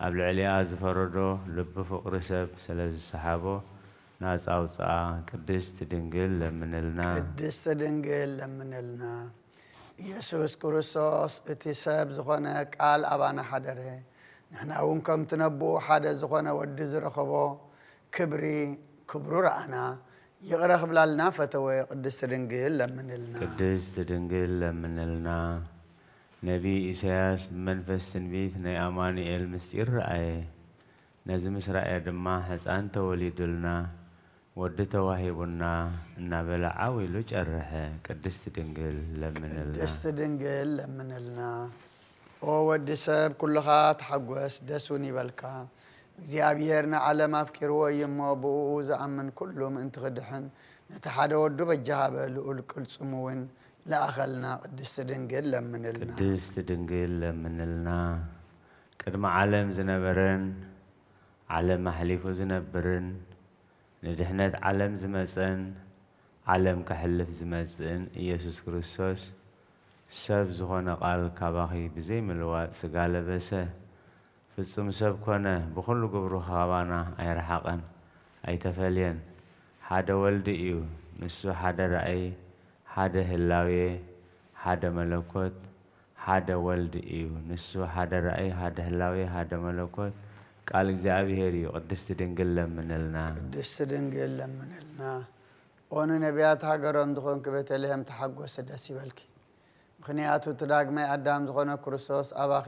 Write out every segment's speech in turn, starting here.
قبل عليا زفردو لب فقر سب سلز السحابو ناس أوصى قدست دنجل لمنلنا قدست دنجل لمنلنا يسوس كريستوس اتساب زخنا قال أبانا حدره نحن أونكم تنبو حدا زخنا ود زرخبو كبرو رأنا يغرق بلالنا فتوى قدست دنجل لمنلنا قدست دنجل لمنلنا نبي إسياس منفس تنبيت ني أمانيئيل مستير رأي نزم إسرائيل دما حسان توليدلنا ود تواهبنا نابل عاوي لو جرحه قدست دنجل لمنلنا قدست دنجل لمنلنا او ود سب كلها تحقوس دسوني بلكا እግዚአብሔርና ዓለም አፍቂሮ የማበው ዘአመን ኩሎም እንት ገድሕን ነተሓደ ወዱ በጃሃበ ልዑል ቅልጽሙን ለአኸልና ቅድስት ድንግል ለምንልና ቅድመ ዓለም ዝነበረን ዓለም ማሕሊፉ ዝነበርን ንድሕነት ዓለም ዝመፀን ዓለም ከሕልፍ ዝመፅን ኢየሱስ ክርስቶስ ሰብ ዝኾነ ቃል ካባኺ ብዘይ ምልዋጥ ስጋ ለበሰ ፍጹም ሰብ ኮነ ብኩሉ ግብሩ ኻባና ኣይረሓቐን ኣይተፈልየን ሓደ ወልዲ እዩ ንሱ ሓደ ራእይ ሓደ ህላዌ ሓደ መለኮት ሓደ ወልዲ እዩ ንሱ ሓደ ራእይ ሓደ ህላዌ ሓደ መለኮት ቃል እግዚአብሔር እዩ ቅድስት ድንግል ለምንልና ኦነ ነቢያት ሃገሮም ዝኾንክ ቤተልሔም ተሓጐስ ደስ ይበልኪ ምክንያቱ ትዳግማይ አዳም ዝኾነ ክርስቶስ አባኺ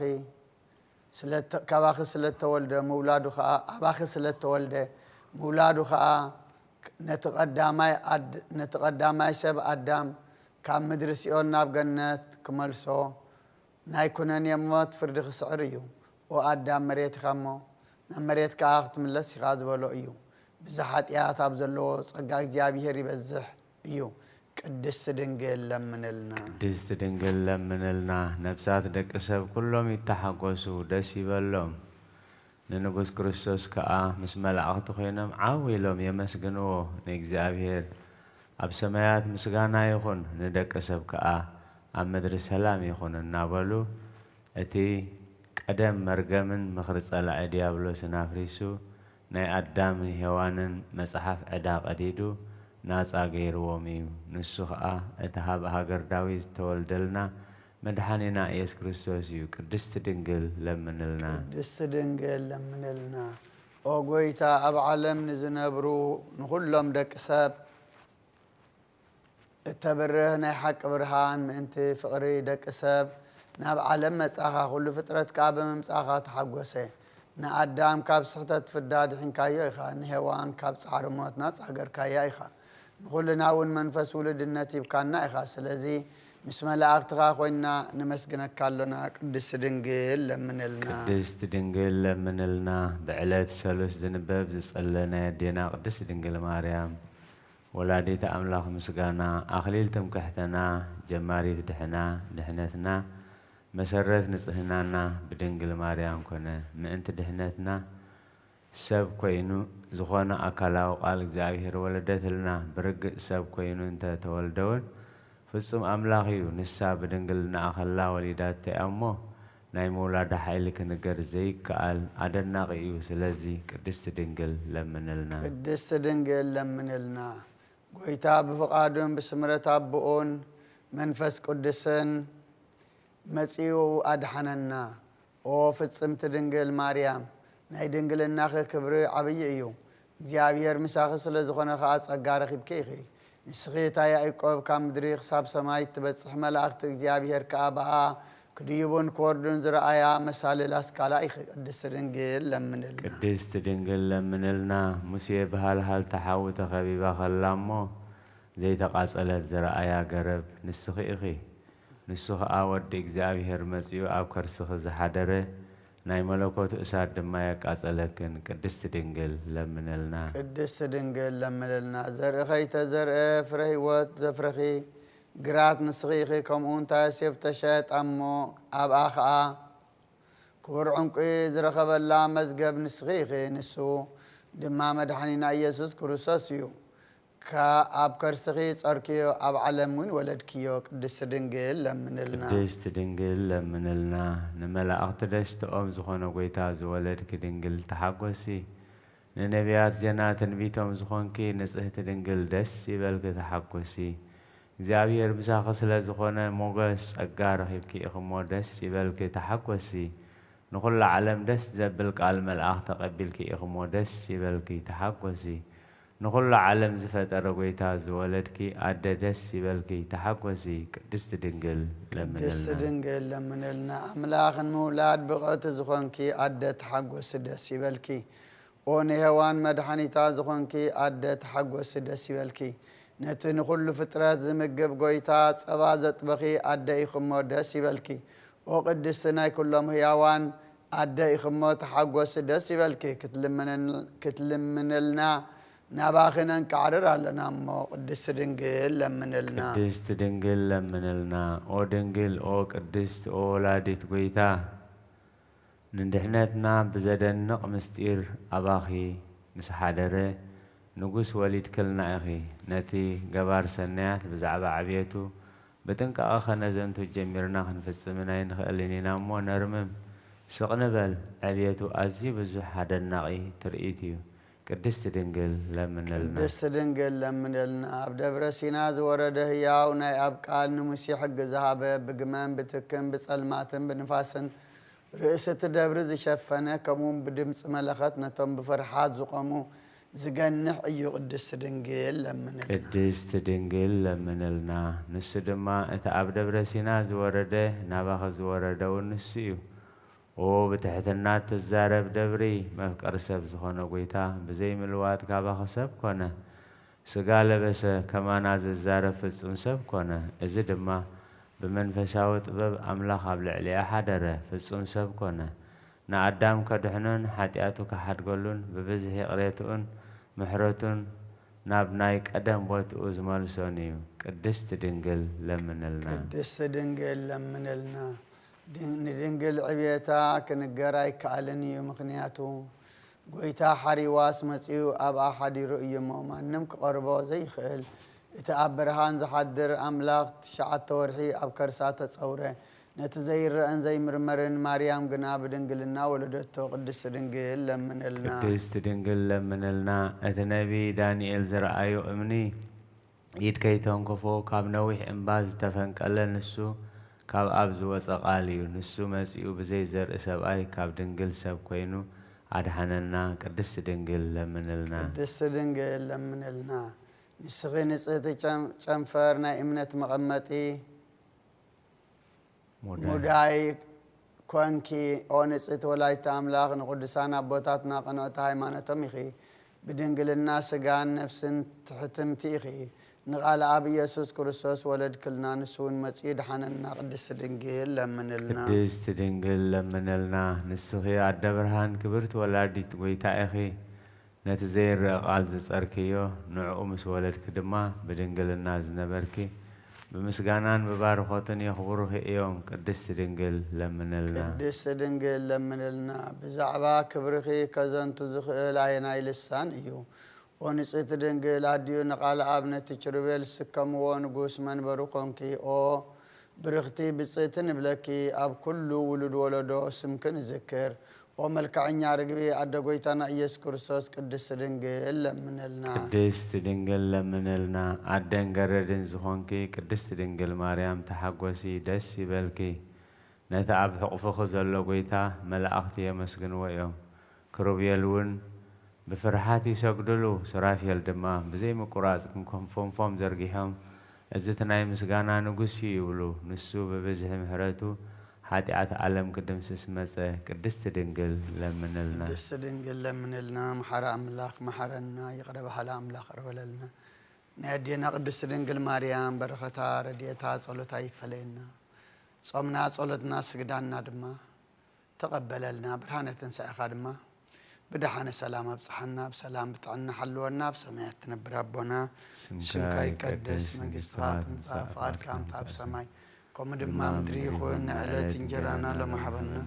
كباخ سلت ولد مولاد خا أباخ سلت ولد مولاد خا نتقدماي سب أدم كم مدرس يون ناب جنة كملسو نايكونن يموت فرد خسعريو وأدم مريت خامو مريت كأخت من لسي غاز ولو إيو بزحات يا تابزلو صقاق جابي هري بزح إيو قدست دنجل لمنلنا نفسات دك سب كلهم يتحققوا دس يبلهم ننقص كريستوس كأ مسمال عقد خينام عاويلهم يمسجنوه نجزابير أب سمايات مسجانا يخون ندك سب كأ أم مدرسة سلام يخون النابلو أتي قدم مرجمن مخرج على أديابلو سنافريسو ناي أدم هوانن مسحف عدا قديدو ناس أغير ومي نسخة اتهاب هاجر داويز تولدلنا مدحاننا إيس كريستوس يو قدست دنجل لمنلنا أوغويتا أب عالم نزنبرو نخلهم دك ساب اتبرهنا حق برهان انت فقري دك ساب ناب عالم مساخا كل فترة كاب ممساخا تحقوسي نا أدام كاب سحتت فداد حين كايخا نهوان كاب صعرموت ناس أغر كايخا نقولنا ون منفس ولد النتيب كان نايخا سلازي مسمى لأغتغا خوينا نمسكنا كالنا قدست دنجل لمنلنا بعلات سلوس ذنباب زسألنا يدينا قدست دنجل ماريام ولادي تأملاخ مسقانا أخليل تمكحتنا جماري دحنتنا مسرت نصهنانا بدنجل ماريام كنا مأنت دحنتنا سب كوينو زخوانا أكلاو قال እግዚአብሔር ولدت لنا برق سب كوينو انت تولدون فصم أملاخيو نسا بدنجلنا أخلا وليدات تأمو ناي مولاد حيلك نجر زيك قال عدنا قيو سلازي قدست دنجل لمنلنا قويتا بفقادهم بسمرة أبؤون منفس قدسن مسيو أدحننا وفصمت دنجل مريم ناي دنجلنا كبر عبي ايو እግዚአብሔር ምሳኸ ስለ ዝኾነ ኸ ጸጋረ ኺብከይኺ ንስኺታ ያዕቆብ ካብ ምድሪ ክሳብ ሰማይ ትበጽሕ መላእክቲ እግዚአብሔር ከአብአ ክድይቡን ክወርዱን ዝረአያ መሳልል አስካላ ኢኺ ቅድስት ድንግል ለምንልና ሙሴ ባህልሃል ተሓዊ ተኸቢባ ኸላሞ ዘይተቃጸለት ዝረአያ ገረብ ንስኺ ኢኺ ንሱ ኸኣ ወዲ እግዚአብሔር መጺኡ ኣብ ከርስኺ ዝሓደረ ناي ملكوت أساد دما يقاصلكن قدست دنجل لمنلنا زرخي تزرع فرهيوت زفرخي قرات نسخيخي كم أنت سيفتشت أمو أب آخا كور عنقي زرخب الله مزقب نسخيخي نسو دما مدحنينا يسوس كروسوسيو كأب كرسخي صاركيو أب علمون ولدكيو قدس دنجل لمنلنا قدس دنجل لمنلنا نملا أقتدش تقوم زخون قويتا زولدك دنجل تحقوسي ننبيات زينات نبيتهم زخونكي نسهت دنجل دس يبلك تحقوسي زابير بساخص لزخونا موغس أقارخ يبكي إخمو دس يبلك تحقوسي نقول عالم دس زبلك عالم الآخ تقبلك إخمو دس يبلك تحقوسي نقول عالم زفت أرغويتا زولدكي أدى دس يبلكي تحقوسي قدست دنجل لمنلنا قدست دنجل لمنلنا أملاخ مولاد بغت زخونكي أدى تحقوس دس يبلكي وني هوان مدحنيتا زخونكي أدى تحقوس دس يبلكي نتن كل فترات زمقب قويتا صبازت بخي أدى إخمو دس يبلكي وقدستنا كلهم هيوان أدى إخمو تحقوس دس يبلكي كتلمنلنا نباخنا نكعرر لنا مو قدست دنجل لمنلنا قدست دنجل لمنلنا او دنجل او قدست او ولادت قويتا نندحنتنا بزدنق مستير أباخي مسحادره نقوس وليد كلنا أخي نتي قبار سنات بزعب عبيتو بتنك آخر نزنتو جميرنا خنفسمنا ينخليني نامو نرمم سقنبل عبيتو أزي بزو حدا نقي ترئيتيو قدست دنجل لمنلنا قدست دنجل لمنلنا بدبر سينا زورده ياو ناي أبقال نمسيح الجزابة بقمان بتكن بسلماتن بنفاسن رئيسة دبر زشفنا كمون بدمس ملختنا تم بفرحات زقمو زقنح أيو قدست دنجل لمنلنا قدست دنجل لمنلنا نسو دما اتعب دبر سينا زورده ناباخ زورده ونسيو او بتحتنا تزارب دبري مفكر سب زخونه قويتا بزي ملوات كابا خسب كونه سقال بس كما ناز الزارب فصم سب كونه ازي دما بمنفساو طبب املاخ ابل عليا حدره فصم سب كونه نا ادم كدحنن حاتياتو كحد قولون ببزه قريتون محرتون نابناي قدم بوتو زمالسونيو قدست دنجل لمنلنا قدست دنجل لمنلنا ندنقل عبيتا كنقراي كالني مخنياتو قويتا حري واس مسيو أب أحد رؤية موما نمك قربو زي خيل يتعبرهان زحدر أملاق تشعت تورحي أب كرسات تصوره نتزير رأن زي مرمرن مريم قناب دنقلنا ولدتو قدس دنقل لمنلنا قدس دنقل لمنلنا أتنبي دانيال زرعيو أمني يد كيتون كفو كاب نويح انباز تفنقل نسو كاب أبز وصقاليو نسو مسيو بزي زر سبعي كاب دنقل سب كوينو أدحننا قدس دنقل لمنلنا قدس دنقل لمنلنا نسغي نسيتي چنفرنا إمنة مغمتي موداي كوانكي أو نسيت ولاي تاملاغ نقدسانا بوتاتنا قنوة هايمانتهم يخي بدنقل الناس قان نفسن تحتم تيخي نقال أبي يسوس كريستوس ولد كلنا نسون مسيد حننا قدس دنجل لمنلنا قدس دنجل لمنلنا نسخي عدبرهان كبرت ولاديت قويتا أخي نتزير قال زساركيو نوع أمس ولد كدما بدنجل الناس نبركي بمسقانان ببارخوتن يخبروه يوم قدس دنجل لمنلنا قدس دنجل لمنلنا بزعبا كبرخي كزنتو زخيل عيناي لسان إيو ونسيت دنجل عديو نقال آبنا تشربيل سكم ونقوس من بروكونكي او برختي بصيتن بلكي اب كله ولد ولدو سمكن ذكر وملكعني عرقبي عدقويتانا إيس كرسوس قدس دنجل لمنلنا قدس دنجل لمنلنا عدن قردن زخونكي قدس دنجل مريم تحقوسي دسي بلكي نتعب حقفخ زلو قويتا ملأختي يمسكن ويوم كروبيالون بفرحاتي سقدلو سرافيال دما بزي مقراص كنكم فوم زرقيهم ازتنا مسغانا نغسي يولو نسو ببزه مهرتو حاتيات عالم قدم سسمسه قدست دنجل لمنلنا قدست دنجل لمنلنا محر املاك محرنا يقرب حال املاك روللنا نادينا قدست دنجل مريم برختها رديتها صلوتها يفلينا صومنا صلوتنا سجدنا دما تقبللنا برهانه تنسى دما بدحنا سلام بصحنا بسلام بتعنا حلونا بسمايات نبر ربنا شنكاي قدس منقصات مصافات كام تاب سماي كم دمّا مدري خون على تنجرانا لما حبنا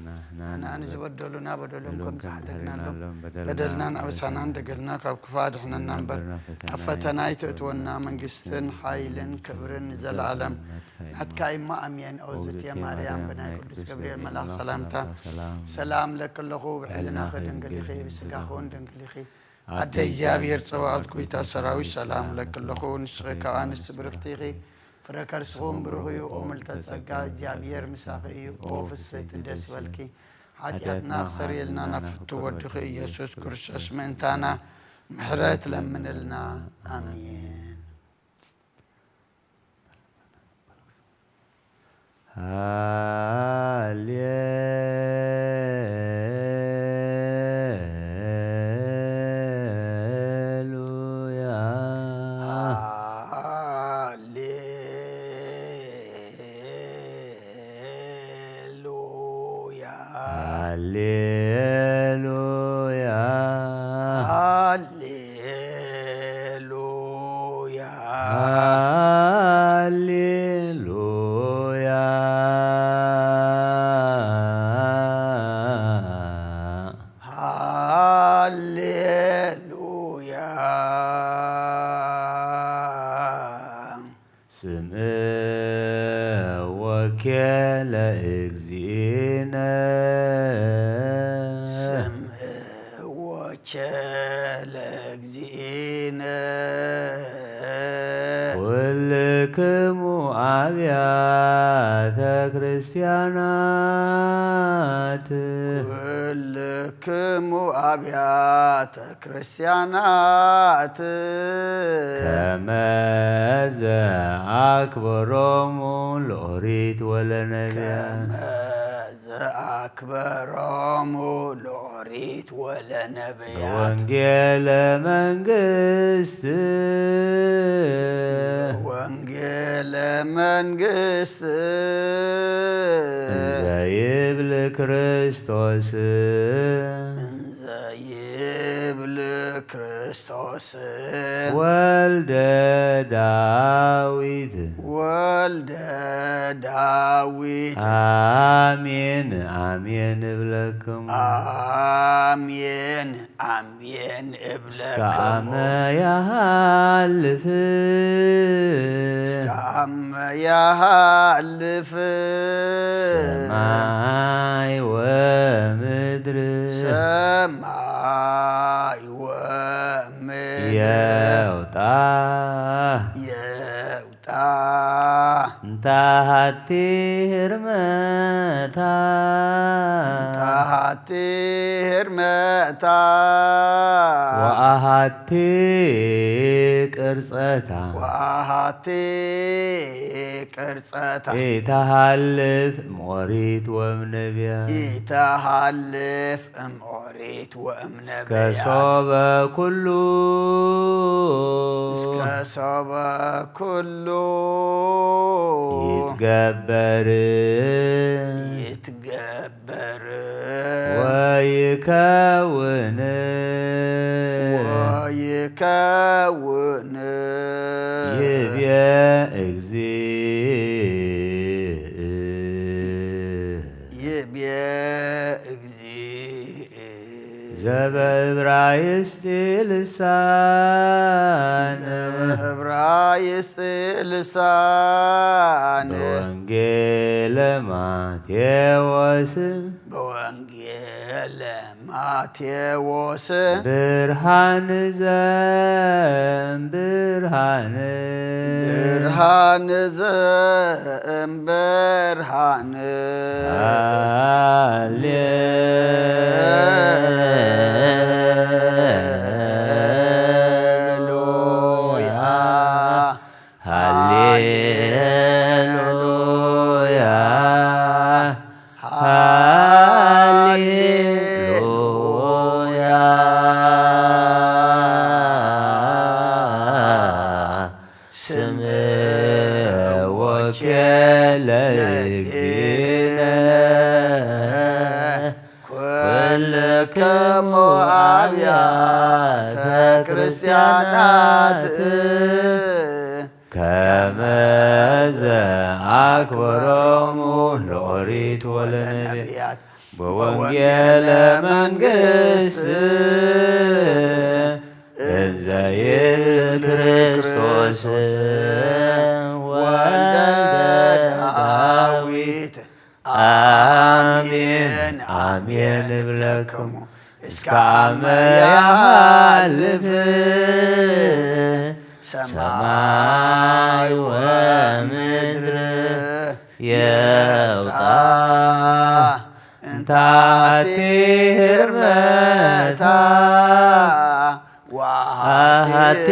أنا زبدلنا بدلهم كم تحدقنا لهم بدلنا نبسنا ندقلنا كفاد إحنا ننبر أفتنا يتونا من قستن حيلن كبرن زل عالم حتى إما أمين أوزت يا مريم بنا قدس جبريل ملاك سلامتا سلام لك الله بحلنا خدن قليخي بسقاخون دن قليخي أدي جابير صواب كويتا سراوي سلام لك الله نشغك وانس برختيغي فركر سخون بروحي ومل تسقى جابير مساقي وفسيت الدس والكي حاجاتنا خسر يلنا نفتو ودخي يسوس كرسوس منتانا محرات لمن لنا آمين كلكم أبيات كريستيانات كلكم أبيات كريستيانات كما ذا أكبرهم الأوريت والنبيات أكبرهم الأوريت والنبيات وانجيل منقست وانجيل منقست زايب لكريستوس زايب لكريستوس والد داويد والد داويد آمين آمين بلكم آمين آمين بلكم كأم يهالف كأم يهالف سماي ومدر سماي ومدر يوتا انتهتي هرمتا انتهتي هرمتا وأهتي قرصتا وأهتي قرصتا يتهلف موريت ومنبيات يتهلف موريت ومنبيات كصوب كله كصوب كله يتجبر ويكون يبيا زبرايست لسان بوانجيل ماتيوس برهان زم برهان كلكم أبيات ክርስቲያናት ከመዘ አክብሮሙ ለኦሪት ወለነቢያት በወንጌለ መንግሥት እንዘ ይብል ክርስቶስ ወልደ ዳዊት አሜን አሜን እብለክሙ እስከ አመ ያሃልፍ ሰማይ ወምድር የውጣ እንታቲ ህርመታ ዋሃቲ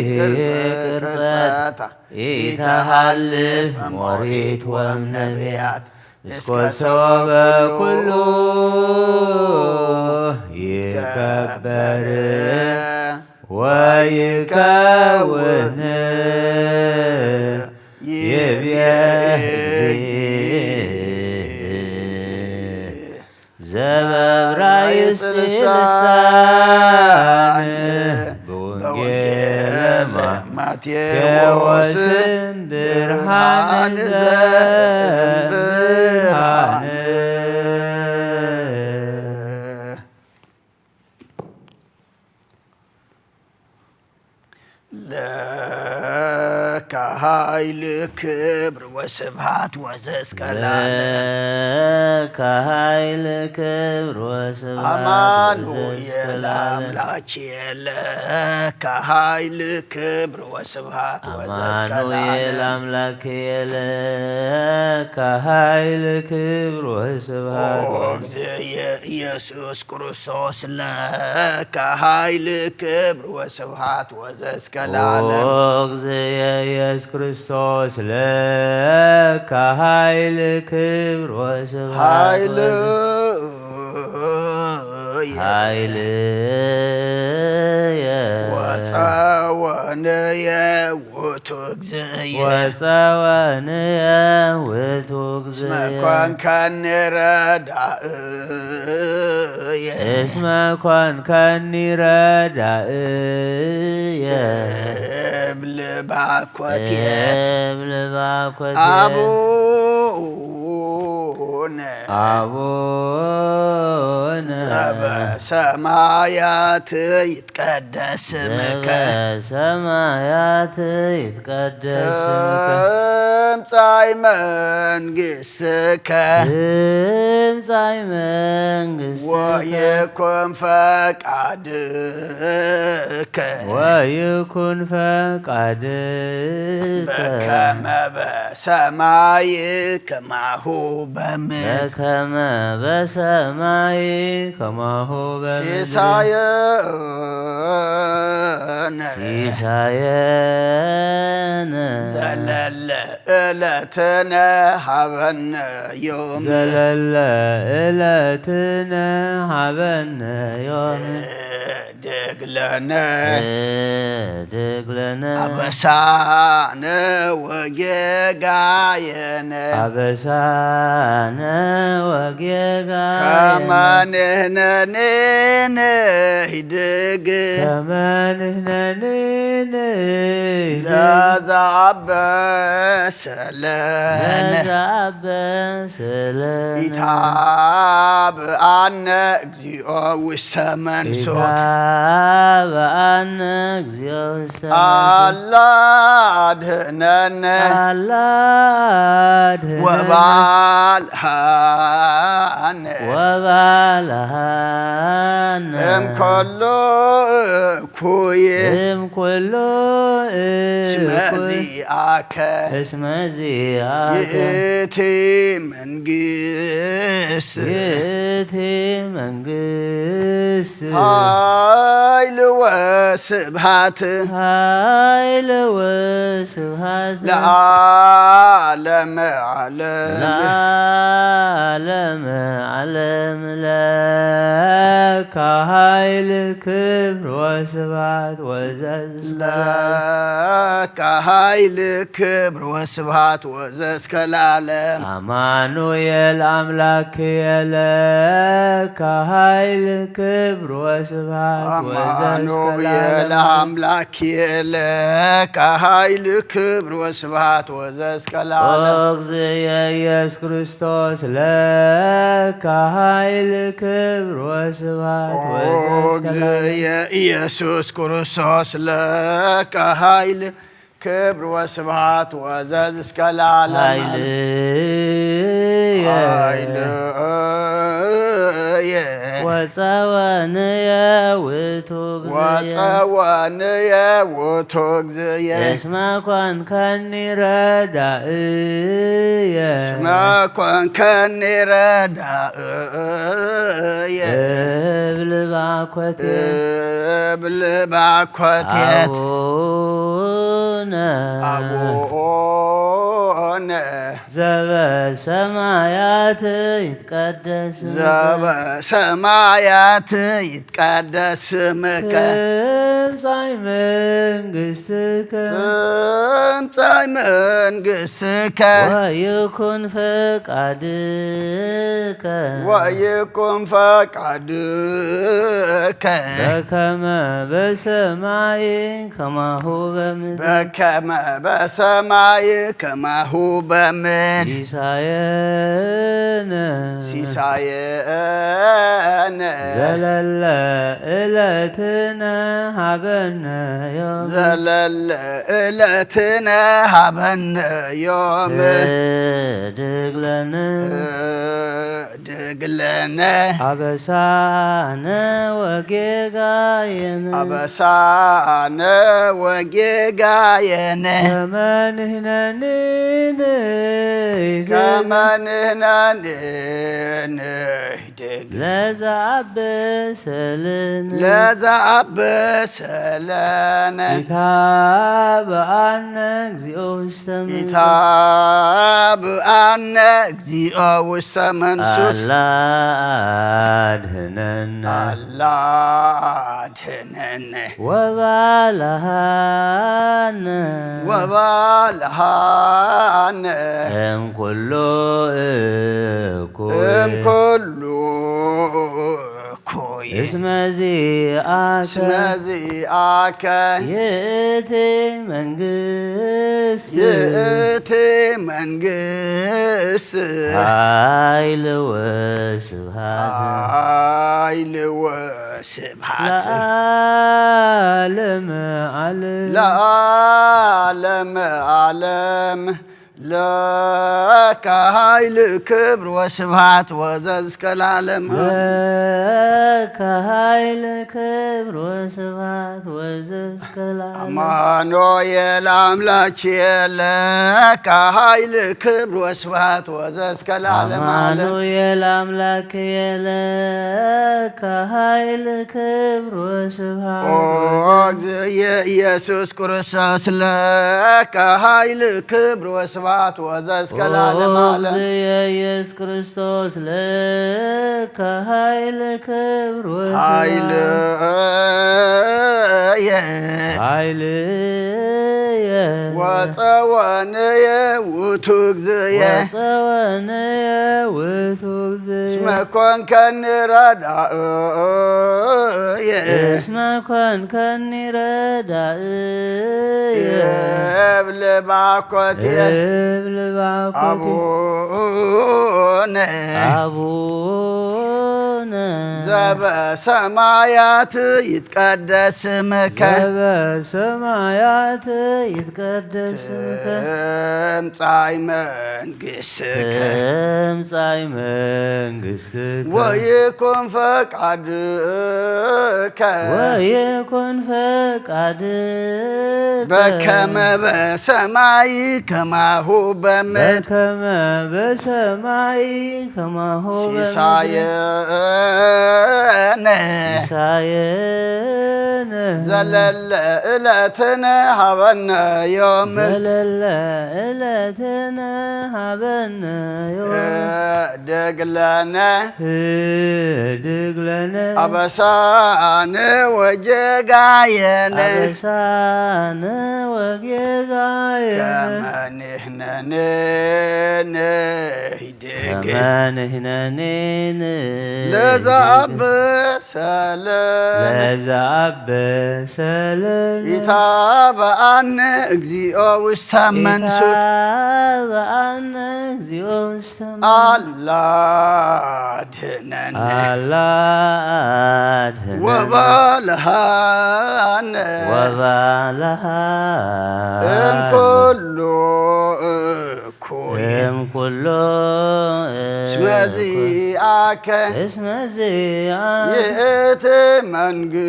ቅርጸታ ኢተሃልፍ ሞሪት ወነቢያት እስከ ሰበ ኩሉ ይከበር ወይከውን ይቤ ዘበብራይስ ልሳን በወንጌለ ማቴዎስ ብርሃን ዘብርሃን ለከ ኃይል ክብር ወስብሐት ወዘእስከላለ ለከ ኃይል ክብር ወስብሐት አማኑኤል አምላክየ ለከ ኃይል ክብር ወስብሐት ወዘእስከላለ አምላክየ ለከ ኃይል ክብር ወስብሐት ወእግዚእየ ኢየሱስ ክርስቶስ ለከ ኃይል ክብር ወስብሐት ወዘእስከላለም እግዚእየ ኢየሱስ ክርስቶስ ለከ ኃይል ክብር ወስብሐት ኃይልየ ወፀወንየ ውእቱ እግዚእየ ወፀወንየ ውእቱ እግዚእየ እስመ ኮንከኒ ረዳእየ እስመ ኮንከኒ ረዳእየ እብል ባኮቴት አቡነ ዘበሰማያት ይትቀደስ ስምከ በሰማያት ይትቀደስ ስምከ ትምጻእ መንግሥትከ ወይኩን ፈቃድከ በከመ በሰማይ ከማሁ በምድር በከመ በሰማይ ከማሁ በምድር ሲሳየነ ዘለለ ዕለትነ ሀበነ ዮም ዘለለ ዕለትነ ሀበነ ዮም ድግለነ አበሳነ ወጌጋየነ ከመ ንሕነኒ ንህድግ ለዘአበሰለነ ኢታብአነ እግዚኦ ውስተ መንሱት አላ አድኅነነ ወባልሐነ እምኩሉ እኩይ እስመ ዚአከ ይእቲ መንግሥት ኃይል ወስብሐት ለዓለመ ዓለም ለከ ኃይል ክብር ወስብሐት ወዘዝ ለከ ኃይል ክብር ወስብሐት ወዘእስከ ለዓለም አማኑኤል አምላክየ ለከ ኃይል ክብር ወስብሐት አማኑኤል አምላክየ ለከ ኃይል ክብር ወስብሐት ወዘእስከ ለዓለም እግዚእየ ኢየሱስ ክርስቶስ ለከ ኃይል ክብር ወስብሐት እግዚእየ ኢየሱስ ክርስቶስ ለከ ኃይል ክብር ወስብሐት ወዘእስከ ለዓለም ወፀወንየ ውእቱ ውእቱ እግዚእየ እስመ ኮንከኒ ረዳእየ እብል ባኮቴት አቡነ ዘበሰማያት ይትቀደስ ስምከ ትምጻእ መንግሥትከ ወይኩን ፈቃድከ በከመ በሰማይ ከማሁ በምድር ሲሳየነ ዘለለ ዕለትነ ሀበነ ዮም ድግለነ አበሳነ ወጌጋየነ ከመንህነን ለዘአበሰለነ ኢታብአነ እግዚኦ ውስተ መንሱት አላድህነነ ወባልሃነ እምኩሉ እኩይ እስመ ዚአከ ይእቲ መንግሥት ኃይል ወስብሐት ለዓለመ ዓለም ለከ ኃይል ክብር ወስብሐት ወዘእስከ ለዓለም አማኑኤል አምላክየ ለከ ኃይል ክብር ወስብሐት ወዘእስከ ለዓለም እግዚእየ ኢየሱስ ክርስቶስ ለከ ኃይል ክብር ወስብሐት ወዘእስከ ለዓለም ኢየሱስ ክርስቶስ ለከ ኃይል ክብር ወፀወንየ ውእቱ እግዚእየ እስመ ኮንከኒ ረዳእየ እብል ባኮቴት አቡነ ዘበሰማያት ይትቀደስ ስምከ ትምጻእ መንግሥትከ ወይኩን ፈቃድከ በከመ በሰማይ ከማሁ በምድር ሲሳየነ ሲሳየነ ዘለለ ዕለትነ ሃበነ ዮም ዘለለ ዕለትነ ሃበነ ዮም ድግለነ ድግለነ አበሳነ ወጀጋየነ አበሳነ ወጌጋየነ ከመንህነን ንሂድግ ከመንህነኔ ለዘአብሰለ ለዘአብሰለ ኢታብአነ እግዚኦ ውስተ መንሱት ኢታብአነ እግዚኦ ውስተ አላ አድኅነነ አድኅነነ ወባልሃነ እምኩሉ እኩይ እምኩሉ እስመ ዚአከ እስመ ዚአከ ይእቲ መንግሥት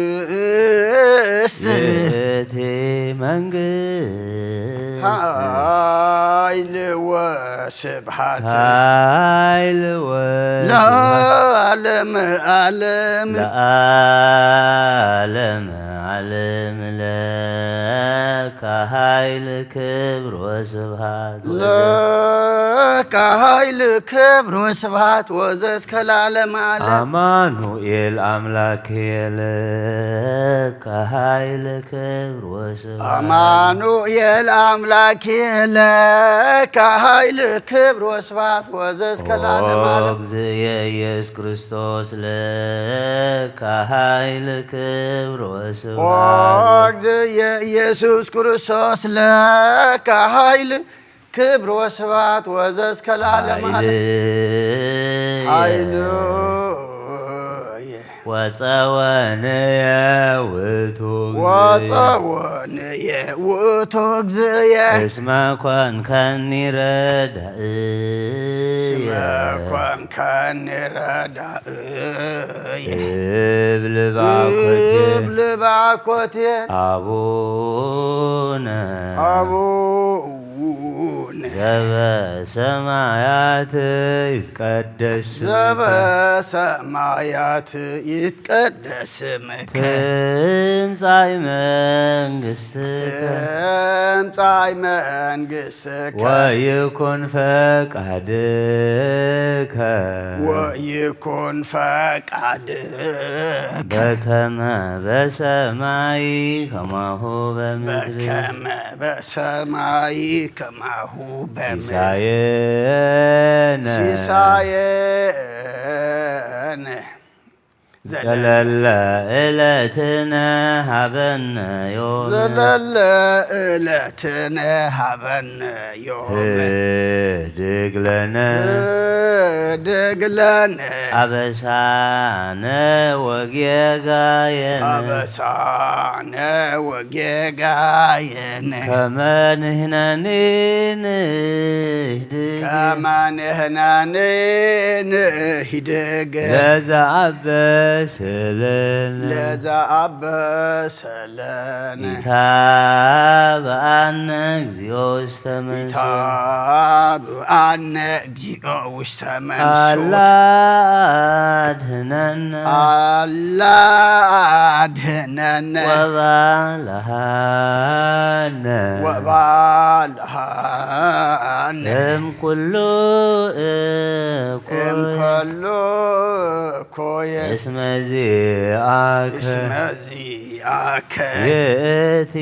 ይእቲ መንግሥት ኃይል ወስብሐት ኃይል ወስብሐት ለዓለመ ዓለም ለዓለመ ዓለም ለከ ኃይል ክብር ወስብሐት ለከ ኃይል ክብር ወስብሐት ወዘእስከ ለዓለመ ዓለም አማኑኤል አምላኬ ለከ ኃይል ክብር ወስብሐት አማኑኤል አምላኬ ለከ ኃይል ክብር ወስብሐት ወዘእስከ ለዓለመ ዓለም እግዚእየ ኢየሱስ ክርስቶስ ለከ ኃይል ክብር ወስብሐት እግዚእየ ኢየሱስ ክርስቶስ ለከ ኃይል ክብር ወስብሐት ወዘእስከ ለዓለመ ዓለም ኃይሉ ወፀወንየ ውእቱ ወፀወንየ ውእቱ እግዚእየ እስመ ኮንከኒ ረዳእየ እስመ ኮንከኒ ረዳእየ እብል ባኮቴየ እብል ባኮቴየ አቡነ አቡነ ዘበሰማያት ይትቀደስ ዘበሰማያት ይትቀደስ ስምከ ትምጻእ መንግሥትከ ትምጻእ መንግሥትከ ወይኩን ፈቃድከ ወይኩን ፈቃድከ በከመ በሰማይ ከማሁ በምድር በከመ በሰማይ ከማሁ በምድር ሲሳየነ ሲሳየነ ዘለለ ዕለትነ ሀበነ ዮም ዘለለ ዕለትነ ሀበነ ዮም ህድግ ለነ ህድግ ለነ አበሳነ ወጌጋየነ አበሳነ ወጌጋየነ ከመ ንሕነኒ ንህድግ ከመ ንሕነኒ ንህድግ ለዘአበሰለነ ለዘአበሰለነ ኢታብአነ እግዚኦ ውስተ መንሱት ኢታብአነ እግዚኦ ውስተ መንሱት አላ አድኅነነ አላ አድኅነነ ወባልሐነ ወባልሐነ እምኩሉ እኩይ እምኩሉ እኩይ እስመ ዚአከ እስመ ዚአከ ይእቲ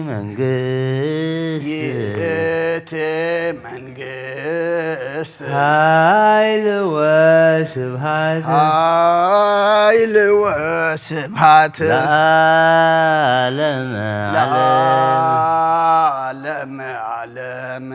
መንግሥት ይእቲ መንግሥት ኃይል ወስብሐት ኃይል ወስብሐት ለዓለመ ዓለም ለዓለመ ዓለም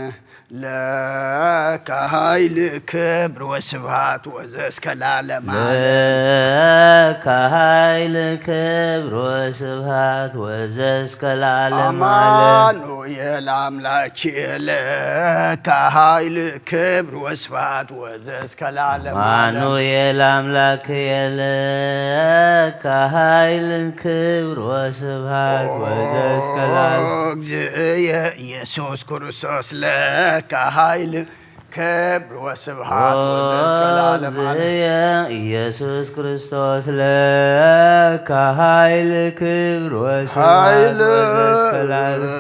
ለከ ኃይል ክብር ወስብሐት ወዘእስከ ለዓለመ ዓለም ለከ ኃይል ክብር ወስብሐት ወዘእስከ ለዓለመ ዓለም አማኑኤል አምላኬ ለከ ኃይል ክብር ወስብሐት ወዘእስከ ለዓለመ ዓለም አማኑኤል አምላክየ ለከ ኃይል ክብር ወስብሐት ወዘእስከ ለዓለም እግዚእየ ኢየሱስ ክርስቶስ ለከ ኃይል ክብር ወስብሃት ወዘዝ ከለዓለም ዓለም ኢየሱስ ክርስቶስ ለከ ኃይል ክብር ወስብሃት ወዘዝ ከለዓለም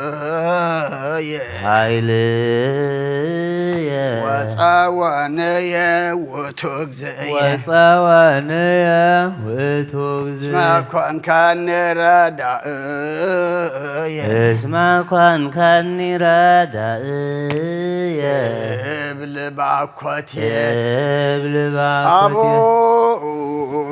ኃይል ወፀወንየ ውእቱ እግዚእየ ወፀወንየ ውእቱ እግዚእየ እስመ ኮንከኒ ረዳእየ እስመ ኮንከኒ ረዳእየ እብል ባኮቴየ እብል ባኮቴየ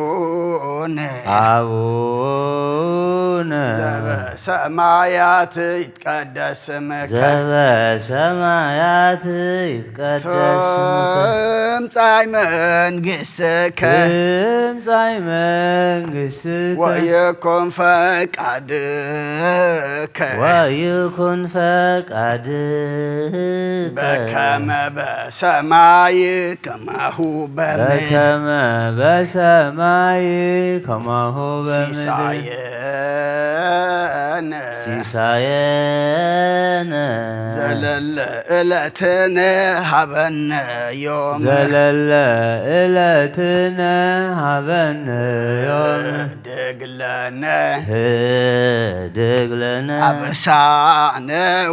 አቡነ አቡነ ዘበሰማያት ይትቀደስ ስምከ ዘበሰማያት ይትቀደስ ስምከ ትምጻእ መንግሥትከ ትምጻእ መንግሥትከ ወይኩን ፈቃድከ ወይኩን ፈቃድከ በከመ በሰማይ ከማሁ በምድር በከመ በሰማይ ከማሁ በምድር ሲሳየነ ዘለለ ዕለትነ ሀበነ ዮም ዘለለ ዕለትነ ሀበነ ዮም ህድግ ለነ ህድግ ለነ አበሳነ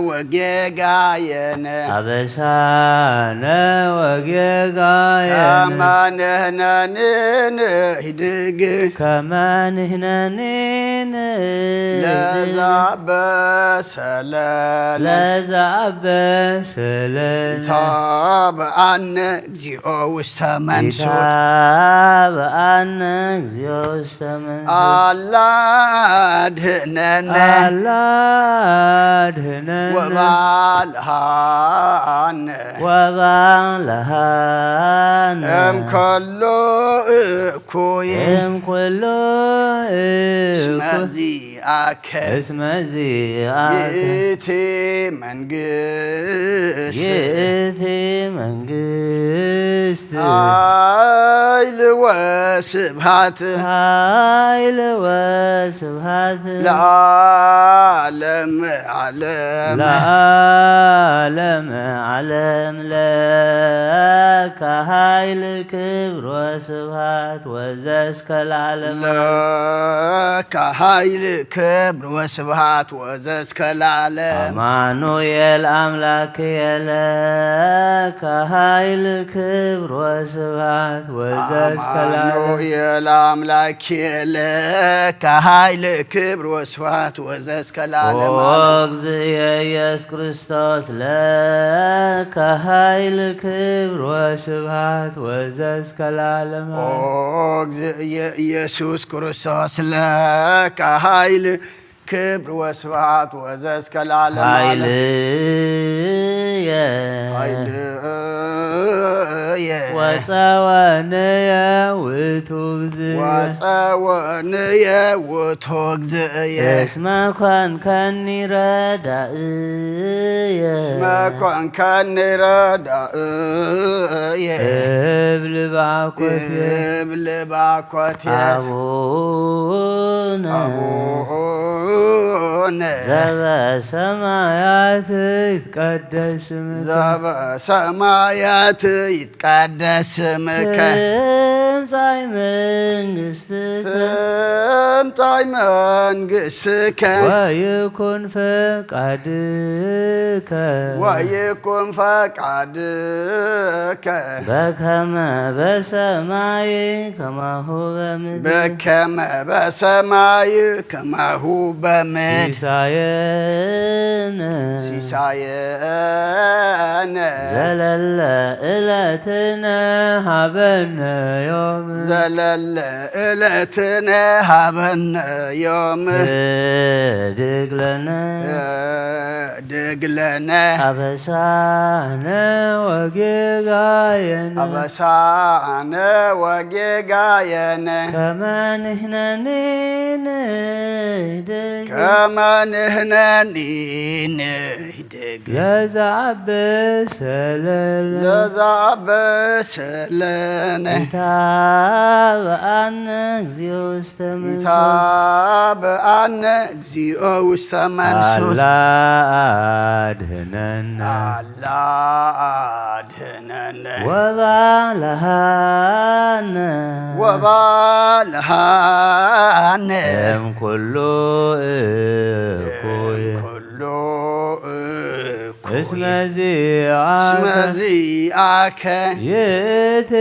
ወጌጋየነ አበሳነ ወጌጋየነ ከመ ንሕነኒ ንህድግ ከመ ንሕነኒ ለዘአበሰለነ ለዘአበሰለነ ኢታብአነ እግዚኦ ውስተ መንሱት ኢታብአነ እግዚኦ ውስተ መንሱት አላ አድኅነነ አላ አድኅነነ ወባልሐነ ወባልሐነ እምኩሉ እኩይ እምኩሉ እስመ እኩይ ዚአከ እስመ ዚአከ ይእቲ መንግሥት ይእቲ መንግሥት ኃይል ወስብሐት ኃይል ወስብሐት ለዓለመ ዓለም ለዓለመ ዓለም ለከ ኃይል ክብር ወስብሐት ወዘእስከ ለዓለም ለከ ኃይል ክብር ወስብሐት ወዘእስከ ለዓለም አማኑኤል አምላክየ ለከ ኃይል ክብር ወስብሐት ወዘእስከ ለዓለም አማኑኤል አምላክየ ለከ ኃይል ክብር ወስብሐት ወዘእስከ ለዓለም እግዚእየ ኢየሱስ ክርስቶስ ለከ ኃይል ክብር ወስብሐት ወዘእስከ ለዓለም እግዚእየ ኢየሱስ ክርስቶስ ለከ ኃይል ክብር ወስብሐት ወዘእስከ ለዓለም ኃይልየ ኃይልየ ወፀወንየ ውእቱ እግዚእየ ወፀወንየ ውእቱ እግዚእየ እስመ ኮንከኒ ረዳእየ እስመ ኮንከኒ ረዳእየ እብል ባኮቴየ እብል ባኮቴየ አቡነ አቡነ ዘበሰማያት ይትቀደስ ስምከ ዘበሰማያት ይትቀደስ ስምከ ትምጻእ መንግሥትከ ትምጻእ መንግሥትከ ወይኩን ፈቃድከ ወይኩን ፈቃድከ በከመ በሰማይ ከማሁ በምድር በከመ በሰማይ ከማሁ በምድር ሲሳየነ ሲሳየነ ዘለለ ዕለትነ ሀበነ ዮም ዘለለ ዕለትነ ሀበነ ዮም ህድግ ለነ ህድግ ለነ አበሳነ ወጌጋየነ አበሳነ ወጌጋየነ ከመ ንሕነኒ ንህድግ ከመ ንሕነኒ ንህድግ ለዘአበሰለነ ለዘአበሰለነ ኢታብአነ እግዚኦ ውስተ መንሱት በአነ እግዚኦ ውስተ መንሱት አላ አድኅነነ አላ አድኅነነ ወባልሐነ ወባልሐነ እምኩሉ እኩይ እስመ ዚአከ ይእቲ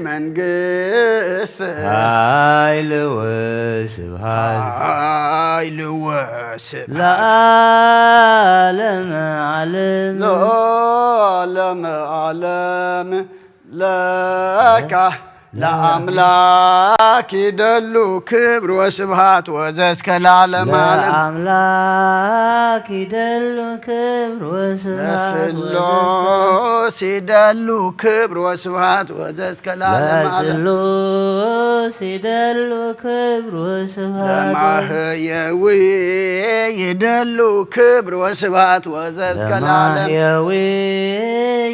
መንግሥት ኃይል ወስብሐት ለዓለመ ዓለም ለከ ለአምላክ ይደሉ ክብር ወስብሐት ወዘእስከ ለዓለመ ዓለም ለአምላክ ይደሉ ክብር ወስብሐት ለስሉስ ይደሉ ክብር ወስብሐት ወዘእስከ ለዓለመ ዓለም ለስሉስ ይደሉ ክብር ወስብሐት ለማህየዊ ይደሉ ክብር ወስብሐት ወዘእስከ ለዓለም ለማህየዊ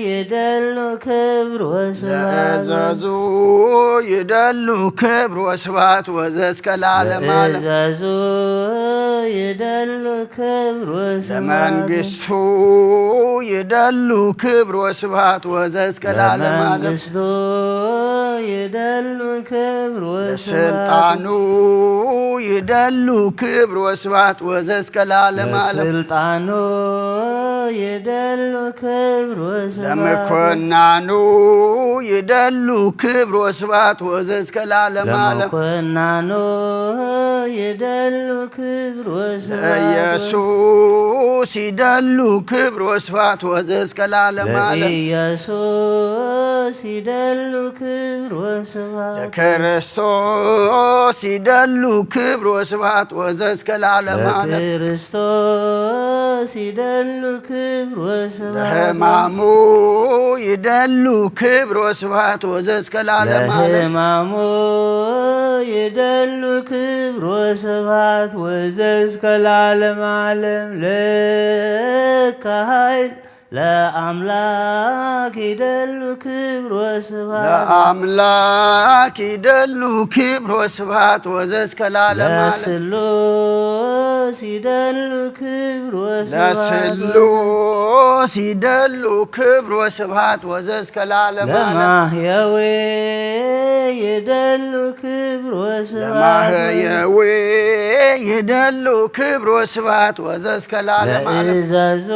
ይደሉ ክብር ወስብሐት ለእዘዙ ይደሉ ክብር ወስብሐት ወዘእስከ ለዓለመ ዓለም ለእዘዙ ይደሉ ክብር ወስብሐት ለመንግሥቱ ይደሉ ክብር ወስብሐት ወዘእስከ ለዓለመ ዓለም ለመንግሥቱ ይደሉ ክብር ወስብሐት ለስልጣኑ ይደሉ ክብር ወስብሐት ወዘእስከ ለዓለመ ዓለም ለስልጣኑ ይደሉ ክብር ወስብሐት ለመኮናኑ ይደሉ ክብር ወስብሐት ወዘእስከ ለዓለመ ዓለም ለመኮናኑ ይደሉ ክብር ወስብሐት ለኢየሱስ ይደሉ ክብር ወስብሐት ወዘእስከ ለዓለመ ዓለም ለኢየሱስ ይደሉ ክብር ወስብሐት ለክርስቶስ ይደሉ ክብር ወስብሐት ወዘእስከ ለዓለመ ዓለም ለክርስቶስ ይደሉ ክብር ወስብሐት ለሕማሙ ይደሉ ክብር ወስብሐት ወዘእስከ ለዓለመ ዓለም ለሕማሙ ይደሉ ክብር ወስብሐት ወዘእስከ ለዓለመ ዓለም ለከ ኃይል ለአምላክ ይደሉ ክብር ወስብሐት ለአምላክ ይደሉ ክብር ወስብሐት ወዘእስከ ለዓለመ ዓለም ለስሉስ ይደሉ ክብር ወስብሐት ለስሉስ ይደሉ ክብር ወስብሐት ወዘእስከ ለዓለመ ዓለም ለማህየዊ ይደሉ ክብር ወስብሐት ለማህየዊ ይደሉ ክብር ወስብሐት ወዘእስከ ለዓለመ ዓለም ለእዘዙ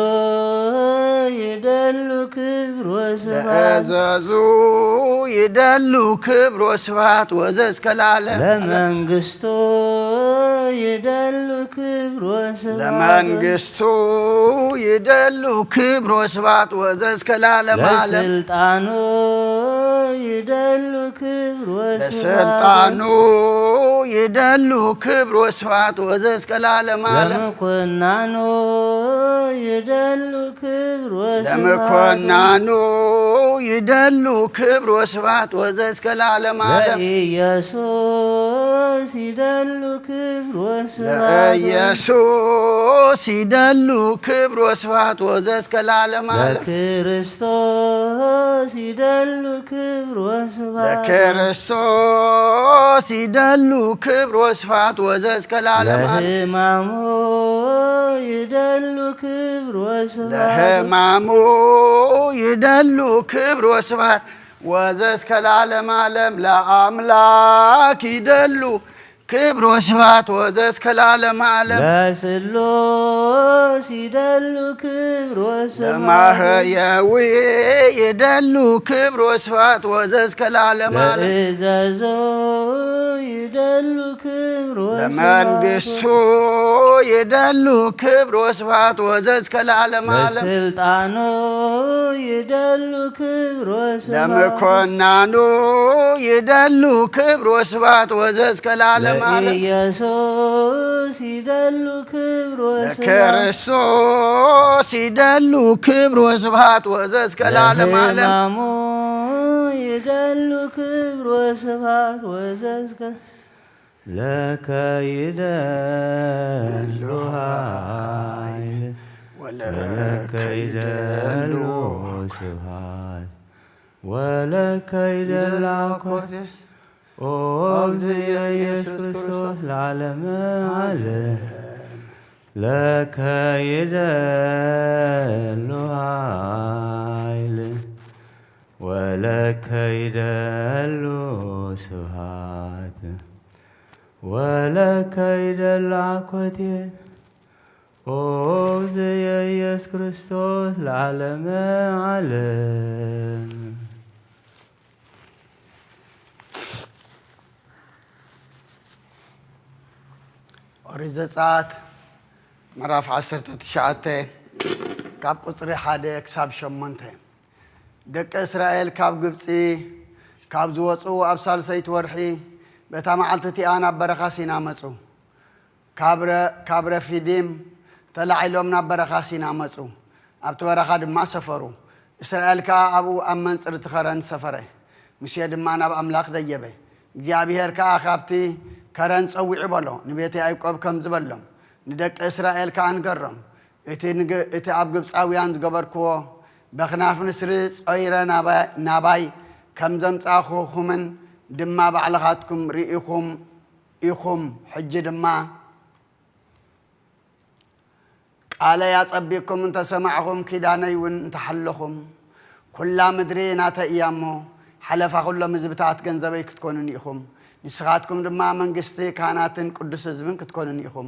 ይደሉ ክብር ወስብሐት ለእዘዙ ይደሉ ክብር ወስብሐት ወዘእስከ ለዓለም ለመንግሥቱ ይደሉ ክብር ወስብሐት ለመንግሥቱ ይደሉ ክብር ወስብሐት ወዘእስከ ለዓለመ ዓለም ለስልጣኑ ይደሉ ክብር ወስብሐት ለስልጣኑ ይደሉ ክብር ወስብሐት ወዘእስከ ለዓለመ ዓለም ለመኮናኑ ይደሉ ክብር ወስብሐት ለመኮናኑ ይደሉ ክብር ወስብሐት ወዘእስከ ለዓለመ ዓለም ለኢየሱስ ይደሉ ክብር ወስብሐት ለኢየሱስ ይደሉ ክብር ወስብሐት ወዘእስከ ለዓለመ ዓለም ለክርስቶስ ይደሉ ክብር ወስብሐት ለክርስቶስ ይደሉ ክብር ወስብሐት ወዘእስከ ለዓለመ ዓለም ለሕማሙ ይደሉ ክብር ወስብሐት ለሕማሙ ይደሉ ክብር ወስብሐት ወዘእስከ ለዓለመ ዓለም ለአምላክ ይደሉ ክብር ወስብሐት ወዘእስከ ለዓለመ ዓለም ለስሉስ ይደሉ ክብር ወስብሐት ለማህየዊ ይደሉ ክብር ወስብሐት ወዘእስከ ለዓለመ ዓለም ለእዘዙ ይደሉ ክብር ወስብሐት ለመንግሥቱ ይደሉ ክብር ወስብሐት ወዘእስከ ለዓለመ ዓለም ለስልጣኑ ይደሉ ክብር ወስብሐት ለመኮናኑ ይደሉ ክብር ወስብሐት ወዘእስከ ለዓለመ ዓለም ለኢየሱስ ይደሉ ክብር ወስብሐት ለክርስቶስ ይደሉ ክብር ወስብሐት ወዘእስከ ለዓለመ ዓለም ለሕማሙ ይደሉ ክብር ወስብሐት ወዘእስከ ለከ ይደሉ ኃይል ወለከ ይደሉ ስብሐት ወለከ ይደሉ أوزي يسوع كريستوس العالم عالم لك يدل عيل ولك يدل سبحات ولك يدل عقوتين أوزي يسوع كريستوس العالم عالم أريد ساعات مراف عصرت تشعته كاب قطري حدا كساب شمنته دك إسرائيل كاب قبطي كاب زوصو أبسال سيت ورحي بتامعلتتي أنا برخاسينا مصو كابر فيديم طلع لهم برخاسينا مصو أبت برخاد ما سفروا إسرائيل كا أبو أمن صرت خرن سفره مش يدم أنا بأملاك ديبه እግዚአብሔር ከአኻብቲ ከረን ጸውዕ በሎ ንቤቴ አይቆብ ከም ዝበሎም ንደቅ እስራኤል ካንገሮም እቲ ኣብ ግብፃውያን ዝገበርክዎ በኽናፍ ንስሪ ጸይረ ናባይ ከም ዘምጻኹምን ድማ ባዕልኻትኩም ርኢኹም ኢኹም ሕጂ ድማ ቃለ ያጸቢኩም እንተሰማዕኹም ኪዳነይ ውን እንተሓለኹም ኩላ ምድሪ ናተ እያሞ حلف أقول لهم زبطات جنزبي كتكونن يخم نسخاتكم دم منجستي كاناتن قدس زبون كتكونن يخم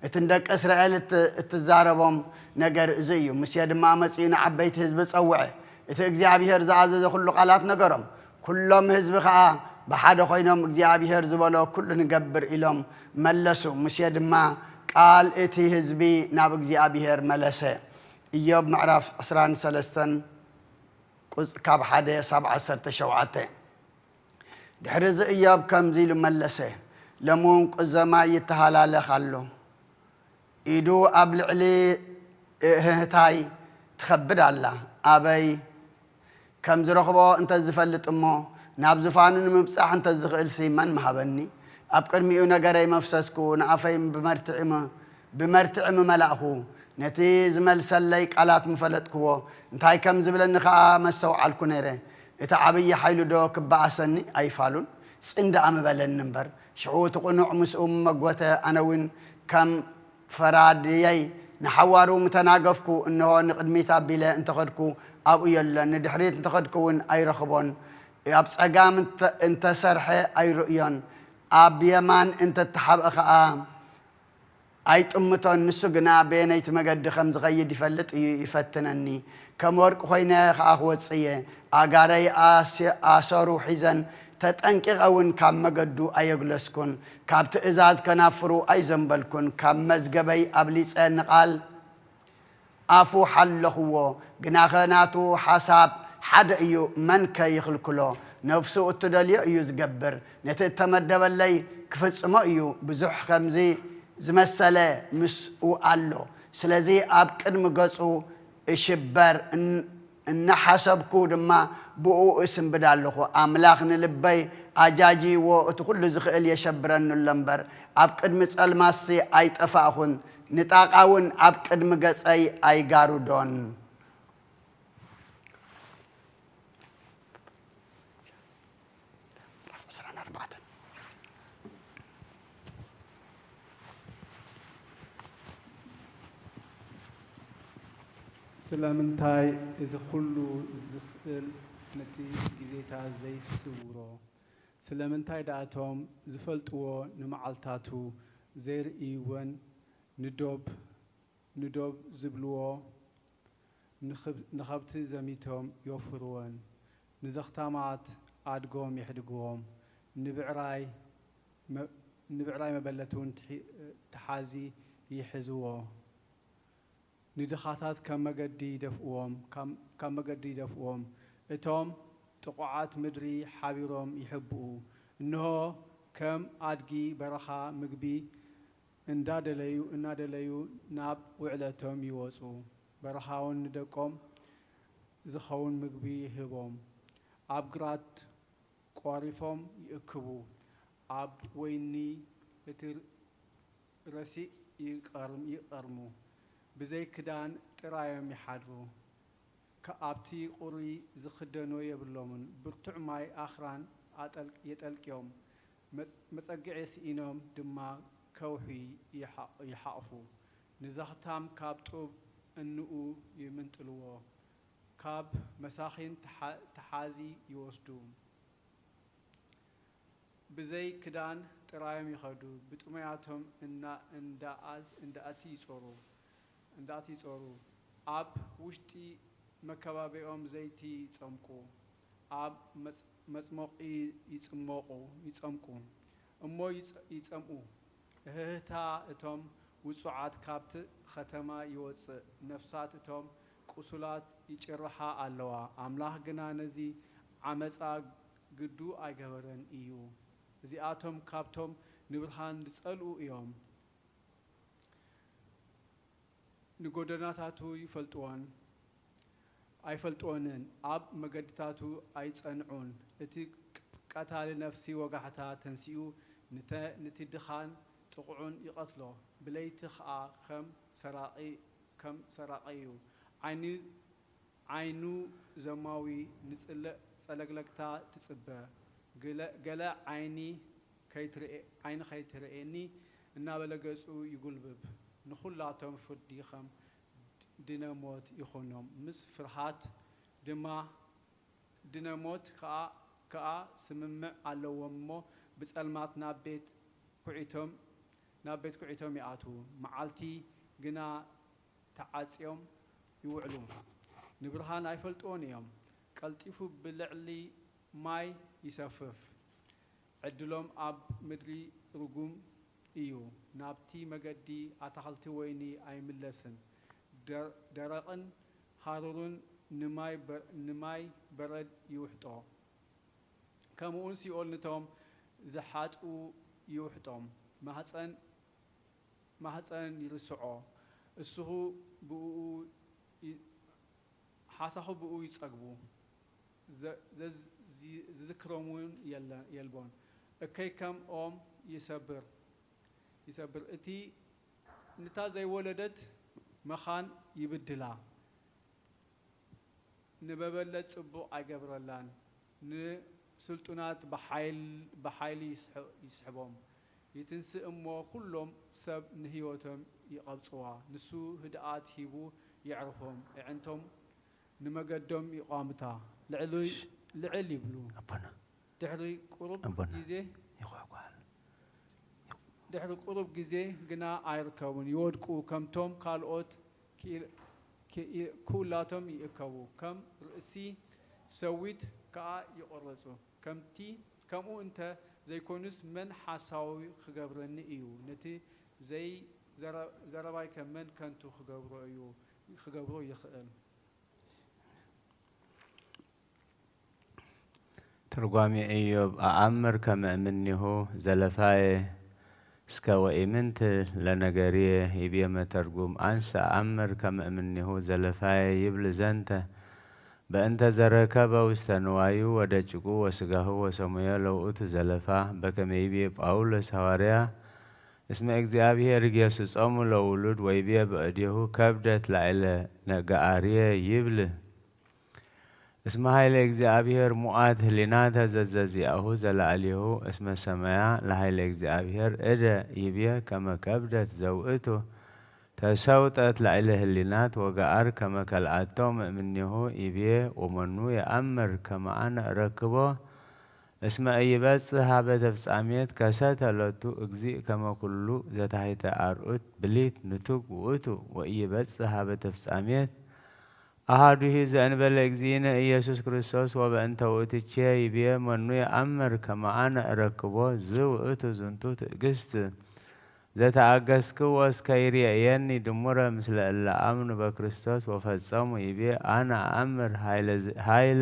اتندك إسرائيل التزاربهم نجر زيه مسيا دم مسيين عبيت حزب صوعه اتجزي هرز عزيز كل قالات نجرم كلهم حزب خا بحد خوينهم اجزي هرز ولا كل نجبر إلهم ملسوا مسيا دم قال اتي حزبي نابك اجزي هر ملسه إياب معرف أسران سلستن كاب حدا 17 شوعته دحرز إياب كم زيلو ملسه لمون قزما يتهالال خلو إيدو أبل علي هتاي تخبر الله أبي كم زرخبو انت زفلت أمو نابزفانون مبصح انت زغل سيمن محبني أبقر ميو نقري مفسسكو نعفايم بمرتعم ملأخو نتيز ملسليك علات مفلتكو انتاي كم زبلن خا مسو علكو نيره اتا عبي حيلو دوك باسني اي فالون صند ام بلن نمبر شعوت قنوع مسؤوم مغوته انا وين كم فراديي نحوارو متناقفكو انه نقدميتا بلا انت خدكو ابو يلا ندحريت انت خدكون اي رخبون اب صقام انت سرحه اي رؤيان اب يمان انت تحب خا أيت أمتون نسجنا بيني تمجد خمس غيد يفلت يفتنني كم ورق خوينا أخوات سيء أجاري آسارو حزن تتأنكر أون كم مجدو أيجلسكن كابت إزاز كنافرو أي زنبلكن كم مزجبي أبليس النقال أفو حل هو جناخناتو حساب حد أيو من كي يخلكله نفسه التدلي يزجبر نتتمدب اللي كفت ما أيو بزح خمزي زمسله مسؤو الله سلازي أبكر مقصو إشبر إن حسبكو دما بقو اسم بدالخو أملاخنا لبي أجاجي وتقول زخيل يشبرن اللمبر أبكر مسأل ماسي أي تفاخن نتاقاون أبكر مقص أي قارو دون سلامنتاي إذا كله زفل نتي جديتا زي السورة سلامنتاي داتهم زفلتوا نمعلتاتو زير إيوان ندوب زبلوا نخبت زميتهم يوفروان نزختامات عادقوم يحدقوم نبعراي مبلتون تحازي يحزوه ندخاتات كم مجدي دفقوم اتوم تقعات مدري حبيرهم يحبوا انه كم ادقي برخا مقبي اندادليو ناب وعلتهم يوصو برخاون ندقوم زخون مقبي يهبهم ابقرات قوارفهم يأكبوا اب ويني اتر رسي يقرمو بزي كدان ترايم يحدرو كأبتي قري زخدنو يبلومن برتع ماي آخران يتلك يوم መጸግዒ ስኢኖም ድማ ከውሒ ይሓቕፉ ንዘኽታም ካብ ጡብ እንኡ ይምንጥልዎ ካብ መሳኺን ተሓዚ ይወስዱ ብዘይ ክዳን ጥራዮም ይኸዱ ብጥሙያቶም እንዳኣቲ ይጾሩ ኣብ ውሽጢ መከባቢኦም ዘይቲ ይጸምቁ ኣብ መጽሞቂ ይጸምቁ እሞ ይጸምኡ እህታ እቶም ውጹዓት ካብቲ ከተማ ይወፅእ ነፍሳት እቶም ቁሱላት ይጭርሓ ኣለዋ ኣምላኽ ግና ነዚ ዓመፃ ግዱ ኣይገበረን እዩ እዚኣቶም ካብቶም ንብርሃን ዝጸልኡ እዮም ንጎደናታቱ ኣይፈልጥዎንን ኣብ መገድታቱ ኣይጸንዑን እቲ ቀታሊ ነፍሲ ወጋሕታ ተንሲኡ ነቲ ድኻን ጥቕዑን ይቐትሎ ብለይቲ ኸኣ ከም ሰራቂ እዩ ዓይኑ ዘማዊ ንጽልእ ጸለግለግታ ትጽበ ገለ ዓይኒ ከይትርኤኒ እናበለገጹ ይጉልብብ ንኹላቶም ፍርዲ ከም ድነሞት ይኾኖም ምስ ፍርሃት ድማ ድነሞት ከኣ ስምምዕ ኣለዎም እሞ ብጸልማት ናብ ቤት ኩዒቶም ይኣትዉ መዓልቲ ግና ተዓጽዮም ይውዕሉ ንብርሃን ኣይፈልጥዎን እዮም ቀልጢፉ ብልዕሊ ማይ ይሰፍፍ ዕድሎም ኣብ ምድሪ ርጉም እዩ ናብቲ መገዲ ኣታኽልቲ ወይኒ ኣይምለስን ደረቕን ሃሩርን ንማይ በረድ ይውሕጦ ከምኡን ሲኦል ነቶም ዝሓጥኡ ይውሕጦም ማህፀን ይርስዖ እስኹ ሓሳኹ ብኡ ይጸግቡ ዝዝክሮሙን የልቦን እከይ ከም ኦም ይሰብር እቲ ንታ ዘይወለደት መኻን ይብድላ ንበበለት ጽቡቕ ኣይገብረላን ንስልጡናት በሓይሊ ይስሕቦም ይትንስእ እሞ ኩሎም ሰብ ንህይወቶም ይቐብጽዋ ንሱ ህድኣት ሂቡ ይዕርፎም ዕንቶም ንመገዶም ይቋምታ ልዕል ይብሉ ድሕሪ ቁሩብ ጊዜ ግና ኣይርከቡን ይወድቁ ከምቶም ካልኦት ኩላቶም ይእከቡ ከም ርእሲ ሰዊት ከኣ ይቆረጹ ከምኡ እንተ ዘይኮኑስ መን ሓሳዊ ክገብረኒ እዩ ነቲ ዘረባይ ከመን ከንቱ ክገብሮ ይኽእል ትርጓሜ ኢዮብ ኣአምር ከመ እምኔሁ ዘለፋየ እስከ ወኢምንት ለነገርየ ይብየ መተርጉም አንሰ አእምር ከመ እምኔሁ ዘለፋየ ይብል ዘንተ በእንተ ዘረከበ ውስተ ንዋዩ ወደጭቁ ወስጋሁ ወሰሙየ ለውእቱ ዘለፋ በከመ ይብየ ጳውሎስ ሐዋርያ እስመ እግዚአብሔር ይገሥጾሙ ለውሉድ ወይብየ በእዴሁ ከብደት ላዕለ ነገአርየ ይብል እስመ ኃይለ እግዚአብሔር ሙዓት ህሊናተ ዘዘዚአሁ ዘለአሊሁ እስመ ሰማያ ለኃይለ እግዚአብሔር እደ ይብየ ከመ ከብደት ዘውእቱ ተሰውጠት ላዕለ ህሊናት ወገአር ከመ ከልአቶም እምኔሁ ይብየ ወመኑ የአምር ከመ አነ እረክቦ እስመ ኢይበጽሕ ሀበ ተፍጻሜት ከሰተለቱ እግዚእ ከመ ኩሉ ዘታሕተ አርዑት ብሊት ንቱግ ውእቱ ወኢይበጽሕ ሀበ ተፍጻሜት አሐዱሂ ዘእንበለ እግዚእነ ኢየሱስ ክርስቶስ ወበእንተ ውእትቼ ይብየ መኑ የአምር ከመ አነ እረክቦ ዝውእቱ ዝንቱ ትዕግስት ዘተአገስክዎ እስከ ይርአየኒ ድሙረ ምስለ እለ አምኑ በክርስቶስ ወፈጸሙ ይብየ አነ አእምር ኃይለ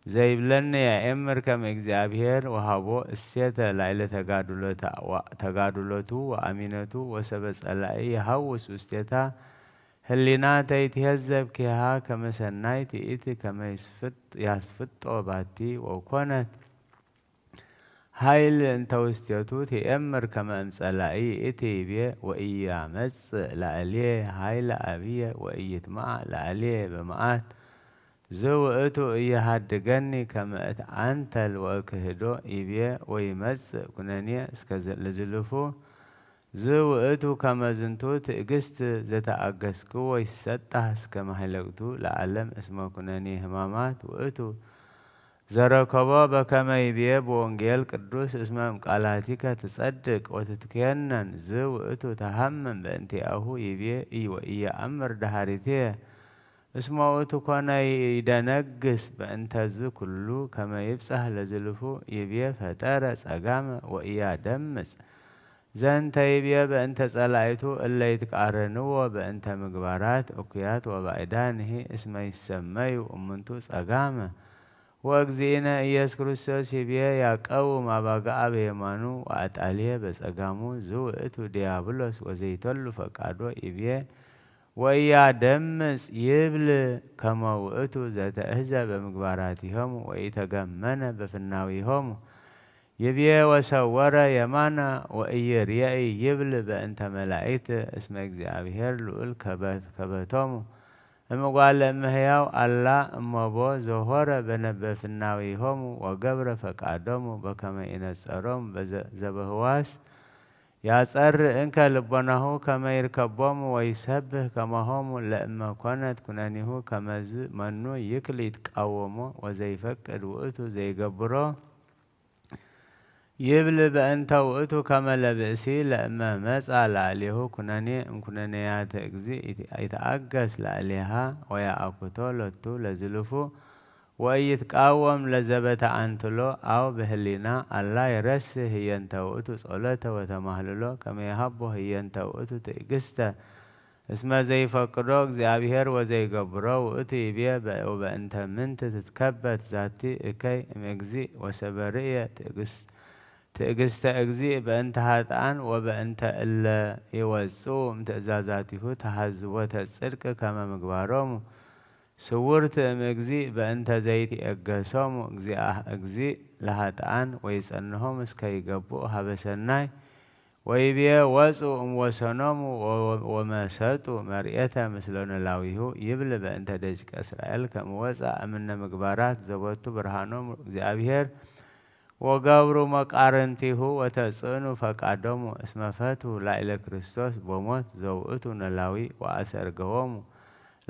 ዘይብለኒ የአእምር ከመ እግዚአብሔር ወሃቦ እሴተ ላዕለ ተጋድሎቱ ወአሚነቱ ወሰበ ጸላኢ የሐውስ ውስቴታ ህሊናተ ይትሄዘብ ኪሃ ከመ ሰናይ ትኢቲ ከመ ያስፍጦ ባቲ ወኮነት ኃይል እንተ ውስቴቱ ትእምር ከመ እምጸላኢ ይእቲ ይብየ ወኢያመጽእ ላዕሌየ ኃይለ አብየ ወኢይትመዓ ላዕሌየ በመዓት زوئتو إيهادقني كما أنتل وكهدو إبيه ويمس كنانية لزلفو زوئتو كما زنتو تقست زتا أقسكو ويستطه اسكما هلقتو لعلم اسمه كنانية همامات وإتو زركبا بكما يبيه بونجيل قدوس اسمه مقالاتيك تصدق وتتكينن زوئتو تهمم بأنتي أهو يبيه وإيا أمر دهاريتيه اسمه تكون يدنقس بأنتز كله كما يبصح لزلفو يبيه فتارة أقام وإيا دمس زنت يبيه بأنت صلايتو إلا يتقارنوا بأنت مقبارات أكيات وبعدانه اسمه يسمي ومنتوس أقام وأجزينا إياس كريستوس يبيه يقوم أبقى بيمانو وأتعليه بس أقامو زوئتو ديابلوس وزيتولو فقادو يبيه ويا دمس يبل كما وقتو ذات أهزة بمقباراتهم ويتقمن بفناويهم يبيه وسور يمانا وإي ريائي يبل بأنت ملائت اسمك زعبهر لؤل كبتهم المقال مهياو الله أمبو زهور بفناويهم وقبر فقادهم بكما إنسارهم بزبهواس ياسر إنك لبناه كما يركبهم ويسبه كما هم لما كانت كنانيه كما منو يكلي يتقاومه وزي فكر وقتو زي قبره يبل بأنت وقتو كما لبئسي لما مسأل عليه كناني كنانيات اجزي يتأقس لعليها ويا أكتولتو لزلفو ويتقاوم لزبت عنتلو أو بهلنا الله يرسه هي انت وقتو صلاته وتمهللو كما يحبه هي انت وقتو تقسته اسمه زي فقروك زي أبيهر وزي قبرو وقتو يبيه وبأنت منت تتكبت ذاتي اكي مجزي وسبرية تقست اجزي بأنت هاتان وبأنت إلا يوزو متأزازاته تحزوة السرق كما مقبارومو سورت مجزي بأنت زيتي أجسام أجزي لهاتان ويسأنهم اسكي جبو هبسناي ويبيا وسو وسنام ومساتو مريتا مثلنا لاويه يبل بأنت دجك إسرائيل كموسع من مقبارات زبطو برهانهم زي أبيهر وقابرو مقارنته وتسأنو فقادمو اسمفتو لا إلى كريستوس بموت زوئتو نلاوي وأسرقومو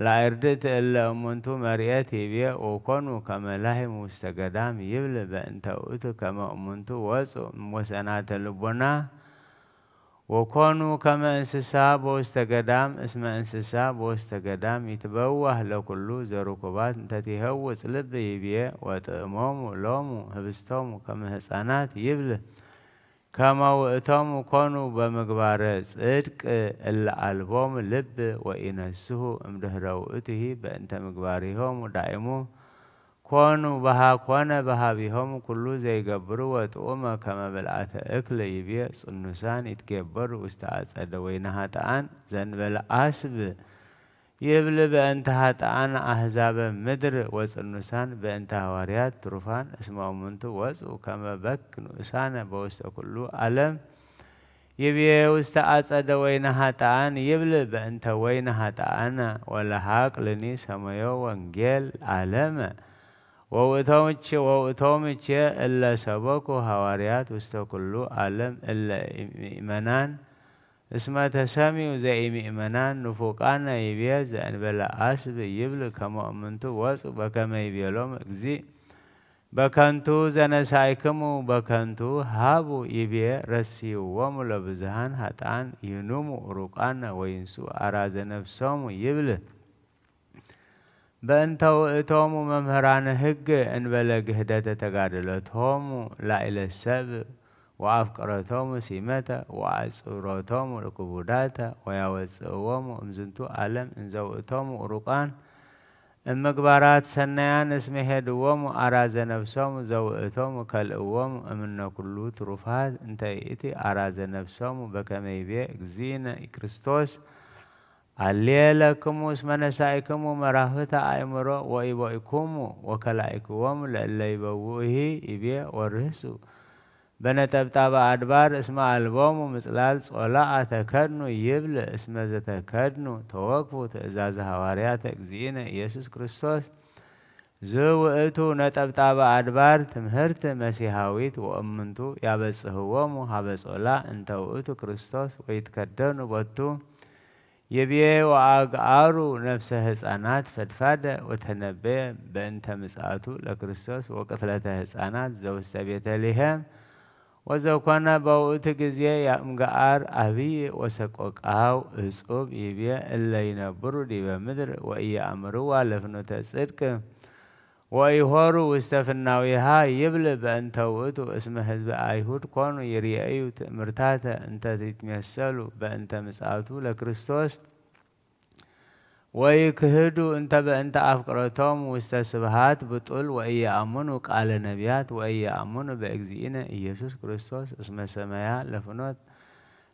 لا إردت إلا أمنتو مرياتي بيه وكونوا كما لهم مستقدام يبل بأنت وقتو كما أمنتو وسنات اللبنا وكونوا كما انسساب واستقدام اسم انسساب واستقدام يتبوه لكلو زركبات تتهوس لبي بيه وتأموم لوم هبستوم كما حسانات يبل كما وقتهم كانوا بمقبار صدق الألبوم لب وإنسه امدهر وقته بأنت مقبارهم ودائمو كانوا بها بهم كله زي قبروا وتقوم كما بلعت أكل يبيع صنوسان يتكبر واستعصد وينها تان زن بالعصب يبل بأنت هاتان أحزاب مدر وصنوسان بأنت هواريات تروفان اسمه منتو وصو كما بك نوسان بوست كله ألم يبيه واستعصد وينها تان يبل بأنت وينها تان ولا حق لني سمايو وانجيل ألم ووتومتش إلا سبكو هواريات واستكلو عالم إلا إيمانان اسمه تسامي وزي إيمانان نفوقانا يبيا زين بلا عصب يبل كما أمنتو وصو بكما يبيالوم اكزي بكانتو زنسايكمو بكانتو هابو يبيا رسيو وملبزهان هاتان ينومو روقانا وينسو أراز نفسهم يبل بأنتو إتومو ممهران هج إن بلغ هداة تقادلتهم لا إلى السبب وأفكرتهم سيمتا وعصورتهم ركبوداتا ويوزعوهم أمزنتو ألم إنزوئتهم أروقان المقبارات سنيان اسمه دوهم أراز نفسهم زوئتهم كالأوهم أمن كلو تروفات انتيتي أراز نفسهم بكما يبيع اكزين كريستوس عليلكم اسمنا سايكم مرافتا أمرو وإبوئكم وكلائكم لألا يبوئه يبيع ورسو بنتبتاب أدبار اسم ألبوم مثلال صلاة تكدنو يبل اسم زتكدنو توقفو تأزاز هواريات اكزينا يسوس كريستوس زوئتو نتبطاب أدبار تمهرت مسيحاويت وأمنتو يابسهوامو هابسولا انتوئتو كريستوس ويتكدنو بطو يبيه وأقعارو نفسه هسانات فدفادة وتنبيه بأنت مسآتو لكريستوس وقتلته هسانات زوستبيته لهم وزوكونا بوؤت جزية يأمقعار أبي وسقوقاو اسقوب يبيه إلا ينبرو دي بمدر وإيا أمروا لفنو تسدك ويهورو واستفناويها يبل بأنتوؤتو اسم حزب أيهود كونو يريئيو تأمرتاتا انت تتمثلو بأنت مسآتو لكريستوس ويكهدو انت بأنت أفقرتهم واستسبهات بطول وإيا أمنو قال نبيات وإيا أمنو بأجزئنا إيسوس كريستوس اسم سمايا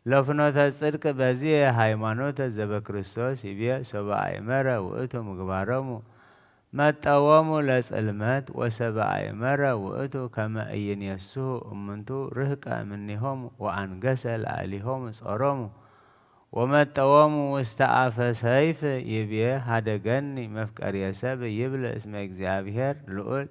لفنوت الصدق بزيه هايمانوت زب كريستوس يبيا سبع مرة وإتو مقبارمو متأوامو لسألمات وسبع مرة وإتو كما أين يسو أمنتو رهقا منهم وأنقسل عليهم صارمو ومتأوامو واستعاف سيف يبيه هذا جني مفكر يساب يبلع اسم اكزابير لقول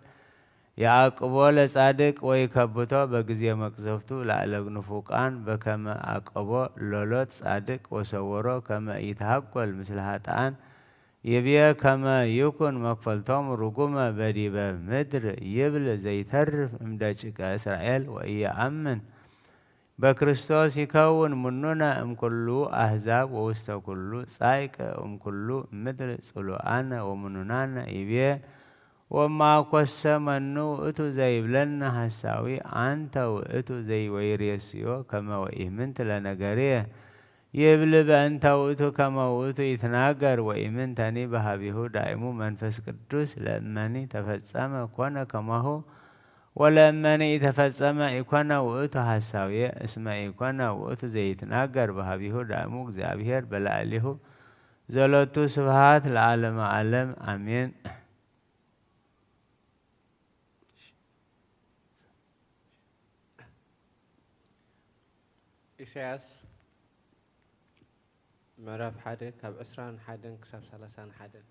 يعقبو صادق ويكبتو بغزيه مقصفتو لعلق نفوقان بكما عقبو لولوت صادق وسورو كما يتحقل مثل هاتان يبيا كما يكون مقفلتهم رقوما بديبا مدر يبل زي ترف امداجك إسرائيل وإيا أمن بكريستوس يكون مننا كلو أحزاب ووسط كلو سايك كلو مدر صلوانا ومننا يبيا وما قسمنو اتو زي بلنا حساوي انت واتو زي ويريسيو كما وإيمنت لنقريه يبلب أنت واتو كما واتو يتناقر وإيمنتني بهابيهو دائمو منفس قدوس لأماني تفتصم كونا كما هو ولأماني تفتصم إكونا واتو حساوي اسم إكونا واتو زي يتناقر بهابيهو دائمو زابيهر بلعليهو زلوتو سبحات العالم عالم آمين إسياس مراب حدا كاب أسران حدا كساب سلسان حدا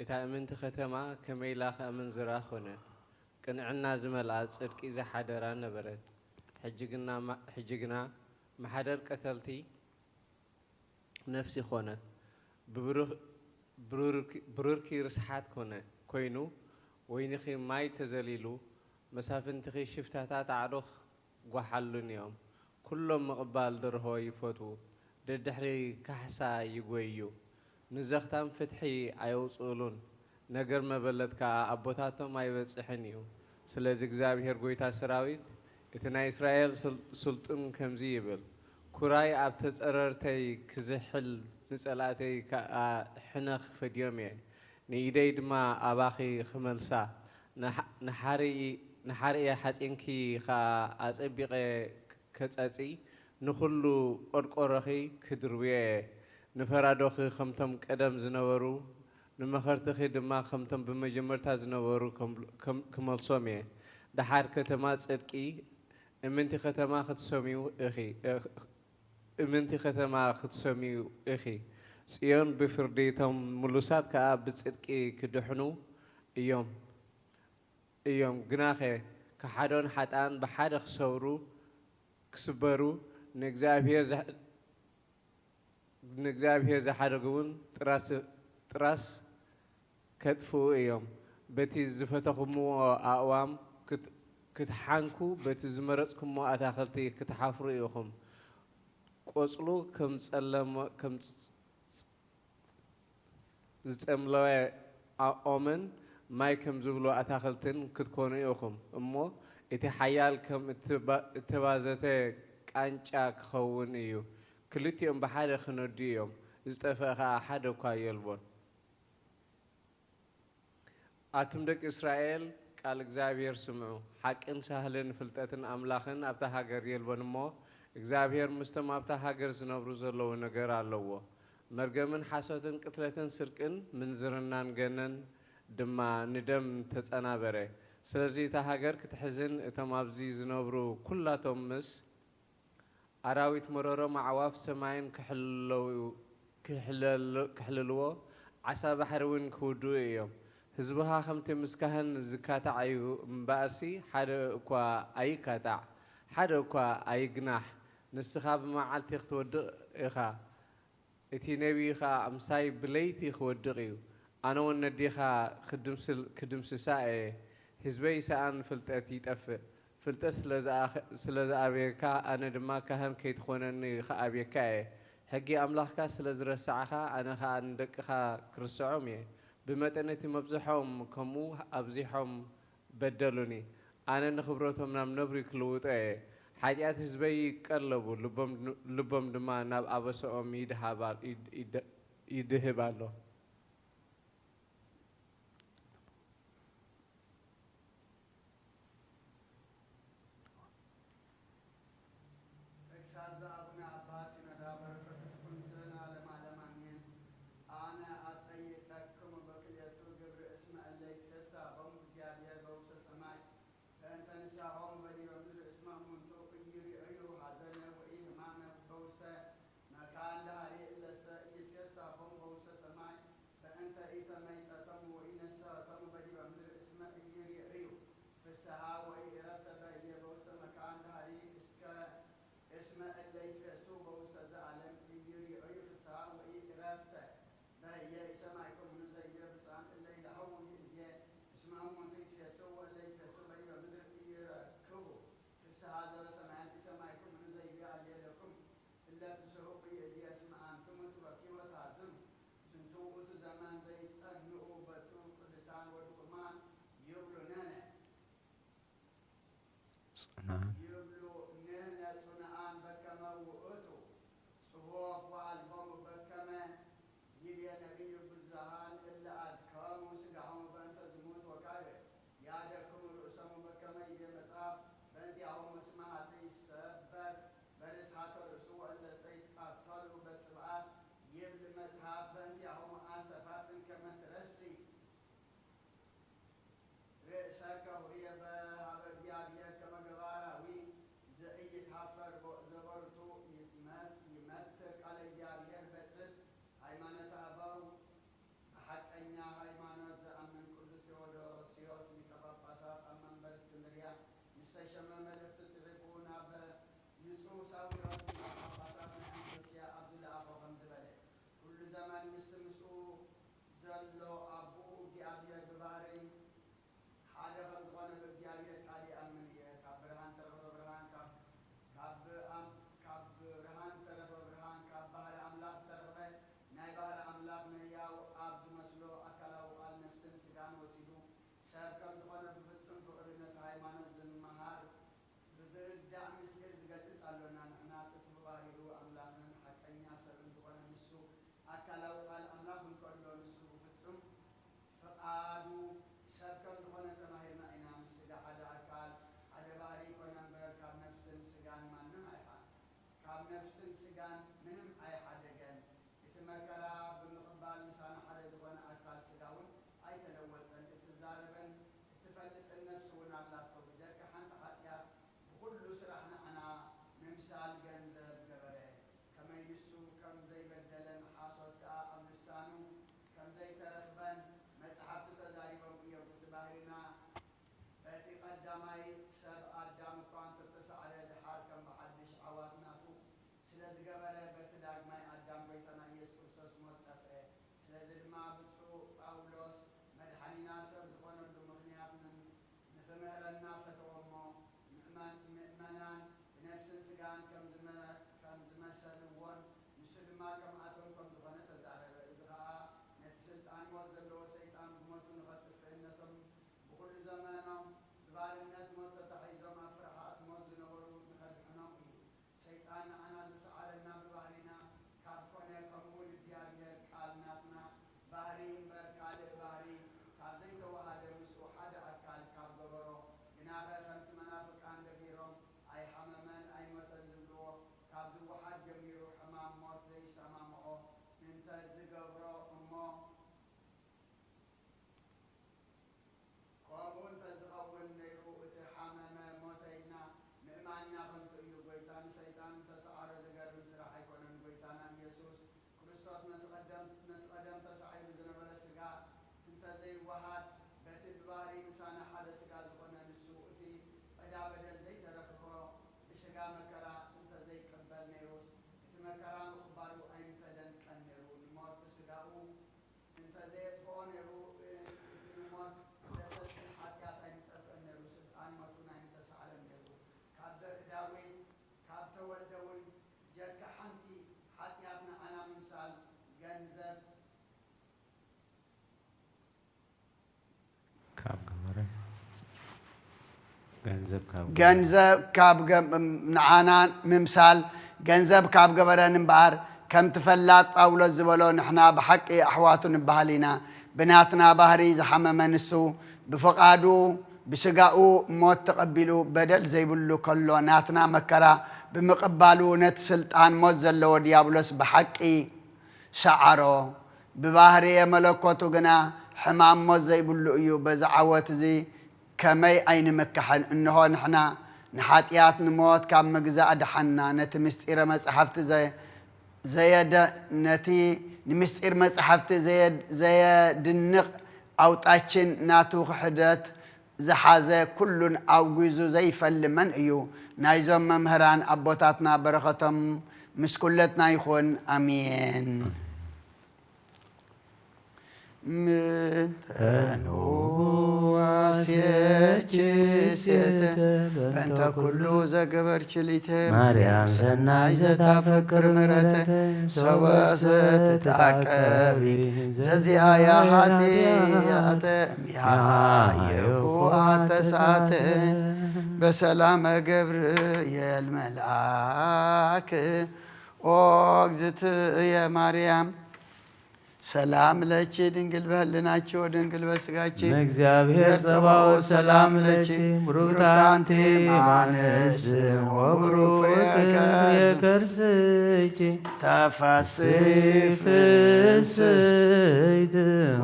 إتا أمنت ختما كميلاخ أمن زراخونا كان عنا زمل صدق إذا حدران نبرد حجقنا محدر قتلتي نفسي خونا بروركي رسحات كوينو وينخي ماي تزليلو مسافنتخي شفتاتات عروخ وحلون يوم كلهم مقبال درهو يفوتو ددحري كحسا يقويو نزختام فتحي ايوصولون نجر مبلدك ابوتاتهم ايبصحنيو سلاذ እግዚአብሔር ጎይታ ሰራዊት እተና እስራኤል ሱልጡን ከምዚ ይብል ኩራይ ኣብ ተጸረርተይ ክዝሕል ንጸላተይ ሕነኽ ፈድዮም ንኢደይ ድማ ኣባኺ ክመልሳ نحري حاتينكي خا أصبيق كتصي نخلو قرقرخي كدرويه نفرادوخي خمتم قدم زنورو نمخرتخي دما خمتم بمجمرتا زنورو كملصومي دحار كتما صدقي امنتي ختما ختسوميو اخي امنتي ختما ختسوميو اخي صيون بفرديتهم ملوسات كا بصدقي كدحنو ايوم غناخه كحدون حطان بحد خسورو كسبرو نغزابير زحدغون تراس كتفو ايوم بتي زفتخمو اقوام كتحانكو بتي زمرصكمو اتاخلتي كتحافرو يوخم قصلو كم صلم كم زصملو اومن ماي كم زبلو اتاخلتن كتكونو يوخم امو اتي حيال كم اتبازته قانچا كخون ايو كلتيوم بحاله خنوديوم زطفخا حدا كايلبون اتمدك اسرائيل قال እግዚአብሔር سمعو حقن سهلن فلطتن املاخن ابتا هاجر يلبونمو እግዚአብሔር مستم ابتا هاجر زنبرو زلو ነገር አለዎ مرغمن حسوتن قتلتن سرقن منزرنان ገነን ድማ ندم ተጸናበረ ስለዚህ ታሃገር ክትሕዝን እቶም ኣብዚ ዝነብሩ ኩላቶም ምስ አራዊት መረሮ ማዕዋፍ ሰማይን ክሕልልዎ ዓሳ ባሕሪ እውን ክውድኡ እዮም ህዝብኻ ከምቲ ምስካህን ዝካታዕ እዩ እምበኣርሲ ሓደ እኳ ኣይካታዕ ሓደ እኳ ኣይግናሕ ንስኻ ብመዓልቲ ክትወድቕ ኢኻ እቲ ነቢኻ ኣምሳይ ብለይቲ ክወድቕ እዩ ኣነ እውን ነዲኻ ክድምስሳ እየ ህዝበይ ሰኣን ፍልጠት ይጠፍእ ፍልጠት ስለ ዝኣብየካ ኣነ ድማ ካህን ከይትኾነኒ ክኣብየካ እየ ሕጊ ኣምላኽካ ስለ ዝረሳዕኻ ኣነ ከዓ ንደቅኻ ክርስዖም እየ ብመጠን እቲ መብዝሖም ከምኡ ኣብዚሖም በደሉኒ ኣነ ንኽብረቶም ናብ ነብሪ ክልውጦ እየ ሓጢኣት ህዝበይ ይቀለቡ ልቦም ድማ ናብ ኣበስኦም ይድህብ ኣሎ سب آدم كان تتساعد الحال كم بحدش عواتنا تو سلذ جبره ገንዘብ ካብ ንዓና ምምሳል ገንዘብ ካብ ገበረን እምበኣር ከም ትፈላጥ ጳውሎስ ዝበሎ ንሕና ብሓቂ ኣሕዋቱ ንበሃል ኢና ብናትና ባህሪ ዝሓመመ ንሱ ብፍቓዱ ብስጋኡ ሞት ተቐቢሉ በደል ዘይብሉ ከሎ ናትና መከራ ብምቕባሉ ነቲ ስልጣን ሞት ዘለዎ ዲያብሎስ ብሓቂ ሸዓሮ ብባህሪ የመለኮቱ ግና ሕማም ሞት ዘይብሉ እዩ በዚ ዓወት እዚ ከመይ ኣይንመካሕን እንሆ ንሕና ንሓጢኣት ንሞት ካብ ምግዛእ ድሓና ነቲ ምስጢረ መጽሓፍቲ ነቲ ንምስጢር መጽሓፍቲ ዘየድንቕ ኣውጣችን ናቱ ክሕደት ዝሓዘ ኩሉን ኣውጊዙ ዘይፈልመን እዩ ናይዞም መምህራን ኣቦታትና በረኸቶም ምስ ኩለትና ይኹን ኣሜን ምንተኑ ዋስየች ሴተ በእንተ ኩሉ ዘገበርች ሊተ ማርያም ሰናይ ዘታፈቅር ምሕረተ ሰወሰት ተዓቀቢ ዘዚአያ ኃጢአተ እምያየኩ ተሳተ በሰላመ ገብርኤል መልአክ ኦ እግዝእትየ ማርያም ሰላም ለኪ ድንግል በህልናች ወድንግል በስጋች እግዚአብሔር ጸባኦት ሰላም ለኪ ብሩክት አንቲ እማንስ ወብሩክ ፍሬ ከርስኪ ተፈሥሒ ፍስሕት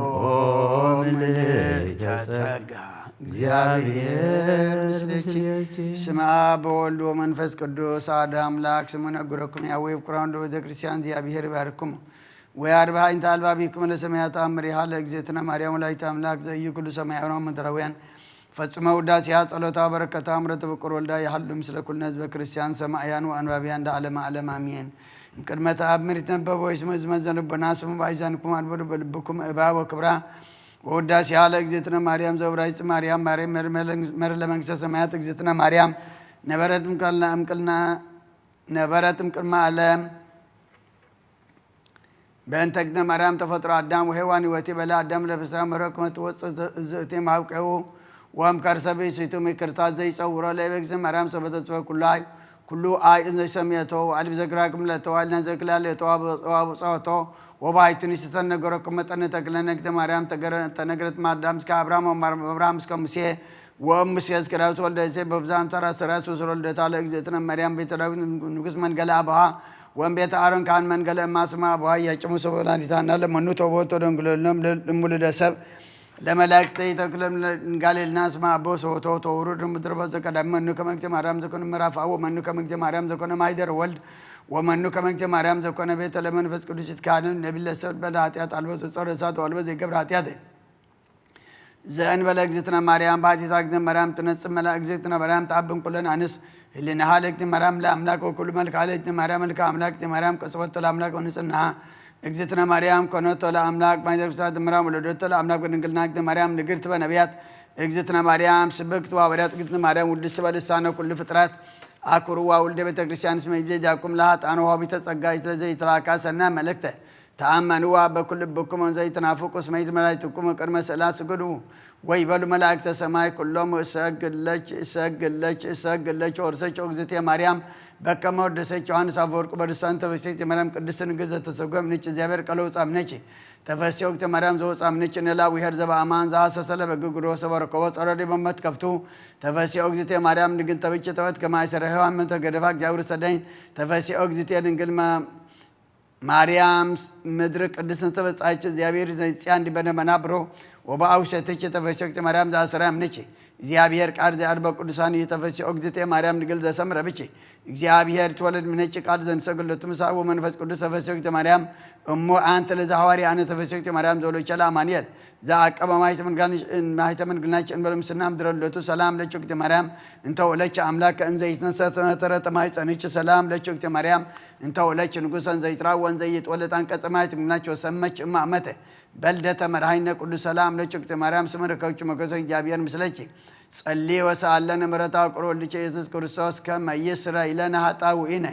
ኦ ምልዕተ ጸጋ እግዚአብሔር ምስለኪ ስመ አብ ወወልድ ወመንፈስ ቅዱስ አሐዱ አምላክ ስሙ ነግረኩም ያዌ ቁራን ቤተ ክርስቲያን እግዚአብሔር ይባርኩም وياربعين تالبا بكم لسميات أمرها لأجزتنا مريم ولايت أملاك زي كل سماعنا مترويان فسمع وداسيا صلوات بركة أمرت بكر ولدا يحل مثل كل ناس بكريستيان سماعيان وأنبيان دعلم علم آمين كلمة أمرتنا بويس مزمزن بناس وبايزانكم أدبر بلبكم إبا وكبرى وداسيا لأجزتنا مريم زورايس مريم مريم مكسا سماعات أجزتنا مريم نبرتم كلمة علم بأنت قدنا مريم تفطر عدام وهواني وتبلا عدام لبسها مركمة توسط زيتي معوقه وهم كرسبي سيتو مكرتات زي صورة لبيك زي مريم سبتت كلها كله آي إذن سميته وعلي بذكركم لتو علنا ذكلا لتو أبو صوته وبايتني ستن نجركم متن تكلنا قدنا مريم تنجرت مع دامس كأبرام ومرام كمسيه ومسيه كراس ولد زي ببزام ترى سراس وسرول دتالك زيتنا مريم بيتراوي نقص من قلابها وان بيت آرون كان من قال ما سمع أبوها يجمع سبلا نتانا لمنو توبوت ودنقل لهم لمولد السب لما لاكتي تكلم قال الناس ما أبو سوتو تورود مدربة زكاة منو كمان كتير مرام زكون مرافع ومنو كمان كتير مرام زكون ما يدر ولد ومنو كمان كتير مرام زكون بيت لمن فس كل شيء كانوا نبي لسه بدأتيات ألبس صار سات ألبس يكبر هاتيات زين ولا أجزتنا مريم بعد تاكدم مريم تنسم ولا أجزتنا مريم تعبهم كلنا عنس اللي نهالك مريم لا أملاك وكل ملك عليك مريم ملك أملاك مريم كسبت لا أملاك ونسنها أجزتنا مريم كنوت لا أملاك ما يدرس هذا مريم ولا دوت لا أملاك ونقلنا مريم نقرت بنبيات أجزتنا مريم سبقت ووريات أجزتنا مريم ولسه بالسنة كل فترات أكروا ولد بيت كريستيان اسمه يجيكم لها أنا هو بيت سجايت زي تلاقى سنة ملكته تأمنوا بكل بكم زي تنافق اسمه ملايتكم كرم سلا سجدوا ويبلو ملائكة السماء كلهم سجلش ورسج أجزتي مريم بكم ورسج جوان سافورك برسان تفسير مريم قدسن جزء تسوق من الجزائر كلوس أمنيشي تفسير وقت مريم زوج أمنيشي نلا ويهر زبا أمان زها سسلا بجوجروس وركوس أرادي بمت كفتو تفسير أجزتي مريم نقل تبيش توت كما يسرها من تجرفك جاور سدين تفسير أجزتي نقل ما مريم مدرك قدسن تبص عايش زيابير زي عندي بنا منابرو وبعوشة تيجي تفسير مريم زها سرام نيجي زيابير كارد أربع قدسان يتفسير أجزتي مريم نقل زسم ربيشي እግዚአብሔር ትወለድ ምን ጭቃድ ዘንድ ሰግለቱ ምሳው መንፈስ ቅዱስ ተፈስክተ ማርያም እሞ አንተ ለዛዋሪ አነ ተፈስክተ ማርያም ዘሎቸላ ማንየል ዛቀበማይ ተመንግናች እንበለምስናም ድረለቱ ሰላም ለጭቅተ ማርያም እንተ ወለች አምላክ እንዘ ይትነሰተ ተረተማይ ጸንች ሰላም ለጭቅተ ማርያም እንተ ወለች ንጉሰን ዘይትራ ወንዘ ይጥወለጥ አንቀጸማይ ተመንግናች ወሰመች እማመተ በልደተ መድኃኒነ ቅዱስ ሰላም ለጭቅተ ማርያም ስመረከውች መከሰ እግዚአብሔር ምስለች ጸልይ ወሰአለነ ምሕረታ ቅሮ ልጅ ኢየሱስ ክርስቶስ ከመ ይስረይ ለነ ኃጣውኢነ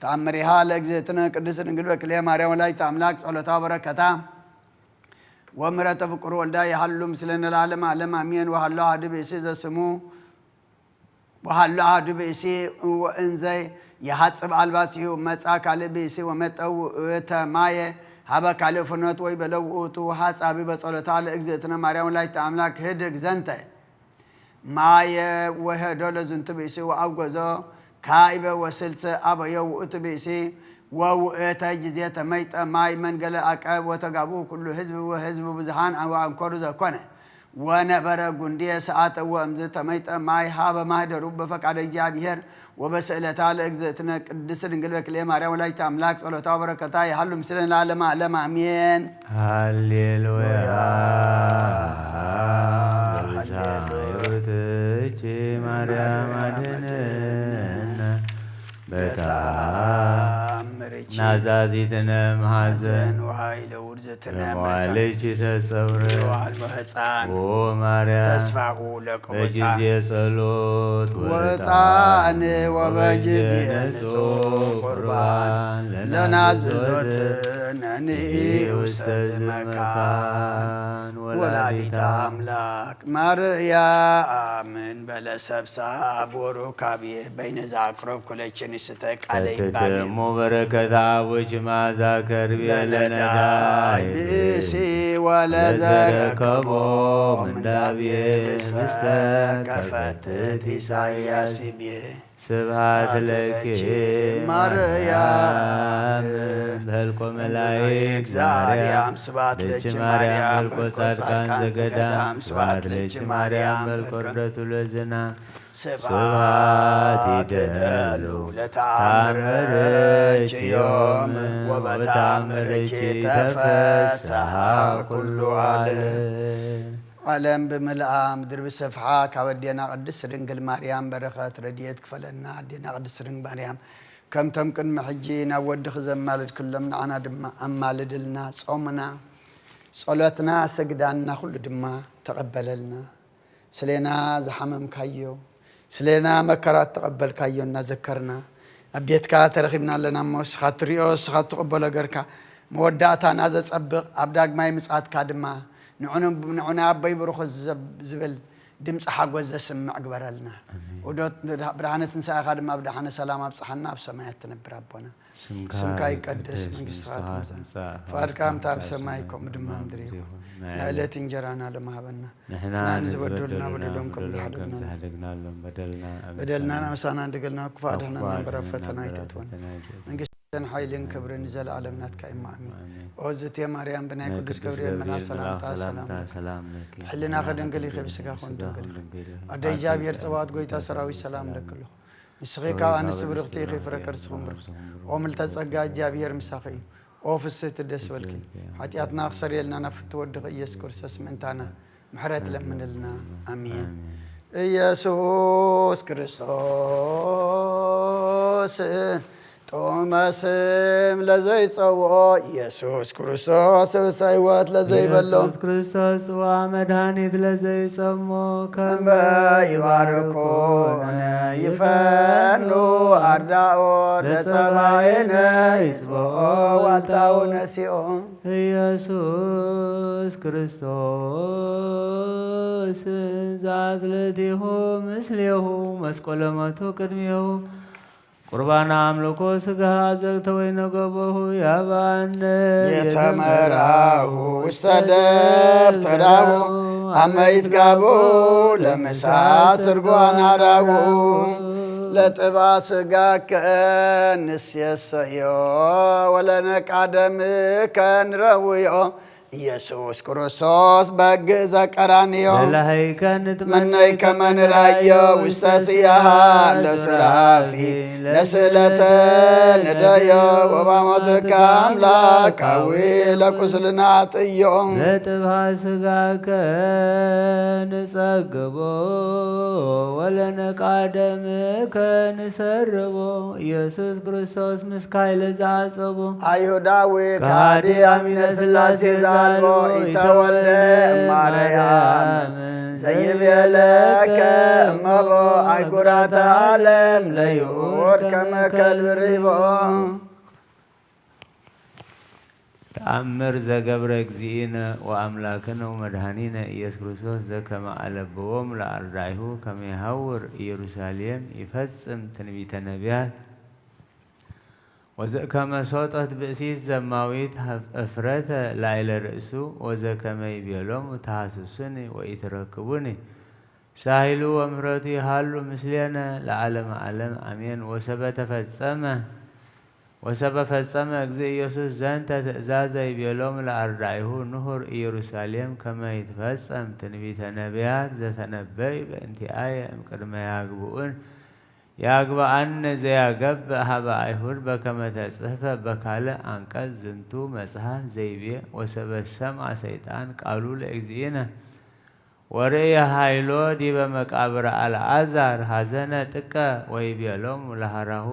ተአምሪሃ ለእግዝእትነ ቅድስት ድንግል በክልኤ ማርያም ወላዲተ አምላክ ጸሎታ በረከታ ወምሕረተ ፍቁር ወልዳ ይሃሉ ምስለነ ለዓለመ ዓለም አሜን። ወሃሎ አሐዱ ብእሲ ዘስሙ ወሃሎ አሐዱ ብእሲ ወእንዘ የሐጽብ አልባሲሁ መጻ ካልእ ብእሲ ወመጠው ተማየ ሀበ ካልእ ፍኖት ወይ በለው ውእቱ ሐጻቢ በጸሎታ ለእግዝእትነ ማርያም ወላዲተ አምላክ ህድግ ዘንተ ማየ ወሄዶ ለዝንቱ ብእሲ ወአብገዞ ካይበ ወስልሰ አበየ ውእቱ ብእሲ ወውእተ ጊዜ ተመይጠ ማይ መንገለ አቀብ ወተጋቡ ኩሉ ህዝብ ወህዝብ ብዙሃን አንኮሩ ዘኮነ ወነበረ ጉንዴ ሰዓተ ወእምዝ ተመይጠ ማይ ሀበ ማህደሩ በፈቃደ እግዚአብሔር ወበስእለታ ለእግዝእትነ ቅድስት ድንግል በክልኤ ማርያም ወላዲተ አምላክ ጸሎታ በረከታ ይሃሉ ምስለነ ለዓለመ ዓለም አሜን። ሃሌሉያ ማርያም አድነነ በታምርኪ ናዛዚትነ ማሐዘን ወኃይለ ውርዘትነ መዋዕልኪ ተጸውረ ወሕፃን ኦ ማርያም ተስፋሁ ለቅዱሳን በጊዜ ጸሎት ወዕጣን ወበጊዜ ንጹሕ ቁርባን ለናዝዞትነ ንኢ ውስተ ዝመካን ወላዲተ አምላክ ማርያምን በለሰብሳብ ወሩካቤ በይነ ዘአቅረብ ኩለችን ስተቃለይ ተትሞ በረከታ አቦች ማዛ ከርቤ ለነዳይ ብእሲ ወለዘረከቦ ምንዳብየ ምስተ ከፈትት ኢሳይያስ ብየ ስብሐት ለኪ ማርያም በልቆ መላእክት ዛሪያም ስብሐት ለኪ ማርያም በልቆ ጻድቃን ዘገዳም ስብሐት ለኪ ማርያም በልቆ ረቱ ለዝና ስብሐት ይደሉ ለተአምረኪ ዮም ወበተአምረኪ ተፈስሐ ኩሉ ዓለም ብምልአ ምድር ብሰፍሓ ካብ ኣዴና ቅድስት ድንግል ማርያም በረኸት ረድኤት ክፈለና። ኣዴና ቅድስት ድንግል ማርያም ከምቶም ቅድሚ ሕጂ ናብ ወዲ ክዘማልድ ክሎም ንዓና ድማ ኣማልድልና። ጾምና ጸሎትና ስግዳና ኩሉ ድማ ተቐበለልና። ስለና ዝሓመምካዮ ስለና መከራት ተቐበልካዮ እናዘከርና ኣብ ቤትካ ተረኺብና ኣለና እሞ ስኻ ትሪኦ ስኻ ትቕበሎ ገርካ መወዳእታና ዘፀብቕ ኣብ ዳግማይ ምጽኣትካ ድማ ንዑና ኣበይ ብሩኽ ዝብል ድምፂ ሓጎስ ዘስምዕ ግበረልና። ወዶት ብርሃነ ትንሣኤኻ ድማ ብድሓነ ሰላም ኣብፅሓና ኣብ ሰማያት ትነብር ኣቦና ስምካ ይቀደስ መንግስትኻ ትምጻእ ፍቃድካ ከምታ ኣብ ሰማይ ከምኡ ድማ ምድሪ ይኹን። ዕለት እንጀራና ለማሃበና ንሕና ንዝበደሉና በደሎም ከም ዝሓደግናሎም በደልና ናምሳና እንደገልና ክፉእ ኣድሕነና እምበር ኣብ ፈተና ኣይተእትወና መንግስትን ሓይልን ክብርን ዘለዓለም ናትካ ኢማ ኣሚን። ወዝቴ ማርያም ብናይ ቅዱስ ገብርኤል መልአክ ሰላምታ ሰላም ሕልና ከድንግል ይኸ ብስጋ ኮን ድንግል ይኸ ኣደ እግዚኣብሔር ፀባዖት ጎይታ ሰራዊት ሰላም ለክልኹ ንስኺ ካብ ኣንስቲ ብርኽቲ ይኸይፍረከ ርስኹም ብርኽ ኦ ምልተ ፀጋ እግዚኣብሔር ምሳኺ እዩ ኦ ፍስሕቲ ደስ በልኪ ሓጢኣትና ክሰርየልና ናብ ፍትወድኽ ኢየሱስ ክርስቶስ ምእንታና ምሕረት ለምንልና ኣሚን። ኢየሱስ ክርስቶስ ጡመ ስም ለዘይፀውዖ ኢየሱስ ክርስቶስ ርእሰ ሕይወት ለዘይበሎ ኢየሱስ ክርስቶስ ጽዋ መድኃኒት ለዘይጸሞ ከመ ይባርኮነ ይፈኑ አርዳኦ ለሰማይነ ይጽብኦ ዋልታው ነሲኦ ኢየሱስ ክርስቶስ ዛዝለቲሁ ምስሌሁ መስቆለ ሞቱ ቅድሜሁ ቁርባና አምልኮ ስጋ ዘግተ ወይነ ገቦሁ ያባነ የተመራሁ ውስተ ደብተራሁ አመይት ጋቦ ለምሳ ስርጓን አራሁ ለጥባ ስጋ ከንስየሰዮ ወለነቃደም ከንረውዮ ኢየሱስ ክርስቶስ በግ ዘቀራንዮ ለላይከ መናይ ከመንራዮ ውስተ ስያሃ ለስራፊ ለስለተ ንደዮ ወባሞትከ አምላካዊ ለቁስልና ጥዮም ለጥብሃ ስጋከ ንጸግቦ ወለነቃ ደምከ ንሰርቦ ኢየሱስ ክርስቶስ ምስካይ ለዛጸቦ አይሁዳዊ ከሃዲ አሚነ ሥላሴ ዛልቦ ኢተወልደ ማርያም ዘይቤለከ እመቦ አይጉራተ ዓለም ለይሁድ ከመ ከልብ ርሂቦ ተአምር ዘገብረ እግዚእነ ወአምላክነ ወመድኃኒነ ኢየሱስ ክርስቶስ ዘከመ አለብዎሙ ለአርዳኢሁ ከመ ይሐውር ኢየሩሳሌም ይፈጽም ትንቢተ ነቢያት ወዘከመ ሶጠት ብእሲት ዘማዊት እፍረተ ላዕለ ርእሱ ወዘከመ ይቤሎሙ ተሐስሱኒ ወኢትረክቡኒ ሳሂሉ ወምሕረቱ ይሃሉ ምስሌነ ለዓለመ ዓለም አሜን። ወሰበ ፈጸመ እግዚእ ኢየሱስ ዘንተ ትእዛዘ ይቤሎሙ ለአርዳኢሁ ንሑር ኢየሩሳሌም ከመ ይትፈጸም ትንቢተ ነቢያት ዘተነበይ በእንቲአየ እምቅድመ ያግብአነ ዘያገብእ ሀበ አይሁድ በከመ ተጽሕፈ በካልእ አንቀጽ ዝንቱ መጽሐፍ ዘይቤ ወሰበ ሰምዐ ሰይጣን ቃሉ ለእግዚእነ ወርእየ ኃይሎ ዲበ መቃብረ አልዓዛር ሐዘነ ጥቀ ወይቤሎሙ ለሃራሁ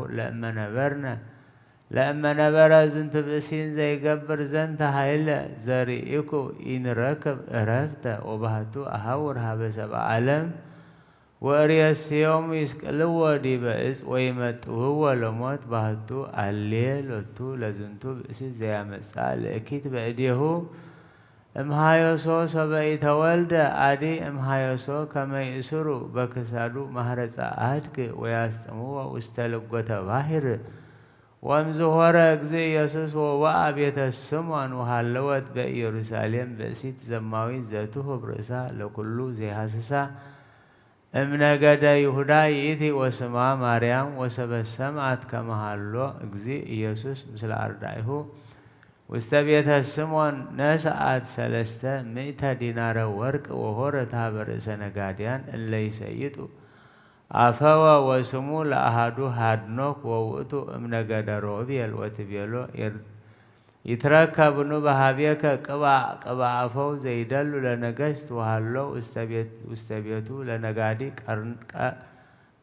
ለእመ ነበረ ዝንቱ ብእሲን ዘይገብር ዘንተ ኃይለ ዘርኢኩ ኢንረክብ ዕረፍተ ወባህቱ አሐውር ሀበ ሰብአ ዓለም ወእሬስዮሙ ይስቅልዎ ዲበ ዕፅ ወይመጥውህዎ ለሞት ባህቱ አሌ ሎቱ ለዝንቱ ብእሲ ዘያመጽአ ለእኪት በእዴሁ እምሃዮሶ ሰበ ኢተወልደ አዲ እምሃዮሶ ከመ ይእስሩ በክሳዱ ማህረፀ አድግ ወያስጥምዎ ውስተ ልጎተ ባሕር ወእምዝሖረ እግዚእ ኢየሱስ ወወአ ቤተ ስምዖን ወሃለወት በኢየሩሳሌም ብእሲት ዘማዊት ዘትሁብ ርእሳ ለኩሉ ዘይሃስሳ እምነገደ ይሁዳ ይእቲ ወስማ ማርያም ወሰበ ሰምዐት ከመ ሀሎ እግዚእ ኢየሱስ ምስለ አርዳኢሁ ውስተ ቤተ ስምዖን ነስአት 300 ዲናረ ወርቅ ወሖረት ሀበ ርእሰ ነጋድያን እለ ይሰይጡ አፈወ ወስሙ ለአሃዱ ሃድኖክ ወውእቱ እምነገደ ሮቤል ወትቤሎ ይትረከብኑ በሀቤከ ቅብአ አፈው ዘይደሉ ለነገሥት ወሃሎ ውስተ ቤቱ ለነጋዲ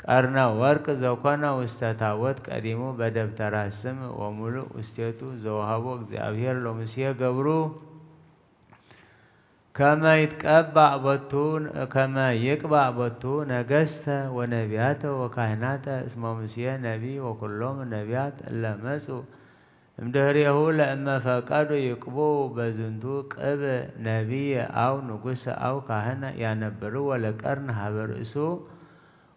ቀርነ ወርቅ ዘኮነ ውስተ ታቦት ቀዲሙ በደብተራ ስም ወሙሉእ ውስቴቱ ዘወሃቦ እግዚአብሔር ለሙሴ ገብሩ ከመ ይቅባእ ቦቱ ነገሥተ ወነቢያተ ወካህናተ እስመ ሙሴ ነቢይ ወኩሎሙ ነቢያት እለ መጹ እምድኅሬሁ ለእመ ፈቀዱ ይቅብኡ በዝንቱ ቅብእ ነቢየ አው ንጉሠ አው ካህነ ያነብርዎ ለቀርን ሀበ ርእሱ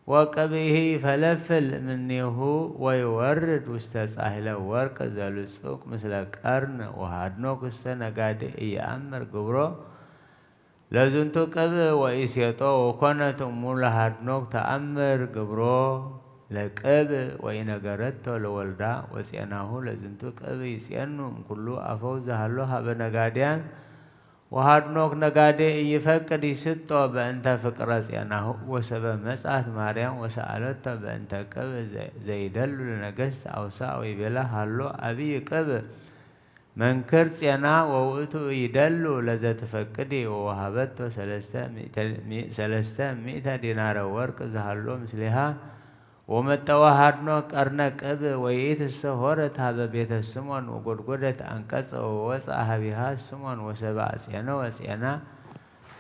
ወቅብኢሂ ይፈለፍል እምኔሁ ወይወርድ ውስተ ጻሕለ ወርቅ ዘልጹቅ ምስለ ቀርን ወሃድኖክ ውስተ ነጋዴ ኢየአምር ግብሮ ለዝንቱ ቅብእ ወኢሴጦ ወኮነት እሙ ለሃድኖክ ተአምር ግብሮ ለቅብእ ወኢነገረቶ ለወልዳ ወፄናሁ ለዝንቱ ቅብእ ይፄኑ እምኩሉ አፈው ዘሃሎ ሀበ ነጋድያን ወሃድኖክ ነጋዴ ኢይፈቅድ ይስጦ በእንተ ፍቅረ ፄናሁ ወሰበ መጽአት ማርያም ወሰአለቶ በእንተ ቅብእ ዘይደሉ ለነገሥት አውሳእ ወይቤላ ሃሎ አብይ ቅብእ መንክር ፄና ወውእቱ ይደሉ ለዘትፈቅዲ ወወሃበቶ 300 ዲናረ ወርቅ ዘሃሎ ምስሊሃ ወመጠወ ሃድኖክ ቀርነ ቅብእ ወይእትሰ ሖረት ሀበ ቤተ ስምዖን ወጐድጐደት አንቀጸ ወወፅአ ሀቢሃ ስምዖን ወሰብአ ፄነወ ፄና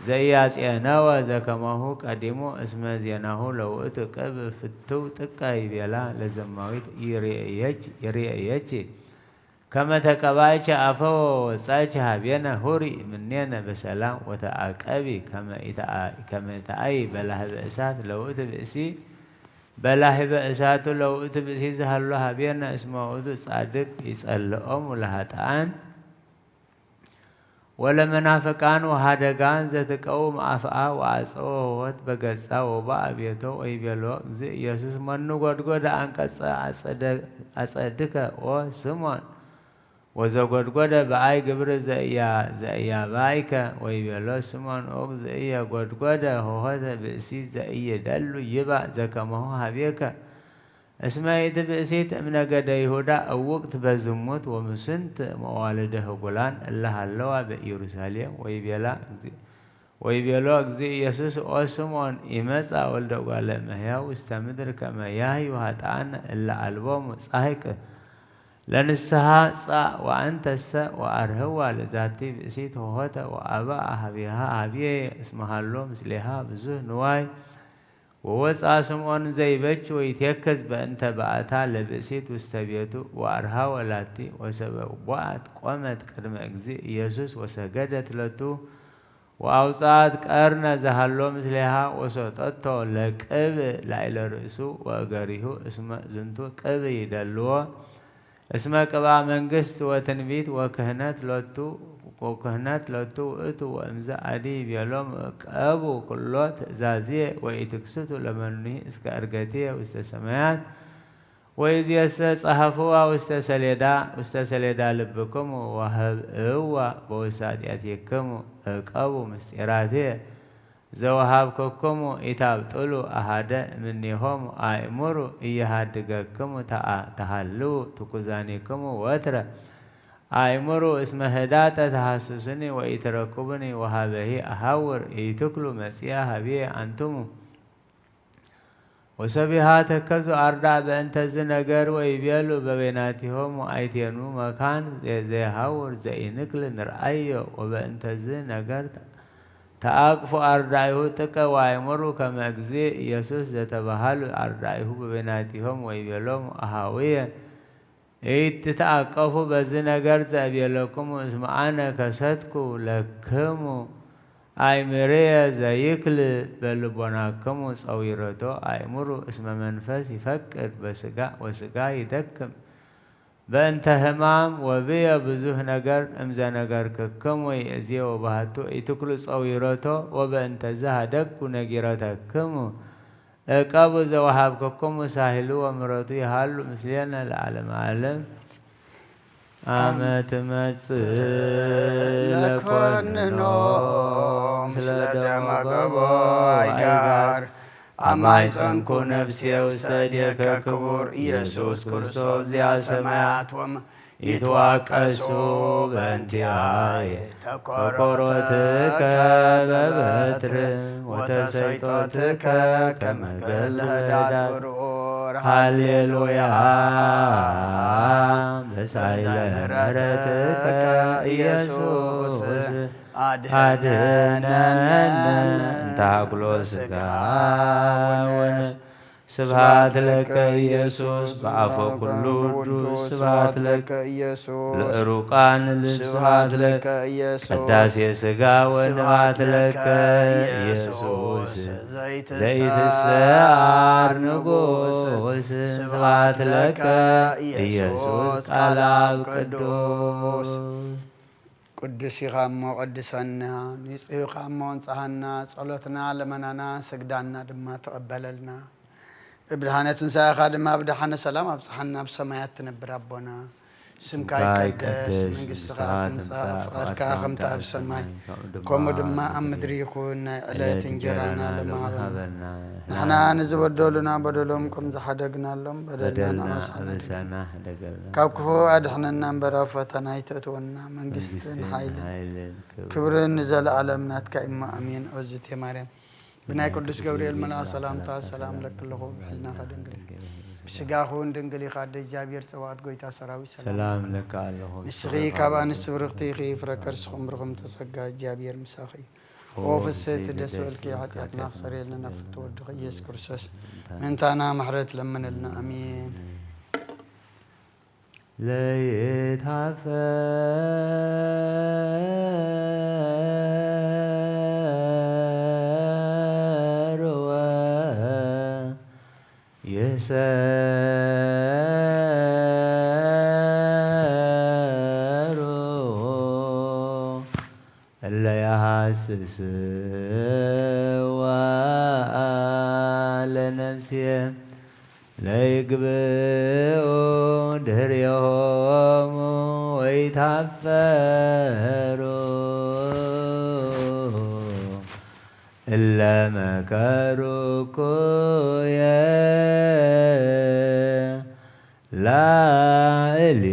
ዘኢያፄነወ ዘከማሁ ቀዲሙ እስመ ዜናሁ ለውእቱ ቅብእ ፍትው ጥቀ ይቤላ ለዘማዊት ይሬእየች ከመ ተቀባእቸ አፈወ ወወጻእቸ ሀቤነ ሁሪ እምኔነ በሰላም ወተአቀቢ ከመ ተአይ በላህበ እሳት ለውእቱ ብእሲ በላህበ እሳቱ ለውእቱ ብእሲ ዘሃሎ ሀቤነ እስመ ውእቱ ጻድቅ ይጸልኦሙ ለኃጥኣን ወለመናፍቃን ወሃደጋን ዘትቀውም አፍአ ወአጽኦ ሆት በገጻ ወባአ ቤቶ ወይቤሎ እግዚእ ኢየሱስ መኑ ጐድጐደ አንቀጸ አጸድከ ኦ ስምዖን ወዘጎድጎደ በአይ ግብር ዘእያ ባይከ ወይቤሎ ስምዖን ኦግ ዘእየ ጎድጎደ ሆሆተ ብእሲ ዘእየደሉ ይባእ ዘከመሁ ሀቤከ እስመ ኢት ብእሲት እምነገደ ይሁዳ እውቅት በዝሙት ወምስንት መዋልደ ህጉላን እለ ሃለዋ በኢየሩሳሌም ወይቤሎ እግዚእ ኢየሱስ ኦ ስምዖን ይመጻ ወልደ እጓለ እመሕያው ውስተ ምድር ከመ ያህዩ ኃጥኣነ እለ አልቦሙ ጻሕቅ ለንስሐ ጻእ ወአንተሰ ወአርህዋ ለዛቲ ብእሲት ሆሆተ ወአብአ ሀቢሃ ሀብየ እስመ ሀሎ ምስሌሃ ብዙሕ ንዋይ ወወፅአ ስምዖን ዘይበች ወይትየከዝ በእንተ በአታ ለብእሲት ውስተ ቤቱ ወአርሃ ወላቲ ወሰበቦአት ቆመት ቅድመ እግዚእ ኢየሱስ ወሰገደት ለቱ ወአውፅአት ቀርነ ዘሃሎ ምስሌሃ ወሰጠቶ ለቅብ ላዕለ ርእሱ ወእገሪሁ እስመ ዝንቱ ቅብ ይደልዎ እስመ ቅብአ መንግስት ወትንቢት ወክህነት ለቱ ውእቱ ወእምዘ አዲ ይቤሎም እቀቡ ኩሎ ትእዛዝየ ወኢትክስቱ ለመኑሂ እስከ ዕርገትየ ውስተ ሰማያት ወይእዜሰ ጸሐፍዋ ውስተ ሰሌዳ ልብክሙ ወሀብእዋ በውሳጢአትክሙ እቀቡ ምስጢራትየ ዘወሃብክሙ ኢታብጥሉ አሃደ እምኔሆሙ አእሙሩ እየሃድገክሙ ተሃልው ትኩዛኒክሙ ወትረ አእሙሩ እስመ ህዳጠ ተሐስሱኒ ወኢትረክቡኒ ወሀበሂ አሐውር ኢትክሉ መጺአ ሀብየ አንትሙ ወሰቢሃ ተከዙ አርዳእ በእንተዝ ነገር ወይቤሉ በበይናቲሆሙ አይቴኑ መካን ዘየሐውር ዘኢንክል ንርአዮ ወበእንተዝ ነገር ተአቅፉ አርዳኢሁ ጥቀ ወአእሙሩ ከመ እግዚእ ኢየሱስ ዘተባሃሉ አርዳኢሁ በበይናቲሆሙ ወይቤሎሙ አኀውየ ኢትተአቀፉ በዝ ነገር ዘእቤለክሙ እስመ አነ ከሰትኩ ለክሙ አእምርየ ዘይክል በልቦናክሙ ጸዊረቶ አእሙሩ እስመ መንፈስ ይፈቅድ በስጋ ወስጋ ይደክም በእንተ ሕማም ወብየ ብዙሕ ነገር እምዘነገርክክሙ ይእዜየ ወባህቱ ኢትክሉ ጸዊረቶ ወበእንተዝ ሀደግኩ ነጊረተክሙ እቀቡ ዘወሃብክሙ ሳህሉ ወምሕረቱ ይሃሉ ምስሌነ ለዓለመ ዓለም አመ ትመጽእ ለኮንኖ ምስለ ደመ ገቦይ ጋር አማይፀንኩ ነፍሴ ውስተ እዴከ ክቡር ኢየሱስ ክርስቶስ ዚአ ሰማያት ይትዋቀሱ በእንቲአየ ተኰሮትከ በበትር ወተሰይጦትከ ከመ ገለ ህዳት ብሩር ሃሌሉያ በሳይለ ምሕረትከ ኢየሱስ አድኅነነ እንታኩሎ ሥጋ ወነፍስ ስብሐት ለከ ኢየሱስ በአፈ ኩሉ ቅዱስ ስብሐት ለከ ኢየሱስ ለዕሩቃን ስብሐት ለከ ኢየሱስ ቅዳሴ ሥጋ ወስብሐት ለከ ኢየሱስ ዘይትሰዓር ንጉሥ ስብሐት ለከ ኢየሱስ ቃለ አብ ቅዱስ ቅዱስ ኢኻ እሞ ቀድሰና ንጹሕ ኢኻ እሞ አንጽሐና ጸሎትና ለመናና ስግዳና ድማ ተቀበለልና ብርሃነ ትንሣኤኻ ድማ ብድሓነ ሰላም ኣብፅሓና ኣብ ሰማያት ትነብር ኣቦና ስምካ ይቀደስ መንግስትኻ ትምጻእ ፍቓድካ ከምቲ ኣብ ሰማይ ከምኡ ድማ ኣብ ምድሪ ይኹን ናይ ዕለት እንጀራና ለማሃበና ንሕና ንዝበደሉና በደሎም ከም ዝሓደግናሎም በደልና ኣመሳና ካብ ክፉ ኣድሕነና እምበር ኣብ ፈተና ይተእትወና መንግስትን ሓይልን ክብርን ንዘለኣለም ናትካ እሞ ኣሜን ኦዝቴ ማርያም ብናይ ቅዱስ ገብርኤል መልአክ ሰላምታ ሰላም ለክለኹ ብሕልና ኸድንግል ብስጋኹን ድንግል ኢኻ ደ እግዚኣብሔር ፀዋት ጎይታ ሰራዊት ሰላም ለካ ኣለኹ ንስኺ ካብ ኣንስቲ ብርኽቲ ኢኺ ፍረከርስኹም ብርኹም ተጸጋ እግዚኣብሔር ምሳኺ ኦ ፍስሕቲ ደስ በልኪ ኃጢአትና ክሰረየልና ነፍቲ ወድኺ ኢየሱስ ክርስቶስ ምንታና ማሕረት ለምንልና ኣሜን ለይታፈ ሰሮ እለ ያሐስስዋ ለነፍስየ ለይግብኡ ድኅሬሆሙ ለይታፈሩ እለ መከሩ እኩየ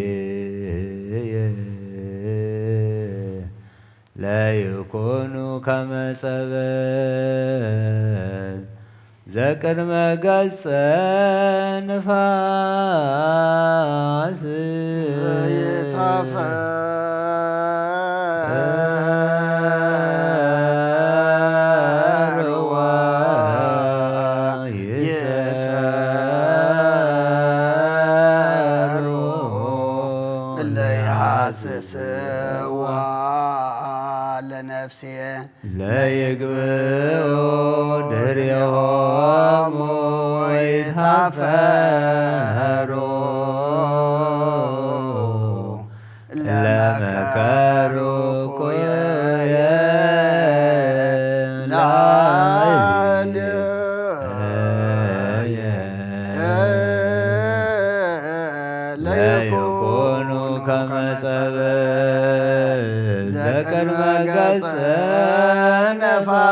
ላዕሌየ ለይኩኑ ከመ ጸበል ዘቅድመ ገጸ ንፋስ ይታፈርዋ ይሰሩ እለ ይሐስስዋ ለነፍስየ ለይግብኡ ድኅሬሆሙ ወይታፈሩ ለመከሩ እኩየ ለይኩኑ ከመ ጸበል ዘቅድመ ገጸ ነፋስ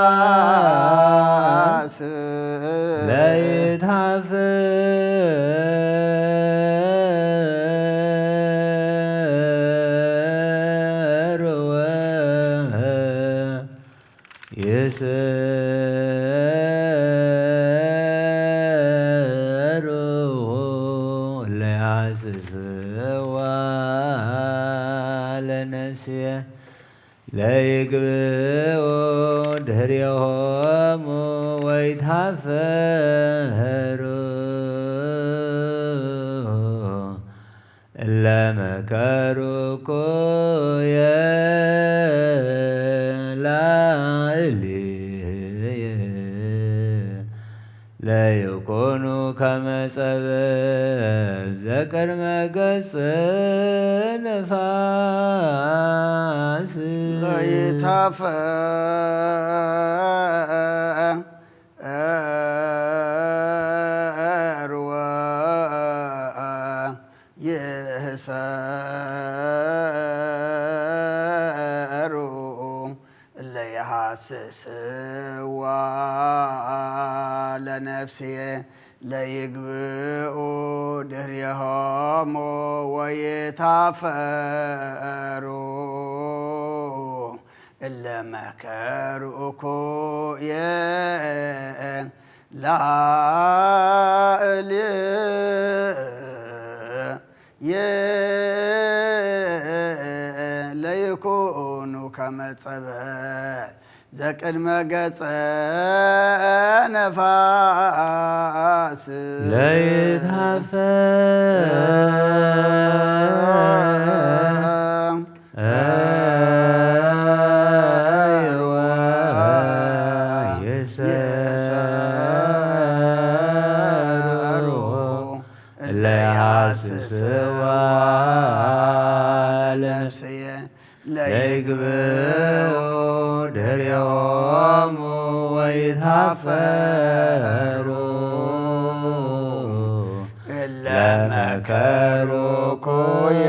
ለይታፈርወ ይሰሩ ለያስስዋ ለነፍስየ ለይግብኡ ድኅሬሆሙ ወይታፈሩ እለ መከሩ እኩየ ላዕሌየ ለይኩኑ ከመ ጸበል ዘቅድመ ገጸ ነፋስ ለይታፈርወ ይሰሩ እለ ይሐስስዋ ለነፍስየ ለይግብኡ ድኅሬሆሙ ወይታፈሩ እለ መከሩ እኩየ ላዕሌየ ለይኩኑ ከመ ጸበል ዘቅድመ ገጸ ነፋስ ለይታፈርወ ይሰሩ እለ ይሐስስዋ ለነፍስየ ለይግብኡ ድኅሬሆሙ ወይታፈሩ እለ መከሩ እኩየ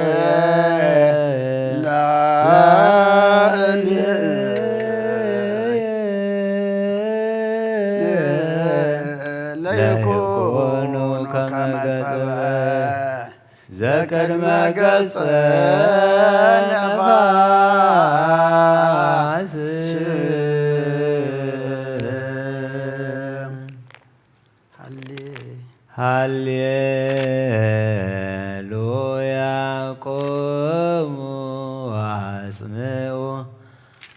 ለይኩኑ ከመ ጸበል ዘቅድመ ገጸ ነፋስ ሃሌሉያ ቆሙ አጽምዑ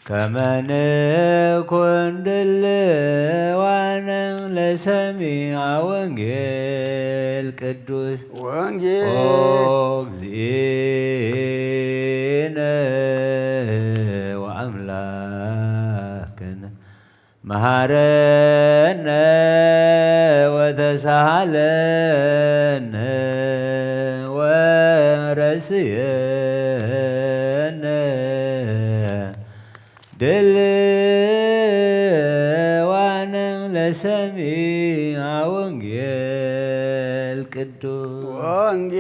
ከመ ንኩን ድልዋነ ለሰሚዐ ወንጌል ቅዱስ ወንጌል ኦ እግዚእነ ወአምላክነ መሐረነ ወተሳሃለነ ወረስየነ ድልዋነ ለሰሚዐ ወንጌል ቅዱስ ወንጌል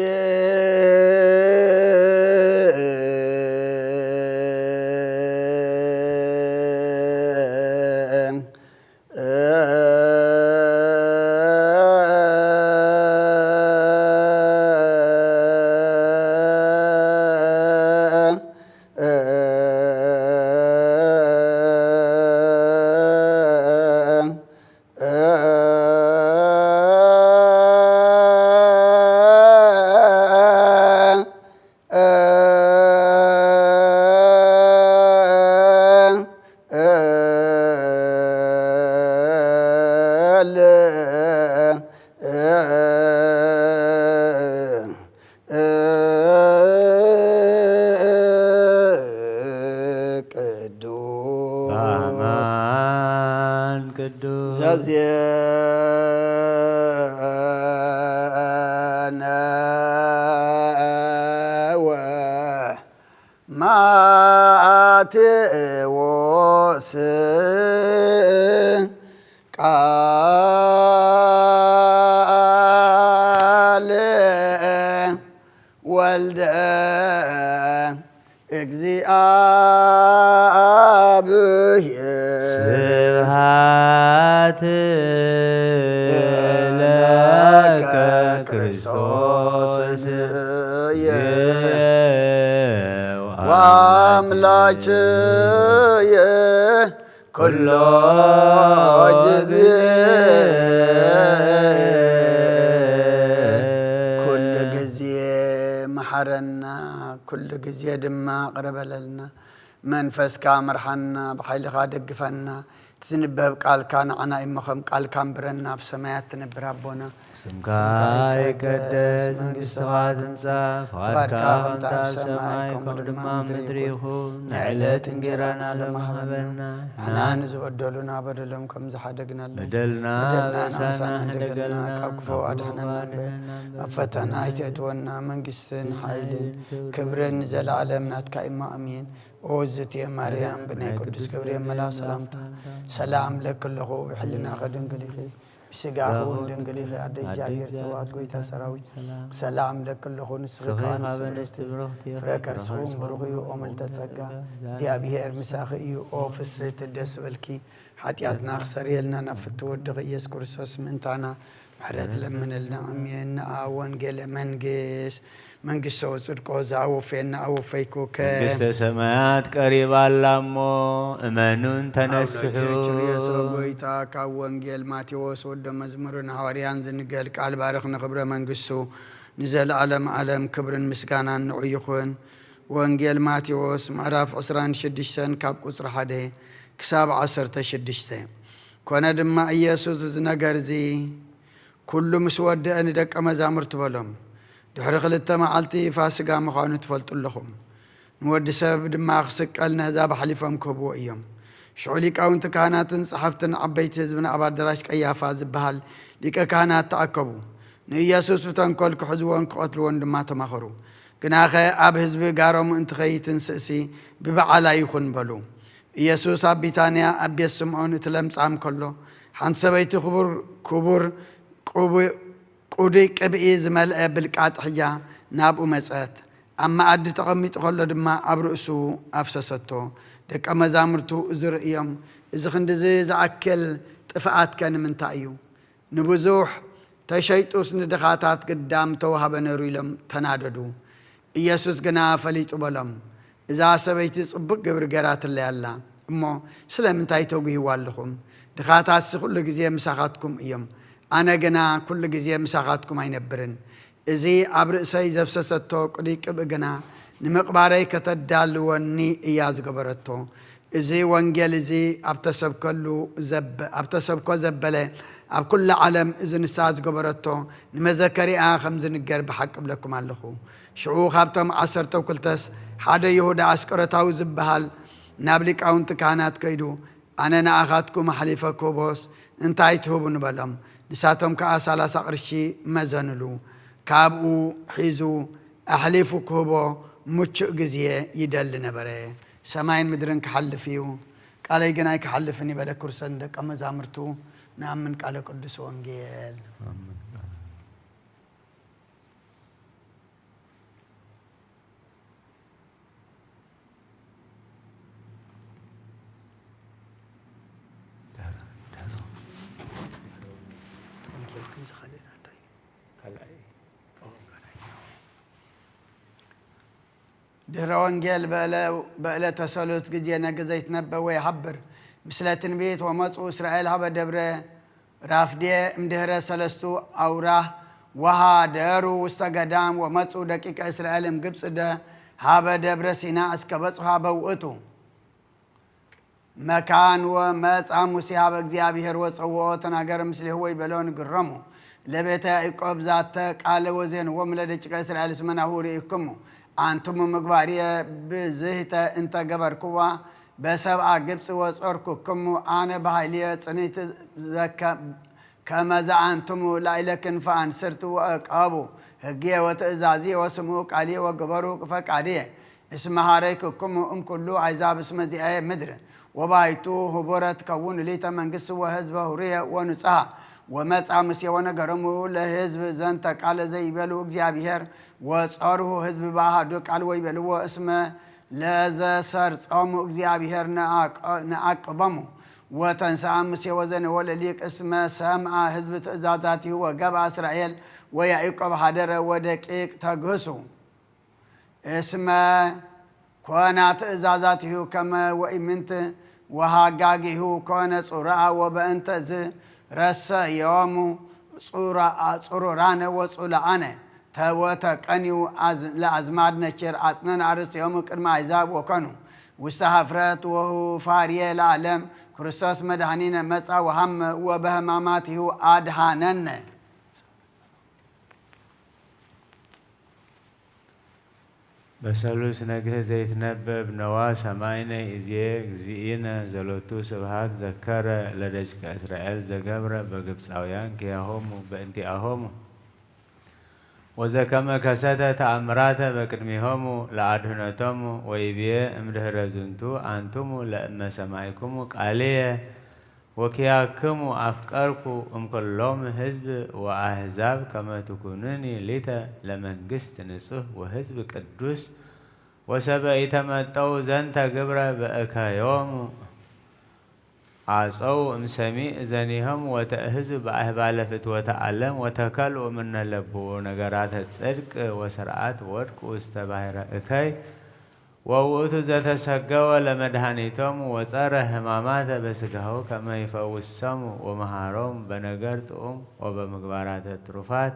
ማቴዎስ ቃል ወልደ እግዚአብሔር ስብሐት ለከ ክርስቶስ ወአምላክየ ኩሎ ጊዜ ኩሉ ጊዜ መሐረና ኩሉ ጊዜ ድማ ቅረበለልና መንፈስካ መርሐና ብሓይልኻ ደግፈና ትንበብ ቃልካ ንዓና ይመኸም ቃልካ ንብረና ብሰማያት ትነብር ኣቦና ስምካ ይቀደስ መንግሥትኻ ትምጻእ ፈቃድካ ከምቲ ኣብ ሰማይ ከምኡ ድማ ምድሪ ይኹን ንዕለት እንጀራና ለመሃበና ንሕና ንዝበደሉና በደሎም ከም ዝሓደግናሎ በደልና ንሳና እንደገልና ካብ ክፉ ኣድሕነና እምበር ኣብ ፈተና ኣይተእትወና መንግስትን ሓይልን ክብርን ዘለዓለም ናትካ ኢማ ኣሜን وزتي مريم بني قدس جبريل ملا سلامتا سلام لك الله بحلنا خدن قليخي بسقاخون دن قليخي عدي جابير سوات قويتا سراوي سلام لك الله نسرقان فركر سخون بروخي وعمل تسقا جابير مساخي وفسيت الدس بالكي حتياتنا خسري لنا نفتو ودغي يسكر سوس منتانا محرات لمن لنا أمينا آوان قل منقس መንግሥተ ወጽድቆ ዘአወፌና አወፌይኩከ መንግሥተ ሰማያት ቀሪባ አላሞ እመኑን ተነስሑ ችርየሶ ጎይታ ካብ ወንጌል ማቴዎስ ወደ መዝሙርን ሐዋርያን ዝንገል ቃል ባርኽ ንኽብረ መንግሥቱ ንዘለዓለም ዓለም ክብርን ምስጋናን ንዑ ይኹን ወንጌል ማቴዎስ ምዕራፍ 26 ካብ ቁፅሪ 1 ክሳብ 16 ኮነ ድማ ኢየሱስ ዝነገር እዚ ኩሉ ምስ ወድአ ንደቀ መዛሙርቱ በሎም ድሕሪ ክልተ መዓልቲ ፋሲጋ ምዃኑ ትፈልጡ ኣለኹም ንወዲ ሰብ ድማ ክስቀል ንህዛብ ሓሊፎም ክህብዎ እዮም ሽዑ ሊቃውንቲ ካህናትን ጸሓፍትን ዓበይቲ ህዝብን ኣብ ኣዳራሽ ቀያፋ ዝበሃል ሊቀ ካህናት ተኣከቡ ንኢየሱስ ብተንኰል ክሕዝዎን ክቐትልዎን ድማ ተማኸሩ ግናኸ ኣብ ህዝቢ ጋሮም እንትኸይትን ስእሲ ብበዓላ ይኹን በሉ ኢየሱስ ኣብ ቢታንያ ኣብ ቤት ስምዖን እቲ ለምጻም ከሎ ሓንቲ ሰበይቲ ክቡር ቁዲ ቅብኢ ዝመልአ ብልቃጥ ሕያ ናብኡ መጸት ኣብ መኣዲ ተቐሚጡ ከሎ ድማ ኣብ ርእሱ ኣፍሰሰቶ ደቀ መዛሙርቱ ዝርእዮም እዚ ክንዲዚ ዝኣክል ጥፍኣት ከ ንምንታይ እዩ ንብዙሕ ተሸይጡስ ንድኻታት ግዳም ተዋሃበ ነይሩ ኢሎም ተናደዱ ኢየሱስ ግና ፈሊጡ በሎም እዛ ሰበይቲ ጽቡቕ ግብሪ ገይራትለ ኣላ እሞ ስለምንታይ ተጉሂዋ ኣለኹም ድኻታትሲ ኩሉ ግዜ ምሳኻትኩም እዮም ኣነ ግና ኩሉ ግዜ ምሳኻትኩም ኣይነብርን እዚ ኣብ ርእሰይ ዘፍሰሰቶ ቁዲ ቅብእ ግና ንምቕባረይ ከተዳልወኒ እያ ዝገበረቶ እዚ ወንጌል እዚ ኣብ ተሰብኮ ዘበለ ኣብ ኩሉ ዓለም እዚ ንሳ ዝገበረቶ ንመዘከሪኣ ከም ዝንገር ብሓቂ ብለኩም ኣለኹ ሽዑ ካብቶም 12 ሓደ ይሁዳ ኣስቆሮታዊ ዝበሃል ናብ ሊቃውንቲ ካህናት ከይዱ ኣነ ንኣኻትኩም ሓሊፈ ክህቦስ እንታይ ትህቡ ንበሎም ንሳቶም ከዓ 30 ቅርሺ መዘንሉ ካብኡ ሒዙ ኣሕሊፉ ክህቦ ምቹእ ግዜ ይደሊ ነበረ ሰማይን ምድርን ክሓልፍ እዩ ቃለይ ግን ኣይክሓልፍን ይበለ ክርስቶስ ደቀ መዛሙርቱ ንኣምን ቃለ ቅዱስ ወንጌል ድህረ ወንጌል በዕለተ ሰሉስ ጊዜ ነገዘ ይትነበወ ይሓብር ምስለ ትንቢት ወመፁ እስራኤል ሃበ ደብረ ራፍዴ እምድህረ 3 ኣውራህ ወሃደሩ ውስተ ገዳም ወመፁ ደቂቀ እስራኤል እምግብፅ ሃበ ደብረ ሲና እስከ በፅሑ ሃበ ውእቱ መካን ወመፃ ሙሴ ሃበ እግዚአብሔር ወፀውኦ ተናገረ ምስሌሁ ወይበሎ ንግረሙ ለቤተ ያዕቆብ ዛተ ቃለ ወዜንዎም ለደቂቀ እስራኤል እስመናሁ ርኢክሙ አንቱም ምግባርየ ብዝህተ እንተ ገበርክዋ بسبع جبس وصرككم أنا بهايلية صنيت كما زعنتم ليلكن فأنصرت وأقابو هجية وتأزازي وسموك عليه وقبروك فك عليه اسم هاريككم كله عذاب اسم زي مدر وبايتو هبورة تكون ليتا منقص وهزبه هورية ونصها ومسعى مسيا ونقرمو لهزب زنتك على زي بلو اجزابيهر وصاره هزب باهدوك على ويبلو اسمه لذا سر صامو اجزابيهر نعقبمو وتنسى مسيا وزن ولليك اسمه سامع هزب تأزازاته وقبع إسرائيل ويعقب حدر ودقيق تقهسو اسمه كونات إزازاته كما وإمنت وهاقاقه كون صراع وبأنت رس يوم صروران وصلعان توتقنيو لأزماد نشر أصنان عرس يوم كرم عذاب وكانوا واستهفرت وهو فاريه العالم كريستوس مدهنين مسعى وهم وبهماماته أدهانن بسلوس نجه زيت نبب نوا سماينا إزيك زينا زلوتو سبهات ذكر لدجك إسرائيل زجبر بجبس أويان كياهم بأنتي أهم وزكما كسدت أمرات بكرمهم لعدهنتهم ويبيه امدهر زنتو أنتم لأما سمايكم قاليه وكياكم أفكاركم كلهم حزب وأحزاب كما تكونني ليتا لمن قست نصه وحزب قدوس وسبا يتمتعوا زنت قبر بأكايوم عصوا مسمي زنيهم وتأهزوا بأهبال وتعلم وتكلوا من اللبو نقرات الصدق وسرعات ورق واستباهر أكاي ووقت ذات سجوا لمدهنيتهم وصار همامات بسجهو كما يفوسهم ومهارهم بنجرتهم وبمقبرات الترفات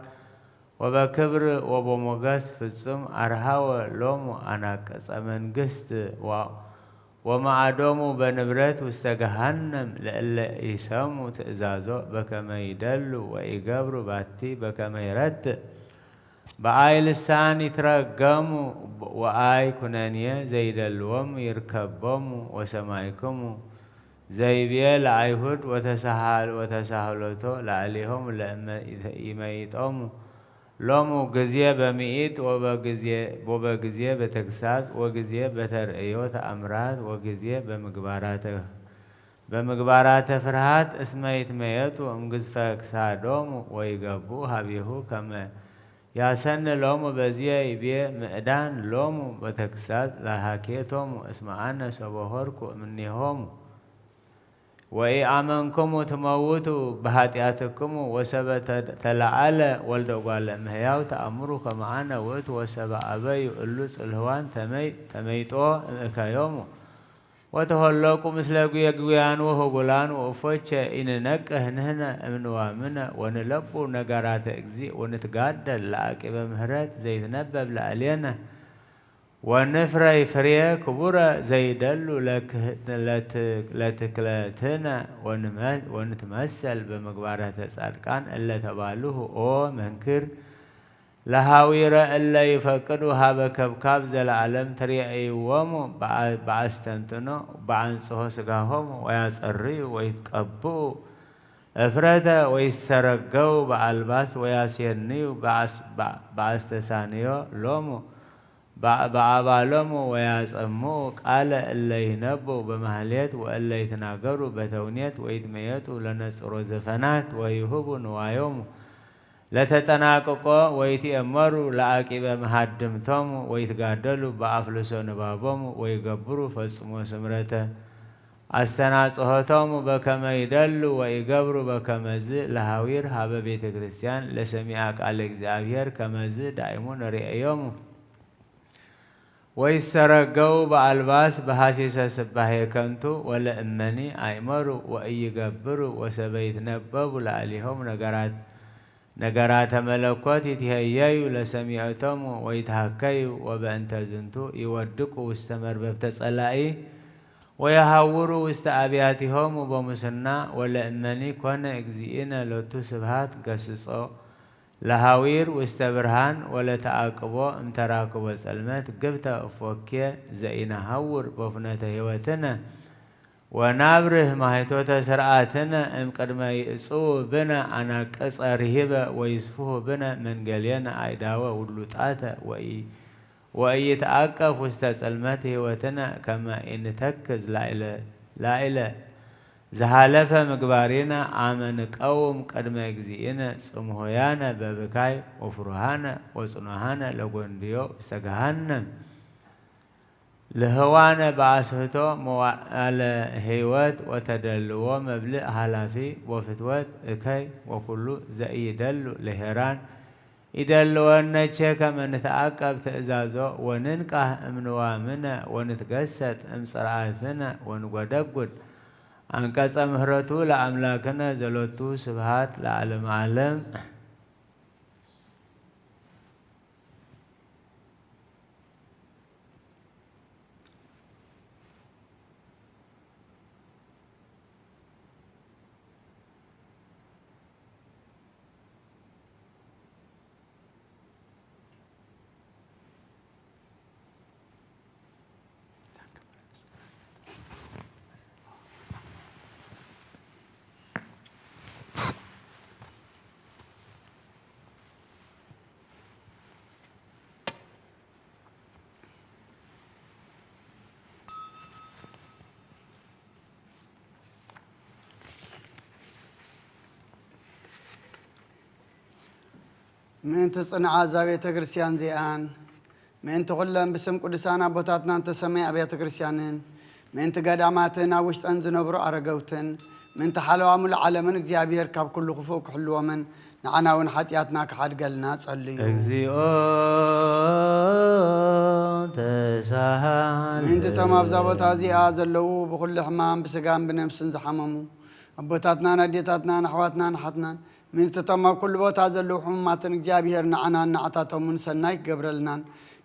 وبكبر وبمقاس في السم أرهاو لوم أنا كسمن قست ومعدوم بنبرت واستجهنم لألا يسموا تأزازو بكما يدلوا ويقبروا باتي بكما يرد بآي لسان يترقموا وآي كنانية زي دلوم يركبهم وسمايكم زي بيال عيهود وتساهلوتو لعليهم لأما يميتهم لومو قزية بمئيد وبقزية بتكساس وقزية بترئيوت أمراض وقزية بمقبارات فرهات اسميت ميتو امقز فاكسادوم ويقبو هبيهو كما ياسن لوم بزيه يبيه مقدان لوم بتكسات لهاكيتهم اسمعنا سبهوركو منيهم وإي آمنكم تموتوا بهاتياتكم وسبت تلعال والدقال مهياو تأمرك معنا وقت وسبع أبي اللوس الهوان تميتو كيوم وتهلوكم مثل قيان وهقلان وفوتش إن نكه نهنا من وامنا ونلبو نقارات اكزي ونتقادل لعاقب مهرات زي نبب لعلينا ونفري فريه كبورة زي دلو لتكلتنا ونتمثل بمقبارات الصادقان اللي تبالوه أو منكر لهاويرة إلا يفقدوا هذا كبكاب زل عالم تريعي ومو بعستنتنو بعنصه سقاهم وياسري ويتقبوا أفرادا ويسرقوا بعالباس وياسيرنيو بعستسانيو لومو بعبالومو وياسمو قال إلا ينبو بمهليت وإلا يتناقروا بتونيت ويتميتوا لنسروا زفنات ويهبوا نوايومو لتتناققوا ويتأمروا لعاقب مهدمتهم ويتقادلوا بأفلسوا نبابهم ويقبروا فاسموا سمرته استناصهتهم بكما يدلوا ويقبروا بكما زي لهاوير هابا بيت كريستيان لسميعك على اكزابير كما زي دائمون رئيهم ويسرقوا بألباس بحاسيس سباهي كنتو ولا أمني أيمروا ويقبروا وسبيت نبابوا لعليهم نقرات ملكوت يتهيأوا لسميعتهم ويتهكيوا وبأنت زنتو يودقوا واستمر ببتسألائي ويهوروا واستأبياتهم وبمسنا ولا أمني كون اكزيئنا لوتو سبهات قصصوا لهاوير واستبرهان ولا تأقبو امتراكبو سلمت قبتا أفوكي زينا هاور بفنته هوتنا ونابره ما هيتوتا سرعاتنا ام قدما يقصو بنا انا قصة رهبة ويسفوه بنا من قلينا ايداوة ودلوطاتا وإي يتعقف واستسلمت هوتنا كما إن تكز لا إله زهالفة مقبارينا آمن قوم قدما يجزينا سمهويانا ببكاي وفرهانا وصنوهانا لقونديو سقهانا لهوانا بعثته موال هيوت وتدلو مبلغ هلافي وفتوت اكي وكل زي يدلو لهران يدلو النشك من نتعقب تأزازو وننقه امنوامنا ونتقسط امصرعاتنا ونقدقد انقص مهرتو لأملاكنا زلوتو سبحات لعلم عالم من تصنع زاوية كريستيان زيان من تغلم بسم قدسانا بوتاتنا انت سمي أبيات كريستيانين من تقداماتنا وش تنزنبرو أرقوتن من تحلوا عمل عالمن اكزيابير كاب كل خفوك حلوة من نعنا ونحاتياتنا كحد قلنا صليو اكزيو تساهل من تتماب زابوتا زيا زلو بكل حمام بسقام بنفسن زحممو أبوتاتنا نديتاتنا نحواتنا نحتنا من تتمام كل بوتا زلو حماماتن اكزيابير نعنا نعطاتهم من سنايك قبرلنا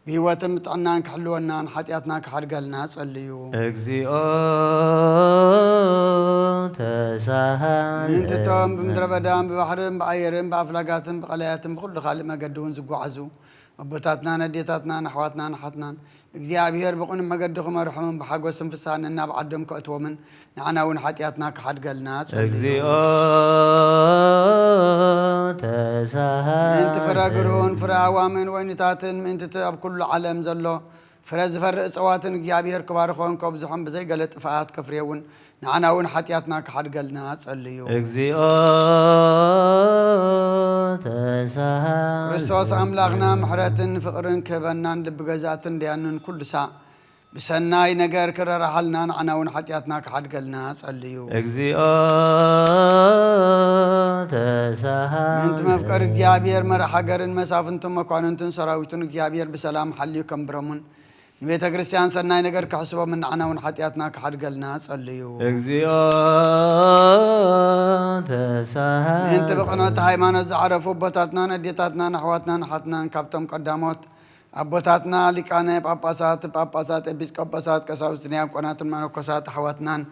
بهوات متعنان كحلونا حاتياتنا كحد قلنا صليو اكزيو تساهل من تتم بمدربدان ببحرن بعيرن بأفلاقاتن بقلياتن بكل خالق ما قدون زقو عزو أبوتاتنا نديتاتنا نحواتنا نحتنا اكزيابير بقون ما قدوهم رحمن بحقو سنفسان إنا بعدهم كأتو من نعنا ونحاتياتنا كحد قلنا اكزيو تساهل من تفراقرون فراوامن وينتاتن من تتاب كل عالم زلو فرز فرق صواتن اكزيابير كبارخون كوبزحون بزي قلت فاات كفريون نعنا ونحاتياتنا كحد قلنا صليو اكزيو تساهل كريستوس أملاقنا محرتن فقرن كبنان لبقزاتن ديانن كل ساعة بسناي نجار كرر حالنا نعنا ونحاتياتنا كحد قلنا صليو اكزيو تساهل من تمفكر اكزيابير مرح قرن مسافنتم مكواننتن سراويتن اكزيابير بسلام حليو كم برمون بيت كريستيان سناي نجار كحسبه من نعنا ونحاتياتنا كحد قلنا صليو اكزيو تساهل من تبقنا هايمانا زعرفوا بوتاتنا نديتاتنا نحواتنا نحتنا كابتم قدامات أبوتاتنا لكانة باباسات إبسكوباسات كساوستنيا قنات المنوكسات حواتنا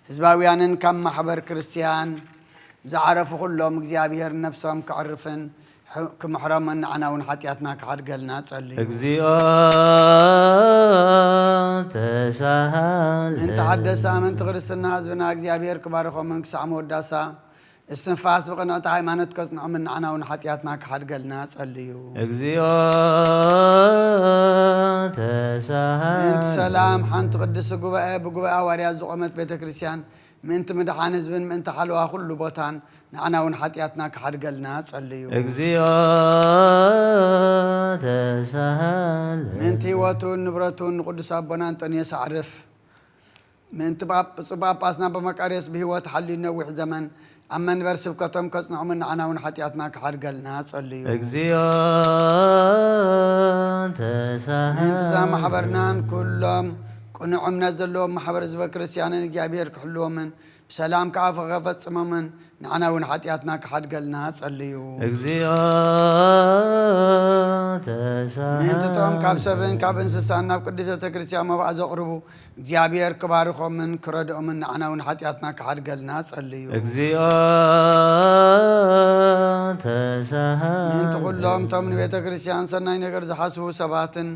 حزباويانن كم محبر كريستيان زعرفوا كلهم اكزيابير نفسهم كعرفن كمحرمن عنا ونحاتياتنا كحد قلنا تصلي اكزيو تساهل انت حدثا من تغرسنا حزبنا اكزيابير كبارخو من كسعم وداسا السنفاس بقناة هايمانت كسنا من عنا ونحاتياتنا كحد قلنا صليو اكزيو تساهل انت سلام حنت قدس بقباء واريا زقمت بيت كريستيان من تمدحان حزبن من تحلوا كل بوتان نعنا ونحاتياتنا كحد قلنا صليو اكزيو تساهل من تيواتون نبرتون قدس أبونا أنتوني سعرف من تباب أسنا بمكاريس بهوات حلي نوح زمن أما نبرسب كتم كسنا من عنا ونحاتياتنا كحد قلنا صليو اكزيو تساهل انت زام حبرنان كلهم كنا عمنا زلهم محبر زبا كريستيانين اكزيابير كحلوهم من بسلام كعفة فتصممن نعنا ونحطياتنا كحد قلنا صليو እግዚኦ ተሳሃለ من تتوم كاب سبن كاب انسسانا بقدسة كريستيان مبعض زقربو እግዚአብሔር كبارخو من كردو من نعنا ونحطياتنا كحد قلنا صليو እግዚኦ ተሳሃለ من تقول لهم تمن بيت كريستيان سناي نجر زحسبو سباتن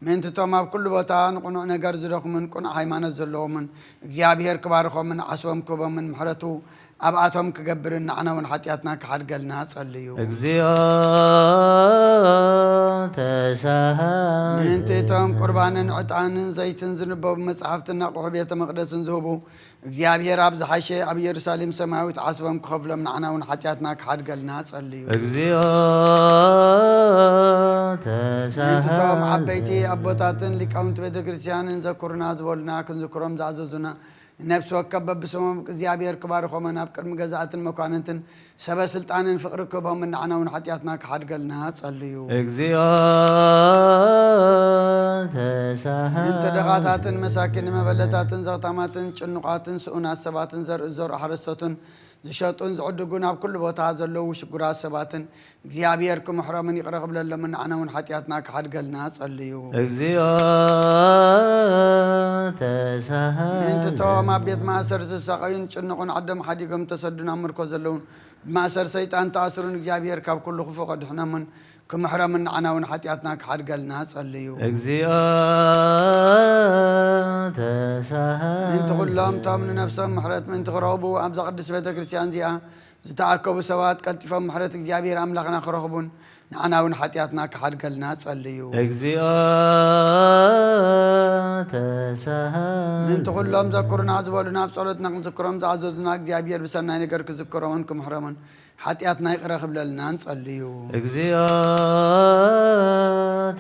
من تتوما بكل بوتان قنو نجر زلوكم من قنو حيمان زلوهم من እግዚአብሔር كبارخو من عصبهم كوبا من محرتو أبعتهم كجبرنا عنا ونحطياتنا كحد قلنا صليو እግዚኦ ተሳሃለ من تتوم قربان عطان زيتن زنبو بمصحفتنا قحبية مقدس زهبو እግዚአብሔር አብ ዝሓሸ ኣብ ኢየሩሳሌም ሰማያዊት ዓስቦም ክኸፍሎም ንዓና እውን ሓጢኣትና ክሓድገልና ጸልዩ እግዚኦ ተሳሃለ እንቶም ዓበይቲ ኣቦታትን ሊቃውንቲ ቤተ ክርስቲያንን ዘኩርና ዝበሉና ክንዝክሮም ዝኣዘዙና ነፍሲ ወከፍ በብስሞም እግዚአብሔር ክባርኾመን ኣብ ቅድሚ ገዛእትን መኳንንትን ሰበ ስልጣንን ፍቅሪ ክቦም ንዓና እውን ሓጢኣትና ክሓድገልና ጸልዩ እግዚኦ ተሳሃለ እንተ ደኻታትን መሳኪን መበለታትን ዘቕታማትን ጭኑቃትን ስኡናት ሰባትን ዘርኢ ሓረስቶትን ዝሸጡን ዝዕድጉን ኣብ ኩሉ ቦታ ዘለዉ ሽጉራት ሰባትን እግዚአብሔር ክምሕሮምን ይቅረ ክብለሎምን ንዓና እውን ሓጢኣትና ክሓድገልና ጸልዩ እግዚኦ ተሳሃለ እንተቶም ኣብ ቤት ማእሰር ዝሰቃዩን ጭንቁን ዓዶም ሓዲጎም ተሰዱን ኣብ ምርኮ ዘለውን ማእሰር ሰይጣን ተኣስሩን እግዚአብሔር ካብ ኩሉ ክፉ ቀድሕኖምን ክምሕሮምን ንዓና እውን ሓጢኣትና ክሓድገልና ጸልዩ እግዚኦ ተሳሃለ እንተ ኩሎም ቶም ንነፍሶም ምሕረት ምእንቲ ክረኽቡ ኣብ ዘቕድስ ቤተ ክርስቲያን እዚኣ ዝተኣከቡ ሰባት ቀልጢፎም ምሕረት እግዚአብሔር ኣምላኽና ክረኽቡን ንዓና እውን ሓጢኣትና ክሓድገልና ጸልዩ እግዚኦ ተሳሃለ ምእንቲ ኩሎም ዘኩሩና ዝበሉና ኣብ ጸሎትና ክንዝክሮም ዝኣዘዙና እግዚአብሔር ብሰናይ ነገር ክዝክሮምን ክምሕሮምን ሓጢኣትና ይቅረ ክብለልና ንጸልዩ እግዚኦ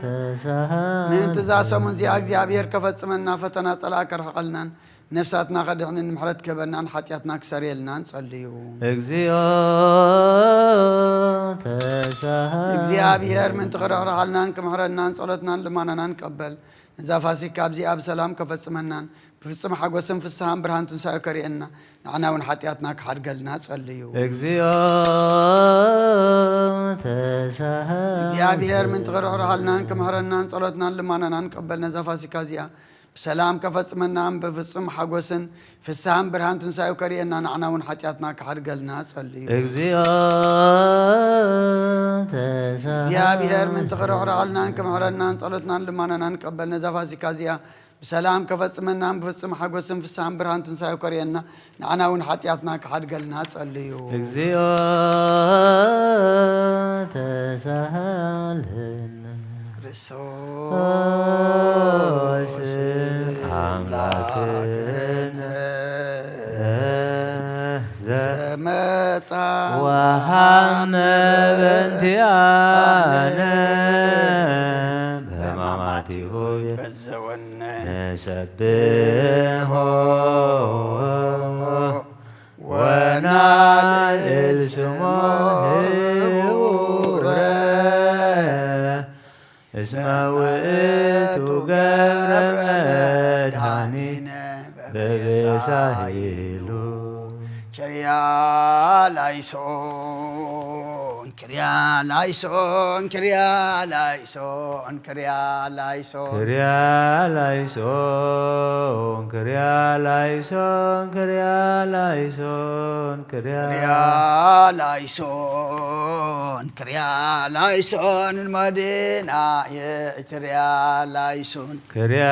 ተሳሃለ ምእንቲ ዛሰሙን እዚኣ እግዚአብሔር ከፈጽመና ፈተና ጸላእ ከርሕቐልናን ነፍሳትና ከድሕንን ምሕረት ክህበናን ሓጢኣትና ክሰርየልና ንጸልዩ እግዚኦ ተሳሃለ እግዚአብሔር ምእንቲ ክረኽረኻልናን ክምሕረናን ጸሎትናን ልማናናን ቀበል ነዛ ፋሲካ ኣብዚኣ ብሰላም ከፈጽመናን ብፍጽም ሓጎስን ፍስሓን ብርሃን ትንሳኤ ከሪአና ንዓና እውን ሓጢኣትና ክሓድገልና ጸልዩ እግዚኦ ተሳሃለ እግዚአብሔር ምእንቲ ክረኽረኻልናን ክምሕረናን ጸሎትናን ልማናናን ቀበል ነዛ ፋሲካ እዚኣ ብሰላም ከፈጽመናን ብፍጹም ሓጎስን ፍስሓን ብርሃን ትንሳኤ ከሪአና ንዓና እውን ሓጢኣትና ክሓድገልና ጸልዩ እግዚኦ ተሳሃለ እግዚአብሔር ምእንቲ ክረኽረኻልናን ክምሕረናን ጸሎትናን ልማናናን ቀበል ነዛ ፋሲካ እዚኣ ብሰላም ከፈጽመናን ብፍጹም ሓጎስን ፍስሓን ብርሃን ትንሳኤ ከሪአና ንዓና እውን ሓጢኣትና ክሓድገልና ጸልዩ እግዚኦ ተሳሃለ ክርስቶስ አምላክነ ዘመጻ ወሃመ በእንቲአነ በሕማማቲሁ በዘወነ ነሰብሖ ወናልዕል ስሞ ህቡረ እስመ ውእቱ ገብረ መድኃኒነ በበሳሂሉ ቸርያ ላይሶን ክርያ ላይሶን ክርያ ላይሶን ክርያ ላይሶን ክርያ ላይሶን ክርያ ላይሶን ክርያ ላይሶን ክርያ ላይሶን ክርያ ላይሶን መዲና የክርያ ላይሶን ክርያ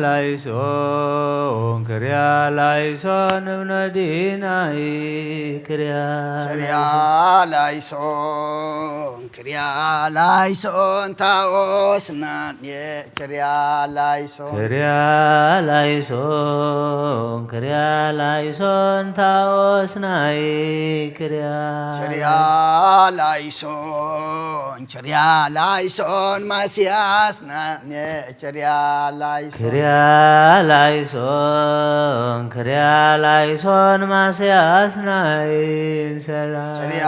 ላይሶን ክርያ ላይሶን እምነዲናይ ክርያ ቸርያ ላይሶን ክርያ ላይሶን ታኦስናን የክርያ ላይሶን ክርያ ላይሶን ክርያ ላይሶን ታኦስናይ ክርያ ቸርያ ላይሶን ቸርያ ላይሶን ማስያስናን የቸርያ ላይሶን ክርያ ላይሶን ክርያ ላይሶን ማስያስናይ ሰላም ቸርያ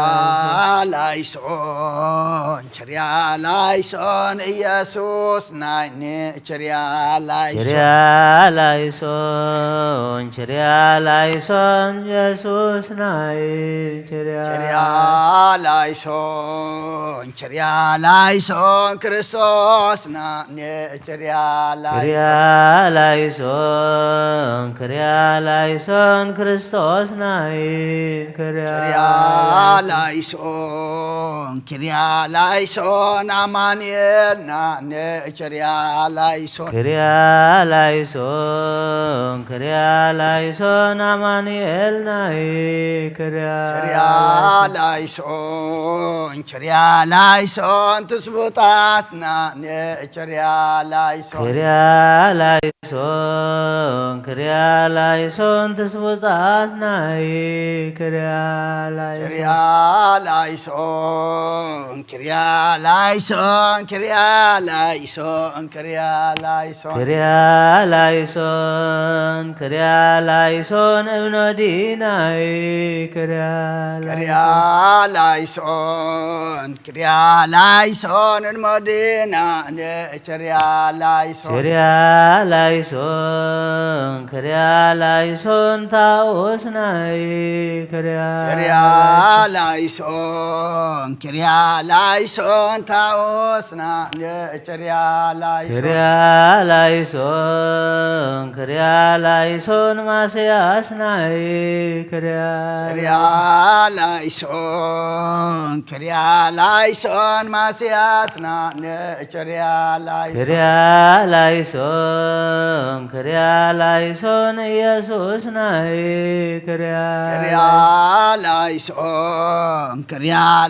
ላይ ላይሶን ቸሪያ ላይሶን ኢየሱስ ናይኒ ቸሪያ ላይሶን ቸሪያ ላይሶን ኢየሱስ ናይ ቸሪያ ላይሶን ክርስቶስ ናይኒ ቸሪያ ላይሶን ክርስቶስ ናይ ቸሪያ ላይሶን አማኑኤል ናይኒ ቸሪያ ላይሶን አማኑኤል ናይ ላይሶን ትስቡጣስ ናይኒ ቸሪያ ላይሶን ትስቡጣስ ናይ ላይሶን እብኖዲ ናይ ላይሶን እንሞዲና ላይሶን ታኦስ ናይ ላይሶን ታኦስ ናይኒ ላይሶን ማስያስ ናይ ላይሶን ማስያስ ናይኒ ላይሶን ኢየሱስ ናይ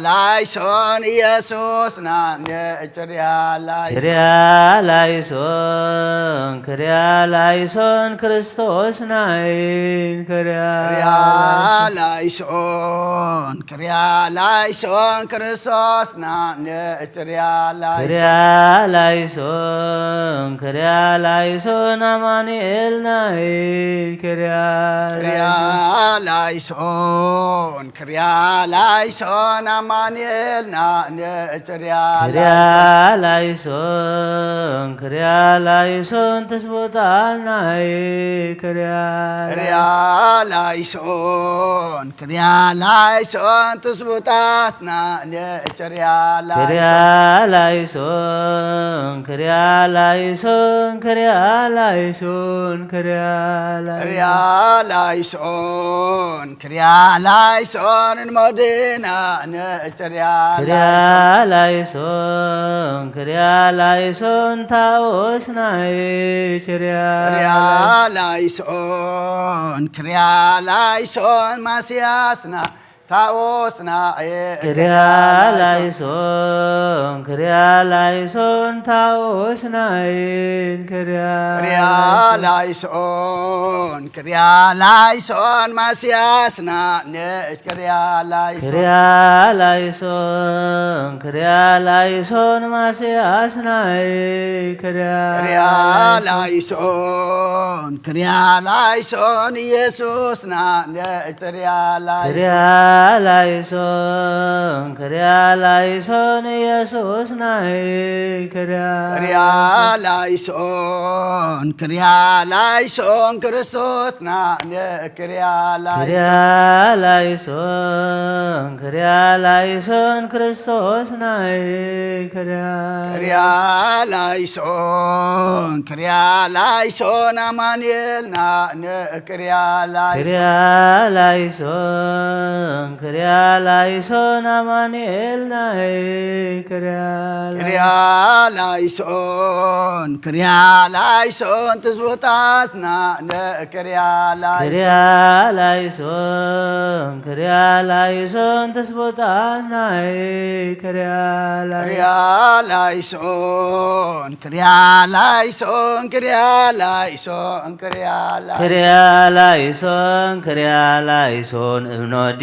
ላይሶን ኢየሱስ ናይኒ ላይሶን ክርስቶስ ናይ ላይሶን ክርስቶስ ናይኒ ላይሶን አማኑኤል ናይ ላይሶን አማኑኤል ናይኒ ላይሶን ትስቦታል ናይ ላይሶን ትስቡጣት ናይኒ ላይሶን እንሞድና ላይሶን ታኦስ ናይ ላይሶን ማስያስና ታኦስና ላይሶን ታኦስ ናይ ላይሶን ማስያስና ላይሶን ማስያስ ናይ ላይሶን ኢየሱስ ናይኒ ላይሶን ኢየሱስ ናይ ላይሶን ክርስቶስ ናይኒ ላይሶን ክርስቶስ ናይ ላይሶን አማኑኤል ናይኒ ላይሶን አማኑኤል ናይ ላይሶን ትዝቦታስ ናይኒ ላይሶን ትስቦታስ ናይ ላይሶን ላይሶን እብኖዲ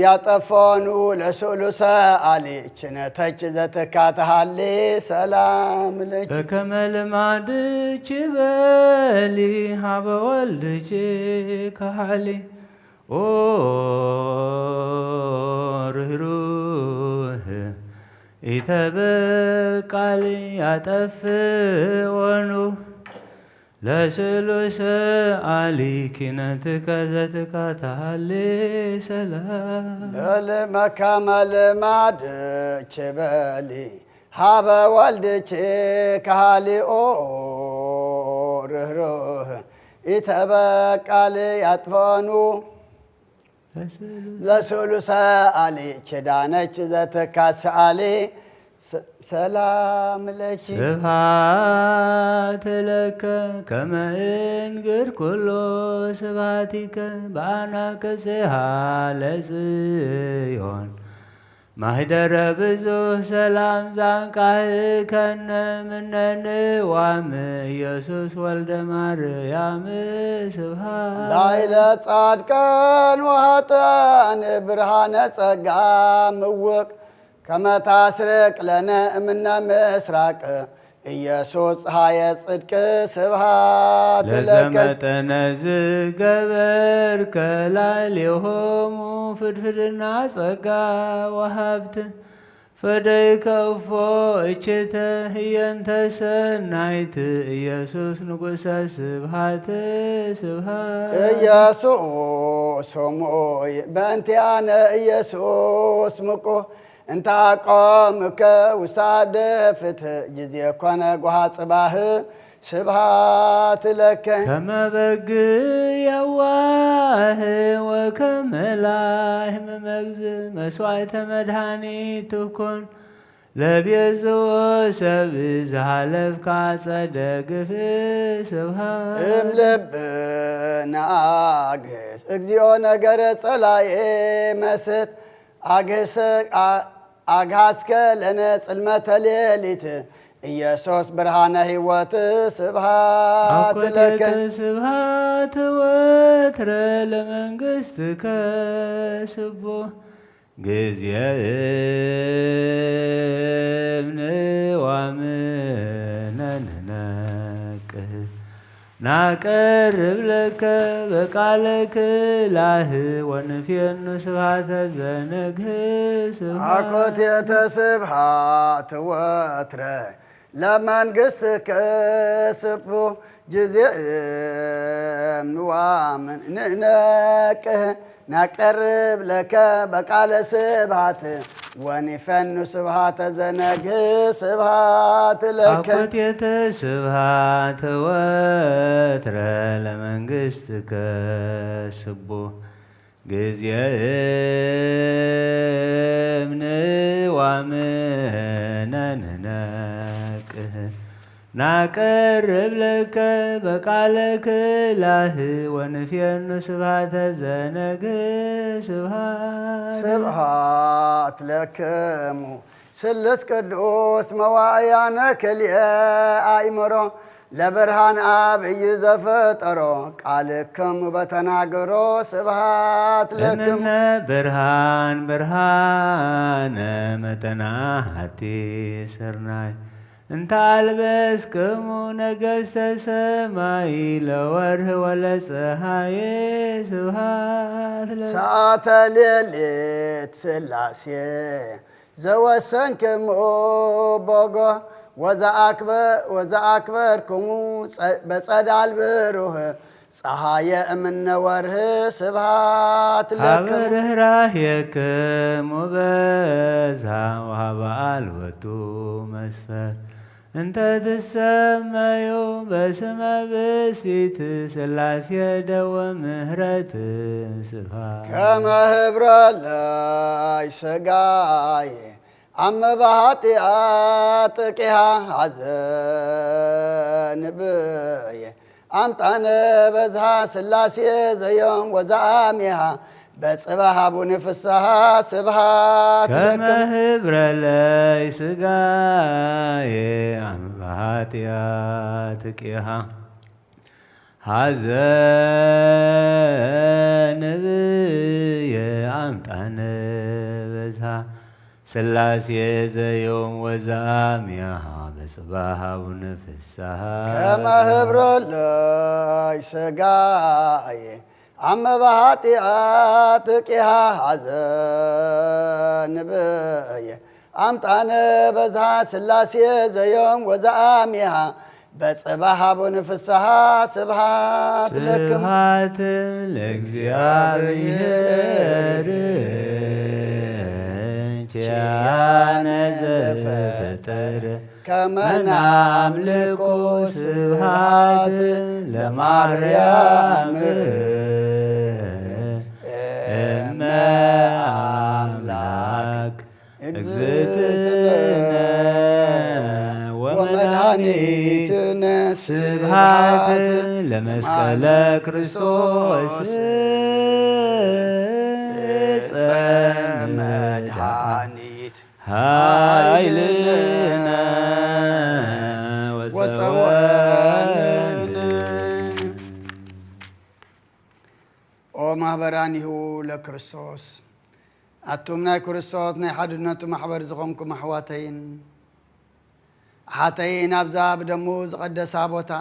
ያጠፋኑ ለስሉሰ አሊ ችነተች ዘተካተሃሌ ሰላም ለች በከመ ልማድች በሊ ሀበ ወልድች ካህሊ ኦ ርህሩህ ኢተበቃል ያጠፍወኑ ለስሉሰ አሊ ኪነትከ ዘትካተሃሌ ሰላም በልመከመ ልማድች በሊ ሀበ ወልድች ካህሊኦ ርህሩህ ኢተበቃል ያጥፈኑ ለስሉሰ አሊ ችዳነች ዘትካስአሊ ሰላም ለኪ ስብሐት ለከ ከመ እንግር ኩሎ ስብሐቲከ በአናቅጽሃ ለጽዮን ማህደረ ብዙኅ ሰላም ዛንቃህከነ ምነንዋም ኢየሱስ ወልደ ማርያም ስብሐት ላይለ ጻድቃን ወኃጥአን ብርሃነ ጸጋ ምውቅ ከመ ታስርቅ ለነ እምነ ምስራቅ ኢየሱስ ፀሐየ ጽድቅ ስብሐት ለከ ለዘመጠነ ዝገበርከ ላዕሌሆሙ ፍድፍድና ጸጋ ወሀብት ፈደይከ እፎ እችተ ህየንተ ሰናይት ኢየሱስ ንጉሠ ስብሐት ስብሐት ኢየሱስ ሆሞይ በእንቲአነ ኢየሱስ ምቁ እንተ አቆምከ ውሳደ ፍትሕ ጊዜ ኮነ ጓሃ ጽባህ ስብሐት ለከ ከመ በግዕ የዋህ ወከመ ላሕም መግዝእ መሥዋዕተ መድኃኒት ትኩን ለቤዝዎ ሰብእ ዘሃለፍከ አጸደ ግፍእ ስብሐት እምልብነ አግስ እግዚኦ ነገረ ጸላኤ መስት አግሃስከ ለነ ጽልመተ ሌሊት ኢየሱስ ብርሃነ ሕይወት ስብሐት ለከ ስብሐት ወትረ ለመንግሥትከ ስቡሕ ጊዜ እምንዋምነንነቅህ ናቀርብ ለከ በቃለ ክላህ ወንፌኑ ስብሐተ ዘነግህ ስብሐት አኮቴተ ስብሐት ወትረ ለመንግሥትከ ስቡሕ ጊዜ እምንዋምን ንነቅህ ናቀርብ ለከ በቃለ ስብሐት ወንፌኑ ስብሐተ ዘነግህ ስብሐት ለከ አኮቴተ ስብሐት ወትረ ለመንግሥትከ ስቡሕ ጊዜ እምንዋምነንነቅህ ናቀርብ ለከ በቃለ ክላህ ወንፌኑ ስብሐተ ዘነግህ ስብሐት ስብሐት ለክሙ ስሉስ ቅዱስ መዋእያነ ክልኤ አእምሮ ለብርሃን አብይ ዘፈጠሮ ቃልክሙ በተናገሮ ስብሐት ለክሙ እምነ ብርሃን ብርሃነ መጠናሃቲ ስርናይ እንተ አልበስክሙ ነገሥተ ሰማይ ለወርህ ወለፀሐይ ስብሐት ለከ ሰዓተ ሌሊት ሥላሴ ዘወሰንክሙ ቦጎ ወዘአክበርክሙ በጸዳል ብሩህ ፀሐየ እምነ ወርህ ስብሐት ለክሙ አበርህራሄክሙ በዛ ወሀበ አልወቱ መስፈር እንተ ትሰመዩ በስመ ብእሲት ሥላሴ ደወ ምሕረት ስብሐት ከመ ህብረ ላይ ሥጋዬ አመ በኃጢአት ቂሃ ሐዘንብየ አምጣነ በዝሃ ሥላሴ ዘዮም ወዛአሜሃ በጽባህ አቡነ ፍስሐ ስብሐት ከመ ለክሙ ህብረ ላይ ሥጋዬ አመ በኃጢአት ቂሃ حزن بي أمطان بزها سلاسي زيوم وزاميها بصباها ونفسها كما هبر الله سقاي عم بهاتياتك يا حزن بي أمطان بزها سلاسي زيوم وزاميها بصباها ونفسها سبحات لكم سبحات لእግዚአብሔር ቸያነ ዘፈጠረ ከመ ናምልኮ ስብሐት ለማርያም እመ አምላክ እግዝእትነ ወመድኃኒትነ ስብሐት ለመስቀለ ክርስቶስ ዕፀ መድኃኒት ኃይልነ ወፀወንነ ኦ ማህበራኒሁ ለክርስቶስ ኣቱም ናይ ክርስቶስ ናይ ሓድነቱ ማሕበር ዝኾንኩም ኣሕዋተይን ሓተይን ኣብዛ ብደሙ ዝቐደሳ ቦታ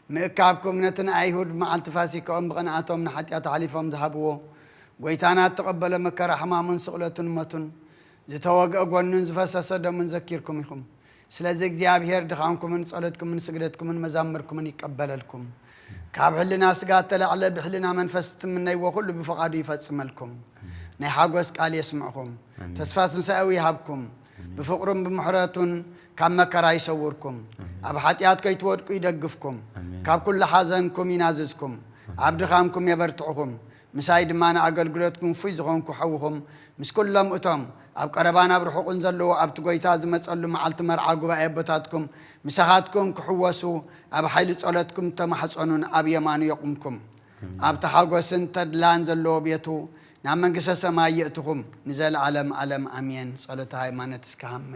ምእካብኩም ነትን ኣይሁድ መዓልቲ ፋሲካኦም ብቕንዓቶም ንሓጢኣት ሓሊፎም ዝሃብዎ ጎይታና ተቐበለ መከራ ሕማሙን ስቕለቱን ሞቱን ዝተወግአ ጎኑን ዝፈሰሰ ደሙን ዘኪርኩም ኢኹም ስለዚ እግዚኣብሔር ድኻምኩምን ጸሎትኩምን ስግደትኩምን መዛምርኩምን ይቀበለልኩም ካብ ሕልና ስጋ ተላዕለ ብሕልና መንፈስ ትምነይዎ ኩሉ ብፈቓዱ ይፈጽመልኩም ናይ ሓጎስ ቃል የስምዕኩም ተስፋ ትንሣኤው ይሃብኩም ብፍቕሩን ብምሕረቱን ካብ መከራ ይሰውርኩም ኣብ ሓጢኣት ከይትወድቁ ይደግፍኩም ካብ ኩሉ ሓዘንኩም ይናዝዝኩም ኣብ ድኻምኩም የበርትዑኩም ምሳይ ድማ ንኣገልግሎትኩም ፍይ ዝኾንኩ ሓውኹም ምስ ኩሎም እቶም ኣብ ቀረባን ኣብ ርሑቕን ዘለዎ ኣብቲ ጎይታ ዝመጸሉ መዓልቲ መርዓ ጉባኤ ቦታትኩም ምሳኻትኩም ክሕወሱ ኣብ ሓይሊ ጸሎትኩም ተማሕፀኑን ኣብ የማኑ የቁምኩም ኣብቲ ሓጎስን ተድላን ዘለዎ ቤቱ ናብ መንግሥተ ሰማይ የእትኹም ንዘለዓለም ዓለም ኣሜን ጸሎተ ሃይማኖት እስካሃመ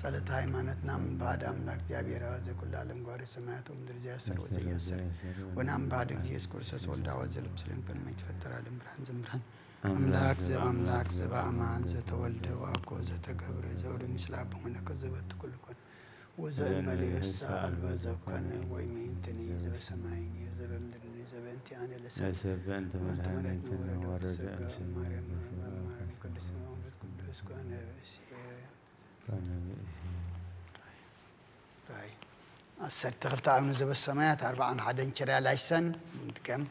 ጸሎተ ሃይማኖት ናም ባድ አምላክ እግዚአብሔር አዋዘ ኩሉ ዓለም ጓሪ ሰማያት ወምድር ዘያሰር ወዘያሰር ወናም ባድ ኢየሱስ ክርስቶስ ወልዳ ወዘልም ስለም ከልማ ይተፈጠር ዓለም ብርሃን ዘምብርሃን አምላክ ዘበአማን ዘተወልደ ዋኮ ዘተገብረ ዘውድ ምስለ አቡነ ከዘበት ኩሉ ኮን ወዘን መልየሳ አልባ ዘኮነ ወይ ሚንተኒ ዘበሰማይኒ ዘበምድርኒ ዘበንቲ አነ ለሰበን ተመላእክት ወረደ ማርያም ቅድስት መንፈስ ቅዱስ ኮነ أسرت خلت عون زب السماء 41 شرع لايسن كم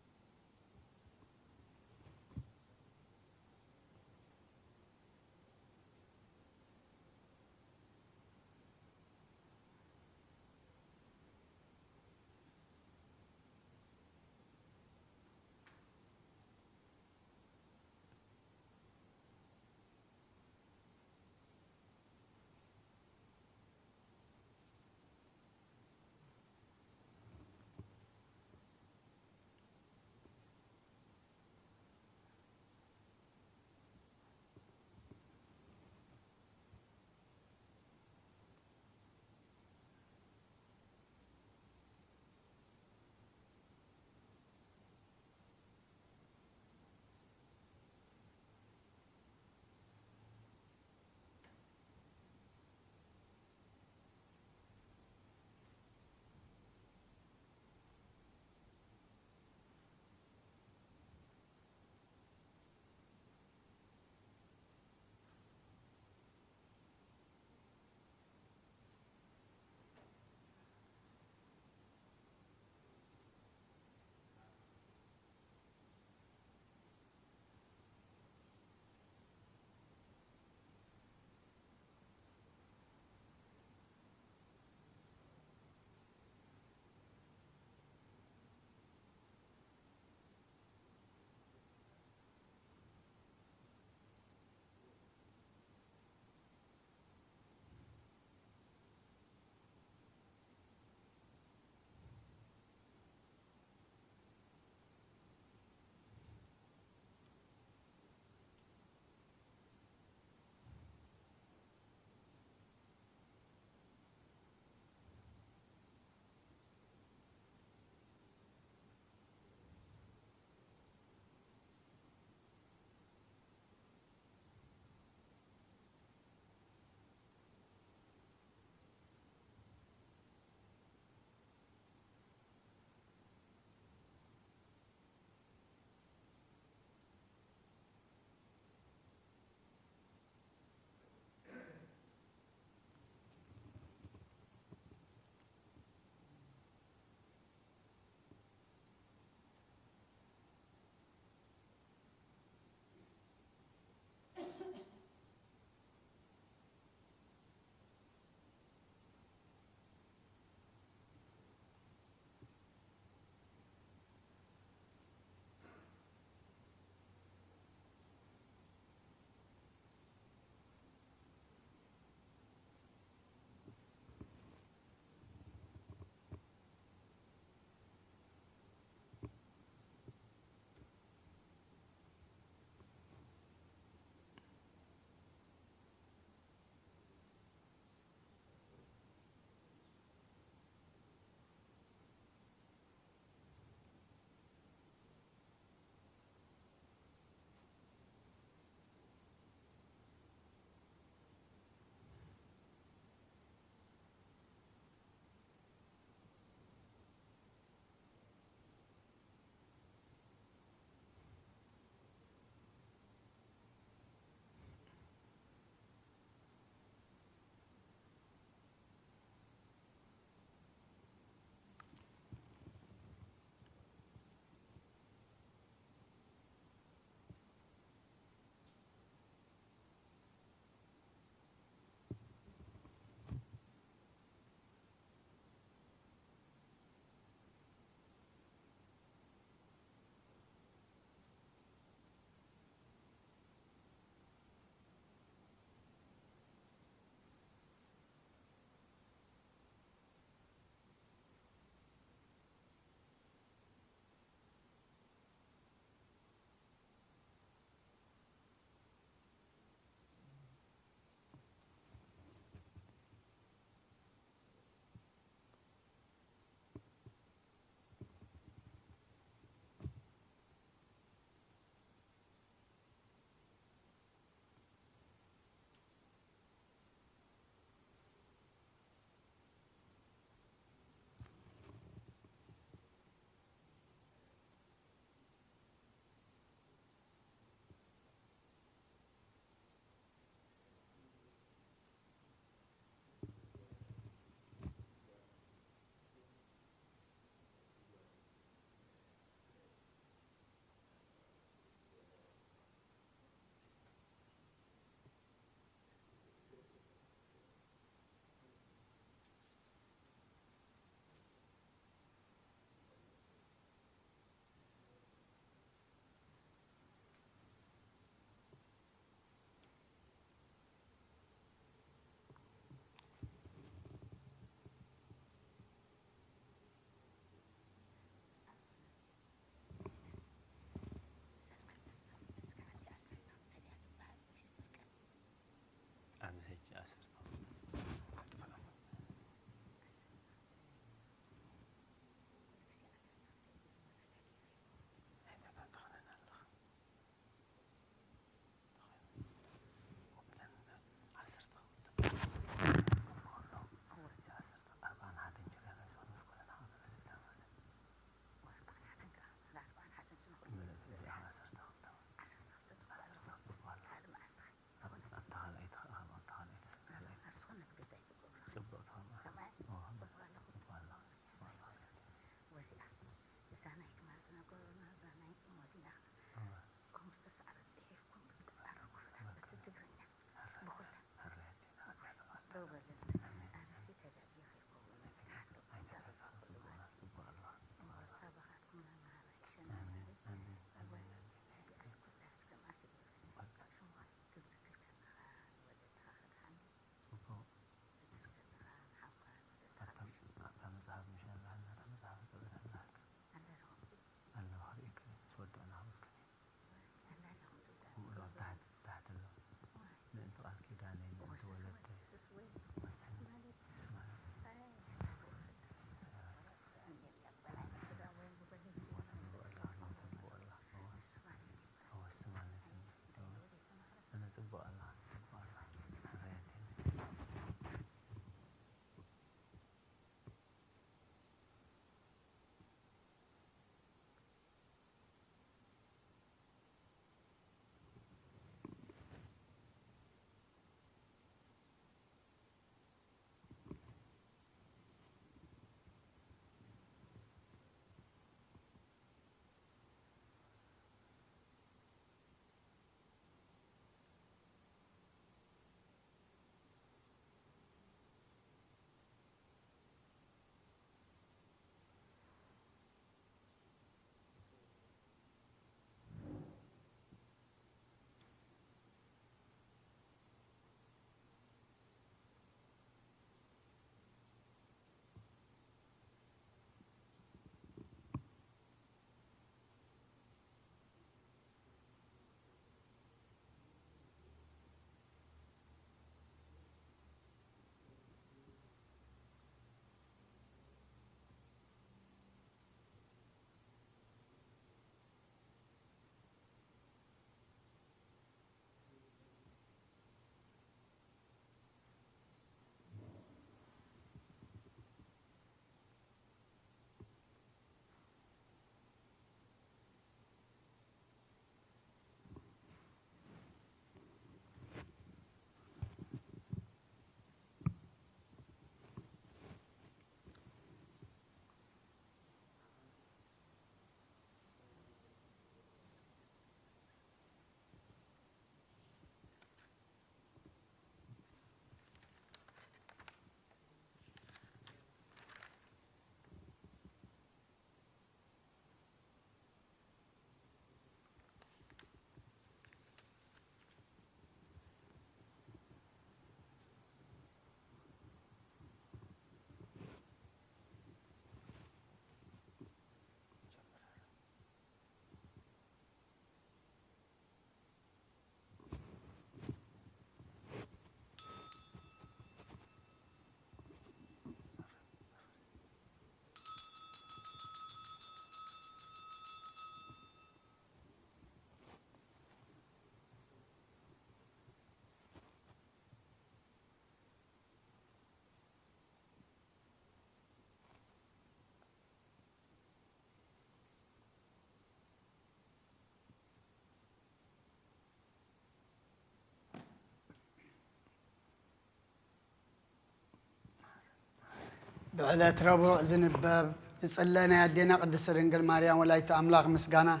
بعلات ربع زنباب تصلينا يدينا قدس رنجل مريم ولايت أملاك مسجانا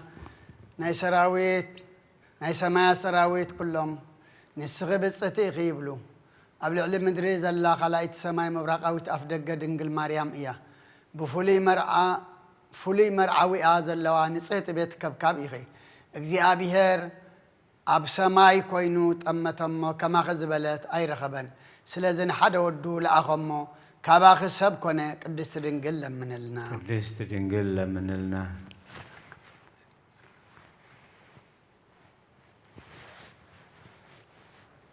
ناي سراويت ناي سمايا سراويت كلهم نسغب الصتي غيبلو قبل علم مدريز الله خلايت سماي مبرق أو تأفدق دنجل مريم إياه فولي مرعوي هذا اللوا نسيت بيت كبكب إخي أجزي أبيهر أب سماي كوينو تم كما خزبلت أي رخبن سلازن حدا ودو لأخمو كاباخ السب كونه قدس دنجل لمن لنا قدس دنجل لمن لنا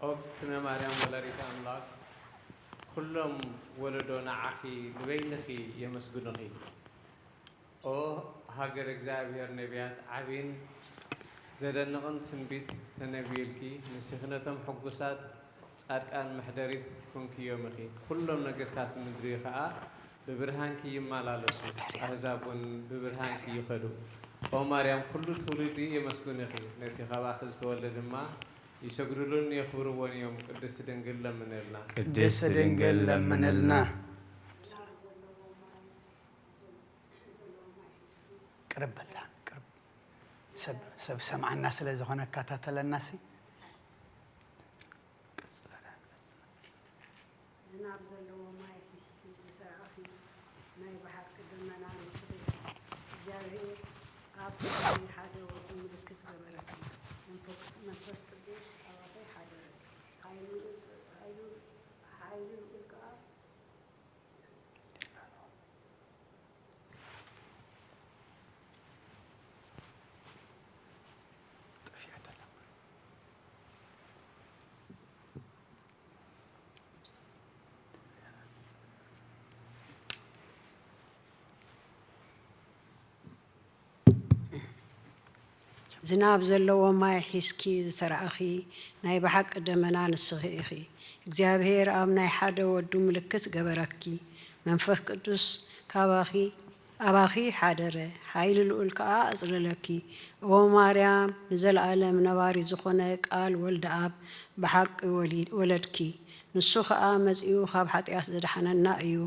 أوكستنا مريم ولدت أملاك كلهم ولدونا عخي لبينخي يمسجدوني أو هاجر إخبار نبيات عبين زدنا تنبيت تنبيلكي نسخنتهم حقوسات أركان محدريت كونكي يومخي كلهم نجستات مدري خاء ببرهانكي يمالالسو أحزابون ببرهانكي يخدو أو مريم كل تولدي يمسكونخي نتي خباخز تولد ما يشغلون يخبرون يوم قدست دنجل لمنلنا قدست دنجل لمنلنا قرب الله قرب سب سمع الناس اللي زخنا كاتاتل الناس زناب زلوا ما يحسكي سرعخي ناي بحق دمنا نسخي እግዚአብሔር አብናይ ሓደ ወዱ ምልክት ገበረኪ መንፈስ ቅዱስ ካባኺ አባኺ ሓደረ ኃይል ልዑል ከዓ አጽለለኪ ኦ ማርያም ንዘለዓለም ነባሪ ዝኾነ ቃል ወልደ አብ በሐቅ ወለድኪ ንሱ ከዓ መጽኡ ካብ ኃጢአት ዘድሓነና እዩ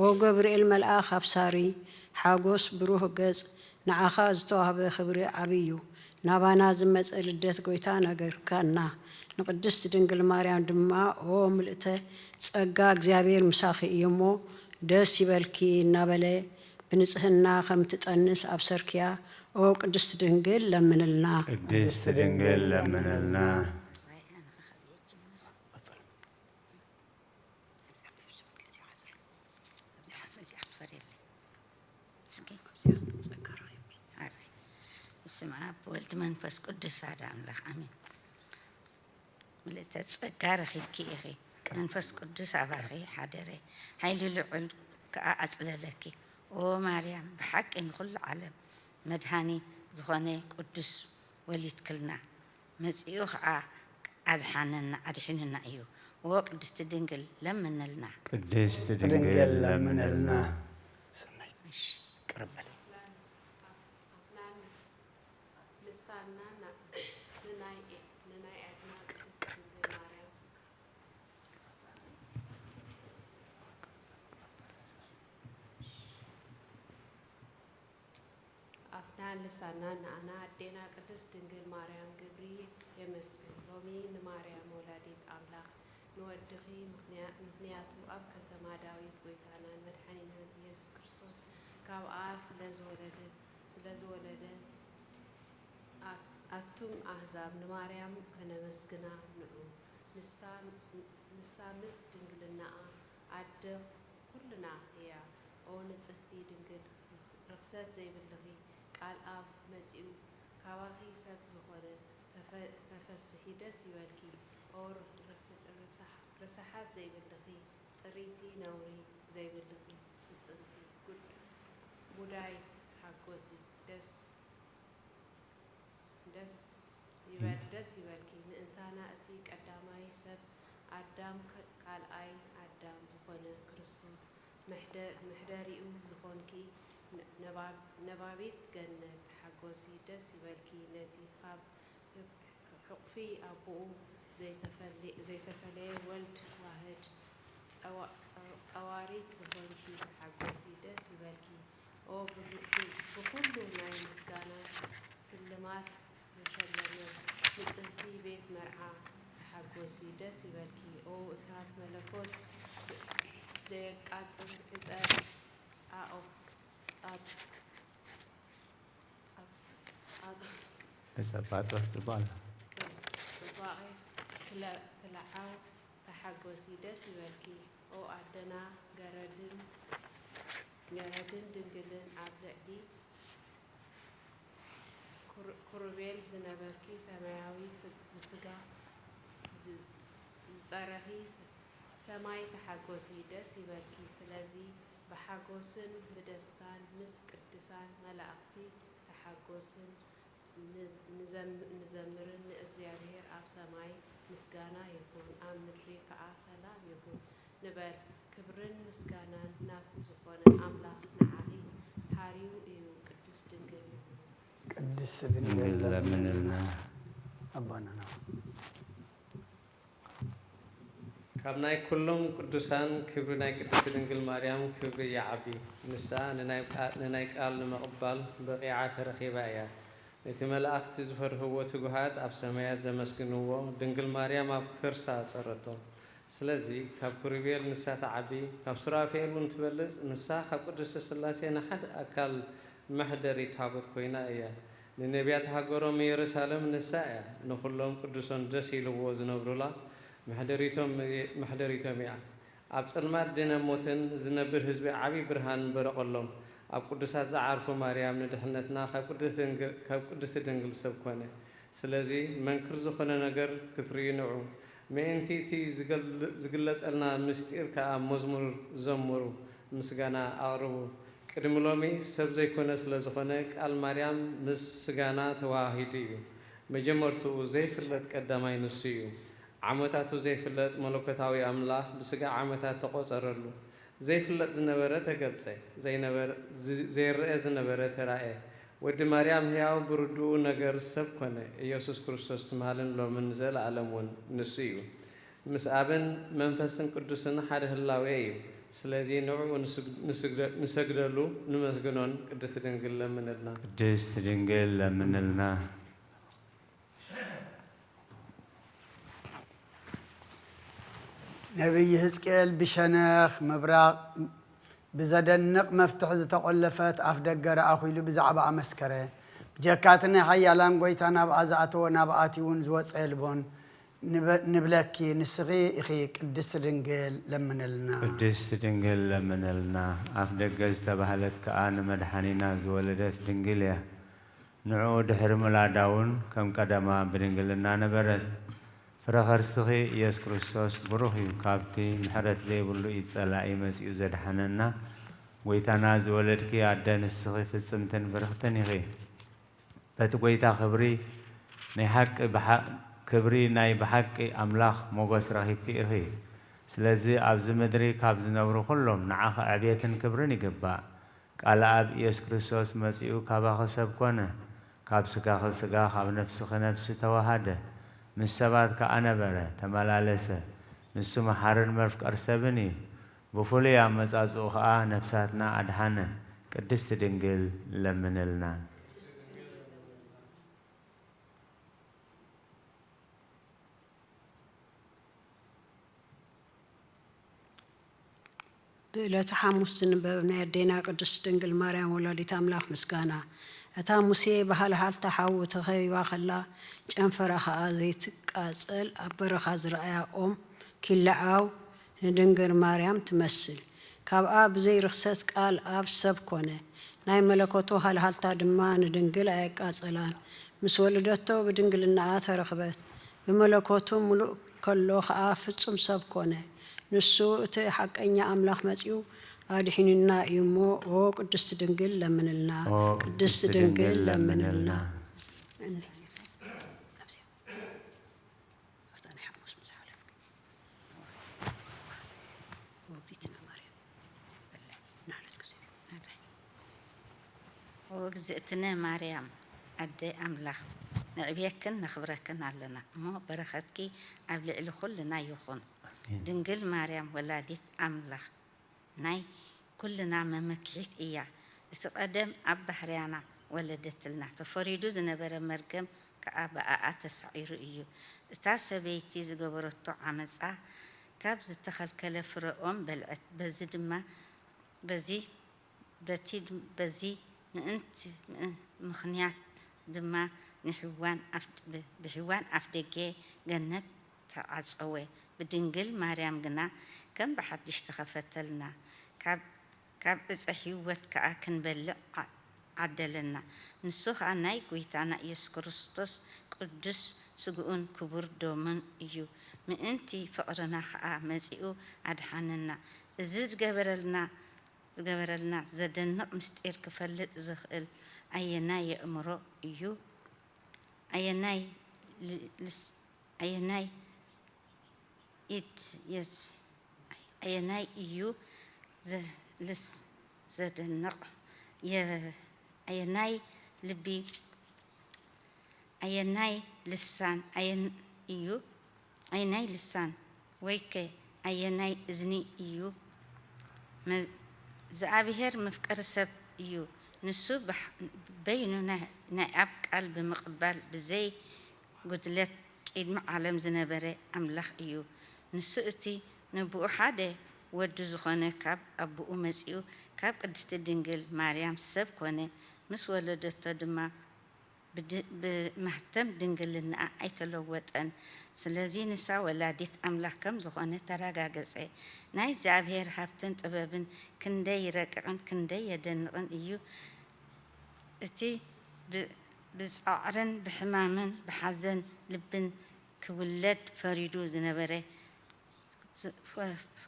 ኦ ገብርኤል መልአኽ አብሳሪ ሓጎስ ብሩህ ገጽ ንዓኻ ዝተዋህበ ክብሪ ዓብዩ ናባና ዝመፀ ልደት ጎይታ ነገርካና ንቅድስት ድንግል ማርያም ድማ ኦ ምልእተ ጸጋ እግዚአብሔር ምሳኺ እዩሞ ደስ ይበልኪ እናበለ ብንጽህና ከም ትጠንስ አብሰርኪያ ኦ ቅድስት ድንግል ለምንልና ቅድስት ድንግል ለምንልና بسم الله والد منفس قدس هذا أملاك آمين ملت تذكر خيكي أخي منفس قدس أباخي حاضرة هاي للعل كأصل لك أو مريم بحق إن كل عالم مدهاني زخانة قدس وليد كلنا مسيوخ أدحننا أدحننا أيو وقدس تدنجل لمن لنا قدس تدنجل لمن لنا قرب لسانا أنا أدينا قدس دنجل مريم جبري يمسكن رومي نماريم ولاديت أملاك نودخي مخنياتو أب كتما داويت ويتانا مدحنينا يسوع كريستوس كاو سلازولد أتم أحزاب نماريم كنا مسكنا نقو نسا مس دنجلنا أد كلنا هي أو نتسهتي دنجل رخصات زي باللغي قال أب مزيو كواخي سب زخورة تفسحي دس يوالكي أو رسحات زي باللغي صريتي نوري زي باللغي صرتي قد مداي حقوسي دس يوالكي نأنتانا أتي قداماي سب آدم قال أي آدم زخونة كريستوس محداريو زخونكي نبابيت جنة حقوسي دس يبالكي نتي خاب حقفي أبو زي تفلي ولد واحد تواريت زبالكي حقوسي دس يبالكي أو بكل ما يمسكنا سلمات سشلمي نتسهتي بيت مرعى حقوسي دس يبالكي أو إسعاف ملكوت زي قاصر إسعاف أو سبعة وسبعة سبعة تلعب تحقوسي دس يبالكي أو عدنا جردن دنجلن عبدي كروبيل زنبركي سماوي سجا ዝጸረኺ ሰማይ ተሓጐሲ ደስ ይበልኪ ስለዚ ብሓጐስን ብደስታን ምስ ቅዱሳን መላእኽቲ ተሓጐስን ንዘምርን ንእግዚአብሔር ኣብ ሰማይ ምስጋና ይኹን ኣብ ምድሪ ከዓ ሰላም ይኹን ንበል ክብርን ምስጋናን ናቱ ዝኾነ ኣምላኽ ንዓኺ ሓሪዩ እዩ ቅድስት ድንግል ቅድስት ድንግል ለምንልና ኣባና ካብ ናይ ኩሎም ቅዱሳን ክብሪ ናይ ቅድስት ድንግል ማርያም ክብሪ ይዓቢ ንሳ ንናይ ቃል ንምቕባል በቂዓ ተረኺባ እያ እቲ መላእኽቲ ዝፈርህዎ ትጉሃት ኣብ ሰማያት ዘመስግንዎ ድንግል ማርያም ኣብ ከርሳ ፀረቶ ስለዚ ካብ ክሩቤል ንሳ ተዓቢ ካብ ሱራፌል እውን ትበልፅ ንሳ ካብ ቅድስተ ስላሴ ንሓደ ኣካል መሕደሪ ታቦት ኮይና እያ ንነቢያት ሃገሮም ኢየሩሳሌም ንሳ እያ ንኩሎም ቅዱሶን ደስ ኢልዎ ዝነብሩላ محدريتهم يا أب سلمات دينا موتن زنبر حزب عبي برهان برقلهم أب قدسات زعرفو مريم ندحنتنا خاب قدس دنجل سبكونه سلازي من كرزو خنا نجر كفري نوع ما أنتي تي زقلت لنا مستير كأم مزمور زمرو مسجانا أقربو كرملومي سبزي كنا سلازو خناك المريم مسجانا تواهيدي مجمرتو زي فلت قدامي نسيو عمتاتو زي فلت ملوكتاوي أملاح بسجع عمتات تقصرلو زي فلت زنبرة تقصي زي الرئيس زنبرة ترائي ود مريم هياو بردو نجر سب كونه يسوع كريستوس تمالن لو منزل علمون نسيو مسابن منفسن قدسن حده اللاوي سلازي نوع نسجدلو نمسجنون قدست دنجل لمنلنا قدست دنجل لمنلنا نبي حزقيل بشنخ مبراق بزدنق مفتح زتقلفت أفدقر أخويلو بزعب أمسكره جاكاتنا حيالان قويتانا بأزعتو ونابعاتي ونزوات سيلبون نبلكي نسغي إخي قدس دنجل لمن لنا قدس دنجل لمن لنا أفدقر زتبهلت كآن مدحانينا زولدت دنجليا نعود حرم العداون كم قدما بدنجلنا نبرد فرخر سخي يس كريستوس بروحي كابتي محرت زي بلو يتسألعي مسيو زدحننا ويتانا زولدكي عدن السخي في السمتن فرختني غي بتقويتا خبري نحق بحق كبري ناي بحق أملاخ موغس رهيبكي إخي سلازي عبز مدري كابز نورو خلهم نعاق عبيتن كبرني قبا قال عب يس كريستوس مسيو كابا خسب كونه كاب سكا خسكا خاب نفسخ نفس تواهده مسبات كأنا برا تملالسه نسو محرن مرفق أرسبني بفولي عمز أزوخاء نفساتنا أدحانا قدست دنجل لمنلنا بلا تحمس نبنا يدينا قدست دنجل مريم ولادي أملاك مسكانا أتا موسى بحال تحاو تخيب خلا جنفرخ زيت قاصل أبرخ زرعيا كلعاو ندنجر مريم تمثل كاب أب زي رخصت قال أب سب كونه ناي ملكوتو حال دما ندنجل أي قاصلان مسولدتو بدنجل النعات رخبت بملكوتو ملو كله فصم سب كونه نسو حقኛ أملاخ مصيو أدحيننا يمو أو قدست دنجل لمنلنا قدست دنجل لمنلنا وجزئتنا مريم أدي أملاخ نعبيكن نخبركن علنا مو برختكي قبل كلنا يخون دنجل مريم ولادت أملاخ ناي كلنا ممكيت إياه استقدم أب بحريانا ولدت لنا تفريدو زنبر مرقم كأبا أتسعير إيو استاسبيتي زقبرتو عمزا كابز تخل كالفرقهم بلعت بزدما بزي نأنت مخنيات دما بحوان أفدقي جنة تعصوي بدنجل مريم جنا كم بحدش تخفت لنا كاب إصحيوت كأكن بلع عدلنا نسوخ عناي قويتانا يس كريستوس قدس سجون كبر دومن إيو من أنتي فقرنا خاء مزيو أدحاننا زد جبرلنا زدنا مستير كفلت زخل أيناي أمرو إيو أيناي أيناي يس أيناي إيو لس زدنا يا أيناي لبي أيناي لسان إيو أيناي لسان ويك أيناي إذني إيو زعبير مفكر سب إيو نسو بيننا نعب قلب مقبل بزي قدلت إدم عالم زنبري أملاخ إيو نسو إتي نبو حدا ودو زخانة كاب أبو أمسيو كاب قدست دنجل مريم سب كونه مس ولدت دما بمهتم دنجلنا أيتلوت أن سلزي نسا ولادت أملاح كم زخانة تراجع جزء ناي زعبير هفتن طبابن كندي ركعن كندي يدنرن إيو إتي بصعرن بحمامن بحزن لبن كولد فريدو زنبري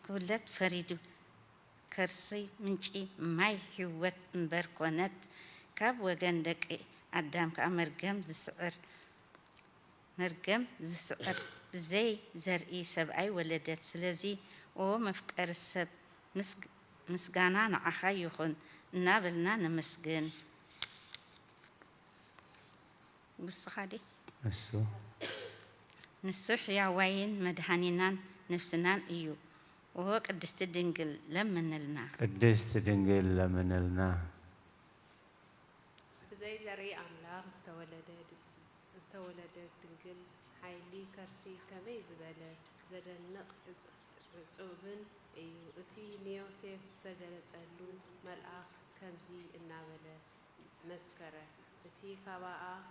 كولد فريدو كرسي منشي ماي هوت مبركونت كاب وجندك أدم كأمرجم زسعر بزي زرقي سبعي ولدت سلزي أو مفكر السب مسجانا نعخي يخون نابلنا نمسجن بس خادي نسوح يا وين مدهنينا نفسنا إيو وهو قدست دنجل لمن لنا بزي زري أملاق استولد دنجل حيلي كرسي كمي زبالة زدنق صوبن إيو أتي نيوسيف استجلت ألو ملأخ كمزي النابلة مسكرة أتي كباء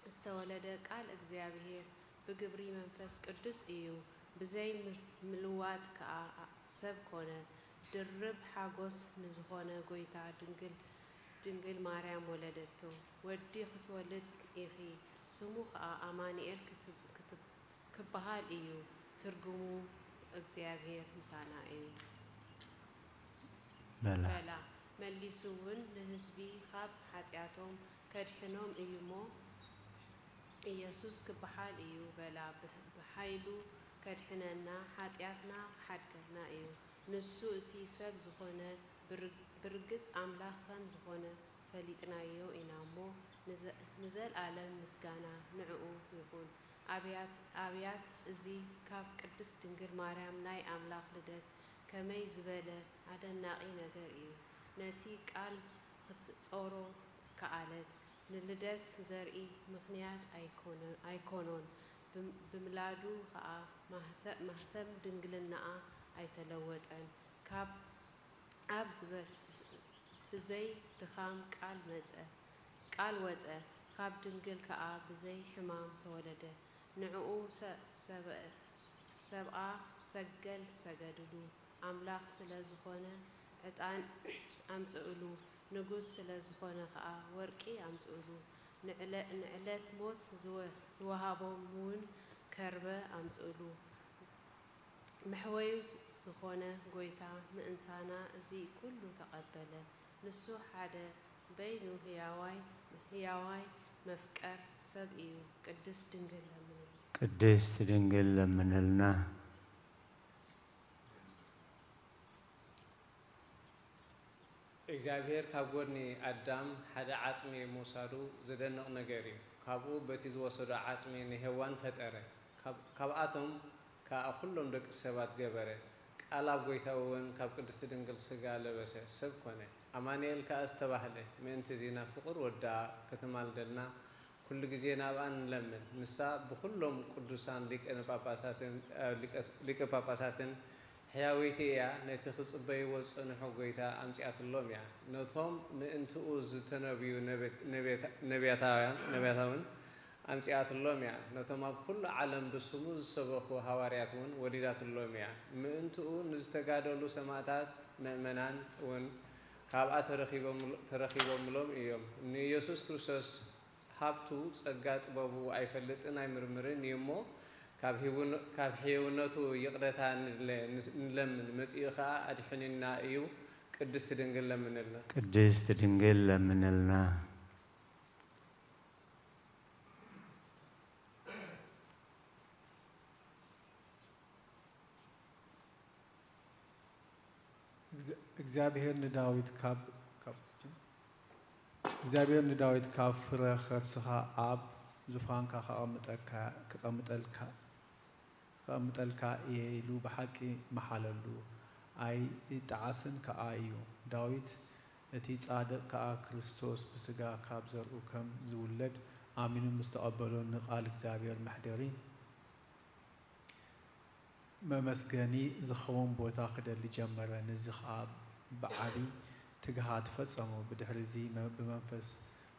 استولد قال إجزابه بجبري منفس قدس إيو بزي ملوات كسب كونه درب حاجوس نزخونه قويتا دنجل مريم ولدته ودي ختولد إخي سموخ أمانيل كتب كبهال إيو ترجمو إجزابه مسانا إيو بلا مليسون نهزبي خاب حتياتهم كدحنهم إيومو إيسوس كبحال إيو بلا بحيلو كدحننا حتياتنا حدكنا إيو نسو إتي سب زخونة برقص أملاخن زخونة فليتنا إيو إنامو نزل عالم مسكانا نعقو يقول أبيات إزي كاب قدس دنجل مريم ناي أملاخ لدت كمي زبالة عدن ناقي نجر إيو نتي قال تصورو كعالت نلدت زرقي مخنيات أيكونون بملادو خا مهتم دنجلنا أيتلوتن كاب أبزبر بزي دخام قال وجه خاب دنجل كا بزي حمام تولده نعقو سبعة سجدلو أملاخ سلازخونه عطان أمسؤلو نجوز سلازخونه خا ورقي أمسؤلو نعلت موت زوهابو مون كربة أمسؤلو محويوز زخونه قويتا مئنتانا زي كله تقبله نسو حدا بينو هياواي مفكر سبئيو قدس دنجل لمن لنا እግዚአብሔር ካብ ጎኒ ኣዳም ሓደ ዓጽሚ ምውሳዱ ዘደንቕ ነገር እዩ ካብኡ በቲ ዝወሰዶ ዓጽሚ ንሄዋን ፈጠረ ካብኣቶም ኩሎም ደቂ ሰባት ገበረ ቃል ኣብ ጎይታ እውን ካብ ቅድስቲ ድንግል ስጋ ለበሰ ሰብ ኮነ ኣማኑኤል ከዓ ዝተባህለ ምእንቲ ዜና ፍቕር ወዳ ከተማልደልና ኩሉ ግዜ ናብኣ ንለምን ንሳ ብኩሎም ቅዱሳን ሊቀ ጳጳሳትን ሕያዊት እያ ነቲ ክጽበይዎ ዝጸንሑ ጎይታ ኣምፂኣትሎም እያ ነቶም ምእንትኡ ዝተነብዩ ነቢያታውን ኣምፂኣትሎም እያ ነቶም ኣብ ኩሉ ዓለም ብስሙ ዝሰበኹ ሃዋርያት እውን ወዲዳትሎም እያ ምእንትኡ ንዝተጋደሉ ሰማዕታት ምእመናን እውን ካብኣ ተረኺቦምሎም እዮም ንኢየሱስ ክርስቶስ ሃብቱ ጸጋ ጥበቡ ኣይፈልጥን ኣይምርምርን እዩ እሞ ካብ ሕይውነቱ ይቕረታ ንለምን መጺኡ ከዓ ኣድሕንና እዩ ቅድስቲ ድንግል ለምንልና ቅድስት ድንግል ለምንልና እግዚአብሔር ንዳዊት ካብ ፍረ ከርስኻ ኣብ ዙፋንካ ከቐምጠልካ እየ ኢሉ ብሓቂ መሓለሉ ኣይጠዓስን ከዓ እዩ ዳዊት እቲ ጻድቕ ከዓ ክርስቶስ ብስጋ ካብ ዘርኡ ከም ዝውለድ ኣሚኑ ምስ ተቐበሎ ንቓል እግዚአብሔር መሕደሪ መመስገኒ ዝኸውን ቦታ ክደሊ ጀመረ ነዚ ከዓ ብዓቢ ትግሃት ፈጸሙ ብድሕሪ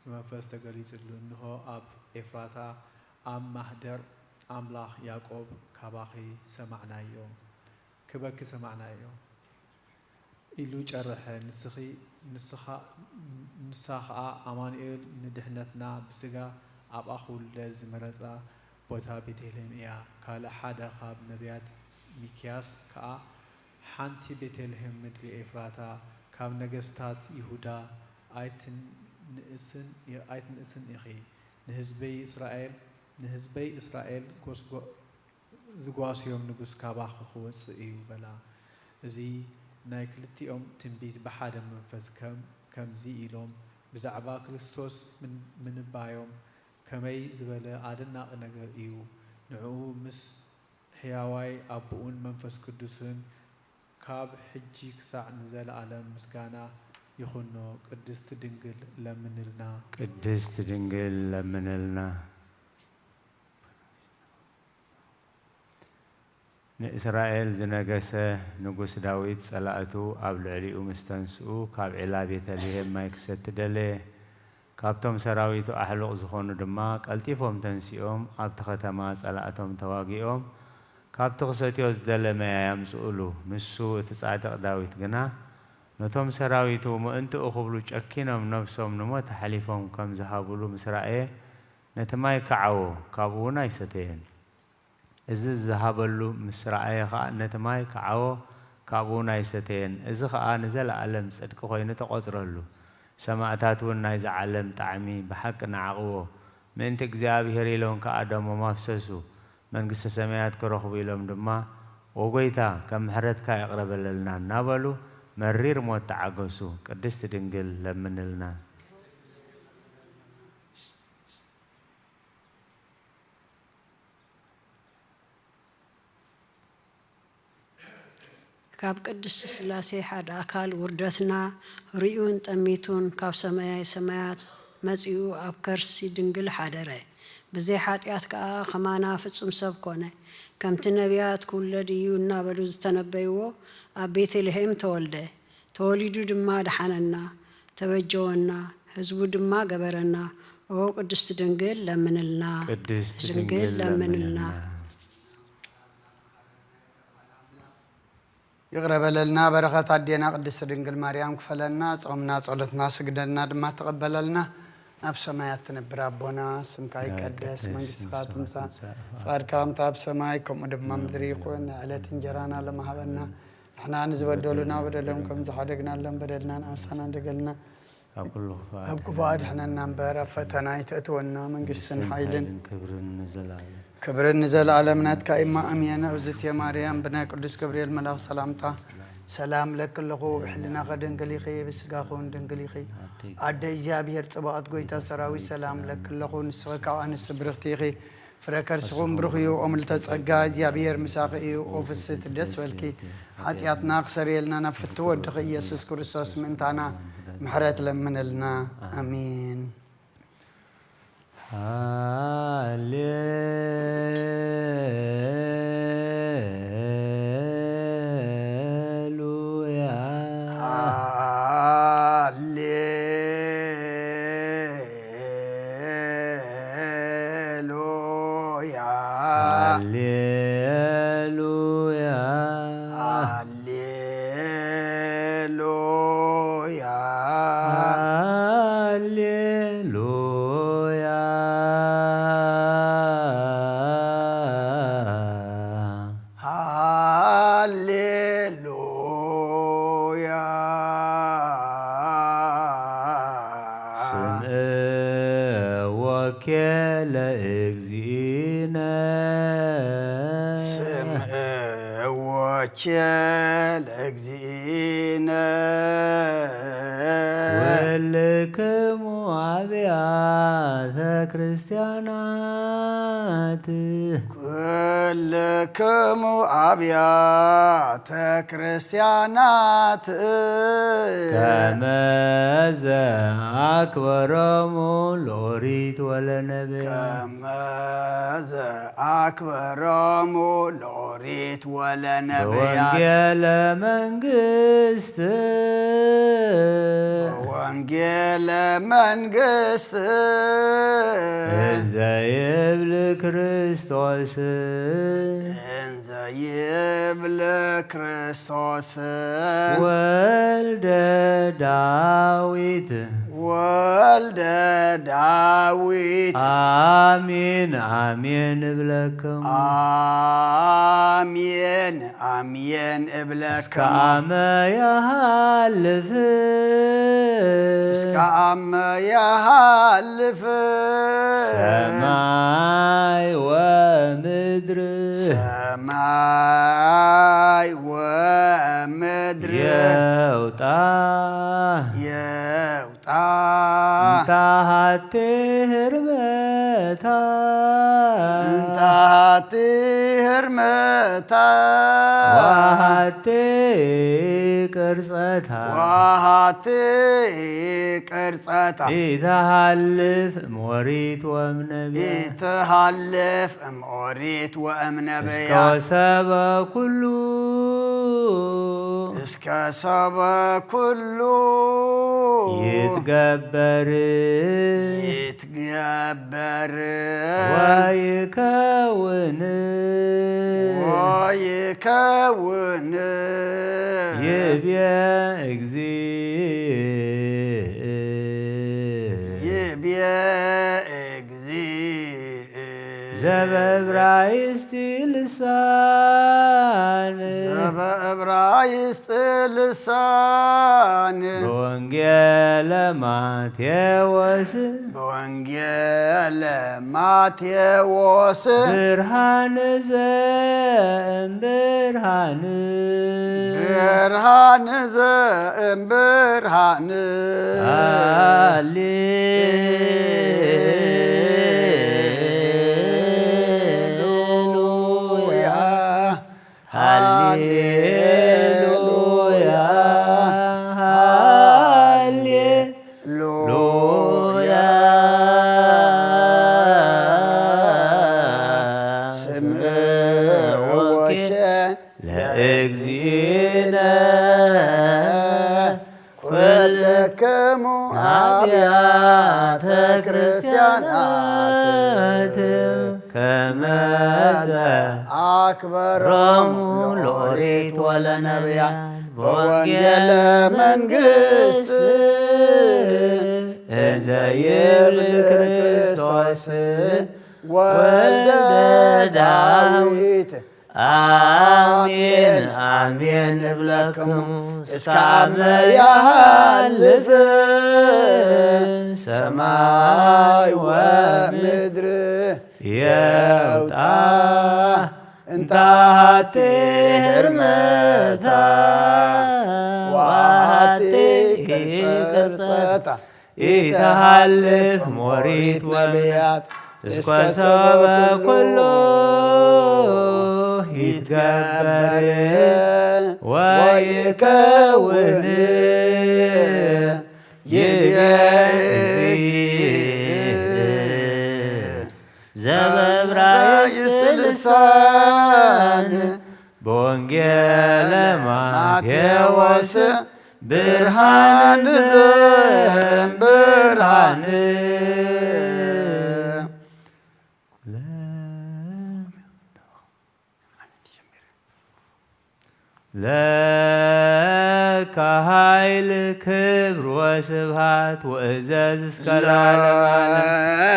ብመንፈስ ተገሊጹሉ እንሆ ኣብ ኤፍራታ ኣብ ማህደር ኣምላኽ ያዕቆብ ካባኺ ሰማዕናዮ ክበኪ ሰማዕናዮ ኢሉ ጨርሐ ንሳ ከዓ ኣማኑኤል ንድሕነትና ብስጋ ኣብኣ ክውለድ ዝመረፃ ቦታ ቤተልሔም እያ ካልእ ሓደ ካብ ነቢያት ሚክያስ ከዓ ሓንቲ ቤተልሔም ምድሪ ኤፍራታ ካብ ነገስታት ይሁዳ ኣይትንእስን ኢኺ ንህዝበይ እስራኤል ዝጓስዮም ንጉስ ካባኺ ክወፅእ እዩ በላ እዚ ናይ ክልቲኦም ትንቢት ብሓደ መንፈስ ከምዚ ኢሎም ብዛዕባ ክርስቶስ ምንባዮም ከመይ ዝበለ ኣደናቂ ነገር እዩ ንዕኡ ምስ ሕያዋይ ኣቦኡን መንፈስ ቅዱስን ካብ ሕጂ ክሳዕ ንዘለኣለም ምስጋና ይኹኖ ቅድስት ድንግል ለምንልና ቅድስት ድንግል ለምንልና ንእስራኤል ዝነገሰ ንጉስ ዳዊት ጸላእቱ ኣብ ልዕሊኡ ምስ ተንስኡ ካብ ዒላ ቤተልሔም ማይ ክሰቲ ደለየ ካብቶም ሰራዊቱ ኣሕሉቕ ዝኾኑ ድማ ቀልጢፎም ተንሲኦም ኣብቲ ከተማ ጸላእቶም ተዋጊኦም ካብቲ ክሰትዮ ዝደለ መያ ያምጽኡሉ ንሱ እቲ ጻድቕ ዳዊት ግና ነቶም ሰራዊቱ ምእንቲ እኽብሉ ጨኪኖም ነፍሶም ንሞት ሓሊፎም ከም ዝሃብሉ ምስ ረአየ ነቲ ማይ ከዓዎ ካብኡ እውን ኣይሰተየን እዚ ዝሃበሉ ምስ ረአየ ከዓ ነቲ ማይ ከዓዎ ካብኡ እውን ኣይሰተየን እዚ ከዓ ንዘለኣለም ጽድቂ ኮይኑ ተቖፅረሉ ሰማዕታት እውን ናይዚ ዓለም ጣዕሚ ብሓቂ ንዓቕዎ ምእንቲ እግዚኣብሔር ኢሎም ከዓ ደሞም ኣፍሰሱ መንግስተ ሰማያት ክረኽቡ ኢሎም ድማ ወጎይታ ከም ምሕረትካ የቕረበለልና እናበሉ መሪር ሞት ተዓገሱ ቅድስቲ ድንግል ለምንልና ካብ ቅድስቲ ስላሴ ሓደ ኣካል ውርደትና ርዩን ጠሚቱን ካብ ሰማያዊ ሰማያት መጺኡ ኣብ ከርሲ ድንግል ሓደረ ብዘይ ሓጢኣት ከዓ ኸማና ፍጹም ሰብ ኮነ ከምቲ ነቢያት ክውለድ እዩ እናበሉ ዝተነበይዎ ኣብ ቤተልሔም ተወልደ ተወሊዱ ድማ ደሓነና ተበጀወና ህዝቡ ድማ ገበረና ኦ ቅድስቲ ድንግል ለምንልና ቅድስት ድንግል ለምንልና ይቅረበለልና በረከት አዴና ቅድስት ድንግል ማርያም ክፈለና ጾምና ጸሎትና ስግደና ድማ ተቀበለልና ኣብ ሰማያት ትነብር ኣቦና ስምካ ይቀደስ መንግስትካ ትምጻእ ፈቃድካ ከምቲ ኣብ ሰማይ ከምኡ ድማ ምድሪ ይኩን ዕለት እንጀራና ለማሃበና ንሕና ንዝበደሉና በደሎም ከም ዝሓደግናለን በደልና ንኣንሳና እንደገልና ኣብ ክፉእ ኣድሕነና እምበር ኣብ ፈተና ይተእትወና መንግስትን ሓይልን ክብርን ንዘለኣለም ናትካ ኢማ ኣምየነ እግዝእትየ ማርያም ብናይ ቅዱስ ገብርኤል መልኣኽ ሰላምታ ሰላም ለክለኹ ብሕሊናኸ ድንግል ኢኺ ብስጋኹን ድንግል ኢኺ ኣደ እግዚኣብሔር ጽባቐት ጎይታ ሰራዊት ሰላም ለክለኹ ንስኸ ካብ ኣንስቲ ብርኽቲ ኢኺ ፍረ ከርስኹም ብሩኽ እዩ ኦም ልተጸጋ እግዚኣብሔር ምሳኺ እዩ ኦ ፍስሕቲ ደስ በልኪ ሓጢኣትና ክሰርየልና ናብ ፍቲ ወድኺ ኢየሱስ ክርስቶስ ምእንታና ምሕረት ለምነልና ኣሚን Alleluia. ለእግዚእነ ስምዕዎቼ ለእግዚእነ ወልክሙ አብያተ ክርስቲያናት ኩልክሙ አብያተ ክርስቲያናት ከመዘ አክበሮሙ ለኦሪት ወለነቢያት ከመዘ አክበሮሙ ለኦሪት ወለነቢያት በወንጌለ መንግሥት በወንጌለ መንግሥት እንዘ ይብል ክርስቶስ እንዘ ይብል ክርስቶስ ወልደ ዳዊት ወልደ ዳዊት አሜን አሜን እብለክሙ አሜን አሜን እስከ እብለክሙ አመ ያሃልፍ እስከ አመ ያሃልፍ ሰማይ ወምድር ሰማይ ወምድር የውጣ የውጣ እንታሃቴ ህርመታ እንታሃቲ ህርመታ ዋሃቴ ቅርጸታ ዋሃቲ ቅርጸታ ኢተሃልፍ እምኦሪት ወእምነቢያት ኢትሃልፍ እምኦሪት እስከ ወእምነቢያት ወሰበ ኩሉ እስከ ሰበ ኩሉ ይትገበር ይትገበር ወይከውን ወይከውን ይቤ እግዚእ ይቤ እግዚእ ዘበዕብራይስጥ ልሳን ዘበዕብራይስጥ ልሳን በወንጌለ ማቴዎስ በወንጌለ ማቴዎስ ብርሃን ዘእምብርሃን ብርሃን ዘእምብርሃን ሃሌሉያ ሃሌሉያ ሃሌሉያ ስምዕዎቼ ለእግዚእነ ኩልክሙ አብያተ ክርስቲያናት ከመዘ አክበሮሙ ለኦሪት ወለነቢያት በወንጌለ መንግሥት እንዘ ይብል ክርስቶስ ወልደ ዳዊት አሜን አሜን እብለክሙ እስከ አመ ያሃልፍ ሰማይ ወምድር የውጣ እንታሃቲ ህርመታ ዋሃቲ ቅርጸታ ኢተሃልፍ እምኦሪት ወነቢያት እስከ ሰበ ኩሉ ይትገበር ወይከውን ይቤ ዘበዕብራይስጥ ልሳን በወንጌለ ማቴዎስ ብርሃን ዘእምብርሃን ለካ ኃይል ክብር ወስብሃት ወእዘዝ እስከ ለዓለመ ዓለም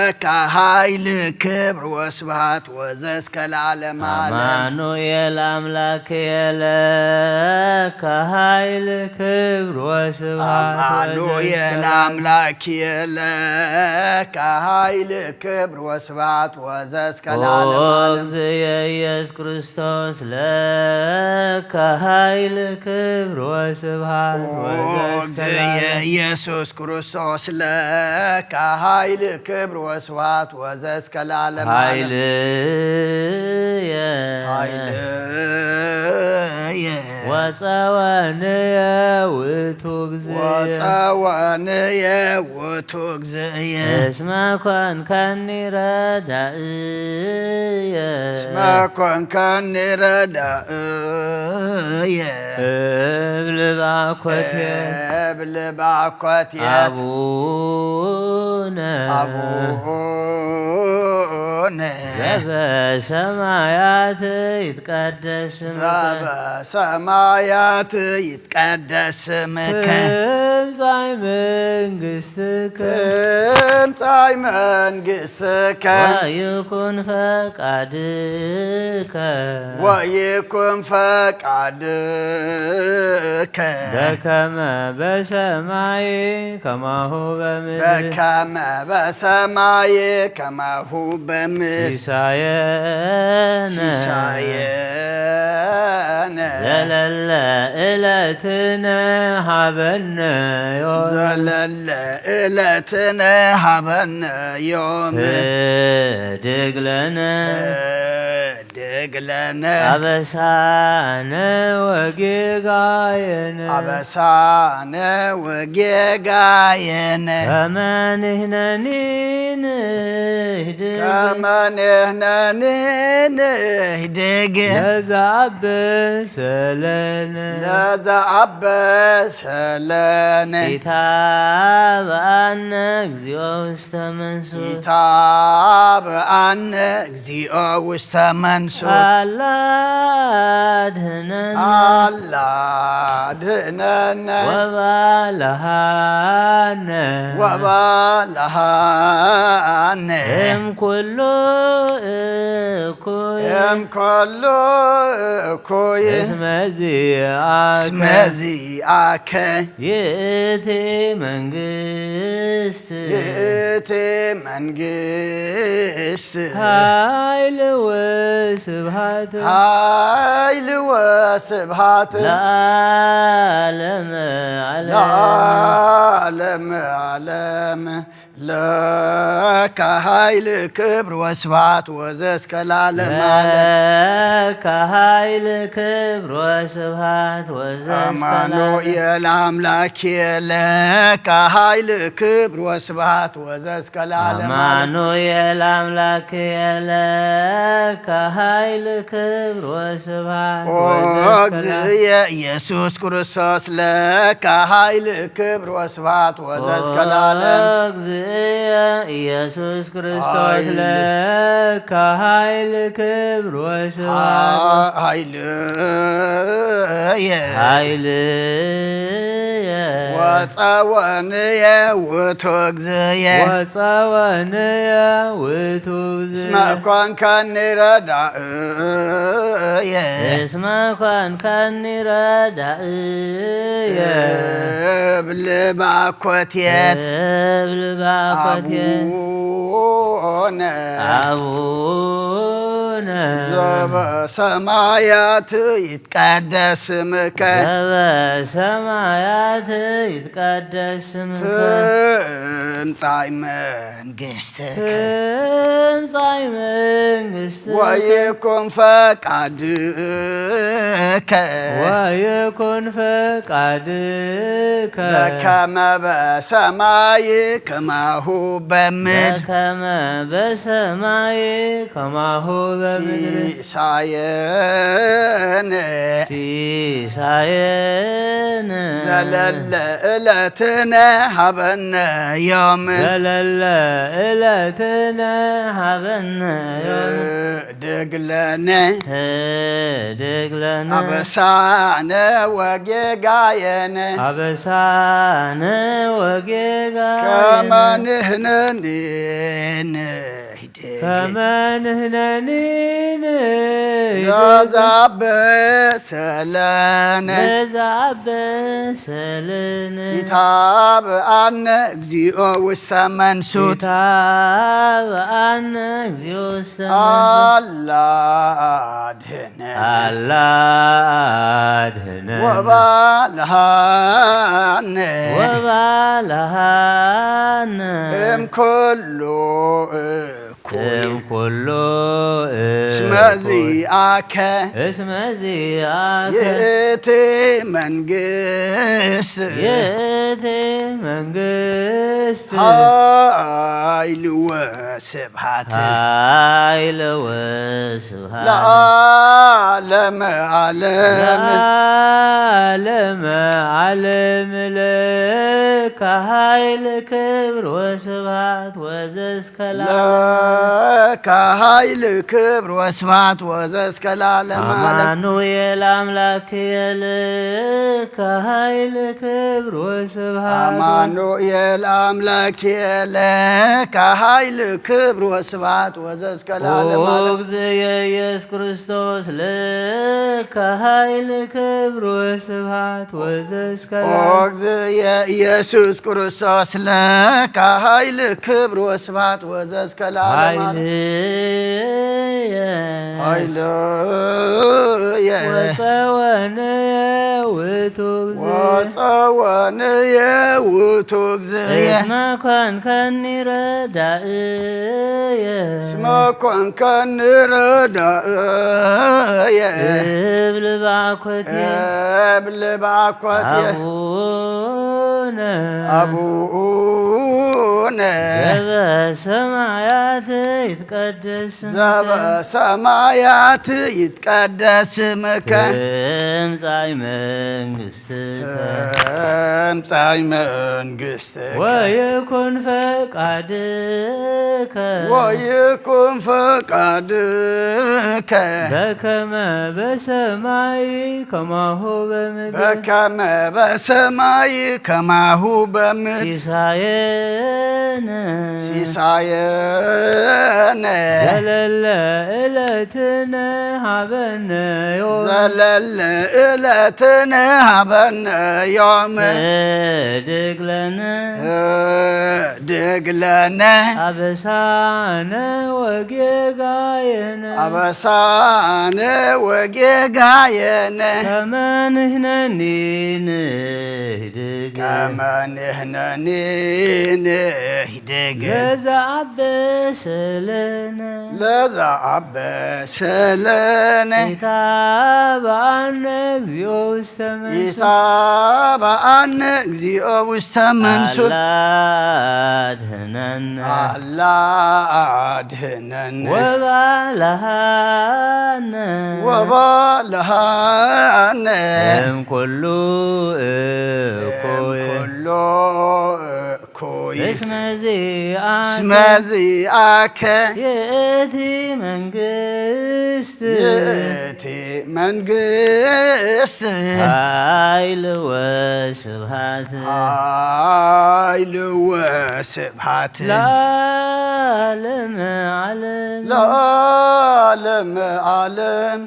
ለከ ኃይል ክብር ወስብሃት ወእዘዝ እስከ ለዓለመ ዓለም አማኑኤል አምላክየ ለከ ኃይል ክብር ወስብሃት አማኑኤል አምላክየ ለከ ኃይል ክብር ወስብሃት ወእዘዝ እስከ ለዓለመ ዓለም እግዚእየ ኢየሱስ ክርስቶስ ለከ ኃይል ክብር ወስብሃት ወእዘዝ እስከ እግዚእየ ለዓለም ኢየሱስ ክርስቶስ ለከ ኃይል ክብር ወስብሃት ወእዘዝ እስከ ለዓለመ ዓለም ኃይልየ ወፀወንየ ውእቱ እግዚእየ ወፀወንየ ውእቱ እግዚእየ እስመ ኮንከኒ ረዳእየ እስመ ኮንከኒ ረዳእየ እብል ባኮትየ እብል ባኮትየ አቡነ አቡነ ዘበሰማያት ይትቀደስ ስምከ ዘበሰማያት ይትቀደስ ስምከ ትምጻእ መንግሥትከ ትምጻእ መንግሥትከ ወይኩን ፈቃድከ ወይኩን ፈቃድከ በከመ በሰማይ ከማሁ በምድር በከመ በሰማይ ከማሁ በምድር ሲሳየነ ሲሳየነ ዘለለ ዕለትነ ሀበነ ዮም ዘለለ ዕለትነ ሀበነ ዮም ህድግ ለነ ህድግ ለነ አበሳነ ወጌጋየነ አበሳነ ወጌጋየነ ከመ ንሕነኒ ንህድግ ከመ ንሕነኒ ንህድግ ለዘአበሰለነ ለዘአበሰለነ ኢታብአነ እግዚኦ ውስተ መንሱት ኢታብአነ እግዚኦ ውስተ መንሱት አላ አድኅነነ አላ አድኅነነ ወባልሐነ ወባልሐነ እምኩሉ እኩይ እምኩሉ እኩይ እስመ ዚአከ እስመ ዚአከ ይእቲ መንግሥት ይእቲ መንግሥት ኃይል ወስብሐት ኃይል ወስብሐት ለዓለመ ዓለም ለዓለመ ዓለም ለከ ኃይል ክብር ወስብሐት ወእዘዝ እስከ ለዓለመ ዓለም ለከ ኃይል ክብር ወስብሐት ወእዘዝ እስከ ለዓለም አማኑኤል አምላክየ ለከ ኃይል ክብር ወስብሐት ወእዘዝ እስከ ለዓለመ ዓለም አማኑኤል አምላክየ ለከ ኃይል ክብር ወስብሐት ኦ ወእዘዝ እስከ ለዓለም እግዚእየ ኢየሱስ ክርስቶስ ለከ ኃይል ክብር ወስብሐት ወእዘዝ እስከ ለዓለም እግዚእየ ኢየሱስ ክርስቶስ ለከ ኃይል ክብር ወስብሐት ኃይልየ ኃይልየ ወፀወንየ ውእቱ እግዚእየ ወፀወንየ ውእቱ እስመ እግዚእየ ኮንከኒ ረዳእየ እስመ ኮንከኒ ረዳእየ እብል ባኮትየት እብል ባኮትየ አቡነ አቡነ ዘበሰማያት ይትቀደስ ስምከ ዘበሰማያት ይትቀደስ ስምከ ትምጻእ መንግሥትከ ትምጻእ መንግሥትከ ወይኩን ፈቃድከ ወይኩን ፈቃድከ በከመ በሰማይ ከማሁ በምድር በከመ በሰማይ ከማሁ በምድር ሲሳየን ሲሳየን ዘለለ ዕለትነ ሀበነ ዮም ዘለለ ዕለትነ ሀበነ ድግለነ ድግለነ አበሳነ ወጌጋየነ አበሳነ ወጌጋየነ ከመ ንሕነኒ ከመ ንሕነኒ ለዘአበሰለነ ለዘአበሰለነ ኢታብአነ እግዚኦ ውስተ መንሱት ኢታብአነ እግዚኦ ውስተ አላ አድኅነ አላ አድኅነ ወባልሃነ ወባልሃነ እምኩሉ እምኩሉ እስመ ዚአከ እስመ ዚአከ ይእቲ መንግሥት ይእቲ መንግሥት ኃይል ወስብሐት ኃይል ወስብሐት ለዓለመ ዓለም ለዓለመ ዓለም ለከ ኃይል ክብር ወስብሐት ወዘእስከ ለከ ኃይል ክብር ወስብሐት ወዘእስከ ለዓለመ ዓለም አማኑኤል አምላክየ ለከ ኃይል ክብር ወስብሐት አማኑኤል አምላክየ ለከ ኃይል ክብር ወስብሐት ወዘእስከ ለዓለመ ዓለም እግዚእ ኢየሱስ ክርስቶስ ለከ ኃይል ክብር ወስብሐት ወዘእስከ እግዚእ ኢየሱስ ክርስቶስ ለከ ኃይል ክብር ወስብሐት ወዘእስከ ለዓለመ ዓለም ኃይልየ ወፀወነ ውእቱ ወፀወንየ ውእቱ እግዚእየ እስመ ኮንከኒ ረዳእየ እስመ ኮንከኒ ረዳእየ እብል ባኮትየ እብል ባኮትየ አቡነ ዘበሰማያት ይትቀደስ ዘበሰማያት ይትቀደስ ስምከ ትምጻእ መንግሥትከ ትምጻእ መንግሥትከ ወይኩን ፈቃድከ ወይኩን ፈቃድከ በከመ በሰማይ ከማሁ በምድር በከመ በሰማይ ከማሁ በምድር ሲሳየነ ሲሳየነ ዘለለ ዕለትነ ሀበነ ዮም ዘለለ ዕለትነ ሀበነ ዮም ድግለነ ድግለነ አበሳነ ወጌጋየነ አበሳነ ወጌጋየነ ከመ ንሕነኒ ንህድግ ከመ ንሕነኒ ንህድግ ለዘአበሰለነ ለዘአበሰለነ ኢታብአነ እግዚኦ ውስተ መንሱት ኢታብአነ እግዚኦ ውስተ መንሱት አላድኅነነ አላ አድኅነነ ወባልሐነ ወባልሐነ እምኩሉ እኩይ እምኩሉ እኩይ እስመ እስመ ዚአከ ዚአከ ይእቲ መንግሥት ይእቲ መንግሥት ኃይል ወስብሐት ኃይል ወስብሐት ለዓለመ ዓለም ለዓለመ ዓለም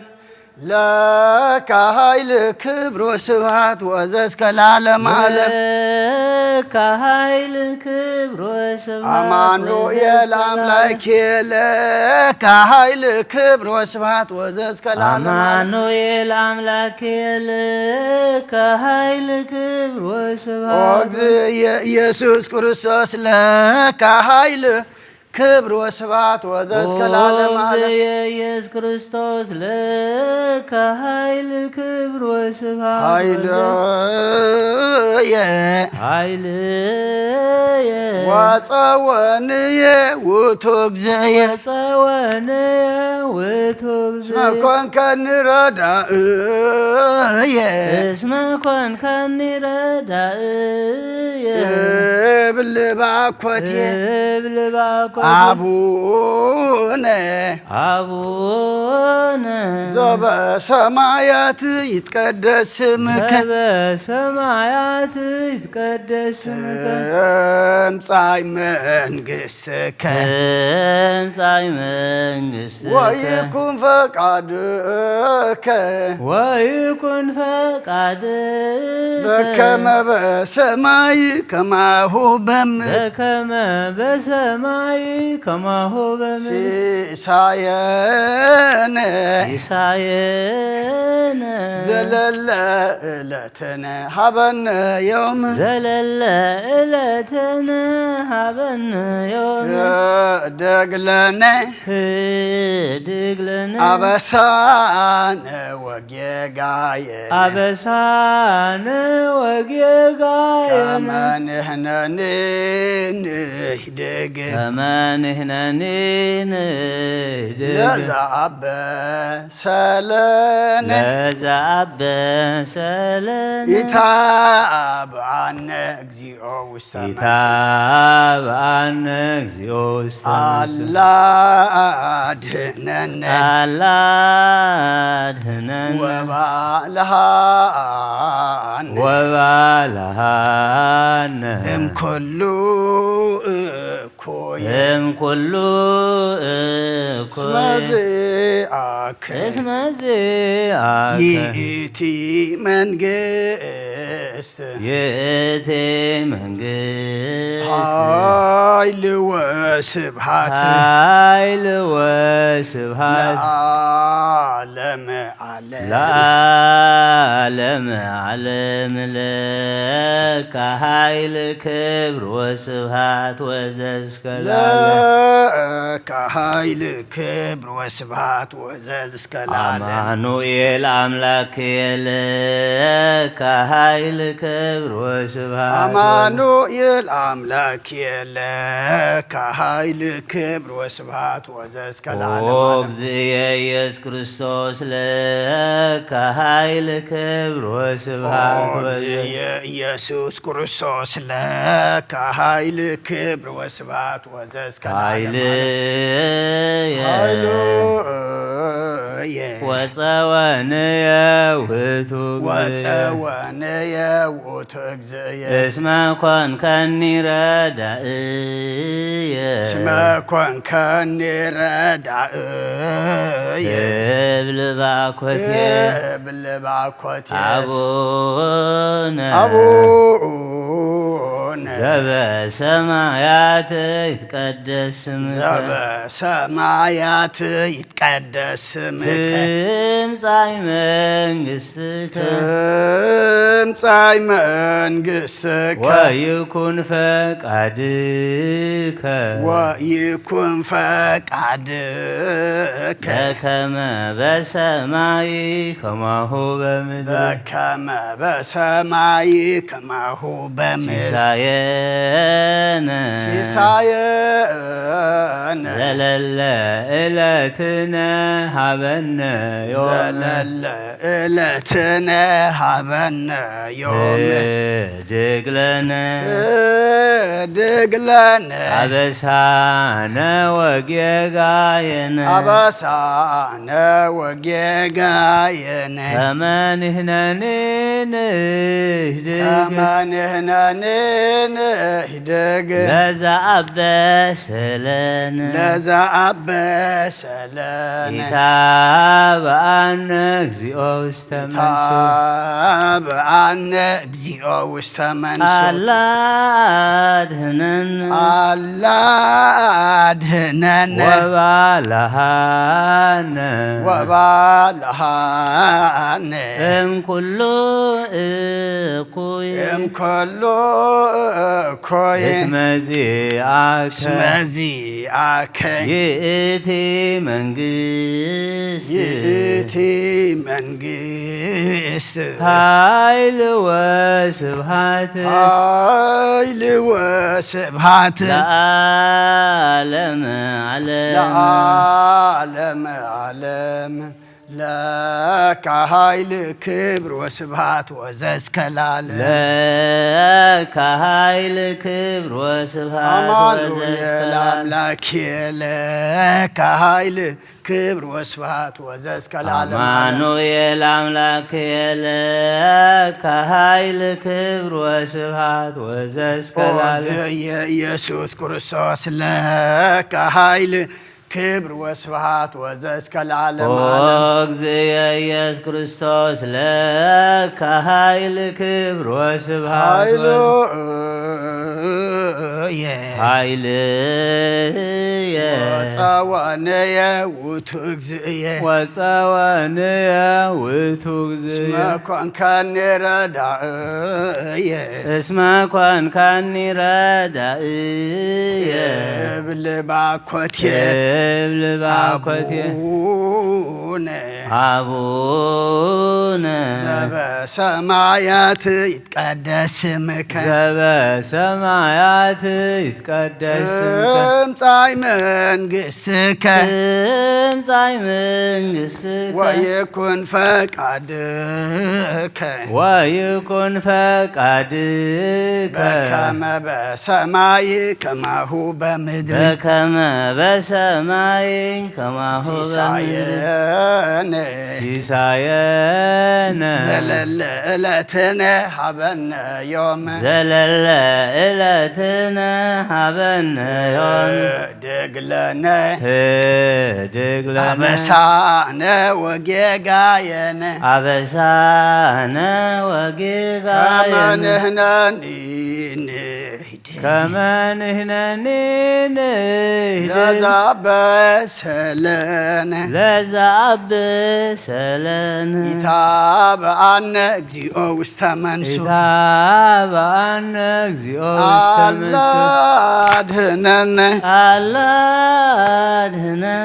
ለከ ኃይል ክብር ወስብሐት ወዘእስከ ለዓለመ ዓለም ለከ ኃይል ክብር ወስብሐት አማኑኤል አምላክየ ለከ ኃይል ክብር ወስብሐት ወዘእስከ ለዓለመ ዓለም አማኑኤል አምላክየ ለከ ኃይል ክብር ወስብሐት እግዚእ ኢየሱስ ክርስቶስ ለከ ኃይል ክብር ወስብሐት ወዘእስከ ለዓለመ ዓለም ኢየሱስ ክርስቶስ ለከ ኃይል ክብር ወስብሐት ኃይልየ ኃይልየ ወፀወንየ ውእቱ እግዚእየ ውእቱ እስመ ኮንከኒ ረዳእየ እስመ ኮንከኒ ረዳእየ እብል ባኮትየ አቡነ ዘበሰማያት ይትቀደስ ስምከ በሰማያት ይትቀደስ ስምከ ትምጻእ መንግሥትከ ወይኩን ፈቃድከ በከመ በሰማይ ከማሁ በምድር ሲሳየነ ዘለለ ዕለትነ ሀበነ ዮም ደግለነ አበሳነ ወጌጋየነ ከመ ንሕነኒ ንህድግ ለዘአበሰለነ ኢታብአነ እግዚኦ ውስተ አላ አድኅነነ ወባልሃነ እምኩሉ እኩይ እስመ ዚአከ ይእቲ መንግሥት ኃይል ወስብሐት ለዓለመ ዓለም ለከ ኃይል ክብር ወስብሐት ወዘእስከ ለዓለም አማኑኤል አምላክየ ለከ ኃይል ክብር ወስብሐት ወዘእስከ ለዓለም እግዚእየ ኢየሱስ ክርስቶስ ለከ ኃይል ክብር ወስብሐት ኢየሱስ ክርስቶስ ለከ ኃይል ክብር ወስብሐት ወዘእስከ ወፀወንየ ውእቱ እግዚእየ እስመ ኮንከኒ ረዳእየ እብል ባኮትየ አቡነ ዘበሰማያት ይትቀደስ ስምከ ትምጻእ መንግሥትከ ወይኩን ፈቃድከ በከመ በሰማይ ከማሁ በምድር ሲሳየነ ዘለለ ዕለትነ ሀበነ ዮም ድግለነ አበሳነ ወጌጋየነ ከመ ንሕነኒ ንህድግ ለዘአበሰለነ ኢታብአነ እግዚኦ ውስተ መንሱት አላ አድኅነነ ወባልሃነ እምኩሉ እኩይ እስመ ዚአከ ይእቲ መንግሥት ኃይል ወስብሐት وسبحات لعالم علم لعالم علم لك هايل كبر وسبحات وزسك العالم لك هايل كبر وسبحات أمانويل الأملاك لك هايل كبر وسبحات وزسك العالم أمانويل أملاك لك هايل كبر وسبحات وزسك العالم يسوع كريستوس لك هايل كبر وسبحات وزسك العالم يسوع كريستوس لك هايل كبر وسبحات وصوانيا وتغزئيا وصوانيا وتغزئيا اسمك كان ردائيا بالباكوتي أبونا زب سمايات يتقدس اسمك زب سمايات يتقدس تمصاي منግሥትከ تمصاي منግሥትከ ويكن فقدك بكما بسماي كماهو بمدر بكما بسماي كماهو بمدر سيساينا زلل إلتنا حبنا يوم زلل إلتنا حبنا يوم دقلنا دقلنا أبسانا وقيقاينا أبسانا وقيقاينا كمان هنا كمان هنا لذاب سلنا لذاب سلنا يتاب عنك زيو استمنسو يتاب عنك زيو استمنسو الله دهننا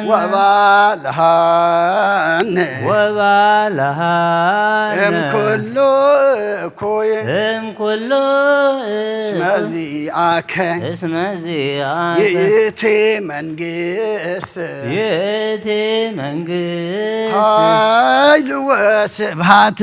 وبالهان ام كله كوي اسمزيعك يأتي منقست هايل وسبحات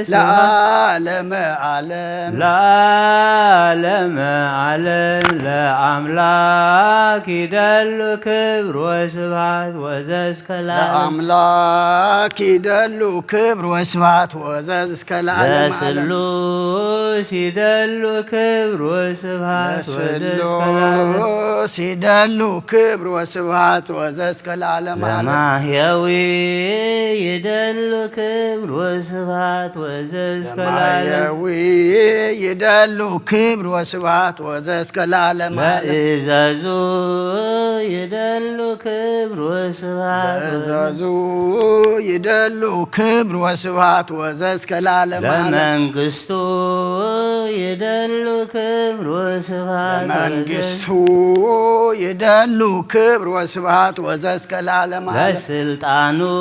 لعالم علم لعالم علم لأملاك يدل كبر وسبحات وزسك لأملاك يدل كبر وسبحات وزسك العالم لسلوس يدل كبر وسبحات لسلوس يدل كبر وسبحات وزسك العالم لمحيوي يدل كبر وسبحات وزسك لمحيوي يدل كبر وسبحات وزسك العالم لإزازو يدل كبر وسبحات لإزازو يدل كبر وسبحات وزسك العالم لمنقستو يدل كبر وسبحات لمنقستو يدل كبر وسبحات وزسك العالم لسلطانو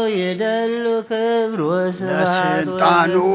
يدل كبر وسبحات لسلطانو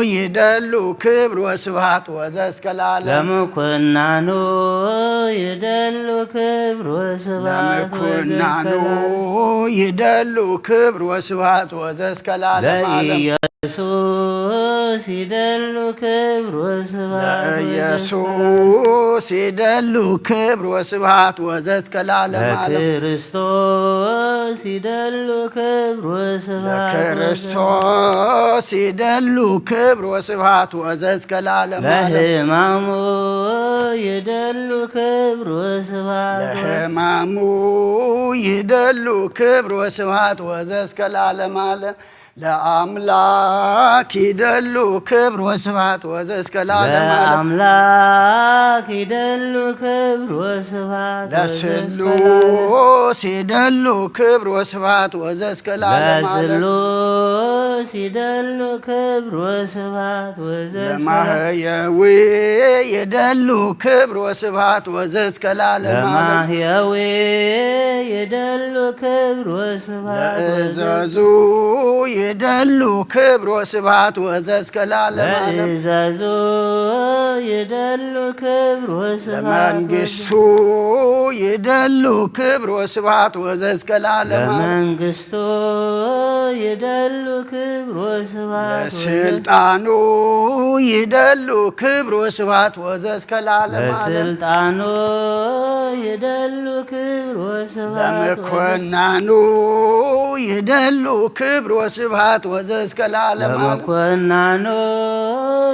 يدل كبر وسبحات وزسك العالم لمكنانو يدل كبر وسبحات لمكنانو يدل كبر وسبحات وزسك العالم لإيسوس يدل كبر وسبحات لإيسوس يدل كبر وسبحات وزسك العالم لكريستوس يدل كبر وسبحات لكريستوس يدل كبر وسبحات وزسك العالم لهمامو يدل كبر وسبحات لهمامو يدل كبر وسبحات وزسك العالم لأملاك يدل كبر وسبحات وزسك العالم لأملاك يدل كبر وسبحات لسلوس يدل كبر وسبحات وزسك العالم لسلوس يدل كبر وسبحات وزسك لمحيوي يدل كبر وسبحات وزسك العالم لمحيوي يدل كبر وسبحات لإزازو يدلو كبر وسبحات وزاز كالعالم بإزازو يدلو كبر وسبحات لمنقسو يدلو كبر وسبحات وزاز كالعالم لمنقسو يدلو كبر وسبحات لسلطانو يدلو كبر وسبحات وزاز كالعالم لسلطانو يدلو كبر وسبحات لمكونانو يدلو كبر وسبحات وزاز كالعالم لمكونانو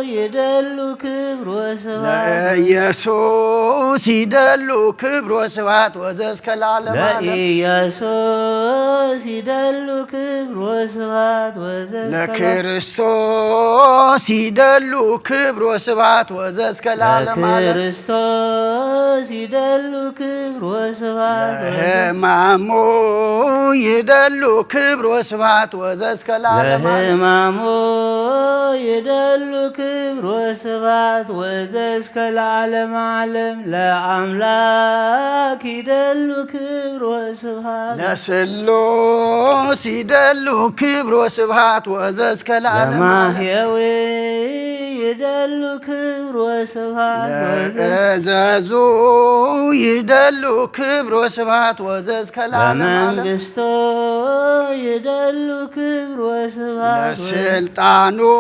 يدلو كبر وسبحات لإيسوس يدلو كبر وسبحات وزاز كالعالم لإيسوس يدلو كبر وسبحات وزاز لكريستوس يدلو كبر وسبحات وزاز كالعالم لكريستوس يدلو كبر وسبحات لهمامو يدلو كبر وسبحات وزاز كالعالم لهمامو يدلو كبر وسبحات وزاز كالعالم عالم لأملاك يدلو كبر وسبحات لسلوس يدلو كبر وسبحات وزاز كالعالم لماهيوي يدلو كبر وسبحات لأزازو يدلو كبر وسبحات وزاز كالعالم لمنقستو يدلو كبر وسبحات لسلطانو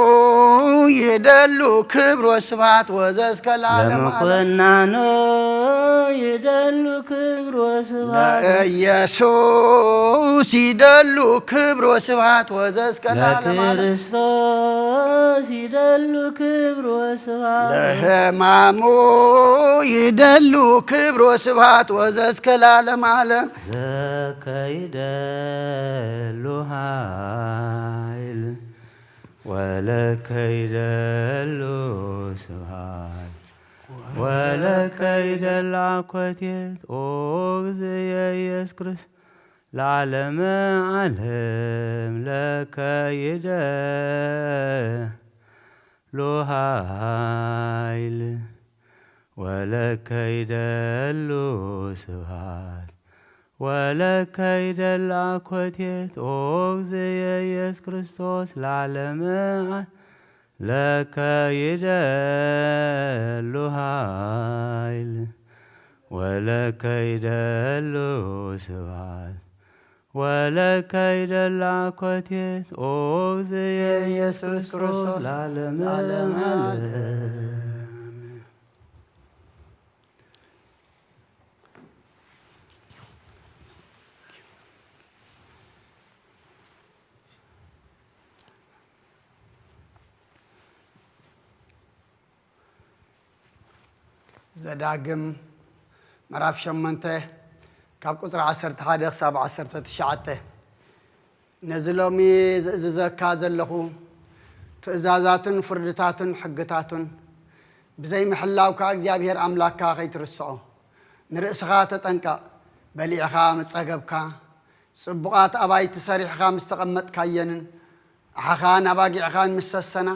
يدلو كبر وسبحات وزاز كالعالم لمكونانو يدلو كبر وسبحات لإيسوس يدلو كبر وسبحات وزاز كالعالم لكريستوس يدلو كبر وسبحات لهمامو يدلو كبر وسبحات وزاز كالعالم عالم ذاك يدلو هايل ولك يدلو سبحات ولك يدل عكوتيت أوغزي يس كريس العالم عالم لك يدلو هايل ولك يدلو سبحات ولك يدل عكوتيت أوغزي يس كريستوس العالم لك يدلو هايل ولك يدلو سبحات ولك يدل عكوتيت أوغزي يسوس كريستوس العالم زداقم مراف شمنته كاب قطر 11 حساب 10 تشعته نزلومي زكا زلخو تأزازاتن فردتاتن حقتاتن بزي محلاو كا እግዚአብሔር አምላካ ከይትርስኦ ንርእስኻ ተጠንቀ በሊዕኻ መጸገብካ ጽቡቃት አባይቲ ሰሪሕኻ ምስተቀመጥካየንን አኻ ናባጊዕኻን ምሰሰና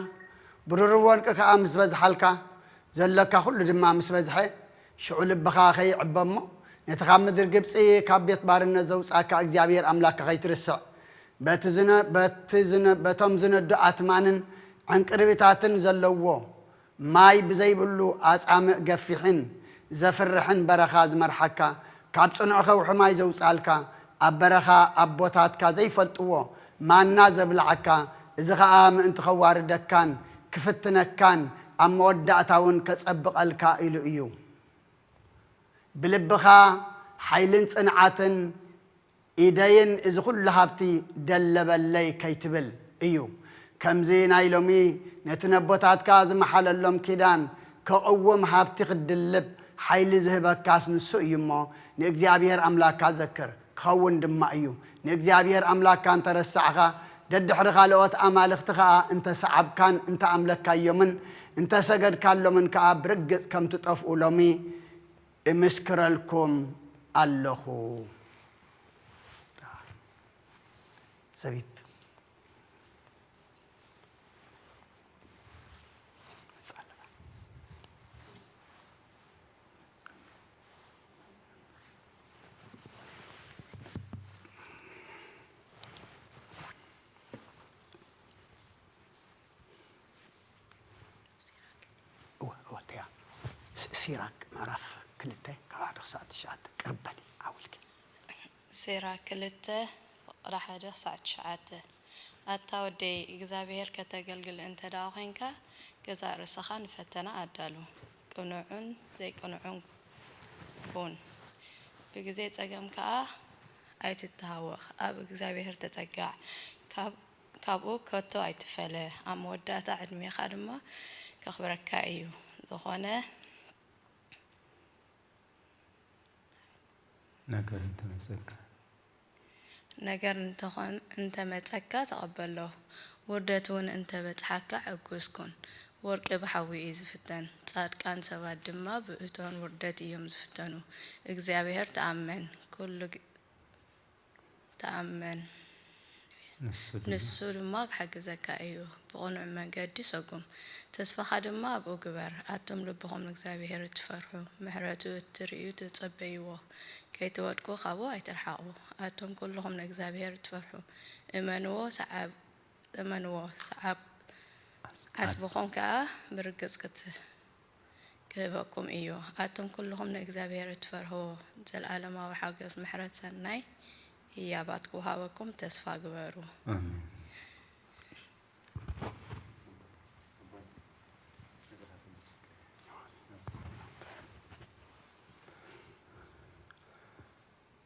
ብሩርወን ከአ ምስበዝሐልካ ዘለካ ሁሉ ድማ ምስበዝሐ ሽዑ ልብኻ ከይዕበሞ ነተኻ ምድር ግብጽ ካብ ቤት ባርነት ዘውጻካ እግዚአብሔር አምላካ ከይትርስኦ በቶም ዝነዱ አትማንን ዕንቅርቢታትን ዘለዎ ማይ ብዘይብሉ አጻምዕ ገፊሕን ዘፍርሕን በረኻ ዝመርሐካ ካብ ጽኑዕ ኸውሒ ማይ ዘውጻልካ ኣብ በረኻ ኣቦታትካ ዘይፈልጥዎ ማና ዘብልዓካ እዚ ኸኣ ምእንቲ ኸዋርደካን ክፍትነካን ኣብ መወዳእታውን ከጸብቐልካ ኢሉ እዩ ብልብኻ ሓይልን ጽንዓትን ኢደይን እዚ ኩሉ ሃብቲ ደለበለይ ከይትብል እዩ ከምዚ ናይ ሎሚ ነቲ ነቦታትካ ዝመሓለሎም ኪዳን ከቕውም ሃብቲ ክድልብ ሓይሊ ዝህበካስ ንሱ እዩ እሞ ንእግዚአብሔር ኣምላክካ ዘክር ክኸውን ድማ እዩ ንእግዚአብሔር ኣምላክካ እንተረሳዕኻ ደድሕሪ ካልኦት ኣማልኽቲ ኸኣ እንተሰዓብካን እንተኣምለካዮምን እንተሰገድካሎምን ከኣ ብርግጽ ከም ትጠፍኡ ሎሚ እምስክረልኩም ኣለኹ ሰቢብ ሲራክ ምዕራፍ 2 ካብ 1-9 ቅርበል አውልክ ሲራክ 2:1-9 አታወደይ እግዚአብሔር ከተገልግል እንተ ዳ ኮይንካ ገዛ ርእስኻ ንፈተና አዳሉ ቅኑዑን ዘይቅኑዑን ኩን ብግዜ ፀገምካ ኣይትተሃወኽ ኣብ እግዚአብሔር ተጠጋዕ ካብኡ ከቶ ኣይትፈለ ኣብ መወዳእታ ዕድሜኻ ድማ ከኽብረካ እዩ ዝኾነ ነገር እንተ መፀካ ተቐበሎ ውርደቱን እንተ በፅሓካ ዕጉስ ኩን ወርቂ ብሓዊ እዩ ዝፍተን ጻድቃን ሰባት ድማ ብእቶን ውርደት እዮም ዝፍተኑ እግዚአብሔር ተኣመን ንሱ ድማ ክሕግዘካ እዩ ብቕኑዕ መንገዲ ሰጉም ተስፋኻ ድማ ኣብኡ ግበር ኣቶም ልብኹም ንእግዚአብሔር እትፈርሑ ምሕረቱ እትርእዩ ትጸበይዎ ከይትወድቁ ካብኡ ኣይትርሓቑ ኣቶም ኩልኹም ንእግዚአብሔር እትፈርሑ እመንዎ ሰዓብ ዓስብኹም ከዓ ብርግጽ ክህበኩም እዩ ኣቶም ኩልኹም ንእግዚአብሔር እትፈርሕዎ ዘለዓለማዊ ሓገዝ ምሕረት ሰናይ ህያባት ክውሃበኩም ተስፋ ግበሩ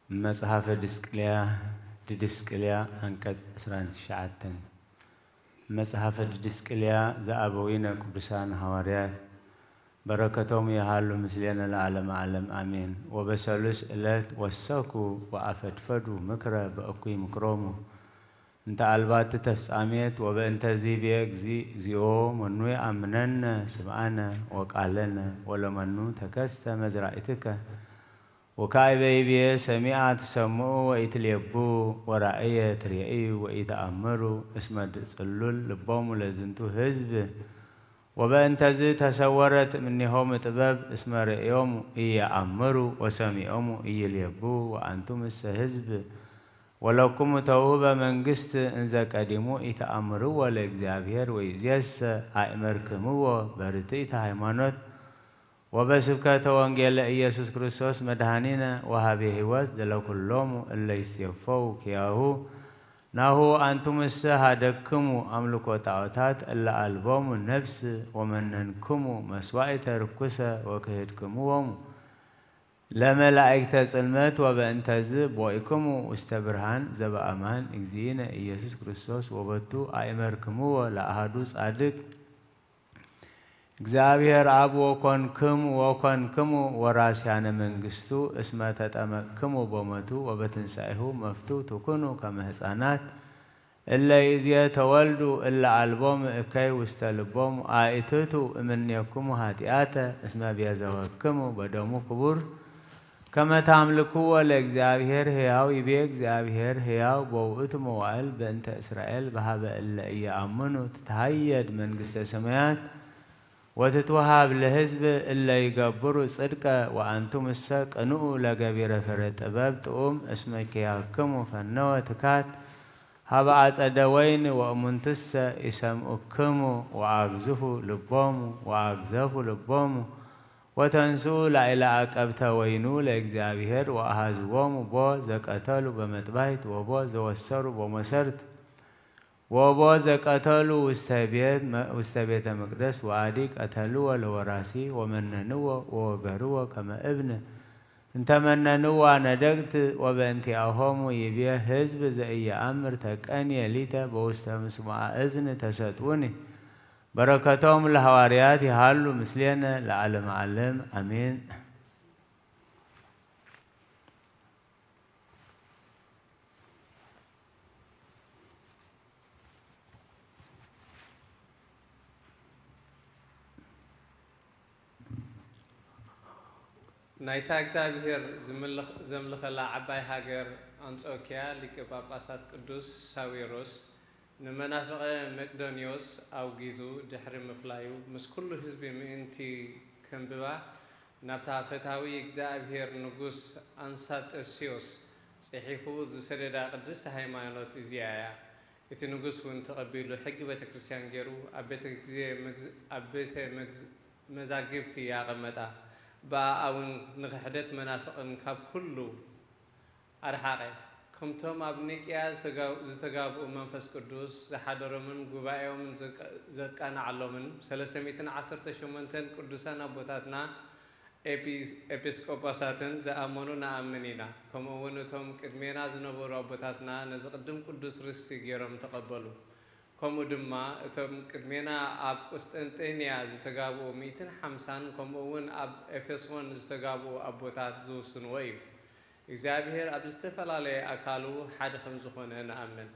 መጽሐፈ ዲድስቅልያ አንቀጽ 19 መጽሐፈ ዲድስቅልያ ዘአበዊነ ቅዱሳን ሐዋርያት በረከቶም ያሃሉ ምስሌነ ለዓለም ዓለም አሜን ወበሰሉስ ዕለት ወሰኩ ወአፈድፈዱ ምክረ በእኩይ ምክሮሙ እንተ አልባት ተፍጻሜት ወበእንተ ዚቤ እግዚኦ መኑ አምነነ ስምዓነ ወቃለነ ወለመኑ ተከስተ መዝራእትከ ወካይበይቤ ሰሚዓ ተሰምዑ ወኢትልየቡ ወራእየ ትርእዩ ወኢተአምሩ እስመ ጽሉል ልቦሙ ለዝንቱ ህዝብ ወበእንተዝ ተሰወረት እምኔሆም ጥበብ እስመ ርእዮሙ ኢየአምሩ ወሰሚዖሙ ኢይልየቡ ወአንቱም እሰ ህዝብ ወለኩሙ ተውህበ መንግሥት እንዘ ቀዲሙ ኢተአምርዎ ለእግዚአብሔር ወይእዜሰ አእመርክምዎ በርትዕተ ሃይማኖት ወበስብከተ ወንጌለ ኢየሱስ ክርስቶስ መድኃኒነ ወሃቤ ሕይወት ለኩሎሙ እለ ይሴፈው ኪያሁ ናሁ አንቱምሰ ሃደክሙ አምልኮ ጣዖታት እለ አልቦሙ ነፍስ ወመነንክሙ መስዋዕተ ርኩሰ ወክህድክምዎሙ ለመላእክተ ጽልመት ወበእንተዝ ቦኢክሙ ውስተ ብርሃን ዘበአማን እግዚእነ ኢየሱስ ክርስቶስ ወበቱ አእመርክምዎ ለአሃዱ ጻድቅ እግዚአብሔር አብ ወኮንክሙ ወራስያነ መንግሥቱ እስመ ተጠመቅክሙ ቦመቱ ወበትንሣኤሁ መፍቱ ትኩኑ ከመ ሕፃናት እለ ይእዜ ተወልዱ እለ አልቦሙ እከይ ውስተ ልቦሙ አእትቱ እምኔክሙ ኃጢአተ እስመ ቤዘወክሙ በደሙ ክቡር ከመ ታምልክዎ ለእግዚአብሔር ሕያው ይቤ እግዚአብሔር ሕያው በውእቱ መዋዕል በእንተ እስራኤል በሃበ እለ ኢየአምኑ ትትሃየድ መንግሥተ ሰማያት ወትትወሃብ ለሕዝብ እለ ይገብሩ ጽድቀ ወአንቱምሰ ቅንኡ ለገቢረ ፍረ ጥበብ ጥዑም እስመ ኪያክሙ ፈነወ ትካት ሃበ አጸደ ወይን ወእሙንትሰ ይሰምዑክሙ ወአግዘፉ ልቦሙ ወተንስኡ ላዕለ አቀብተ ወይኑ ለእግዚአብሔር ወአሃዝቦሙ ቦ ዘቀተሉ በመጥባሕት ወቦ ዘወሰሩ በመሰርት ወቦ ዘቀተሉ ውስተ ቤተ መቅደስ ወአዲ ቀተልዎ ለወራሲ ወመነንዎ ወወገርዎ ከመ እብን እንተመነንዋ ነደግት ወበእንቲአሆሙ ይቤ ሕዝብ ዘኢየአምር ተቀንየ ሊተ በውስተ ምስማዕ እዝን ተሰጥኡኒ በረከቶም ለሐዋርያት ይሃሉ ምስሌነ ለዓለመ ዓለም አሜን። ናይታ እግዚአብሔር ዘምልኸላ ዓባይ ሃገር አንጾኪያ ሊቀ ጳጳሳት ቅዱስ ሳዊሮስ ንመናፍቀ መቅዶንዮስ አውጊዙ ድሕሪ ምፍላዩ ምስ ኩሉ ህዝቢ ምእንቲ ከንብባ ናብታ ፈታዊ እግዚአብሔር ንጉስ አንሳጠስዮስ ጽሒፉ ዝሰደዳ ቅድስቲ ሃይማኖት እዚያ እቲ ንጉስ እውን ተቐቢሉ ሕጊ ቤተ ክርስቲያን ገይሩ ኣብ ቤተ መዛግብቲ ያቐመጣ بأون نخحدت منافق كاب كله أرحاقي كمتم أبنيك يا زتجابوا منفس قدوس زحضروا من جباية من زكانا علومن 310 شمنتن قدوسنا بوتاتنا ኤጲስቆጶሳትን ዘአመኑ ነአምኒና ከምኡውን እቶም ቅድሜና ዝነበሩ ኣቦታትና ነዚ ቅድም ቅዱስ ርስቲ ገይሮም ተቐበሉ ከምኡ ድማ እቶም ቅድሜና ኣብ ቁስጥንጥንያ ዝተጋብኡ 150 ከምኡውን ኣብ ኤፌሶን ዝተጋብኡ ኣቦታት ዝውስንዎ እዩ እግዚአብሔር ኣብ ዝተፈላለየ ኣካሉ ሓደ ከም ዝኾነ ነአምን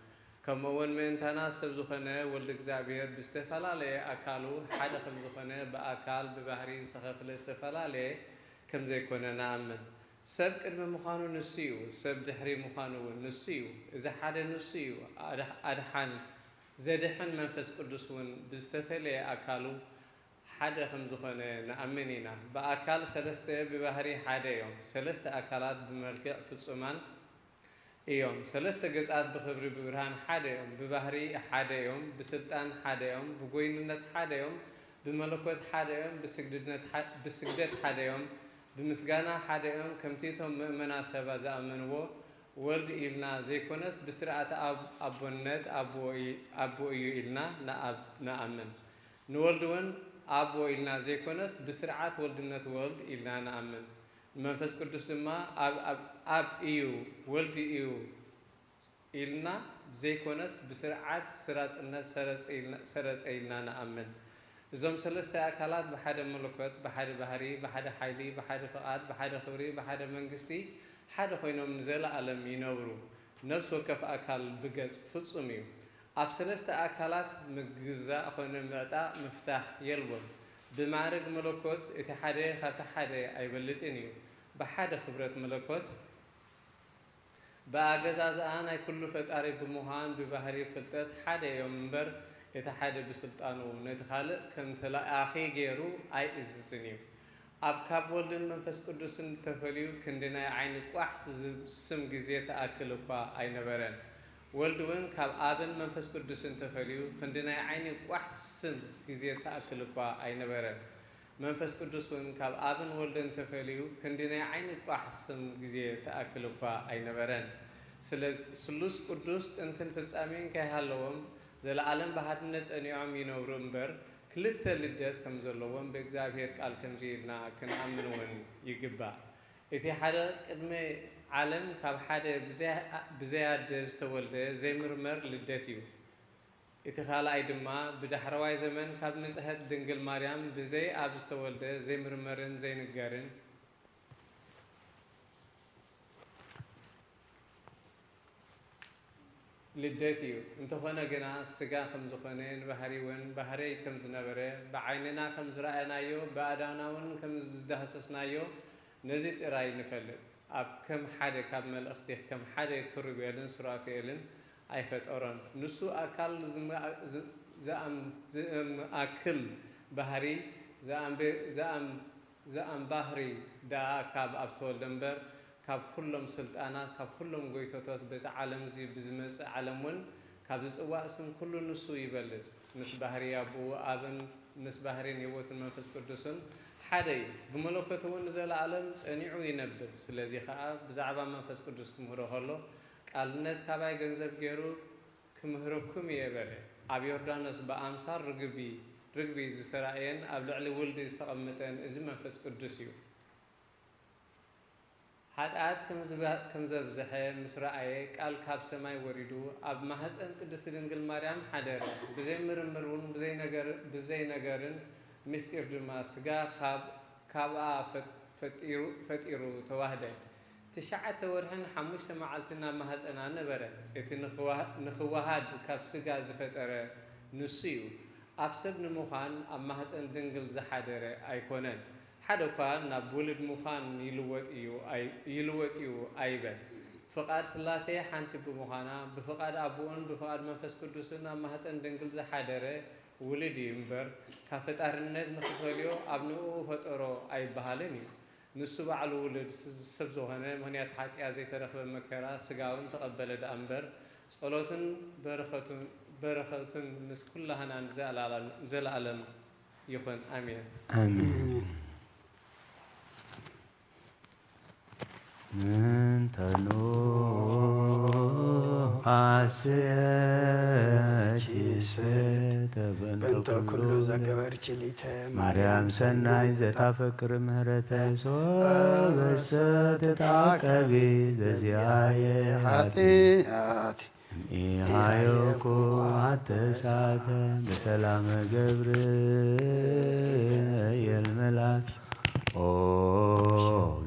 ከምኡውን ምእንታና ሰብ ዝኾነ ወልድ እግዚአብሔር ብዝተፈላለየ ኣካሉ ሓደ ከም ዝኾነ በኣካል ብባህሪ ዝተኸፈለ ዝተፈላለየ ከም ዘይኮነ ነአምን ሰብ ቅድሚ ምዃኑ ንሱ እዩ ሰብ ድሕሪ ምዃኑ እውን ንሱ እዩ እዚ ሓደ ንሱ እዩ ኣድሓን ዘድሕን መንፈስ ቅዱስ እውን ብዝተፈለየ ኣካሉ ሓደ ከም ዝኾነ ነአምን ኢና በኣካል ሰለስተ ብባህሪ ሓደ እዮም ሰለስተ ኣካላት ብመልክዕ ፍጹማን እዮም ሰለስተ ገጻት ብኽብሪ ብብርሃን ሓደ እዮም ብባህሪ ሓደ እዮም ብስልጣን ሓደ እዮም ብጎይንነት ሓደ እዮም ብመለኮት ሓደ እዮም ብስግደት ሓደ እዮም ብምስጋና ሓደ እዮም ከምቲቶም ምእመና ሰባ ዝኣመንዎ ወልድ ኢልና ዘይኮነስ ብስርዓተ ኣቦነት ኣቦ እዩ ኢልና ነኣምን ንወልድ እውን ኣቦ ኢልና ዘይኮነስ ብስርዓት ወልድነት ወልድ ኢልና ነኣምን መንፈስ ቅዱስ ድማ ኣብ እዩ ወልድ እዩ ኢልና ዘይኮነስ ብስርዓት ስራጽነት ሰረጸ ኢልና ነኣምን እዞም ሰለስተ ኣካላት ብሓደ መለኮት ብሓደ ባህሪ ብሓደ ሓይሊ ብሓደ ፍቓድ ብሓደ ክብሪ ብሓደ መንግስቲ ሓደ ኮይኖም ንዘለኣለም ይነብሩ ነፍስ ወከፍ ኣካል ብገጽ ፍጹም እዩ ኣብ ሰለስተ ኣካላት ምግዛእ ኮነ ምዕጣቕ ምፍታሕ የልቦም بمعرض ملكوت اتحاده خاتحاده أي بلسينيو بحد خبرة ملكوت بأجازة أنا كل فتاري بمهان ببهري فتات حدا يومبر اتحاده بسلطانه نتخالق كم تلا أخي جيرو أي إزسينيو أب كابولن منفس قدوسن تفليو كندنا عين واحد سم جزية أكلوا أي نبرن ولدون كاب آبن منفس قدوسن تفليو كندنا عين واحد سم جزية أكلوا أي نبرن منفس قدوسن كاب آبن ولدن تفليو كندنا عين واحد سم جزية أكلوا أي نبرن سلوس قدوس أنتن فلسامين كهالوم زي العالم بهادنة أن يعم ينورمبر كلتا للدات كم زلوهم بإجابير قال كم زيلنا كنعملون يجبا إتي حدا قدمي عالم كاب حدا بزياد استولده زي مرمر للداتيو إتي خالا أيدما بدا حرواي زمن كاب نسهد دنجل مريم بزي أب استولده زي مرمرن زي نجارن للداتيو انت هنا جنا سجا خمس خنين بحري كم زنبرة بعيننا كم زرعنا يو بعدنا ون كم زدهسسنا يو نزيد رأي نفلت أب كم حدا كمل أختي كم حدا كربيلن سرافيلن عيفت أوران نسو أكل زام أكل بحري زام بحري دا كاب أبطول دمبر كاب كلهم سلطانات كاب كلهم قويتوتات بيت عالم زي بزمس عالمون كاب زقوا اسم كل نسو يبلد نس بحري أبو آبن نس بحرين يوت المنفس قدسون حدي بملوكته ونزل عالم سنيعو ينبر سلازي خاء بزعبا منفس قدس كمهره الله قالنت كاباي جنزب جيرو كمهركم يبره أبي يردانس بأمسار رقبي زسترائين أبلع ولد يستقمتين إذا منفس قدسيو حد كم زبزحه مسرعيه قال كاب سماي وريدو اب محصن قدست دنگل مريم حدر بزي مرمرون بزي نگرن مستير دما سغا كابا فتيرو تواهده تشعت ورهن حمشت معلتنا محصنا نبره اتي نخواهد كاب سغا زفتره نسيو ابسب نمخان اب محصن دنگل زحدره ايكونن حدا كان نبولد مخان يلوت يو أيبن فقاد سلاسة حنت بمخانا بفقاد أبوان بفقاد منفس قدوسنا ما هتن دنقل زحدره ولدي مبر كافت أرنت نخفليو أبنو فترو أي بحالني نسوا على ولد سبزوهنا مهنيات حق أزي ترخب المكرا سجاون تقبل الأمبر صلاتن برختن مس كلها نزل على يكون آمين. آمين. እንተኑ አስያቺስ በእንተ ኩሉ ዘገበርች ሊተ ማርያም ሰናይ ዘታፈቅር ምህረተ ሶበሰ ተታቀቢ ዘዚአየ ኃጢአት ኢሃዮኩ አተሳተ በሰላመ ገብርኤል መልአክ ኦ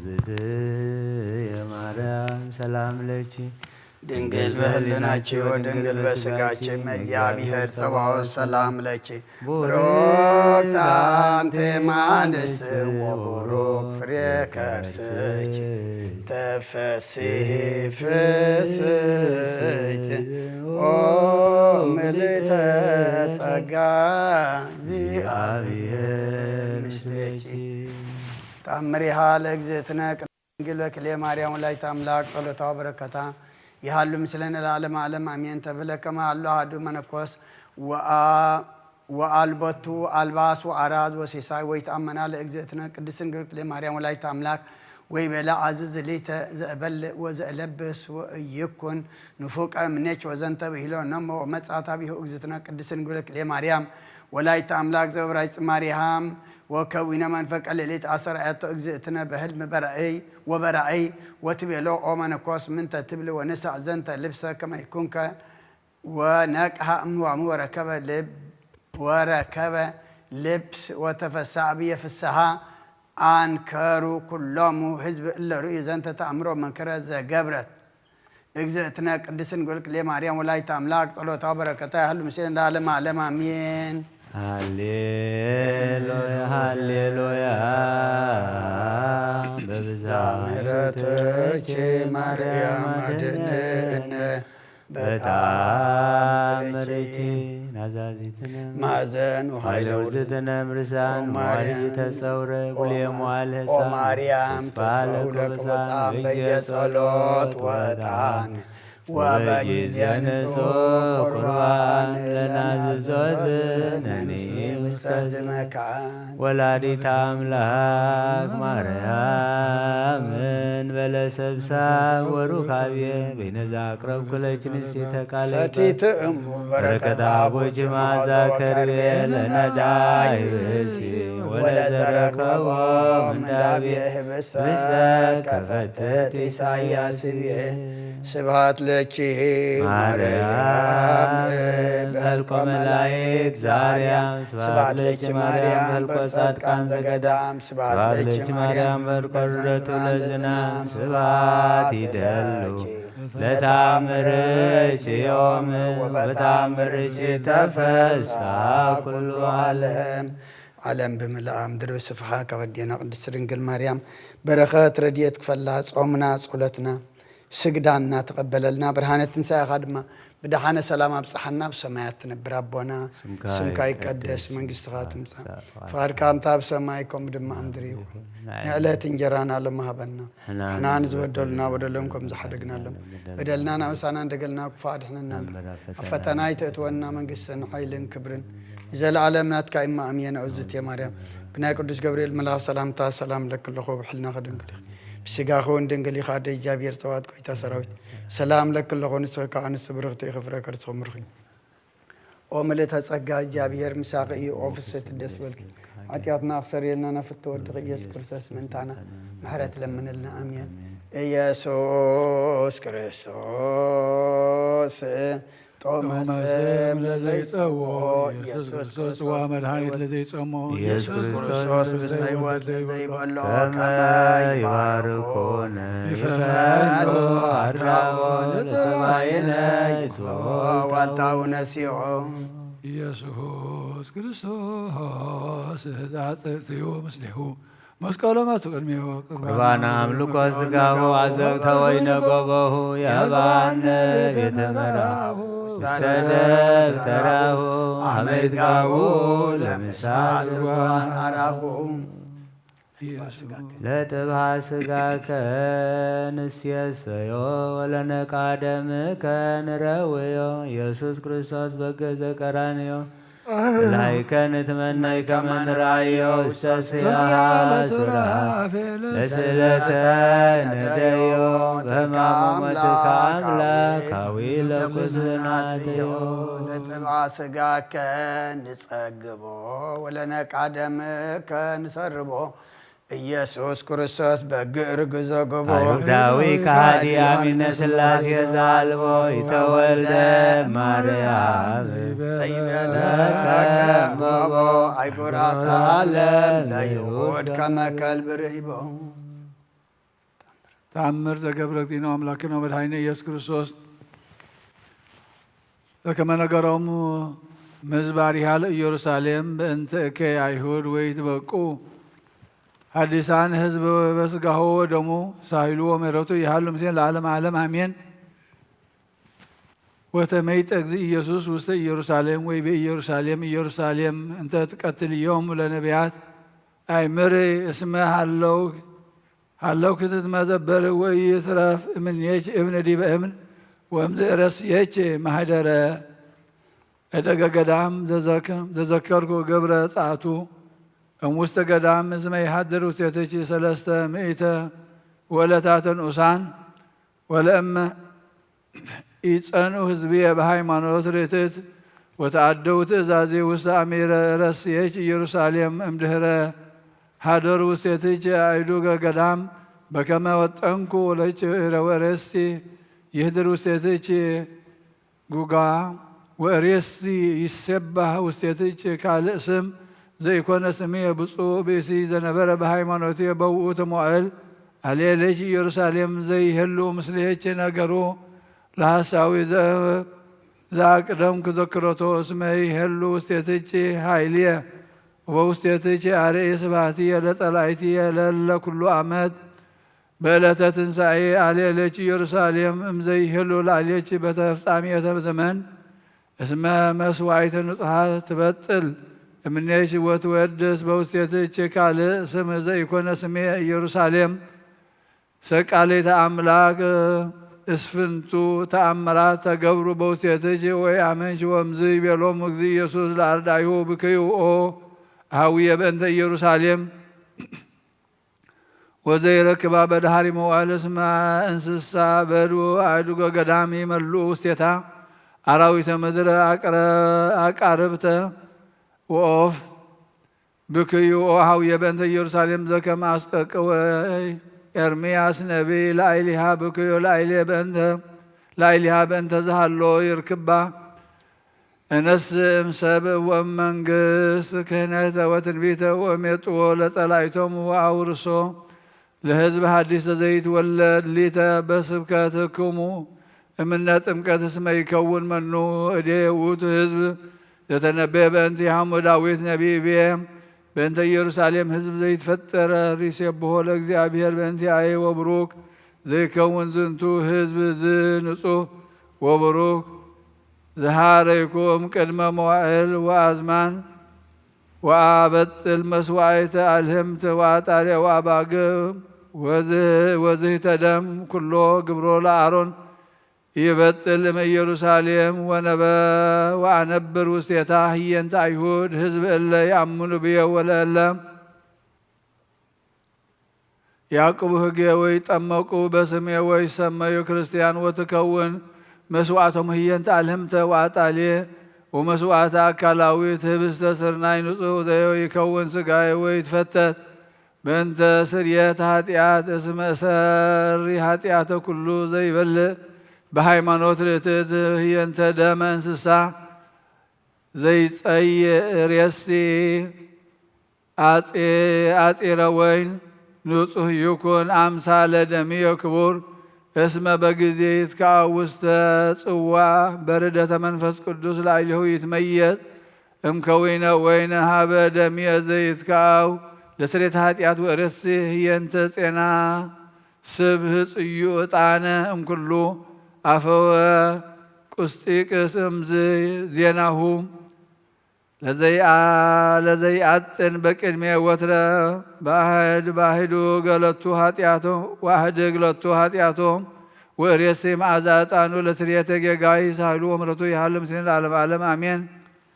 ዝትየ ማርያም ሰላም ለኪ ድንግል በህልናችሁ ወድንግል በስጋችን እግዚአብሔር ጸባኦት ሰላም ለኪ ብሩክት አንቲ እምአንስት ወቡሩክ ፍሬ ከርሥኪ ተፈሥሒ ፍሥሕት ኦ ምልዕተ ጸጋ እግዚአብሔር ምስሌኪ ተአምሪሃ ለእግዝእትነ ድንግል በክልኤ ማርያም ወላዲተ አምላክ ጸሎታ በረከታ ይሃሉ ምስለነ ለዓለመ ዓለም አሜን ተብለ ከመ ሀሎ አሐዱ መነኮስ ወአልቦቱ አልባስ ወአራዝ ወሲሳይ ወይተአመና ለእግዝእትነ ቅድስት ድንግል በክልኤ ማርያም ወላዲተ አምላክ ወይቤላ አዝዝ ሊተ ዘእበልዕ ወዘእለብስ ወኢይኩን ንፉቀ እምኔኪ ወዘንተ ብሂሎ ነሞ ወመጽአታ ቢሁ እግዝእትነ ቅድስት ድንግል በክልኤ ማርያም ወላዲተ አምላክ ዘበራይ ጽማሪሃም ወከዊነ መንፈቀ ሌሊት አሰርአቶ እግዝእትነ በህልም በራእይ ወትቤሎ ኦ መነኮስ ምንተ ትብል ወንሳዕ ዘንተ ልብሰ ከመ ይኩንከ ወነቅሐ እምዋሙ ወረከበ ልብስ ወተፈስሐ ብየ ፍስሐ አንከሩ ኩሎሙ ህዝብ እለ ርእዩ ዘንተ ተአምሮ መንከረ ዘገብረት እግዝእትነ ቅድስት ድንግል በክልኤ ማርያም ወላዲተ አምላክ ጸሎታ በረከታ ያህሉ ምስሌነ ለዓለመ ዓለም አሜን። ሃሌሉያ ሃሌሉያ በብዛ ምሕረትኪ ማርያም አድኅነነ በተአምርኪ ናዛዚትነ ማዘን ኃይለ ውእትነ ምርሳን ማርያም ተጸውረ ጉሌሟል ኦ ማርያም ተስፋው ለቅዱሳን በየጸሎት ወጣን ወበጊዜ ንጹሕ ቁርባን ለናዝዞት ነኒ ውስተ ዝመካን ወላዲተ አምላክ ማርያምን በለሰብሳብ ወሩካብየ በይነዛ አቅረብኩ ለኪ ንጽሕተ ቃለ ፈቲት እሙ በረከታ ቦጅ ማዛ ከርቤ ለነዳይ ብእሲ ወለዘረከቦ ምንዳብየ ህብስተ ከፈትት ኢሳይያስ ብየ ስብሐት ለኪ ማርያም በህልቆ መላእክት ዘአርያም ስብሐት ለኪ ማርያም በጻድቃን ዘገዳም ስብሐት ለኪ ማርያም በርቆረቱ ለዝናም ስብሐት ይደሉ ለታምርኪ ዮም ወበታምርኪ ተፈስሐ ኩሉ ዓለም ዓለም ብምልአ ምድሪ ስፍሓ ከበዴና ቅድስት ድንግል ማርያም በረኸት ረድኤት ክፈላ ጾምና ጸሎትና ስግዳና ተቀበለልና ብርሃነ ትንሣኤኻ ድማ ብድሓነ ሰላም አብጽሐና ብሰማያት ትነብር አቦና ስምካ ይቀደስ መንግሥትኻ ትምጻእ ፈቃድካ ከምታ ኣብ ሰማይ ከምኡ ድማ ኣብ ምድሪ ይኩን ንዕለት እንጀራና ሎሚ ሃበና ንሕና ንዝበደሉና በደሎም ከም ዝሓደግናሎም በደልና ናብሳና እንደገልና ክፉ ኣድሕነና ኣብ ፈተና ይተእትወና መንግስትን ሓይልን ክብርን ዘለዓለም ናትካ ኢማ ኣምየን እግዝእትየ ማርያም ብናይ ቅዱስ ገብርኤል መልኣኽ ሰላምታ ሰላም ለክለኹ ብሕልና ክድንግል ብስጋኸ እውን ድንግል ኢኻ ደ እግዚኣብሔር ፀዋት ቆይታ ሰራዊት ሰላም ለክለኹ ንስኺ ከዓ ንስ ብርኽቲ ክፍረከ ርስኹም ርኺ ኦ ምልእተ ጸጋ እግዚኣብሔር ምሳኺ እዩ ኦ ፍስሕቲ ደስ በልኪ ኃጢአትና ክሰርየልና ናፍቲ ወድኺ ኢየሱስ ክርስቶስ ምንታና ምሕረት ለምንልና ኣምየን ኢየሱስ ክርስቶስ ጦመስም ለዘይጸውዖ ኢየሱስ ክርስቶስ መድኃኒት ለዘይጸምዖ ኢየሱስ ክርስቶስ ምስለ ሕይወት ለዘይበልዖ ከመ ይባርኮነ ይፈኖ አድራዎ ለሰማይነ ይስብሖ ዋልታው ነሲዖ ኢየሱስ ክርስቶስ ዛጽርትዩ ምስሌሁ መስቀሎ ማቱ ቅድሜሁ ቁርባነ አምልኮ ሥጋሁ አዘቅተ ወይነ ጎበሁ ያባነ የተመራሁ ሰደቅ ተራሁ አመዝጋቡ ለምሳል ዝጓን አራሁ ለጥብሃ ሥጋከ ንሴሰዮ ወለነቃ ደምከ ንረውዮ ኢየሱስ ክርስቶስ በገዘ ቀራንዮ ላይከ ንትመነይ ከመ ንርአዮ ውስተ ሱራፌል ለስእለተ ነደዮ በሕማሞትከ አምላካዊ ለኩስናትዮ ለጥብዓ ሥጋከ ንጸግቦ ወለነቃ ደምከ ንሰርቦ ኢየሱስ ክርስቶስ በግር ግዘግቦ አይሁዳዊ ከሃዲ አሚነ ሥላሴ ዘአልቦ ይተወልደ ማርያም ዘይበለከ እመቦ አይጉራተ ዓለም ለይሁድ ከመ ከልብ ርሂቦ ተአምር ዘገብረ እግዚእነ አምላክነ ወመድኃኒነ ኢየሱስ ክርስቶስ በከመ ነገሮሙ ምዝባሪሃ ለኢየሩሳሌም በእንተ እከየ አይሁድ ወይትበቁ ሐዲሳን ህዝብ በስጋሁ ወደሙ ሳይሉ ወምሕረቱ ይሃሉ ምስሌን ለዓለም ዓለም አሜን። ወተመይጠ እግዚእ ኢየሱስ ውስተ ኢየሩሳሌም ወይ በኢየሩሳሌም ኢየሩሳሌም እንተ ትቀትልዮም ለነቢያት አይምር እስመ ሃለው ክትትመዘበር ወይ ትረፍ እምኔች እብን ዲበ እምን ወእምዝ ረስየች ማህደረ እደገ ገዳም ዘዘከርኩ ገብረ ጻቱ እምውስተ ገዳም እስመ ይሃድር ውስቴትች ሰለስተ ምእተ ወለታተ ንኡሳን ወለእመ ኢጸንኡ ህዝብየ በሃይማኖት ርትዕት ወተአደው ትእዛዜ ውስተ አሚረ ረስየች ኢየሩሳሌም እምድኅረ ሃደሩ ውስቴትች አይዱገ ገዳም በከመ ወጠንኩ ወረሲ ይህድር ውስቴትች ጉጋ ወሬሲ ይሴባህ ውስቴትች ካልእ ስም ዘይኮነ ስሜ ብፁዕ ብእሲ ዘነበረ በሃይማኖት በውእቱ መዋዕል አሌለች ኢየሩሳሌም ዘይህሉ ምስሌች ነገሩ ለሐሳዊ ዘአቅደም ክዘክረቶ እስመ ይህሉ ውስቴትች ኃይልየ ወውስቴትች አርኤ ስብሐትየ ለጸላእትየ ለለ ኩሉ ዓመት በዕለተ ትንሣኤ አሌለች ኢየሩሳሌም እምዘይህሉ ላሌች በተፍጻሜተ ዘመን እስመ መስዋዕተ ንጹሐት ትበጥል እምኔች ወትወድስ በውስቴትች ካልእ ስም ዘኢኮነ ስሜ ኢየሩሳሌም ሰቃሌተ አምላክ እስፍንቱ ተአምራት ተገብሩ በውስቴትች ወይ አመንች ወምዝ ይቤሎሙ እግዚእ ኢየሱስ ለአርዳኢሁ ብክዩ ኦ አኀውየ በእንተ ኢየሩሳሌም ወዘይረክባ በዳህሪ መዋዕል እስመ እንስሳ በድው አእዱገ ገዳም ይመልኡ ውስቴታ አራዊተ ምድር አቃርብተ ወኦፍ ብክዩ ኦ አኀውየ በእንተ ኢየሩሳሌም ዘከመ አስጠቅወ ኤርምያስ ነቢይ ላዕሌሃ ብክዩ ላዕሌሃ በእንተ ዘሃሎ ይርክባ እነስም ሰብእ ወመንግሥት ክህነተ ወትንቢተ ወሜጥዎ ለጸላእቶሙ ወአውርሶ ለሕዝብ ሐዲሰ ዘይትወለድ ሊተ በስብከትክሙ እምነ ጥምቀት እስመ ይከውን መኑ እዴ ውእቱ ሕዝብ ዘተነበየ በእንቲአሆሙ ዳዊት ነቢይ ብየ በእንተ ኢየሩሳሌም ሕዝብ ዘይትፈጠረ ሪሴብሖ ለእግዚአብሔር በእንቲአየ ወቡሩክ ዘይከውን ዝንቱ ሕዝብ ዝንጹሕ ወቡሩክ ዘሃረይኩም ቅድመ መዋዕል ወአዝማን ወአበጥል መስዋዕተ አልህምት ወአጣልየ ወአባግዕ ወዝህተ ደም ኩሎ ግብሮ ለአሮን ይበጥል እምኢየሩሳሌም ወአነብር ውስቴታ ህየንተ አይሁድ ህዝብ እለ ይአምኑ ብየ ወለእለ ያዕቅቡ ህጌ ወይ ጠመቁ በስሜ ወይ ሰመዩ ክርስቲያን ወትከውን መስዋዕቶም ህየንተ አልህምተ ወአጣልየ ወመስዋዕተ አካላዊት ህብስተ ስርናይ ንጹሕ ዘዮ ይከውን ስጋየ ወይ ትፈተት በእንተ ስርየት ኃጢአት እስመ እሰሪ ኃጢአተ ኩሉ ዘይበልዕ በሃይማኖት ርትዕት ህየንተ ደመ እንስሳ ዘይጸይእ ሬሲ አጺረ ወይን ንጹሕ ይኩን አምሳለ ደምየ ክቡር እስመ በጊዜ ይትከዐ ውስተ ጽዋ በርደተ መንፈስ ቅዱስ ላዕሌሁ ይትመየጥ እምከዊነ ወይነ ሀበ ደምየ ዘይትከዐ ለስርየተ ኃጢአት ወርእሲ ህየንተ ጼና ስብህ ጽዩ ዕጣነ እምኩሉ አፈወ ቁስጢቅስ እምዝ ዜናሁ ለዘይአጥን በቅድሜ ወትረ ባሕዱ ገለቱ ኃጢአቶ ዋህድ ግለቱ ኃጢአቶ ወርእሲ መዓዛ ዕጣኑ ለስርየተ ጌጋይ ሳህሉ ወምሕረቱ ይሃሉ ምስሌነ ለዓለመ ዓለም አሜን።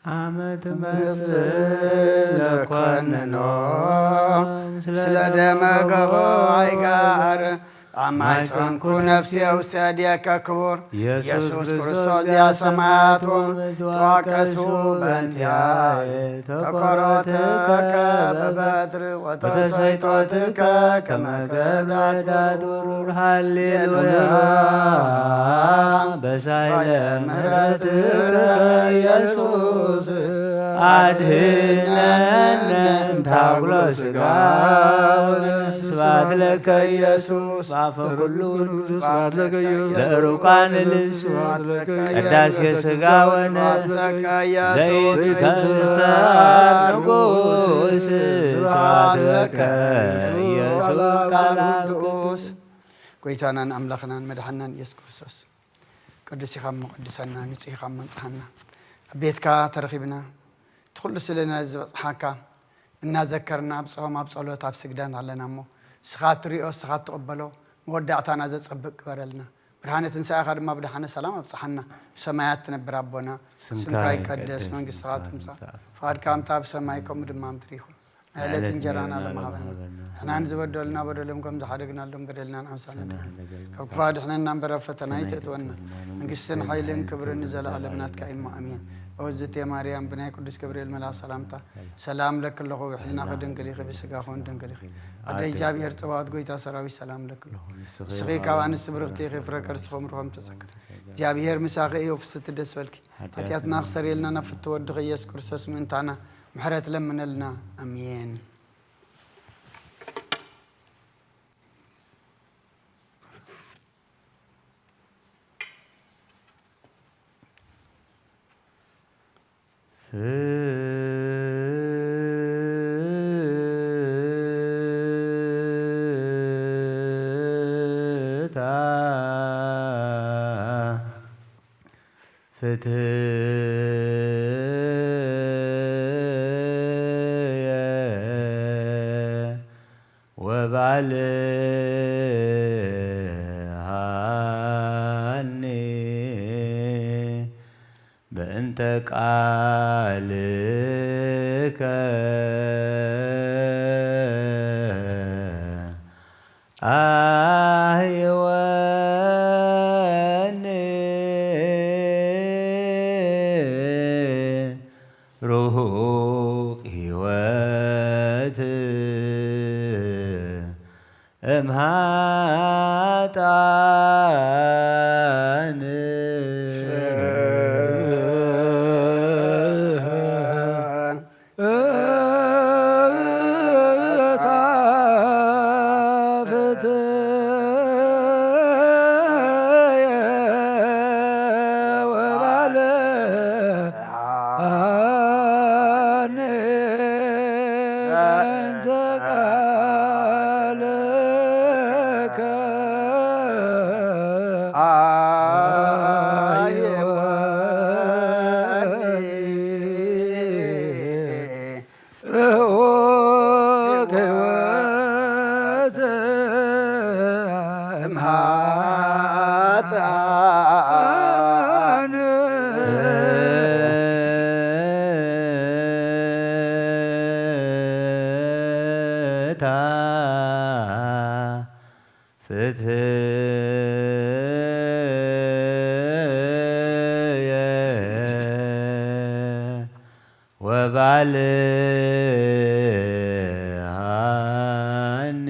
አመት መስል ኮንኖ ስለ ደመ ገባይ ጋር አማይsonኩ ነፍሴ ውሰድከ ክቡር ኢየሱስ ክርስቶስ ያሰማያቱ ተዋቀሱ በእንቲአየ ተኰረትከ በበትር ወተሰይጦትከ ከመ ገዳዱር ሃሌሉያ በሳይለ ምሕረትከ ኢየሱስ አድኅነነ እምታውሎ ሥጋ ስብሐት ለከ ኢየሱስ በአፈ ኩሉ ለዕሩቃን ልብስ ቅዳሴ ሥጋ ወነፍስ ዘይትከሰት ንጉሥ ስብሐት ለከ ኢየሱስ ቃል ቅዱስ ጐይታናን አምላኽናን መድኃኒናን ኢየሱስ ክርስቶስ ቅዱስ ኢኻ እሞ ቅድሰና ንጹሕ ኢኻ እሞ ንጽሐና ኣብ ቤትካ ተረኺብና ትኩሉ ስለና ዝበፅሓካ እናዘከርና ኣብ ጾም ኣብ ጸሎት ኣብ ስግዳን ኣለና እሞ ስኻ ትሪኦ ስኻ ትቕበሎ መወዳእታና ዘጸብቕ ግበረልና ብርሃነ ትንሣኤኻ ድማ ብድሓነ ሰላም ኣብፅሓና ብሰማያት ትነብር ኣቦና ስምካ ይቀደስ መንግሥትኻ ትምጻእ ፍቓድካ እምታ ኣብ ሰማይ ከምኡ ድማ ምድሪ ይኹን ዕለት እንጀራና ለማሃበና ሕናን ዝበደሉና በደሎም ከም ዝሓደግናሎም በደልናን ኣምሳልና ካብ ክፉ ኣድሕነና እምበር ኣብ ፈተና ይተእትወና መንግሥትን ሓይልን ክብርን ንዘለኣለም ናትካ እሞ ኣሜን أوزت يا مريم بناء قدس جبريل ملا سلامتا سلام لك الله وحلنا خدن كلي خبي سقافون دن كلي خي أدري جابي ارتباط قوي تاسراوي سلام لك الله سقي كوان السبرقتي خفرة كرسخم رهم تسكر جابي هر مساقي وفست الدس فلك حتيات ناخسر يلنا نفت ودغي يسكر سس من تانا محرت لمن لنا أمين በእንተ ቃልከ አህይወኒ ሩሁቅ ሕይወት እምሃጣን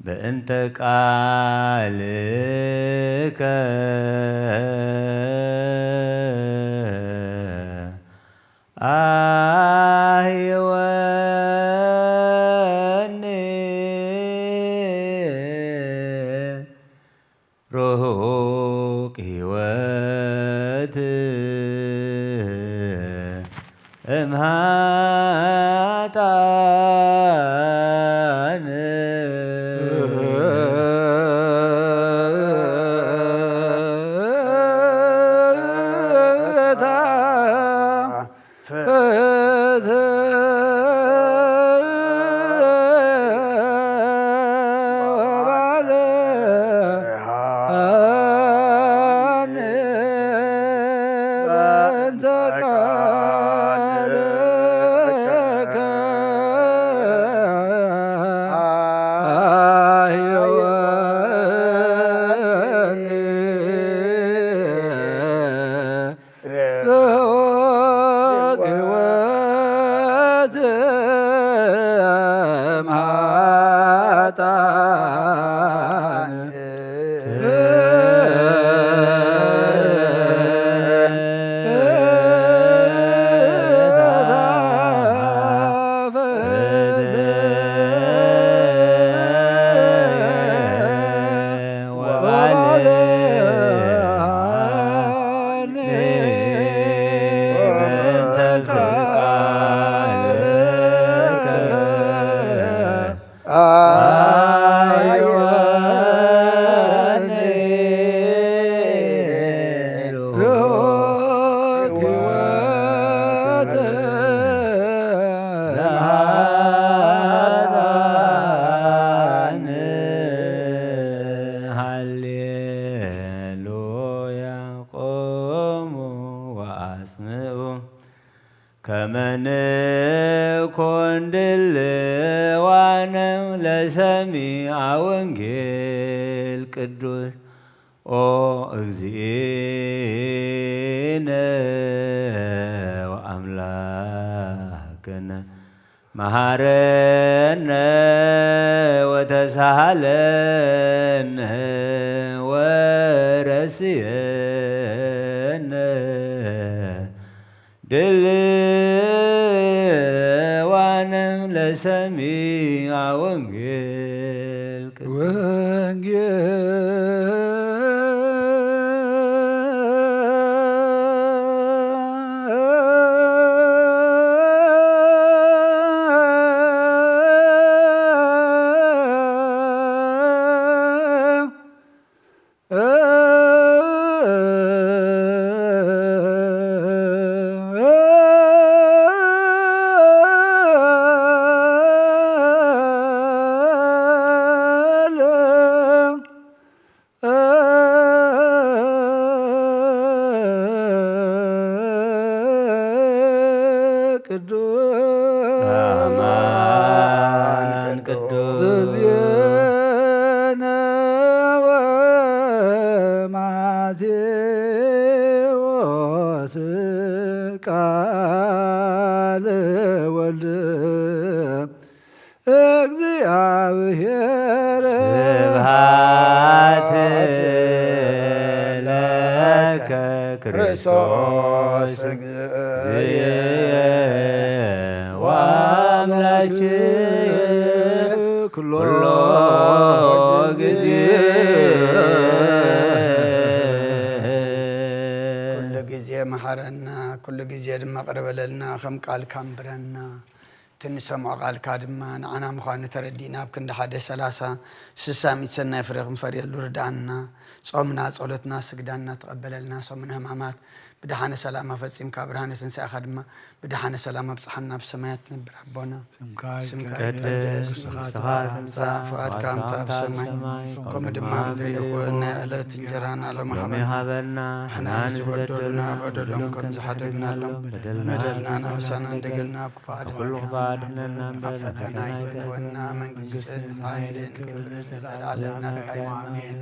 በእንተ ቃልከ አህይወኒ ሩሁቅ ሕይወት እምሃጣን ከመን ኮንድል ዋነው ለሰሚዐ ወንጌል ቅዱስ ኦ እግዚእነ ወአምላክነ መሐረነ ወተሳሃለነ ወረስየነ ድልዋነ ለሰሚዐ ወንጌል ስብሐት ለከ ክርስቶስ እግዚእየ ወአምላክየ ኩሎ ጊዜ መሐረና ኩሉ ጊዜ ድማ ቅርበለልና ከም ቃልካ ንብረና ትንሰምዖ ቃልካ ድማ ንዓና ምዃኑ ተረዲእና ኣብ ክንዲ 1:30 60 ሰናይ ፍረ ክንፈርየሉ ርዳእና ጾምና ጸሎትና ስግዳና ተቐበለልና ሶሙን ሕማማት ብድሓነ ሰላም ፈጺምካ ብርሃነ ትንሣኤኻ ድማ ብድሓነ ሰላም ኣብፅሓና ብሰማያት ትነብር ኣቦና ስምካ ይትቀደስ ፍቓድካ እምታ ኣብ ሰማይ ከምኡ ድማ ምድሪ ይኹን ናይ ዕለት እንጀራና ሎሚ ሃበና ንሕና ንዝበደሉና በደሎም ከም ዝሓደግናሎም በደልና ናብሳና እንደገልና ኣብ ክፉእ ኣድሕነና ኣብ ፈተና ኣይተእትወና መንግስትን ሓይልን ክብርን ዘለዓለም ናትካ እዩ ኣሜን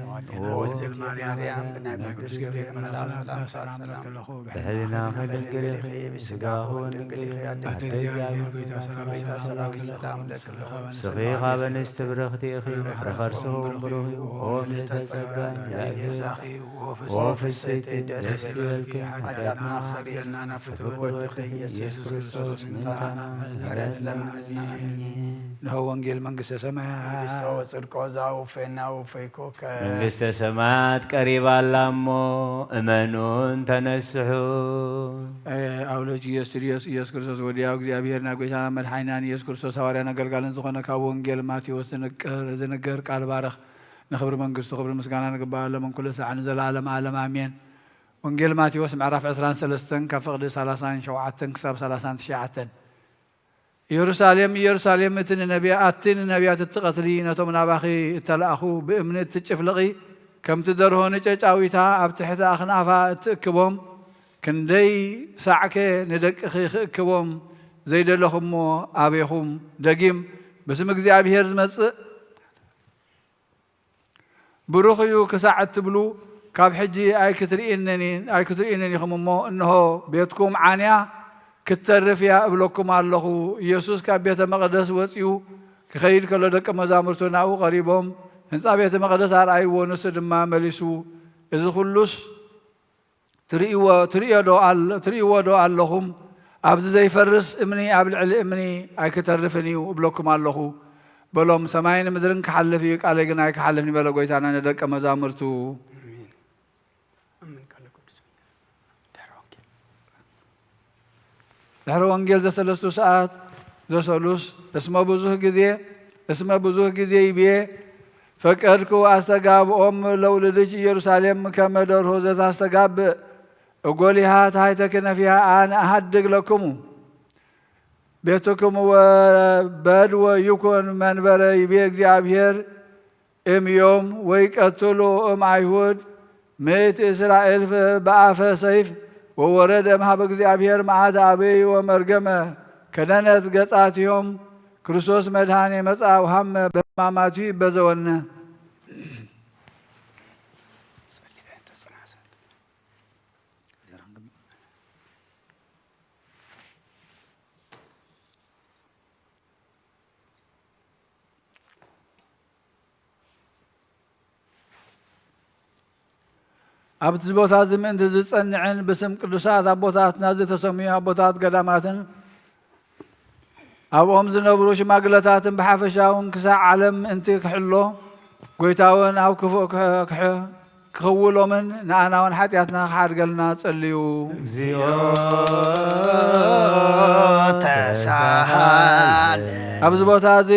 ወእግዝእትየ ማርያም ብናይ ቅዱስ ገብርኤል መልኣክ ሰላም በህሊና ከድንግል ብስጋኹን ድንግል ጎይታ ሰራዊት ሰላም ለክለኹ ስኺኻ በንስቲ ብርኽቲ ኢኺ ረኸርስኹም ብሩኽ ወፍልተ ጸጋ ወፍስሕቲ ደስ ይበልኪ ኃጢአትና ክሰሪየልና ናብ ፍትሒ ወድኺ ኢየሱስ ክርስቶስ ምንታና ምሕረት ለምንልና አሜን ነው ወንጌል መንግሥተ ሰማያት ጽድቆ ዘአውፌና አውፌኮ መንግሥተ ሰማያት ቀሪባላ እሞ እመኑን ተነስሑ አውሎች ኢየሱስ ክርስቶስ ወዲያው እግዚአብሔርና ጌታ መድኃኒና ኢየሱስ ክርስቶስ ሐዋርያና አገልጋልን ዝኾነ ካብ ወንጌል ማቴዎስ ዝንገር ቃል ባረኽ ንኽብሪ መንግሥቱ ክብሪ ምስጋና ንግባእ ለመን ኩሉ ሰዓት ንዘለዓለም ዓለም አሜን ወንጌል ማቴዎስ ምዕራፍ 23 ካብ ፍቕዲ 37 ክሳብ 39 ኢየሩሳሌም እቲ ነቢያት እትቐትሊ ነቶም ናባኺ እተለኣኹ ብእምኒ እትጭፍልቒ ከምቲ ደርሆ ንጨጫዊታ ኣብ ትሕቲ ኣኽናፋ እትእክቦም ክንደይ ሳዕከ ንደቅኺ ክእክቦም ዘይደለኹሞ ኣበይኹም ደጊም ብስም እግዚኣብሔር ዝመጽእ ብሩኽ እዩ ክሳዕ እትብሉ ካብ ሕጂ ኣይክትርኢነኒ ኢኹም እሞ እንሆ ቤትኩም ዓንያ ክትተርፍ እያ እብለኩም ኣለኹ ኢየሱስ ካብ ቤተ መቕደስ ወፂኡ ክኸይድ ከሎ ደቀ መዛሙርቱ ናብኡ ቀሪቦም ህንፃ ቤተ መቕደስ ኣርኣይዎ ንሱ ድማ መሊሱ እዚ ኩሉስ ትርእይዎ ዶ ኣለኹም ኣብዚ ዘይፈርስ እምኒ ኣብ ልዕሊ እምኒ ኣይክተርፍን እዩ እብለኩም ኣለኹ በሎም ሰማይን ምድርን ክሓልፍ እዩ ቃለይ ግን ኣይክሓልፍን ይበለ ጎይታና ንደቀ መዛሙርቱ ድሕሪ ወንጌል ዘሰለስቱ ሰዓት ዘሰሉስ እስመ ብዙህ ጊዜ ይብዬ ፈቀድኩ ኣስተጋብኦም ለውልድጅ ኢየሩሳሌም ከመ ደርሆ ዘታስተጋብእ እጎሊሃ ታሕተ ክነፊሃ ኣነ ኣሃድግ ለክሙ ቤትክሙ በድወ ይኩን መንበረ ይቤ እግዚአብሔር እምዮም ወይ ቀትሉ አይሁድ ምእት እስራኤል በአፈ ሰይፍ ወወረደ እምሃበ እግዚአብሔር መዓት አበይ ወመርገመ ከደነት ገጻትዮም ክርስቶስ መድኃኔ መጽአ ወሃመ በሕማማቱ ይበዘወነ ኣብቲ ቦታ ምእንቲ ዝጸንዕን ብስም ቅዱሳት ኣቦታትና ዝተሰሙዩ ኣቦታት ገዳማትን ኣብኦም ዝነብሩ ሽማግለታትን ብሓፈሻውን ክሳብ ዓለም ምእንቲ ክሕሎ ጎይታውን ኣብ ክፉእ ክኽውሎምን ንኣናውን ሓጢኣትና ክሓድገልና ጸልዩ እግዚኦ ተሳሃለ ኣብዚ ቦታ እዚ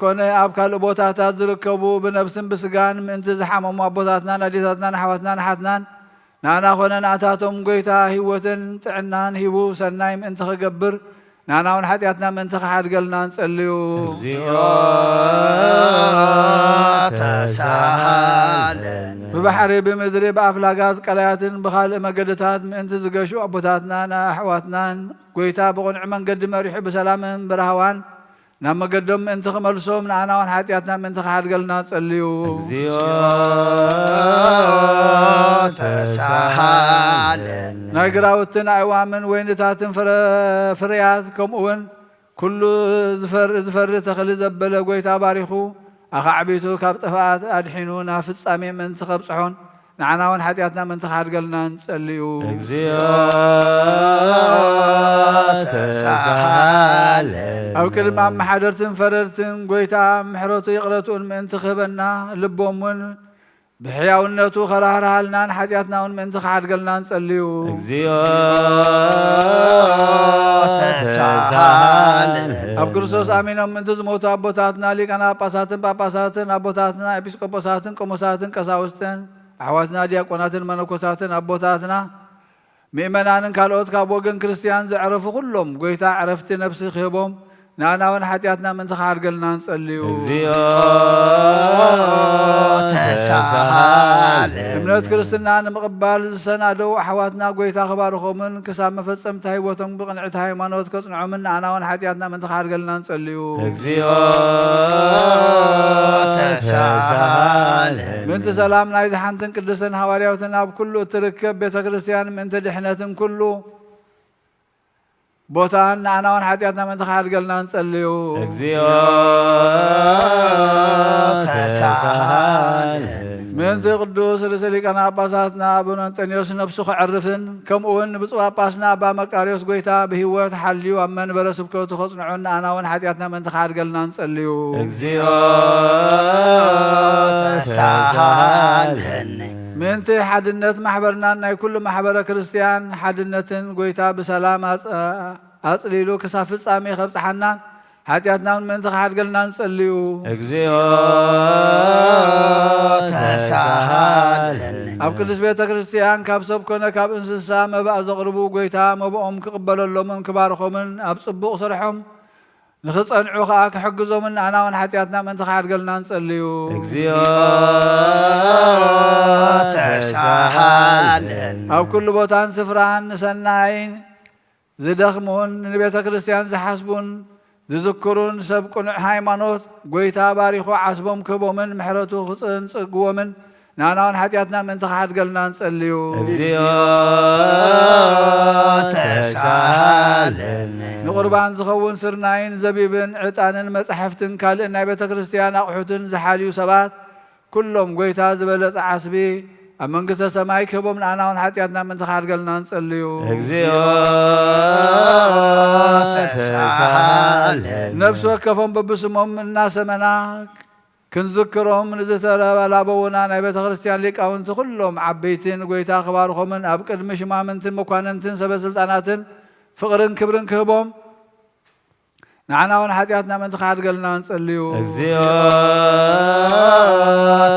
ኮነ ኣብ ካልእ ቦታታት ዝርከቡ ብነብስን ብስጋን ምእንቲ ዝሓመሙ ኣቦታትናን ኣዴታትናን ኣሕዋትናን ሓትናን ናና ኮነ ናታቶም ጎይታ ህይወትን ጥዕናን ሂቡ ሰናይ ምእንቲ ክገብር ናናውን ሓጢኣትና ምእንቲ ክሓድገልና ንጸልዩ እግዚኦ ተሳሃለን ብባሕሪ ብምድሪ ብኣፍላጋት ቀላያትን ብኻልእ መገድታት ምእንቲ ዝገሹ ኣቦታትናን ኣሕዋትናን ጎይታ ብቑንዕ መንገዲ መሪሑ ብሰላምን ብረሃዋን ናብ መገዶም ምእንቲ ክመልሶም ንኣናውን ሓጢኣትና ምእንቲ ክሓድገልና ጸልዩ እግዚኦ ተሳሃለን ናይ ግራውትን ኣእዋምን ወይንታትን ፍርያት ከምኡውን ኩሉ ዝፈሪ ተኽሊ ዘበለ ጎይታ ባሪኹ ኣኻዕቢቱ ካብ ጥፍኣት ኣድሒኑ ናብ ፍጻሜ ምእንቲ ከብጽሖን ንዓናውን ሓጢኣትና ምእንቲ ክሓድገልና ንጸልዩ እግዚኦ ተሳሃለን ኣብ ቅድሚ ኣመሓደርትን ፈረድትን ጎይታ ምሕረቱ ይቕረቱን ምእንቲ ክህበና ልቦምን ብሕያውነቱ ኸራህርሃልናን ሓጢኣትናውን ምእንቲ ክሓድገልና ንጸልዩ እግዚኦ ተሳሃለን ኣብ ክርስቶስ ኣሚኖም ምእንቲ ዝሞቱ ኣቦታትና ሊቃና ጳጳሳትን ጳጳሳትን ኣቦታትና ኤጲስቆጶሳትን ቆሞሳትን ቀሳውስትን ኣሕዋትና ዲያቆናትን መነኮሳትን ኣቦታትና ምእመናንን ካልኦት ካብ ወገን ክርስቲያን ዘዕረፉ ኩሎም ጎይታ ዕረፍቲ ነፍሲ ክህቦም ንኣናውን ሓጢኣትና ምእንቲ ክሓድገልና ንጸልዩ እግዚኦ ተሳሃለን እምነት ክርስትና ንምቕባል ዝሰናደው ኣሕዋትና ጎይታ ክባርኾምን ክሳብ መፈጸምቲ ህይወቶም ብቕንዕቲ ሃይማኖት ከጽንዖምን ንኣናውን ሓጢኣትና ምእንቲ ክሓድገልና ንጸልዩ እግዚኦ ተሳሃለን ምእንቲ ሰላም ናይ ዝሓንትን ቅድስትን ሃዋርያውትን ኣብ ኩሉ እትርከብ ቤተ ክርስቲያን ምእንቲ ድሕነትን ኩሉ ቦታን ንኣናውን ሓጢኣትና ምእንቲ ክሓድገልና ንጸልዩ እግዚኦ ተሳሃለን ምእንቲ ቅዱስ ርእሰ ሊቃነ ጳጳሳትና ኣቡነ አንጦንዮስ ነብሱ ክዕርፍን ከምኡውን ብፁዕ ጳጳስና ኣባ መቃርዮስ ጎይታ ብህይወት ሓልዩ ኣብ መንበረ ስብከቱ ከጽንዑን ንኣናውን ሓጢኣትና ምእንቲ ክሓድገልና ንጸልዩ እግዚኦ ተሳሃለን ምእንቲ ሓድነት ማሕበርናን ናይ ኩሉ ማሕበረ ክርስቲያን ሓድነትን ጎይታ ብሰላም ኣጽሊሉ ክሳብ ፍጻሜ ከብጽሓናን ሓጢኣትናውን ምእንቲ ክሓድገልና ንጸልዩ እግዚኦ ተሳሃለን ኣብ ቅዱስ ቤተ ክርስቲያን ካብ ሰብ ኮነ ካብ እንስሳ መባእ ዘቕርቡ ጎይታ መብኦም ክቕበለሎምን ክባርኾምን ኣብ ጽቡቕ ስርሖም ንኽጸንዑ ከዓ ክሕግዞምን ንኣናውን ሓጢኣትና ምእንቲ ክሓድገልና ንጸልዩ እግዚኦ ተሳሃለን ኣብ ኩሉ ቦታን ስፍራን ንሰናይን ዝደኽሙን ንቤተ ክርስቲያን ዝሓስቡን ዝዝክሩን ሰብ ቁኑዕ ሃይማኖት ጎይታ ባሪኹ ዓስቦም ክህቦምን ምሕረቱ ክጽንጽግዎምን ንኣናውን ሓጢኣትና ምእንቲ ክሓድገልና ንጸልዩ እግዚኦ ተሳሃለን ንቁርባን ዝኸውን ስርናይን ዘቢብን ዕጣንን መጽሐፍትን ካልእ ናይ ቤተ ክርስቲያን ኣቑሑትን ዝሓልዩ ሰባት ኩሎም ጎይታ ዝበለጸ ዓስቢ ኣብ መንግስተ ሰማይ ክህቦም ንኣናውን ሓጢኣትና ምእንቲ ካድገልና ንጸልዩ። እግዚኦ ተሳሃለን ነፍሲ ወከፎም በብስሞም እናሰመና ክንዝክሮም ንዝተረባላበውና ናይ ቤተ ክርስቲያን ሊቃውንቲ ኩሎም ዓበይትን ጎይታ ክባርኾምን ኣብ ቅድሚ ሽማምንትን መኳንንትን ሰበስልጣናትን ፍቕርን ክብርን ክህቦም ንዓናውን ሓጢኣትና ምእንቲ ካድገልና ንጸልዩ። እግዚኦ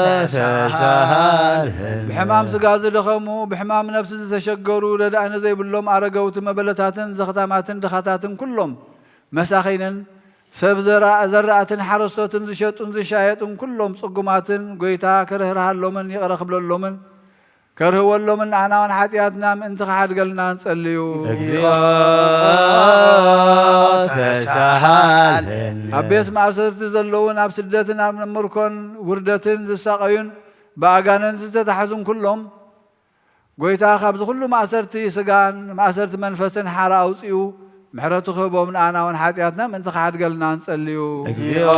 ተሳሃለን ብሕማም ስጋ ዝደኸሙ ብሕማም ነፍሲ ዝተሸገሩ ደዳእኒ ዘይብሎም ኣረገውቲ መበለታትን ዘኽታማትን ድኻታትን ኩሎም መሳኺንን ሰብ ዘራእትን ሓረስቶትን ዝሸጡን ዝሻየጡን ኩሎም ጽጉማትን ጎይታ ክርህርሃሎምን ይቕረ ክብለሎምን ከርህወሎምን ንኣናውን ሓጢኣትና ምእንቲ ካሓድገልና ንጸልዩ። እግዚኦ ተሳሃለን ኣብ ቤት ማእሰርቲ ዘለውን ኣብ ስደትን ኣብ ምርኮን ውርደትን ዝሳቐዩን ብኣጋነን ዝተታሕዙን ኩሎም ጎይታ ካብዚ ኩሉ ማእሰርቲ ስጋን ማእሰርቲ መንፈስን ሓራ ኣውፅኡ ምሕረቱ ክህቦም ንኣናውን ሓጢኣትና ምእንቲ ካሓድገልና ንጸልዩ። እግዚኦ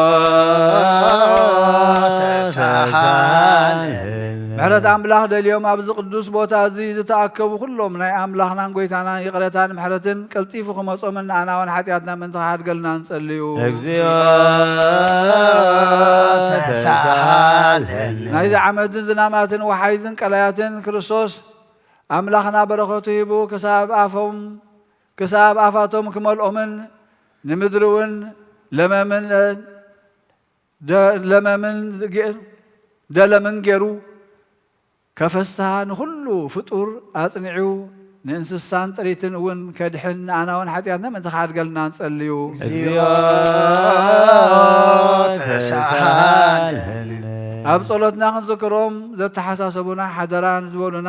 ተሳሃለን ምሕረት ኣምላኽ ደልዮም ኣብዚ ቅዱስ ቦታ እዚ ዝተኣከቡ ኩሎም ናይ ኣምላኽናን ጎይታናን ይቕረታን ምሕረትን ቀልጢፉ ክመጾምን ንኣናውን ሓጢኣትና ምእንቲ ካሓድገልና ንጸልዩ። እግዚኦ ተሳሃለን ናይዚ ዓመትን ዝናማትን ወሓይዝን ቀላያትን ክርስቶስ ኣምላኽና በረኸቱ ሂቡ ክሳብ ኣፋቶም ክመልኦምን ንምድሪ እውን ደለምን ገይሩ ከፈስታ ንኩሉ ፍጡር ኣጽኒዑ ንእንስሳን ጥሪትን እውን ከድሕን ንኣናውን ሓጢኣትና ምእንቲ ካድገልና ንጸልዩ። እግዚኦ ተሳሃለን ኣብ ጸሎትና ክንዝክሮም ዘተሓሳሰቡና ሓደራን ዝበሉና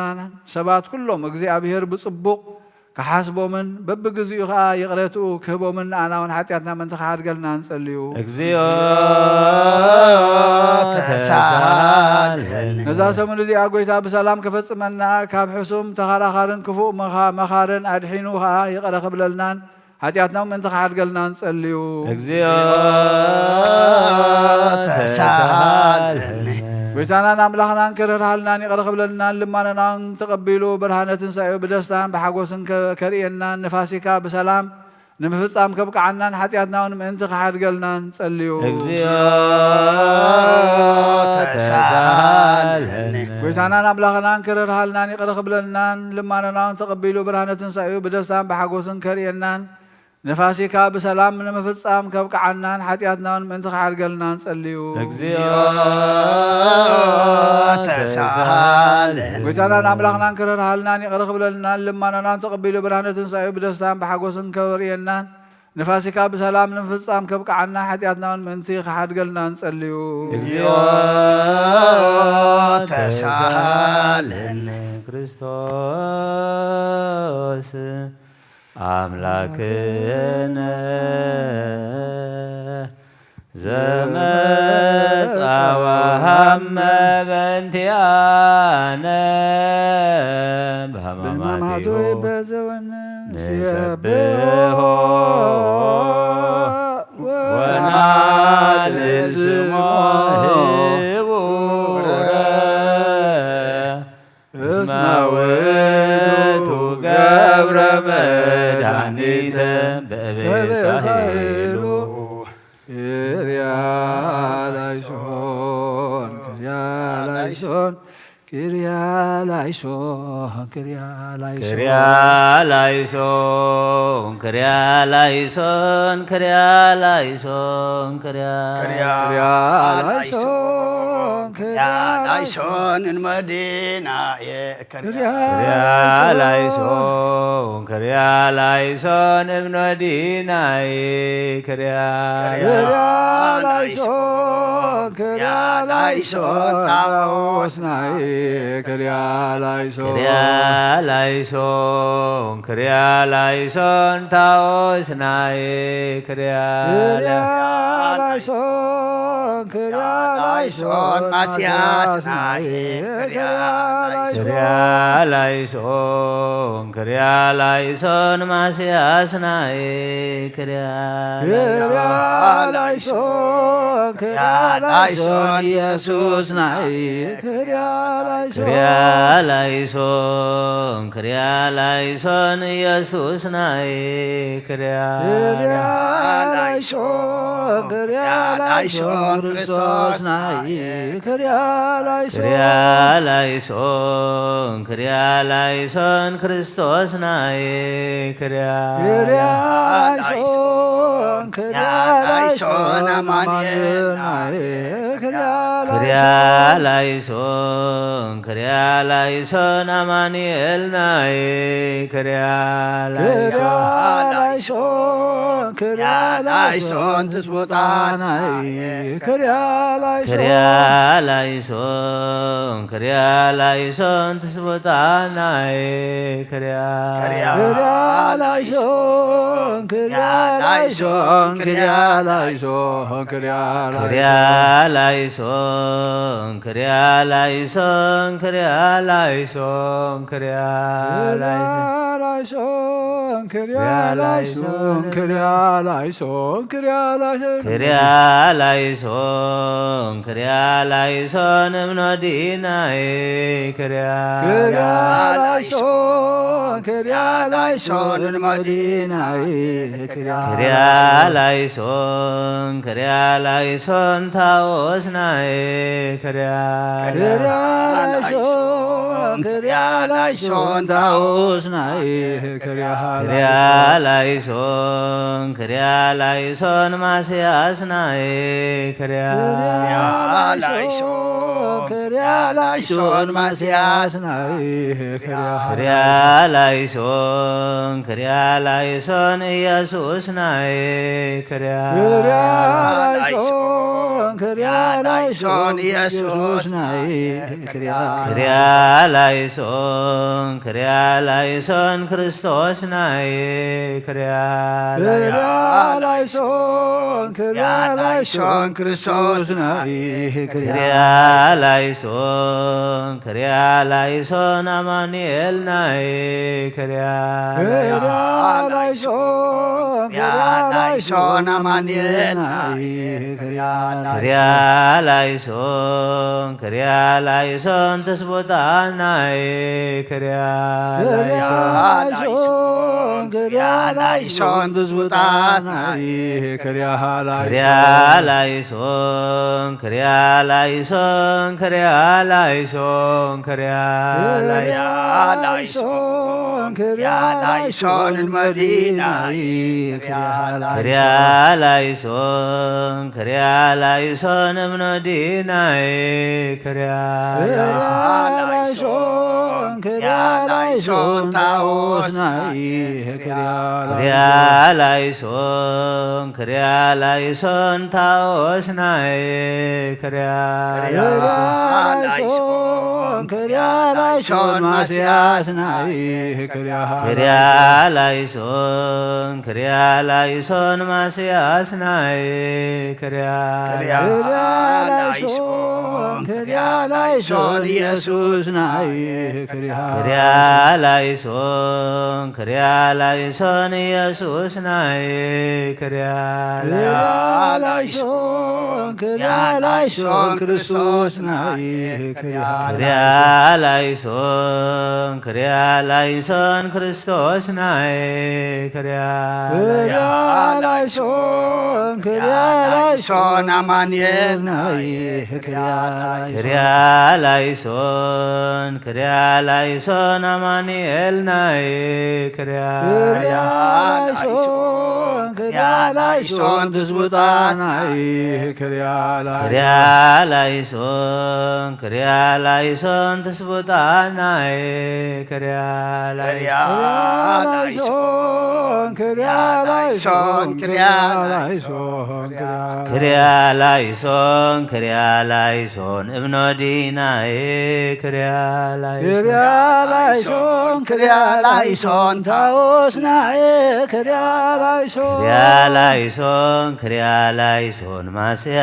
ሰባት ኩሎም እግዚኣብሔር ብጽቡቕ ክሓስቦምን በብግዚኡ ከዓ ይቕረትኡ ክህቦምን ንኣናውን ሓጢኣትና ምእንቲ ካድገልና ንጸልዩ። እግዚኦ ተሳሃለን ነዛ ሰሙን እዚኣ ጎይታ ብሰላም ከፈጽመና ካብ ሕሱም ተኸራኻርን ክፉእ መኻርን ኣድሒኑ ከዓ ይቕረ ክብለልናን ሓጢኣትና ምእንቲ ካድገልና ንጸልዩ። እግዚኦ ተሳሃለን ጎይታናን ኣምላኽናን ክርህርሃልናን ይቕረ ክብለልናን ልማነናን ተቐቢሉ ብርሃነ ትንሣኤ ብደስታን ብሓጎስን ከርእየናን ንፋሲካ ብሰላም ንምፍጻም ከብቅዓናን ሓጢኣትና እውን ምእንቲ ካሓድገልና ንጸልዩ። እግዚኦ ተሳሃለን ጎይታናን ኣምላኽናን ክርህርሃልናን ይቕረ ክብለልናን ልማነናን ተቐቢሉ ብርሃነ ትንሣኤ ብደስታን ብሓጎስን ከርእየናን ንፋሲካ ብሰላም ንምፍጻም ከብቅዓናን ሓጢኣትና እውን ምእንቲ ካሓድገልና ንጸልዩ። እግዚኦ ተሳሃለን ጎይታናን ኣምላኽናን ክርህርሃልናን ይቕረ ክብለልናን ልማነናን ተቐቢሉ ብርሃነ ትንሣኤ ብደስታን ብሓጎስን ከርእየናን ንፋሲካ ብሰላም ንምፍጻም ከብቅዓና ሓጢኣትና እውን ምእንቲ ካሓድገልና ንጸልዩ። እግዚኦ ተሳሃለን ክርስቶስ አምላክነ ዘመጻወሃመ በእንቲአነ በሕማማቱ ንሰብሖ ወናዝል ስሞ ህቡረ እስመ ውእቱ ገብረ መድኃኒተ በቤሳሄሉ ክርያላይሶን እንመዲናየ ክርያላይሶን እምኖዲናይ ክርያላይሶን ጣዖስናይ ክርያላይሶን ታኦስናይ ክርያላይሶን ማስያስ ናዬ ክርያላይሶን ክርያላይሶን ማስያስ ናዬ ክርያላይሶን ክርያላይሶን ኢየሱስ ናዬ ክርያላይሶን ክርያላይሶን ኢየሱስ ናዬ ክርያላይሶን ክርያላይሶን ክርስቶስ ናዬ ክርያላይሶን ክርያላይሶን ክርስቶስ ናዬ ክርያላይሶን ክርያላይሶን አማኑኤል ናዬ ክርያላይሶን ክርያላይሶን አማኑኤል ናዬ ክርያላይሶን ክርያላይሶን ትስቦታ ናዬ ክርያላይሶን ክርያላይሶን ትስቦታ ናዬ ክርያላይሶን ክርያላይሶን ክርያላይሶን ክርያላይሶን ክርያላይሶን ክርያላይሶን ክርያላይሶን ክርያላይሶን ክርያላይሶን ክርያላይሶን ክርያላይሶን እምኖዲናዬ ክርያላይሶን ክርያላይሶን እምኖዲናዬ ክርያላይሶን ክርያላይሶን ታወስናዬ ክርያላይሶን ክርያላይሶን ታወስናዬ ክርያላይሶን ክርያላይሶን ማስያስናዬ ክርያላይሶን ክርያላይሶን ማስያስናዬ ክርያላይሶን ክርያላይሶን ኢየሱስ ናዬ ክርያላይሶን ክርያላይሶን ኢየሱስ ናዬ ክርያላይሶን ክርያላይሶን ክርስቶስ ናዬ ክርያላይሶን ክርያላይሶን ክርስቶስ ናዬ ክርያላይሶን ክርያላይሶን አማኑኤል ናዬ ክርያላይሶን ክርያላይሶን አማኑኤል ናዬ ክርያላይሶን ክርያላይሶን ተስቦታ ናዬ ክርያላይሶን ክርያላይሶን ተስቦታ ናዬ ክርያላይሶን ክርያላይሶን ክርያላይሶን ክርያላይሶን ክርያላይሶን መዲናዬ ክርያላይሶን ክርያላይሶን እምኖዲናዬ ክርያላይሶን ክርያላይሶን ታቦት ናዬ ክርያላይሶን ክርያላይሶን ታቦት ናዬ ክርያላይሶን ክርያላይሶን ማስያስ ናዬ ክርያላይሶን ክርያላይሶን ማስያስ ናዬ ክርያላይሶን ክርያላይሶን ኢየሱስ ናዬ ክርያላይሶን ክርያላይሶን ኢየሱስ ናዬ ክርያላይሶን ክርያላይሶን ክርስቶስ ናዬ ክርያላይሶን ክርያላይሶን ክርስቶስ ናዬ ክርያላይሶን ክርያላይሶን አማኑኤል ናዬ ክርያላይሶን ክርያላይሶን አማኑኤል ናዬ ክርያላይሶን ክርያላይሶን ትስቦታ ናዬ ክርያላይሶን ክርያላይሶን ትስቦታ ናዬ ክርያላይሶን ክርያላይሶን ክርያላይሶን ክርያላይሶን ክርያላይሶን እምኖዲናዬ ክርያላይሶን ክርያላይሶን ታቦት ናዬ ክርያላይሶን ክርያላይሶን ማስያ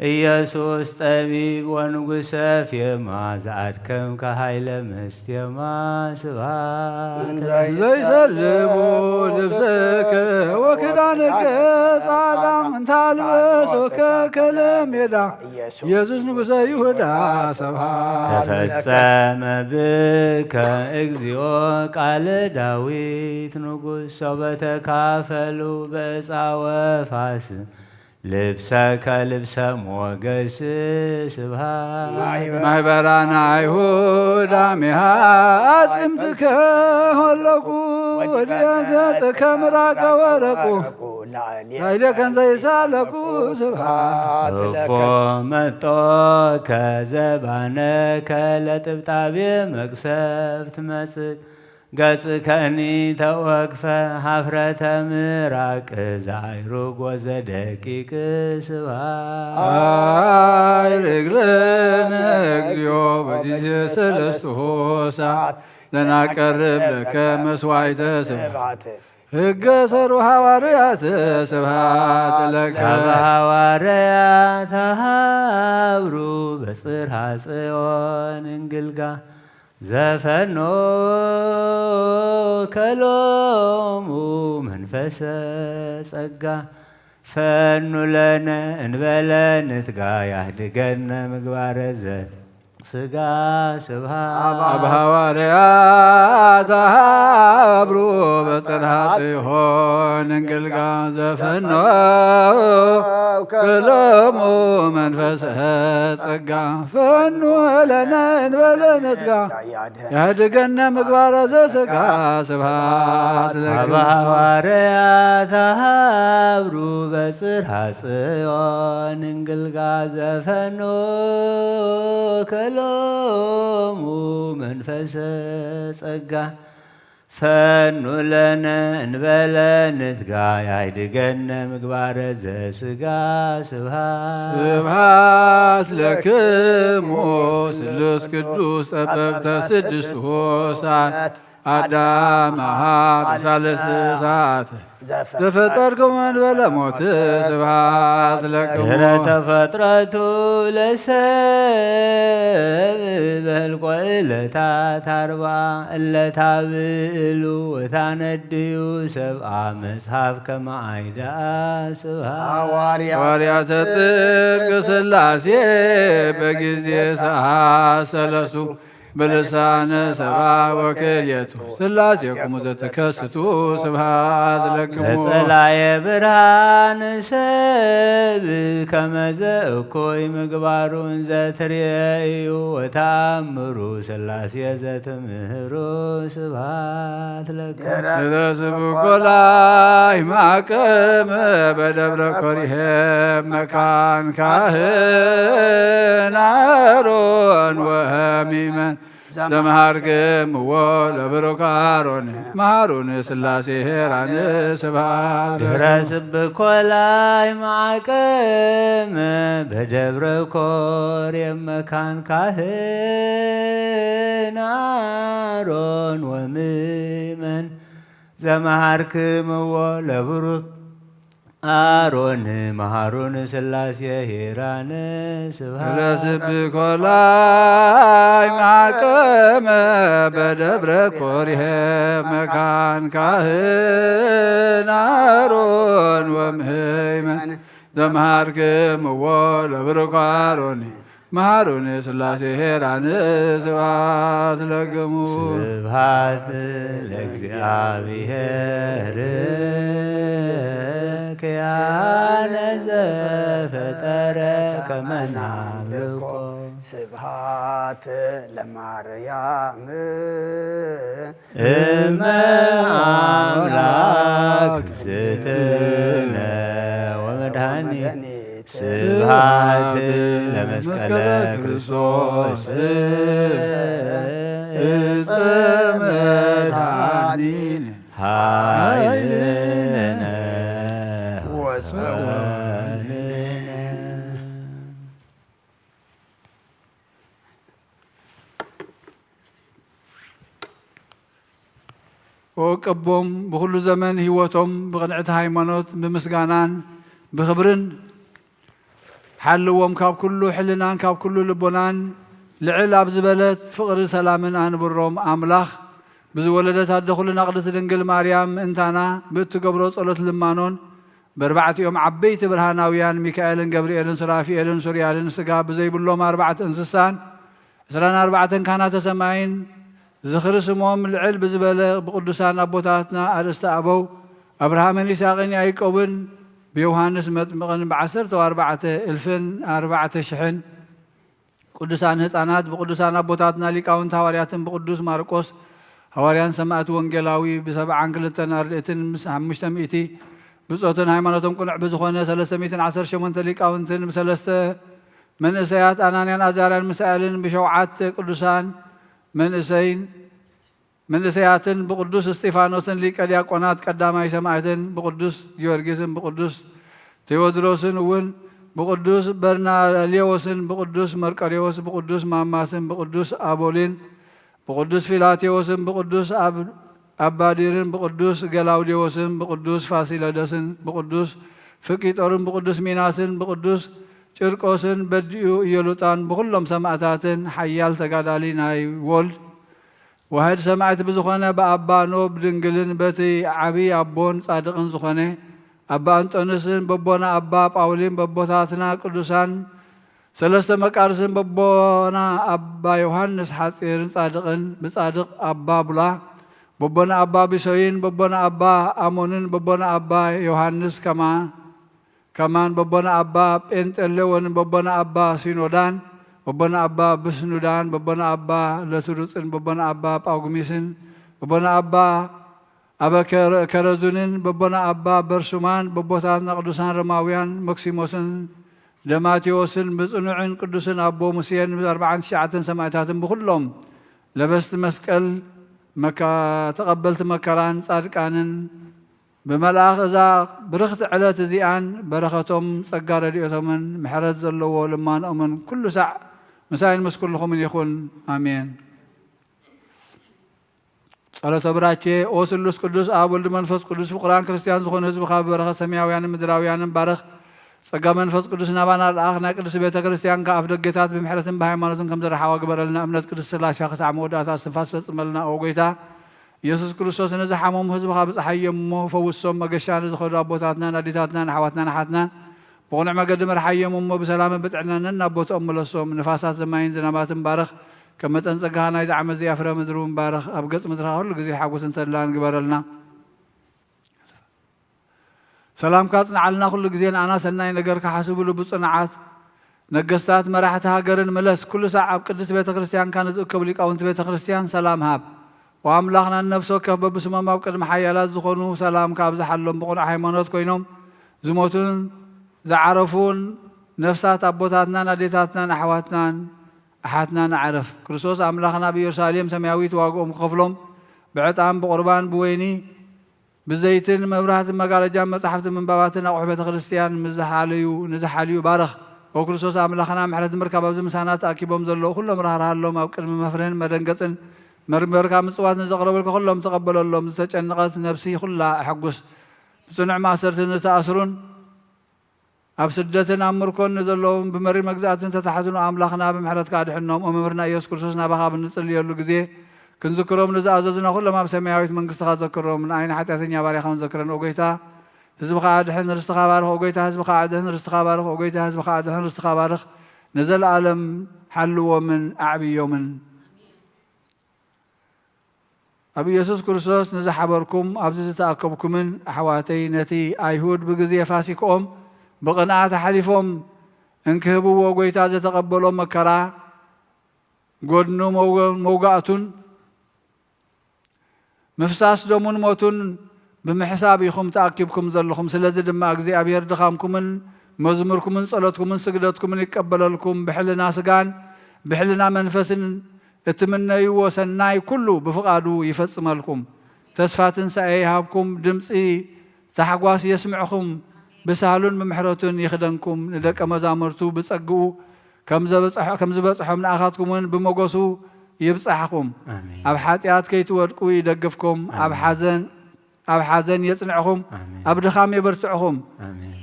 ኢየሱስ ጠቢብ ወንጉሰ ፌማ ዘአድከም ከኃይለ መስትየማ ስብሐት ዘይሰልሙ ልብሰከ ወክዳነከ ጻዕዳ እንታልበሶከ ከለሜዳ ኢየሱስ ንጉሠ ይሁዳ ስብሐት ተፈጸመ ብከ እግዚኦ ቃለ ዳዊት ንጉሥ ሰው በተካፈሉ በዕፃ ወፋስ ልብሰከ ልብሰ ሞገስ ስብሐት ማኅበራነ አይሁድ አሜሃ አጽምትከ ሆለቁ ወዲያገጽከ ምራቀ ወረቁ ላዕሌከን ዘይሳለቁ ስብሐት እፎ መጦ ከዘባነከ ለጥብጣቤ መቅሰፍት መጽእ ገጽከኒ ተወክፈ ኀፍረተ ምራቅ ዘአይሩግ ወዘደቂቅ ስብሐት አይርግለነ እግዚኦ በጊዜ ሰለስቱ ሰዓት ለናቀርብ ለከ መስዋዕተ ስብሐት ሕገ ሰሩ ሐዋርያት ስብሐት ለከ ሐዋርያት ሀብሩ በጽርሐ ጽዮን እንግልጋ ዘፈኖ ከሎሙ መንፈሰ ጸጋ ፈኑ ለነ እንበለ ንትጋ ያህድገነ ምግባረ ሥጋ ስብሐት አብሐዋርያት ሀብሩ በጽርሐ ጽዮን እንግልጋ ዘፈኖ ከሎሙ መንፈሰ ጸጋ ፈኑ ለነ እንበለ ንትጋ ያህድገነ ምግባረ ዘሥጋ ስብሐት ለከ አብሐዋርያት ሀብሩ በጽርሐ ጽዮን እንግልጋ ዘፈኖ ከሎሙ መንፈሰ ጸጋ ፈኑ ለነ እንበለ ንትጋ ያህድገነ ምግባረ ዘሥጋ ስብሐት ስብሐት ለክሙ ስሉስ ቅዱስ ጠበብተ ስድስቱ ሰዓት አዳም በሳልስ ሰዓት ዘፈጠርክሙ እንበለ ሞት ስብሐት ለክሙ ድኅረ ተፈጥረቱ ለሰብእ በህልቆ ዕለታት አርብዓ እለ ታብዕሉ ወታነድዩ ሰብአ መጽሐፍ ከመ አይዳአ ስብሐት ሐዋርያተ ጽድቅ ሥላሴ በጊዜ ሰዓት ሰለሱ በልሳነ ሰብአ ወክልኤቱ ሥላሴክሙ ዘተከስቱ ስብሐት ለክሙ በጸላየ ብርሃን ሰብእ ከመ ዘእኩይ ምግባሩን ዘትሬዩ ወተአምሩ ሥላሴ ዘትምህሩ ስብሐት ለክሙ ዘተስብኮ ላይ ማቀመ በደብረ ኮሪሄብ መካን ካህን አሮን ወሚመን ዘመሃርክምዎ ለብሩክ አሮን መሃሩን ሥላሴ ሄራን ስብሐት ድኅረ ስብኮ ላይ ማቀመ በደብረ ኮሬብ መካን ካህን አሮን ወምእመን ዘመሃርክምዎ ለብሩክ አሮን መሃሩን ሥላሴ ሄራን ስብሐት ረስብኮ ላይ ማቀመ በደብረ ኮሪሄብ መካን ካህን አሮን ወምእመን ዘመሃርክምዎ ለብሩክ አሮን መሃሩን ሥላሴ ሄራን ስብሐት ለክሙ ስብሐት ለእግዚአብሔር ክያነ ዘፈጠረ ከመ ናምልኮ ስብሐት ለማርያም እመ አምላክ እግዝእትነ ወመድኃኒት ስብሐት ለመስቀለ ክርስቶስ ዕፀ መድኃኒነ ኃይልነ ወፀወንነ ወቀቦም ብኩሉ ዘመን ህይወቶም ብቕንዕቲ ሃይማኖት ብምስጋናን ብኽብርን حلوهم كاب كله حلنان كاب كله لبنان لعل أبزبلت فقر سلامن أنبرهم أملاخ بزولدت هدخلنا قدس دنجل مريم انتنا بتقبروا صلة لمانون بربعة يوم عبيت برهاناويان ميكائيل جبريل سرافيل سوريال سقاب زي بلوم 4 انسسان سرنا 4 كانت سماين زخر اسمهم العل بزبله بقدسان ابوتاتنا ارست ابو ابراهام اسحاقن يعقوبن بيوحنس مطمقن ب10 و4 الفن 4 شحن قدسان هፃናት بقدسان ابوتاتنا ሊቃውንት ሐዋርያትን بقدوس ማርቆስ ሐዋርያን ሰማዕት ወንጌላዊ ب72 አርድእትን 500 ብጾትን ሃይማኖቶም ቁኑዕ ብዝኾነ 318 ሊቃውንትን ብ3 መንእሰያት አናንያን አዛርያን ሚሳኤልን ብ7 ቅዱሳን መንእሰያትን بقدوس እስጢፋኖስን ሊቀ ዲያቆናት ቀዳማይ ሰማዕትን بقدوس ጊዮርጊስን بقدوس ቴዎድሮስን እውን بقدوس በርናሌዎስን بقدوس መርቆሬዎስ بقدوس ማማስን بقدوس አቦሊን بقدوس ፊላቴዎስን بقدوس አባዲርን بقدوس ገላውዴዎስን بقدوس ፋሲለደስን بقدوس ፍቂጦርን بقدوس ሚናስን بقدوس ጭርቆስን በዲኡ ኢየሉጣን بኩሎም ሰማዕታትን ሓያል ተጋዳሊ ናይ ወልድ ዋህድ ሰማዕት ብዝኾነ በአባ ኖብ ድንግልን በቲ ዓብይ አቦን ጻድቅን ዝኾነ አባ አንጦንስን በቦና አባ ጳውሊን በቦታትና ቅዱሳን 3 መቃርስን በቦና አባ ዮሐንስ ሓጺርን ጻድቅን በጻድቅ አባ ቡላ በቦና አባ ቢሶይን በቦና አባ አሞንን በቦና አባ ዮሐንስ ከማን በቦና አባ ጴንጤሌዎን በቦና አባ ሲኖዳን በቦና አባ ብስኑዳን በቦና አባ ለትሩጥን በቦና አባ ጳጉሚስን በቦና አባ ከረዙንን በቦና አባ በርሱማን በቦታትና ቅዱሳን ረማውያን መክሲሞስን ደማቴዎስን ብጽኑዕን ቅዱስን አቦ ሙሴን 49 ሰማዕታትን ብኩሎም ለበስት መስቀል ተቀበልቲ መከራን ጻድቃንን بملأخ إذا برخت على تزيان برختهم صقار ريئتهم محرز الله لما نؤمن كل ساعة مسائل مسكول لهم يكون آمين صلاة براتي أوسلوس قدوس آب ولد منفس قدوس فقران كريستيان زخون حزب خاب برخ سمياويان مدراويان بارخ صقا منفس قدوس نبانا الآخنا قدوس بيتا كريستيان كأفدق جتات بمحرسن بهايمانتن كم زرحا وقبر لنا أمنت قدوس الله شاخص عمودات استنفاس فصملنا أوقيتا ኢየሱስ ክርስቶስ ነዝሓሞም ህዝብኻ ብፀሓየሞ ፈውሶም መገሻን ዝኸዱ ኣቦታትና ኣዴታትና ኣሕዋትና ኣሓትና ብቑኑዕ መገዲ መርሓዮም እሞ ብሰላምን ብጥዕናን ኣቦቶኦም መለሶም ንፋሳት ዘማይን ዝናባትን ባርኽ ከም መጠን ፀጋኻ ናይ ዝዓመት ዘያፍረ ምድሪ እውን ባርኽ ኣብ ገፅ ምድርኻ ኩሉ ግዜ ሓጎስን ተድላን ግበረልና ሰላምካ ፅንዓልና ኩሉ ግዜ ንኣና ሰናይ ነገር ካሓስብሉ ብፅንዓት ነገስታት መራሕቲ ሃገርን መለስ ኩሉ ሳዕ ኣብ ቅድስት ቤተ ክርስቲያንካ ንዝእከቡ ሊቃውንቲ ቤተ ክርስቲያን ሰላም ሃብ وأملاخنا النفس وكف بسمام أبقد محيالات زخونو سلام كابز حلهم بقول حيمانات كوينهم زموتون زعرفون نفسات أبوتاتنا نديتاتنا نحواتنا أحاتنا نعرف كريستوس أملاخنا بيرساليم سماوي تواقوم قفلهم بعتام بقربان بويني بالزيتين مبرهات المقالجان مصحفت من باباتنا وحبة خريستيان نزحاليو بارخ وكريستوس أملاخنا محرد مركب أبز مسانات أكيبهم زلو كلهم راه لهم أبقد مفرين مدنقصن مرمرك مصوات نزقرب لك كلهم تقبلوا لهم تجنقت نفسي كلها حقوس بصنع ما صرتن تأثرون أبسدتنا أمركم نزلهم بمري مجزات تتحزن أملاخنا بمحرت كادحنهم أمرنا يسوع كرسوس نبخاب نصلي يقول جزيه كنذكرهم نزازنا كلهم بسماويت من قصة ذكرهم من أين حتى ثانية باري خمس ذكرنا وقيتها حزب قاعدحن رستخاباره وقيتها حزب قاعدحن رستخاباره وقيتها حزب قاعدحن رستخاباره نزل عالم حلوا من أعبي يوم أبي يسوع كرسوس نزحبركم أبزز تأكبكم من أحواتي نتي أيهود بجزية فاسكم بقناعة حلفهم انكهبوا وقيتاز تقبلوا مكرا قدنوا موقعتون مفساس دومون موتون بمحسابكم تأكبكم زلكم سلزد ما أجزي أبي يردخامكم من مزمركم من صلاتكم من سجدتكم من يقبل لكم بحلنا سجان بحلنا منفس اتمنى وسناي كله بفقادو يفصم لكم تسفاتن سايهابكم دمصي تحقواس يسمعكم بسهلون بمحرتون يخدنكم ندق مزامرتو بصقو كم زبصحهم ناخاتكم بمغوسو يبصحكم اب حاتيات كيتودقو يدغفكم اب حزن يصنعكم اب دخام يبرتعكم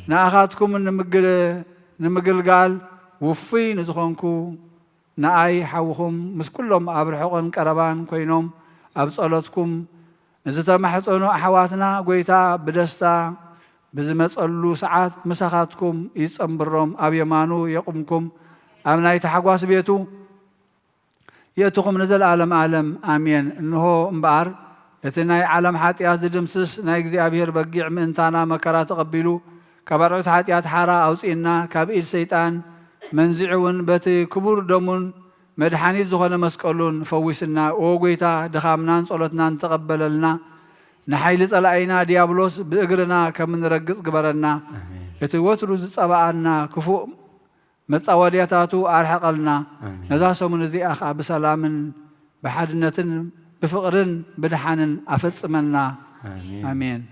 ناخاتكم ንምግልጋል ውፍይ ንዝኾንኩ ንኣይ ሓውኹም ምስ ኩሎም ኣብ ርሑቕን ቀረባን ኮይኖም ኣብ ጸሎትኩም ንዝተማሕፀኑ ኣሕዋትና ጎይታ ብደስታ ብዝመጸሉ ሰዓት ምሳኻትኩም ይጸምብሮም ኣብ የማኑ የቁምኩም ኣብ ናይ ተሓጓስ ቤቱ የእትኹም ንዘለዓለም ዓለም ኣሜን። እንሆ እምበኣር እቲ ናይ ዓለም ሓጢኣት ዝድምስስ ናይ እግዚኣብሔር በጊዕ ምእንታና መከራ ተቐቢሉ ካብ ኣርዑት ሓጢኣት ሓራ ኣውፂእና ካብ ኢድ ሰይጣን መንዚዑ እውን በቲ ክቡር ደሙን መድሓኒት ዝኾነ መስቀሉን ፈዊስና ኦ ጎይታ ድኻምናን ጸሎትናን ተቐበለልና ንሓይሊ ጸላእይና ዲያብሎስ ብእግርና ከም ንረግጽ ግበረና እቲ ወትሩ ዝጸባኣና ክፉእ መጻወድያታቱ ኣርሐቐልና ነዛ ሰሙን እዚኣ ኸ ብሰላምን ብሓድነትን ብፍቕርን ብድሓንን ኣፈጽመና ኣሜን።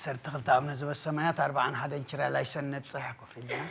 سرت خلت أمن زب السمايات 4 حدا شرا لا يسنب صحك وفيلنا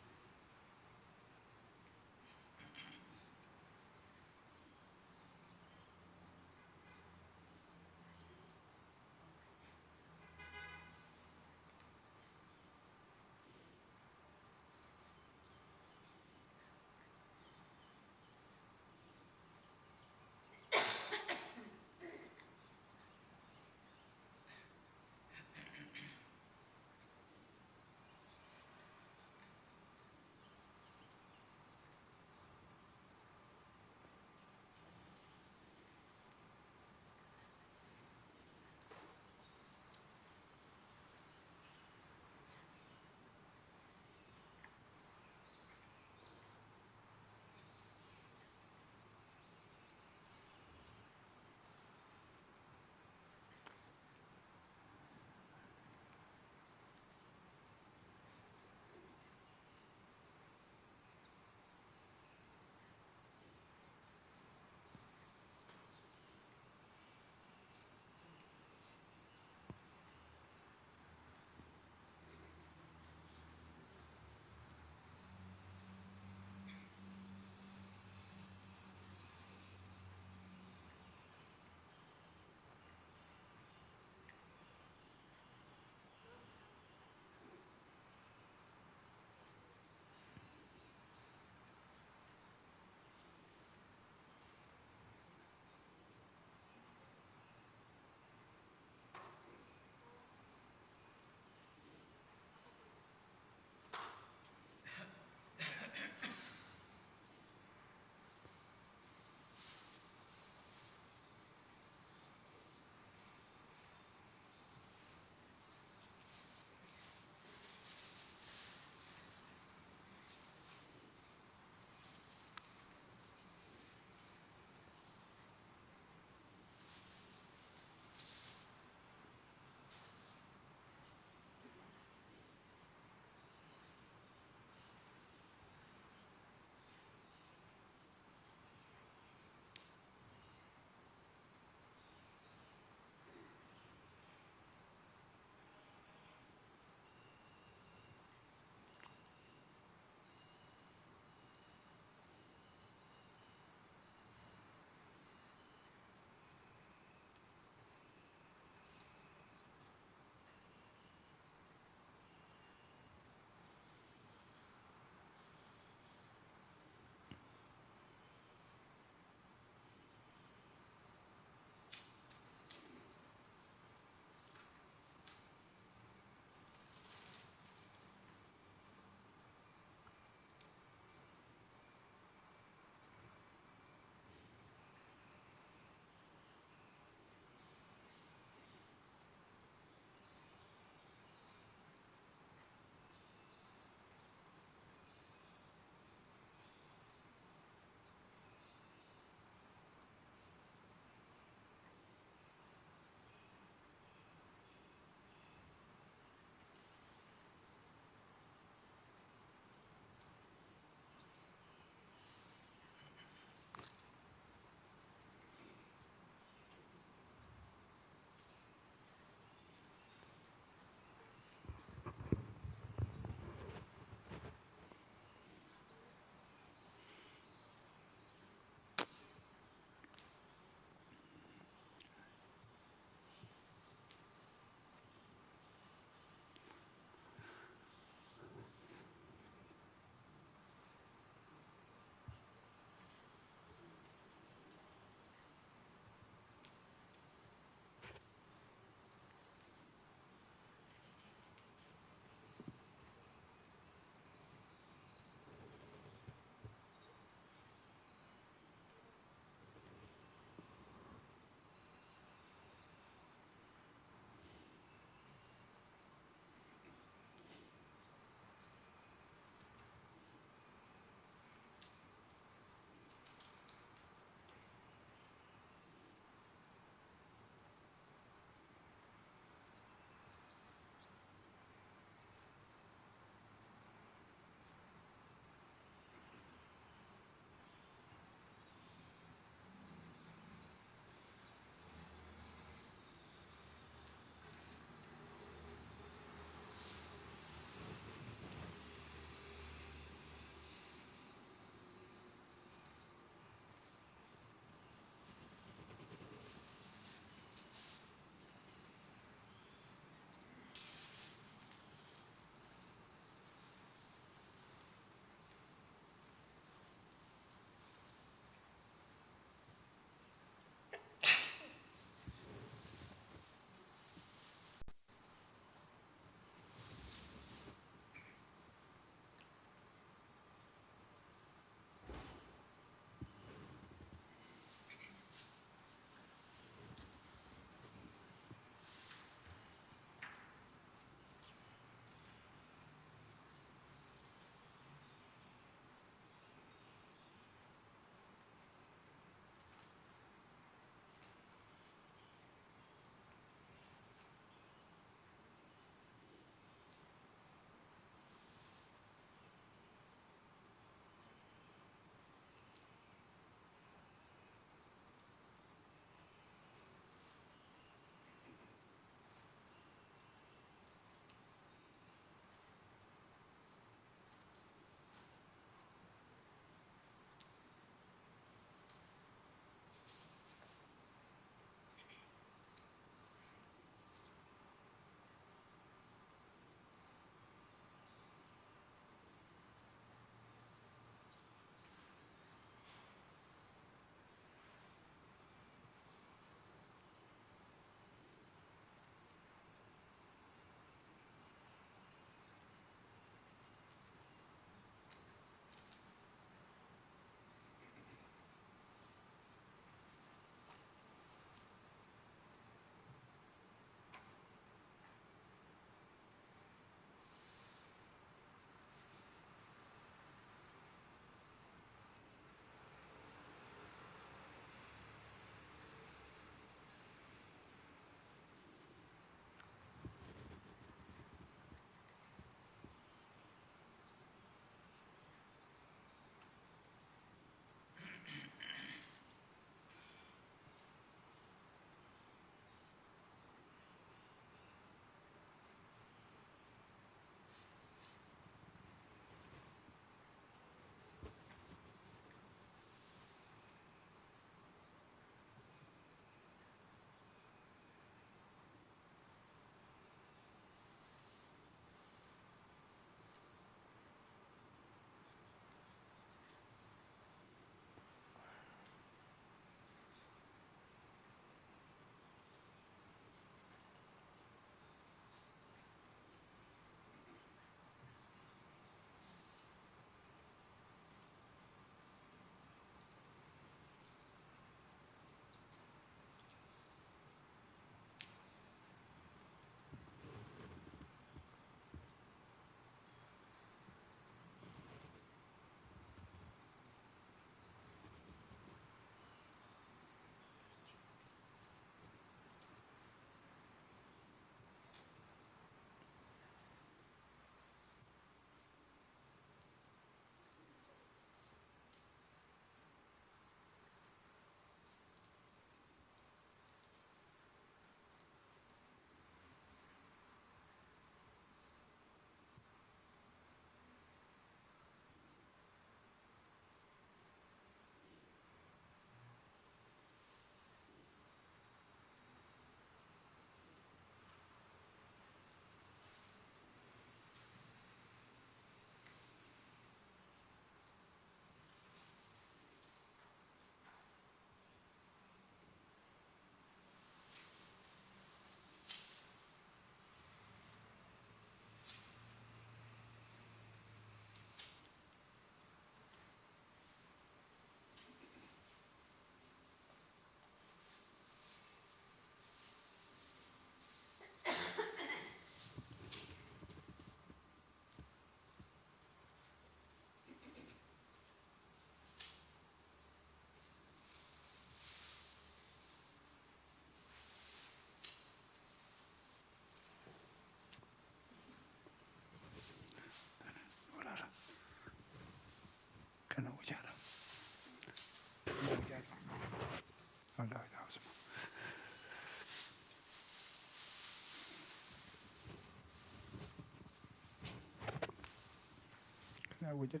وجد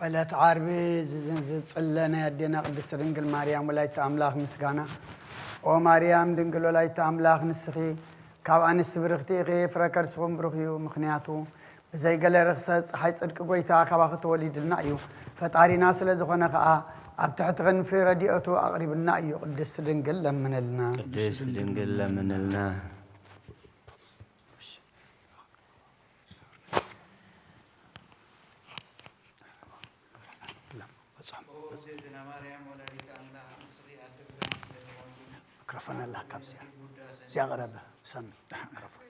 قالت عربي زنزت صلنا يدينا قدس دنقل مريم ولايت أملاخ مسكانا او مريم دنقل ولايت أملاخ نسخي كاب أنس برختي غي فركر سوم برخيو مخنياتو بزي قال رخصة حي صدق قويتا كباخت وليد النعيو فتعري ناس لزخنا خا أبتحت غن في رديئتو أقرب النعيو قدس دنقل لمن لنا قدس دنقل لمن لنا ميكروفون الله كابسيا زي غربة سمي ميكروفون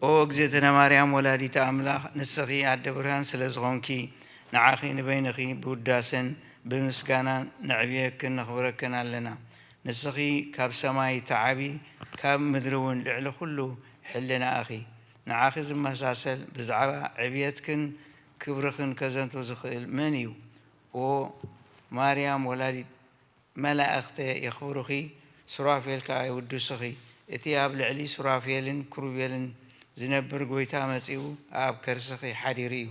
او اجزتنا مريم ولاديت املاح نسخي عد برهان سلازغونكي نعاخي نبينخي بوداسن بمسكانا نعبيك نخبرك لنا نسخي كاب سماي تعبي كاب مدرون لعل كله حلنا اخي نعاخي زمساسل بزعبا عبيتكن كبرخن كزنتو زخيل منيو او مريم ولادي ملا اختي يخبرخي سرافيل كاي ودسخي اتياب لعلي سرافيلن كروبيلن زنبر قويتا مسيو آب كرسخي حريريو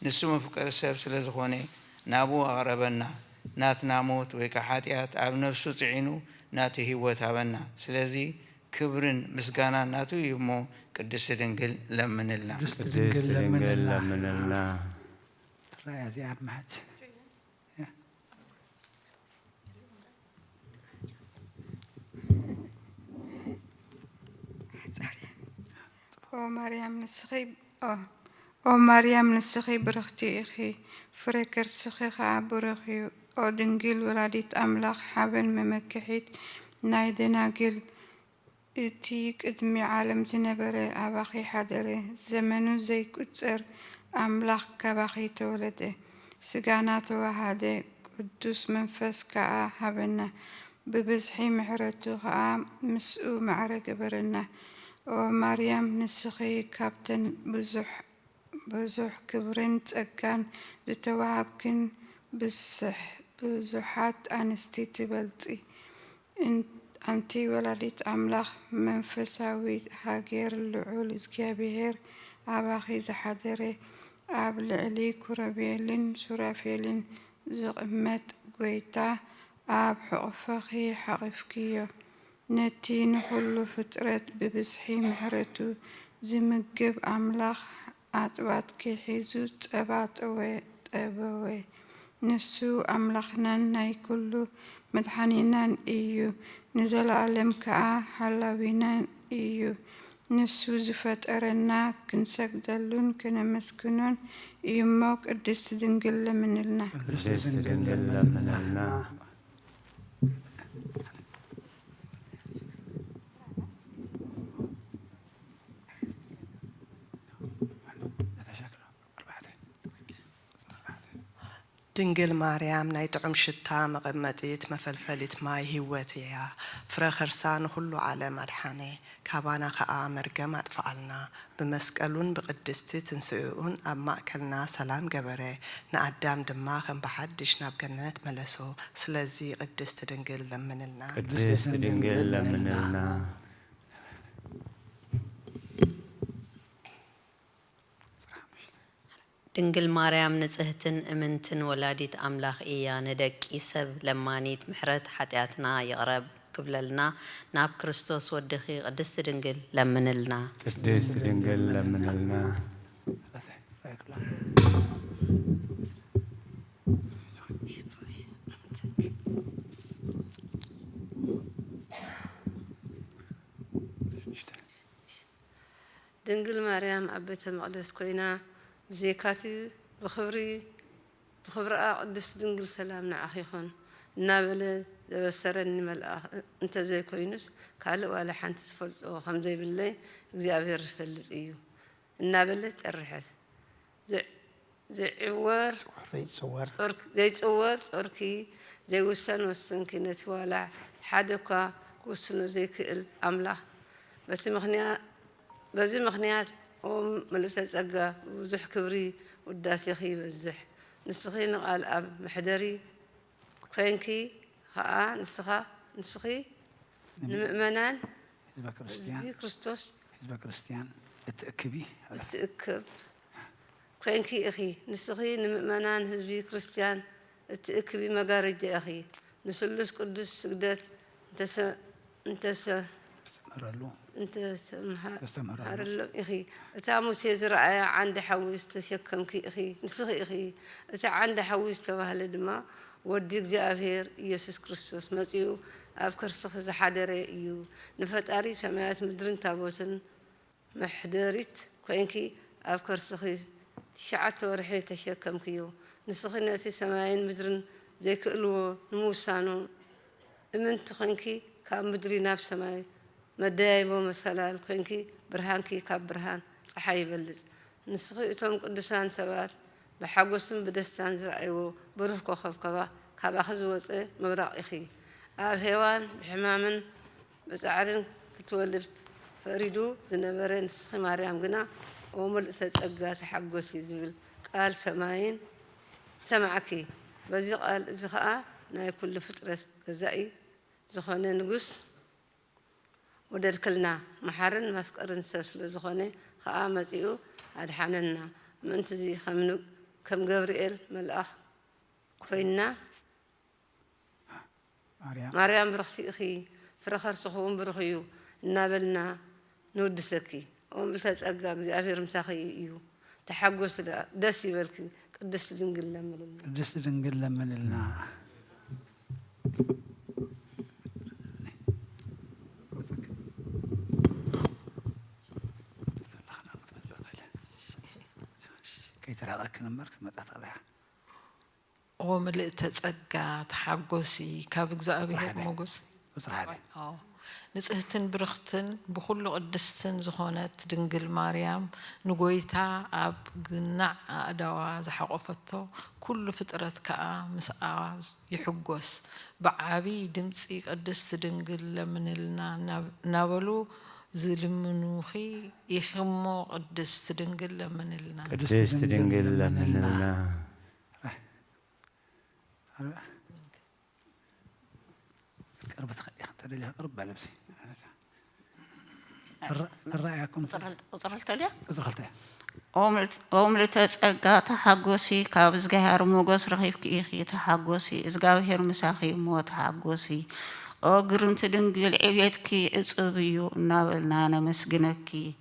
نسو مفكر السبب سلزخوني نابو أغربنا نات ناموت ويكا حاتيات آب نفسو تعينو ناتو هيوتا بنا سلزي كبرن مسقانا ناتو يمو قدس دنقل لمن الله قدس دنقل لمن الله رأي زياد محج او مريم نسخي برختي اخي فركر سخي برخي او دنجل ولاديت املاخ حبل ممكحيت نايدنا قل اتيك ادمي عالم زنبري اباخي حدري زمنو زي كتر املاخ كباخي تولده سقانات وهادي قدوس منفس كا حبنا ببزحي محرتو خا مسؤو معرق برنا ومريم نسخي كابتن بزح كبرين تأكان زتوابكن بزحات أنستي تبلتي أنتي ولدت أملاخ منفساوي هاجير اللعول إزكابيهر أباخي زحدري أب لعلي كربيلين سرافيلين زغمت قويتا أب حقفخي حقفكيو نتي نحلو فترات ببسحي محرتو زمقب أملاخ أطبات كي حيزو تبات أبوي نسو أملاخنا ناي كلو مدحانينا إيو نزل علم كا حلاوينا إيو نسو زفت أرنا كنسك دلون كنا مسكنون يموك قدست دنقل من لنا قدست دنقل من لنا دنقل مريم نايتعم شتا مقمتيت مفلفلت ماي هيوتيا فرخرسان كله على مرحاني كابانا خا مرقم أطفالنا بمسكلون بقدستي تنسؤون أما أكلنا سلام جبري نقدام دماغن بحدش نابجنات ملسو سلازي قدست دنقل لمن لنا قدست دنقل لمن لنا دنقل مريم نزهتن امنتن ولاديت أملاخ إيا ندك إسب لمانيت محرت حتياتنا يقرب قبللنا ناب كريستوس ودخي قدست دنقل لمن لنا قدست دنقل لمن لنا دنقل مريم أبيت المقدس كوينا بزيكاتي بخبري قدس دنقل سلامنا أخيخون نابل بسرني ملأ أنت زي كوينس قال ولا حنت تفلت أو خمزي بالله እግዚአብሔር فلت إيو نابل ترحت زي عوار زي صور أركي زي وسن كنت ولا حدك وسنو زي كل أملا بس مخنيات أو ملسة أجا وزح كبري وداسيخي بزح نسخي نقال أب محدري كوينكي خاء نسخي نمؤمنان حزبي كريستوس حزب كريستيان اتأكبي اتأكب كوينكي أخي نسخي نمؤمنان حزبي كريستيان اتأكبي مقارج أخي نسلس قدس سجدت انت سمحر اخي تاموس يزرع عند حويس تشكم كي اخي نسخي اخي اذا عند حويس توهل دما وديك زافير يسوع كريستوس مزيو افكر سخ زحدر يو نفتاري سمايات مدرن تابوتن محدرت كوينكي افكر سخ شعت ورحي تشكم كيو نسخي ناسي سماين مدرن زي كلو نموسانو من تخنكي كان مدري نفس سماي مدايبو مسلال كوينكي برهانكي كاب برهان صحي بلز نسخيتهم قدسان سبات بحقوسم بدستان زرعيو بروح كوخف كبا كابا خزوص مبرق اخي اب هيوان بحمامن بسعرن كتولد فريدو زنبرن نسخي مريم غنا ومل سصغا تحقوسي زبل قال سماين سمعكي بزي قال زخا ناي كل فطره كزاي زخونه نغس ودركلنا محرن مفكرن سسل زخونه خا مزيو ادحننا من تزي خمنو كم جبريل ملاخ كوينا مريم برختي اخي فرخر سخون برخيو نابلنا نودسكي وملتز اقاق زافير مساخي يو تحقوس دسي بالكي قدس دنقل لمن قدس دنقل لمن لنا كي تراك نمرك ما تطلع وملئت تصقا تحقوسي كاب እግዚአብሔር ሞገስ ንጽህትን ብርኽትን ብኩሉ ቅድስትን ዝኾነት ድንግል ማርያም ንጎይታ ኣብ ግናዕ ኣእዳዋ ዝሓቆፈቶ ኩሉ ፍጥረት ከዓ ምስኣ ይሕጎስ ብዓቢ ድምፂ ቅድስት ድንግል ለምንልና ናበሉ ዝልምኑኺ ይኽሞ ቅድስት ድንግል ለምንልና ቅድስት ድንግል ለምንልና قرب تخليها تدليها قرب على بسي الرأيكم وصلت لي وصلت أملت أسقى تحقوسي كابز جهار موجس رخيف كيخي تحقوسي إزجاو هير مساخي مو تحقوسي أو قرنت دنجل عبيد كي أصبيو نابلنا أنا مسجنكي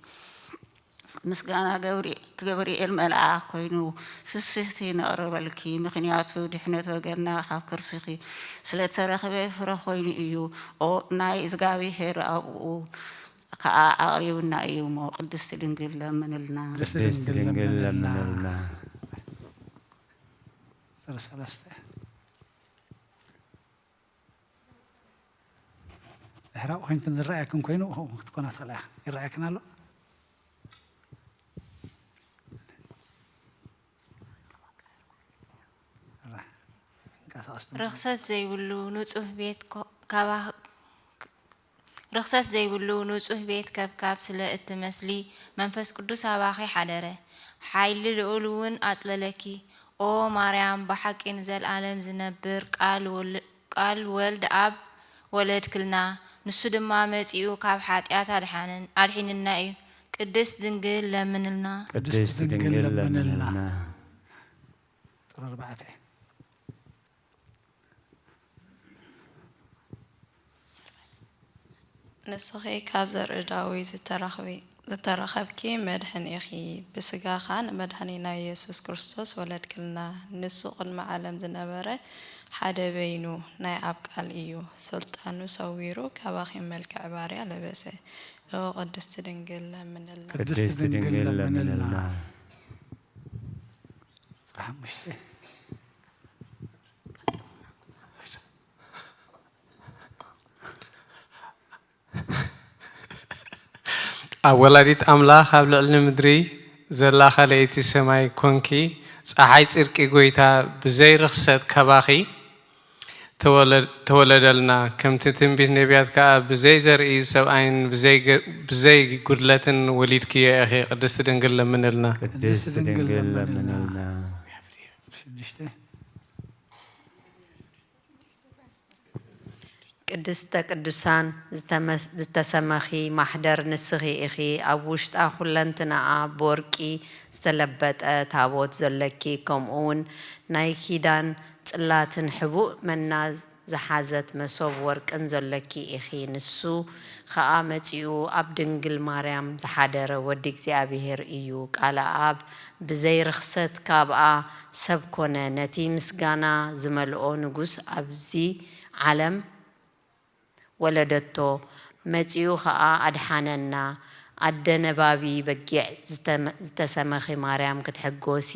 مسجانا جبري الملأ كينو في السهتين أقرب الكي مخنياتو دحنة وجنا خاف كرسخي سلت رخبة فرخوين إيو أو نايز جاوي هير أو كأعيونا إيو مو قدست دنجل من النا قدست دنجل من النا رسالته هراء وين تنزل رأيكم كينو هو تكون أطلع رأيكنا له رخصت زيولو نصح بيت كابا رخصت زيولو نصح بيت كاب سلا التمثلي منفس قدوس أباخي حدره حيل الأولون أطللكي أو مريم بحق إنزل عالم زنبر قال ولد أب ولد كلنا نسود ما متيو كاب حاتيات أرحين النائي قدس دنجل لمنلنا قدس دنجل لمنلنا ترى ربعته نسخي كابزر إداوي زترخبكي مدحن إخي بسجا خان مدحننا يسوع كريستوس ولد كلنا نسوق المعلم ذنبره حدا بينو ناي أبقال إيو سلطانو سويرو كباخي ملك عباري على بسه أو قدست دنجل من الله قدست دنجل من الله صراحة مشتي أولاديت أملاخ قبل المدري زلا خليتي سماي كونكي صحاي صرقي غويتا بزي رخصت كباخي ተወለደልና ከምቲ ትንቢት ነቢያት ከዓ ብዘይ ዘርኢ ሰብኣይን ብዘይ ጉድለትን ወሊድክየ ኢኺ ቅድስቲ ድንግል ለምንልና ቅድስቲ ድንግል ለምንልና ቅድስተ ቅዱሳን ዝተሰመኺ ማሕደር ንስኺ ኢኺ ኣብ ውሽጣ ኩለንትናኣ ብወርቂ ዝተለበጠ ታቦት ዘለኪ ከምኡውን ናይ ኪዳን ጽላትን ሕቡእ መና ዝሓዘት መሶብ ወርቅን ዘለኪ ኢኺ ንሱ ከዓ መጺኡ ኣብ ድንግል ማርያም ዝሓደረ ወዲ እግዚኣብሔር እዩ ቃል ኣብ ብዘይ ርኽሰት ካብኣ ሰብ ኮነ ነቲ ምስጋና ዝመልኦ ንጉስ ኣብዚ ዓለም ወለደቶ መጺኡ ከዓ ኣድሓነና ኣደነባቢ በጊዕ ዝተሰመኺ ማርያም ክትሕጎሲ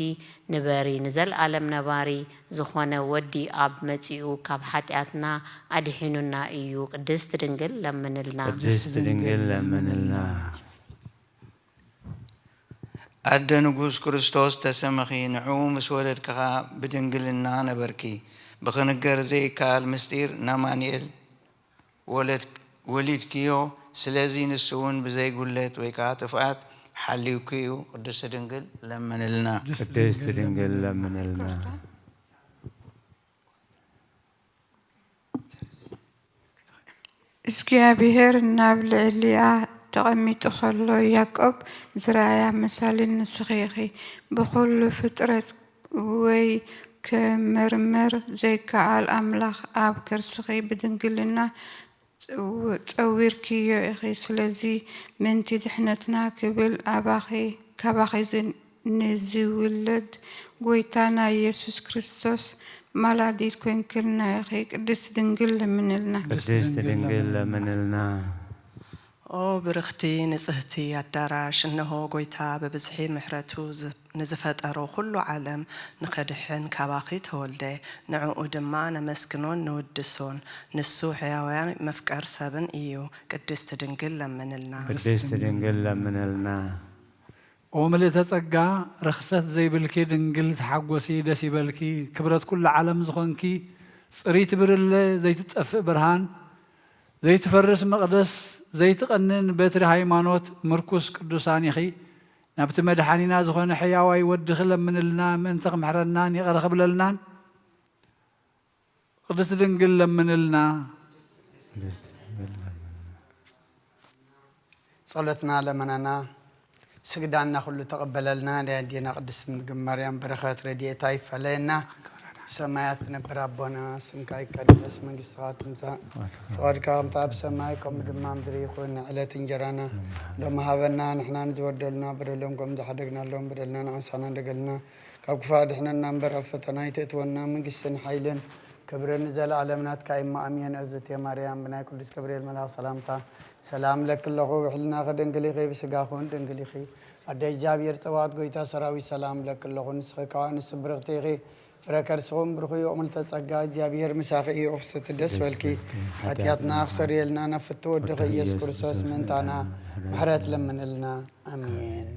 ንበሪ ንዘለዓለም ነባሪ ዝኾነ ወዲ ኣብ መጺኡ ካብ ሓጢኣትና ኣድሒኑና እዩ ቅድስቲ ድንግል ለምንልና ቅድስቲ ድንግል ለምንልና ኣደ ንጉስ ክርስቶስ ተሰመኺ ንዑ ምስ ወለድክኻ ብድንግልና ነበርኪ ብኽንገር ዘይከኣል ምስጢር ናማንኤል ወሊድክዮ ስለዚ ንሱ እውን ብዘይ ጉለት ወይ ከዓ ጥፍኣት ሓልዩክዩ ቅድስቲ ድንግል ለምንልና ቅድስቲ ድንግል ለምንልና እግዚኣብሔር ናብ ልዕሊኣ ተቐሚጡ ከሎ ያዕቆብ ዝረኣያ መሳሊ ንስኺ ኢኺ ብኩሉ ፍጥረት ወይ ከመርመር ዘይከኣል ኣምላኽ ኣብ ከርስኺ ብድንግልና ፀዊርክዮ ኢኺ ስለዚ ምንቲ ድሕነትና ክብል ካባኺ ንዝውለድ ጎይታና ኢየሱስ ክርስቶስ ማላዲት ኮንክልና ኢኺ ቅድስቲ ድንግል ለምንልና ቅድስቲ ድንግል ለምንልና ኦ ብርኽቲ ንጽህቲ ኣዳራሽ እነሆ ጎይታ በብዝሒ ምሕረቱ ንዝፈጠሮ ኩሉ ዓለም ንኸድሕን ካባኺ ተወልደ ንዕኡ ድማ ነመስግኖን ንውድሶን ንሱ ሕያውያን መፍቀር ሰብን እዩ ቅድስቲ ድንግል ለምንልና ቅድስቲ ድንግል ለምንልና ኦ ምልእተ ጸጋ ርኽሰት ዘይብልኪ ድንግል ተሓጐሲ ደስ ይበልኪ ክብረት ኩሉ ዓለም ዝኾንኪ ጽሪት ብርለ ዘይትጠፍእ ብርሃን ዘይትፈርስ መቕደስ ዘይትቐንን በትሪ ሃይማኖት ምርኩስ ቅዱሳን ኢኺ ናብቲ መድሓኒና ዝኾነ ሕያዋይ ወድኺ ለምንልና ምእንቲ ክምሕረናን ይቕረ ክብለልናን ቅድስቲ ድንግል ለምንልና ጸሎትና ለመናና ስግዳና ኩሉ ተቀበለልና ዲና ቅድስት ድንግል ማርያም በረከት ረድኤታ ይፈለየና ሰማያት ነበር አቦና ስምካ ይቀደስ መንግስትካ ትምጻእ ፈቃድካ ከምታ ኣብ ሰማይ ከምኡ ድማ ምድሪ ይኹን ዕለት እንጀራና ሎሚ ሃበና ንሕና ንዝበደሉና በደሎም ከም ዝሓደግናሎም በደልና ንዓሳና እንደገልና ካብ ክፉእ ኣድሕነና እምበር ኣብ ፈተና ይተእትወና መንግስትን ሓይልን ክብርን ዘለዓለም ናትካ ኢማ ኣሜን እግዝእትየ ማርያም ብናይ ቅዱስ ገብርኤል መልኣክ ሰላምታ ሰላም ለክለኹ ውሕልና ከደንግል ኢኺ ብስጋኹን ድንግል ኢኺ ኣደይ እግዚኣብሔር ፀባኦት ጎይታ ሰራዊት ሰላም ለክለኹ ንስኺ ከዓ ንስ ብርኽቲ ኢኺ ፍረከርስኹም ብርኽዩ እምልተ ጸጋ እግዚኣብሔር ምሳኺ እዩ ኦፍስቲ ደስ በልኪ ሓጢኣትና ክሰርየልና ነፍቲ ወድኺ ኢየሱስ ክርስቶስ ምንታና ምሕረት ለምንልና ኣሜን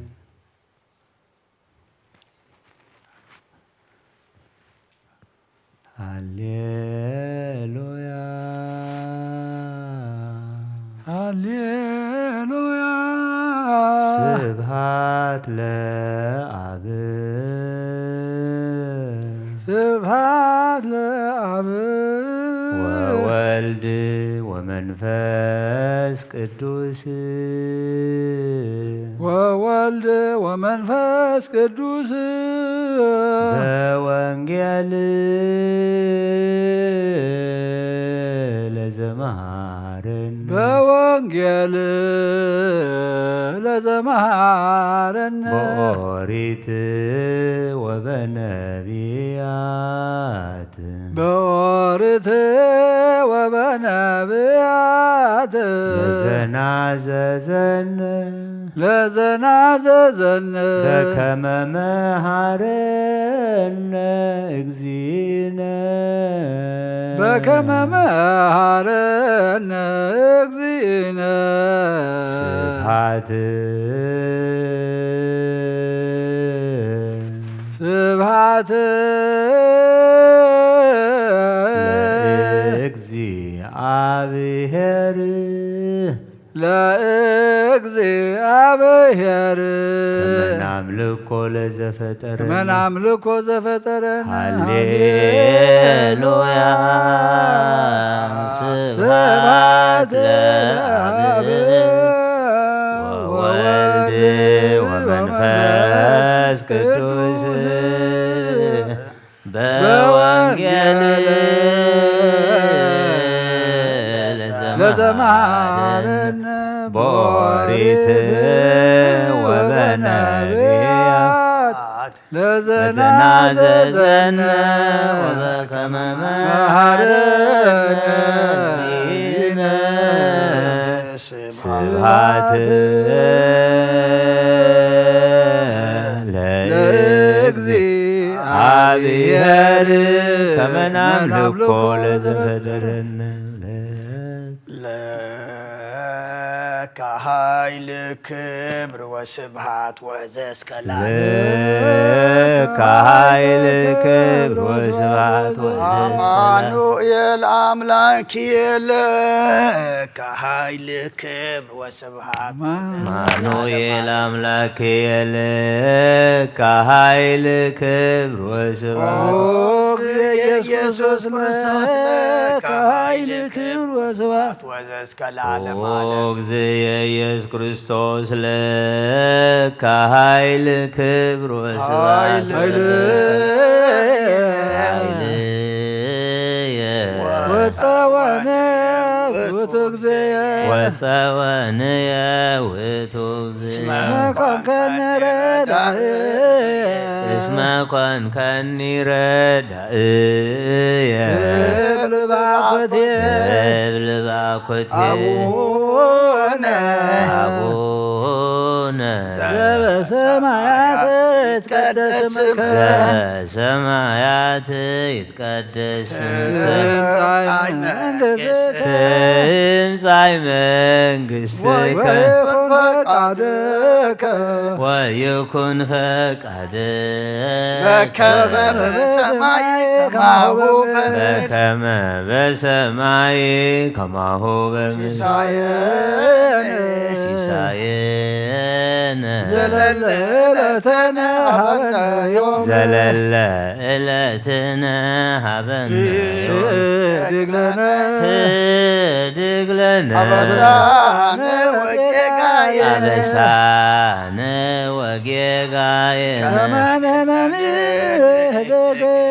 ሃሌሉያ ሃሌሉያ ስብሃት ለአብ ስብሃት ለአብ ወወልድ ወመንፈስ ቅዱስ ወወልድ ወመንፈስ ቅዱስ በወንጌል ለዘመሃረን በወንጌል ለዘመሃረን በኦሪት ወበነቢያት በኦሪት ወበነቢያት ለዘናዘዘን በከመ መሃረነ እግዚእነ በከመ መሃረነ እግዚእነ ስብሐት ስብሐት ዘፈጠረን መናምልኮ ዘፈጠረን ሃሌሉያ ስብሐት ለአብ ወወልድ ወመንፈስ ቅዱስ በወንጌል ለዘመሃረነ በኦሪት ወበነቢያት ለዘናዘዘነ ወበከመ መሃረነ እግዚእነ ስብሐት ለእግዚአብሔር ከመ ናምልኮ ለዘፈጠረነ ኃይል ክብር ወስብሐት ወዘእስከ ለከ ኃይል ክብር ወስብሐት አማኑኤል አምላክየ ለከ ኃይል ክብር ወስብሐት አማኑኤል አምላክየ ለከ ኃይል ክብር ወስብሐት ኢየሱስ ክርስቶስ ለከ ኃይል ክብር ወስብሐት ወዘእስከ ለዓለመ ዓለም ኢየሱስ ክርስቶስ ለከ ኃይል ክብር ወስብሐት ወፀወንየ ውእቱ እስመ ኮንከኒ ረዳእየ እብል ባኮቴ አቡነ ዘበሰማያት ይትቀደስ ስምከ ዘበሰማያት ይትቀደስ ትምጻእ መንግሥትከ ወይኩን ፈቃድከ በከመ በሰማይ ከማሁ በምድር ሲሳየነ ዘለለ ዕለትነ ሀበነ ህድግ ለነ አበሳነ ወጌጋየነ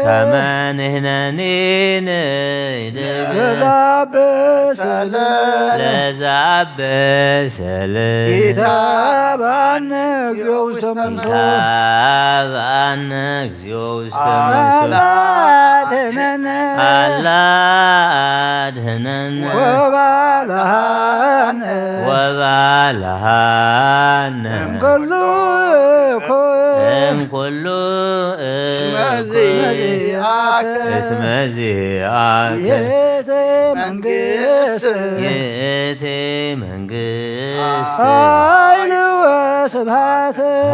ከመ ንሕነኒ ለዘአበሰለ ኢታብአነ እግዚኦ ውስተ መንሱት አላ አድኅነነ ወባልሐነ እምኩሉ እስመ ዚአከ ይእቲ መንግሥት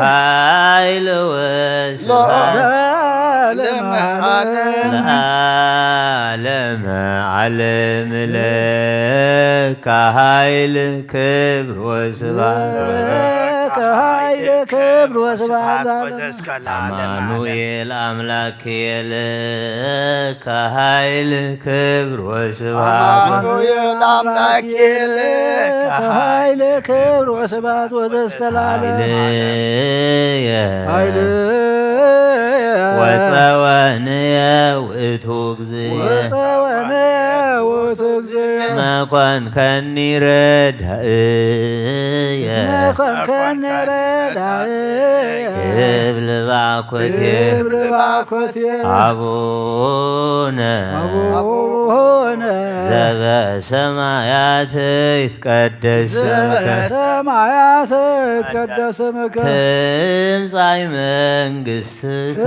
ኃይል ወስብሐት ለዓለመ ዓለም ለከ ኃይል ክብር ወስብሐት አማኑኤል አምላክየ ለከ ኃይል ክብር ወስብሐት ወዘእስከ ወፀወንየ ውእቱ እግዚእ እስመ ኮንከኒ ረዳእየ እብል ባኮቴ አቡነ ዘበሰማያት ይትቀደስ ስምከ ትምጻእ መንግሥትከ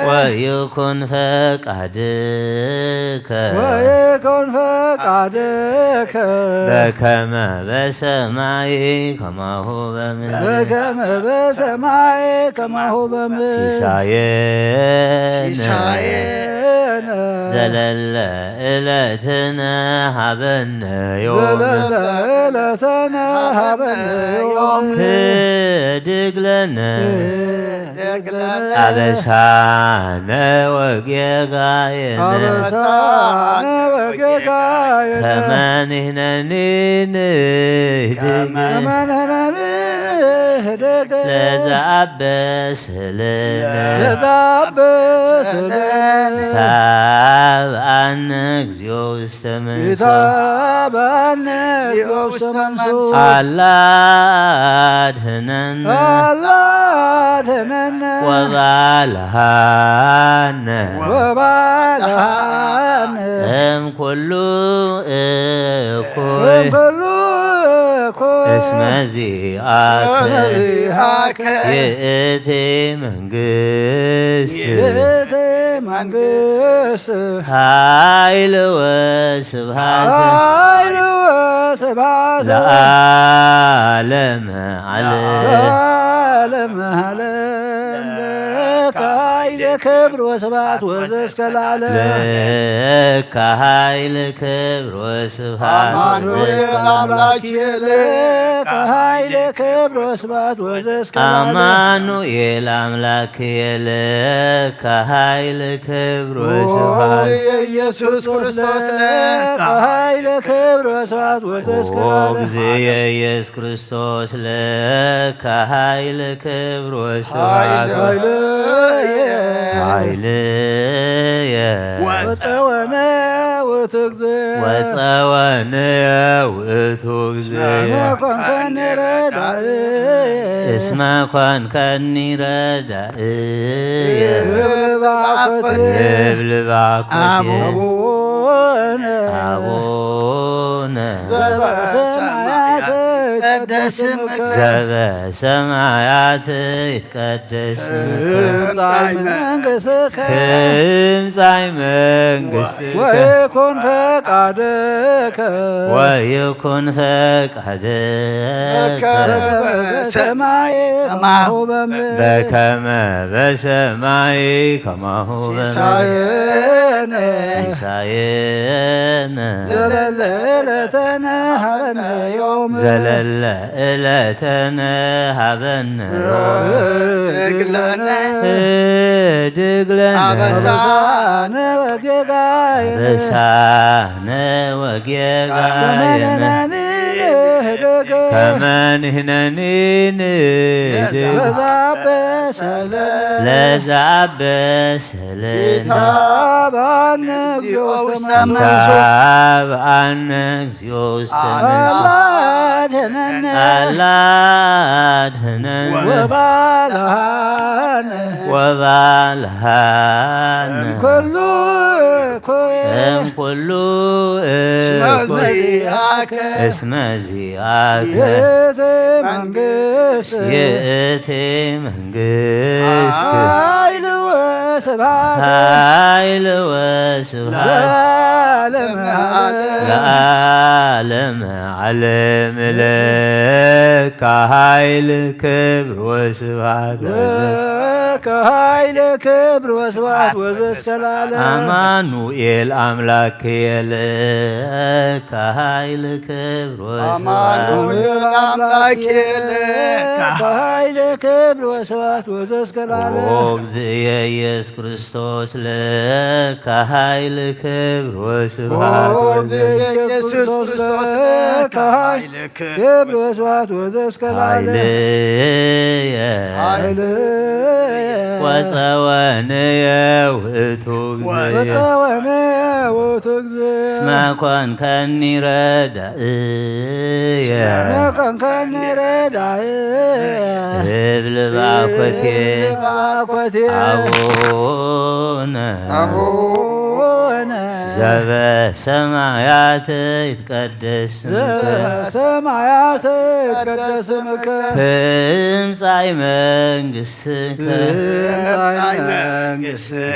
ወይኩን ፈቃድከ በከመ በሰማይ ከማሁ በምድር ሲሳየነ ዘለለ ዕለትነ ሃበነ ዮም ዘለለ ዕለትነ ሃበነ ዮም ህድግ ለነ አበሳነ ወጌጋየነ ከመ ንሕነኒ ንህድግ ለዘአበስ ለነ ታብአነ እግዚኦ ውስተ መንሱት አላ አድኅነነ ወባልሐነ እምኩሉ እኩይ እስመ ዚአከ ይእቲ መንግሥት ኃይል ወስብሐት ለዓለመ ዓለም ኃይል ክብር ወስብሐት ወዘእስከ ለዓለም ለከ ኃይል ክብር ወስብሐት ለከ ኃይል ክብር ወስብሐት ወዘእስከ አማኑኤል አምላክየ ለከ ኃይል ክብር ወስብሐት ኢየሱስ ክርስቶስ ለከ ኃይል ክብር ወስብሐት ወዘእስከ እግዚእየ ኢየሱስ ክርስቶስ ለከ ኃይል ክብር ወስብሐት ኃይልየ ወፀወነ ውእቱ እግዚእ እስመ ኮንከኒ ረዳእየ እብል ባኮቴ አቡነ ዘበሰማያት ይትቀደስ ትምጻእ መንግሥትከ ወይኩን ፈቃድከ በከመ በሰማይ ከማሁ ሲሳየነ ዘለለ ዕለትነ ሃበነ ዮም ዘለለ ዕለትነ ሃበነ ህድግ ለነ አበሳነ ወጌጋየነ ከመ ንሕነኒ ንህድግ ለዘአበሰ ለነ ታብአነ እግዚኦ ውስተ አላ አድኅነነ ወባልሐነ እምኩሉ እስመ ዚአከ ይእቲ መንግሥት ኃይል ወስብሐት ለዓለመ ዓለም ለከ ኃይል ክብር ወስብሐት ወዘእስከ ለዓለም አማኑኤል አምላክየ ለከ ኃይል ክብር ወስብሐት ወዘእስከ ለዓለም እግዚእየ ኢየሱስ ክርስቶስ ለከ ኃይል ክብር ወስብሐት ወዘእስከ ለዓለም ወፀወንየ ውእቱ እግዚእ እስመ ኮንከኒ ረዳእየ እብል ባኮቴ አቡነ ዘበሰማያት ይትቀደስ ዘበሰማያት ይትቀደስ ስምከ ትምጻእ መንግሥትከ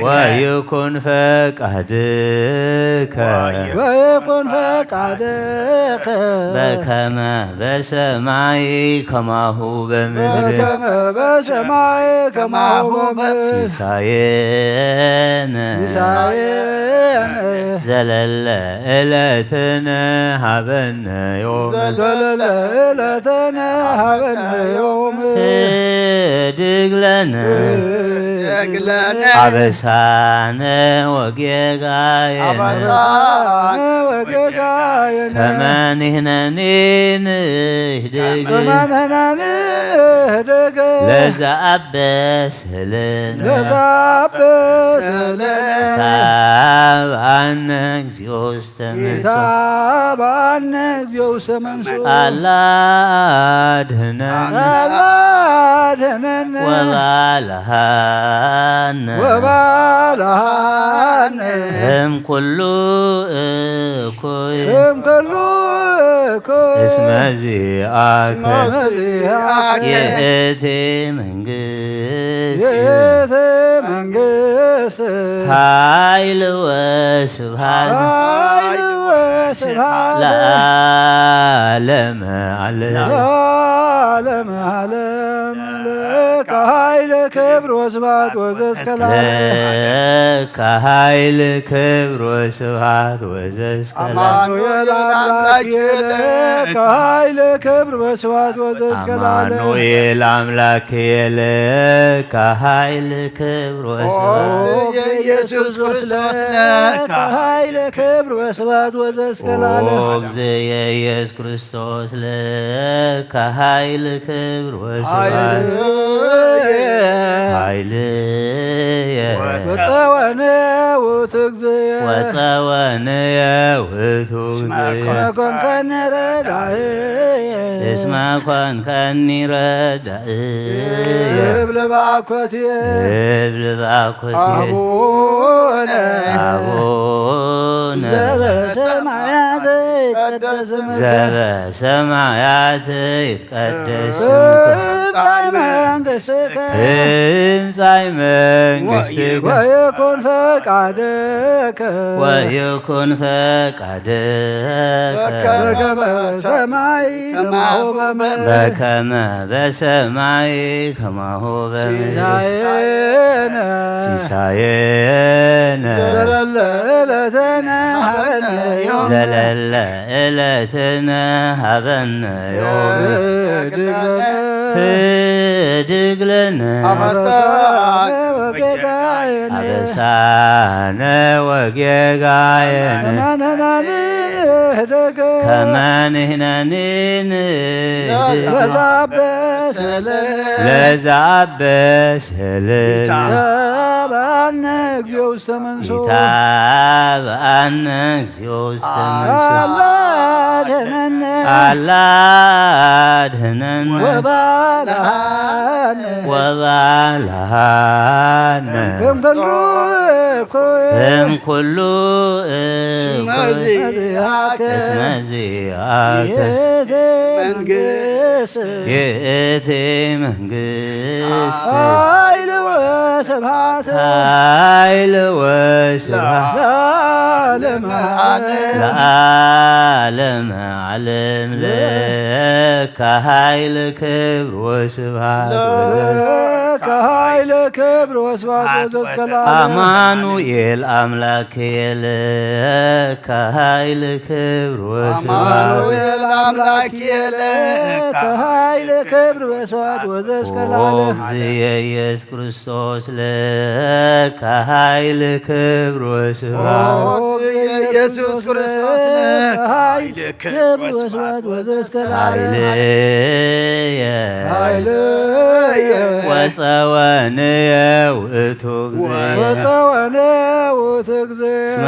ወይኩን ፈቃድከ ወይኩን ፈቃድከ በከመ በሰማይ ከማሁ በምድር በከመ በሰማይ ከማሁ በምድር ሲሳየነ ዘለለ ዕለትነ ሀበነ ዮም ዘለለ ዕለትነ ሀበነ ዮም ህድግ ለነ አበሳነ ወጌጋየነ ከመ ንሕነኒ ንህድግ ለዘአበሰ ለነ ታብአነ እግዚኦ ውስተ መንሱት አላ አድኅነነ ወባልሐነ እምኩሉ እኩይ እስመ ዚአከ ይእቲ መንግሥት ኃይል ወስብሐት ለዓለመ ዓለም ኃይል ክብር ወስብሐት ወዘእስከ ኃይል ክብር ወስብሐት ወዘእስከ አማኑኤል አምላክየ ለከ ኃይል ክብር ወስብሐት ኢየሱስ ክርስቶስ ለከ ኃይል ክብር ወስብሐት ወዘእስከ እግዚእ ኢየሱስ ክርስቶስ ለከ ኃይል ክብር ወስብሐት ወፀወንየ ውእቱ እስመ ኮንከኒ ረዳእየ እብል ባኮትየ አቡነ ዘበሰማያት ይትቀደስ ስምከ ትምጻእ መንግሥትከ ወይኩን ፈቃድከ በከመ በሰማይ ከማሁ በምድር ሲሳየነ ዘለለ ዕለትነ ሀበነ ዮም ህድግ ለነ አበሳነ ወጌጋየነ ከመ ንሕነኒ ለዘአበሰ ለነ ይታብአነ እግዚኦ ውስተ መንሱት አላ አድኅነነ ወባልሐነ እምኩሉ እኩይ እስመ ዚአከ ይእቲ መንግሥት ኃይል ወስብሐት ለዓለመ ዓለም ለከ ኃይል ክብር ወስብሐት አማኑኤል አምላክየ ለከ ኃይል ክብር ወስብሐት እግዚእ ኢየሱስ ክርስቶስ ለከ ኃይል ክብር ወስብሐት ወፀወንየ ውእቱ እግዚእ እስመ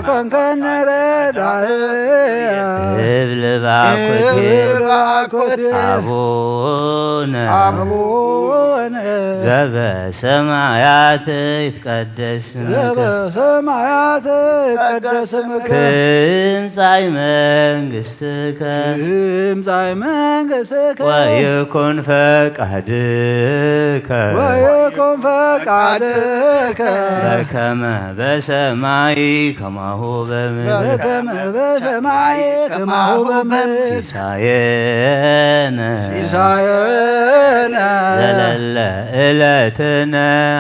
ኮንከኒ ረዳእየ እብል ባኮትየ አቡነ ዘበሰማያት ይትቀደስ ስምከ ዘበሰማያት ይትቀደስ ስምከ ትምጻእ መንግሥትከ ትምጻእ መንግሥትከ ወይኩን ፈቃድከ ወይኩን ፈቃድከ በከመ በሰማይ ከማሁ በምድር በከመ በሰማይ ከማሁ በምድር ሲሳየነ ዘለለ ዕለትነ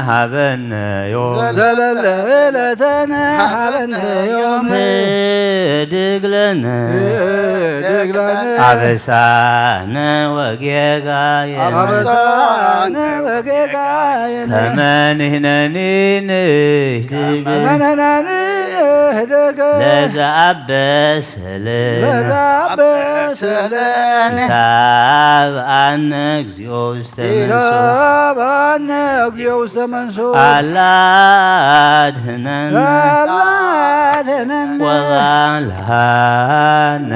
ሀበነ ዮም ዘለለ ዕለትነ ሀበነ ዮም ህድግ ለነ አበሳነ አበሳነ ወጌጋየነ ከመ ንሕነኒ ንህድግ ለዘአበሰ ለነ ታብአነ እግዚኦ ውስተ መንሶ አላ አድኅነነ ወባልሐነ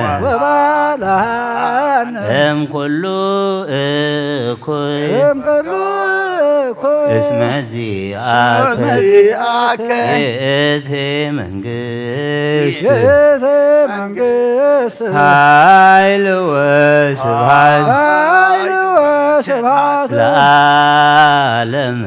እምኩሉ እኩይ እስመ ዚአከ ይእቲ መንግሥት ኃይል ወስብሐት ለዓለመ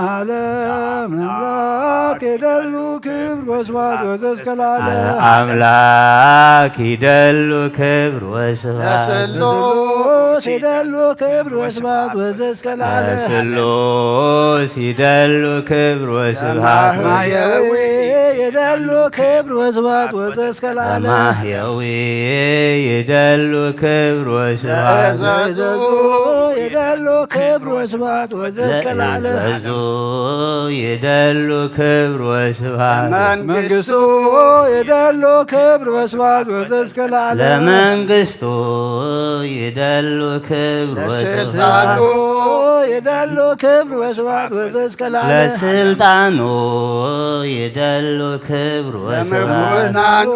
ዓለም አምላክ ይደሉ ክብር ወስብሐት ወዘእስከ ለዓለም አምላክ ይደሉ ክብር ወስብሐት ለስሉስ ይደሉ ክብር ወስብሐት ወዘእስከ ለዓለም ለስሉስ ይደሉ ክብር ወስብሐት ማህየዊ ይደሉ ክብር ወስብሐት ወዘእስከ ለዓለም ማህየዊ ይደሉ ክብር ወስብሐት ይደሉ ክብር ወስብሐት ወዘእስከ ለዓለም ይደሉ ክብር ወስብሐት መንግሥቱ ይደሉ ክብር ወስብሐት ወዘእስከ ለዓለም ለመንግሥቱ ይደሉ ክብር ወስብሐት ይደሉ ክብር ወስብሐት ወዘእስከ ለዓለም ለስልጣኑ ይደሉ ክብር ወስብሐት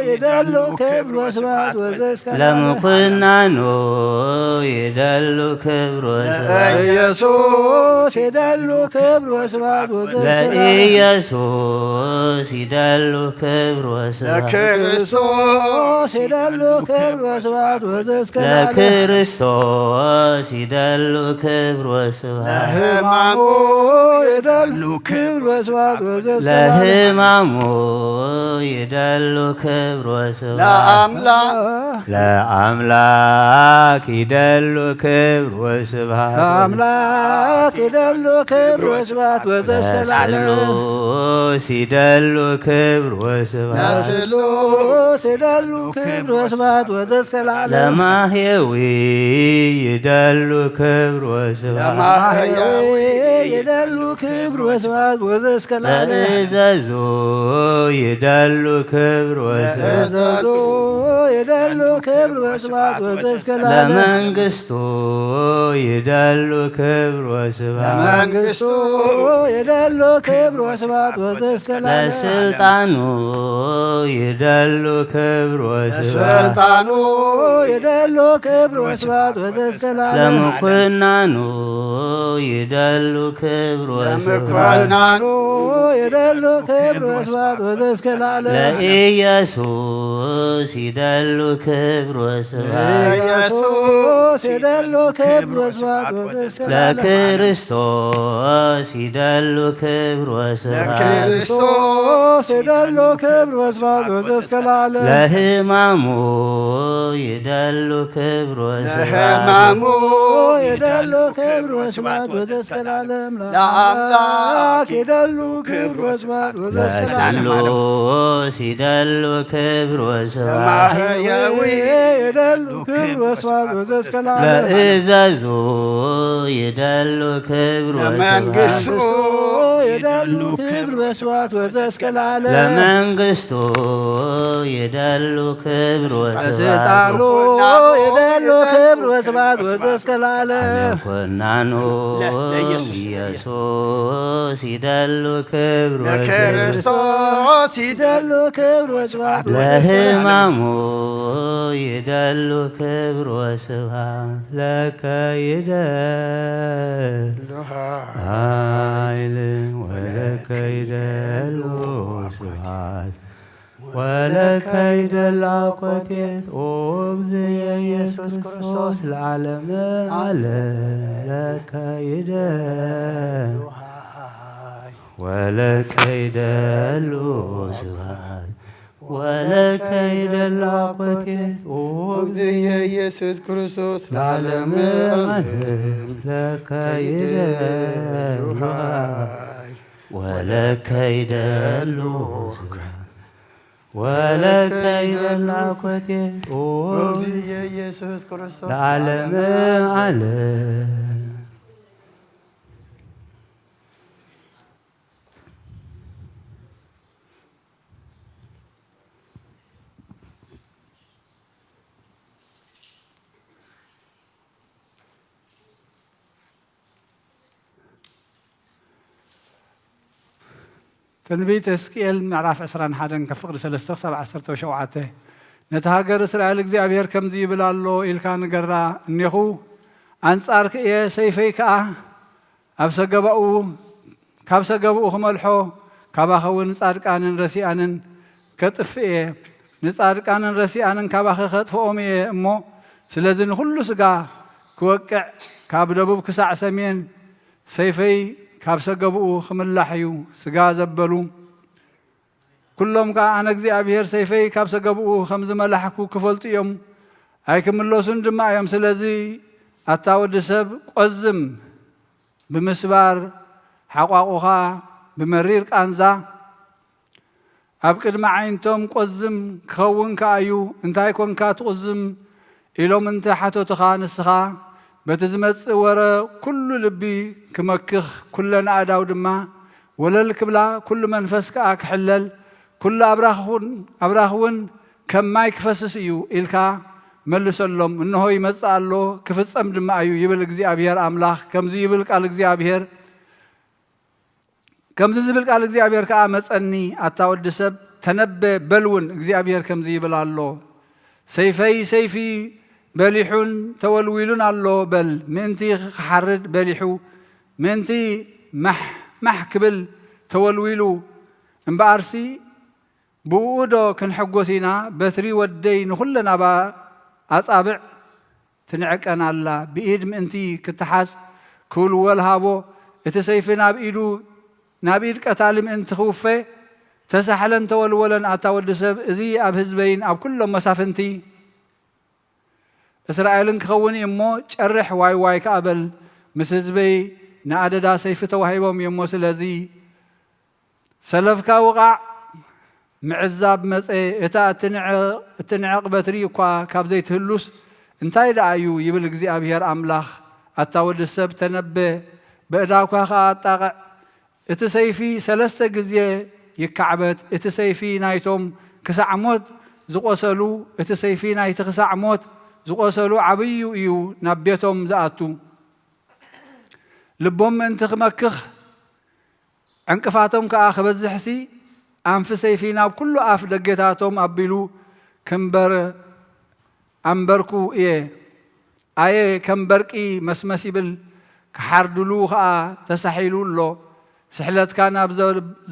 ይደሉ ክብር ወስብሐት ወዘእስከ ለምኩናኑ ይደሉ ክብር ወስብሐት ለኢየሱስ ይደሉ ክብር ወስብሐት ወዘእስከ ለኢየሱስ ይደሉ ክብር ወስብሐት ለክርስቶስ ይደሉ ክብር ወስብሐት ወዘእስከ ለክርስቶስ ይደሉ ክብር ወስብሐት ለሕማሙ ይደሉ ክብር ወስብሐት ወዘእስከ ለሕማሙ ይደሉ ክብር ወስብሐት ለአምላክ ይደሉ ክብር ወስብሐት ለአምላክ ይደሉ ክብር ወስብሐት ወዘእስከ ለዓለም ለስሉስ ይደሉ ክብር ወስብሐት ለስሉስ ይደሉ ክብር ወስብሐት ወዘእስከ ለዓለም ለማህየዊ ይደሉ ክብር ወስብሐት ለማህየዊ ይደሉ ክብር ወስብሐት ወዘእስከ ለዓለም ለእዘዙ ይደሉ ክብር ወስብሐት ለእዘዙ ይደሉ ክብር ወስብሐት ወዘእስከ ለዓለም ለመንግሥቱ ይደሉ ክብር ወስብሐት ለመንግሥቱ ይደሉ ክብር ወስብሐት ወዘእስከ ለዓለም ለስልጣኑ ይደሉ ክብር ወስብሐት ለስልጣኑ ይደሉ ክብር ወስብሐት ወዘእስከ ለዓለም ለምኩናኑ ይደሉ ክብር ወስብሐት ይደሉ ክብር ወስብሐት ወዘእስከ ለዓለም ለኢየሱስ ይደሉ ክብር ወስብሐት ለኢየሱስ ይደሉ ክብር ወስብሐት ወዘእስከ ለዓለም ለክርስቶስ ይደሉ ክብር ወስብሐት ለክርስቶስ ይደሉ ክብር ወስብሐት ወዘእስከ ለዓለም ለሕማሙ ይደሉ ክብር ወስብሐት ለሕማሙ ይደሉ ክብር ወስብሐት ወዘእስከ ለዓለም ለአምላክ ይደሉ ክብር ወስብሐት ወዘእስከ ለዓለም ለስሉስ ይደሉ ክብር ወስብሐት ለማህየዊ ይደሉ ክብር ወስብሐት ወዘእስከ ለዓለም ለእዘዙ ይደሉ ክብር ወስብሐት ለመንግሥቱ ይደሉ ክብር ወስብሐት ወዘእስከ ለዓለም ለመንግሥቱ ይደሉ ክብር ወስብሐት ለስልጣኑ ይደሉ ክብር ወስብሐት ወዘእስከ ለዓለም ለኮናኑ ኢየሱስ ክርስቶስ ይደሉ ክብር ለክርስቶስ ይደሉ ክብር ወስብሐት ለሕማሙ ይደሉ ክብር ወስብሐት ለከ ይደሉ ኃይል ወለከ ይደሉ ስብሐት ወለከ ይደሉ አኮቴት ኦ እግዚእ ኢየሱስ ክርስቶስ ለዓለመ ዓለም ለከ ይደሉ ወለከ ይደሉ ስብሐት ወለከ ይደሉ አኮቴት ኦ እግዚእ ኢየሱስ ክርስቶስ ለዓለመ ዓለም ለከ ይደሉ ወለከ ይደሉ ወለከ ይደሉ አኮቴት ኦ እግዚእ ኢየሱስ ክርስቶስ ለዓለመ ዓለም تنبيت اسكيل معرف عسران حدا كفقر سلسة 17 وشوعته نتهاجر إسرائيل እግዚአብሔር ከምዚ ይብላሎ ኢልካ ንገራ እኒኹ አንጻር ከየ ሰይፈይ ከዓ ኣብ ሰገባኡ ካብ ሰገባኡ ክመልሖ ካባኸውን ጻድቃንን ረሲኣንን ከጥፍእ ንጻድቃንን ረሲኣንን ካባኸ ከጥፍኦም እየ እሞ ስለዚ ንኹሉ ስጋ ክወቅዕ ካብ ደቡብ ክሳዕ ሰሜን ሰይፈይ ካብ ሰገባኡ ክምላሕ እዩ ስጋ ዘበሉ ኩሎም ከዓ ኣነ እግዚኣብሔር ሰይፈይ ካብ ሰገባኡ ከም ዝመላሕኩ ክፈልጡ እዮም ኣይክምለሱን ድማ እዮም ስለዚ ኣታ ወዲ ሰብ ቆዝም ብምስባር ሓቋቑኻ ብመሪር ቃንዛ ኣብ ቅድሚ ዓይንቶም ቆዝም ክኸውን ከዓ እዩ እንታይ ኮንካ ትቁዝም ኢሎም እንተ ሓተቱኻ ንስኻ በቲ ዝመጽእ ወረ ኩሉ ልቢ ክመክኽ ኩለን ኣእዳው ድማ ወለል ክብላ ኩሉ መንፈስ ከዓ ክሕለል ኩሉ ኣብራኽውን ከም ማይ ክፈስስ እዩ ኢልካ መልሰሎም እንሆ ይመጽእ ኣሎ ክፍጸም ድማ እዩ ይብል እግዚኣብሔር ኣምላኽ ከምዚ ይብል ቃል እግዚኣብሔር ከምዚ ዝብል ቃል እግዚኣብሔር ከዓ መጸኒ ኣታ ወዲ ሰብ ተነበ በልውን እግዚኣብሔር ከምዚ ይብል ኣሎ ሰይፈይ ሰይፊ በሊሑን ተወልዊሉን ኣሎ በል ምእንቲ ክሓርድ በሊሑ ምእንቲ ማሕ ክብል ተወልዊሉ እምበኣርሲ ብኡዶ ክንሕጐስ ኢና በትሪ ወደይ ንኹለን ኣባ ኣጻብዕ ትንዕቀን ኣላ ብኢድ ምእንቲ ክትሓዝ ክውልወል ሃቦ እቲ ሰይፊ ናብ ኢድ ቀታሊ ምእንቲ ክውፌ ተሳሕለን ተወልወለን ኣታ ወዲ ሰብ እዚ ኣብ ህዝበይን ኣብ ኩሎም መሳፍንቲ እስራኤልን ክኸውን እሞ ጨርሕ ዋይ ዋይ ከኣበል ምስ ህዝበይ ንኣደዳ ሰይፊ ተዋሂቦም እሞ ስለዚ ሰለፍካ ውቓዕ ምዕዛብ መፀ እታ እትንዕቕ በትሪ እኳ ካብ ዘይትህሉስ እንታይ ደኣ እዩ ይብል እግዚኣብሔር ኣምላኽ ኣታ ወዲ ሰብ ተነበ በእዳኳ ከዓ ኣጣቕዕ እቲ ሰይፊ 3 ግዜ ይካዕበት እቲ ሰይፊ ናይቶም ክሳዕ ሞት ዝቆሰሉ እቲ ሰይፊ ናይቲ ክሳዕ ሞት ዝቆሰሉ ዓብዩ እዩ ናብ ቤቶም ዝኣቱ ልቦም ምእንቲ ክመክኽ ዕንቅፋቶም ከዓ ክበዝሕሲ ኣንፊ ሰይፊ ናብ ኩሉ ኣፍ ደገታቶም ኣቢሉ ኣንበርኩ እየ ኣየ ከም በርቂ መስመስ ይብል ክሓርድሉ ከዓ ተሳሒሉ ኣሎ ስሕለትካ ናብ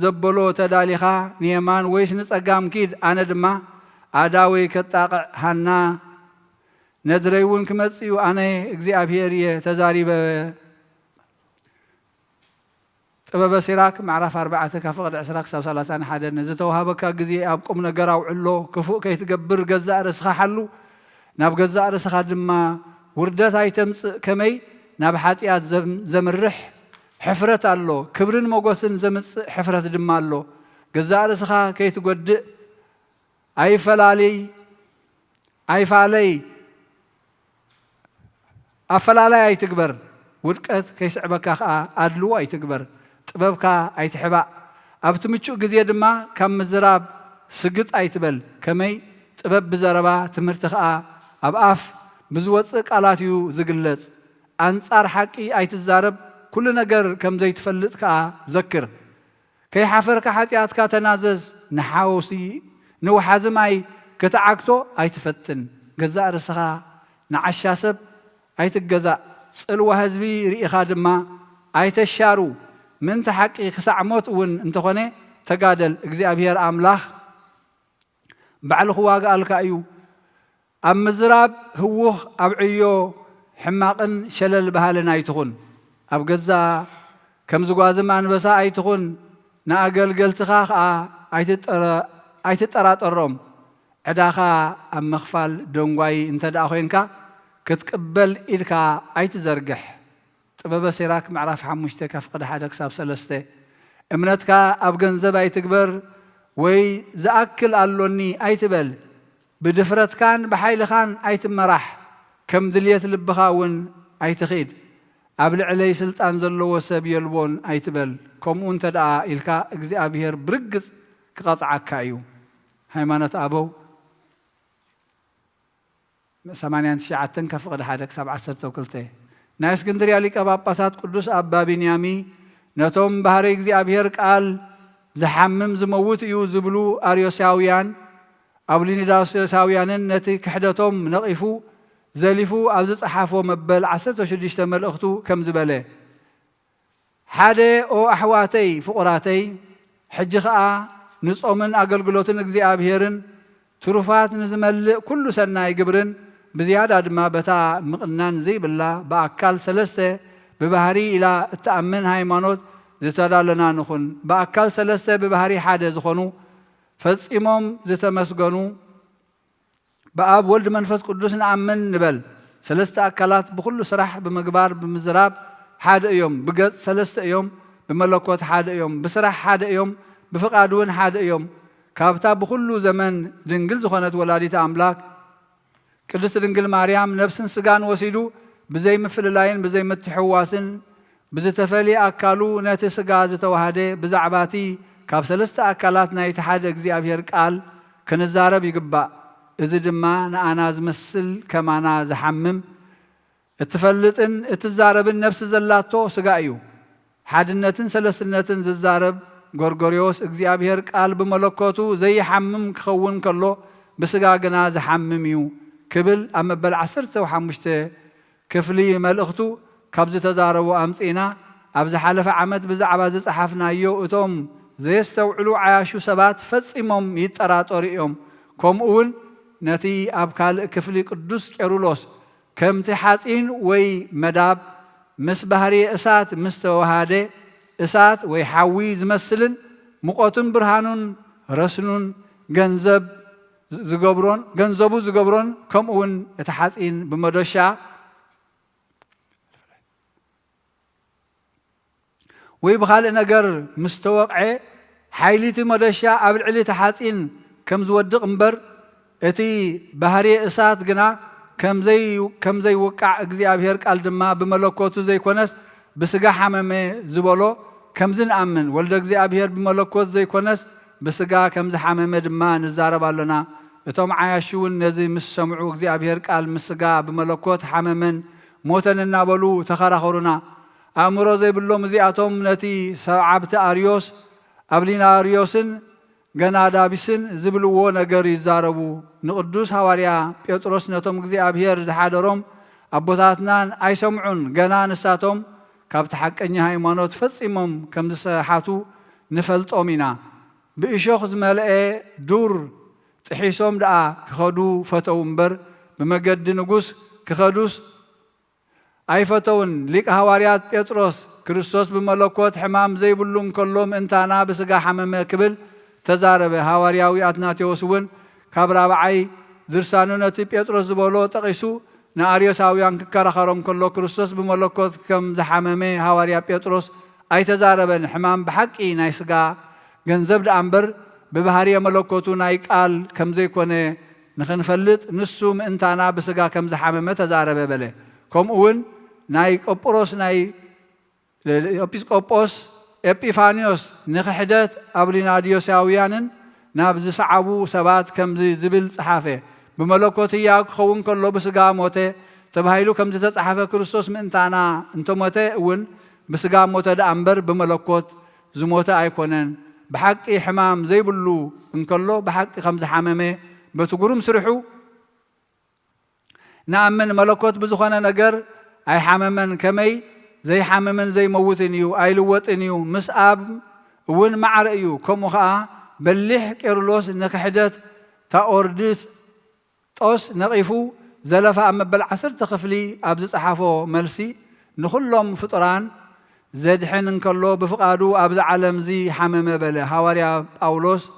ዘበሎ ተዳሊኻ ንየማን ወይስ ንጸጋም ኪድ ኣነ ድማ ኣዳወይ ከጣቕዕ ሃና ነድረይ እውን ክመጽእ እዩ ኣነ እግዚኣብሔር እየ ተዛሪበ ጥበበ ሲራክ ምዕራፍ 4 ካብ ፍቕዲ 20 ክሳብ 31 ንዝተዋሃበካ ግዜ ኣብ ቁም ነገር ኣውዕሎ ክፉእ ከይትገብር ገዛእ ርእስኻ ሓሉ ናብ ገዛእ ርእስኻ ድማ ውርደት ኣይተምጽእ ከመይ ናብ ሓጢኣት ዘምርሕ ሕፍረት ኣሎ ክብርን መጎስን ዘምጽእ ሕፍረት ድማ ኣሎ ገዛእ ርእስኻ ከይትጐድእ ኣይፋለይ ኣፈላላይ ኣይትግበር ውድቀት ከይስዕበካ ከዓ ኣድልዎ ኣይትግበር ጥበብካ ኣይትሕባእ ኣብቲ ምቹእ ግዜ ድማ ካብ ምዝራብ ስግጥ ኣይትበል ከመይ ጥበብ ብዘረባ ትምህርቲ ከዓ ኣብ ኣፍ ብዝወፅእ ቃላት እዩ ዝግለጽ ኣንጻር ሓቂ ኣይትዛረብ كل نجر كم زي تفلت كا ذكر كي حفرك حتياتك تنازز نحاوسي نو حزماي كتعكتو أي تفتن جزاء رسخا نعشاسب أي تجزاء سألوا هزبي رئي خادمة أي تشارو من تحقي خسع موت ون انت خوني تقادل እግዚአብሔር አምላኽ بعلخ واقع الكأيو أم مزراب هوخ أبعيو حماقن شلل بهالنا يتخون أبجزا كم زجاج ما نبسا أيتخون نأجل قلتخاخ أيتترات الروم عداخا أم مخفال دونغواي انت داخوينكا كتقبل إلكا أيتزرجح طبعا سيراك معرف حمشتك فقد حدك ساب سلسته امنتك أبجنزب أيتكبر وي زأكل اللوني أيتبل بدفرت كان بحيل خان أيتمرح كم دليت لبخاون أيتخيد قبل علي سلطان زلو وسب يلبون أيتبل كم أنت دعا إلكا እግዚአብሔር برقص كقطعك أيو هيمانة أبو 89 كفقد حدك 7 توكلته ناس كندريا لك باباسات قدوس أبا بنيامي نتوم بهاري እግዚአብሔር قال زحمم زموت يو زبلو أريوساويان أبليني داوساويانن نتي كحدتهم نقفو زلفو أبز صحافو مبل 16 ملأختو كم زبله حدا أو أحواتي فقراتي حجخا نصومن أقلقلوتن እግዚአብሔርን تروفات نزمل كل سنة يجبرن بزيادة ما بتا مقنان زي بالله بأكل سلسته ببهاري إلى التأمن هايمانوت زتدالنا نخون بأكل سلسته ببهاري حدا زخونو فصيمم زتمسغنو بأب ولد منفس قدوس نأمن نبل سلسته أكلات بكل سرح بمقبار بمزراب حدا يوم بقص سلسته يوم بملكوت حدا يوم بسرح حدا يوم بفقادون حدا يوم كابتا بكل زمن دنجل زخونت ولاديت أملاك قدس دنجل مريم نفسن سجان وسيدو بزي مفللاين بزي متحواسن بزي تفلي أكلو نات سجاز توهده بزعباتي كاب سلسته أكلات نايت حدا እግዚአብሔር قال كنزارب يقبأ إذا دما أنا زمسل كما أنا زحمم اتفلتن اتزارب النفس زلاتو سجايو حادنتن سلسنتن ززارب غورغوريوس እግዚአብሔር قال بملكوتو زي حمم كخون كله بسجا جنا زحمميو كبل أما بالعصرته وحمشته كفلي ملأختو كابز تزاربو أمسينا أبز حلف عمد بزعباز صحفنا يو أتوم زي استوعلو عياشو سبات فتصيمم يترات أريهم كم أول نتي أبكال كفلي قدوس كيرولوس كم تحاتين وي مداب مسبهري إسات مستوهاده إسات وي حويز مسلن مقوتن برهانون رسلون جنزب زجبرون جنزبو زجبرون كم أول يتحاتين بمدرشة ويبخال نجر مستوقع حيلتي مدرشة قبل علي تحاتين كم زودق مبر اتي بهاري إسات جنا كم زي وقع እግዚአብሔር قال دما بملكوتو زي كونس بسجا حمامه زبولو كم زن أمن ولد እግዚአብሔር بملكوت زي كونس بسجا كم زي حمامه دما نزارب علينا اتوم عايشون نزي مش سمعوا እግዚአብሔር قال مسجا بملكوت حمامن موتن النابلو تخرخرونا أمرو زي بلوم زي أتوم نتي سعبت أريوس أبلينا أريوسن جنا دابسن زبلو نجار يزاربو نقدوس هواريا بيطرس نتوم እግዚአብሔር زحادروم أبوتاتنا أي سمعون جنا نساتهم كابت حق إني هاي مانوت فصيمم كم دسحاتو نفلت أمينا بإشوخ زملاء دور تحيسهم دعا كخدو فتو مبر بمجد نجوس كخدوس أي فتون ليك هواريات بيطرس كريستوس بملكوت حمام زي بلوم كلهم انتانا بسجا حمام كبل تزارب هوارياوي أتناتيوسون كبرا بعي درسانو نتي بيطرس بولو تقيسو ناريوساويان كرخرم كله كريستوس بملكوت كم زحمامي هواريا بيطرس أي تزاربن حمام بحقي نايسجا جنزب دأمبر ببهاريا ملكوتو نايك قال كم زي كونه نخنفلت نسوم انتانا بسجا كم زحمامي تزارب بله كم أون ناي أبروس ناي إبيسكوبوس إبيفانيوس نخحدت أبلينا ديوساويانن نابز صعبو سبات كم زي زبل صحافة بملكوت ياك خون كله بسجا موته تبهيلو كم زي صحافة كريستوس من تانا انتو موته أون بسقا موت أمبر بملكوت زموت أيكونن بحق حمام زي بلو انكلو بحق خمس حمامة بتقولهم سرحوا نأمن ملكوت بزخنا نجر أي حمامن كمي زي حمامن زي موتنيو أي لوتنيو مسأب ون مع رأيو كم خا بلح كيرلوس نكحدت تأوردس توس نقيفو زلفا أما بالعصر تخفلي أبز صحافو ملسي نخلهم فطران زاد حين نكلو بفقادو أبز عالم زي حمام بله حواريا باولوس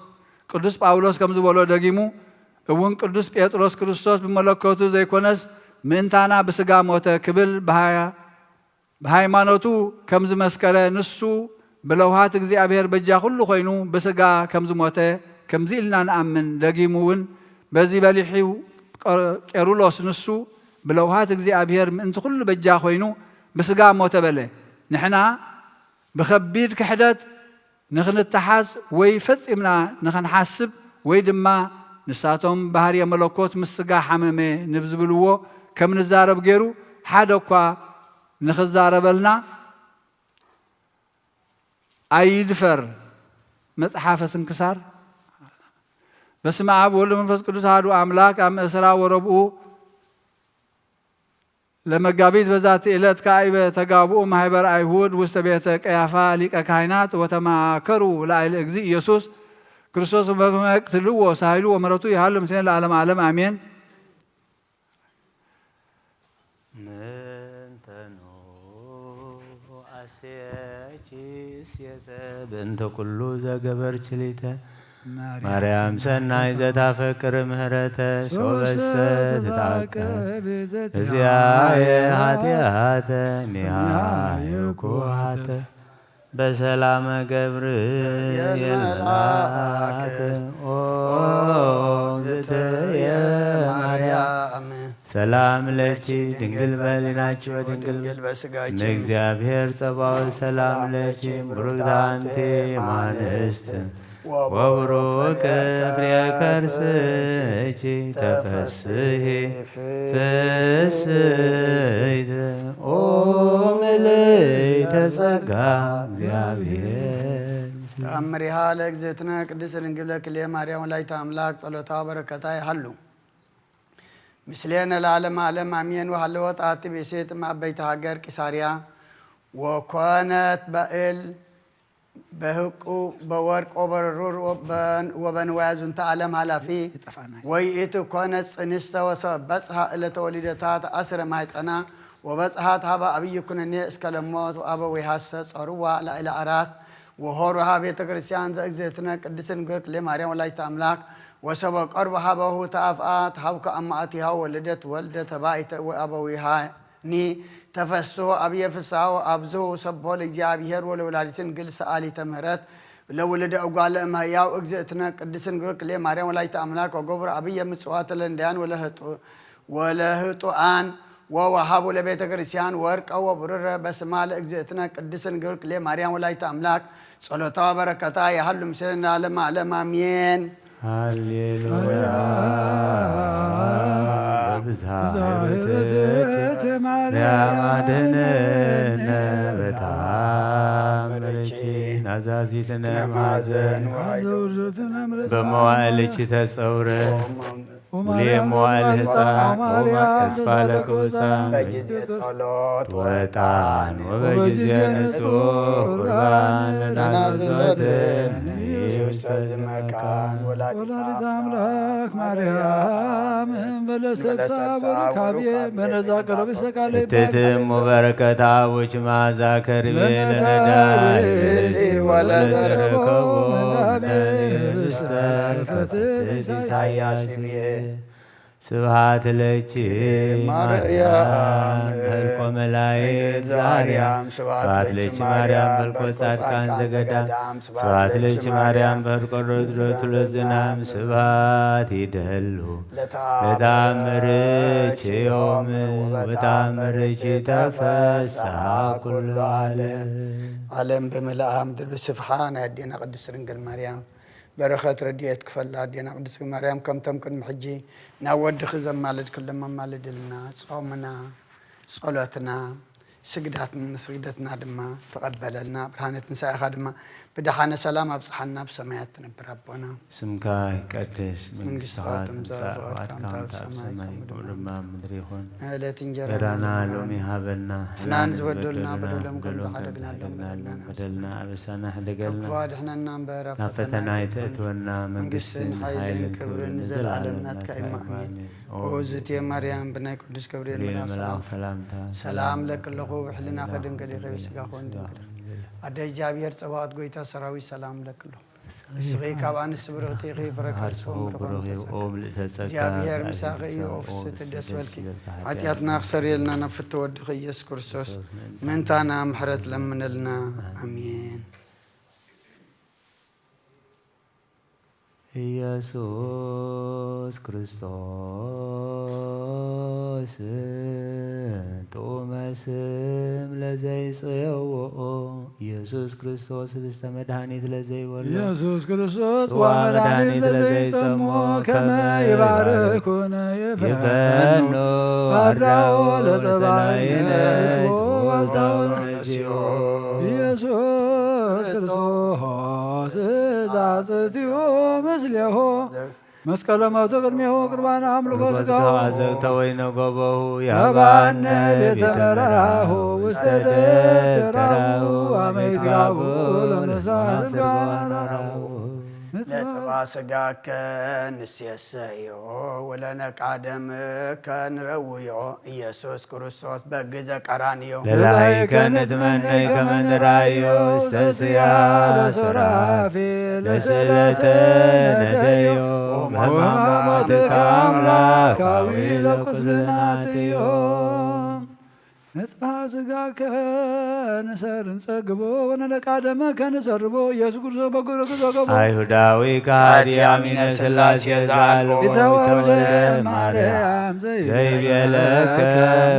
قدوس باولوس كم زبولو دقيمو ون قدوس بيتروس كريستوس بملكوتو زي كونس من تانا بسقا موتا كبل بهاي مانوتو كم زمسكرة نسو بلوهات እግዚአብሔር በጃ ሁሉ ኮይኑ በስጋ ከምዝ ሞተ ከምዚ ኢልና ንኣምን ደጊሙውን በዚ በሊሒው ቄሩሎስ ንሱ ብለውሃት እግዚአብሔር ምእንቲ ኩሉ በጃ ኮይኑ በስጋ ሞተ በለ ንሕና ብከቢድ ክሕደት ንኽንተሓዝ ወይ ፈፂምና ንኽንሓስብ ወይ ድማ ንሳቶም ባህርየ መለኮት ምስ ስጋ ሓመመ ንብዝብልዎ ከም ንዛረብ ገይሩ ሓደ እኳ ንኽዛረበልና أيدفر مصحف سنكسار بسم أب والد منفس قدوس هادو أملاك أم إسراء وربو لما قابيت بذات إلت كايبة تقابو مهيبر أيهود وستبيتك إيافا ليك كاينات وتماكروا لا إلى يسوس كريستوس بكم يقتلوا وسهلوا ومرتوا يهلم سنين العالم عالم آمين بنت كله زجبر شليته مريم سنا إذا تفكر مهرته سوبس تتعكر زياية هاتياته نهاية كوهاته بسلام جبريل الملاك زتيا مريم سلام لك دنقل بلناك ودنقل بسقاك نእግዚአብሔር ጸባኦት سلام لك برغدانتي مانست وبروك بريا كرسك تفسهي فسيت مليت ጸጋ እግዚአብሔር ተአምሪሃ ለእግዝእትነ ቅድስት ድንግል በክልኤ ማርያም ወላዲተ አምላክ ጸሎታ በረከታ ይሃሉ ምስሌነ ለዓለም ዓለም አሜን። ወሃለወት አቲ ቤሴት ማበይተ ሀገር ቂሳሪያ ወኮነት በእል በህቁ በወርቅ ወበሩር ወበንዋያ ዙንተ ዓለም ኃላፊ ወይእቲ ኮነት ጽንስተ ወሰበጽሐ ዕለተ ወሊደታ ተአስረ ማኅፀና ወበጽሐት ሀበ አብይ ኩነኔ እስከ ለሞት ወአበዊሃሰ ጾርዋ ላዕለ አራት ወሆሩሃ ቤተ ክርስቲያን ዘእግዝእትነ ቅድስት ድንግል ማርያም ወላዲተ አምላክ وسب قرب حبه تافات حوك أماتها ولدت ولدت بايت وأبويها ني تفسو أبي فساو أبزو سبو لجابير ولولادتن قل سآلي تمهرت لولد أقال إما ياو أجزئتنا قدسن قلق لي مريم ولايت أملاك وقبر أبي مسوات لندان ولهتو آن ووهابو لبيت كريسيان ورق أو برر بسمال أجزئتنا قدسن قلق لي مريم ولايت أملاك صلوة وبركاتا يحلو مسلنا لما لما مين هاليلويا بزهارتك مريم عدننا بتعاملك نزازيتنا معزن بموالك تسورة ولي موال حسان وما أسفلك وسان بجزية طلوت وطعن وبجزية نسوه قربان لنا نزوتن يوسد مكان ولادة أملاك مريم بلسلسة بركابية من ذاكر بسكالي تتم بركة عوش مع ذاكر بلنداري ولا ذركبون سبحات لك مريم ملك ملايك زاريام سبحات لك مريم بالقصات كان زقدام سبحات لك مريم بالقرد رتل الزنام سبحات يدهلو لتعمرك يوم وتعمرك تفسح كل عالم بملأها مدر بسفحان هدينا قدس رنقل مريم برخات رديت كفلا دينا قدس مريم كم تمكن محجي ناود خزم مالد كل ما مالد لنا صومنا صلاتنا سجدتنا دما تقبلنا برهانة نساء خادمة بدحنا سلام أبصحنا بسمايات نبر ربنا سمكا قدس من قصات مزافات كم تاب سماي ولما مدريخون لا تنجر رانا لومي هابلنا احنا نزودلنا بدلهم كل حدقنا بدلنا أبسانا حدقلنا فاد احنا ننبر فتنا يتأتونا من قسن حيل كبر نزل علمنا كإما أمين وزت يا مريم بناي قدس كبريل سلام لك الله وحلنا خدم كلي خير سقاخون أدي جابير صوات قويتا سراوي سلام لك له سغي كابان السبرغتي غي بركرسهم جابير مساقي وفست الدسولكي عتياتنا أخسر يلنا نفت ودخي يس كرسوس من تانا محرت لمن لنا أمين ኢየሱስ ክርስቶስ ቶመስም ለዘይጽውኦ ኢየሱስ ክርስቶስ ብስተ መድኃኒት ለዘይወሎ ኢየሱስ ክርስቶስ ጽዋ መድኃኒት ለዘይሰሞ ከመ ይባርኩነ ይፈኑ ባርዳኦ ለጸባይነ ወዛው ነሲኦ ኢየሱስ ክርስቶስ ዛጽቲዮ መስሌሆ መስቀለ ሞቱ ቅድሜሁ ቁርባን አምልኮ ሥጋሁ አዘግተ ወይነ ጎበሁ ያባነ ቤተ መራሁ ውስተ ደብተራሁ አመይትያሁ ለነሳህ ስጋናሁ لتبا سقاك نسيسيو ولا نقادم كنرويو يسوس كريستوس بجزا قرانيو للايك نتمنى كمن رايو استسيا لسرافي لسلة نديو ومامتك أملاك ويل قسلناتيو نتبع سقاك نسر نسقبو ونلقادم كنسربو يسوع كريستوس بقولك زقبو አይሁዳዊ ካህዲ አሚነ ሥላሴ ዛልቦ የተወልደ ማርያም ዘይቤለከ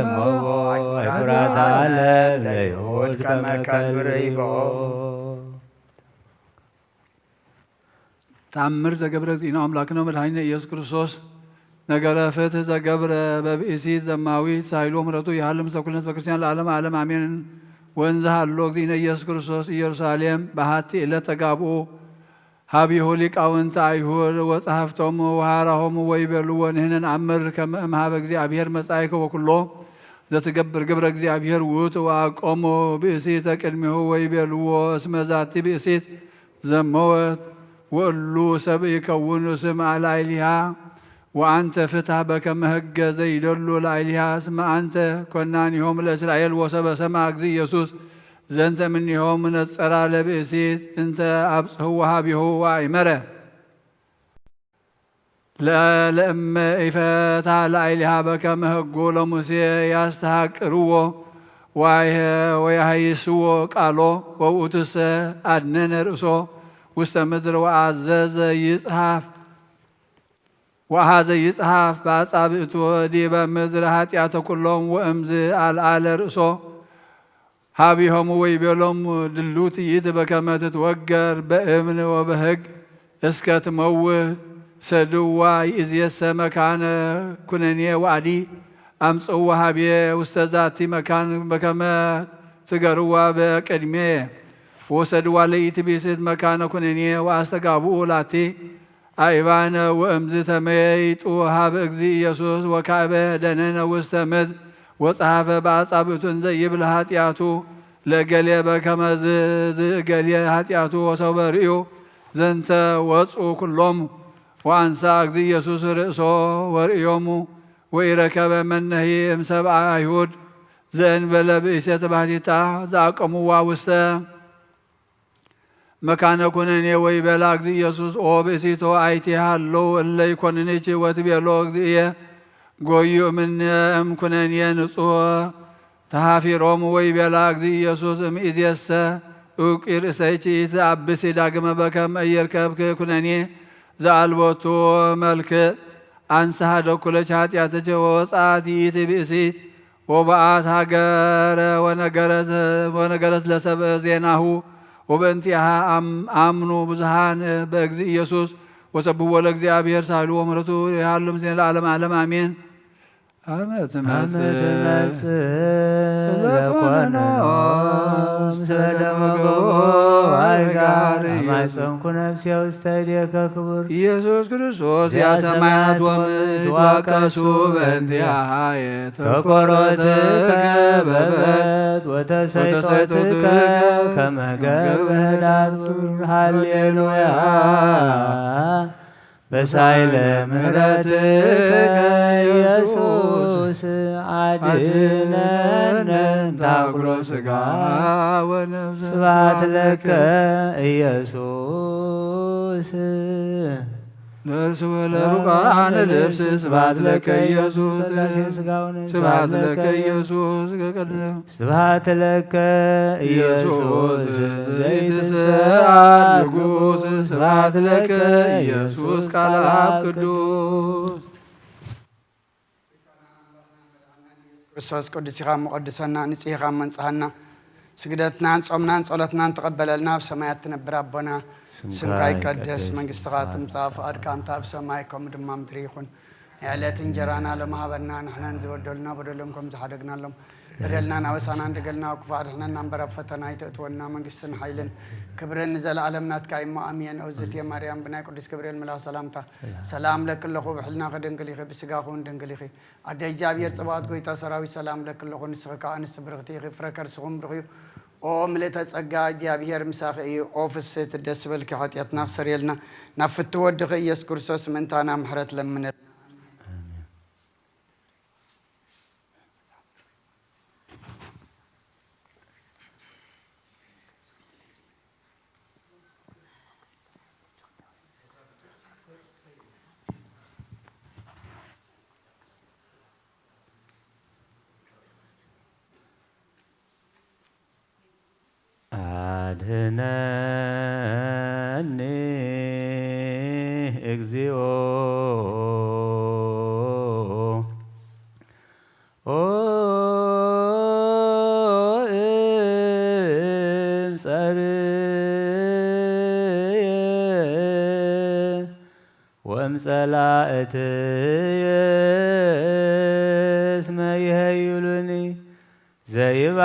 እመቦ አይኩራት አለ ለይሁድ ከመ ከልብርይቦ ተአምር ዘገብረ ዚና አምላክነ መድኃኒነ ኢየሱስ ክርስቶስ ነገረ ፍትሕ ዘገብረ በብእሲት ዘማዊት ሳይሎ ምሕረቱ ያህል ምስክርነት በክርስቲያን ለዓለም ዓለም አሜን። ወንዝ ሃሎ እግዚእነ ኢየሱስ ክርስቶስ ኢየሩሳሌም በሃቲ ዕለት ተጋብኡ ሀቢሁ ሊቃውንተ አይሁድ ወጸሐፍቶሙ ወሃራሆሙ ወይቤልዎ ንሕነ ነአምር ከመ እምኀበ እግዚአብሔር መጻእከ ወኩሎ ዘትገብር ግብረ እግዚአብሔር ውእቱ ወአቆሙ ብእሲተ ቅድሜሁ ወይቤልዎ እስመ ዛቲ ብእሲት ዘመወት ወእሉ ሰብእ ይከውኑ ስምዐ ላዕሊሃ وأنت فتح بكم هج زيدلو لعليها اسم أنت كنانيهم لإسرائيل وسب سمع زي يسوس زنت منهم من الصرا لبئسيت أنت أبس هو هابي هو عمره لا لأم إفتح لعليها بكم هجو لمسي يستحق روه ويهيسوه قالوا وأتس أدنن رأسه واستمدر وعزز يصحف وهذا يصحف بأصابعته ديب مدر ኃጢአተ ኩሎም ወእምዝ አልዓለ ርእሶ ሀቢሆሙ ወይቤሎሙ ድሉት ይእቲ በከመ ትትወገር በእብን ወበሕግ እስከ ትመውት ሰድዋ ይእዜሰ መካነ ኩነኔ ወአዲ አምጽዋ ሀቤ ውስተ ዛቲ መካን በከመ ትገርዋ በቅድሜ ወሰድዋ ለይእቲ ብእሲት መካነ ኩነኔ ወአስተጋብኡ ላቲ አይባነ ወእምዝ ተመይጡ ሀበ እግዚእ ኢየሱስ ወካዕበ ደነነ ውስተ ምድር ወጸሐፈ በአጻብዕቱ እንዘ ይብል ኃጢአቱ ለገሌ በከመ ዝእገሌ ኃጢአቱ ወሰውበ ርእዩ ዘንተ ወጽኡ ኩሎሙ ወአንሳ እግዚእ ኢየሱስ ርእሶ ወርእዮሙ ወኢረከበ መነሂ እምሰብአ አይሁድ ዘእንበለ ብእሴተ ባሕቲታ ዘአቀሙዋ ውስተ መካነ ኩነኔ ወይቤላ እግዚእ ኢየሱስ ኦ ብእሲቶ አይቴሃሎ እለ ይኰንንኪ ወትቤሎ እግዚእየ ጐዩ እምነ ኩነኔ ንጹሕ ተሃፊሮሙ ወይቤላ እግዚእ ኢየሱስ እምይእዜሰ እውቂ ርእሰይኪ ኢትአብሲ ዳግመ በከመ ኢይርከብኪ ኩነኔ ዘአልቦቱ መልክዕ አንሥሐ ደኩለኪ ኃጢአትኪ ወወጻእት ይእቲ ብእሲት ወበአት ሀገረ ወነገረት ለሰብእ ዜናሁ وبنتها آمنوا بزهان بأجزي يسوس وسبوا لእግዚአብሔር ሳይሉ ወምሕረቱ ያህሉ ምስለ ለዓለም ዓለም አሜን። አመት መጽእ ለኮነኖም ስለደመገቦ አይጋር ማይጸንኩ ነፍሴ ውስተ እዴከ ክቡር ኢየሱስ ክርስቶስ የሰማያት ወምድር ዋቀሱ በእንቲአሃ ተኰሮትከ በበት ወተሰይጦትከ ከመ ገብረ ህዳጡር ሃሌሉያ በሳይለ ምሕረትከ ኢየሱስ አድኅነነ እምታኵሎ ሥጋ ወነፍስ ስብሐት ለከ ኢየሱስ ለእርሱ ለሩቃነ ልብስ ስብሐት ለከ ኢየሱስ ስብሐት ለከ ኢየሱስ ስብሐት ለከ ኢየሱስ ዘይትስብሐት ንጉሥ ስብሐት ለከ ኢየሱስ ቃለ አብ ቅዱስ ክርስቶስ ቅዱስኻ መቀድሰና ንጽሕኻ መንጽሐና ስግደትናን ጾምናን ጸሎትናን ተቀበለልና በሰማያት ትነብር አቦና ስምካ ይቀደስ መንግሥትኻ ትምጻእ ፈቃድካ እምታ በሰማይ ከምኡ ድማ ምድሪ ይኹን የዕለት እንጀራና ለማህበርና ንሕናን ዝበደሉና በደሎም ከም ዝሓደግናሎም በደልናን አበሳና እንደገልና ክፉእ አድሕነና እምበር ኣብ ፈተና ይተእትወና መንግስትን ሓይልን ክብርን ዘለዓለም ናትካ እሞ ኣሜን። እግዝእትየ ማርያም ብናይ ቅዱስ ገብርኤል መልኣክ ሰላምታ ሰላም ለክለኹ ብሕልና ከደንግል ኢኺ ብስጋ ኹን ደንግል ኢኺ ኣደ እግዚኣብሔር ጽባኦት ጎይታ ሰራዊት ሰላም ለክለኹ ንስኺ ከዓ ኣንስቲ ብርኽቲ ኢኺ ፍረ ከርስኹም ብርኽዩ ኦ ምልእተ ጸጋ እግዚኣብሔር ምሳኺ እዩ ኦ ፍስሕቲ ደስ በልኪ ኃጢአትና ክሰርየልና ናብ ፍቲ ወድኺ ኢየሱስ ክርስቶስ ምእንታና ምሕረት ለምነል አድኅነኒ እግዚኦ እምጸርየ ወእምጸላእትየ እስመ ይሄይሉኒ ዘይባልሃኒ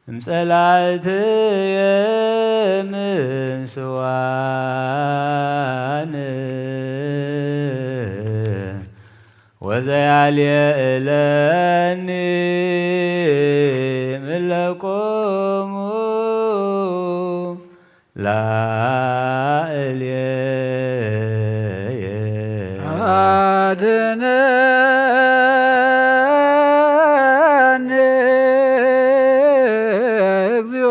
እምጸላእትየ ምንስዋን ወዘያልየእለኒ ምለቆሙ ላዕልየ አድኅነኒ እግዚኦ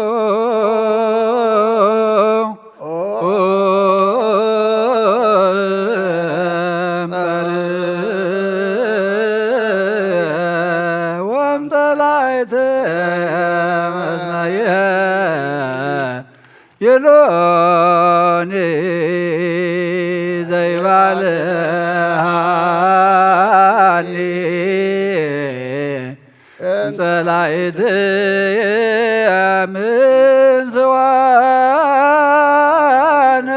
ወእምጸላእትየ የሎኒ ዘይባልሃኒ እምጸላእትየ ምንስዋን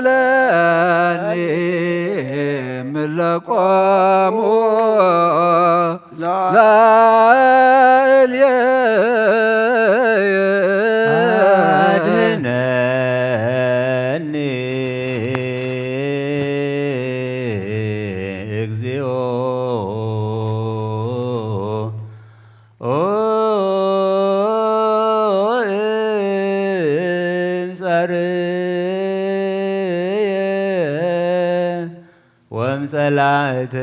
ወዘላለለኒ ምለቆሙ ላዕልየ አድኅነኒ እግዚኦ እምጸርየ ወእምጸላእትየ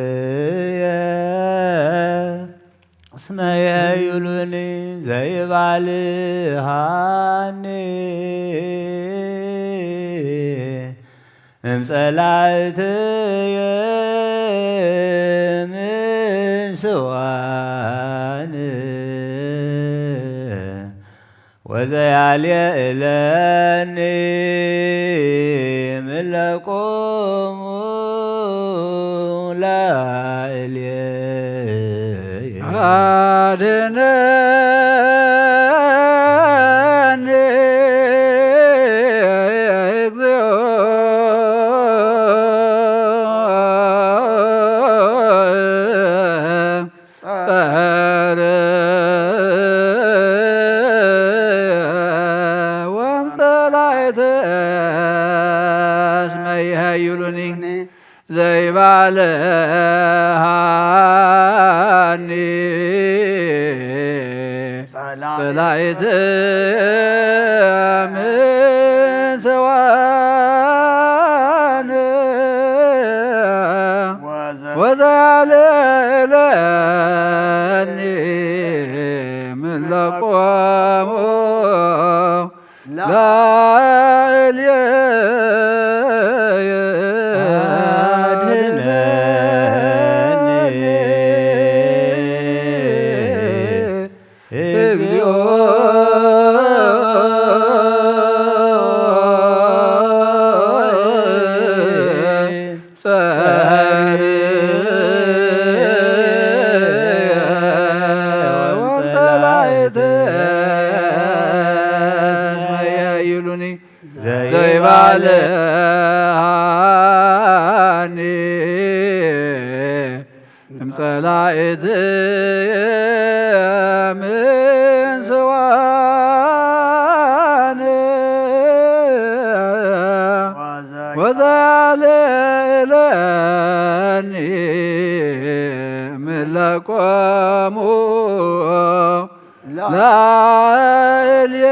እስመ ይሄይሉኒ ዘይባልሃኒ እምጸላእትየ ምንስዋን ወዘያልየእለኒ ምለቆሙ ላዕልየ አድኅነኒ ዘይባለሃኒ በላይት ምንሰዋን ወዘያለለኒ ምለቆሙ ላዕልየ ዘይባለሃኒ እምጸላእት ምንስዋን ወዘያልዕለኒ ምለቆሙ ላዕልየ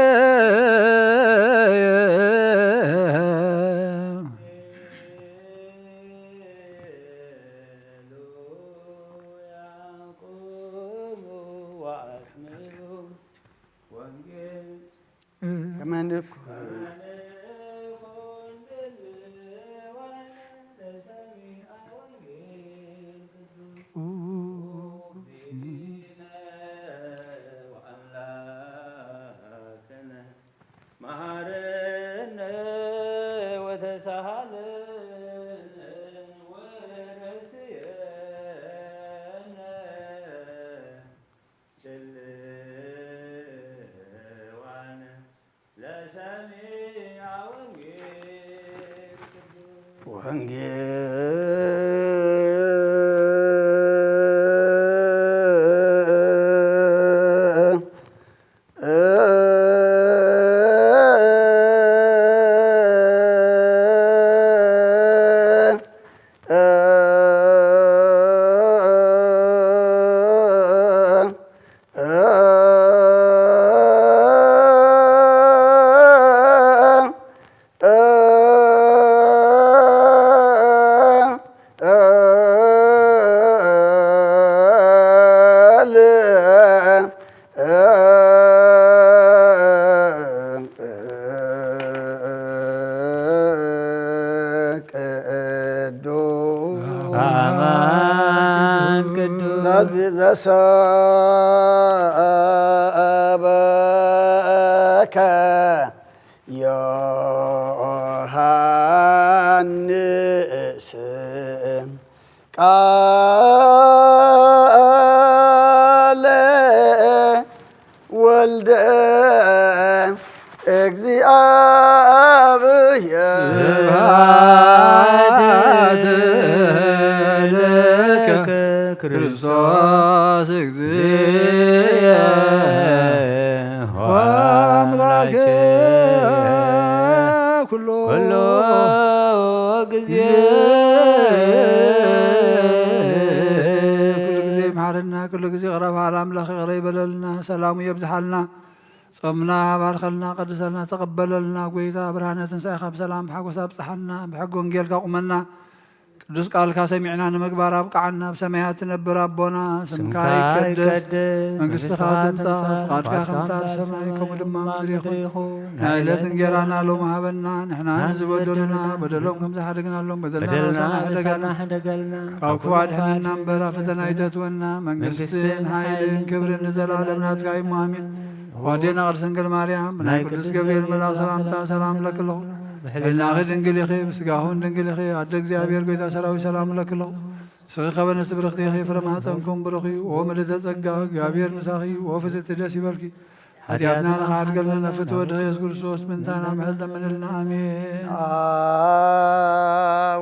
ዘሰአበከ ዮሐንስ ቃለ ወልደ እግዚአብሔር ስብሐት ለከ ክርስቶስ እግዚእ ወአምላኬ ኩሎ ጊዜ መሐረና ኩሉ ጊዜ ቀረብ አምላኽ ይቅር ይበለልና ሰላሙ የብዝሓልና ጾምና ባርከልና ቀድሰልና ተቀበለልና ጎይታ ብርሃነ ትንሣኤኻ ብሰላም ብሓጎስ ኣብፅሓና ብሕጊ ወንጌልካ ቁመና ቅዱስ ቃልካ ሰሚዕና ንምግባር ኣብቅዓና ብሰማያት ትነብር ኣቦና ስምካ ይቀደስ መንግስትኻ ትምፃእ ፍቃድካ ከምታ ኣብ ሰማይ ከምኡ ድማ ምድሪ ይኹን ናይ ዕለት እንጀራና ሎሚ ሃበና ንሕና ንዝበደሉና በደሎም ከም ዝሓደግናሎም በደልና ሕደጋልና ካብ ክፉ ኣድሕነና እምበር ኣብ ፈተና ኣይተእትወና መንግስትን ሓይልን ክብርን ንዘላለም ናትካ እዩ ኣሜን ወዴና ቅድስት ድንግል ማርያም ብናይ ቅዱስ ገብርኤል መልአክ ሰላምታ ሰላም ለክለኹ ሕልናኺ ድንግል ኢኺ ምስጋሁን ድንግል ኢኺ ኣደ እግዚአብሔር ጎይታ ሰራዊት ሰላም ለክለኹ ስኺ ኸበነስ ብርኽቲ ኢኺ ፍረ ማኅፀንኩም ብሩኽ እዩ ወምልዕተ ጸጋ እግዚአብሔር ምሳኺ ወፍስሕቲ ደስ ይበልኪ ኃጢአትና ንኻድገልና ነፍቲ ወድኺ ኢየሱስ ክርስቶስ ምንታና ምሕል ተምንልና አሜን።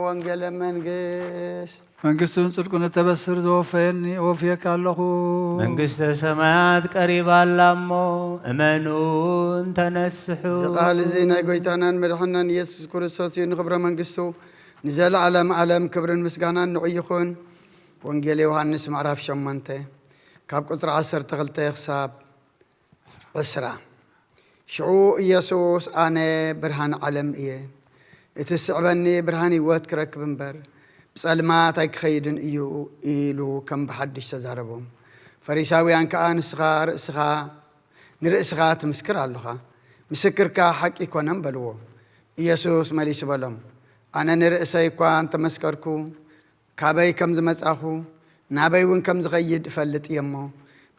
ወንጌለ መንግስት መንግስቱን ጽድቁን ተበስር ዘወፈየኒ ወፍየካ ኣለኹ መንግስተ ሰማያት ቀሪባላሞ እመኑን ተነስሑ ዝቃል እዚ ናይ ጎይታናን መድሓናን ኢየሱስ ክርስቶስ እዩ ንኽብረ መንግስቱ نزل عالم كبر مسجانا نعيخون وانجيل يوحنس معرف شمانته كاب قطر 10 تغلته حساب أسرة شعو يسوس أنا برهان عالم إيه اتسعبني برهاني وات كرك بنبر بسالمات اي خيدن إيلو كم بحدش تزاربهم فريساويان كأن صغار صغا نرئسغا تمسكر اللغة مسكر كا حق يكون بلو يسوس ماليش بلهم أنا نرئسي كوان تمسكركو كابي كم زمساخو نابي ون كم زغيد فلت يمو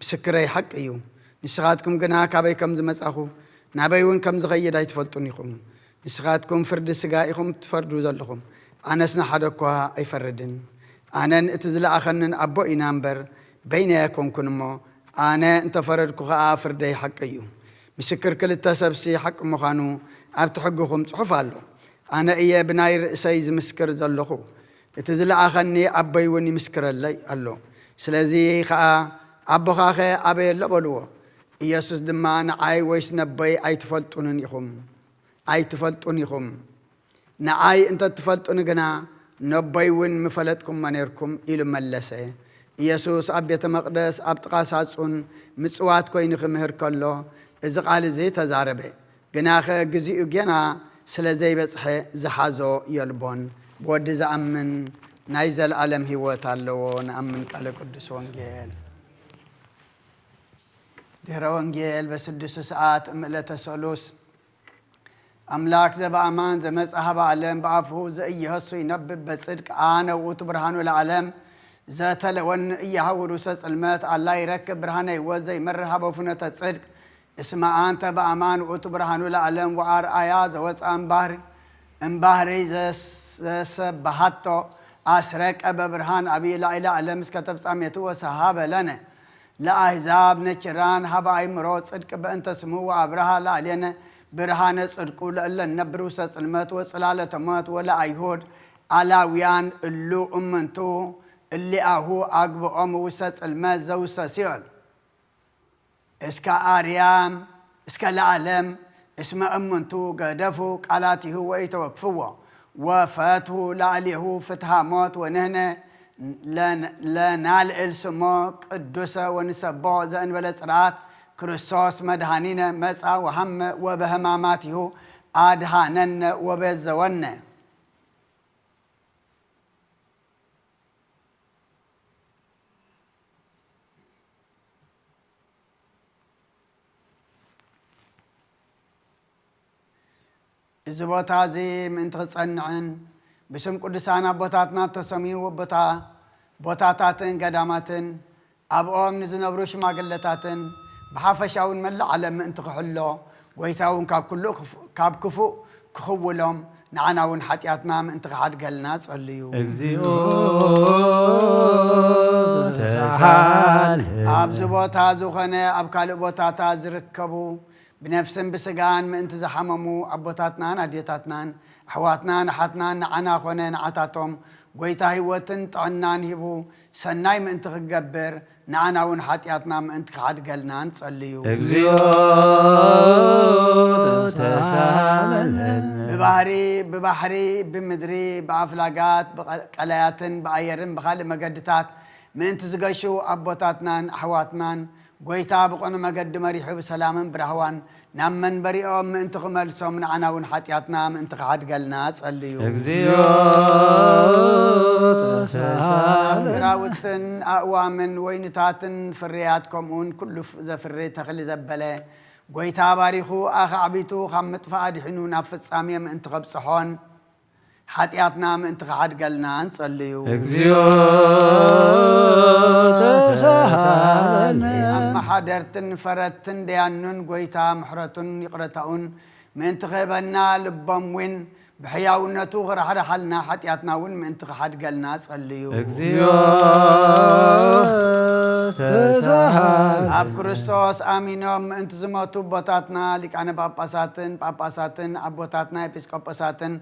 مسكري حق ايو نسغاتكم قنا كابي كم زمساخو نابي ون كم زغيد اي تفلطونيكم نسغاتكم فرد سقائكم تفردوا زلكم أنا سنا حدكوا أي فردن أنا اتزلا أخنن أبو إنامبر بينكم كنمو أنا أنت فردكوا فردي حقيو مسكر كل التسبسي حق مخانو أبت حقكم صحف الله أنا إيا بناير سيز مسكر زلخو اتزلا أخني أبي وني مسكر اللي الله سلازي خا أبو خاخي أبي لبلو يسوس دمان أي ويش نبي أي تفلطونيكم أي تفلطونيكم نعاي أنت تفلطون جنا نبيون مفلتكم منيركم إلى ملسة يسوس أبيت مقدس أبتقاساتون متسوات كوين خمهر كله إذا قال زي تزاربه جناخ جزء جنا سلزي بصح زحازو يلبون بود زأمن نايزل عالم هوات الله نأمن كله قدس وانجيل دير وانجيل بس 6 ساعات ملة سولوس أملاك زبا أمان زمس أهب عالم بعفو زي يهصو ينبب بصدق أنا ووت برهانو العالم ذات لون يهور وسس المات الله يركب برهانه وزي مرهب وفنة الصدق اسمع أنت بأمان ووت برهانو العالم وعار آيات وس أنبهري زس بحطو أسرق أبا برهان أبي لا إله إلا مسكتب ساميتو وسهاب لنا لا أحزاب نشران هبا مرود صدق بأنت سمو وعبرها لا علينا برهان صدقوا لألا نبرو سلمات وصلالة مات ولا أيهود علاويان اللو أمنتو اللي أهو عقب أمو سلمات زو سيول اسكا آريام اسكا العالم اسم أمنتو قدفو قالاتي هو يتوقفوا وفاته لعليه فتهامات ونهنا لا نال السمو قدسة ونسبع زين والاسرات كريستوس مدهانينا مسعى وهم وبهماماته آدهانن وبزون الزبوت هذه من تصنعن بسم قدسانا بوتاتنا تسميو بوتاتاتن قداماتن أبقوم نزنبروش ما قلتاتن بحافشاون ملا على ما انت خحلو ويتاون كاب كله كاب كفو كخولهم نعناون حتياتنا ما انت قاعد قالنا صليو ابزبوت هازو خنا ابكال بوتاتا زركبو بنفسن بسجان ما انت زحممو ابوتاتنا ناديتاتنا حواتنا نحتنا نعنا خنا نعتاتهم ويتا هيوتن طعنان هبو سناي ما انت تقبر نعناون حتياتنا ما انت قاعد قالنا نصليو ببحري بمدري بافلاقات بقلاياتن بايرن بخالي مقدتات ما انت زقشو ابوتاتنا حواتنا ويتا بقنا مقد مريحو بسلام برهوان نمن بريئهم ما انت خملسهم نعناون حتياتنا ما انت قاعد قالنا صليو راوتن أقوامن وينتاتن فرياتكم ون كل زفري تخلي زبلة ويتا باريخو أخ عبيتو خمت فادحنو نفس سامية من انت غبصحون حتياتنا من انت قاعد قالنا نصليو أما حضرتن فرتن ديانن ويتا محرتن يقرتاون من انت غيبنا لبام وين بحياونتو غير حدا حلنا حتياتنا ون من انت قاعد قالنا صليو أب كريستوس آمينهم انت زماتو بوتاتنا لك أنا باباساتن أبوتاتنا إبسكوباساتن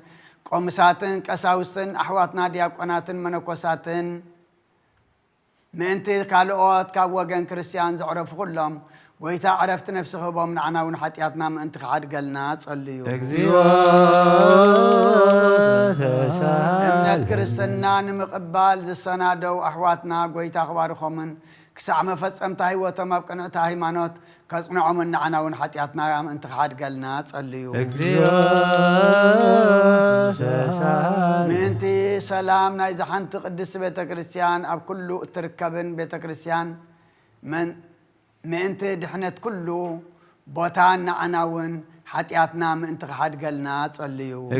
قومساتن كساوسن أحواتنا دياقوناتن منكوساتن من انت كالوات كاوغن كريستيان زعرف كلهم ويتا عرفت نفسه هبهم نعنا ونحطياتنا من انت خاد قلنا تصليو امنت كريستنا نمقبال زسنا دو احواتنا ويتا اخباركم من كسع مفصمتا هيوتهم بقنعتا هيمانوت كصنعوا من نعنا ونحطياتنا من انت خاد قلنا تصليو من انت سلام نايزا حنت قدس بيت كريستيان اب كله تركبن بيت كريستيان من انت دحنت كله بوتان عناون حتياتنا من انت حد قلنا تصليو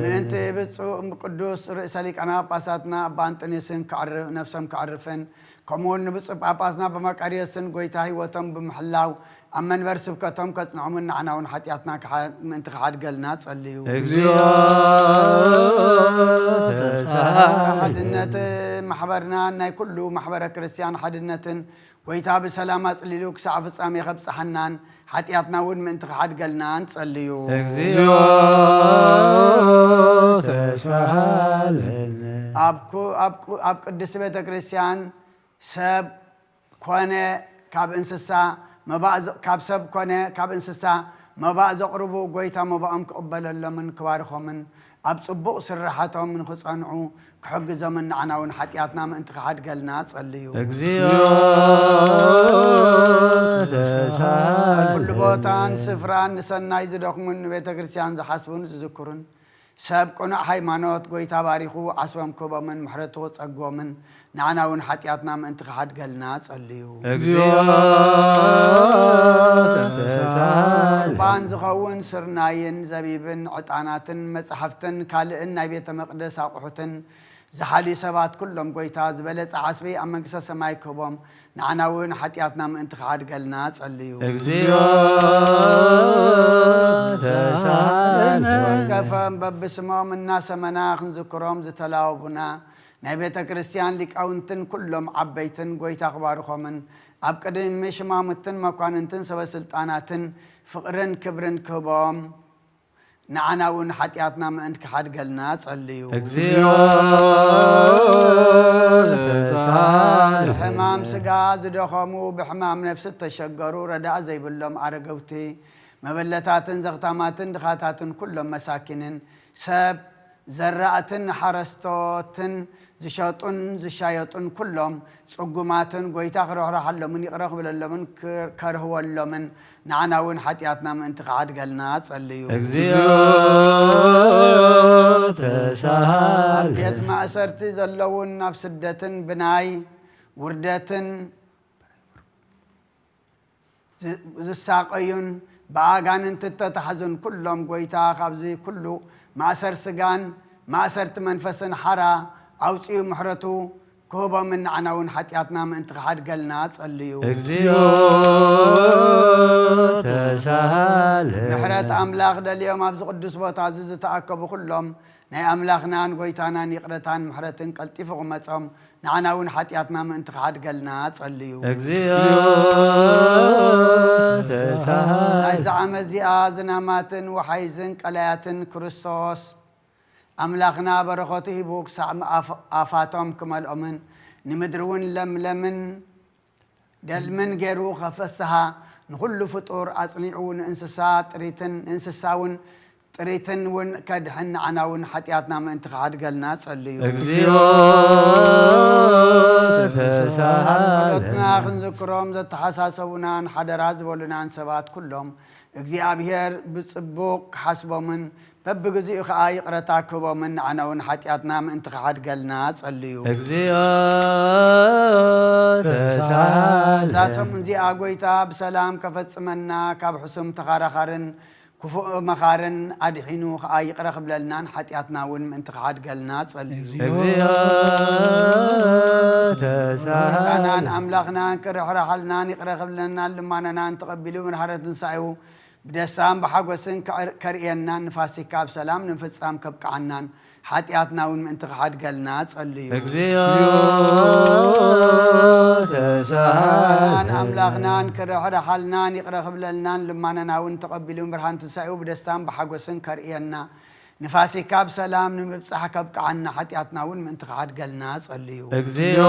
من انت بتصو قدوس رئيس ليك انا باساتنا بانطنيسن كعرف نفسهم كعرفن كمون بص باباسنا بمقاريسن قويتا هيوتهم بمحلاو اما نبرسب كتم كصنعوا من عناون حتياتنا من انت حد قلنا تصليو حدنت محبرنا ناي كله محبر كريستيان حدنتن ويتا بسلام اصليلوك ساعه فصامي خبص حنان حتياتنا ون من انت حد قلنا نصليو اب قدس بيت كريستيان سب كونه كاب انسسا مباز كاب سب كونه كاب انسسا مباز قربو غويتا مبام قبل لمن كبارخم من اب صبق سرحاتهم من خصنعو كحق زمن عناون حتياتنا من انت حد قلنا صليو كل بوتان سفران سناي زدكم من بيت كريستيان زحسبون تذكرون سب قنا هيمانوت غويتا باريخو عصوم كوبا من محرتو صقو من نعناون حتياتنا من انت حد قلنا صليو بان زخون سرناين زبيبن عطاناتن مصحفتن كالئن ناي بيت مقدس اقحتن زحالي سبات كلهم غويتا زبلص عصبي امنكس سماي كوبم نعناون حتياتنا من انت حد قلنا صليو كفم ببسمهم الناس مناخ نذكرهم زتلاوبنا نبيت كريستيان لك أونتن كلهم عبيتن قويت أخباركم من أبقدم مش مامتن مكانتن سوى سلطاناتن فقرن كبرن كبام نعناون حتياتنا من أنت حد قلنا صليو الحمام سقاز دخمو بحمام نفس التشجروا رداء زي بلهم عرقوتي مبلتاتن زغتاماتن دخاتاتن كلهم مساكنن سب زرعتن حرستوتن زشاطن زشايطن كلهم صقماتن قويتا خروح لمن يقرخ بللمن كرهو لمن نعناون حتياتنا من انت قاعد قلنا صليو بيت ما أسرتي زلون نفسدتن بناي وردتن زساقيون باغان انت تتحزن كلهم قويتا خابزي كله ماسر سجان ماسرت منفسن حرا أوصي محرتو كوبا من عناون حتياتنا من انت حد قلنا صليو محرت أملاخ دا اليوم أبز قدس بوتعزز تأكبوا كلهم ناي أملاخنا نقويتانا نيقرتان محرتن قلتفقوا مصام نعناون حتياتنا من انت حد قلنا صليو أيزع مزيئة زناماتن وحيزن قلاياتن كريستوس أملاخنا برخوته بوك سعم آفاتهم كمال أمن نمدرون لمن دلمن غيرو خفسها نخل فطور أصنعون انسسات انسساون تريتن ون كدحن عناون حتياتنا من انت قاعد قلنا صليو حلتنا خنذكرهم ذات حساسونا حدراز ولنا سبات كلهم እግዚአብሔር بصبوق حسبه من ببغزي خاي قرتاكبو من عناون حتياتنا من انت قاعد قلنا صليو زاسم زي اغويتا بسلام كفصمنا كاب حسم تخارخرن كفو مخارن ادحينو خاي قرخ بللنا حتياتنا ون من انت قاعد قلنا صليو انا املاخنا كرحرحلنا نقرخ بللنا لما نتقبلوا من حرة نسايو بدسام بحقوسن كرينا نفاسي كاب سلام نفصام كبقعنان حتياتنا ون من تقعد قلنا صليو انا املاخنا كرحرحلنا نقرخ بللنا لما ناون تقبلوا برهان تسايو بدسام بحقوسن كرينا نفاسك بسلام نمبصحك بقعنا حتياتنا ون من تقعد قلنا صليو اكزيو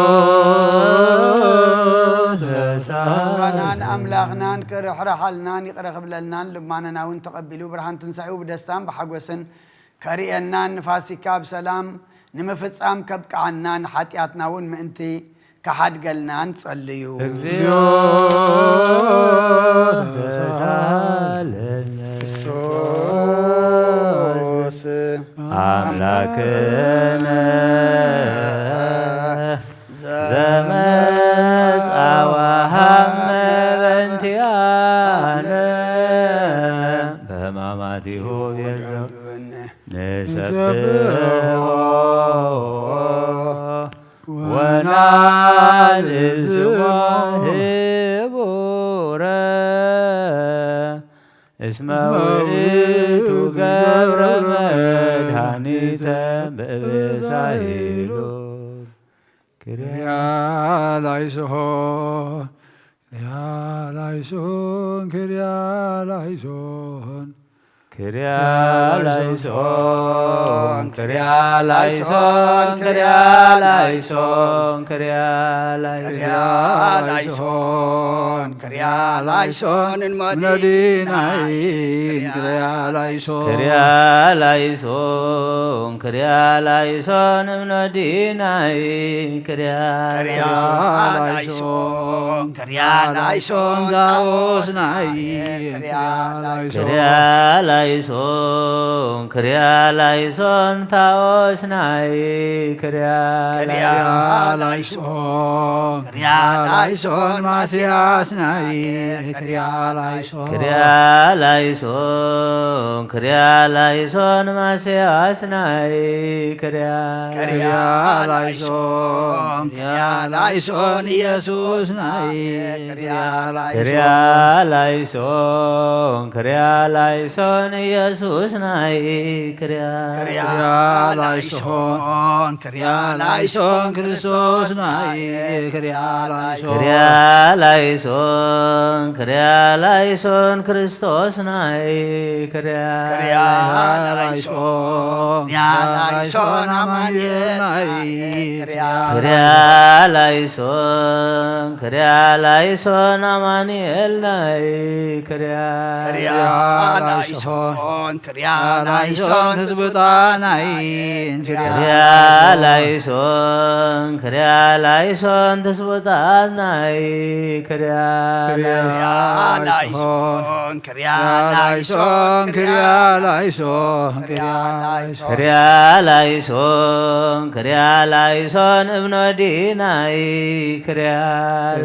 ونان أملاغنا نكرح رحلنا نقرأ قبلنا لبماننا ون تقبلوا برهان تنسعوا بدستان بحقوسن كريئنا نفاسك بسلام نمفصام كبقعنا حتياتنا ون من انتي كحد قلنا نصليو اكزيو كريستوس أملاكنا زمز أوهم بنتيانا بماماته يزو نسبه ونعلزمه بورا اسمه وليتو قبر مدهانيتا ببسايلو كريا لايسون كريا لايسون كريا لايسون كريا لايسون كريا لايسون كريا لايسون كريا لايسون كريا لايسون المدينين كريا لايسون كريا لايسون كريا لايسون المدينين كريا لايسون كريا لايسون داوسناي كريا لايسون كريا لايسون تاوسناي كريا لايسون كريا لايسون ماسياسناي كريا لايسون كريا لايسون كريا لايسون ماسياسناي كريا لايسون كريا لايسون يسوسناي كريا لايسون كريا لايسون يسوسناي كريا لايسون كريا لايسون كريستوسناي كريا لايسون كريا لايسون كريستوسناي كريا لايسون أمانيناي كريا لايسون أمانيناي كريا لايسون كريا لايسون تزبطاناي كريا لايسون تزبطاناي كريا لايسون كريا لايسون كريا لايسون كريا لايسون ابن ديناي كريا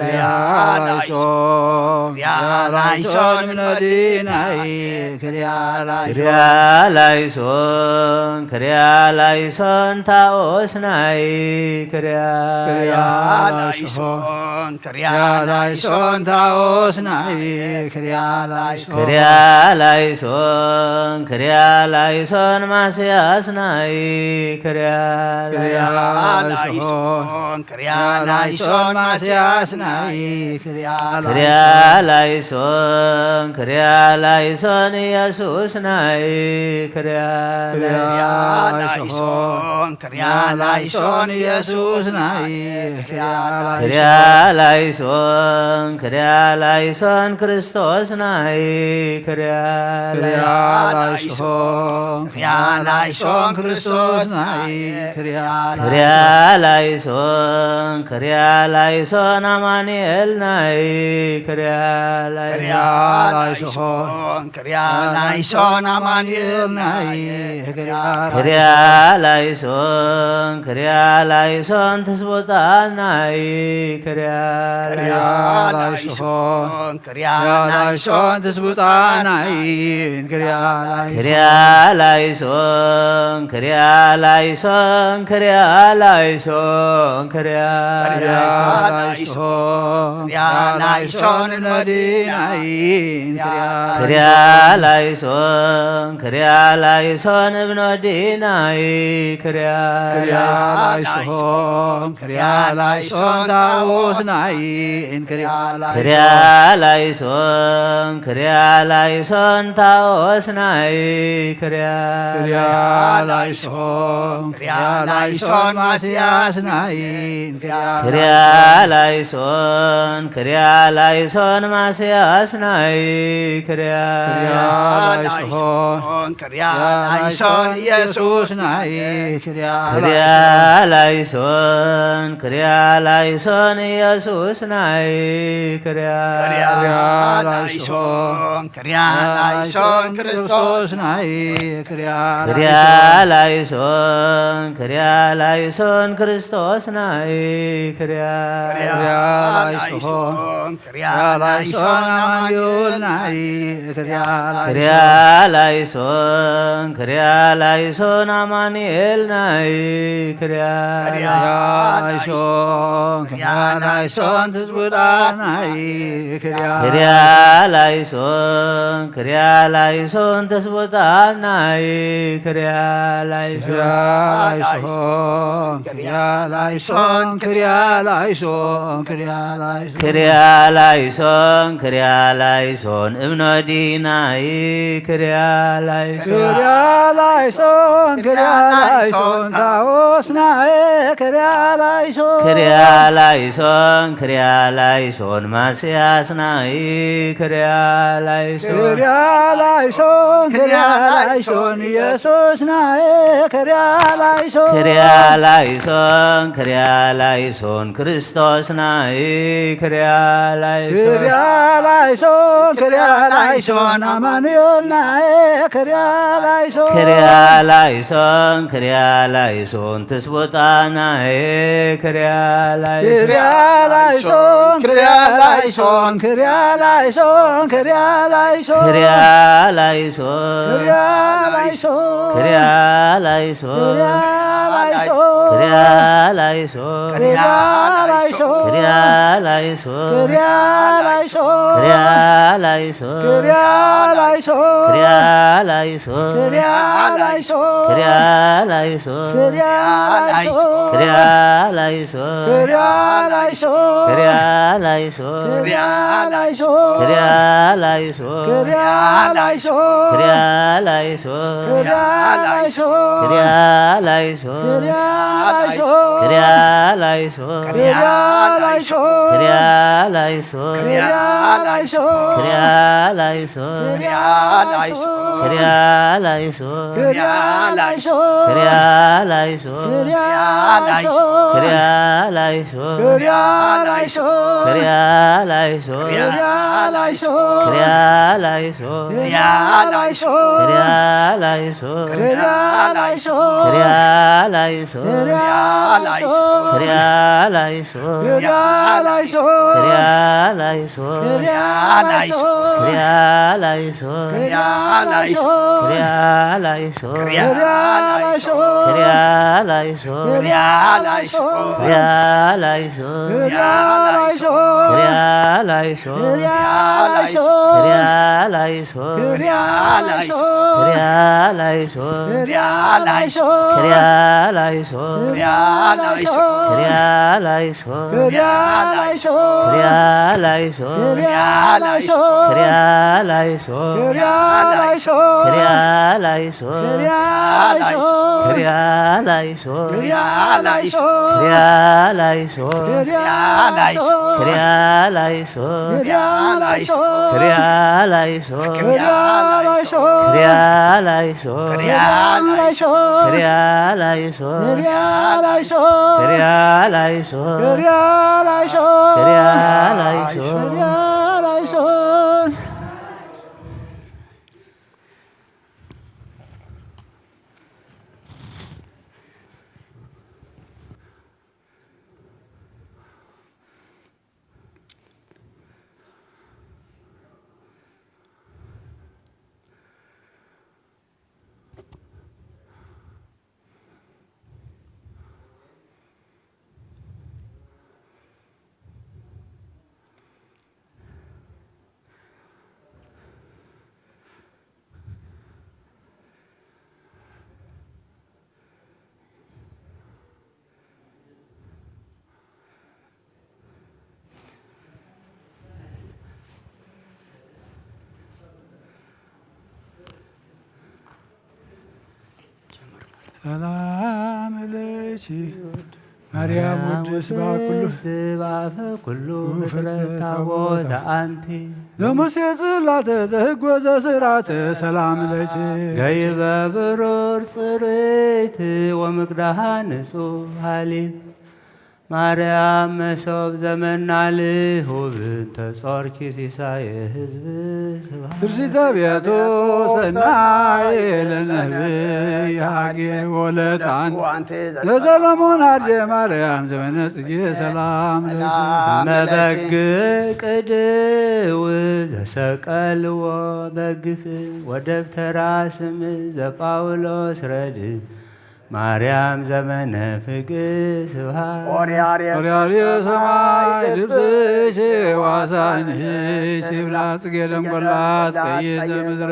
لايسون ابن ديناي كريا لايسون تاوسناي كريا لايسون تاوسناي كريا لايسون ماسياسناي كريا لايسون ماسياسناي كريا لايسون يسوسناي كريا لايسون يسوسناي كريا لايسون كريستوسناي كريا لايسون كريستوسناي كريا لايسون أمانيلناي كريا لايسون أمانيلناي كريا لايسون تسبوتاناي كريا لايسون تسبوتاناي كريا لايسون لايسون المدينين كريا ላይሶን ክሪያ ላይሶን እብኖ ዲናይ ክሪያ ላይሶን ክሪያ ላይሶን ታቦት ናይ ክሪያ ላይሶን ክሪያ ላይሶን ታቦት ናይ ክሪያ ላይሶን ማስያስ ናይ ክሪያ ላይሶን ማስያስ ናይ ክሪያ ላይሶን ኢየሱስ ናይ ክሪያ ላይሶን ኢየሱስ ናይ ክሪያ ላይሶን ክርስቶስ ናይ ክሪያ ላይሶን ክርስቶስ ናይ ክሪያ ላይሶን አማኑኤል ናይ ክሪያ ላይሶን አማኑኤል ናይ ክሪያ ላይሶን ትዝቡጣ ናይ ክሪያ ላይሶን ተስቦታ ናይ ክሪያ ላይሶን እብኖ ዲናይ ክሪያ ላይሶን ታቦት ናይ ክሪያ ላይሶን ማስያስ ናይ ክሪያ ላይሶን ኢየሱስ ናይ ክሪያ ላይሶን ክርስቶስ ናይ ክሪያ ላይሶን አማኑኤል ናይ ክሪያ ላይሶን ተስቦታ ናይ ክሪያ ላይሶን ላይሶን ሰላም ለኪ ማርያም ውድስ ባፈ ኩሉ ፍጥረት ታቦተ አንቲ ዘሙሴ ጽላተ ዘሕጎ ዘሥርዓተ ሰላም ለኪ ገይበ ብሩር ጽርይት ወምቅዳሃ ንጹሕ ሀሊብ ማርያም መሶብ ዘመናልህ ውብንተ ጾርኪ ሲሳየ ሕዝብ ትርሲተ ቤቱ ሰናይ ለነብይ ሀጌ ወለጣን ለሰሎሞን አዴ ማርያም ዘመነ ጽጌ ሰላም መበግ ቅድው ዘሰቀልዎ በግፍ ወደብተራ ስም ዘጳውሎስ ረድ ማርያም ዘመነ ፍግ ስብሃት ኦርያርየ ሰማይ ልብስሽ ዋሳንሽ ብላ ጽጌ ደንቆላት ቀይ ዘምድረ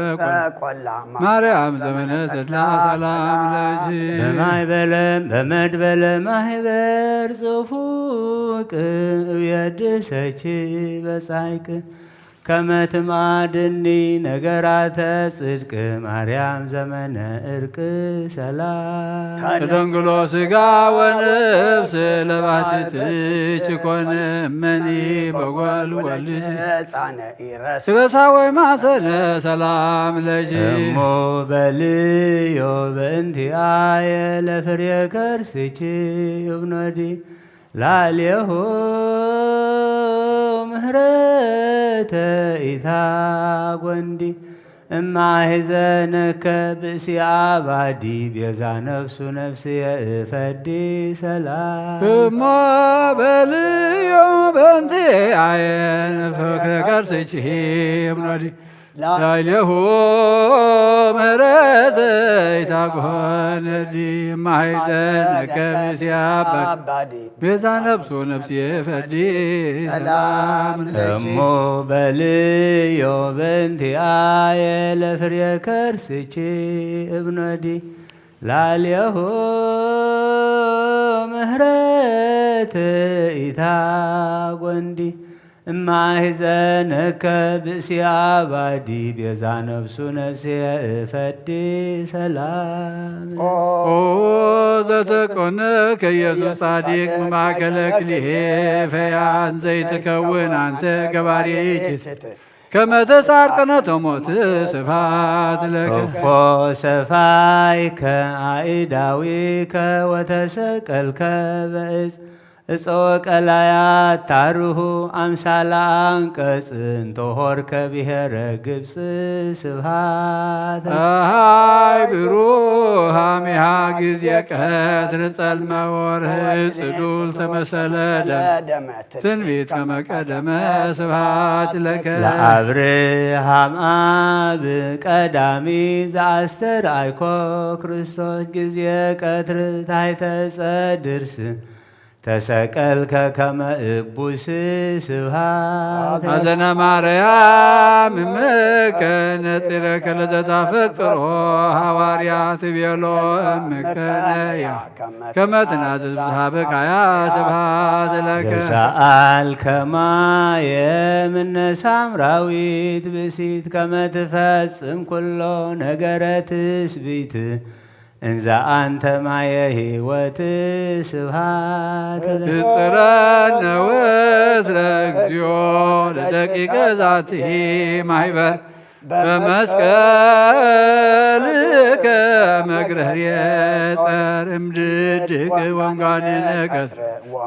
ቆላ ማርያም ዘመነ ተድላ ሰላም ለኪ በማይበለም በመድበለ ማህበር ጽፉቅ እብየድሰች በጻይቅ ከመትማድኒ ነገራተ ጽድቅ ማርያም ዘመነ እርቅ ሰላም ተደንግሎ ስጋ ወነፍስ ለባትትች ኮነ መኒ በጓል ወልጅ ስበሳ ወይ ማሰነ ሰላም ለኪ እሞ በልዮ በእንቲአየ ለፍሬ ከርስች እብኖዲ ላልየሆ ምህረተ ኢታ ጐንዲ እማሕዘነከ ብእሲ አባዲ ቤዛ ነፍሱ ነፍስየ እፈዲ ሰላም እሞ በልዮ በእንቲአየ ፍቅረ ከርስች እብኖዲ ላዕሌሁ ምህረተ ኢታጐነዲ እማሕዘነከ ብእሲ አባዲ ቤዛ ነፍሱ ነፍስየ እፈዲ ሰላም እሞ በልዮ በእንቲአየ ለፍሬ ከርስች እብኖዲ ላዕሌሁ ምህረተ ኢታጐንዲ እማሕዘነከ ብእሲ አባዲ ቤዛ ነፍሱ ነፍስየ እፈዲ ሰላም ኦ ዘተቆነከ ኢየሱስ ጻዲቅ ማእከለ ክልኤ ፈያን ዘይትከውን አንተ ገባሬ እጅት ከመ ተጻድቅነተ ሞት ስብሐት ለከ እፎ ሰፋይከ አእዳዊከ ወተሰቀልከ በዕፅ እፀወ ቀላያት ታርሁ አምሳለ አንቀጽ እንተሆርከ ብሔረ ግብፅ ስብሐት ፀሐይ ብሩህ አሚሃ ጊዜ ቀትር ጸልመ ወርህ ጽዱል ተመሰለ ደም ትንቢት ከመ ቀደመ ስብሐት ለከ ለአብርሃም አብ ቀዳሚ ዘአስተርአይኮ ክርስቶስ ጊዜ ቀትር ታሕተ ዕፀ ድርስ ተሰቀልከ ከመ እቡስ ስብሐት ሐዘነ ማርያም እምከ ነጽረከ ለዘታፈቅሮ ሐዋርያት ቤሎ እምከ ነያ ከመ ትናዝዝ ብሃበቃያ ስብሐት ለከ ዘሰአልከ ማየ እምነ ሳምራዊት ብእሲት ከመ ትፈጽም ኩሎ ነገረ ትስብእት እንዘ አንተ ማየ ሕይወት ስብሐት ትጽረነ ወትረ እግዚኦ ለደቂቀ ዛቲ ማኅበር በመስቀልከ መግረርየ ጸር እምድድቅ ወምጋኔነ ቀትር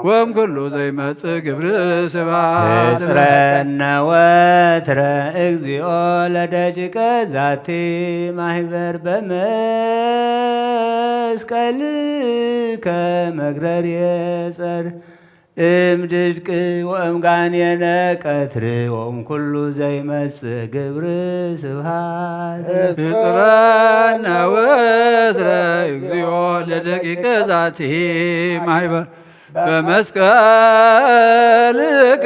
ወእምኩሉ ዘይመጽእ ግብር ስብሐት ትጽረነ ወትረ እግዚኦ ለደቂቀ ዛቲ ማኅበር በመስቀልከ መግረርየ ጸር እምድድቅ ወእምጋኔነ ቀትር ወእምኩሉ ዘይመጽእ ግብር ስብሐት ትጽረነ ወትረ እግዚኦ ለደቂቀ ዛቲ ማኅበር በመስቀልከ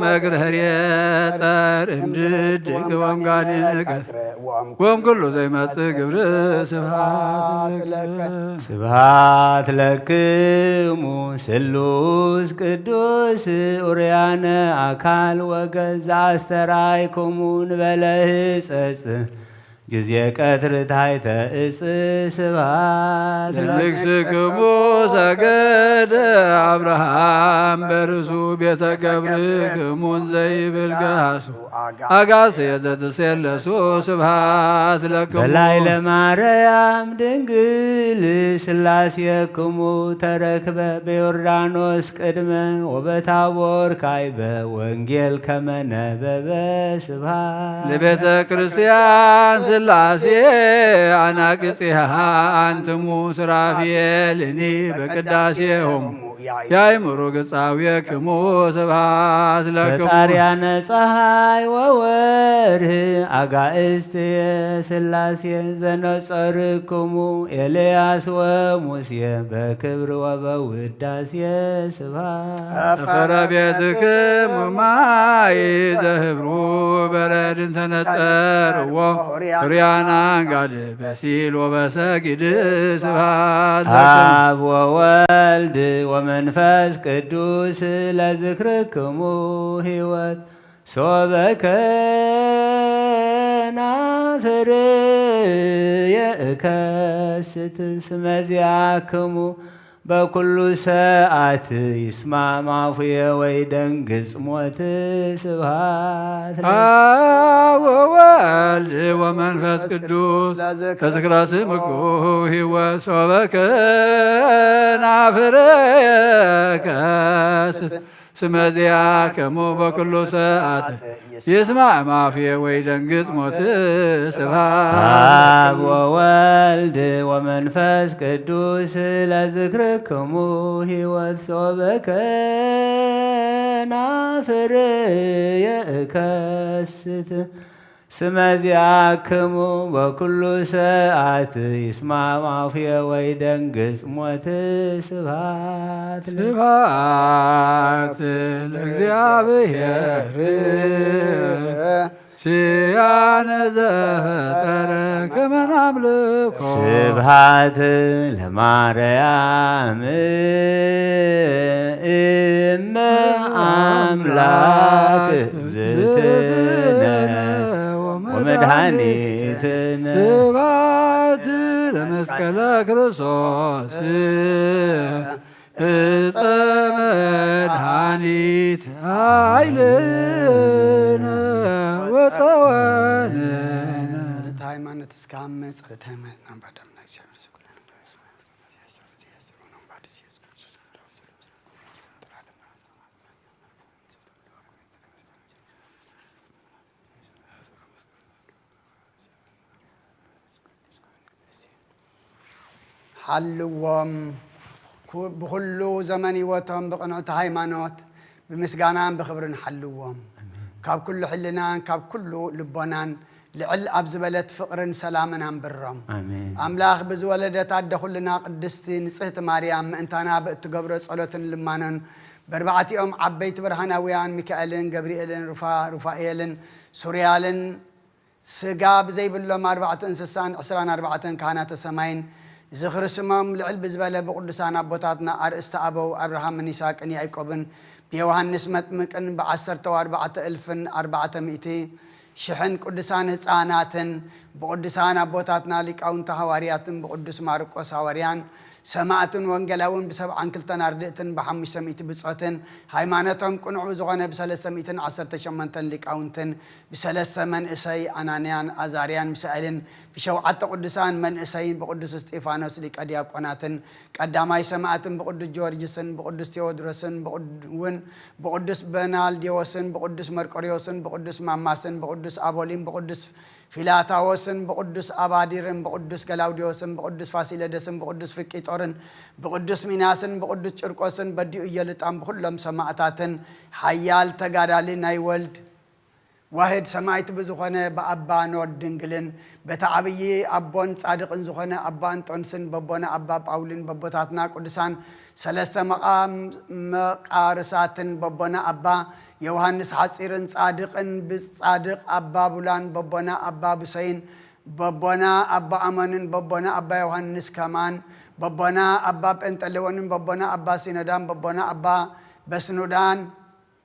መግረርየ ጸር እምድድቅ ወእምጋኔነ ቀትር ወእምኩሉ ዘይመጽእ ግብር ስብሐት ለከ ስብሐት ለክሙ ስሉስ ቅዱስ ኡርያነ አካል ወገዝ አስተርአይኩሙ እንበለ ሕጸጽ ጊዜ ቀትር ታሕተ ዕፀ ስብሐት ለንግሥክሙ ሰገደ አብርሃም በርእሱ ቤተ ገብርክሙ ዘይብል ገሃሱ አጋሴ ዘትሴለሱ ስብሐት ለክሙ በላይ ለማርያም ድንግል ሥላሴክሙ ተረክበ በዮርዳኖስ ቅድመ ወበታቦር ካዕበ ወንጌል ከመ ነበበ ስብሐት ለቤተ ክርስቲያን ሥላሴ አናቅጽሃ አንትሙ ሱራፌልኒ በቅዳሴሆሙ ያእምሩ ገጻዌክሙ ስብሐት ለክሙ ፈጣርያነ ፀሐይ ወወርህ አጋእዝት ሥላሴ ዘነጸርክሙ ኤልያስ ወሙሴ በክብር ወበውዳሴ ስብሐት ጠፈረ ቤትክሙ ማይ ዘህብሩ በረድን ተነጸርዎ ሪያና ጋድ በሲል ወበሰጊድ ስብሐት አብ ወወልድ ወመንፈስ ቅዱስ ለዝክርክሙ ሕይወት ሶበከናፍር የእከስት ስመዚያክሙ በኩሉ ሰዓት ይስማዕ አፉየ ወይደንግጽ ሞት ስብሐት አብ ወወልድ ወመንፈስ ቅዱስ ለዝክረ ስምኩ ሕይወት ሶበከናፍር የእከስት ስመዚያክሙ በኩሉ ሰዓት ይስማዕ አፉየ ወይደንግጽ ሞት ስብሐት አብ ወወልድ ወመንፈስ ቅዱስ ለዝክርክሙ ሕይወት ሶበከናፍር የእከስት ስመዚያክሙ በኩሉ ሰዓት ይስማዕ አፉየ ወይደንግጽ ሞት ስብሐት ስብሐት ለእግዚአብሔር ሲያነ ዘፈጠረ ከመ ናምልኮ ስብሐት ለማርያም እመ አምላክ እግዝእትነ ወመድኃኒትነ ስብሐት ለመስቀለ ክርስቶስ ዕፀ መድኃኒት ኃይልነ ወፀወንነ ጸሎተ ሃይማኖት እስካመ ጸሎተ ሃይማኖት ናምባዳምና ሓልዎም ብኩሉ ዘመን ህይወቶም ብቕንዕቲ ሃይማኖት ብምስጋናን ብክብርን ሓልዎም ካብ ኩሉ ሕልናን ካብ ኩሉ ልቦናን ልዕል ኣብ ዝበለት ፍቕርን ሰላምን ኣንብሮም ኣምላኽ ብዝወለደት ኣደ ኩልና ቅድስቲ ንጽህቲ ማርያም ምእንታና ብእትገብሮ ጸሎትን ልማኖን በርባዕቲኦም ዓበይቲ ብርሃናውያን ሚካኤልን ገብርኤልን ሩፋኤልን ሱርያልን ስጋ ብዘይብሎም 4 እንስሳን 24 ካህናተ ሰማይን ዝኽሪ ስሞም ልዕል ብዝበለ ብቅዱሳን ኣቦታትና ኣርእስተ ኣበው ኣብርሃምን ይስሐቅን ያዕቆብን ብዮሃንስ መጥምቅን ብ14,400 ሽሕን ቅዱሳን ህፃናትን ብቅዱሳን ኣቦታትና ሊቃውንቲ ሃዋርያትን ብቅዱስ ማርቆስ ሃዋርያን ሰማዕትን ወንጌላውን ብ72 ኣርድእትን ብ500 ብጾትን ሃይማኖቶም ቅኑዕ ዝኾነ ብ318 ሊቃውንትን ብ3 መንእሰይ አናንያን አዛርያን ሚሳኤልን ብ7 ቅዱሳን መንእሰይን ብቅዱስ እስጢፋኖስ ሊቀ ዲያቆናትን ቀዳማይ ሰማዕትን ብቅዱስ ጊዮርጊስን ብቅዱስ ቴዎድሮስን ብቅዱስ በናልዲዮስን ብቅዱስ መርቆሪዎስን ብቅዱስ ማማስን ብቅዱስ አቦሊን ብቅዱስ ፊላታዎስን ብቅዱስ አባዲርን ብቅዱስ ገላውዲዮስን ብቅዱስ ፋሲለደስን ብቅዱስ ፍቂጦርን ብቅዱስ ሚናስን ብቅዱስ ጭርቆስን በዲኡ እየልጣን ብኩሎም ሰማዕታትን ሓያል ተጋዳሊ ናይ ወልድ ዋህድ ሰማዕት ብዝኾነ በአባ ኖር ድንግልን በተዓብይ አቦን ጻድቅን ዝኾነ አባ አንጦንስን በቦና አባ ጳውልን በቦታትና ቅዱሳን ሰለስተ መቃርሳትን በቦና አባ ዮሐንስ ሐጺርን ጻድቅን ብጻድቅ አባ ቡላን በቦና አባ ብሰይን በቦና አባ አመንን በቦና አባ ዮሐንስ ከማን በቦና አባ ጴንጠሌዎንን በቦና አባ ሲኖዳን በቦና አባ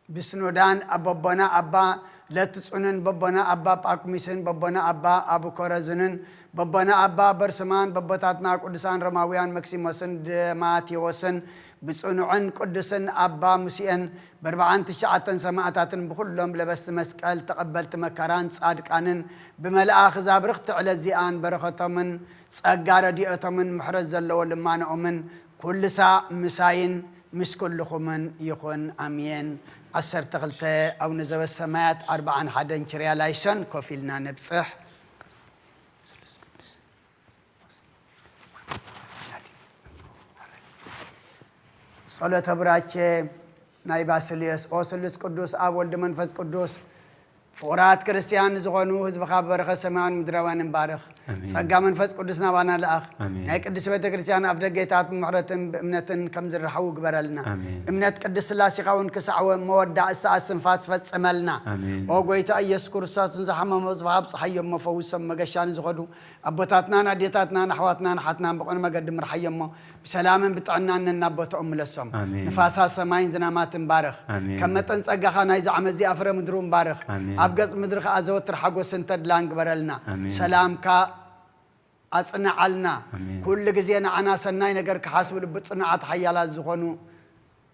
በስኖዳን በቦና አባ لا تسعنن ببنا أبا باكميسن ببنا أبا أبو كورزنن ببنا أبا برسمان ببتاتنا قدسان رماويان مكسيموسن ماتيوسن بسعنوعن قدسن أبا مسيئن بربعان تشعتن سماعتاتن بكلهم لبست مسكال تقبلت مكاران صادق عنن بملأ خزاب رخت على الزيان برختمن صقار ديئتمن محرز اللو لما نؤمن كل ساعة مساين مس كلكم يكون أمين عسر تغلطة أو نزل السماء 4 حدن شريا لايسن كفيلنا نبصح صلاة براتشة نايباسليس أوسلس قدوس أول دمنفس قدوس فورات كريستيان زغنو حزب خبر خسمان مدروان مبارخ صقا منفس قدسنا وانا الاخ ناي قدس بيت كريستيان افدقيتات محرتن بامنتن كم زرحو قبرلنا امنت قدس سلاسي قاون كسعو مودع الساعه سنفاس فصملنا او غويتا ኢየሱስ ክርስቶስ زحمم مزباب صحيم مفوسم مغشان زغدو ابوتاتنا ناديتاتنا نحواتنا نحاتنا بقون مقد مرحيم بسلام بطعنان نابوتهم لسم نفاسا سماين زنامات مبارخ كمتن صقا ناي زعمزي افر مدرو مبارخ أبجز مدرخ أزوتر حقو سنتد لانج برلنا سلام كا أصنعلنا كل جزينا أنا سناي نجر كحاسب بتصنعات حيالات زخونو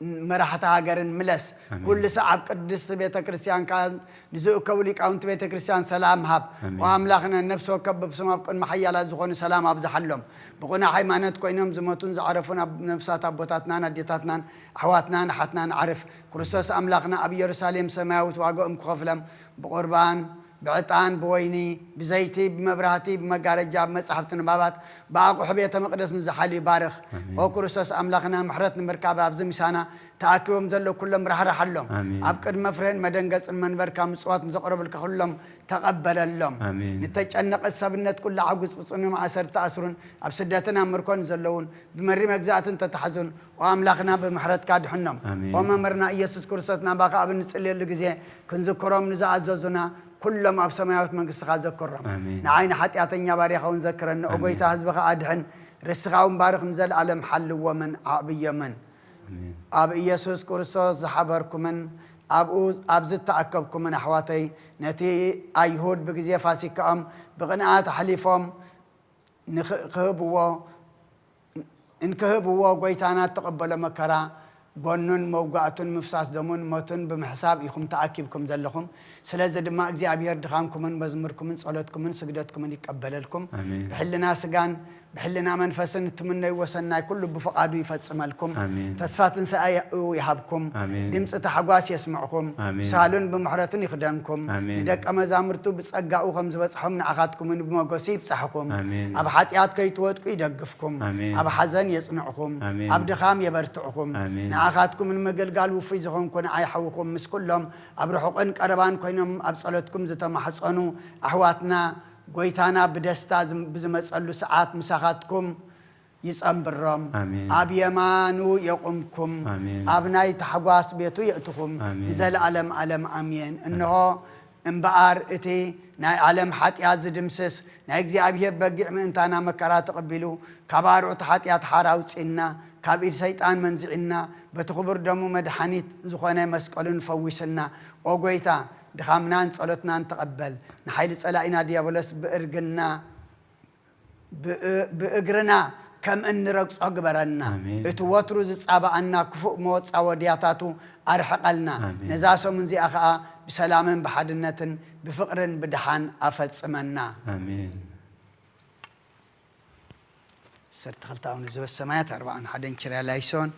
مرحتها جرن ملس كل ساعة قدس بيت كريستيان كان نزوق كوليك أو أنت بيت كريستيان سلام هب وأملاخنا النفس وكبب سما بكون محيالات زخون سلام أبز حلهم بقولنا حيمانات كوينهم زمتون زعرفونا بنفسات أبوتاتنا نديتاتنا أحواتنا نحتنا نعرف كريستوس أملاخنا أبي يرساليم سماوت واقو مكفلم بقربان بعطان بويني بزيتي بمبرهاتي بمقارجة بمصحفة نبابات باقو حبيت مقدس نزحالي بارخ او كريستوس أملاخنا محرت مركبة بزمسانا تاكيوم زلو كلهم رح حلهم أبقد مفرين مدنقص المنبر كامصوات نزقرب لك كلهم تقبل اللهم نتجنق السبنت كل عقوس بصنهم عسر تأسرون أبسدتنا مركون زلون بمري مجزات تتحزن وأملاخنا بمحرت كادحنهم وما مرنا إيسوس كريستوسنا باقا أبن نسألي اللي كنذكرهم نزعززنا كلهم أب سماوات من قصة ذكرهم نعين حتى أتنيا باريخون ذكرنا أبويتا حزبها أدحن رسخاهم بارخ نزل على محل ومن عبي من أب إيسوس كريستوس حبركم من أب زت تأكبكم من أحواتي نتي أيهود بجزية فاسكام بغناءات حليفهم نخبوا إنكهبوا قويتانا تقبل مكرا قنن موقعتن مفساس دمون موتن بمحساب يخم تأكيبكم ذلكم سلازة دما أجزابير دخانكم من بزمركم من صلاتكم من سجدتكم من يقبل لكم بحلنا سجان بحلنا منفسن تمنى وسنا كل بفقادو يفتسم لكم تسفات ساي يحبكم دمص تحقواس يسمعكم سالون بمحرتن يخدمكم دك امزامرتو بصقاو خمز بصحم نعخاتكم من بمغوسي بصحكم اب حطيات كيتوتكو يدغفكم اب حزن يصنعكم اب دخام يبرتعكم نعخاتكم من مغلغال وفي زخون كون ايحوكم مس كلهم اب رحقن قربان كوينم اب صلاتكم زتمحصنو احواتنا قويتانا بدستا بزمصلو ساعات مساخاتكم يصنبرم اب يمانو يقومكم ابناي تحواس بيتو ياتكم زل علم علم امين انه انبار اتي ناي علم حطيات زدمسس ناي እግዚአብሔር በግዕ ምንታና መከራ ተቀበሉ ከባርዑ ተሐጥያት ሓራውጽና ካብኢድ ሰይጣን መንዝዕና በትኽብር ደሙ መድኃኒት ዝኾነ መስቀሉን ፈዊስና ኦጎይታ دخامنان صلتنا نتقبل نحيل صلائنا ديابولس بإرقنا بإقرنا كم إن رقص أقبرنا اتواترو زصابعنا كفؤ موت أودياتاتو أرحقلنا نزاسو من زي أخاء بسلام بحدنة بفقر بدحان أفتسمنا آمين سرت خلطاو نزو السمايات 4 حدن شريا لايسون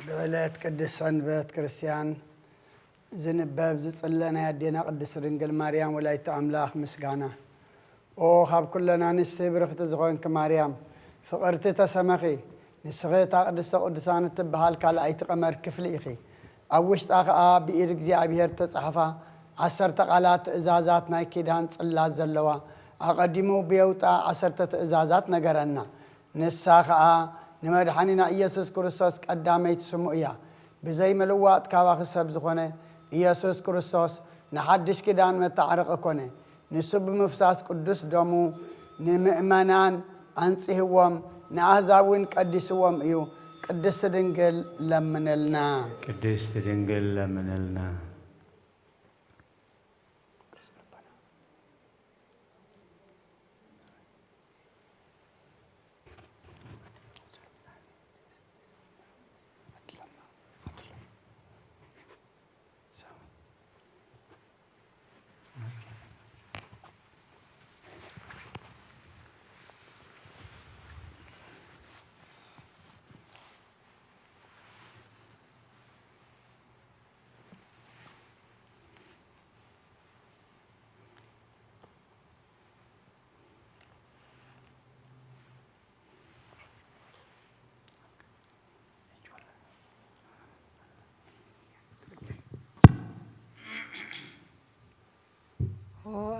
بولات قدس سنبت كريستيان زنباب زصلنا يدينا قدس رنجل مريم ولايت أملاخ مسجانا أو خاب كلنا نستبرخ تزغون كمريم فقرت تسمخي نسغيت قدسان تبهال كلا أي تقمر كفليخي أوشت أخا بإيرك زي أبيهر تصحفا عسرت قالات إزازات نايكيدان صلا زلوا أقدموا بيوتا عسرت إزازات نجرنا نساخا نمدحننا إيسوس كريستوس قداميت سمويا بزي ملوات كواخ سبزخونه إيسوس كريستوس نحدش كدان متعرق كونه نسب مفساس قدس دمو نمؤمنان أنصحوهم نعزاون قدسوهم إيو قدس دنجل لمنلنا قدس دنجل لمنلنا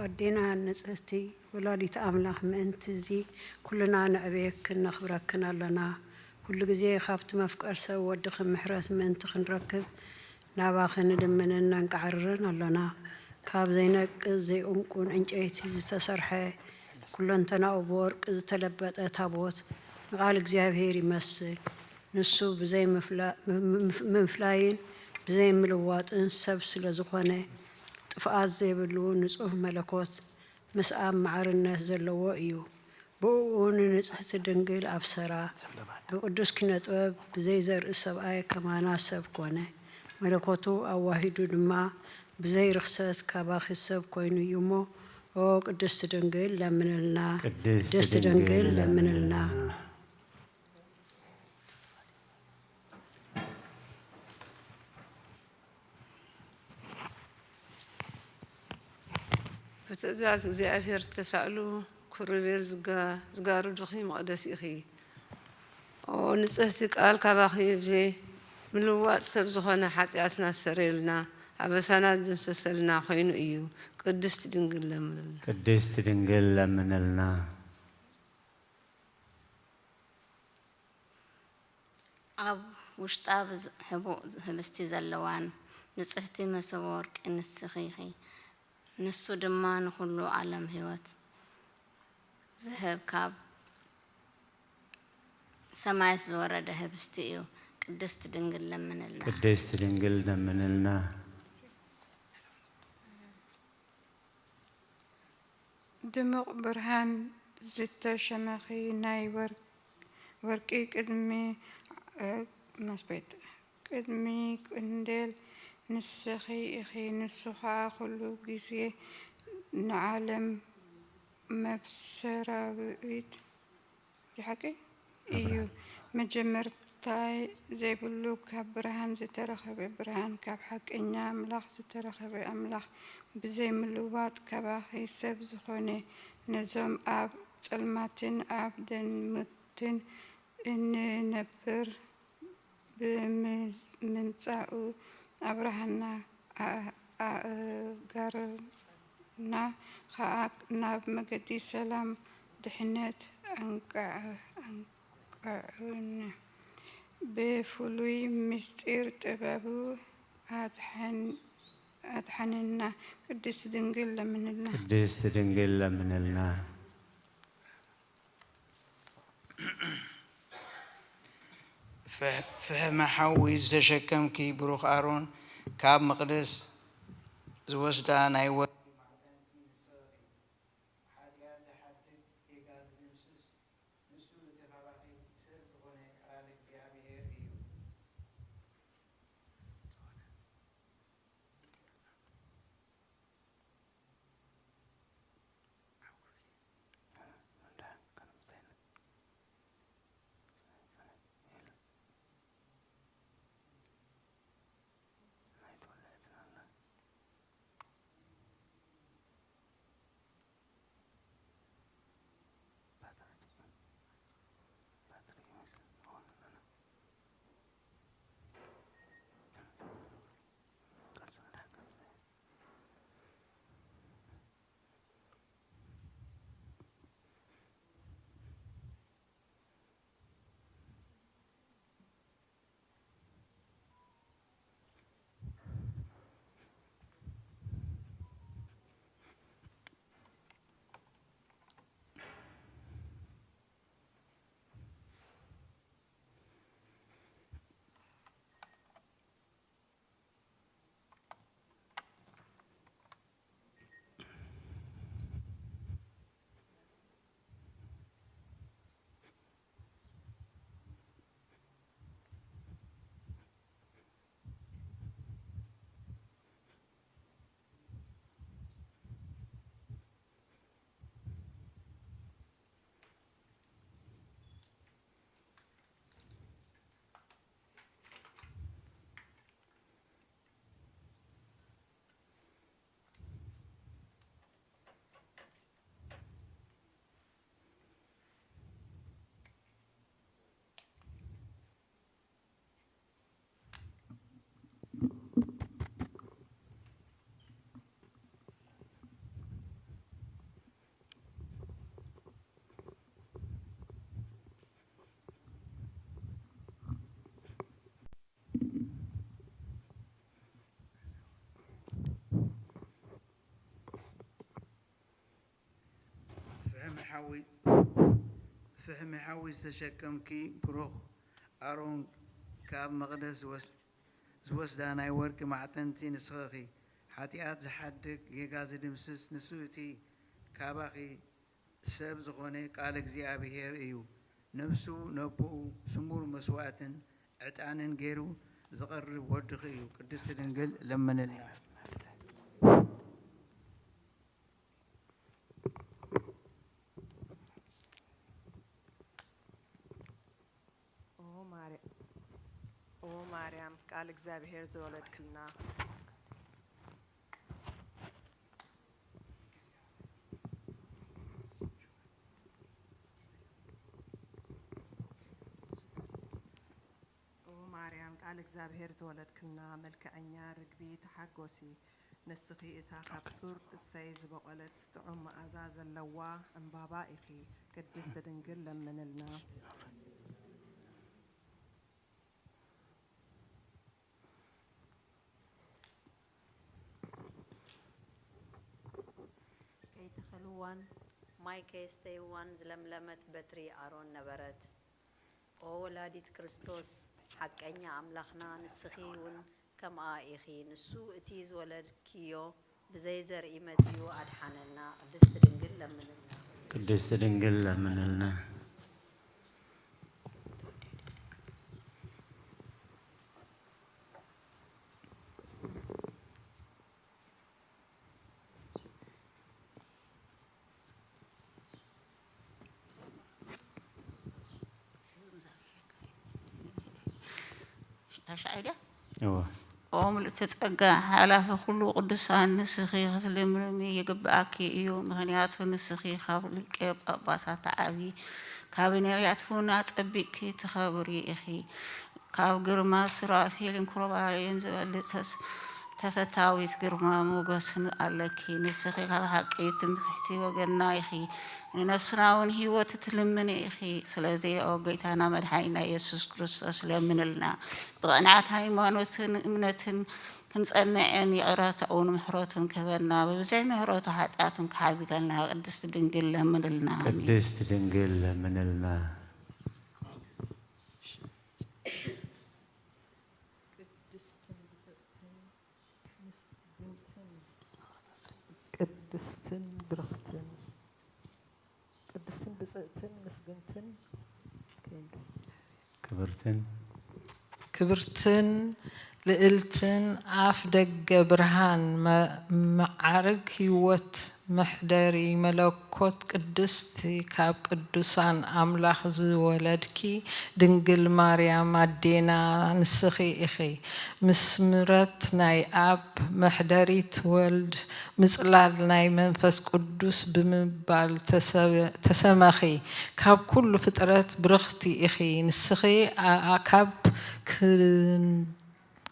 أدينا نسأتي ولادي أملاح من تزي كلنا نعبيك نخبرك لنا كل جزء خافت مفكر سوى دخل محرس من تخن ركب نباخن دمنا نقعرن لنا كاب زينك زي أمكن إنجيتي تسرحه كلن تناوبور تلبت تابوت قال እግዚአብሔር ይመስል ንሱ بزي مفلاين بزي ملواطن ሰብ ስለዝኾነ ጥፍኣት ዘይብሉ ንጹህ መለኮት ምስኣብ ማዕርነት ዘለዎ እዩ ብኡን ንጽሕቲ ድንግል ኣብሰራ ብቅዱስ ኪነ ጥበብ ብዘይ ዘርኢ ሰብኣይ ከማና ሰብ ኮነ መለኮቱ ኣዋሂዱ ድማ ብዘይ ርክሰት ካባኺ ሰብ ኮይኑ እዩ እሞ ኦ ቅድስቲ ድንግል ለምንልና ቅድስቲ ድንግል ለምንልና بتأزاز እግዚአብሔር ተሳእሉ ኩርቤል ዝጋሩ ድኺ መቕደስ ኢኺ ኦ ንጽህቲ ቃል ካባኺ ብዘ ምልዋጥ ሰብ ዝኾነ ሓጢኣትና ሰረየልና ኣበሳና ዝምሰሰልና ኮይኑ እዩ ቅድስቲ ድንግል ለምንልና ቅድስቲ ድንግል ለምንልና ኣብ ውሽጣ ህቡእ ህብስቲ ዘለዋን ንጽህቲ መሶበ ወርቂ ንስኺ ኢኺ ንሱ ድማ ንኩሉ ዓለም ህይወት ዝህብ ካብ ሰማይ ዝወረደ ህብስቲ እዩ ቅድስቲ ድንግል ለምንልና ቅድስቲ ድንግል ለምንልና ድሙቕ ብርሃን ዝተሸመኺ ናይ ወርቂ ቅድሚ ቅንዴል ንስኺ ኢኺ ንሱ ከዓ ኩሉ ግዜ ንዓለም መብሰራዊት ይሓቂ እዩ መጀመርታ ዘይብሉ ካብ ብርሃን ዝተረኸበ ብርሃን ካብ ሓቀኛ ኣምላኽ ዝተረኸበ ኣምላኽ ብዘይ ምልዋጥ ካባኺ ሰብ ዝኾነ ነዞም ኣብ ጸልማትን ኣብ ደንምትን እንነብር ብምምጻኡ أبرهنا أجرنا خاك ناب مجدي سلام دحنت أنقعنا بفلوي مستير تبابو أدحننا قدس دنجل من الله قدس دنجل من الله فهم حوي زشكم كي بروخ أرون كاب مقدس زوجتا نايوة حاوي استشكمكي بروخ أرون كاب مقدس زوس داناي ورك معتنتي نسخي حاتيات زحدك يغاز دمسس نسوتي كاباخي سب زغوني قال እግዚአብሔር እዩ ነፍሱ ነብኡ ስሙር መስዋዕትን ዕጣንን ገይሩ ዝቐርብ ወድኺ እዩ ቅድስት ድንግል ለመነልና ኦ ማርያም ቃል እግዚአብሔር ዘወለድክልና ቃል እግዚአብሔር ዘወለድክልና መልከአኛ ርግቢ ተሓጎሲ ንስኺ እታ ካብ ሱር እሰይ ዝበቆለት ጥዑም መዓዛ ዘለዋ ዕምባባ ኢኺ ቅድስት ድንግል ለምንልና ከይተኸልዋን ማይ ከየስተይዋን ዝለምለመት በትሪ አሮን ነበረት ኦ ወላዲት ክርስቶስ حقኛ አምላኽና ንስኺውን ከምኣ ኢኺ ንሱ እቲ ዝወለድክዮ ብዘይ ዘርኢ መፅኡ ኣድሓነና ቅድስት ድንግል ለምንልና ቅድስት ድንግል ለምንልና تشعيده أوه أم لتتقى على فخلو قدسان نسخي غتلمرمي يقبعك إيو مغنياتو نسخي خابلك باسات عابي كابنيات فونات أبيك تخابري إخي كاب قرما سرافيل كربا ينزل تفتاويت قرما موغسن ألكي نسخي غالحقي تمتحتي وقلنا إخي نفسنا ونهيوة تتلمني إخي سلازي أوقيتانا مدحينا يسوس كريستوس لمنلنا بغنعات هاي مانوتن امنتن كنصنعن يقرات أون محروتن كبنا بزي محروت حاتاتن كحاذقلنا قدست دنقل لمنلنا قدست دنقل لمنلنا ቅድስትን ብርኽትን ቅድስትን ብጽዕትን ምስግንትን ክብርትን ልዕልትን ኣፍ ደገ ብርሃን መዓርግ ህይወት محدري ملكوت قدستي كاب قدوسان أملاخ زولدكي دنجل مريم أدينا نسخي إخي مسمرت ناي أب محدري تولد مسلال ناي منفس قدوس بمبال تسمخي كاب كل فترات برختي إخي نسخي أكاب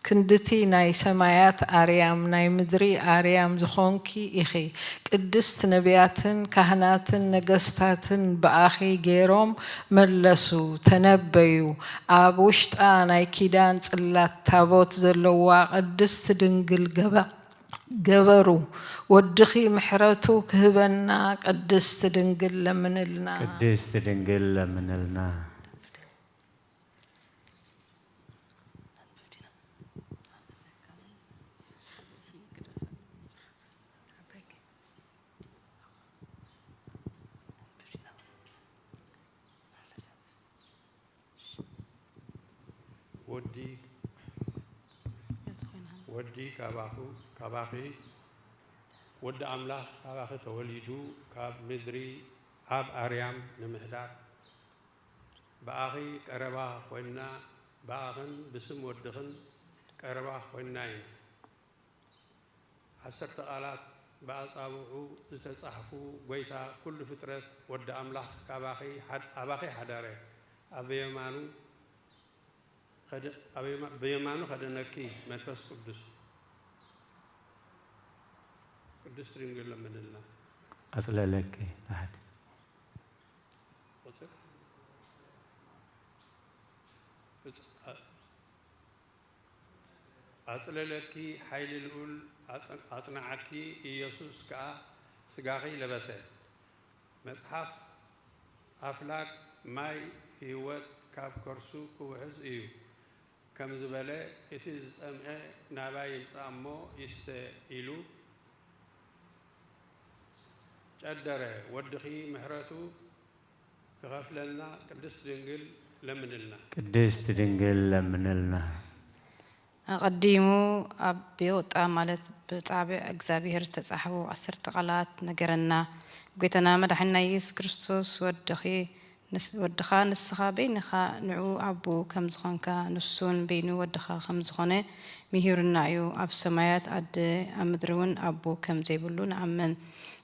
كندتي ناي سمايات آريام ناي مدري آريام زخونكي إخي قدست نبياتن كهناتن نقستاتن بآخي جيروم ملسو تنبيو آبوشتا ناي كيدان صلات تابوت زلوا قدست دنقل قبرو ودخي محرتو كهبنا قدست دنقل لمنلنا قدست دنقل لمنلنا ودي كاباخي ود أملاخ كاباخي توليدو كاب مدري أب أريام نمحدار بآخي كربا خوينا بآخن بسم ودخن كربا خويناين عشرة آلاف بأصابعو استصحفو قويتا كل فترة ود أملاخ كاباخي أباخي حداري أبيمانو بيمانو خدناكي منفس قدس قدس رنجل من الله أصل لك تحت أصل لك حيل الأول أصنعكي يسوس كا سجاخي لبسه متحف أفلاك ماي هيوت كاب كرسو كوحز إيو كم زبالة إتز أمع ناباي أمو يستيلو جدرة ودخي محرتو كغفلنا قدست دنجل لمنلنا قدست دنجل لمنلنا قديمو أبيوت مالت بتعب أجزابير تسحبوا عصر تقلات نجرنا قيتنا مدحنا يس كريستوس ودخا نسخا بينخا نعو أبو كم زخانكا نسون بينو ودخا خم زخانة مهيرنا يو أب سمايات عد أمدرون أبو كم زيبلون عمن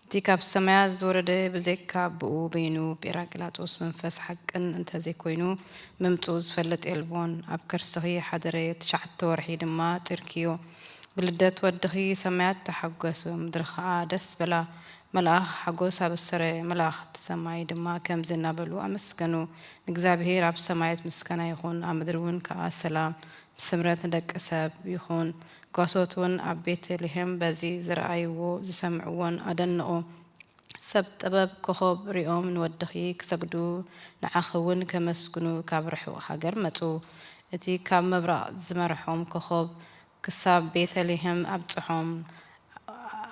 تيكاب سمايات زورده بزيكا بو بينو بيراقلاتوس منفس حقن انت زي كوينو ممتوز فلت إلبون أب كرسخي حدريت شحت ورحي دما تركيو بلدت ودخي سمايات تحقسو مدرخا دس بلا ملاخ حقوس أب السري ملاخ تسمعي دما كم زنابلو أمسكنو نقزابهير أب سمايات مسكنا يخون أمدرون كأسلام بسمرات دك أساب يخون قصوتون عبيت لهم بزي زرعيو زسمعون أدنقو سبت أباب كخوب ريوم نودخي كسقدو نعخون كمسكنو كابرحو حجر متو اتي كاب مبرع زمرحهم كخوب كساب بيت لهم أبتحهم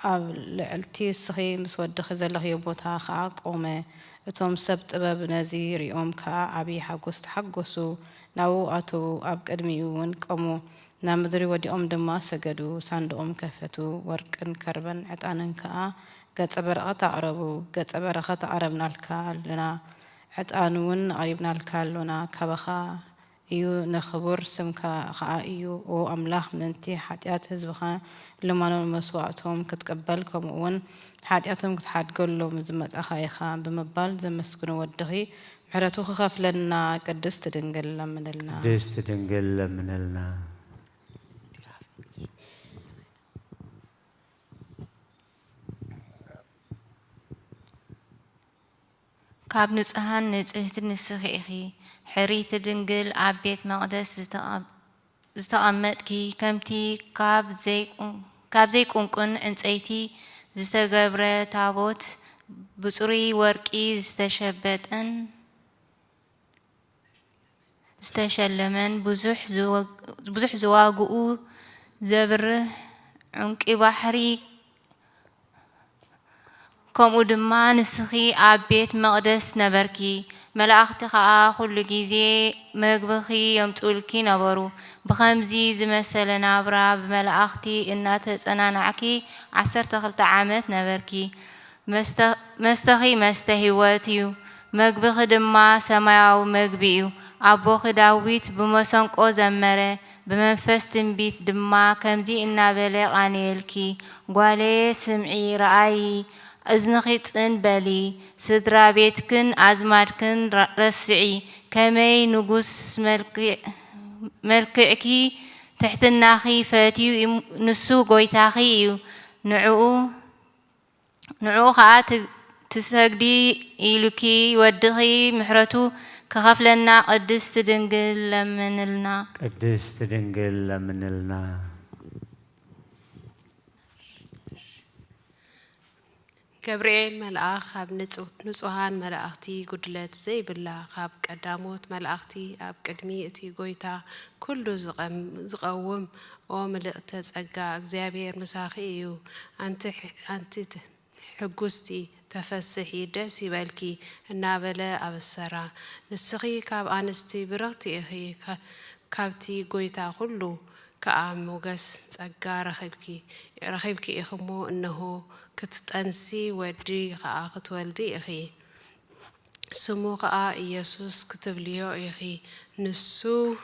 لعلتي الصخي مسودخ زلخ يبوتها خاق أومي اتوم سبت أباب نازي ريوم كعبي حقوس تحقوسو ناو أتو أب قدميون كمو نامدري ودي دما سجدو ساندوم كفتو وركن كربن عطانن كا قص برقه تعربو قص برقه تعربنا الكال لنا عطانون قريبنا الكال لنا كبخا يو نخبر سمكا خا يو او املاح منتي حاتيات حزبخا لمانو مسواعتهم كتقبلكم ون حاتياتهم كتحدقلو مزمت اخايخا بمبال زمسكنو ودغي محرتو خفلنا قدست دنجل لمنلنا قدست دنجل لمنلنا كاب نصحان نصحت نسخيخي حريت دنجل عبيت مقدس زتقمطكي كمتي كاب زي قنقن انصيتي زتغبره تابوت بصري ورقي زتشلمن بزح زواغو زبره عنقي بحري كم ودما نسخي عبيت مقدس نبركي ملاختي خا كل جيزي مغبخي يوم تقولكي نبرو بخمزي زمثل نابرا بملاختي إنها تصنعنعكي 12 عامات نبركي مستخي مستهواتيو مغبخ دما سماياو مغبيو أبوخ داويت بمسنقو زمره بمنفس تنبيت دما كمدي إنا بلغ عنيلكي قوالي سمعي رأي أزنخيت بالي سدرا بيتكن عزماتكن رسعي كمي نقص ملكعكي تحت الناخي فاتيو نسو قويتاخيو نعو خاات تساقدي إيلوكي ودخي محرتو كغفلنا قدست دنجل لمنلنا قدست دنجل لمنلنا جبريل ملأخ خاب نصوهان ملأختي قدلت زي بالله خاب قداموت ملأختي أب قدمي اتي قويتا كله زقوم او ملأت تسقى اغزابير مساخيو انت حقوستي تفسحي دسي بالكي النابلة أبسرا نسخي كاب آنستي برغتي إخي كابتي قويتا كله كأم موغس تسقى رخيبكي إخمو إنه كتتأنسي ودي خاخت والدي إخي سمو خا يسوس كتب ليو إخي نسو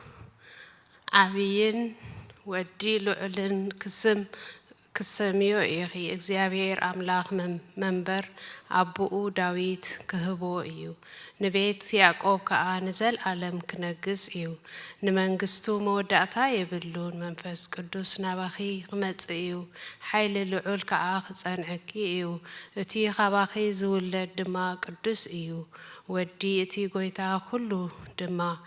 عبين ودي لعلن كسميو إخي إغزابير أملاخ منبر أبوء داويد كهبو إيو نبيت يعقوب كا نزل عالم كنقص إيو نمنقستو مودعتا يبلون منفس قدوس نباخي غمت إيو حيل اللعول كا خصانعكي إيو اتي خباخي زولد دما قدوس إيو ودي اتي قويتا كله دما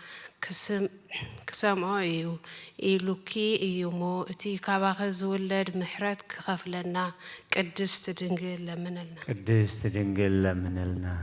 كسمعو إيو إيلوكي إيو مو اتي كاباخ زولد محرت كخفلنا قدست دنجل لمنلنا قدست دنجل لمنلنا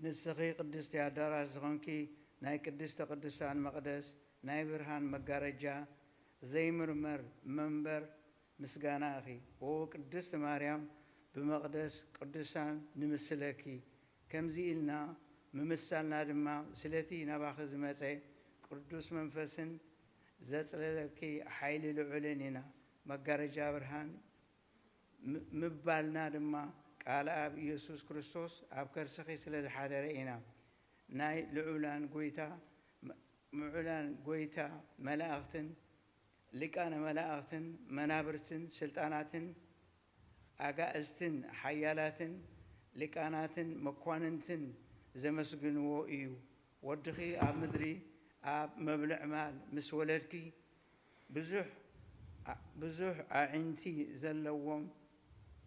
نسخي قدست يا دراس زغنكي ناي قدست قدسان مقدس ناي برهان مقارجة زي مرمر منبر مسقانا أخي وقدست مريم بمقدس قدسان نمسلكي كم زيلنا ممثلنا دما سلتي نباخذ مسي قدوس منفسن زصللكي حيل العلننا مقارجة برهان مبالنا دما قال أب يسوع كريستوس أب كرسخي سلذ حادرينا ناي لعلان قويتا معلان قويتا ملاختن لكان ملاختن منابرتن سلطاناتن أجازتن حيالاتن لكاناتن مكواننتن زمسجن وإيو ودخي أب مدري أب مبلع مال مسولدكي بزح أعنتي زلوم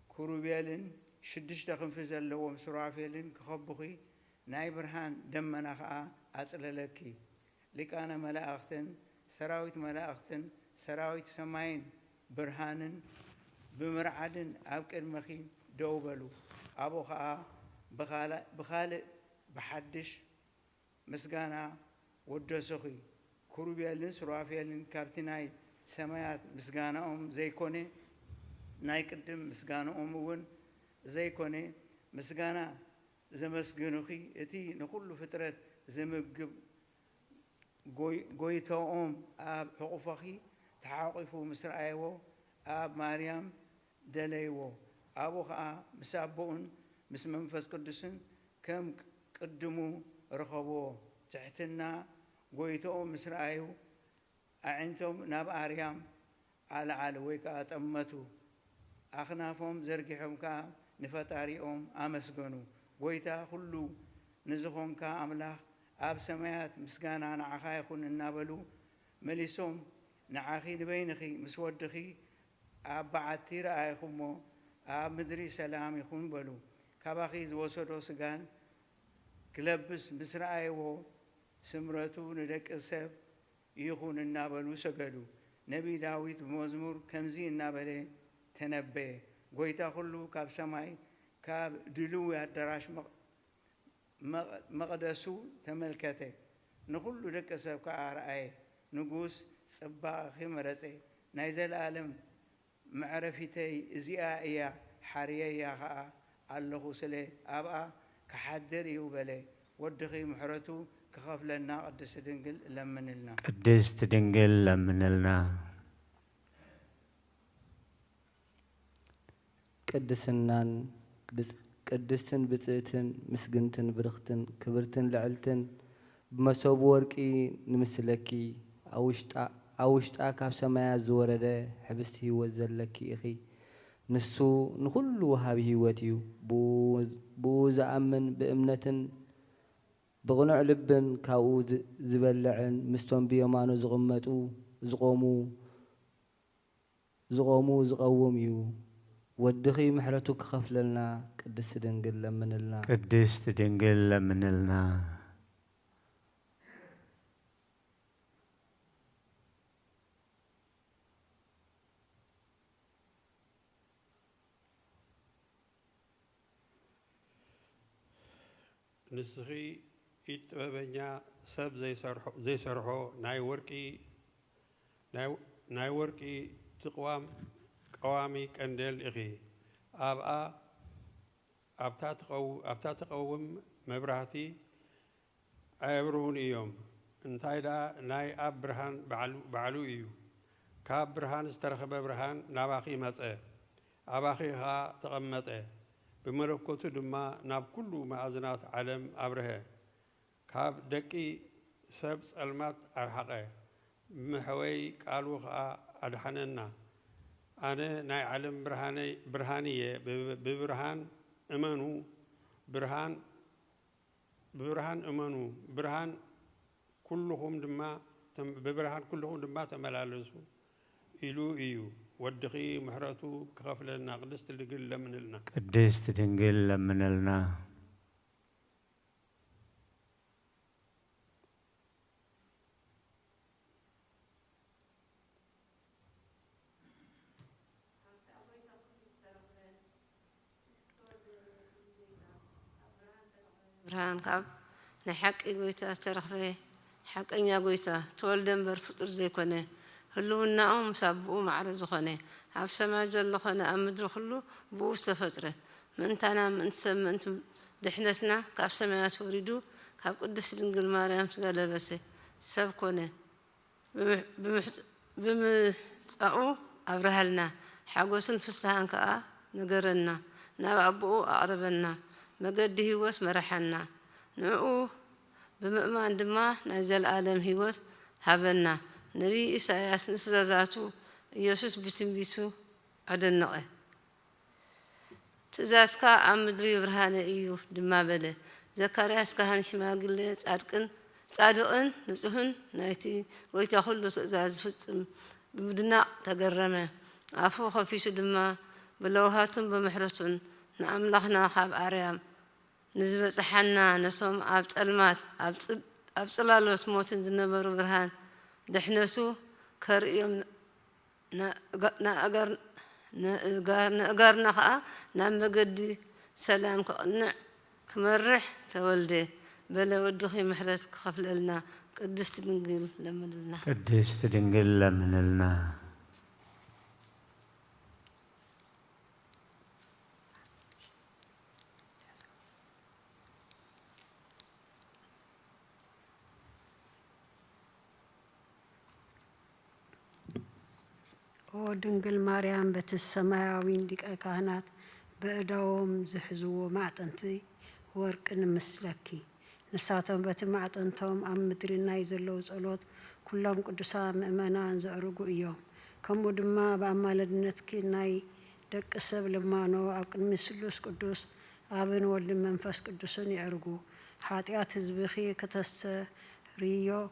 كروبيالن شدش دخن في زلوم سرافيلن كخبخي ناي برهان دمنا خا أصللكي لك أنا ملاختن سراويت ملاختن سراويت سماين برهانن بمرعدن أبكر مخي دوبلو أبو خا بخالق بحدش مسجانا ودسخي كروبيالن سرافيلن كابتناي سمايات مسجانا زي كوني ناي قدم مسجانا ون زي كوني مسجانا زمسجنوخي اتي نقول فترة زمجب قويتهم أب حقوفخي تحاقفوا مسرعيو أب مريم دليو أبو خا مسابون مس منفس قدسن كم قدموا رخبوا تحتنا قويتهم مسرعيو أعنتم ناب أريام على ويكا تأمتوا أخنافهم زرقهم كا نفتاريهم أمسجنوا قويتا كله نزخون كا أملاح أب سمايات مسكانا نعخا يكون النابلو مليسوم نعاخي نبينخي مسودخي أب بعتي رأيكمو أب مدري سلام يكون بلو كباخي زوسدو سجان كلبس مسرعيو سمرتو ندك السب يكون النابلو سجلو نبي داوود بمزمور كمزي النابلة تنبه قويتا كله كاب سماي كاب دلو يدراش مقدسو تملكته نقول لك سبك أرأي نقوس صباح مرزي نايزل عالم معرفتي زيائية حرية خا الله سله أبا كحدر يوبله ودخي محرته كخاف لنا قدس دنقل لمن لنا قدس دنقل لمن لنا قدسنان قدسن بصيتن مسجنتن برختن كبرتن لعلتن بمسوب ورقي نمسلكي أوشتا كاب سمايا زورده حبستي وزلكي أخي نسو نخل وهابي هواتيو بوز أمن بأمنتن بغنع لبن كاو زبلعن مستون بيمانو زغمتو زغومو يو ودخي محرتك خف لنا قدس دنقل لمن لنا قدس دنقل لمن لنا نسخي يتبنيا سب زي سرحو ناي ورقي تقوام قوامي كندل إخي أبتا تقوم مبرهتي أبرهون إيوم انتايدا ناي أب برهان بعلو إيو كاب برهان استرخب برهان ناباخي مسأ أباخي ها تقمت بمركوتو دما ناب كله مأذنات علم أبرهه كاب دكي سب سلمات أرحقه محوي قالوا أدحننا أنا ناي علم برهانية ببرهان أمانو برهان أمانو برهان كلهم دما ببرهان كلهم دما تملالسوا إلو إيو ودخي محراتو كخاف لنا قدست دنقل لمن لنا قدست دنقل لمن لنا برهان كاب نحق إجويتا استرخفه حق إني أجويتا تولدن برفطر زي كونه هلو النعم سبوا معرض خانه عف سما جل خانه أمدر خلو بوست فترة من تنا من سم أنتم دحنسنا كاف سماوات وريدو كاب قدس دنجل مريم سجل بس سب كونه بمسأو أبرهلنا حقوسن فستان كأ نجرنا نبأبو أقربنا مجد هيوس مرحنا نعو بمؤمن دما نزل عالم هيوس هبنا نبي إسحاق نسزاتو يسوع بتنبيتو عدنا تزاسكا أمدري برهان إيو دما بله زكرياس كهان شماغل صادقن نصحن نايتي ويتاخلو سزاز فصم بمدنا تجرمه عفو خفيش دما بلوهاتهم بمحرتون نأملخنا خاب أريام نزبط صحنا نسوم أبت المات أبت لالوس موتن زنبرو برهان دحنسو كريم نأجرنا خا نام بجدي سلام كقنع كمرح تولدي بلا ودخي محرس خفل لنا قدست دنجل لمن لنا قدست دنجل لمن لنا ودنجل مريم بت السماوين ديك كهنات بأدوم زحزو معطنتي ورق نمسلكي نساتهم بت معطنتهم أم مدرنا يزلوا صلوت كلهم قدسان مؤمنان زأرجو إياهم كم ودما بعمالدنتك ناي دك السب لما نو أكن مسلوس قدوس أبن ولد منفس قدوسني أرجو حاتيات زبخي كتست ريو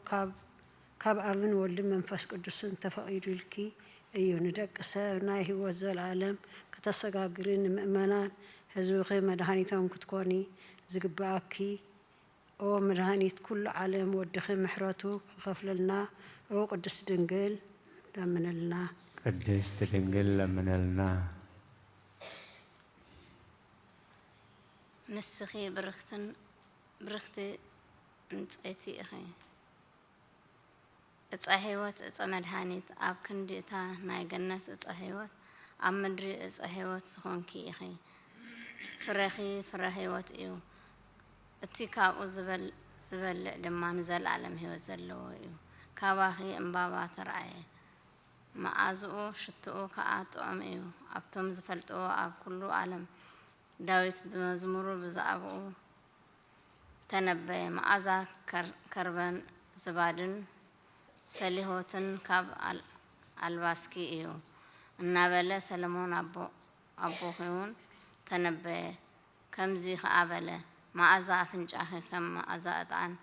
كاب أبن ولد منفس قدوسن تفقير الكي أيو ندك سابنا هو العالم كتسجاجرين مؤمنان هزوخي مدهانيتهم كتكوني زقباكي أو مدهانيت كل عالم ودخي محراتو خفل لنا أو قدس دنجل لمن لنا قدس دنجل لمن لنا نسخي برختي انتقيتي أخي اتصحيوت اتصمدهانيت اب كنديتا ناي جنت اتصحيوت ام مدري اتصحيوت سخونكي اخي فرحيوت ايو اتيكا زبل لما نزل عالم هو زلو ايو كاواخي امبابا ترعي ما ازو شتو كاطعم ايو ابتم زفلطو اب كله عالم داويت بمزمورو بزعبو تنبي معزا كربن زبادن سليهوتن كاب الباسكي إيو النابلة سلمون أبو خيون تنبه كم زيخ أبلة ما أزا فنجاخي كم ما أزا أدعان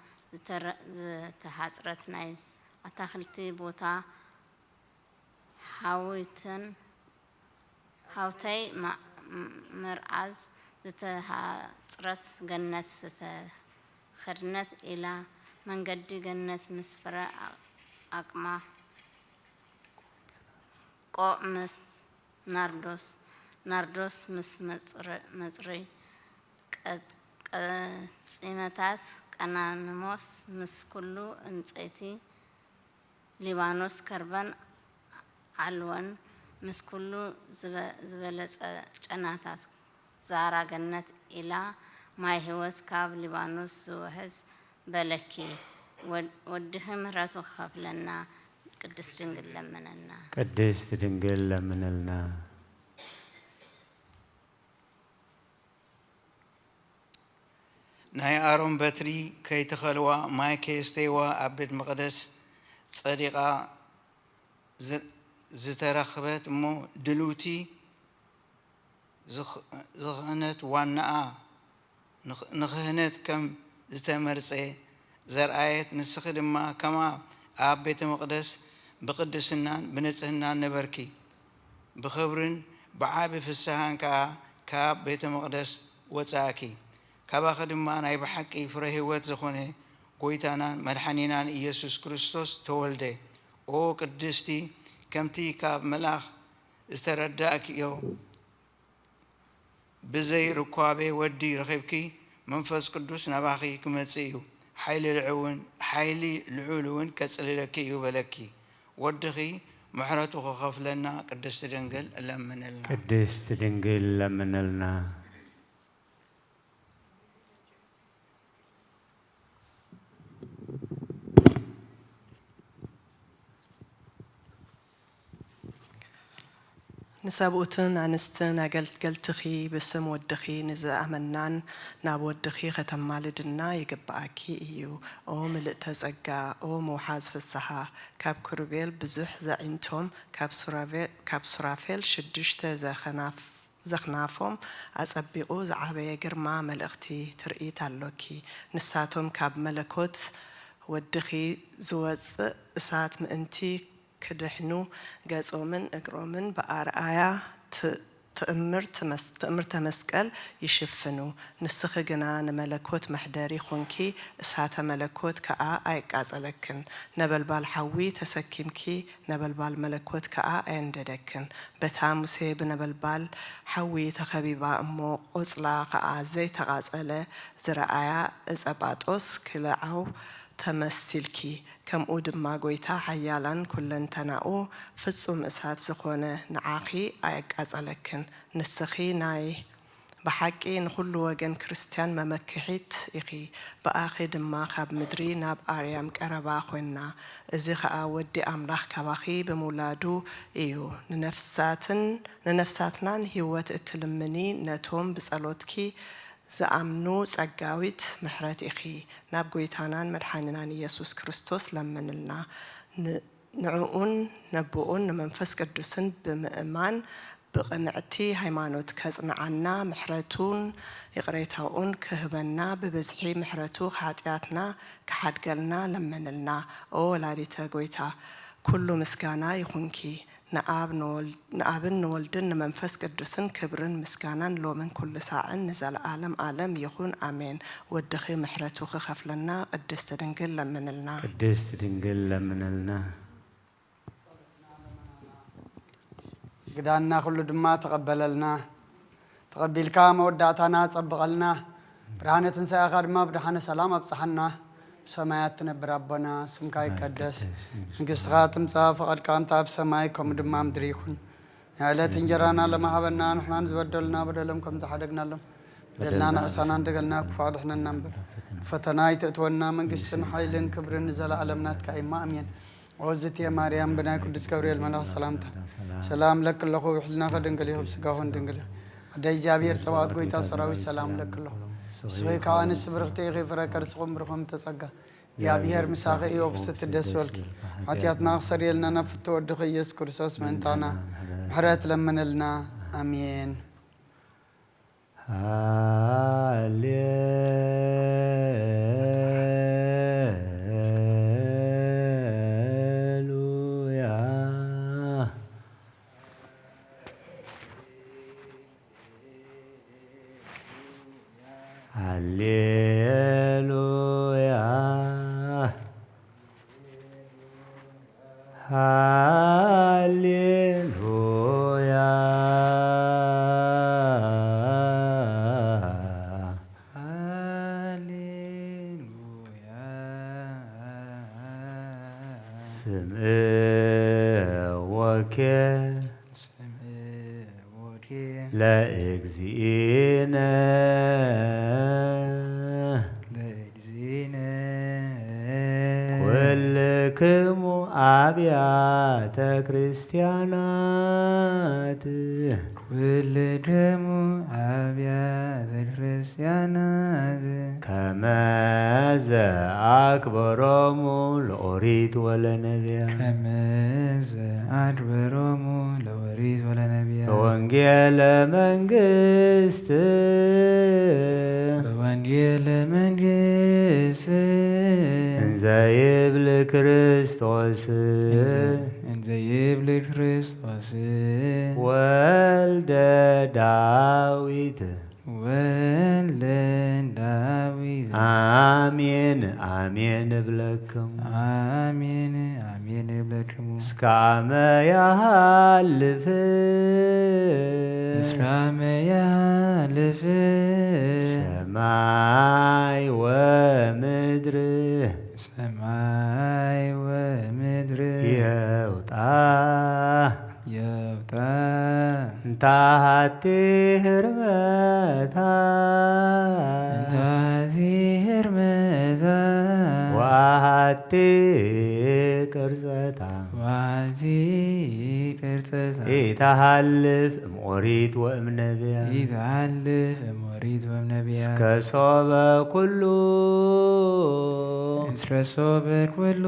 زتحاطرتناي أتاخلتي بوتا هاوتي مرعز زتحاطرت جنة زتخدنت إلى من قد جنة مسفرة أقمع قومس ناردوس مس مصري قصيمتات قنانموس مس كلو انصيتي ليبانوس كربن علون مس كلو زبلص ጨናታት زارا جنت إلى ماي هوت كاب ليبانوس زوحز بلكي ودهم راتو خفلنا قدس دنجل لمننا قدس دنجل لمننا ناي آرون باتري كي تخلوا ماي كيستيوا عبد مقدس صديقة زترخبت مو دلوتي زخنت وانا نخهنت كم زتمرسي زرعيت نسخدما كما أب بيت مقدس بقدسنا بنصحنا نبركي بخبرن بعاب في السهان كاب بيت مقدس وصاكي كابا خدما ناي بحقي فرهوت زخونه قويتانا مدحنينا يسوع كريستوس تولده او قدستي كمتي كاب ملاخ استرداك يو بزي ركابي ودي رخبكي منفس قدوس نباخي كمتسيو حيلي العلون كتسللكي وبلكي ودخي محرته خخف لنا قدست دنقل لمن لنا قدست دنقل لمن لنا نسابوتن أنستن قلتخي بسم ودخي نزأمنان ناب ودخي ختم مالدنا يقبعكي إيو أو ملء تزقا أو موحاز في السحا كاب كروبيل بزح زعنتم كاب سرافيل شدشت زخنافهم أصبقو زعبي قرما ملأختي ترئيت اللوكي نساتهم كاب ملكوت ودخي زوز إسات مأنتي كدحنو قاسومن اقرومن بأرآيا تأمر تمسكال يشفنو نسخ جنان ملكوت محداري خونكي اسهات ملكوت كأ ايك ازالكن نبلبال حوي تسكيمكي نبلبال ملكوت كأ انددكن بتامسي بنبلبال حوي تخبيبا امو قصلا كأ زي تغازله زرآيا ازاباتوس كلاعو تمثلكي كم أود ما قويتا حيالا كلن تناؤو فصوم إسهات زخونة نعاقي آيك أزالكن نسخي ناي بحقي نخلو وجن كريستيان ممكحيت إخي بآخي دما خاب مدري ناب آريام كربا خونا إزيخا ودي أملاخ كباخي بمولادو إيو ننفساتنا هيوات اتلمني نتوم بسألوتكي زأمنو زقاويت محرات إخي ناب قويتانان مرحاننان يسوس كريستوس لمن لنا نعون نبؤون منفس قدوسن بمئمان بقنعتي هيمانوت كزنعنا محراتون يقريتاون كهبنا ببزحي محراتو خاتياتنا كحد قلنا لمن لنا أولاديتا قويتا كل مسكانا يخونكي نآبن نولدن منفس قدوسن كبرن مسكانان لو من كل ساعة نزال عالم يخون آمين ودخي محرتو خفلنا قدست دنقل لمن لنا قدست دنقل لمن لنا قدانا كل دما تقبل لنا تقبل كام وداتنا تصبق لنا برهانة ساخر ما بدحنا سلام بصحنا سمايات تنبر ربنا سمكاي قدس نقص خاتم صاف قد كان تاب سمايكم دمام دريخون يا تنجرانا لما حبنا نحن نزودلنا بدلهم تحدقنا لهم بدلنا نقصنا ندقلنا كفار احنا النمبر فتناي تأتونا من قصن حيلين كبر نزل علمنا كأيما أمين عوزتي يا مريم بنا قدس كبريل ملاك سلامته سلام لك الله وحلنا خدنقليه بسقاهن دنقليه داي جابير تواعد قويتا سراوي سلام لك الله سوي كان السبرقتي غفرة كرسقم برخم تسقى جابير مساقي يوفست الدسولكي حتياتنا أخسر يلنا نفتو ودخي يسكر سوس منتانا محرات لمن لنا أمين لا اجزينا كلكم أبيات كريستيانات كل دم أبيات كريستيانات كما ذا أكبرهم الأريد ولا نبيا كما ذا أكبرهم الأريد ولا نبيا وانجيل منجست وانجيل منجست انزايب لكريستوس انزايب لكريستوس والد داويد والد داويد آمين آمين بلكم آمين آمين بلكم سكام يا هالف سكام يا هالف ሰማይ ወምድር ሰማይ ወምድር የውጣ የውጣ እንታሃቲ ህርመታ እንታሃቲ ህርመታ ዋሃቲ ቅርጸታ ዋሃቲ ቅርጸታ ኢተሃልፍ እምኦሪት ወእምነቢያት ኢተሃልፍ እምኦሪት ወእምነቢያት እስከ ሶበ ኩሉ እስከ ሶበ ኩሉ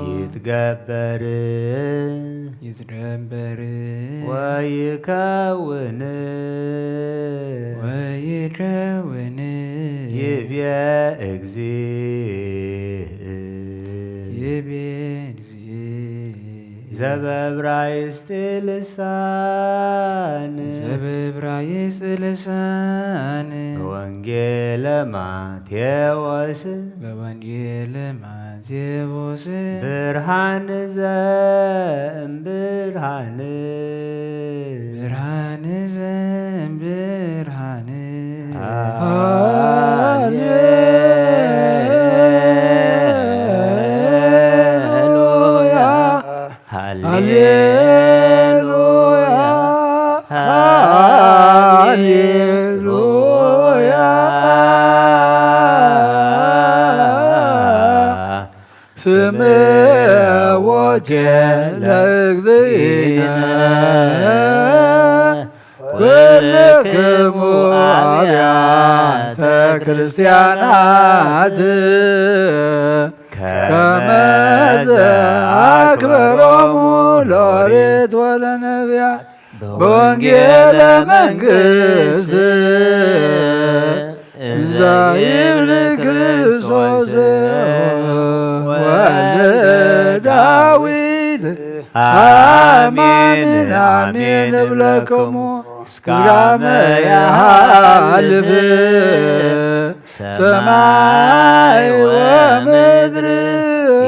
ይትገበር ይትገበር ወይከውን ወይከውን ይብየ እግዚእ ይብየ እግዚእ ዘበዕብራይስጥ ልሳን ዘበዕብራይስጥ ልሳን በወንጌለ ማቴዎስ በወንጌለ ማቴዎስ ብርሃን ዘእምብርሃን ብርሃን ዘእምብርሃን ሃሌሉያ ሃሌሉያ ስምዖ ለእግዚእነ ኩልክሙ አብያተ ክርስቲያናት ከመ ዘአክበሮሙ ለኦሪት ወለነቢያት በወንጌለ መንግሥት እንዘ ይብል ክርስቶስ ወልደ ዳዊት አሜን አሜን እብለክሙ እስካመ ያሃልፍ ሰማይ ወምድር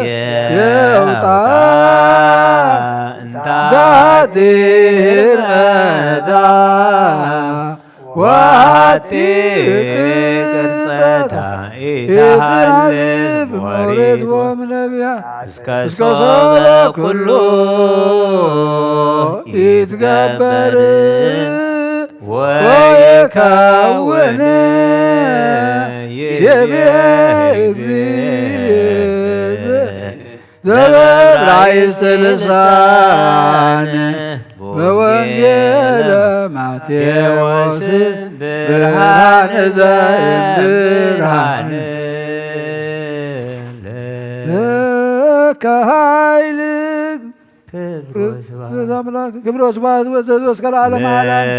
የውጣ እንታሃቲ ህርመታ ዋቲ ቅርጸታ ኢተሃልፍ እምኦሪት ወእምነቢያት እስከ ሶበ ኩሉ ይትገበር ወይከውን ይብየ እግዚእ ዘበዕብራይስጥ ልሳን በወንጌለ ማቴዎስ ብርሃን ዘእምብርሃን ለከ ኃይል ክብር ወስብሐት እስከ ለዓለመ ዓለም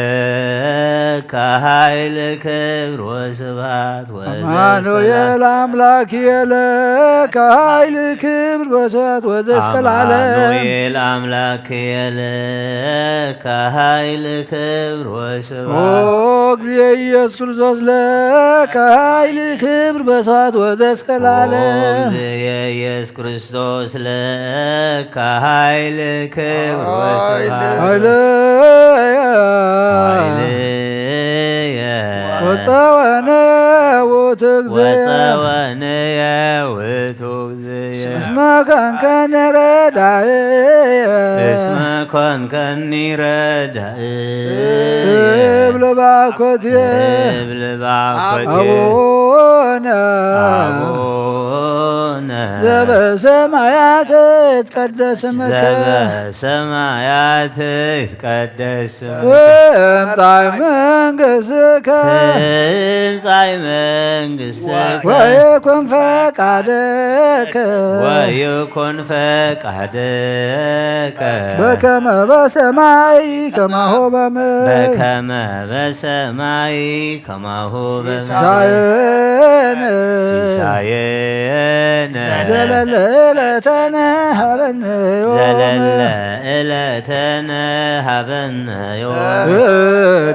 ከኃይል ክብር ወስብሐት አማኑኤል አምላክየ ለከ ኃይል ክብር ወስብሐት እስከ ለዓለም አማኑኤል አምላክየ ለከ ኃይል ክብር ወስብሐት ኦ እግዚእ ኢየሱስ ክርስቶስ ለከ ኃይል ክብር ወስብሐት እስከ ለዓለም እግዚእ ኢየሱስ ክርስቶስ ለከ ኃይል ክብር ወስብሐት ወፀወነ ውእቱ ወፀወነየ ውእቱ እግዚእ እስመ ኮንከኒ ረዳኢ እስመ ኮንከኒ ረዳኢ እብል ባኮትየ እብል ባኮትየ አቡነ ዘበሰማያት ይትቀደስ ስምከ ዘበሰማያት ይትቀደስ ስምከ ትምጻእ መንግሥትከ ትምጻእ መንግሥትከ ወይኩን ፈቃድከ ወይኩን ፈቃድከ በከመ በሰማይ ከማሁ በምድር በከመ በሰማይ ከማሁ በምድር ሲሳየነ ዘለለዕለትነ هبنا يوم زلل إلتنا هبنا يوم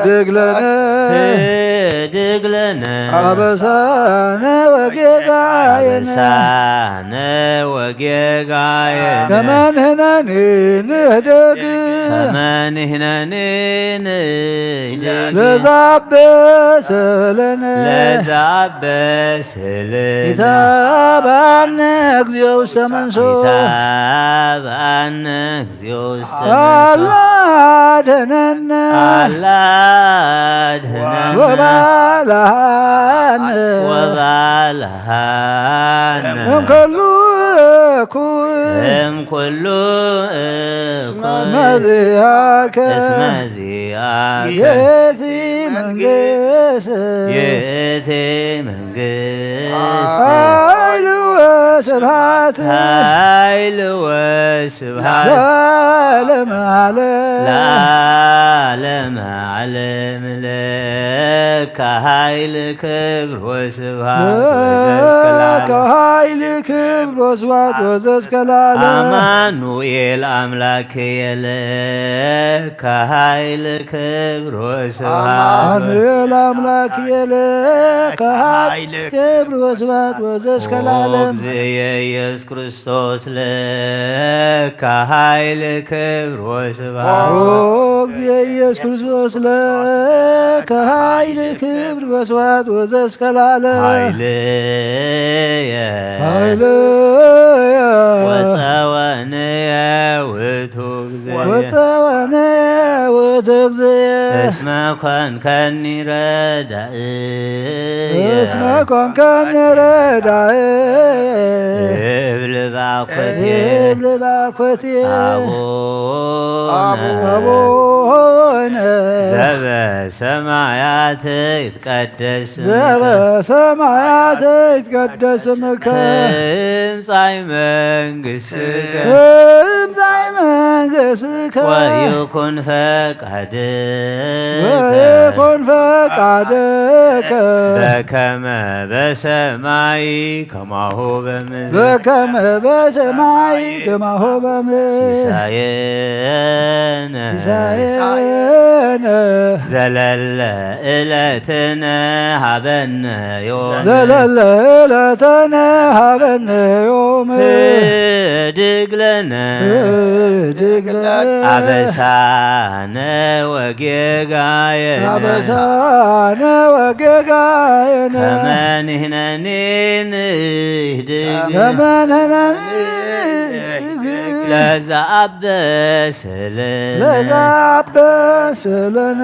دقلنا دقلنا عبسانا وقيقاينا عبسانا وقيقاينا كمان هنا نهدق كمان هنا نهدق لزعبس لنا لزعبس لنا يتابعنا اكزيو سمنسو يتابعنا اكزيو سمنسو الله دهننا الله دهننا وبالهانا وبالهانا هم كله اسم زياك اسم زياك يأتي منقس يأتي منقس هايل وسبحات هايل وسبحات العالم علم العالم علم لك هايل كبر وسبحات هايل كبر وسبحات وزسك العالم أمانوئيل أملاك يلك هايل كبر وسبحات أمانوئيل أملاك يلك هايل كبر وسبحات وزسك العالم يسوع كريستوس لك هايل كبر وسبحات يسوع كريستوس لك هايل كبر وسبحات وزسك العالم هايليا وصوانيا وتغزي وصوانيا وتغزي اسمكن كني ردائي اسمكن كني ردائي ابل باقوتي أبونا زب سمايات يتقدس زب سمايات يتقدس اسمك امصاي منግሥትከ امصاي منግሥትከ ويكن فقدك ويكن فقدك በከመ በሰማይ ከማሁ በምድር በከመ በሰማይ ከማሁ በምድር ሲሳየነ ዘለለ ዕለትነ ሀበነ ዮም ዘለለ ዕለትነ ሀበነ ዮም ድግለነ አበሳነ ወጌጋየነ አበሳነ ወጌጋየነ ከመንህነኔን ድግ ከመንህነኔ ለዛበስልን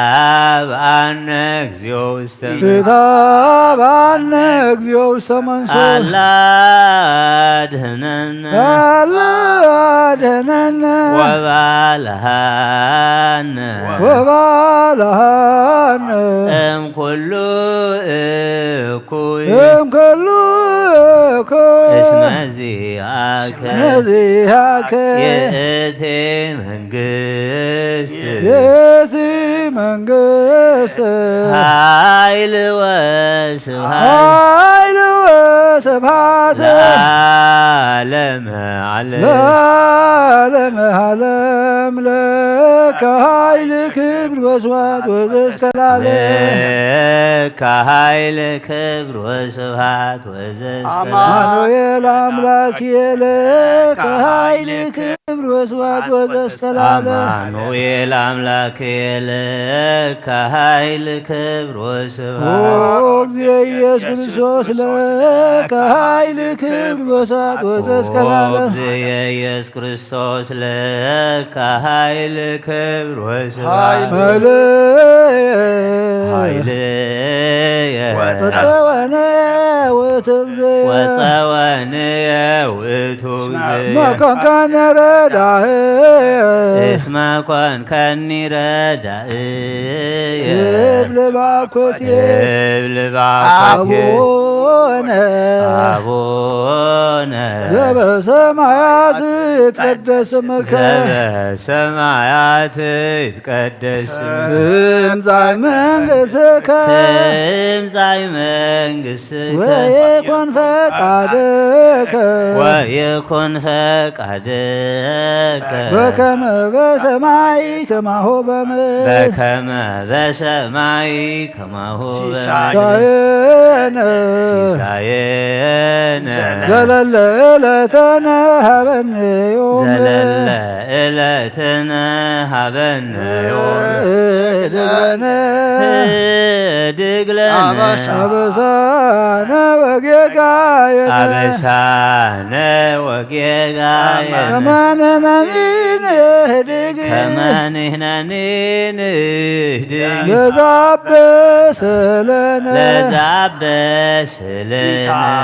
ይታብአነ እግዚኦ ውስተ ይታብአነ እግዚኦ ውስተ መንሶ አላድህነነ አላድህነነ ወባልሃነ ወባልሃነ እምኩሉ እኩይ እምኩሉ እኩይ እስመ ዚአከ ዚአከ የእቴ መንግሥት የእቴ መንግሥት ኃይል ወስብሐት ኃይል ወስብሐት ለዓለመ ዓለም ለዓለመ ዓለም ለከ ኃይል ክብር ወስብሐት ወዘእስከ ለዓለም ለከ ኃይል ክብር ወስብሐት ወዘእስከ አማኑኤል አምላክ ለከ ኃይል ክብር ወስብሐት ወዘእስከ ለዓለም አማኑኤል አምላክ ለከ ኃይል ክብር ወስብሐት እግዚእ ኢየሱስ ክርስቶስ ለከ ኃይል ክብር ወስብሐት ወዘእስከ ለዓለም እግዚእ ኢየሱስ ክርስቶስ ለከ ኃይል ክብር ወስብሐት ኃይልየ ወፀወነ ውእቱ እግዚእ ወፀወንየ ውእቱ እግዚእ መኮንከኒ ረዳእየ እስመ ኮንከኒ ረዳእየ እብል ባኮቴ እብል ባኮቴ አቡነ አቡነ ዘበሰማያት ይትቀደስ ስምከ ዘበሰማያት ይትቀደስ ትምጻእ መንግሥትከ ትምጻእ መንግሥትከ ወይኩን ፈቃድከ ወይኩን ፈቃድከ በከመ በሰማይ ከማሁ በምድር በከመ በሰማይ ከማሁ ሲሳየነ ሲሳየነ ዘለለ ዕለተነ ሀበነ ዮም ዘለለ ዕለትነ ሀበነ ዮም ድግለነ አበሳነ ወጌጋየነ አበሳነ ወጌጋየነ ከመ ንሕነኒ ንህድግ ከመ ንሕነኒ ንህድግ ለዘአበሰለነ ለዘአበሰለነ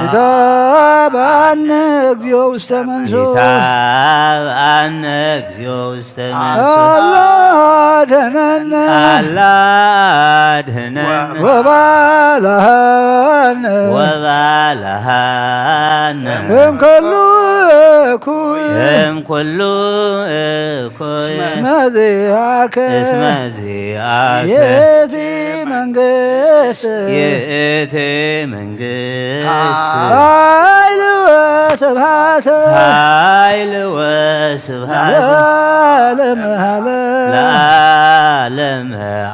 ኢታብአነ እግዚኦ ውስተ መንሱት ኢታብአነ እግዚኦ ውስተ መንሱት አላ አድኅነነ አላ አድኅነነ ወባልሐነ ወባልሐነ እምኩሉ እኩይ እምኩሉ እኩይ እስመ ዚአከ እስመ ዚአከ ይእቲ መንግሥት ይእቲ መንግሥት ኃይል ወስብሐት ኃይል ወስብሐት ለዓለመ ዓለም ለዓለመ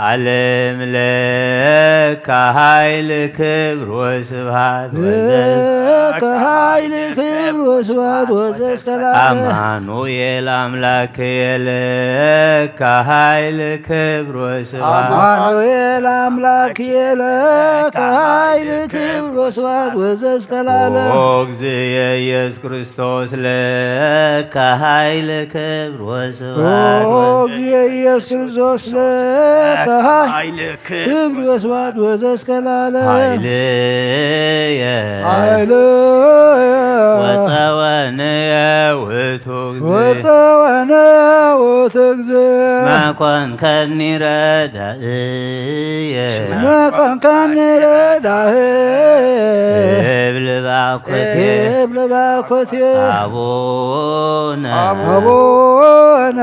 ዓለም ለከ ኃይል ክብር ወስብሐት ለከ ኃይል ክብር ወስብሐት ወዘእስከ አማኑኤል አምላክየ ለከ ኃይል ክብር ወስብሐት አማኑኤል አምላክየ ለከ ኃይል ክብር ወስብሐት ወዘእስከ ለዓለም ኦ እግዚእየ ኢየሱስ ክርስቶስ ለከ ኃይል ክብር ወስብሐት ኦ እግዚእየ ኢየሱስ ክርስቶስ ለከ ኃይል ክብር ወስብሐት ወዘእስከ ለዓለም ኃይልየ ወፀወንየ ውእቱ ወፀወነ ውእቱ እግዚእ እስመ ኮንከኒ ረዳእየ እስመ ኮንከኒ ረዳእየ እብል ባኮቴ አቡነ አቡነ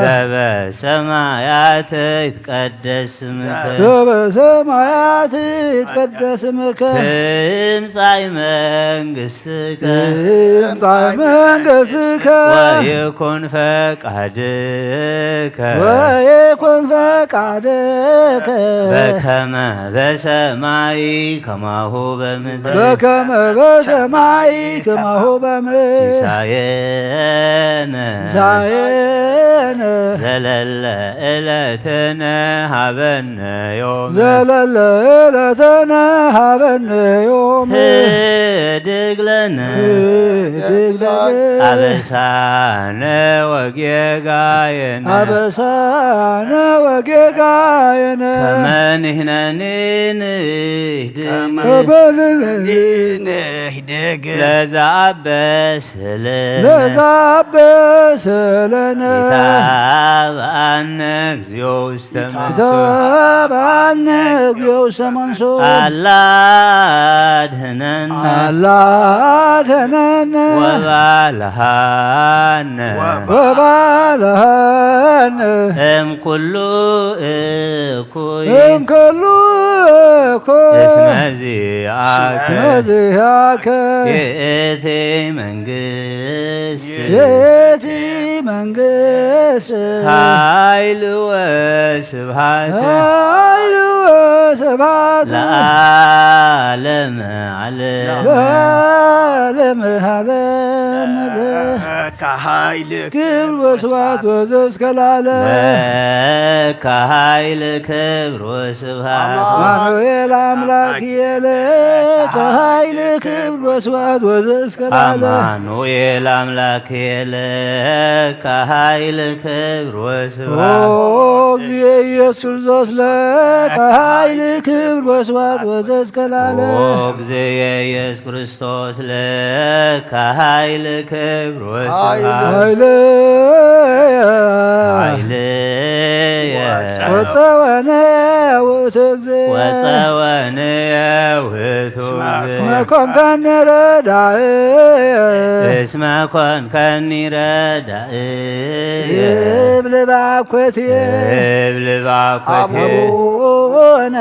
ዘበሰማያት ይትቀደስ ስምከ ዘበሰማያት ይትቀደስ ስምከ ትምጻእ መንግሥትከ ትምጻእ መንግሥትከ ወይኩን ፈቃድከ ወይኩን ፈቃድከ በከመ በሰማይ ከማሁ በምድር በከመ በሰማይ ከማሁ በምድር ሲሳየነ ዘለለ ዕለትነ ሀበነ ዮም ዘለለ ዕለትነ ሀበነ ዮም ህድግ ለነ አበሳነ ወጌጋየነ አበሳነ ወጌጋየነ ከመ ንሕነኒ ንህድግ ለዘአበሰለነ ኢታብአነ እግዚኦ ውስተ መንሱት ኢታብአነ እግዚኦ ውስተ መንሱት አላ አድኅነነ ወባልሐነ እምኩሉ እኩይ እስመ ዚአከ ይእቲ መንግሥት ኃይል ወስብሐት ለዓለመ ዓለም ከኃይል ክብር ወስብሐት ወዘእስከ ለዓለም ለከ ኃይል ክብር ወስብሐት አማኑኤል አምላክየ ለከ ኃይል ክብር ወስብሐት ወዘእስከ ለዓለም አማኑኤል አምላክየ ለከ ኃይል ክብር ወስብሐት ኦ እግዚእ ኢየሱስ ክርስቶስ ለከ ኃይል ክብር ወስብሐት ወዘእስከ ለዓለም ኦ እግዚእ ኢየሱስ ክርስቶስ ለከ ኃይል ክብር ወስብሐት ኃይልየ ወፀወነ ውእቱ እግዚእ ወፀወንየ ውእቱ እግዚእ እስመ ኮንከኒ ረዳእየ እስመ ኮንከኒ ረዳእየ እብል ባኮትየ እብል ባኮትየ አቡነ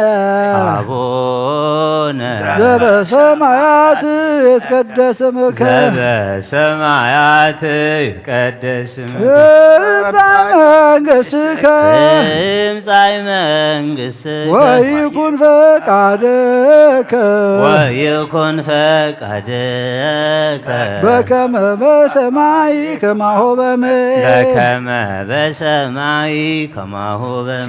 አቡነ ዘበሰማያት ይትቀደስ ስምከ ዘበሰማያት ይትቀደስ ስምከ መንግሥትከ ትምጻእ መንግሥትከ ወይኩን ፈቃድከ ወይኩን ፈቃድከ በከመ በሰማይ ከማሁ በምድር በከመ በሰማይ ከማሁ በምድር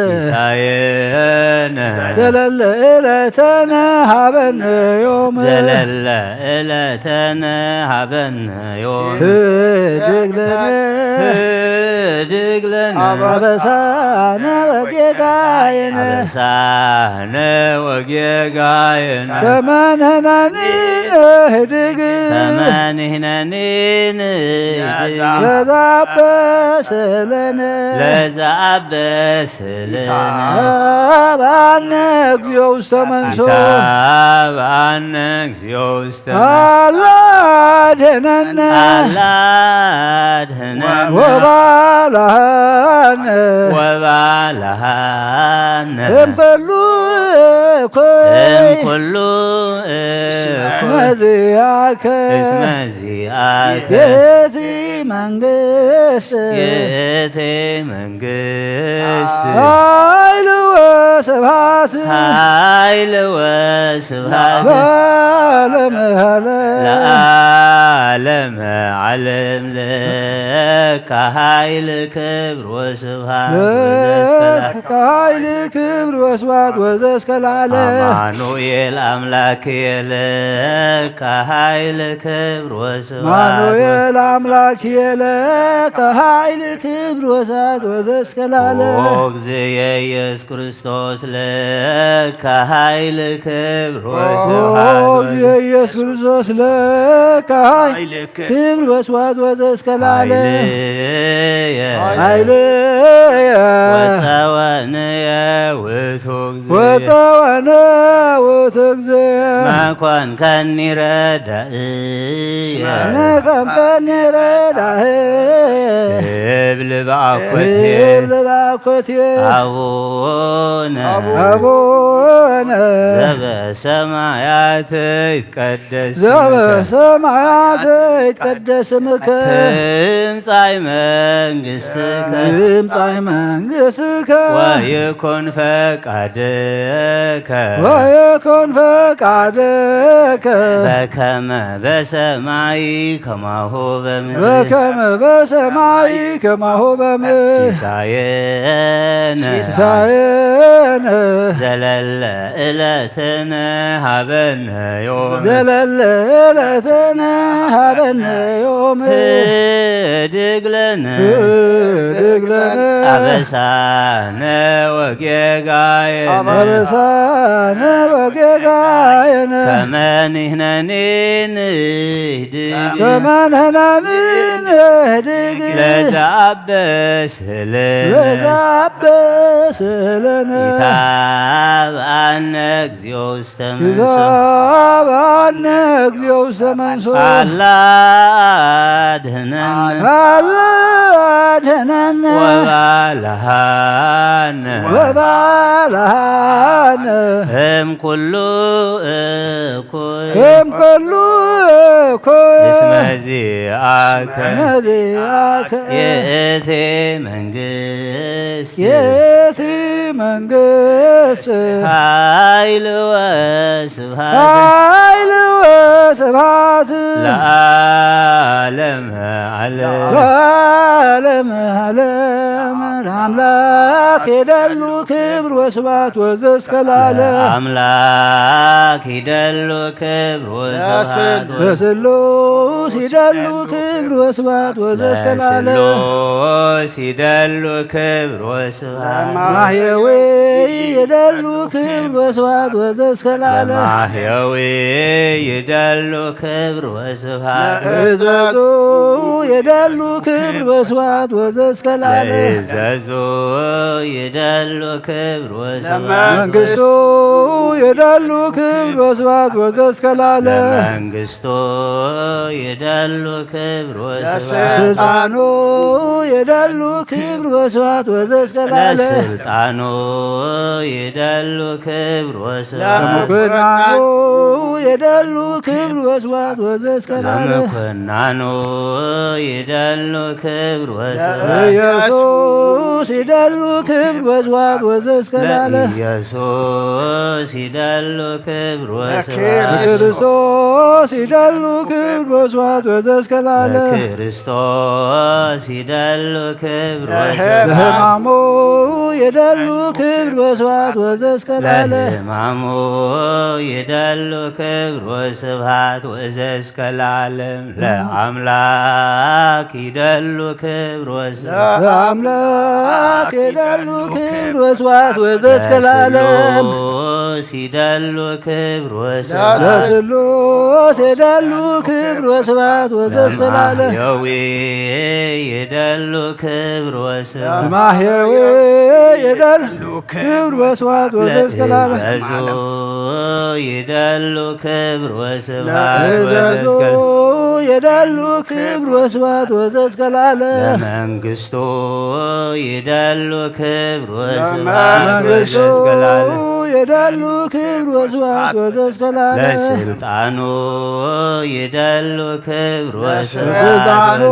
ሲሳየነ ዘለለ ዕለተነ ሀበነ ዮም ዘለለ ዕለተነ ሀበነ ዮም ህድግ ለነ አበሳነ ወጌጋየነ አበሳነ ወጌጋየነ ከመ ንሕነኒ ንህድግ ከመ ንሕነኒ ንህድግ ለዘአበሰ ለነ ለዘአበሰ ለነ አብአነ እግዚኦ ውስተ መንሶ አብአነ እግዚኦ ውስተ አላ አድኅነነ ወባልሐነ ወባልሐነ እምኩሉ እምኩሉ መዚአከ እስመ ዚአከ የእቲ መንግሥት የእቲ መንግሥት ኃይል ወስብሐት ኃይል ወስብሐት ለዓለመ ዓለም ለከ ኃይል ክብር ወስብሐት ኃይል ክብር ወስብሐት ወዘእስከ ለዓለም አማኑኤል አምላክየ ለከ ኃይል ክብር ወስብሐት አማኑኤል አምላክየ ለከ ኃይል ክብር ወስብሐት ወዘእስከ ለዓለም ኦ እግዚእየ ኢየሱስ ክርስቶስ ለከ ኃይል ክብር ወስብሐት ኦ እግዚእየ ኢየሱስ ክርስቶስ ለከ ኃይል ክብር ወስብሐት ወዘእስከ ለዓለም ኃይልየ ወፀወንየ ውእቱ እግዚእ ወፀወነ ውእቱ እግዚእ እስመ ኮንከኒ ረዳእየ እስመ ኮንከኒ ረዳእየ እብል በአኮትየ አቡነ አቡነ ዘበሰማያት ይትቀደስ ዘበሰማያት ይትቀደስ ስምከ ትምጻእ መንግሥትከ ትምጻእ መንግሥትከ ወይኩን ፈቃድከ ወይኩን ፈቃድከ በከመ በሰማይ ከማሁ በምድር በከመ በሰማይ ከማሁ በምድር ሲሳየነ ዘለለ ዕለትነ ሀበነ ዮም ዘለለ ዕለትነ ሀበነ ዮም ህድግ ለነ አበሳነ ወጌጋየነ አበሳነ ወጌጋየነ ከመ ንሕነኒ ንህድግ ከመ ንሕነኒ ንህድግ ለዘአበሰ ለነ ይታብአነ እግዚኦ ውስተ መንሶ ይታብአነ እግዚኦ ውስተ መንሶ አላ አድኅነነ ወባልሐነ እምኩሉ እኩይ እስመ ዚአከ የእቲ መንግሥት ኃይል ወስብሐት ለዓለመ ዓለም ለአምላክ ይደሉ ክብር ወስብሐት ወዘእስከ ለዓለም አምላክ ይደሉ ክብር ወስብሐት ለስሉስ ይደሉ ክብር ወስብሐት ወዘእስከ ለዓለም ለስሉስ ይደሉ ክብር ወስብሐት ማህየዊ ይደሉ ክብር ወስብሐት ወዘእስከ ለዓለም ለማህየዊ ይደሉ ክብር ወስብሐት ለእዘዙ ይደሉ ክብር ወስብሐት ወዘእስከ ለዓለም ለእዘዙ يدل كبر وسبات መንግስቱ የዳሉ ክብር ወስብሐት ወዘእስከ ለዓለም ለመንግስቱ የዳሉ ክብር ወስብሐት ስልጣኑ የዳሉ ክብር ወስብሐት ወዘእስከ ለዓለም ለስልጣኑ የዳሉ ክብር ወስብሐት ለምኩናኑ የዳሉ ክብር ወስብሐት ወዘእስከ ለዓለም ለምኩናኑ የዳሉ ክብር ወስብሐት ኢየሱስ የዳሉ ክብር ወስብሐት ወዘእስከ ለዓለም ኢየሱስ ይዳሉ ክብር ወስብሐት ክርስቶስ ይዳሉ ክብር ወስብሐት ወዘእስከ ለዓለም ክርስቶስ ይዳሉ ክብር ለሕማሙ የዳሉ ክብር ወስብሐት ወዘእስከ ለዓለም ለሕማሙ ይዳሉ ክብር ወስብሐት ወዘእስከ ለዓለም ለአምላክ ይዳሉ ክብር ወስብሐት ለአምላክ የዳሉ ክብር ወስብሐት ወዘእስከ ለዓለም ለስሉስ ይዳሉ ክብር ወስብሐት ለስሉስ የዳሉ ክብር ወስብሐት ወዘእስከ ለዓለም ለማህየዊ ይዳሉ ክብር ወስብሐት ለማህየዊ የዳሉ ክብር ወስብሐት ወዘእስከ ለዓለም ለእዘዙ ይዳሉ ክብር ወስብሐት ለእዘዙ የዳሉ ክብር ወስብሐት ወዘእስከ ለዓለም ለመንግስቱ ይዳሉ ክብር ወስብሐት ለመንግስቱ ወዘእስከ ለዓለም የዳሉ ክብር ወስብሐት ወዘእስከ ለዓለም ለስልጣኑ ይዳሉ ክብር ወስብሐት ለስልጣኑ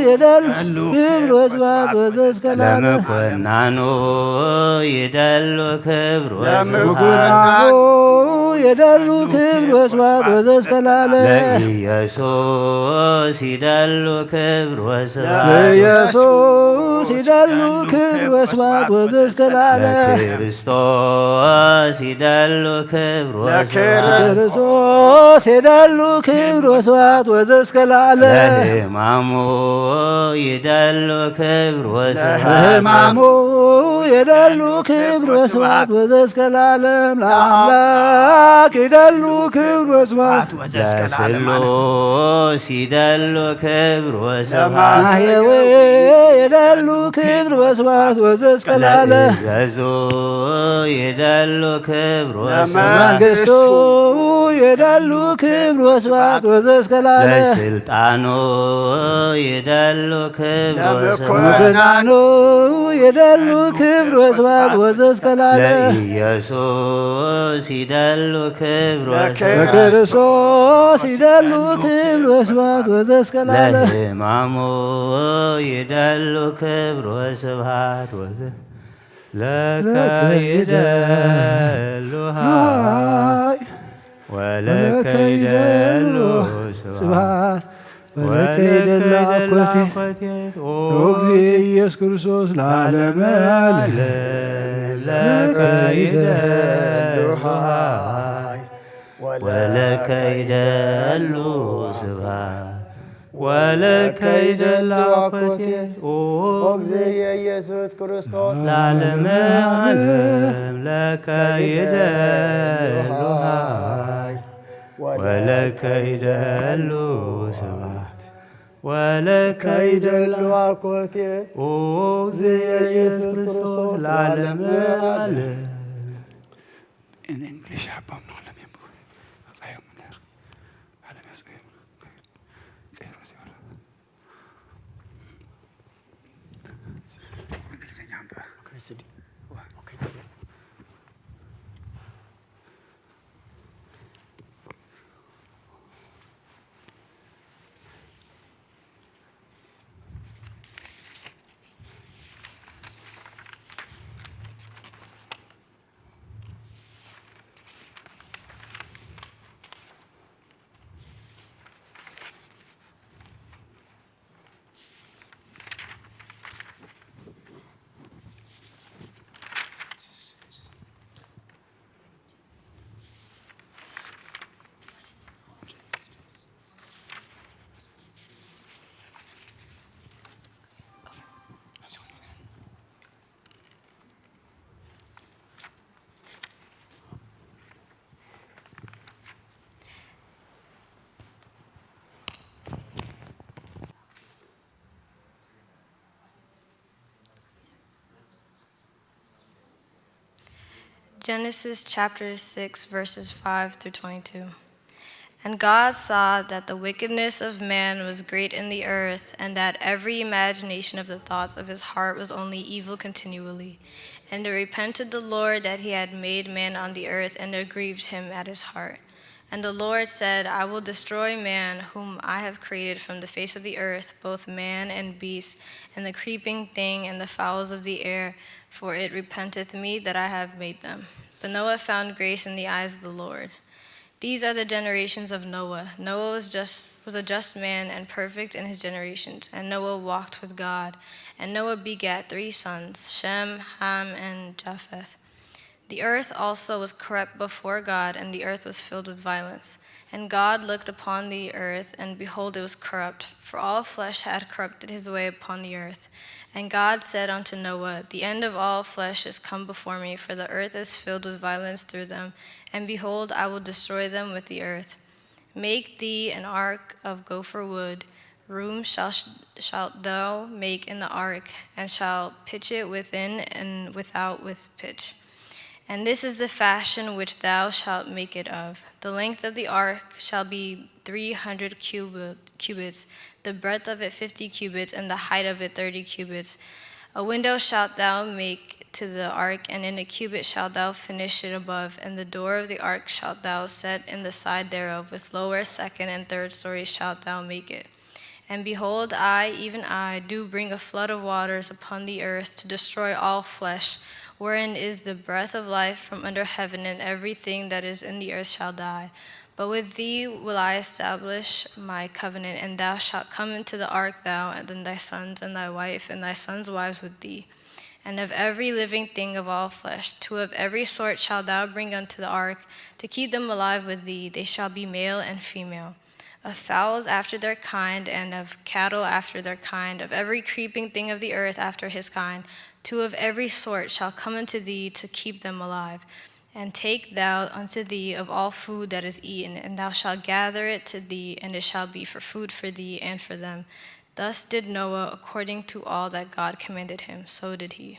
የዳሉ ክብር ወስብሐት ወዘእስከ ለዓለም ለምኩናኑ ይዳሉ ክብር ለምኩናኑ የዳሉ ክብር ወስብሐት ወዘእስከ ለዓለም ለኢየሱስ ይዳሉ ክብር ወስብሐት ለኢየሱስ ይዳሉ ክብር ወስብሐት ወዘእስከ ለዓለም ለክርስቶስ ይዳሉ ክብር ወስብሐት ለክርስቶስ ይዳሉ ክብር ወስብሐት ወዘእስከ ለዓለም ለሕማሙ ይዳሉ ክብር ወስብሐት ለሕማሙ የዳሉ ክብር ወስብሐት ወዘእስከ ለዓለም ለአምላክ ይዳሉ ክብር ወስብሐት ወዘእስከ ለዓለም ለስሉስ ይዳሉ ክብር ወስብሐት ለማህየዊ የዳሉ ክብር ወስብሐት ወዘእስከ ለዓለም ለእዘዙ ይዳሉ ክብር ወስብሐት ለመንግስቱ የዳሉ ክብር ወስብሐት ወዘእስከ ለዓለም ለስልጣኑ ይዳሉ ክብር ወስብሐት ለምኩናኑ የዳሉ ክብር ወስብሐት ወዘእስከ ለዓለም ለኢየሱስ ይዳሉ ክብር ወስብሐት ለክርስቶስ ይዳሉ ክብር ወስብሐት ወዘእስከ ለዓለም ለሕማሙ ይዳሉ ክብር ወስብሐት ለከ ይደሉ ሃይ ወለከ ይደሉ ስብሐት ወለከ ይደሉ አኮቴት ኦ እግዚእ ኢየሱስ ክርስቶስ ለዓለመ ዓለም ለከ ይደሉ ሃይ ወለከ ይደሉ ስብሐት ወለከ ይደሉ አኮቴት ኦ እግዚእ ኢየሱስ ክርስቶስ ለዓለመ ዓለም ለከ ይደሉ ሃይ ወለከ ይደሉ ስብሐት ወለከ ይደሉ አኮቴት ኦ እግዚእ ኢየሱስ ክርስቶስ ለዓለመ ዓለም In English, I'm not Genesis chapter 6, verses 5 through 22. And God saw that the wickedness of man was great in the earth, and that every imagination of the thoughts of his heart was only evil continually. And it repented the Lord that he had made man on the earth, and it grieved him at his heart. And the Lord said, I will destroy man, whom I have created from the face of the earth, both man and beast, and the creeping thing, and the fowls of the air, for it repenteth me that I have made them. But Noah found grace in the eyes of the Lord. These are the generations of Noah. Noah was a just man and perfect in his generations, and Noah walked with God. And Noah begat 3 sons, Shem, Ham, and Japheth. The earth also was corrupt before God, and the earth was filled with violence. And God looked upon the earth, and behold, it was corrupt, for all flesh had corrupted his way upon the earth. And God said unto Noah, the end of all flesh is come before me, for the earth is filled with violence through them. And behold, I will destroy them with the earth. Make thee an ark of gopher wood. Room shalt thou make in the ark, and shalt pitch it within and without with pitch. And this is the fashion which thou shalt make it of. The length of the ark shall be 300 cubits, the breadth of it 50 cubits, and the height of it 30 cubits. A window shalt thou make to the ark, and in a cubit shalt thou finish it above, and the door of the ark shalt thou set in the side thereof, with lower, second, and third stories shalt thou make it. And behold, I, even I, do bring a flood of waters upon the earth to destroy all flesh, wherein is the breath of life from under heaven, and everything that is in the earth shall die. But with thee will I establish my covenant, and thou shalt come into the ark, thou, and then thy sons, and thy wife, and thy sons' wives with thee. And of every living thing of all flesh, 2 of every sort shalt thou bring unto the ark, to keep them alive with thee. They shall be male and female. Of fowls after their kind, and of cattle after their kind, of every creeping thing of the earth after his kind, 2 of every sort shall come unto thee to keep them alive. And take thou unto thee of all food that is eaten, and thou shalt gather it to thee, and it shall be for food for thee and for them. Thus did Noah according to all that God commanded him, so did he.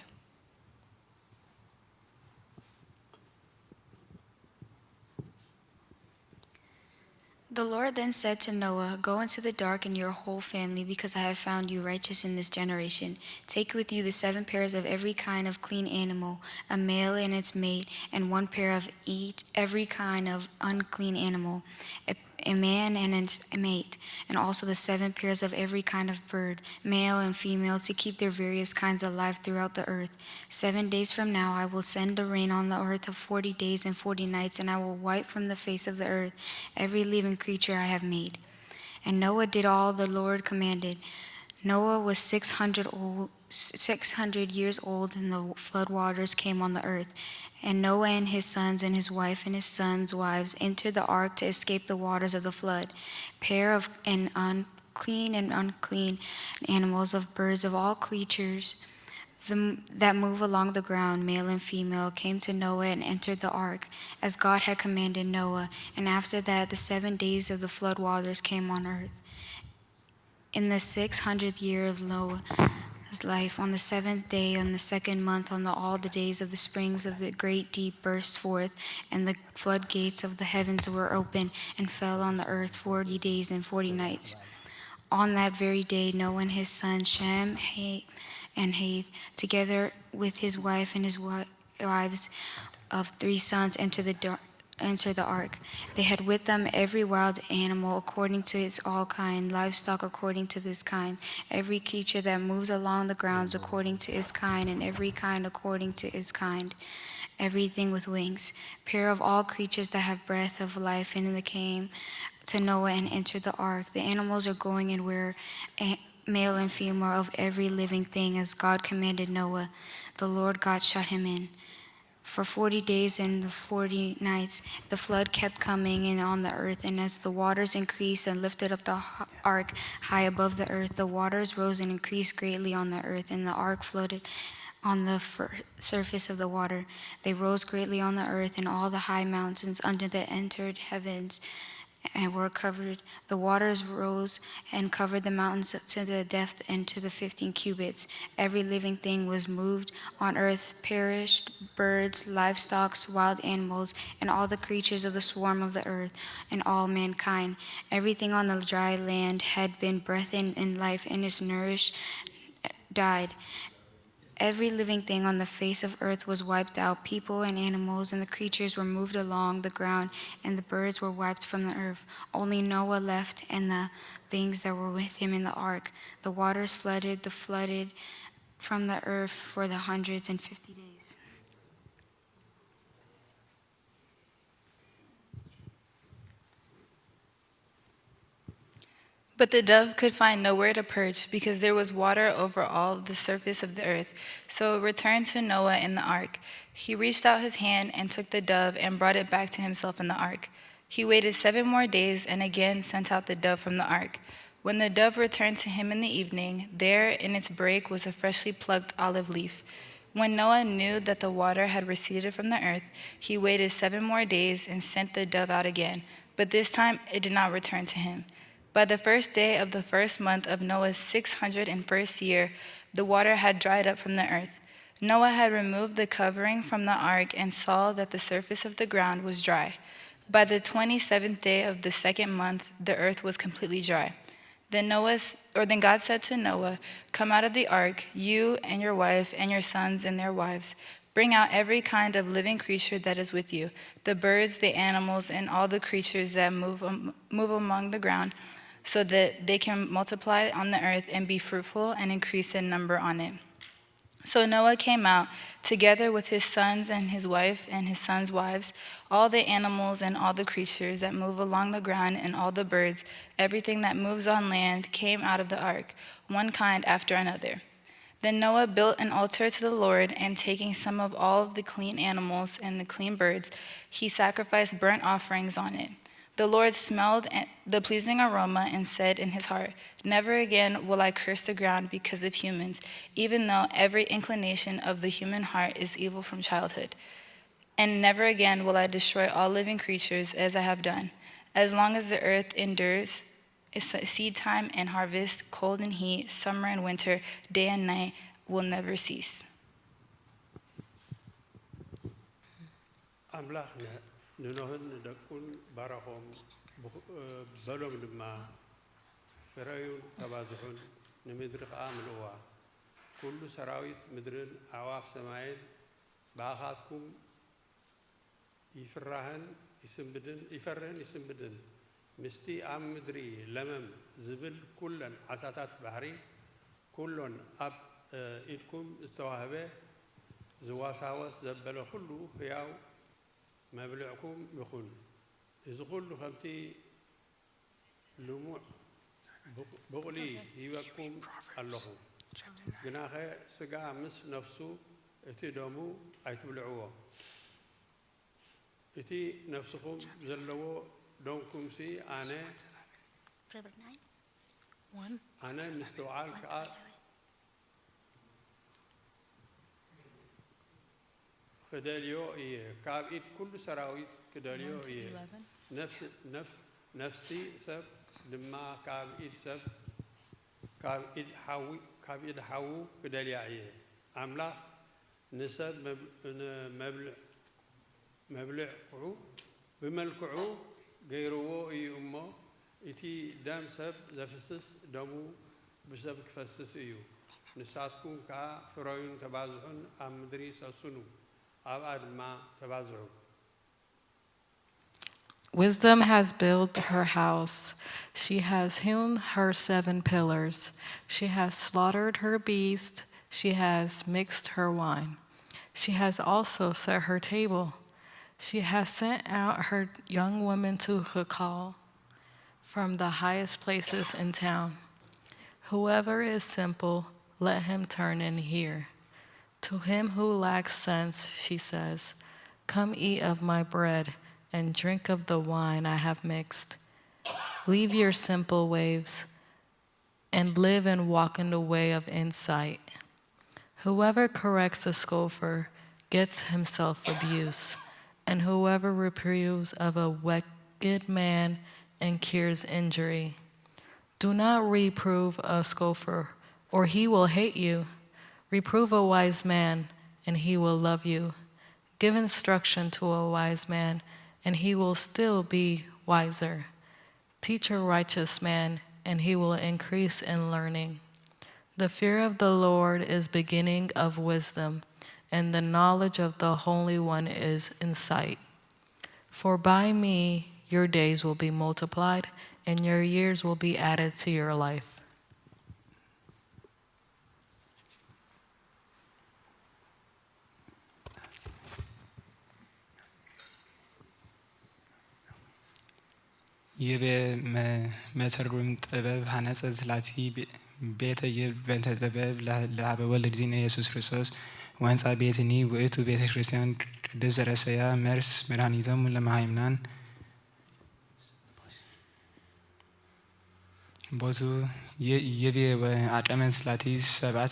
The Lord then said to Noah, Go into the ark and your whole family, because I have found you righteous in this generation. Take with you the 7 pairs of every kind of clean animal, a male and its mate, and 1 pair of every kind of unclean animal, a man and its mate, and also the 7 pairs of every kind of bird, male and female, to keep their various kinds alive throughout the earth. 7 days from now I will send a rain on the earth of 40 days and 40 nights, and I will wipe from the face of the earth every living creature I have made. And Noah did all the Lord commanded. Noah was 600 years old, and the flood waters came on the earth. And Noah and his sons and his wife and his sons' wives entered the ark to escape the waters of the flood. Pair of unclean animals, of birds, of all creatures that move along the ground, male and female, came to Noah and entered the ark, as God had commanded Noah. And after that, the 7 days of the flood waters came on earth. In the 600th year of Noah's life, on the 7th day, on the 2nd month, all the days of the springs of the great deep burst forth, and the floodgates of the heavens were opened, and fell on the earth 40 days and 40 nights. On that very day, Noah and his sons Shem, Ham, and Japheth, together with his wife and his wives of 3 sons, entered the ark. They had with them every wild animal according to its all kind, livestock according to this kind, every creature that moves along the grounds according to its kind, and every kind according to its kind, everything with wings, pair of all creatures that have breath of life. And they came to Noah and entered the ark. The animals are going and were male and female of every living thing, as God commanded Noah. The Lord God shut him in. For 40 days and 40 nights, the flood kept coming in on the earth, and as the waters increased and lifted up the ark high above the earth, the waters rose and increased greatly on the earth, and the ark floated on the surface of the water. They rose greatly on the earth, and all the high mountains under the entered heavens and were covered. The waters rose and covered the mountains to the depth and to the 15 cubits. Every living thing was moved on earth, perished, birds, livestock, wild animals, and all the creatures of the swarm of the earth, and all mankind. Everything on the dry land had been breathed in life and is nourished, died. Every living thing on the face of earth was wiped out. People and animals and the creatures were moved along the ground, and the birds were wiped from the earth. Only Noah left and the things that were with him in the ark. The waters flooded from the earth for the 150 days. But the dove could find nowhere to perch, because there was water over all the surface of the earth. So it returned to Noah in the ark. He reached out his hand and took the dove and brought it back to himself in the ark. He waited 7 more days and again sent out the dove from the ark. When the dove returned to him in the evening, there in its break was a freshly plucked olive leaf. When Noah knew that the water had receded from the earth, he waited 7 more days and sent the dove out again. But this time it did not return to him. By the first day of the first month of Noah's 601st year, the water had dried up from the earth. Noah had removed the covering from the ark and saw that the surface of the ground was dry. By the 27th day of the second month, the earth was completely dry. Then God said to Noah, "Come out of the ark, you and your wife and your sons and their wives. Bring out every kind of living creature that is with you, the birds, the animals, and all the creatures that move among the ground, so that they can multiply on the earth and be fruitful and increase in number on it." So Noah came out, together with his sons and his wife and his sons' wives, all the animals and all the creatures that move along the ground and all the birds, everything that moves on land came out of the ark, one kind after another. Then Noah built an altar to the Lord, and taking some of all of the clean animals and the clean birds, he sacrificed burnt offerings on it. The Lord smelled the pleasing aroma and said in his heart, "Never again will I curse the ground because of humans, even though every inclination of the human heart is evil from childhood. And never again will I destroy all living creatures as I have done. As long as the earth endures, seed time and harvest, cold and heat, summer and winter, day and night will never cease." ንኖህን ደቁን ባረኾም በሎም ድማ ፍረዩን ተባዝሑን ንምድሪ ከዓ ምልእዋ ኩሉ ሰራዊት ምድርን ኣዕዋፍ ሰማይን ብኣኻትኩም ይፈርህን ይስንብድን ምስቲ ኣብ ምድሪ ለመም ዝብል ኩለን ዓሳታት ባሕሪ ኩሎን ኣብ ኢድኩም ዝተዋህበ ዝዋሳወስ ዘበለ ኩሉ ሕያው መብልዕኩም ይኹን። እዚ ኩሉ ከምቲ ልሙዕ ብቑሊ ይበኩም ኣለኹም። ግናኸ ስጋ ምስ ነፍሱ እቲ ደሙ ኣይትብልዕዎ። እቲ ነፍስኩም ዘለዎ ደምኩምሲ ኣነ ምስተውዓል ከዓ ክደልዮ እየ። ካብ ኢድ ኩሉ ሰራዊት ክደልዮ እየ። ነፍሲ ሰብ ድማ ካብ ኢድ ሰብ ካብ ኢድ ሓዉ ክደልያ እየ። ኣምላኽ ንሰብ መብልዕዑ ብመልክዑ ገይርዎ እዩ እሞ እቲ ደም ሰብ ዘፍስስ ደሙ ብሰብ ክፈስስ እዩ። ንሳትኩም ከዓ ፍረዩን ተባዝሑን ኣብ ምድሪ ሰስኑ ኣብ ኣድማ ተባዝሑ። Wisdom has built her house. She has hewn her 7 pillars. She has slaughtered her beast. She has mixed her wine. She has also set her table. She has sent out her young women to her call from the highest places in town. Whoever is simple, let him turn and hear. To him who lacks sense, she says, "Come eat of my bread and drink of the wine I have mixed. Leave your simple ways and live and walk in the way of insight. Whoever corrects a scoffer gets himself abuse, and whoever reproves of a wicked man and cures injury. Do not reprove a scoffer, or he will hate you. Reprove a wise man, and he will love you. Give instruction to a wise man, and he will still be wiser. Teach a righteous man, and he will increase in learning. The fear of the Lord is beginning of wisdom, and the knowledge of the Holy One is insight. For by me your days will be multiplied, and your years will be added to your life. يبي ما ترجم طباب هنأت ثلاثي بيت يب بنت طباب لعب ولد زين يسوع كريستوس وانت بيتني وإتو بيت كريستيان دزرسيا مرس مرانيتهم ولا معيمنان بوزو يبي وعجمن ثلاثي سبعة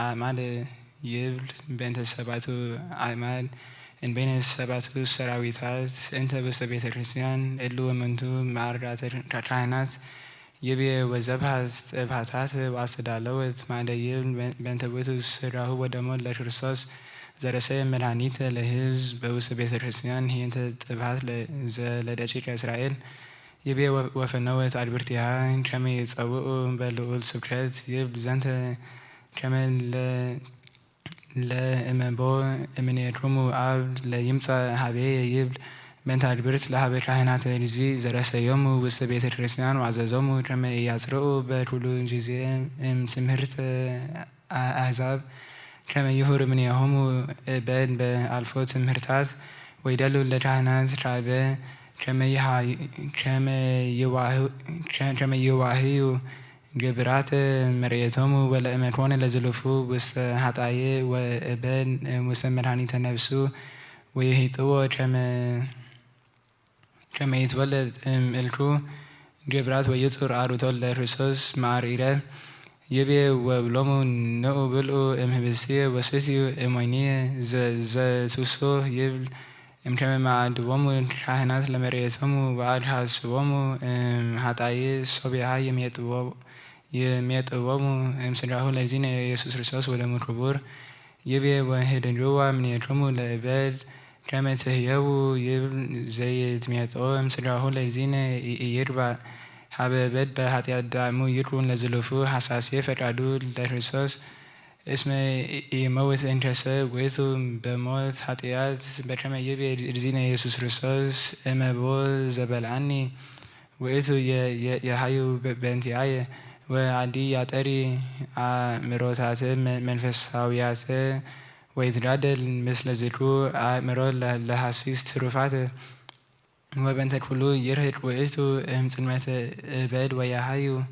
أعمال يب بنت سبعة أعمال إن بين السبعة سراويتات أنت بس بيت الكريستيان إلو منتو معرات ركعانات يبي وزبهات بهاتات واسدالوت مع ديل بنت بيتو سراه ودمو لكريستوس زرسي ملانيت لهز بوس بيت الكريستيان هي أنت تبهات لدجيك إسرائيل يبي وفنوت عالبرتها كما يتصوقوا بلقول سبكات يب زنت كما لا إمبو إمني كرومو عبد لا يمسى حبيه يبل بنت عالبرت لحبي كهنات رزي زرسي يومو وسط بيت الكريستيان وعزازومو كما يعزرقوا بكلو جزية سمهرت أحزاب كما يهور من يهومو بين بألفو سمهرتات ويدلو لكهنات شعبه كما يواهيو جبرات مريتهم ولا أمرون لزلفو بس هتعيه وابن مسمراني تنفسو ويهيتو كما يتولد الكو جبرات ويطر عروتول لرسوس معريرة يبي وبلومو نو بلو امهبسية وسيتيو اموينية زسوسو يبل كما مع دوامو شاهنات لمريتهم وبعد حاسوامو هتعيه صبيحة يميت أوامو مسرعه لزين يسوع كريستوس ولا مكبور يبي واحد جوا من يترمو لعباد كما تهيأو يب زي تميت أو مسرعه لزين يربع حبابات بهاتي دعمو يكون لزلفو حساسية فتعدو لكريستوس اسمه يموت انترسه ويتو بموت حتيات بكما يبي زين يسوع كريستوس اما بو زبل عني ويتو يحيو بنتي آية وعدي يعتري مروتات منفساويات ويترادل مثل ذكرو مرو لحسيس تروفات وبنت كلو يرهد وإتو امتنمت باد ويحيو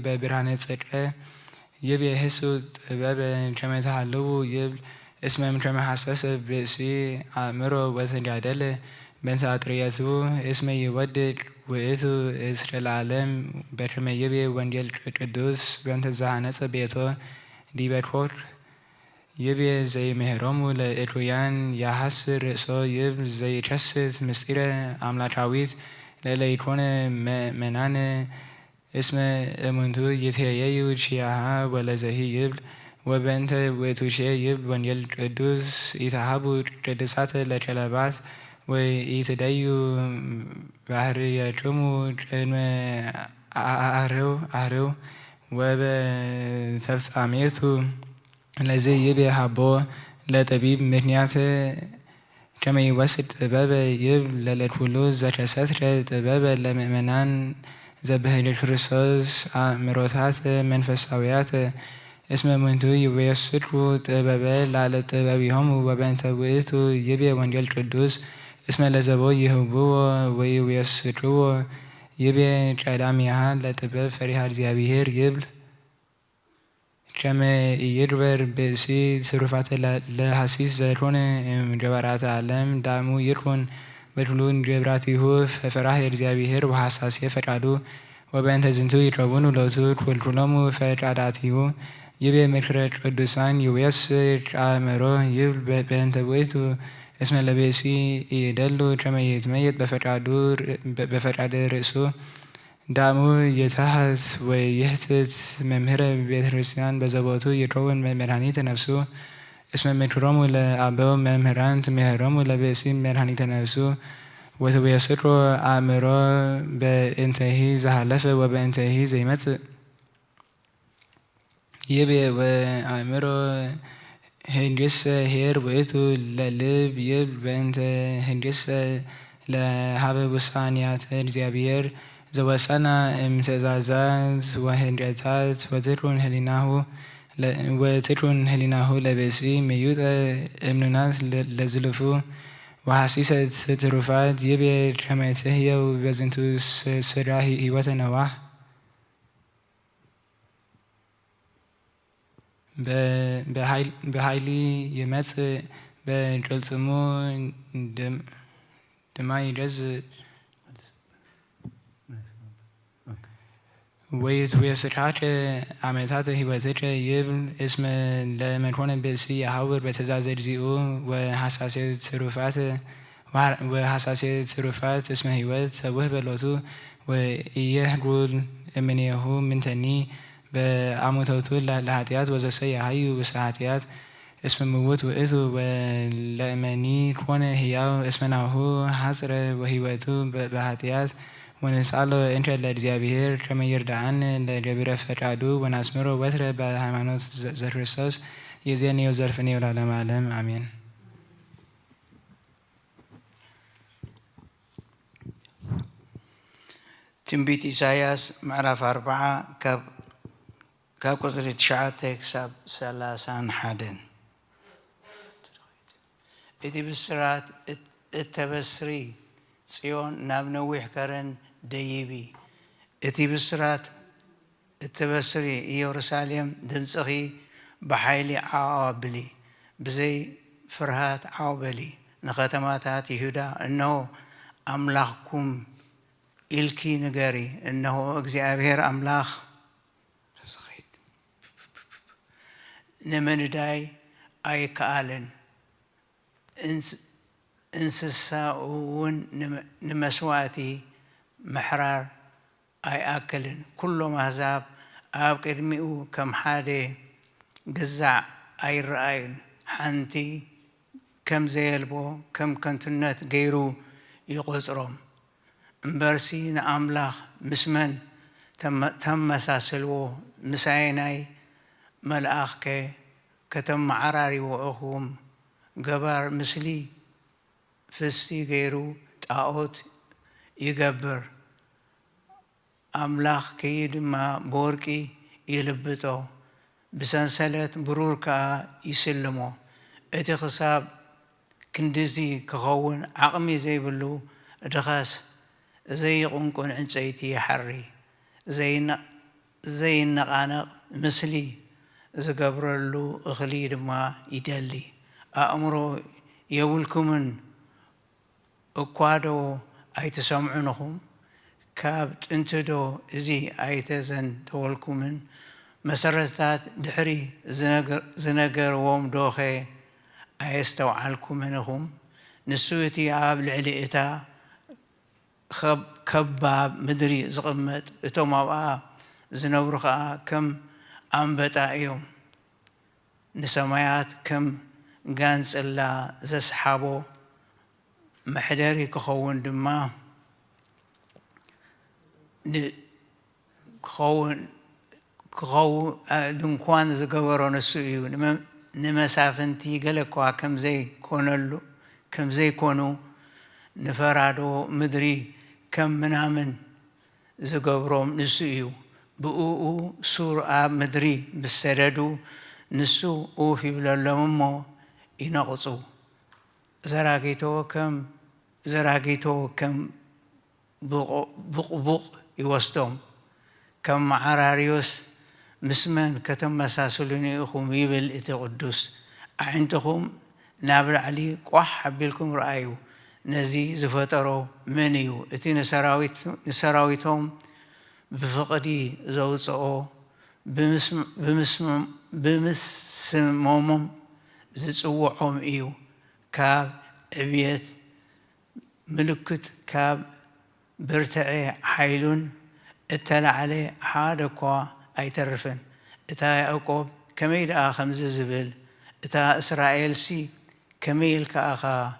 ببرهانة سكرة يبي يحسو باب كما تحلو يب اسمه من كما حساسة بسي مرو وتجادل بنت عطرياتو اسمه يودد وإتو إسر العالم بكما يبي وانجيل قدوس بنت زهانة بيتو دي بكور يبي زي مهرمو لإتويان يحس رأسو يب زي كست مستيرة عملا تعويت لا يكون منان اسم منتو يتهيأيو شياها ولا زهي يبل وبنت وتوشي يبل وانجيل قدوس يتحبو قدسات لكلابات ويتدايو بحر يترمو أهرو وبتفساميتو الذي يبي حبو لطبيب مكنيات كما يوسط طباب يب للكلوز ذات ستر طباب لمؤمنان زبه لكريستوس مروتات منفساويات اسم منتو يوسطو طباب لعلى طبابهم وبنتويتو يبي وانجيل قدوس اسم لزبو يهبو ويوسطو يبي قداميها لطباب فريحة زيابيهر يبل كما يربر بسي تصرفات لحسيس زيرون جبرات عالم دامو يركون بطلون جبراته ففرح يرزيابيهر وحساسية فتعدو وبأنت زنتو يتربون لوتو كلامو فتعداته يبي مكرر قدسان يويسر عامرو يبل بأنت بويتو اسم لبسي يدلو كما يتميت بفرعد رأسه دعمو يتحت ويهتت ممهر بيت الرسيان بزباطو يدرون مرهانية نفسه اسم مكرمو لأبو ممهران تمهرمو لبسي مرهانية نفسه وتويسر عامرا بانتهي زحلفة وبانتهي زيمت يبي وعامرا هندرس هير وإتو للب يب بنت هندرس لحبة بسانيات الزيابير زوسنا امتزازات وهندرتات وترون هليناه لبسي ميوت امنونات لزلفو وحسيسة تروفات يبي رميته هي وبزنتو سراهي هيوة نواح بهايلي يمت بجلتمو دماي رز ويسرعات عملتات هيوتر يبل اسم لمنكون بسي يحاور بتزازر زيو وحساسية تصرفات اسم هيوت وهب اللوتو ويهرول منيه من تاني بعموتوتو لحاتيات وزسي هايو بساعتيات اسم موت وإذو ولأماني كون هياو اسمنا هو حسر وهيوتو بحاتيات ونسأله إنت للزيابير كما يردعن لجبير فرعدو ونسمره وتر بهيمانوت زرسوس يزيني وزرفني والعالم عالم آمين. تنبيت إساياس معرف 4 كاب قصر 9 كساب 31 إتي بسرات التبسري صيون نابنويح كرن ديبي إتي بسرات التبسري يورساليم دمسخي بحيلي عابلي بزي فرهات عابلي نختماتات يهودا إنه أملاككم إلكي نجاري إنه እግዚአብሔር أملاخ نمن داي أي كالن انسساون نمسواتي محرار أي أكلن كل مهزاب أب قدميو كم حادي جزع أي رأين حنتي كم زيلبو كم كنتنت غيرو يقصرهم امبرسي نأملاخ مسمن تم مساسلو مسايناي ملأخ كتم عراري وأخوم جبار مسلي فستي غيرو تاوت يجبر أملاخ كيد ما بوركي يلبتو بسنسلة بروركا يسلمو اتي خصاب كندزي كغون عقمي زي بلو دخاس زي قنقن عنسيتي حري زي النقانق مسلي زقبر له أخليد ما يدلي أمره يولكمن أقوادو أي تسمعونهم كابت انتدو زي أي تزن تولكمن مسرتات دحري زنقر ووم دوخي أي استوعالكم منهم نسوتي عاب العلئتا كباب مدري زغمت اتوما زنورخا كم أنبتا يوم نسمايات كم غانس الله زسحابو محدري كخون دما خو دنكوان زقبرون السويو نمسافنتي قلقوا كم زي كونلو كم زي كونو نفرادو مدري كم منامن زقبروم نسويو بؤو سور آب مدري بالسردو نسو أوفي بلالممو ينقصو زراقيتو كم بق يوستم كم عراريوس مسمن كتم مساسلني أخوم يبل إتقدس عندكم نابل علي قوح حبيلكم رأيو نزي زفترو منيو إتي نسراويتهم بفقدي زوجو بمسمومم زتصوعهم إيو كاب عبيت ملكت كاب برتعي حيلون اتلع عليه حادكوا أي ترفن إتا يعقوب كميل خمس زبل إتا إسرائيل سي كميل كأخا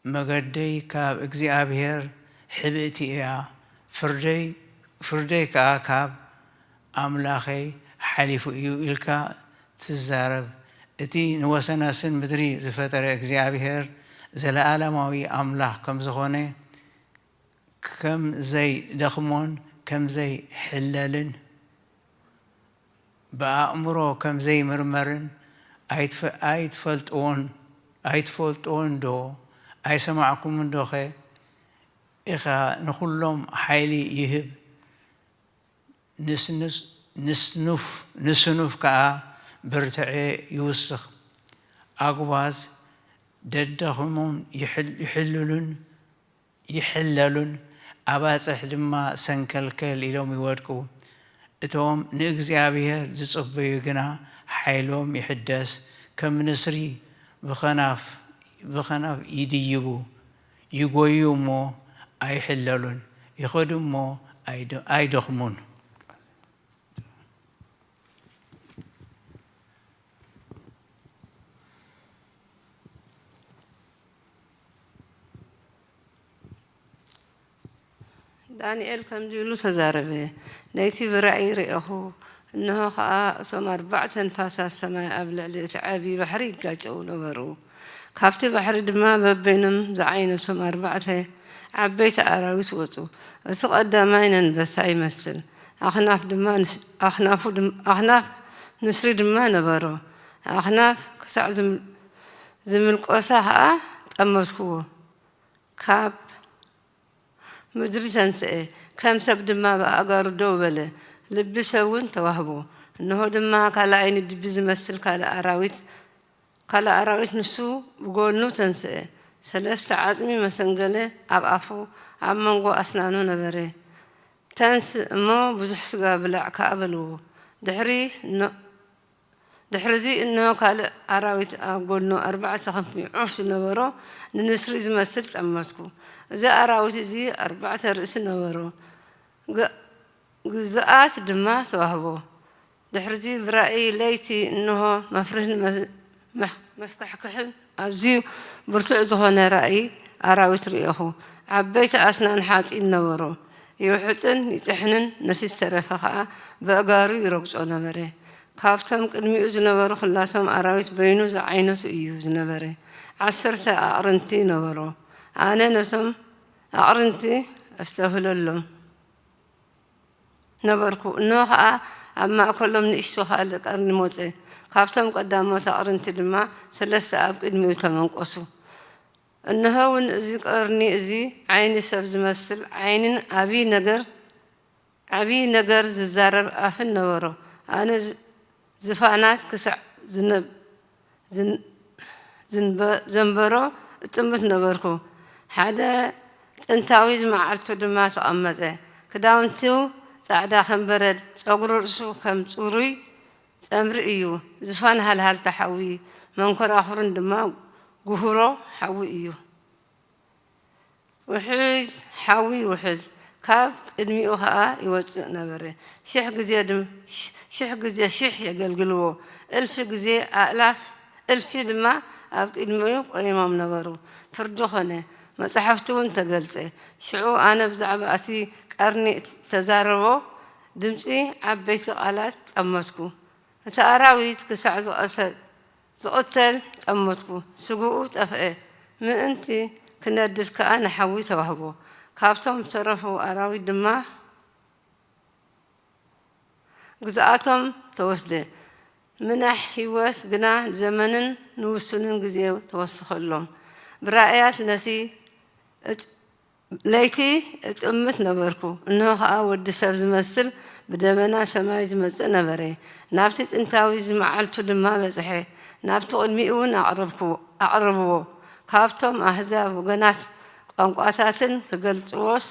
مقدي كاب إكزيابير حبيتي إياه فردي كاب أملاخي حليف إيو إلكا تزارب إتي نوسنا سن مدري زفتر إكزيابير زلالماوي أملاخ كم زغوني كم زي دخمون كم زي حلالن بأمره كم زي مرمرن أيت فلتون دو أي سمعكم من دوخي إخا نخلهم حيلي يهب نسنف كا برتعي يوسخ أقواز ددخمون يحللون أباسح لما سنكلكل إلهم يودكو إتوم نإግዚአብሔር ዝጽበዩ ግና ሓይሎም ይሕደስ ከም ንስሪ ብኸናፍ ይድይቡ ይጎዩ እሞ ኣይሕለሉን ይኸዱ እሞ ኣይደኽሙን دانيال كم جلو تزاربه نيتي برأي رئه إنه خاء ثم 4 أنفاس السماء أبلع لسعابي بحري قاجوا نبرو كافتي بحر دما ببينهم زعين ثم 4 عبيت أراويت وصو أسق قدامين بس يمثل أخناف دما أخناف نسري دما نبرو أخناف كسع زمل قوسها أمسكو كاب مدري سنسئ كم سبد ما بأجر دوبله لبسون توهبو إنه دما كلا عين الدبز مثل كلا أراويت نسو بقول نو تنسئ 3 عزمي مسنجله أبعفو عمانجو أسنانو نبره تنس ما بزحس قابلع كابلو دحرزي إنه كلا أراويت أقول نو 4-5 عفش نبرو ننسري مثل أمسكو إذا أراوت زي 4 رأس نورو جزءات دما توهبو دحرزي برأي ليتي إنه مفرهن مستحكحن أزي برتع زهنا رأي أراوت ريحه عبيت أسنان حاتين نورو يوحتن يتحنن نسيس ترفخا بأقارو يرقصو نبري كافتم قدمي أزنبرو خلاتهم أراوت بينو زعينو سئيو زنبري 10 أقرنتي نورو أنا نسم أقرنتي أستهل لهم نبركو نوخا أما أكلهم نشتو خالق أرني موتي كافتم قدامات أقرنتي لما 3 أب قدمي وتمنقصو إنه هون زي قرني زي عيني سبز مثل عين أبي نجر ززارب أفن نورو أنا زفانات كسع زنبرو تمت نبركو حدا انتاويز معرتو دما تقمته كداونتو صعدا خنبرد صغرو رسو كم صوري صمر ايو زفان هال تحوي منكر اخرن دما غهرو حوي ايو وحز حوي وحز كاب ادميو خا يوص نبره شح غزي شح يقلقلو 1000 غزي آلاف 1000 دما اب ادميو قيمام نبرو فردو خنه مصحفتون تقلصه شعو أنا بزعب أسي قرني تزاربو دمسي عبيت قالات أمتكو تأراويت كسع زقتل أمتكو سقوط أفئ من أنتي كنا دسك أنا حوي توهبو كافتهم ترفو أراوي دما جزءاتهم توسده منح حيوس جنا زمن نوسنن جزيو توسخ لهم برأيات نسي ليتي اتأمت نبركو إنه ود سبز مثل بدمنا سماي زمزق نبري نافتت انتاوي زمعلتو دما بزحي نافتو قدميون أقربو كافتهم أحزاب وقنات قنقواتاتن كقلتوس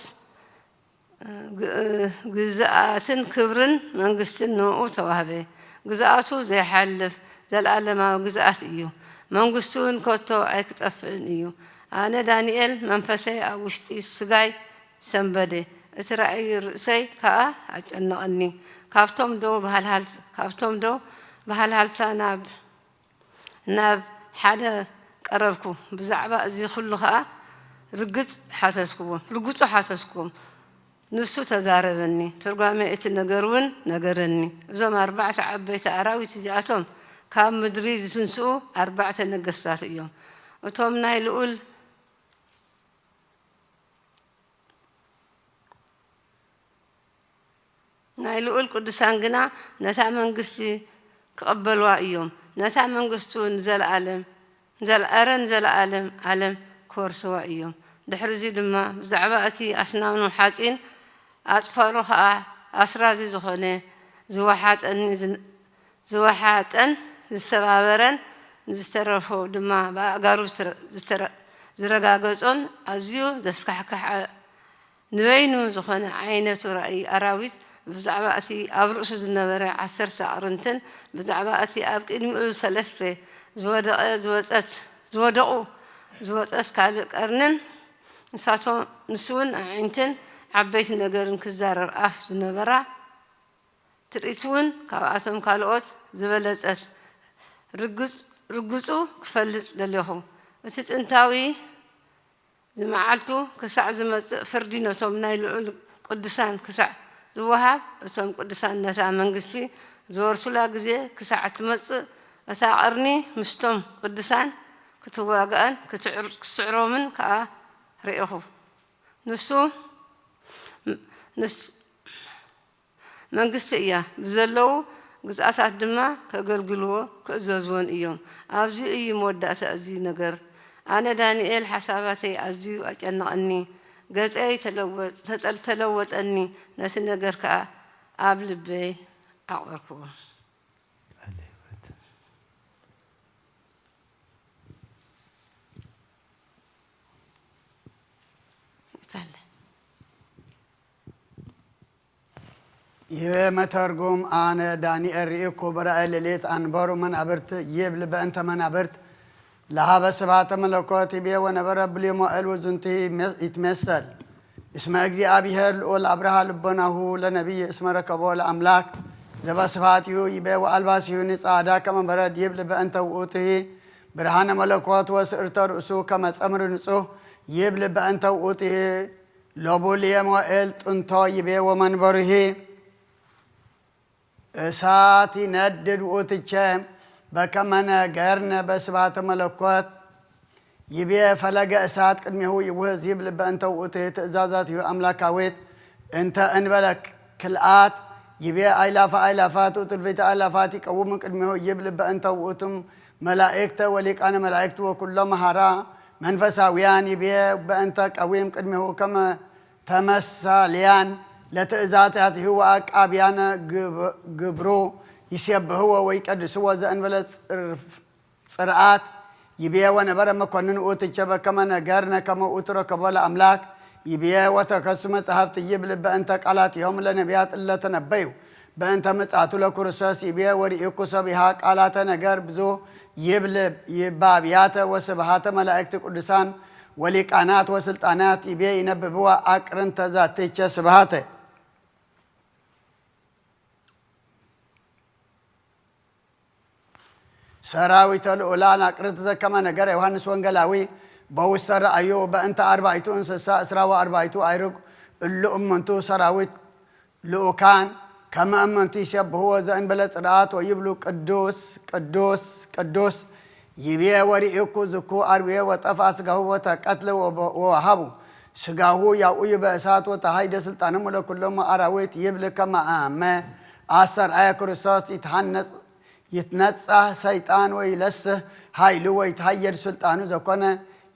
جزءاتن كبرن منقستن نوعو توهبي جزءاتو زي حلف زي العالم وجزءات إيو መንግስቱን ከቶ ኣይክጠፍእን እዩ ኣነ ዳንኤል መንፈሰይ ኣብ ውሽጢ ስጋይ ሰንበደ እቲ ራእይ ርእሰይ ከዓ ኣጨነቐኒ ካብቶም ዶ ባህልሃልታ ናብ ሓደ ቀረብኩ ብዛዕባ እዚ ኩሉ ከዓ ርግፁ ሓሰስኩዎም ንሱ ተዛረበኒ ትርጓሜ እቲ ነገር እውን ነገረኒ እዞም 4 ዓበይቲ ኣራዊት እዚኣቶም ካብ ምድሪ ዝስንስኡ 4 ነገስታት እዮም እቶም ናይ ልኡል ቅዱሳን ግና ነታ መንግስቲ ክቕበልዋ እዮም ነታ መንግስቱን ዘለዓለም ዓለም ክወርስዋ እዮም ድሕሪዚ ድማ ብዛዕባ እቲ ኣስናኑ ሓፂን ኣፅፋሩ ከዓ ኣስራዚ ዝኾነ ዝወሓጠን ዝሰባበረን ዝተረፈ ድማ ብኣጋሩ ዝረጋገፆን ኣዝዩ ዘስካሕክሕ ንበይኑ ዝኾነ ዓይነቱ ራእይ ኣራዊት ብዛዕባ እቲ ኣብ ርእሱ ዝነበረ 10 ኣቅርንትን ብዛዕባ እቲ ኣብ ቅድሚኡ 3 ዝወፀት ካልእ ቀርንን ንሱውን ዓይንትን ዓበይቲ ነገርን ክዛረብ ኣፍ ዝነበራ ትርኢት እውን ካብኣቶም ካልኦት ዝበለፀት ርግፁ ክፈልጥ ደለኹ እቲ ጥንታዊ ዝመዓልቱ ክሳዕ ዝመፅእ ፍርዲ ነቶም ናይ ልዑል ቅዱሳን ክሳዕ ዝወሃብ እቶም ቅዱሳን ነታ መንግስቲ ዝወርሱላ ግዜ ክሳዕ ትመፅእ እታ ቀርኒ ምስቶም ቅዱሳን ክትዋግአን ክትዕሮምን ከዓ ርኢኹ ንሱ መንግስቲ እያ ብዘለዉ ግዝኣታት ድማ ከገልግልዎ ክእዘዝዎን እዮም ኣብዚ እዩ መወዳእታ እዚ ነገር ኣነ ዳንኤል ሓሳባተይ ኣዝዩ ኣጨነቐኒ ገፀይ ተለወጠኒ ነቲ ነገር ከዓ ኣብ ልበይ ኣቕበርክዎ ይቤ መተርጉም ኣነ ዳንኤል ርኢኩ በራእይ ሌሊት ኣንበሩ መናብርት ይብል በእንተ መናብርት ለሃበ ስብሐተ መለኮት ይቤ ወነበረ ብልዮ ሞኤል ወዝንቲ ይትመሰል እስመ እግዚአብሔር ልዑል አብርሃ ልቦናሁ ለነቢይ እስመ ረከቦ ለአምላክ ዘበስብሐቲሁ ይቤ ወአልባሲሁ ጻዕዳ ከመ በረድ ይብል በእንተ ውእቱሂ ብርሃነ መለኮት ወስዕርተ ርእሱ ከመ ጸምር ንጹህ ይብል በእንተ ውእቱሂ ሎቡልየ ሞኤል ጥንቶ ይቤ ወመንበሩሂ እሳት ይነድድ ውእትቼ በከመ ነገርነ በስብሐተ መለኮት ይቤ ፈለገ እሳት ቅድሚሁ ይውህዝ ይብል በእንተ ውእቱሂ ትእዛዛትሁ አምላካዊት እንተ እንበለ ክልአት ይቤ አይላፋት ወትልፊተ አእላፋት ይቀውሙ ቅድሚሁ ይብል በእንተ ውእቱም መላእክተ ወሊቃነ መላእክት ወኩሎም መሃራ መንፈሳውያን ይቤ በእንተ ቀዊም ቅድሚሁ ከመ ተመሳልያን ለትእዛዛትሁ ወአቃቢያነ ግብሩ ይሴብህዎ ወይቀድስዎ ዘእንበለ ጽርዓት ይቤ ወነበረ መኮንን ውእትቼ በከመ ነገርነ ከመ ውእቱ ረከቦ ለአምላክ ይቤ ወተከሱ መጽሐፍት ይብል በእንተ ቃላትሆሙ ለነቢያት እለተነበዩ በእንተ ምጽአቱ ለክርስቶስ ይቤ ወርኢኩ ሰቢሃ ቃላተ ነገር ብዙ ይብል ይባብያተ ወስብሐተ መላእክት ቅዱሳን ወሊቃናት ወስልጣናት ይቤ ይነብብዋ አቅርንተ ዛትቼ ስብሐተ ሰራዊተ ልዑላን አቅርንተ ዘከመ ነገረ ዮሐንስ ወንጌላዊ በውስተ ረአዩ በእንተ አርባዕቱ እንስሳ 14 አይሩግ እሉ እመንቱ ሰራዊት ልኡካን ከመ እመንቱ ይሴብህዎ ዘእንበለ ጽርዓት ወይብሉ ቅዱስ ቅዱስ ቅዱስ ይቤ ወርኢኩ ዝኩ አርዌ ወጠፋ ስጋሁ ወተቀትለ ወወሃቡ ስጋሁ ያውዩ በእሳት ወተሃይደ ስልጣኖሙ ለኩሎሙ አራዊት ይብል ከመ አመ አሰርአየ ክርስቶስ ይትነጻህ ሰይጣን ወይለስህ ኃይሉ ወይትሃየድ ስልጣኑ ዘኮነ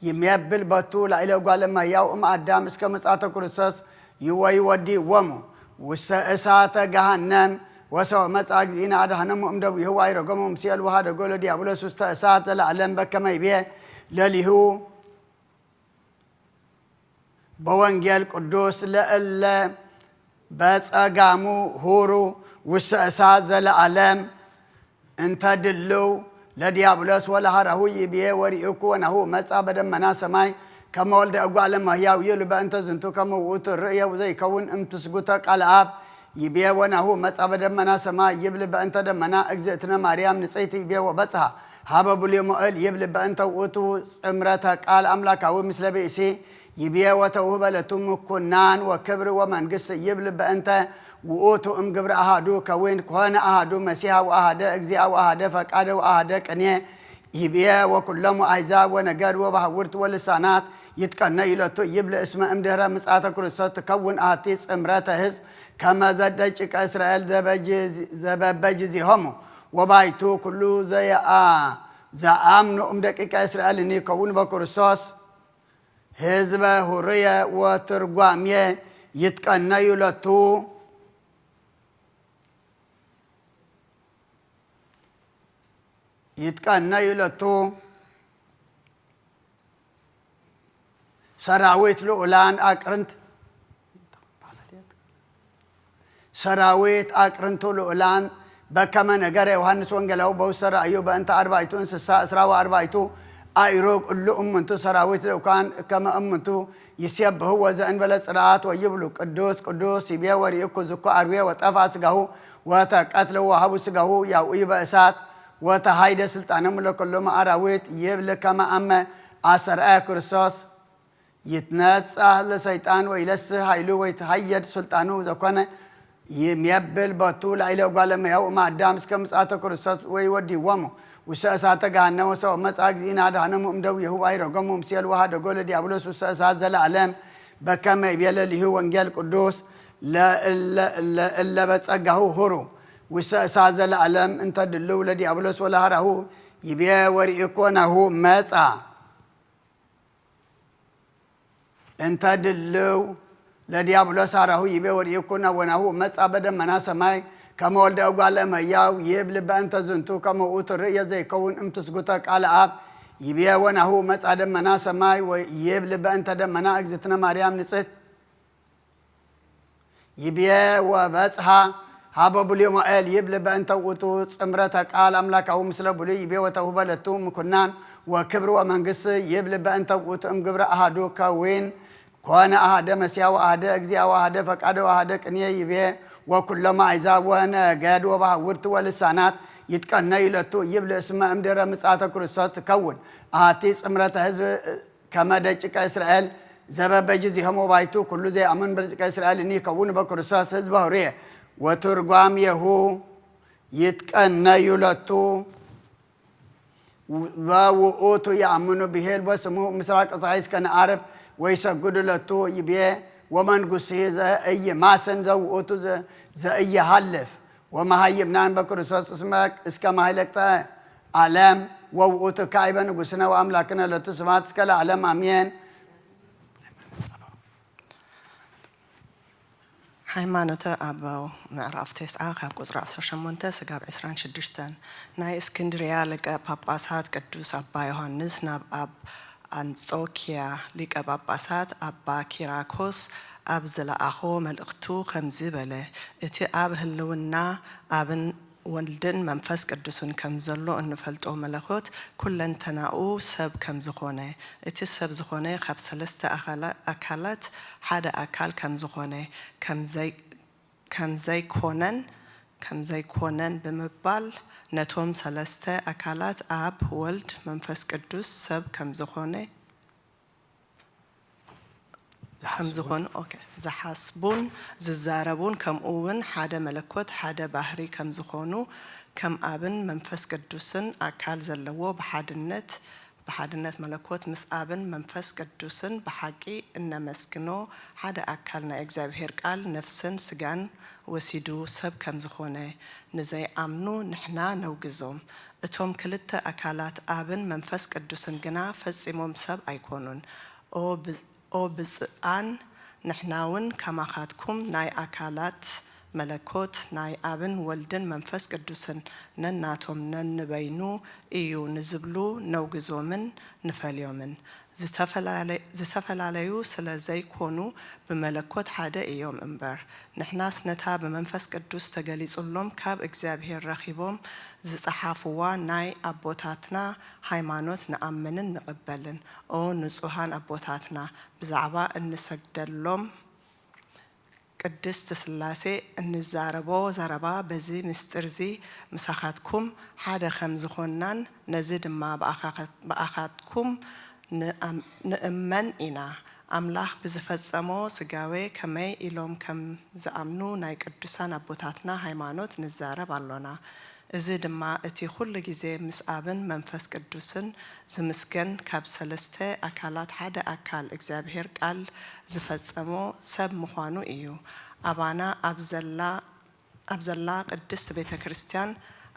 የሚያብል በቱ ላዕለ እጓለ እመሕያው እምአዳም እስከ ምጽአተ ክርስቶስ ይወዲዎሙ ውስተ እሳተ ገሃነም ወሰው መጽአ እግዚእነ አድኃነሙ እምደዊሁ ወአይረገሙ እምሲኦል ወኀደጎ ለዲያብሎስ ውስተ እሳት ዘለዓለም በከመ ይቤ ለሊሁ በወንጌል ቅዱስ ለእለ በጸጋሙ ሁሩ ውስተ እሳት ዘለዓለም እንተ ድልው ለዲያብሎስ ወለሃራሁ ይብየ ወሪእኩ ወናሁ መጻ በደመና ሰማይ كما ولد أقوال ما هي ويلو بأنت زنتو كما ووت الرؤيا وزي كون امتسقوتا قال أب يبيع ونهو متى بدمنا سما يبل بأنت دمنا أجزتنا مريم نسيت يبيع وبصها هذا باليوم قال يبل بأنت ووتو امرتها قال أملاك أو مثل بيسي يبيع وتوهبلتم كنان وكبر ومن قص يبل بأنت ووتو ام قبر أهادو كوين كوانا أهادو مسيحا وأهدا أجزاء وأهدا فقادا وأهدا كنيه يبيع وكلهم أعزاء ونجار وبحورت ولسانات يتكنا يلتو يبل اسم امدهرا مسعات كرسات تكون آتيس امراته هز كما زدتك إسرائيل زبابجزي همو وبايتو كلو زي زامنو امدك إسرائيل إني كون بكرساس هزبه هورية وترقامية يتكنا يلتو يتكنا يلتو سراويت لولان أقرنت سراويت أقرنتو لولان بكما نجار يوحنس وانجلاو بوسر أيوب أنت أربعتو إنسا أسرا وأربعتو أيروق اللي أمنتو سراويت لو كان كما أمنتو يسيب هو زين بلا سرعات ويبلو قدوس قدوس يبيا وريكو زكو أرويا وتفا سجاهو وتقتلوا وهبو سجاهو ياوي بأسات وتهايد سلطان ملك اللهم أراويت يبل كما أما أسر كرساس يتنات سهل سيطان ويلس هايلو ويتهيد سلطانو زكوانا يميبل بطول عيلو قال ما يو مع الدامس كم ساعة كرساس ويودي وامو وساعة جهنم وسوا مساق زين هذا هنم مدوي هو أي رقم ممسيل وهذا قول ديابلوس وساعة زل علم بكم يبيل اللي هو انجيل قدوس لا بتسقه هرو وساعة زل علم انت دلو لديابلوس ولا هره يبيع وريكونه هو مسا انت دلو لديابلوس هره يبيع وريكونه ونه مسا بدل مناسماي كما ولد أقوال ما ياو يبل بأنت زنتو كما أوتر رئي زي كون امتسقوتك على أب يبيع ونه مسا دم مناسماي ويبل بأنت دم منا أجزتنا مريم نسيت يبيع وبسها هابا بليوم قال يبل بأنت وتو امرتك قال أملاك أو مثل بلي يبيع وتوبلتو مكنان وكبر ومن قص يبل بأنت وتو قبر أهدو كوين كوانا أهدا مسيا وأهدا أجزيا وأهدا فقادا وأهدا كنيا يبيع وكلما عزا وانا قاد وبحورت ولسانات يتكنا يلتو يبل اسم امدر مسعات كرسات تكون آتيس امرت حزب كما دجك إسرائيل زباب بجزي هم وبايتو كل زي أمن برزك إسرائيل إني كون بكرسات حزب هوريه وترقام يهو يتكنا يلتو ووؤوتو يأمنوا بهيل وسمو مسراق صعيس كان عرب ويسجد لتو يبيه ومن قصي أي ماسن زو أوتو أي حلف وما هي بنان بكرساس اسمك اسكا ما هيلكتا علام وأوتو كايبا نقصنا وأملاكنا لتسمات اسكا علام أمين ሃይማኖተ አበው ምዕራፍ 9 ካብ ቁጥሪ 18 ስጋብ 26 ናይ እስክንድርያ ሊቀ ጳጳሳት ቅዱስ አባ ዮሐንስ ናብ ኣብ አንጾኪያ ሊቀ ጳጳሳት አባ ኪራኮስ ኣብ ዝለኣኾ መልእኽቱ ከምዚ በለ እቲ ኣብ ህልውና ኣብን ወልድን መንፈስ ቅዱስን ከም ዘሎ እንፈልጦ መለኾት ኩለንተናኡ ሰብ ከም ዝኾነ እቲ ሰብ ዝኾነ ካብ ሰለስተ ኣካላት ሓደ ኣካል ከም ዝኾነ ከም ዘይኮነን ብምባል ነቶም ሰለስተ ኣካላት ኣብ ወልድ መንፈስ ቅዱስ ሰብ ከም ዝኾነ ዝሓስቡን ዝዛረቡን ከምኡውን ሓደ መለኮት ሓደ ባህሪ ከም ዝኾኑ ከም ኣብን መንፈስ ቅዱስን ኣካል ዘለዎ ብሓድነት መለኮት ምስ ኣብን መንፈስ ቅዱስን ብሓቂ እነመስግኖ ሓደ ኣካል ናይ እግዚአብሔር ቃል ነፍስን ስጋን ወሲዱ ሰብ ከም ዝኾነ ንዘይኣምኑ ንሕና ነውግዞም እቶም ክልተ ኣካላት ኣብን መንፈስ ቅዱስን ግና ፈጺሞም ሰብ ኣይኮኑን ኦ ብፅኣን ንሕናውን ከማኻትኩም ናይ ኣካላት መለኮት ናይ አብን ወልድን መንፈስ ቅዱስን ነናቶም ነንበይኑ እዩ ንዝብሉ ነውግዞምን ንፈልዮምን ዝተፈላለዩ ስለ ዘይኮኑ ብመለኮት ሓደ እዮም እምበር ንሕናስ ነታ ብመንፈስ ቅዱስ ተገሊጹሎም ካብ እግዚአብሔር ረኺቦም ዝጸሓፍዋ ናይ አቦታትና ሃይማኖት ንኣምንን ንቕበልን ኦ ንጹሃን አቦታትና ብዛዕባ እንሰግደሎም ቅድስት ስላሴ እንዛረቦ ዘረባ በዚ ምስጢር ዚ ምሳኻትኩም ሓደ ከም ዝኾናን ነዚ ድማ ብኣኻትኩም ንእመን ኢና አምላኽ ብዝፈጸሞ ስጋዌ ከመይ ኢሎም ከም ዝኣምኑ ናይ ቅዱሳን አቦታትና ሃይማኖት ንዛረብ ኣሎና እዚ ድማ እቲ ኩሉ ግዜ ምስ አብን መንፈስ ቅዱስን ዝምስገን ካብ ሰለስተ አካላት ሓደ አካል እግዚአብሔር ቃል ዝፈጸሞ ሰብ ምዃኑ እዩ አባና ኣብዘላ ቅድስት ቤተ ክርስቲያን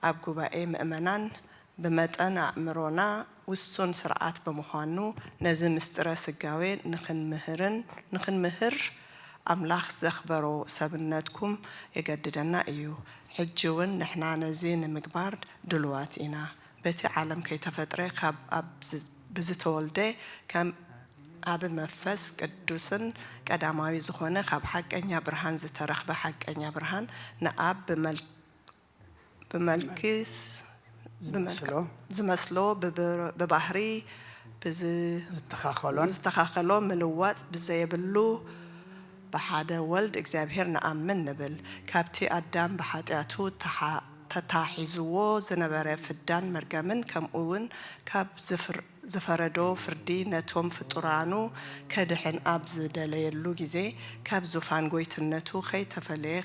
ኣብ ጉባኤ ምእመናን بمتن أمرنا وسون سرعات بمخانو نزم مستر سجاوي نخن مهر أملاخ زخبرو سبنتكم يجددنا إيو حجون نحنا نزين مقبار دلواتنا بتي عالم كي تفتري خاب بزتولده كم أب مفس قدوسن قداماوي زخونه خاب حق أنيا برهان زترخ بحق أنيا برهان نأب بملكيس زمسلو ببحري زتخاخلو ملوات بزيبلو بحدا ولد اكزابهر نأمن نبل كابتي أدام بحاتياتو تتاحيزوو زنبري فدان مرقمن كم اون كاب زفردو فردي نتوم فطرانو كدحن أبز دليلو جزي كاب زفان قويتنتو خي تفلي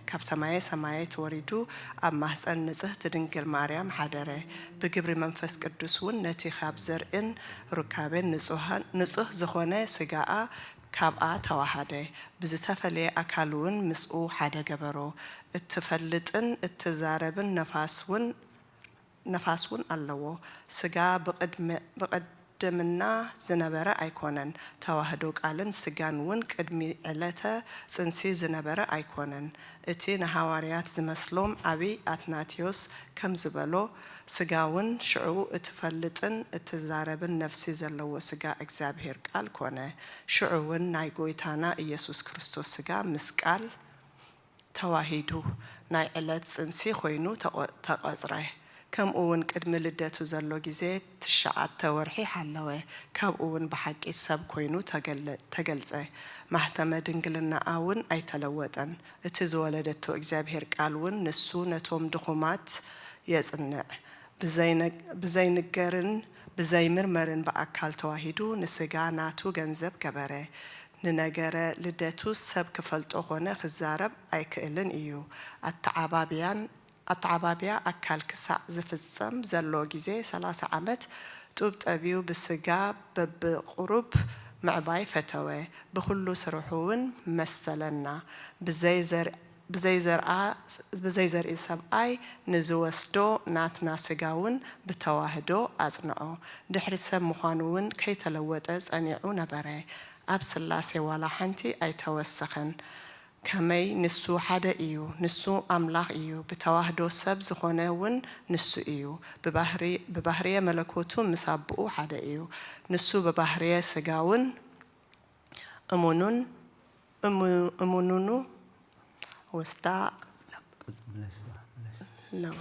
كاب سماي توردو أب محسن نزه تدنقل مريم حدره بقبر منفس قدسون نتي خاب زرئن ركابين نزه زخونه سقاء كابا توحده بزتفلي أكالون مسؤو حدا جبرو اتفلتن اتزاربن نفاسون اللو سجا بقدمنا زنبرة أيقونن توحدوك علن سجانون قدمي علته سنسي زنبرة أيقونن اتي نهواريات زمسلوم أبي أتناتيوس كم زبلو سجاون شعو اتفلتن اتزاربن نفسي زلو سجا اكزابهر قال كونه شعوون نايقويتانا إيسوس كريستوس سجا مسقال تواهيدو ناي علت سنسي خوينو تقازره كم أون قدم لدتو زلو جزي تشعات تورحي حلوه كم أون بحق السب كوينو تقلزه محتمة دنقلنا أون أي تلوتن اتزولدتو اكزابهر قالون نسو نتوم دخومات يزنع بزي نقرن بزي مرمرن بأكال تواهيدو نسيقا ناتو جنزب كبره ننقر لدتو سب كفلتو هنا خزارب أي كإلن إيو التعبابيا أكال كسا زفزم زلو جزي 3 عمت توبت أبيو بسقا بقرب معباي فتوى بخلو سرحون مثلنا بزي زرع سبعي نزوستو ناتنا سقاون بتواهدو أزنعو دحر السب مخانون كي تلوتز أنيعو نبري أبس اللاسي ولا حنتي أي توسخن كمي نسو حدا إيو نسو أملاخ إيو بتواهدو سب زخوناون نسو إيو ببحرية ملكوتو مسابقو حدا إيو نسو ببحرية سقاون أمونونو وستا لا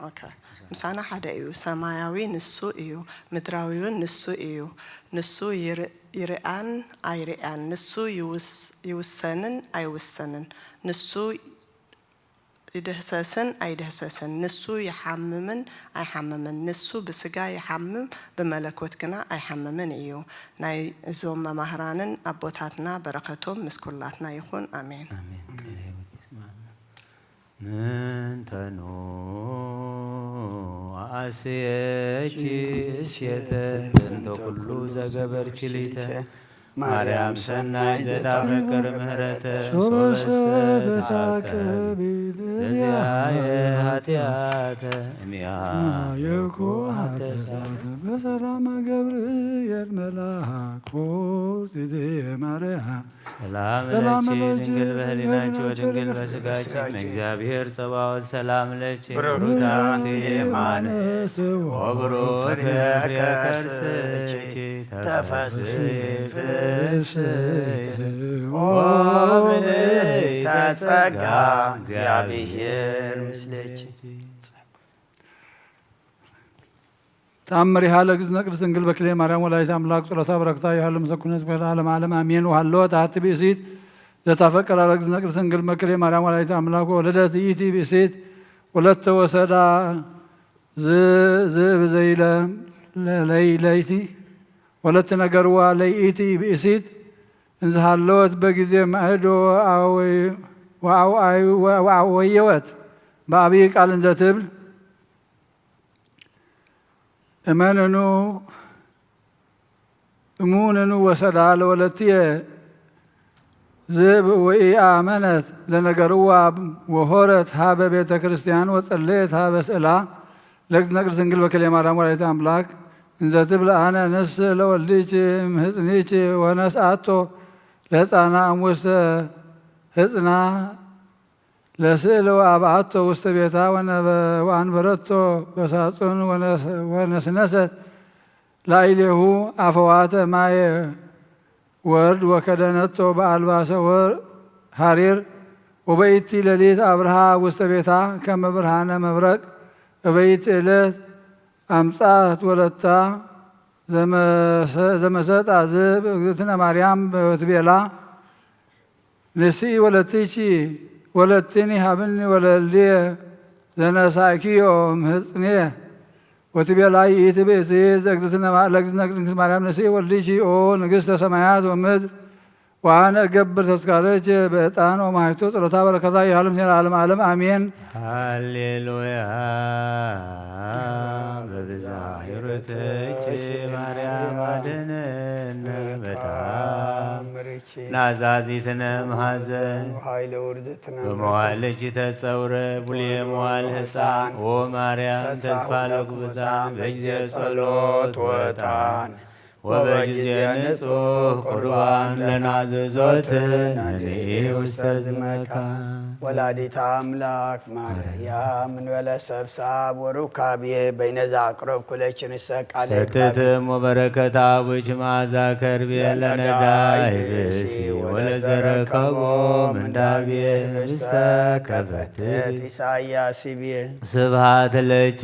اوكي مسانا حدا ايو سماياوي نسو ايو مدراويون نسو ايو نسو يرئان ايرئان نسو يوسنن ايوسنن نسو يدهسسن ايدهسسن نسو يحممن ايحممن نسو بسقا يحمم بملكوت كنا ايحممن ايو ناي زوم مهرانن ابوتاتنا بركتهم مسكولاتنا يكون امين ننتنو عسيكي سيته انتو كلو زغبر كليته مريم سناي زدابركر مهرته سوستتاكبي በዚያየ ኃጢአተ እኒያ የኩሃተ በሰላም ገብርኤል መልአክ ዜዜ ማርያም ሰላም ለኪ ድንግል በህሊናኪ ወድንግል በስጋኪ እግዚአብሔር ጸባኦት ሰላም ለኪ ብሩክት ማንስ ወብሩክ ፍሬ ከርስኪ ተፈሥሒ ፍስሕት ወምልዕተ ጸጋ እግዚአብሔር ምስሌኪ ተአምሪሃ ለእግዝእትነ ቅድስት ድንግል በክሌ ማርያም ወላዲተ አምላክ ጸሎታ በረከታ ያህል ምስኩነት በዓለም ዓለም አሜን። ወሃለወት አሐቲ ብእሲት ዘታፈቅራ ለእግዝእትነ ቅድስት ድንግል በክሌ ማርያም ወላዲተ አምላክ ወለደት ይእቲ ብእሲት ወለተ ወሰዳ ዝእብ ዘይለ ለይቲ ወለተ ነገርዋ ለይእቲ ብእሲት እንዝሃለወት በጊዜ ማዕዶ ወአወየወት በአብይ ቃል እንዘ ትብል እሙንኑ ወሰዳ ለወለትየ ዝብ ወኢአመነት ዘነገርዋ ወሆረት ሃበ ቤተ ክርስቲያን ወጸለየት ሃበ ስእላ ለእግዝእትነ ቅድስት ድንግል በክሌ ማርያም ወላዲተ አምላክ እንዘ ትብል አነ ነስ ለወልድኪ እምህፅኒኪ ወነስአቶ ለሕፃና እሙስተ ሕፅና ለስእለ ወአብዓቶ ውስተ ቤታ ወአንበረቶ በሳጹን ወነስነሰት ላዕሌሁ አፈዋተ ማየ ወርድ ወከደነቶ በአልባሰ ሐሪር ወበይቲ ሌሊት አብርሃ ውስተ ቤታ ከመ ብርሃነ መብረቅ እበይቲ ዕለት አምጻት ወለታ ዘመሰጣ ዝብ እግዝእትነ ማርያም ወትቤላ ንስኢ ወለትኪ ወለትኒ ሀብኒ ወለልየ ዘነሳኪዮ ምህፅንየ ወትቤላ ይእቲ ብእሲት ለእግዝእትነ ቅድስት ማርያም ንስኢ ወልድኪ ኦ ንግሥተ ሰማያት ወምድር ወአነ እገብር ተስካረኪ በዕጣን ወማሕቶ ጸሎታ በረከታ ይሃሉ ምስለ ዓለም ዓለም አሜን። ሃሌሉያ በብዝኃ ሂሩትኪ ማርያም አድኅነነ በተአምርኪ ናዛዚትነ እምኀዘን በመዋዕልኪ ተጸውረ ቡልየ መዋዕል ሕፃን ኦ ማርያም ተስፋ ለግብፃን በጊዜ ጸሎት ወዕጣን ወበጊዜ ንጹሕ ቁርባን ለናዘዞትን እኔ ውስተ ዝመካን ወላዲተ አምላክ ማርያም እንበለ ሰብሳብ ወሩካብየ በይነዛ አቅረብ ኩለች ንሰቃለ ተትትም ወበረከታ አቡኪ መዓዛ ከርቤ ለነዳይ ብእሲ ወለዘረከቦ ምንዳቤ ምስተ ከፈትት ኢሳይያስ ይቤ ስብሐት ለኪ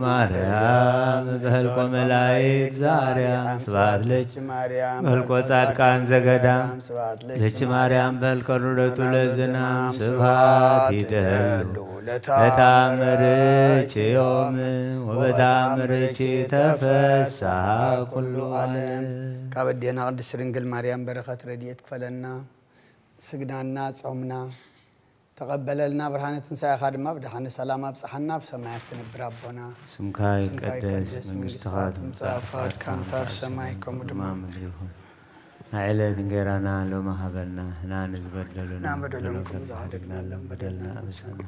ማርያም በህልቆ መላእክት ዛርያ ስብሐት ለኪ ማርያም በህልቆ ጻድቃን ዘገዳም ለኪ ማርያም በህልቆ ሩረቱ ለዝናም ስብሐት ይደሉ ለታምርኪ ዮም ወበታምርኪ ተፈስሐ ኩሉ ዓለም። ካበዴና ቅድስት ድንግል ማርያም በረከት ረድኤት ክፈለና ስግናና ጾምና ተቀበለልና ብርሃነ ትንሣኤኻ ድማ ብድሓነ ሰላም አብጽሐና ብሰማያት ትነብር አቦና ስምካ ይትቀደስ መንግሥትኻ ትምጻእ ፈቃድካ በሰማይ ከምኡ ድማ ምድሪ ይኹን ዕለት እንጀራና ሎሚ ሃበልና ንሕና ንዝበደሉና በደሎምኩም ዝዓደግናሎም በደልና አበሳና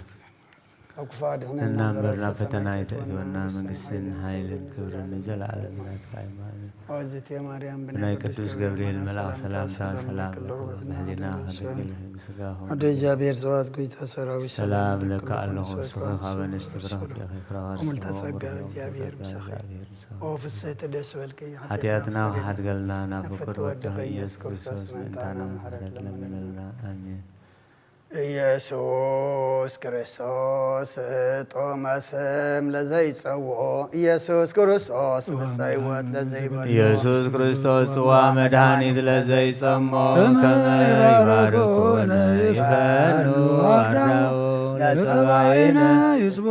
ካብ ክፉ አድሕነና እና እምበርና ፈተና ይተእትወና መንግስትን ኃይልን ክብርን ዘለዓለም ናትካ ይማን ወዝቴ ማርያም ብናይ ቅዱስ ገብርኤል መልአክ ሰላምታ ሰላም በህሊና ከድንግል ስጋ ወደ እግዚአብሔር ዘዋት ጎይታ ሰራዊት ሰላም ለካ ኣለኹ ስኸ ካብ አንስቲ ብረኽቲ ክፍራዋር ሙልተ ጸጋ እግዚአብሔር ምሳኺ ኦ ፍስሕቲ ደስ በልኪ ኃጢአትና ሓድገልና ናብ ፍቅር ወድኸ ኢየሱስ ክርስቶስ ምእንታና ምሕረት ለምንልና አሜን። ኢየሱስ ክርስቶስ ጦመ ስም ለዘይጸውዖ ኢየሱስ ክርስቶስ ምስተ ሕይወት ለዘይበልዖ ኢየሱስ ክርስቶስ ጽዋ መድኃኒት ለዘይጸሞ ከመ ይባርኩነ ይፈኑ አርዳኡ ለሰባይነ ይጽቦ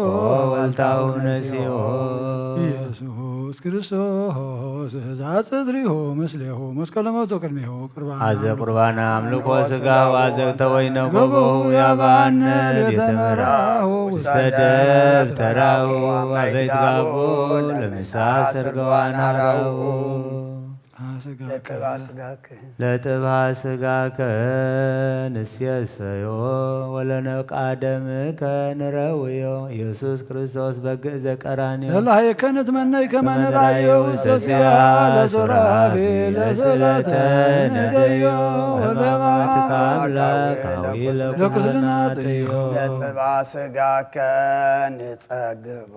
ወልታሁ ነሲኦ ኢየሱስ ክርስቶስ ዘአጽድሪሁ ምስሌሁ መስቀለ ሞቱ ቅድሜሁ ቁርባን አዘ ቁርባነ አምልኮ ሥጋ ወአዘቅተ ወይነ ጎቦሁ ያባነ ቤተ መራሁ ውስተ ደብተራሁ አበይት ጋቦ ለምሳ ሰርገዋን አራሁ ለጥብሃ ስጋከ ንሴሰዮ ወለነቃ ደምከ ንረውዮ ኢየሱስ ክርስቶስ በግዕ ዘቀራንዮ ለላህየከ ንትመነይከ መነራዮ ውስተስያ ለሱራፌ ለስእለተ ነደዮ ወለማትከ አምላካዊ ለኩስልናትዮ ለጥብሃ ስጋከ ንጸግቦ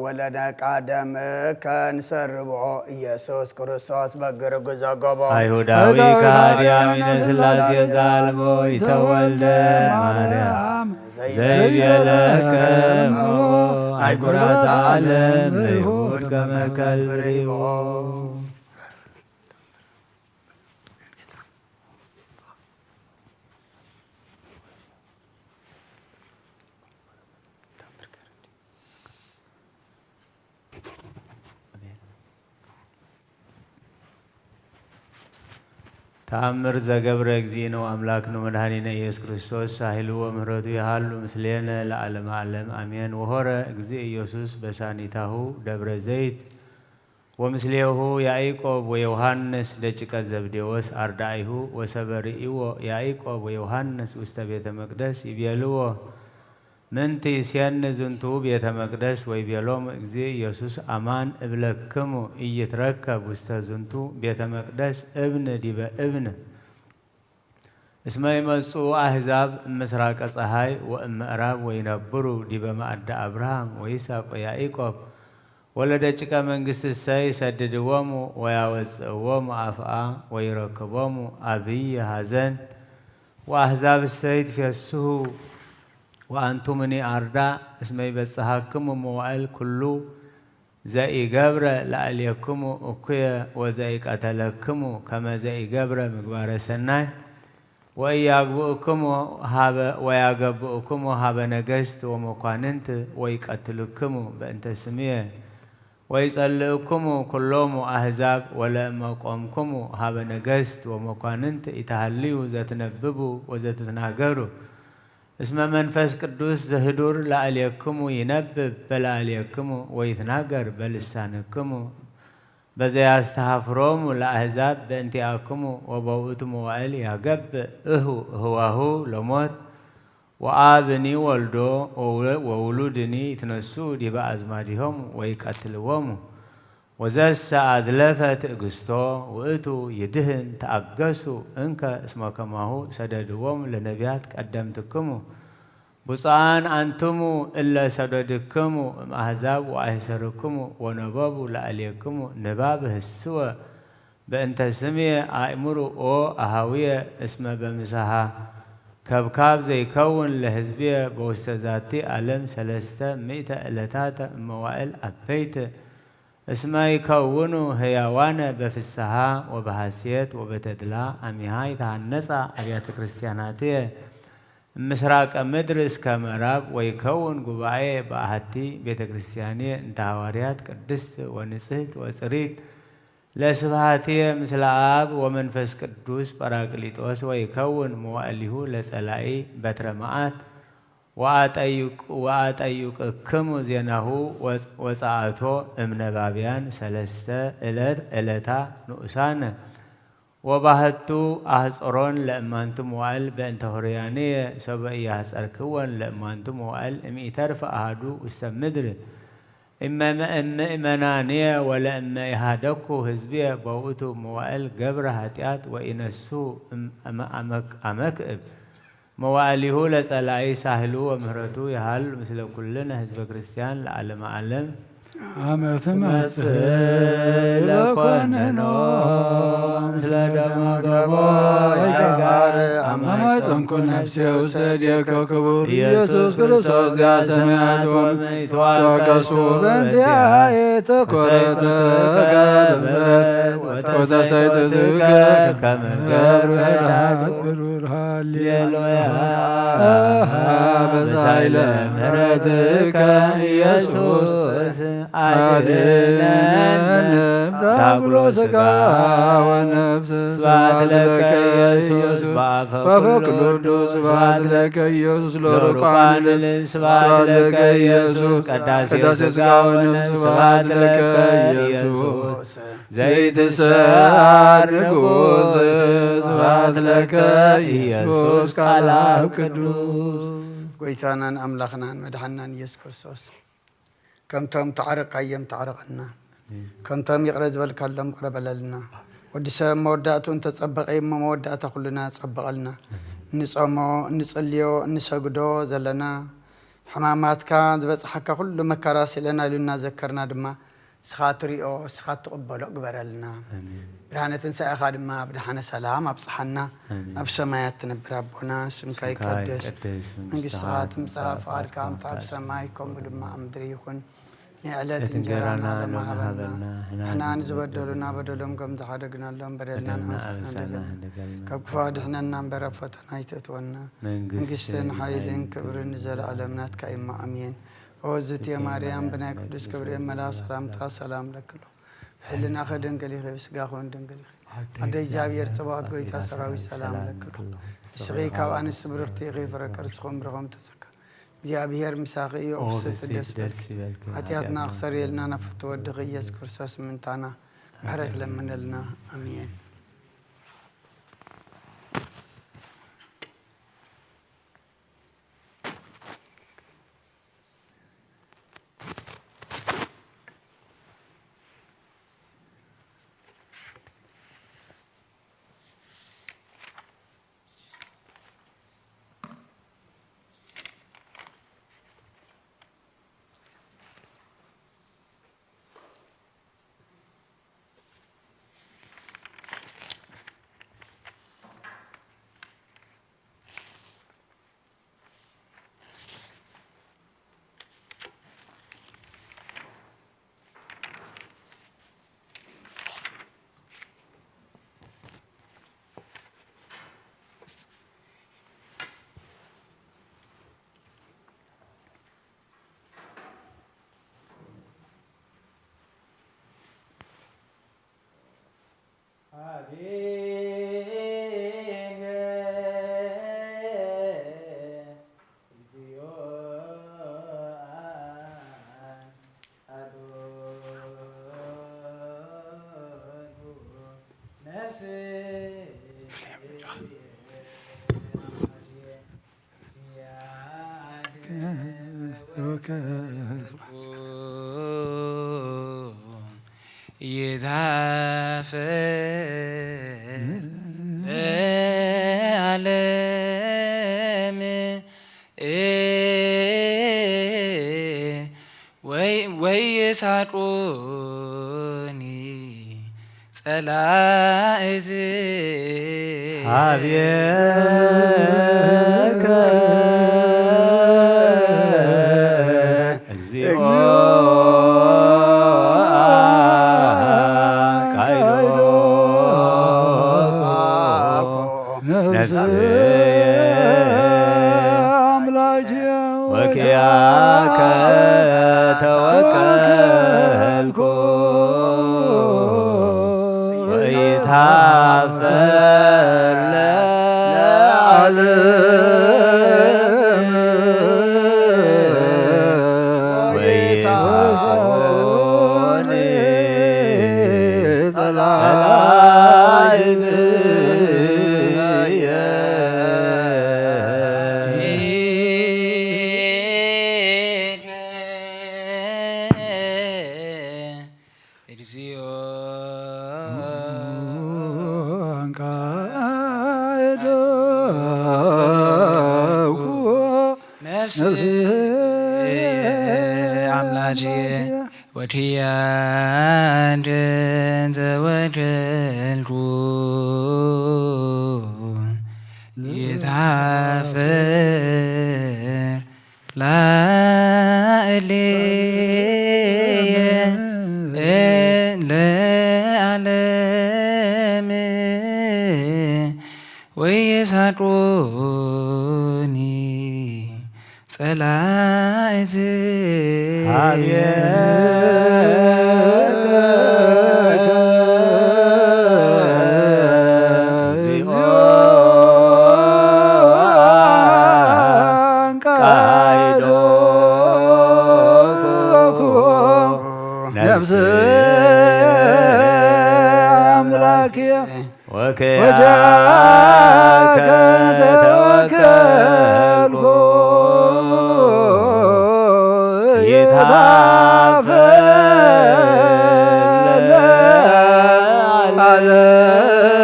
ወለነቃ ደምከ ንሰርቦ ኢየሱስ ክርስቶስ በግርግ ዘገቦ አይሁዳዊ ከሃዲያሚነ ሥላሴ ዛልቦ ይተወልደ ማርያም ዘይቤለከ አይጉራተ ዓለም ለይሁድ ከመ ከልብ ርሂቦ ተአምር ዘገብረ እግዚእነ አምላክነ መድኃኒነ ኢየሱስ ክርስቶስ ሳህሉ ወምህረቱ ይሃሉ ምስሌነ ለዓለመ ዓለም አሜን። ወሆረ እግዚእ ኢየሱስ በሳኒታሁ ደብረ ዘይት ወምስሌሁ ያዕቆብ ወዮሐንስ ደቂቀ ዘብዴዎስ አርዳኢሁ ወሰበርኢዎ ያዕቆብ ወዮሐንስ ውስተ ቤተ መቅደስ ይቤልዎ ምንቲ ሲያን ዝንቱ ቤተ መቅደስ ወይቤሎም እግዚእ ኢየሱስ አማን እብለክሙ ኢይትረከብ ውስተ ዝንቱ ቤተ መቅደስ እብን ዲበ እብን እስመ ይመጽኡ አሕዛብ እምስራቀ ፀሐይ ወእምዕራብ ወይነብሩ ዲበ ማዕደ አብርሃም ወይስሐቅ ወያዕቆብ ወለደቂቀ መንግሥት እሰይ ይሰድድዎሙ ወያወፅእዎሙ አፍአ ወይረክቦሙ አብይ ሐዘን ወአሕዛብ እሰይ ይትፌስሑ ወአንቱምኒ አርዳ እስመ ይበጽሐክሙ መዋዕል ኩሉ ዘኢገብረ ላዕሌክሙ እኩየ ወዘኢቀተለክሙ ከመ ዘኢገብረ ምግባረ ሰናይ ወያገብኡክሙ ሀበ ነገሥት ወመኳንንት ወይቀትልክሙ በእንተ ስምየ ወይጸልእክሙ ኩሎሙ አሕዛብ ወለእመ ቆምክሙ ሀበ ነገሥት ወመኳንንት ኢተሃልዩ ዘትነብቡ ወዘትትናገሩ እስመ መንፈስ ቅዱስ ዘህዱር ላዕሌክሙ ይነብብ በላዕሌክሙ ወይትናገር በልሳንክሙ በዘያስተሃፍሮሙ ለአሕዛብ በእንቲአክሙ ወበውእቱ መዋዕል ያገብእ እህዋሁ ለሞት ወአብኒ ወልዶ ወውሉድኒ ይትነሱ ዲበ አዝማዲሆሙ ወይቀትልዎሙ ወዘሰ አዝለፈ ትዕግስቶ ውእቱ ይድህን ተአገሱ እንከ እስመ ከማሁ ሰደድዎሙ ለነቢያት ቀደምትክሙ ብፁዓን አንትሙ እለ ሰደድክሙ እምአሕዛብ ወአሕሰርክሙ ወነበቡ ላዕሌክሙ ንባብ ህስወ በእንተ ስምየ አእምሩ ኦ አሃውየ እስመ በምስሓ ከብካብ ዘይከውን ለህዝብየ በውስተ ዛቲ ዓለም 300 ዕለታተ እመዋዕል አበይት እስመ ይከውኑ ህያዋነ በፍስሓ ወበሐሴት ወበተድላ አሚሃ ይትሃነጻ አብያተ ክርስቲያናትየ ምስራቀ ምድር እስከ ምዕራብ ወይከውን ጉባኤ በአሐቲ ቤተ ክርስቲያንየ እንተ ሐዋርያት ቅድስት ወንጽሕት ወጽሪት ለስብሐትየ ምስለ አብ ወመንፈስ ቅዱስ ጰራቅሊጦስ ወይከውን መዋዕሊሁ ለጸላኢ በትረ መዓት ወአጠይቅክሙ ዜናሁ ወጻአቶ እምነባብያን 3 ዕለታ ንኡሳነ ወባህቱ አህጽሮን ለእማንቱ መዋዕል በእንተ ሆርያንየ ሰበ ኢያሕጸርክወን ለእማንቱ መዋዕል እምኢተርፈ አሐዱ ውስተ ምድር እመምእመናንየ ወለእመ ኢሃደኩ ህዝብየ በውእቱ መዋዕል ገብረ ኃጢአት ወኢነሱ አመክዕብ መዋዕሊሁ ለጸላኢ ሳህሉ ወምህረቱ ያህል ምስለ ኩልነ ህዝበ ክርስቲያን ለዓለመ ዓለም አመ ትመጽእ ለኮነኖ ምስለ ደመ ገቦ ይጋር አማይጠንኩ ነፍሴ ውሰድከ ክቡር ኢየሱስ ክርስቶስ ያሰማያት ወተቀሱ በእንቲአየ ተኰረተ ገብር ወተሰይትከ ከመ ገብር ብሩር ሃሌሉያ በሳይለ ምሕረትከ ኢየሱስ አድነን ታጉሎ ሥጋ ወነፍስ ስብሐት ለከ ኢየሱስ በአፈ ቅዱስ ስብሐት ለከ ኢየሱስ ለሩቃን ስብሐት ለከ ኢየሱስ ቅዳሴ ሥጋ ወነፍስ ስብሐት ለከ ኢየሱስ ዘይትሰዓር ንጉሥ ስብሐት ለከ ኢየሱስ ቃል አብ ቅዱስ ጎይታናን አምላኽናን መድኃኒናን ኢየሱስ ክርስቶስ ከምቶም ተዓረቃዮም ተዓረቐና ከምቶም ይቕረ ዝበልካሎም ይቕረ በለልና ወዲ ሰብ መወዳእቱ እንተፀበቐ እሞ መወዳእታ ኩልና ፀበቐልና ንጾሞ እንፅልዮ እንሰግዶ ዘለና ሕማማትካ ዝበፅሓካ ኩሉ መከራስ ኢለና ኢሉና ዘከርና ድማ ስኻ ትሪኦ ስኻ ትቕበሎ ግበረልና ብርሃነ ትንሣኤኻ ድማ ብድሓነ ሰላም ኣብፅሓና ኣብ ሰማያት ትነብር ኣቦና ስምካ ይቀደስ መንግስትኻ ትምፃእ ፍቓድካ ኣብ ሰማይ ከምኡ ድማ ኣብ ምድሪ ይኹን የዕለት እንጀራና ለማሃበልና ንሕና ንዝበደሉና በደሎም ከም ዝሓደግናሎም በደልና ንመስሕና ደገና ካብ ክፉ ኣድሕነና እምበር ኣብ ፈተና ኣይተእትወና መንግስትን ሓይልን ክብርን ንዘለኣለም ናትካ ኢማ ኣሜን ወዝቴ ማርያም ብናይ ቅዱስ ገብርኤል መልአክ ሰላምታ ሰላም ለክሎ ሕልና ኸደንገል ይኸ ብስጋኹን ደንገል ይኸ ኣደ እግዚአብሔር ጽባኦት ጎይታ ሰራዊት ሰላም ለክሎ እስኺ ካብ ኣንስቲ ብርክቲ ይኸ ፍረከር ስኹም ብረኹም ተዘካ እግዚአብሔር ምሳኺ ኦፍስት ደስ በልክ ኃጢአትና ኣኽሰር የልና ናፍቲ ወድኺ ኢየሱስ ክርስቶስ ምንታና ምሕረት ለምነልና ኣሜን ወይሳቁኒ ጸላእት ሀቤከ እግዚኦ ቃይሎ ነፍስየ ወኪያከ ተወከልኩ ወይታፈር ለዓለም ወይሳቁኒ ጸላእትየ እግዚኦ አምላኬ ወዲያንድን ዘወደልኩ ይታፈር ላዕሌየ ለዓለም ወይሳቁኒ ጸላእት እግዚኦ ቃይሎ ነፍስየ وجاك توكلك يتعفل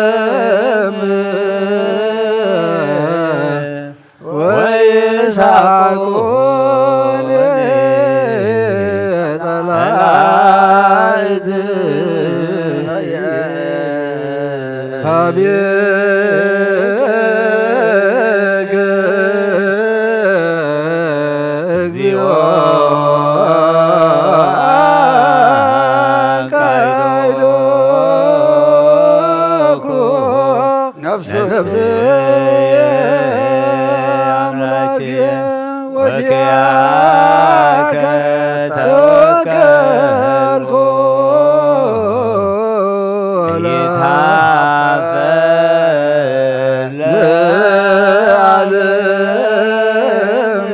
العالم ويسعقون طلعت حبيك زيو نفسي أملاكي وجهك توكلك يتحفل العالم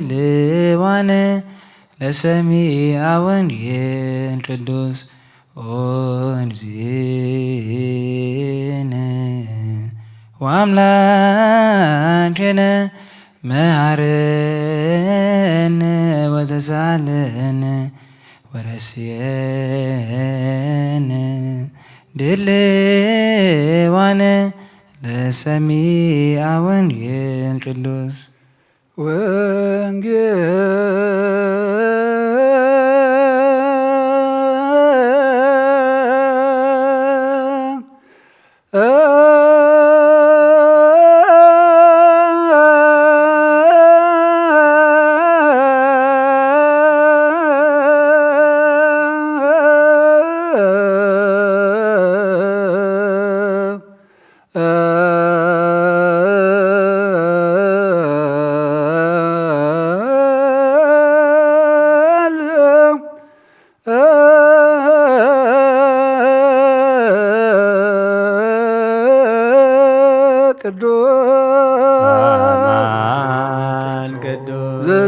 ويسعقوني لسميع ونين قدوس ونزينا وأملاكنا معرنا وتسالنا ورسينا دلوانا لسميع ونين قدوس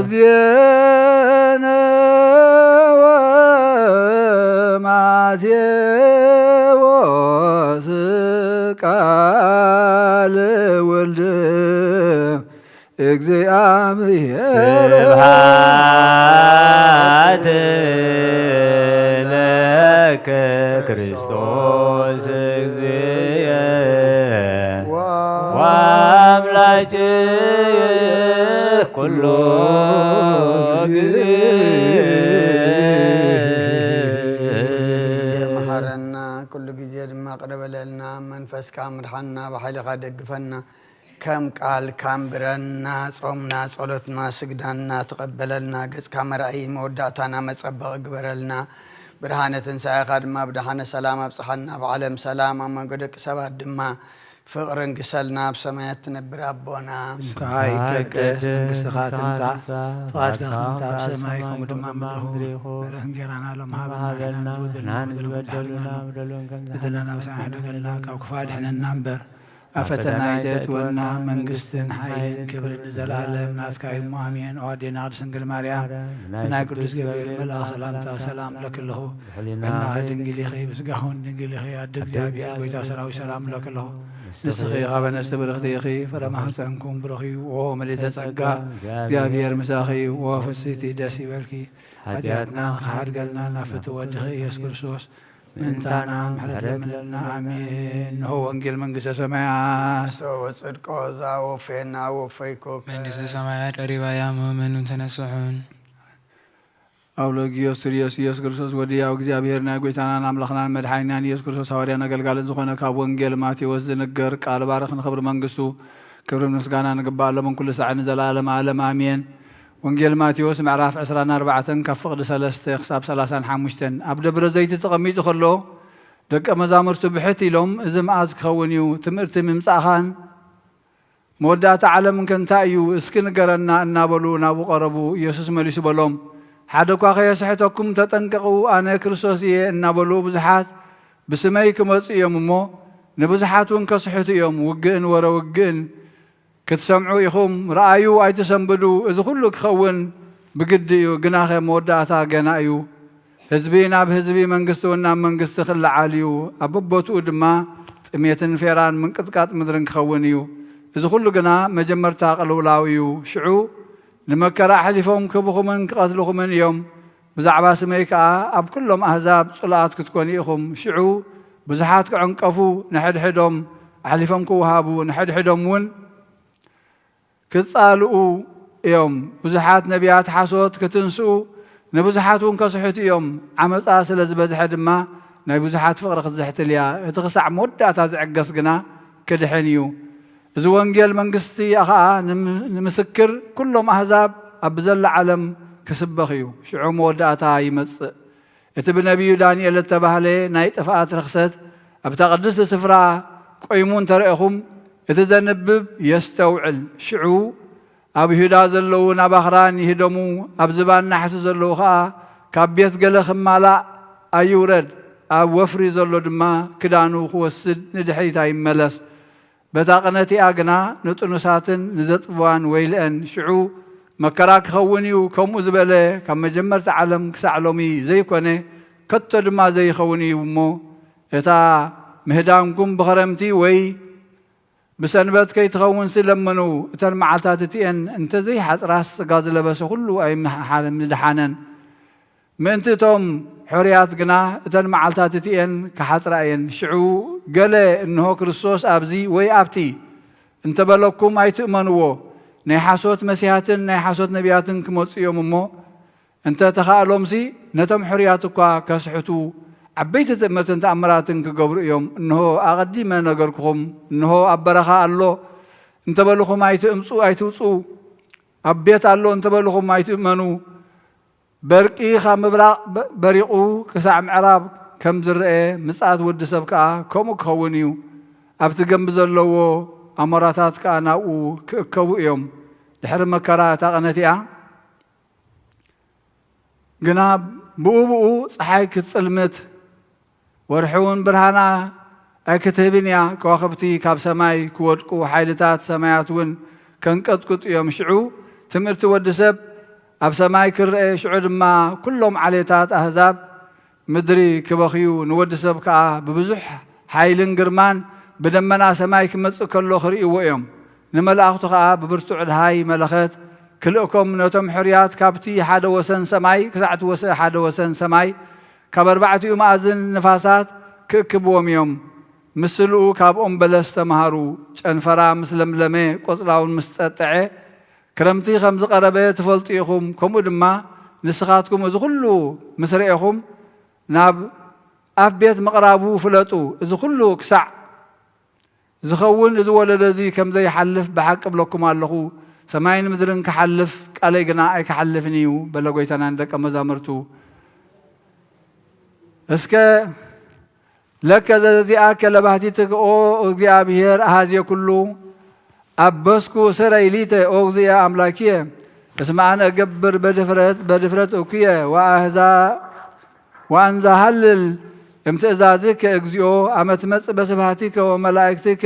زينا وماتيوس قال ولد እግዚአብሔር ስብሐት ለከ ክርስቶስ እግዚእ ወአምላክየ ኩሉ ጊዜ የመሐረና ኩሉ ጊዜ ድማ ቅረበለልና መንፈስካ ምድሓና ብሓይልኻ ደግፈና ከም ቃል ካምብረና ጾምና ጸሎትና ስግዳና ተቀበለልና ገጽካ መርአይ መወዳእታና መጸበቕ ግበረልና ብርሃነ ትንሣኤኻ ድማ ብድሓነ ሰላም ኣብፅሓና ብዓለም ሰላም ኣብ መንጎ ደቂ ሰባት ድማ ፍቕርን ግሰልና ኣብ ሰማያት ትነብር ኣቦና ይቀደስ መንግሥትኻ ትምጻእ ፍቓድካ ከምቲ ኣብ ሰማይ ከምኡ ድማ ምድሪ ይኹን እንጀራና ሎም ሃበና በደለና በሳና ሕደገልና ካብ ክፉ ኣድሕነና እምበር ኣብ ፈተና ይተእትወና መንግስትን ሓይልን ክብርን ዘለኣለም ናትካ እዩ እሞ ኣሜን። ኣዋዴና ቅድስት ድንግል ማርያም ብናይ ቅዱስ ገብርኤል መልኣኽ ሰላምታ ሰላም ለክለኹ ቀናኺ ድንግል ኢኺ ምስጋኹን ድንግል ኢኺ ኣደ እግዚኣብሔር ጎይታ ሰራዊት ሰላም ለክለኹ ንስኺ ኻበ ነስተ ብርኽቲ ኢኺ ፍረ ማሕፀንኩም ብሩኽ እዩ ኦ ምልዕተ ጸጋ እግዚኣብሔር ምሳኺ ኦ ፍስቲ ደስ ይበልኪ ሓጢኣትና ንኸሓድገልና ናብ ፍትሒ ወድኺ ኢየሱስ ክርስቶስ ምንታና ምሕረት ለምንልና አሜን። ንሆ ወንጌል መንግሥተ ሰማያት ሰው ጽድቆ ዛወፌና ወፈይኮ መንግሥተ ሰማያት ቀሪባያ ምእመኑን ተነስሑን አውሎጊዮስ ትሪዮስ ኢየሱስ ክርስቶስ ወዲያው እግዚአብሔርና ጎይታናን አምላኽናን መድኃኒናን ኢየሱስ ክርስቶስ ሐዋርያን አገልጋልን ዝኾነ ካብ ወንጌል ማቴዎስ ዝንገር ቃል ባርኽ ንኽብሪ መንግሥቱ ክብሪ ምስጋና ንግባእ ሎምን ኩሉ ሰዓት ንዘለዓለም ዓለም አሜን። ወንጌል ማቴዎስ ምዕራፍ 24 ካብ ፍቕዲ 3 ክሳብ 35 ኣብ ደብረ ዘይቲ ተቐሚጡ ከሎ ደቀ መዛሙርቱ ብሕት ኢሎም እዚ መዓዝ ክኸውን እዩ ትምህርቲ ምምፃእኻን መወዳእታ ዓለም እንታይ እዩ እስኪ ንገረና እናበሉ ናብኡ ቀረቡ። ኢየሱስ መሊሱ በሎም ሓደ እኳ ከየስሕተኩም ተጠንቀቑ ኣነ ክርስቶስ እየ እናበሉ ብዙሓት ብስመይ ክመፁ እዮም እሞ ንብዙሓት እውን ከስሕቱ እዮም። ውግእን ወረ ውግእን ክትሰምዑ ኢኹም ረኣዩ ኣይትሰንብዱ እዚ ኩሉ ክኸውን ብግዲ እዩ። ግናኸ መወዳእታ ገና እዩ። ህዝቢ ናብ ህዝቢ መንግስቲ እውን ናብ መንግስቲ ክለዓል እዩ። ኣብ በቦትኡ ድማ ጥሜትን ፌራን ምንቅጥቃጥ ምድርን ክኸውን እዩ። እዚ ኩሉ ግና መጀመርታ ቅልውላው እዩ። ሽዑ ንመከራ ሓሊፎም ክብኹምን ክቐትልኹምን እዮም። ብዛዕባ ስመይ ከዓ ኣብ ኩሎም ኣህዛብ ጽላኣት ክትኮኑ ኢኹም። ሽዑ ብዙሓት ክዕንቀፉ ንሕድሕዶም ሓሊፎም ክውሃቡ ንሕድሕዶም እውን ክጻልኡ እዮም። ብዙሓት ነቢያት ሓሶት ክትንስኡ ንብዙሓት እውን ከስሕቱ እዮም። ዓመፃ ስለ ዝበዝሐ ድማ ናይ ብዙሓት ፍቕሪ ክትዘሕትል እያ። እቲ ክሳዕ መወዳእታ ዝዕገስ ግና ክድሕን እዩ። እዚ ወንጌል መንግስቲ ከዓ ንምስክር ኩሎም ኣህዛብ ኣብ ዘላ ዓለም ክስበኽ እዩ። ሽዑ መወዳእታ ይመጽእ። እቲ ብነቢዩ ዳንኤል እተባህለ ናይ ጥፍኣት ርክሰት ኣብታ ቅድስቲ ስፍራ ቆይሙ እንተርእኹም እቲ ዘንብብ የስተውዕል። ሽዑ ኣብ ይሁዳ ዘለዉ ናብ ኣኽራን ይህደሙ፣ ኣብ ዝባን ናሕሲ ዘለዉ ከዓ ካብ ቤት ገለ ክማላእ ኣይውረድ፣ ኣብ ወፍሪ ዘሎ ድማ ክዳኑ ክወስድ ንድሕሪት ኣይመለስ። በታ ቅነቲኣ ግና ንጥኑሳትን ንዘጥብዋን ወይልአን። ሽዑ መከራ ክኸውን እዩ። ከምኡ ዝበለ ካብ መጀመርቲ ዓለም ክሳዕ ሎሚ ዘይኮነ ከቶ ድማ ዘይኸውን እዩ እሞ እታ ምህዳንኩም ብኸረምቲ ወይ ብሰንበት ከይትኸውን ስለመኑ እተን መዓልታት እቲአን እንተዘይሓፅራስ ስጋ ዝለበሰ ኩሉ ኣይምድሓነን። ምእንቲ እቶም ሕርያት ግና እተን መዓልታት እቲአን ክሓፅራ እየን። ሽዑ ገለ እንሆ ክርስቶስ ኣብዚ ወይ ኣብቲ እንተበለኩም ኣይትእመንዎ። ናይ ሓሶት መሲሓትን ናይ ሓሶት ነቢያትን ክመፁ እዮም እሞ እንተተኻእሎምሲ ነቶም ሕርያት እኳ ከስሕቱ ዓበይቲ ትእምርትን ተኣምራትን ክገብሩ እዮም። እንሆ ኣቐዲመ ነገርክኹም፣ እንሆ ኣብ በረኻ ኣሎ እንተበልኹም ኣይትውፁ፣ ኣብ ቤት ኣሎ እንተበልኹም ኣይትእመኑ። በርቂ ካብ ምብራቕ በሪቑ ክሳዕ ምዕራብ ከም ዝርአ ምጽኣት ወዲ ሰብ ከዓ ከምኡ ክኸውን እዩ። ኣብቲ ገንቢ ዘለዎ ኣሞራታት ከዓ ናብኡ ክእከቡ እዮም። ድሕሪ መከራ እታ ቐነቲኣ ግና ብኡብኡ ፀሓይ ክትጽልምት ወርሒ እውን ብርሃና ኣይክትህብን እያ። ከዋኽብቲ ካብ ሰማይ ክወድቁ ሓይልታት ሰማያት እውን ከንቀጥቅጡ እዮም። ሽዑ ትምህርቲ ወዲ ሰብ ኣብ ሰማይ ክርአ፣ ሽዑ ድማ ኩሎም ዓሌታት ኣህዛብ ምድሪ ክበኽዩ ንወዲ ሰብ ከዓ ብብዙሕ ሓይልን ግርማን ብደመና ሰማይ ክመጽእ ከሎ ክርእይዎ እዮም። ንመላእኽቱ ከዓ ብብርቱዕ ድሃይ መለኸት ክልእኮም ነቶም ሕርያት ካብቲ ሓደ ወሰን ሰማይ ክሳዕቲ ሓደ ወሰን ሰማይ ካብ ኣርባዕቲኡ ማእዝን ንፋሳት ክእክብዎም እዮም። ምስልኡ ካብ ኦም በለስ ተምሃሩ። ጨንፈራ ምስ ለምለመ ቆጽላውን ምስ ጠጥዐ ክረምቲ ከም ዝቐረበ ትፈልጡ ኢኹም። ከምኡ ድማ ንስኻትኩም እዚ ኩሉ ምስ ርአኹም ናብ ኣፍ ቤት ምቕራቡ ፍለጡ። እዚ ኩሉ ክሳዕ ዝኸውን እዚ ወለዶ እዚ ከም ዘይሓልፍ ብሓቂ ብለኩም ኣለኹ። ሰማይን ምድርን ክሓልፍ ቃለይ ግና ኣይክሓልፍን እዩ በለ ጎይታና ንደቀ መዛሙርቱ። እስከ ለከ ዘዚአከ ለባህቲትከ ኦ እግዚአብሔር አሃዝየ ኩሉ አበስኩ ስረይ ሊተ ኦ እግዚአ አምላክየ እስመ አነ እገብር በድፍረት እኩየ ወአንዛሃልል እምትእዛዝከ እግዚኦ አመ ትመጽእ በስብሐቲከ ወመላእክትከ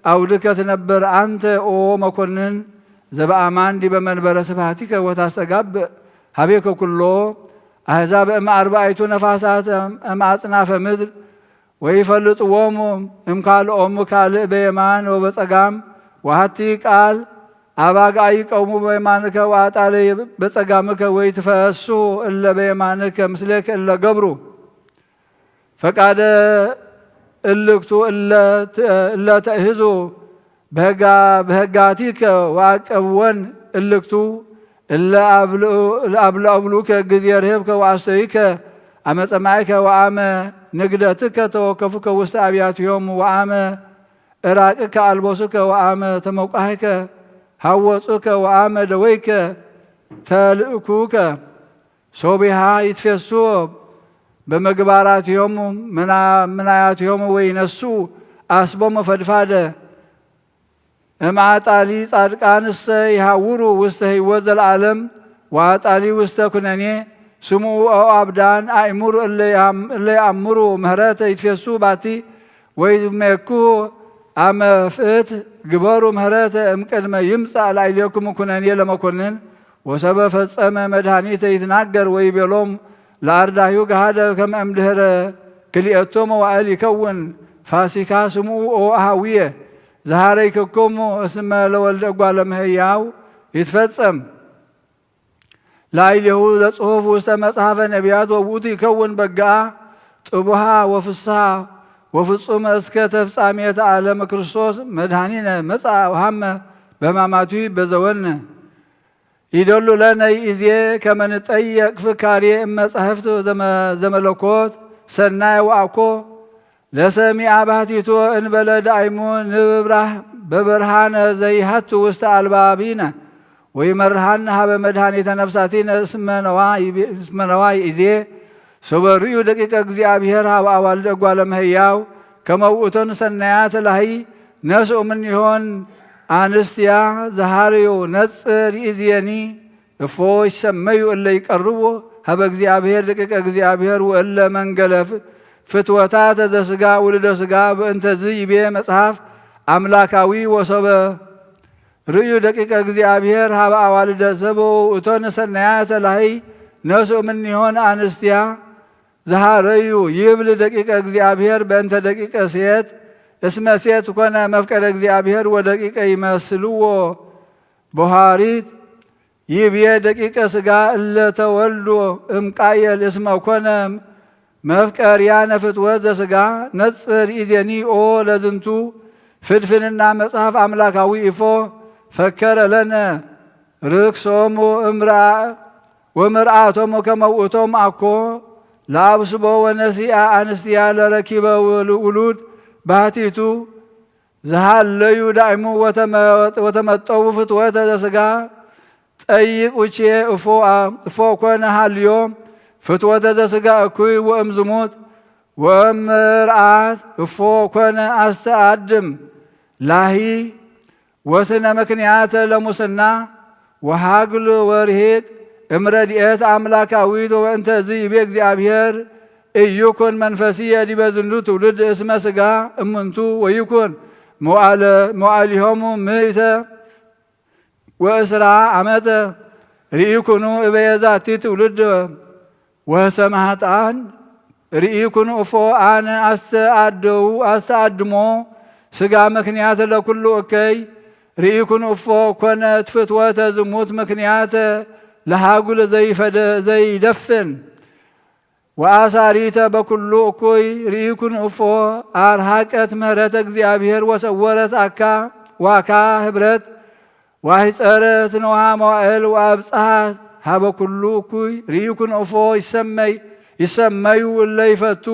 አውድከ ትነብር አንተ ኦ መኮንን ዘበአማን ዲበ መንበረ ስብሐቲከ ወታስተጋብእ ሀቤከ ኩሎ አሕዛብ እመ አርባዕቱ ነፋሳት እመ አጽናፈ ምድር ወይፈልጥዎሙ እምካልኦሙ ካልእ በየማን ወበጸጋም ወሃቲ ቃል አባግዓ ይቀውሙ በየማንከ ወአጣለ በጸጋምከ ወይትፈሱ እለ በየማንከ ምስሌከ እለ ገብሩ ፈቃደ እልክቱ እለ ተእህዙ በህጋቲከ ወአቀብወን እልክቱ እለ አብልአብሉከ ጊዜ ርህብከ ወአስተይከ አመ ጸማዕከ ወአመ ንግደትከ ተወከፉከ ውስተ አብያትዮም ወአመ እራቅከ አልቦሱከ ወአመ ተመቋሕከ ሃወፁከ ወአመ ደወይከ ተልእኩከ ሶቢሃ ይትፌሱ በመግባራትዮም ምናያትዮም ወይነሱ አስቦሙ ፈድፋደ እምአጣሊ ጻድቃንሰ ይሃውሩ ውስተ ሕይወት ዘለዓለም ወአጣሊ ውስተ ኩነኔ ስሙዑ አብዳን አእሙሩ እለ ያእምሩ ምህረተ ይትፌሱ ባቲ ወይሜኩ አመ ፍእት ግበሩ ምህረተ እምቅድመ ይምጻእ ላዕሌክሙ ኩነኔ ለመኮንን ወሰበ ፈጸመ መድኃኒተ ይትናገር ወይቤሎም ለአርዳዩ ገሃደ ከመ እምድኅረ ክልኤቶ መዋዕል ይከውን ፋሲካ ስሙዑ ኦ አሃዊየ ዘሃረይክኩሙ እስመ ለወልደ እጓለ እመሕያው ይትፈጸም ላዕሌሁ ዘጽሑፍ ውስተ መጽሐፈ ነቢያት ወውእቱ ይከውን በግዓ ጥቡሃ ወፍስሓ ወፍጹመ እስከ ተፍጻሜተ ዓለመ ክርስቶስ መድኃኒነ መጽአ ወሃመ በሕማማቱ በዘወነ ይደሉ ለነ ይእዜ ከመ ንጠየቅ ፍካሬ እመጻሕፍት ዘመለኮት ሰናይ ወአኮ ለሰሚዐ ባህቲቶ እንበለ ዳእሙ ንብራህ በብርሃነ ዘይሃቱ ውስተ አልባቢነ ወይመርሃነ ሀበ መድኃኒተ ነፍሳቲነ እስመ ነዋይ ይእዜ ሶበርዩ ደቂቀ እግዚአብሔር ሀበ አዋልደ እጓለ እመሕያው ከመ ውእቶን ሰናያት ላህይ ነስኡ እምኔሆን አንስትያ ዘሃርዩ ነጽር ይእዜኒ እፎ ይሰመዩ እለ ይቀርቡ ሀበ እግዚአብሔር ደቂቀ እግዚአብሔር ወእለ መንገለ ፍትወታተ ዘሥጋ ውልደ ሥጋ በእንተ ዝይቤ መጽሐፍ አምላካዊ ወሰበ ርእዩ ደቂቀ እግዚአብሔር ሀበ አዋልደ ሰቦ ውእቶን ሰናያተ ላህይ ነስኡ እምኔሆን አንስትያ ዘሃረዩ ይብል ደቂቀ እግዚአብሔር በእንተ ደቂቀ ሴት እስመ ሴት ኮነ መፍቀደ እግዚአብሔር ወደቂቀ ይመስልዎ በሃሪት ይብየ ደቂቀ ሥጋ እለ ተወልዶ እምቃየል እስመ ኮነ መፍቀርያነ ፍትወት ዘሥጋ ነጽር ይእዜኒ ኦ ለዝንቱ ፍድፍንና መጽሐፍ አምላካዊ ኢፎ ፈከረ ለነ ርክሶሙ ወምርአቶሙ ከመ ውእቶሙ አኮ ለአብስቦ ወነሲአ አንስትያ ለረኪበ ውሉድ ባህቲቱ ዘሃለዩ ዳእሙ ወተመጠው ፍትወተ ዘሥጋ ጠይቅ ውቼ እፎ ኮነ ሃልዮ ፍትወተ ዘሥጋ እኩይ ወእም ዝሙት ወእም ምርአት እፎ ኮነ አስተአድም ላሂ ወስነ ምክንያተ ለሙስና ወሃግል ወርሂቅ እምረድኤት አምላካዊት ወእንተ ዝይቤ እግዚአብሔር ኢይኩን መንፈስየ ዲበ ዝንቱ ትውልድ እስመ ሥጋ እሙንቱ ወይኩን መዋዕሊሆሙ ምእተ ወእስራ ዓመተ ርኢኩኑ እበየ ዛቲ ትውልድ ወሰማዕጣን ርኢኩኑ እፎ አነ አስተአድሞ ሥጋ ምክንያት ለኩሉ እከይ ርኢኩኑ እፎ ኮነት ፍትወተ ዝሙት ምክንያት ለሃጉል ዘይደፍን ወአሳሪተ በኩሉ እኩይ ርኢኩኑ እፎ አርሃቀት ምህረተ እግዚአብሔር ወሰወረት ዋካ ህብረት ዋሂፀረት ነውሃ መዋዕል ወአብጽሐት ሀበ ኩሉ እኩይ ርኢኩኑ እፎ ይሰመዩ እለ ይፈቱ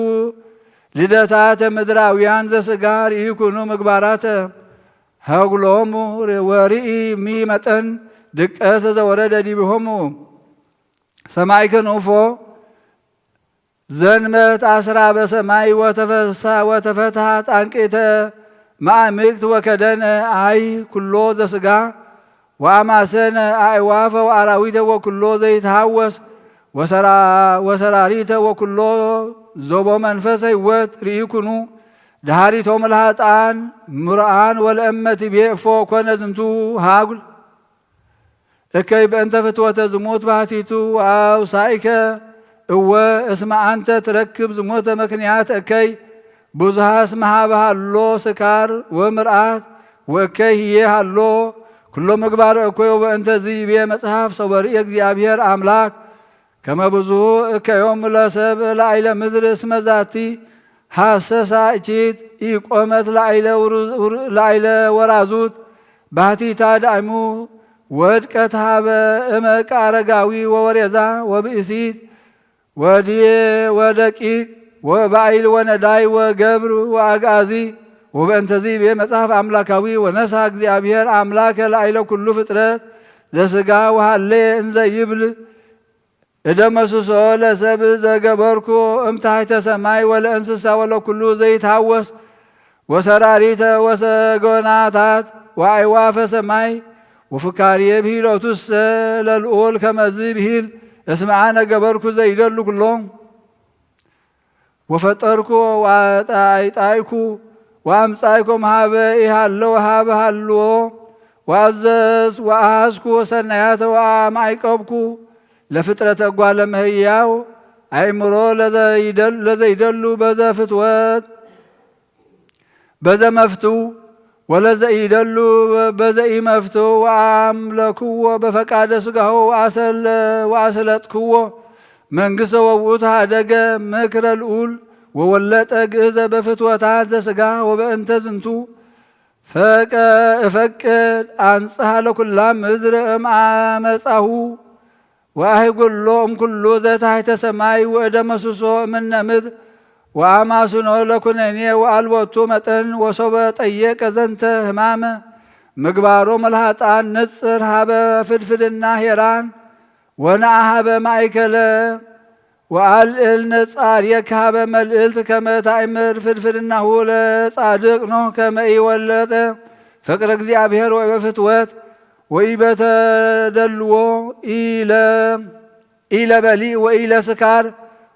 ልደታተ ምድራውያን ዘሥጋ ርኢኩኑ ምግባራተ ሀጉሎሙ ወርኢ ሚመጠን ድቀተ ዘወረደ ዲብሆሙ ሰማዕክን እፎ ዘንመት አስራ በሰማይ ወተፈትሐት አንቂተ ማዕምቅት ወከደነ አይ ኩሎ ዘሥጋ ወአማሰነ አዕዋፈ ወአራዊተ ወኩሎ ዘይትሃወስ ወሰራሪተ ወኩሎ ዞቦ መንፈሰ ሕይወት ርኢኩኑ ድሃሪቶም ለሃጣን ምርአን ወለእመት ቤ እፎ ኮነ ዝንቱ ሃጉል እከይ በእንተ ፍትወተ ዝሙት ባህቲቱ አውሳኢከ እወ እስመ አንተ ትረክብ ዝሙተ ምክንያት እከይ ብዙሃ እስመ ሀበ ሃሎ ስካር ወምርአት ወእከይ ህዬ ሃሎ ኩሎ ምግባር እኮዮ በእንተ ዝይቤ መጽሐፍ ሰው በርኢ እግዚአብሔር አምላክ ከመ ብዙ እከዮም ለሰብ ላዕለ ምድር እስመ ዛቲ ሃሰሳ እቺት ኢቆመት ላዕለ ወራዙት ባህቲታ ዳእሙ ወድቀት ሀበ እመቅ አረጋዊ ወወሬዛ ወብእሲት ወደቂቅ ወባይል ወነዳይ ወገብር ወአጋዚ ወበእንተ ዝይቤ መጽሐፍ አምላካዊ ወነሳ እግዚአብሔር አምላከ ላዕለ ኩሉ ፍጥረት ዘስጋ ወሃሌ እንዘ ይብል እደመስሶ ለሰብ ዘገበርኩ እምታሕተ ሰማይ ወለእንስሳ ወለኩሉ ዘይታወስ ወሰራሪተ ወሰጎናታት ወአዕዋፈ ሰማይ ወፍካርየ ብሂሎቱሰ ለልዑል ከመዝ ብሂል እስመ አነ ገበርኩ ዘይደሉ ኩሎም ወፈጠርኩ ወአጣይጣይኩ ወአምጻይኩም ሀበ ኢሃለወ ሀበ ሃልዎ ወአዘዝ ወአሃዝኩ ሰናያተ ወአማዕቀብኩ ለፍጥረተ እጓለ እመሕያው አእምሮ ለዘይደሉ በዘ ፍትወት በዘ መፍትው ወለዘይደሉ በዘኢመፍትው ወአምለክዎ በፈቃደ ሥጋሁ ወአሰለጥክዎ መንግሥተ ወውእቱ ሀደገ ምክረ ልዑል ወወለጠ ግእዘ በፍትወታት ዘሥጋ ወበእንተ ዝንቱ እፈቅድ አንጽሐ ለኩላ ምድር እምአመፃሁ ወአህጉሎ እምኩሉ ዘታሕተ ሰማይ ወእደመስሶ እምነ ምድር ወአማስኖ ለኩነኔ ወአልቦቱ መጠን ወሶበ ጠየቀ ዘንተ ሕማመ ምግባሮ መልሃጣን ንጽር ሀበ ፍድፍድና ሄራን ወነአ ሀበ ማእከለ ወአልዕል ነጻርየከ ሀበ መልዕልት ከመ ታእምር ፍድፍድናሁ ለጻድቅ ኖህ ከመ ኢወለጠ ፍቅረ እግዚአብሔር ወበፍትወት ወኢበተደልዎ ኢለበሊዕ ወኢለስካር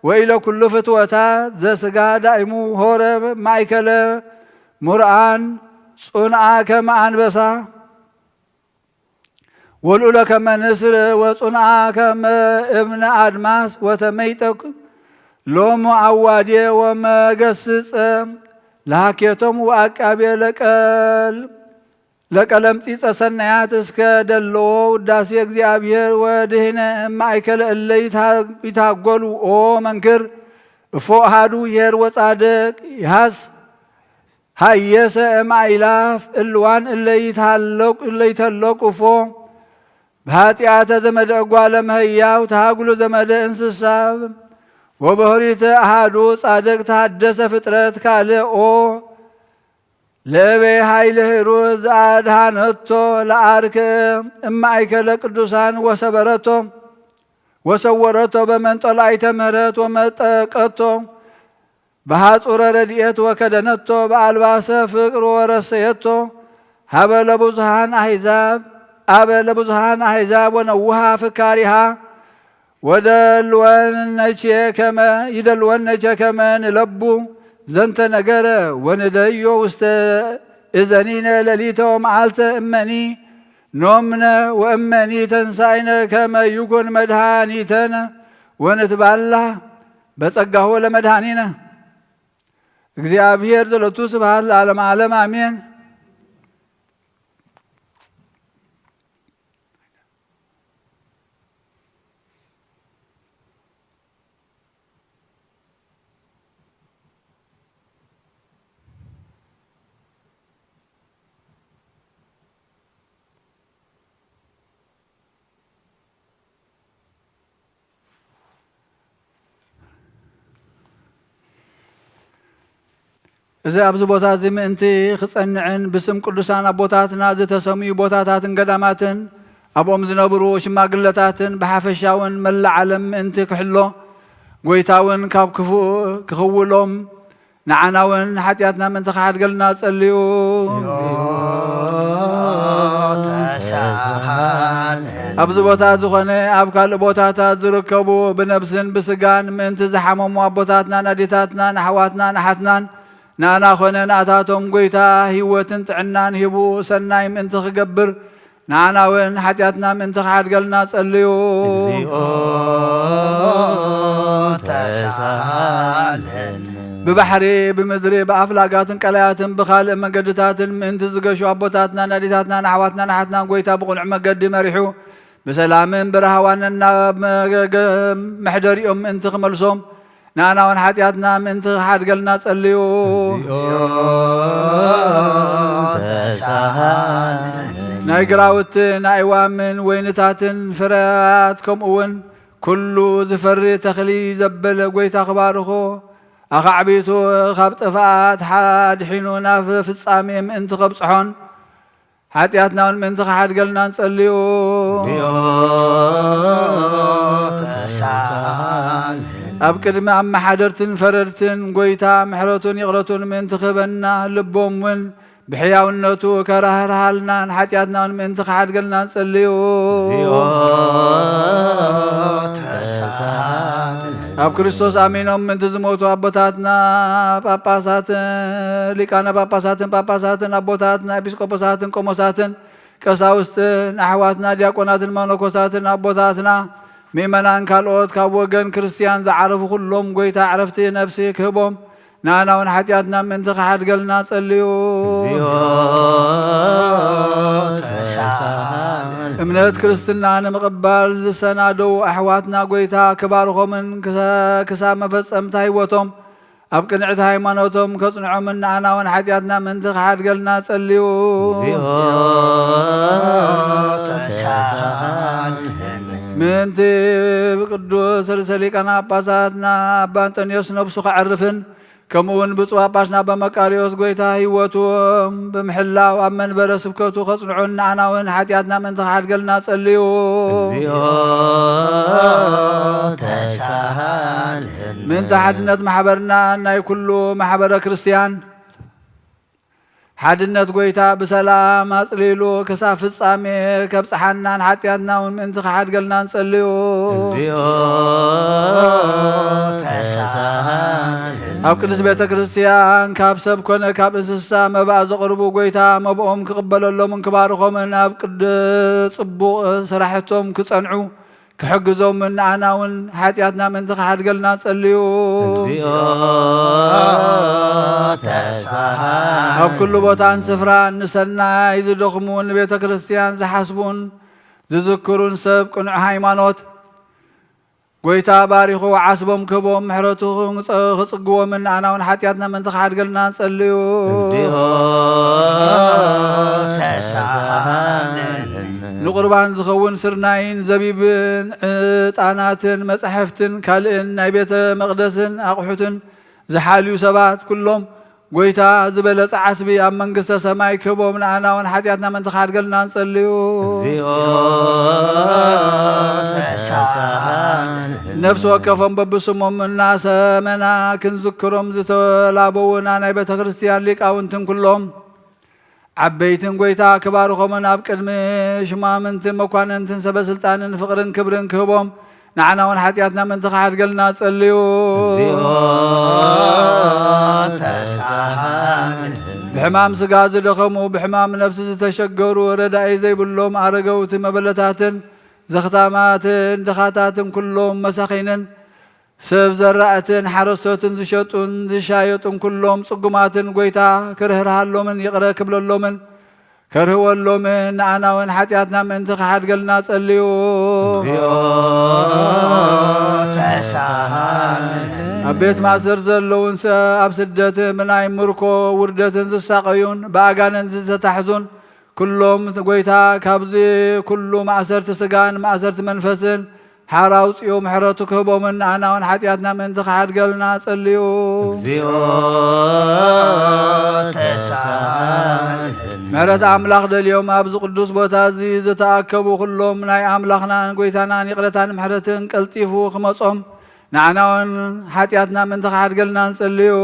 ወኢለኩሉ ፍትወታት ዘሥጋ ዳእሙ ሆረ ማእከለ ሙርአን ጹንዓ ከመ አንበሳ ወልዑለ ከመ ንስር ወጹንዓ ከመ እብነ አድማስ ወተመይጠቅ ሎሙ አዋዴ ወመገስጸ ለሃኬቶም ወአቃቤ ለቀለምፂፀ ሰናያት እስከ ደለዎ ውዳሴ እግዚአብሔር ወድህነ ማእከለ እለ ይታጐሉ ኦ መንክር እፎ አሐዱ ኄር ወጻድቅ ይሃስ ሃየሰ እምአእላፍ እልዋን እለ ይተለቁ እፎ በኃጢአተ ዘመደ እጓለ እመሕያው ተሃጉሉ ዘመደ እንስሳ ወበሁሪተ አሐዱ ጻድቅ ተሃደሰ ፍጥረት ካልእ ኦ ለበይ ኃይለ ሂሩት ዘአድኃነቶ ለአርክ እማእከለ ቅዱሳን ወሰወረቶ በመንጦላዕተ ምሕረት ወመጠቀቶ በሐጹረ ረድኤት ወከደነቶ በአልባሰ ፍቅር ወረሰየቶ ሀበ ለብዙሃን አሕዛብ ወነውሃ ፍካሪሃ ይደልወነቸ ከመ ንለቡ ዘንተ ነገረ ወንደዮ ውስተ እዘኒነ ሌሊተ ወመዓልተ እመኒ ኖምነ ወእመኒ ተንሳይነ ከመ ይኩን መድኃኒተነ ወንትባላ በጸጋሁ ለመድኃኒነ እግዚአብሔር ዘለቱ ስብሐት ለዓለመ ዓለም አሜን። እዚ ኣብዚ ቦታ እዚ ምእንቲ ክጸንዕን ብስም ቅዱሳን ኣቦታትና ዝተሰምዩ ቦታታትን ገዳማትን ኣብኦም ዝነብሩ ሽማግለታትን ብሓፈሻውን መላእ ዓለም ምእንቲ ክሕሎ ጎይታውን ካብ ክፉእ ክኽውሎም ንዓናውን ሓጢኣትና ምእንቲ ክሓድገልና ጸልዩ። ኣብዚ ቦታ ዝኾነ ኣብ ካልእ ቦታታት ዝርከቡ ብነብስን ብስጋን ምእንቲ ዝሓመሙ ኣቦታትናን ኣዴታትናን ኣሕዋትናን ኣሓትናን ንኣና ኾነ ንኣታቶም ጎይታ ህይወትን ጥዕናን ሂቡ ሰናይ ምእንቲ ክገብር ንኣና እውን ሓጢኣትና ምእንቲ ክሓድገልና ጸልዩ። ብባሕሪ ብምድሪ ብኣፍላጋትን ቀላያትን ብኻልእ መንገድታትን ምእንቲ ዝገሹ ኣቦታትናን ኣዴታትናን ኣሕዋትናን ኣሓትናን ጎይታ ብቕኑዕ መገዲ መሪሑ ብሰላምን ብረሃዋንን ናብ መሕደሪኦም ምእንቲ ክመልሶም ንኣና እውን ሓጢኣትና ምእንቲ ክሓድገልና ጸልዩ። ናይ ግራውትን ኣዕዋምን ወይንታትን ፍረያት ከምኡውን ኩሉ ዝፈሪ ተኽሊ ዘበለ ጎይታ ክባርኾ ኣኻዕቢቱ ካብ ጥፍኣት ሓድሒኑ ናብ ፍጻሜ ምእንቲ ከብጽሖን حاتياتنا من تخحد قلنا نصليو أب كدما أما حدرتن فررتن قويتا محرتون يغرتون من تخبنا لبوم من بحياونتو كرهرهالنا حاتياتنا من تخحد قلنا نصليو أب كريستوس آمينهم من تزموتو أبوتاتنا باباساتن ليكانا باباساتن أبوتاتنا إبسكوبوساتن كوموساتن كساوستن أحواتنا دياقوناتن مانوكوساتن أبوتاتنا ميمنان كالوت كابوغن كريستيان زعرفو كلهم قويتا عرفتي نفسي كهبهم نانا ونحاتياتنا من تخحد قلنا صليو امنات كريستنا مقبال سنادو احواتنا قويتا كبارخو من كسا مفصم تايوتهم اب قنعت هايمانوتهم كصنعو من نانا ونحاتياتنا من تخحد قلنا صليو من تي قدوس رسليكنا باساتنا بانتونيوس نبسو عرفن كمون بصوا باشنا بمكاريوس قويتا هيوتهم بمحلا وامن برسبكتو خصنعونا عنا وين حاتياتنا من تخحد قلنا صليو من تحدنت محبرنا ناي كله محبر كريستيان حدنت قويتا بسلام أصليلو كساف الصامي كبصحنا حاتياتنا ومن تخحد قلنا نصليو أب كنس بيت كريستيان كاب سب كون كاب انسسا مبا زقربو قويتا مبقوم كقبلوا لهم من كبارهم من أب قد صبو سراحتهم كصنعو كحجزهم من عناون حاتياتنا من تخحد قلنا نصليو أب كل بوتان سفران نسلنا يزدخمون بيت كريستيان زحسبون زذكرون سب قنع هايمانوت قويتا باريخو عصبهم كبهم محرتهم خصقوا من عناون حاتياتنا من تخحد قلنا نصليو نقربان زخون سرناين زبيبن طاناتن مصحفتن كالئن ناي بيت مقدسن اقحوتن زحاليو سبات كلهم قويتا زبلص عصبي ام منغسته سماي كبهم من عناون حاتياتنا من تخحد قلنا نصليو نفس وكفهم ببسمهم الناس منا كنذكرهم زتلابونا ناي بيت كريستيان ليقاونتن كلهم عبيتن قويتا كبارخم من أب قدم شمامنتن مكواننتن سبا سلطانن فقرن كبرن كهبهم نعنا ونحاتياتنا من تخحد قلنا صليو بحمام سقاز دخمو بحمام نفس تشقروا ردائي زي بلوم عرقوت مبلتاتن زختاماتن دخاتاتن كلهم مساخينن سب زرعتن حرستوتن زشطون زشايطن كلهم صقماتن قويتا كرهرهالو من يقرأ كبلو من كرهولو من نعنا وين حاتياتنا من تخحد قلنا صليو أبيت ما زرزلون ساب سدت من اي مركو وردتن زساقيون باقانن زتحزون كلهم قويتا كابزي كلو معسرت سقان معسرت منفسن حراوت يوم حرتو كهبو من عنا ونحاتياتنا من تخحد قلنا صليو مهرت أملاخ دل يوم أبز قدوس بوتازي زتأكبو كلهم ناي أملاخنا قويتانا نقرتان محرتن كالتيفو خمصهم نعنا ونحاتياتنا من تخحد قلنا نصليو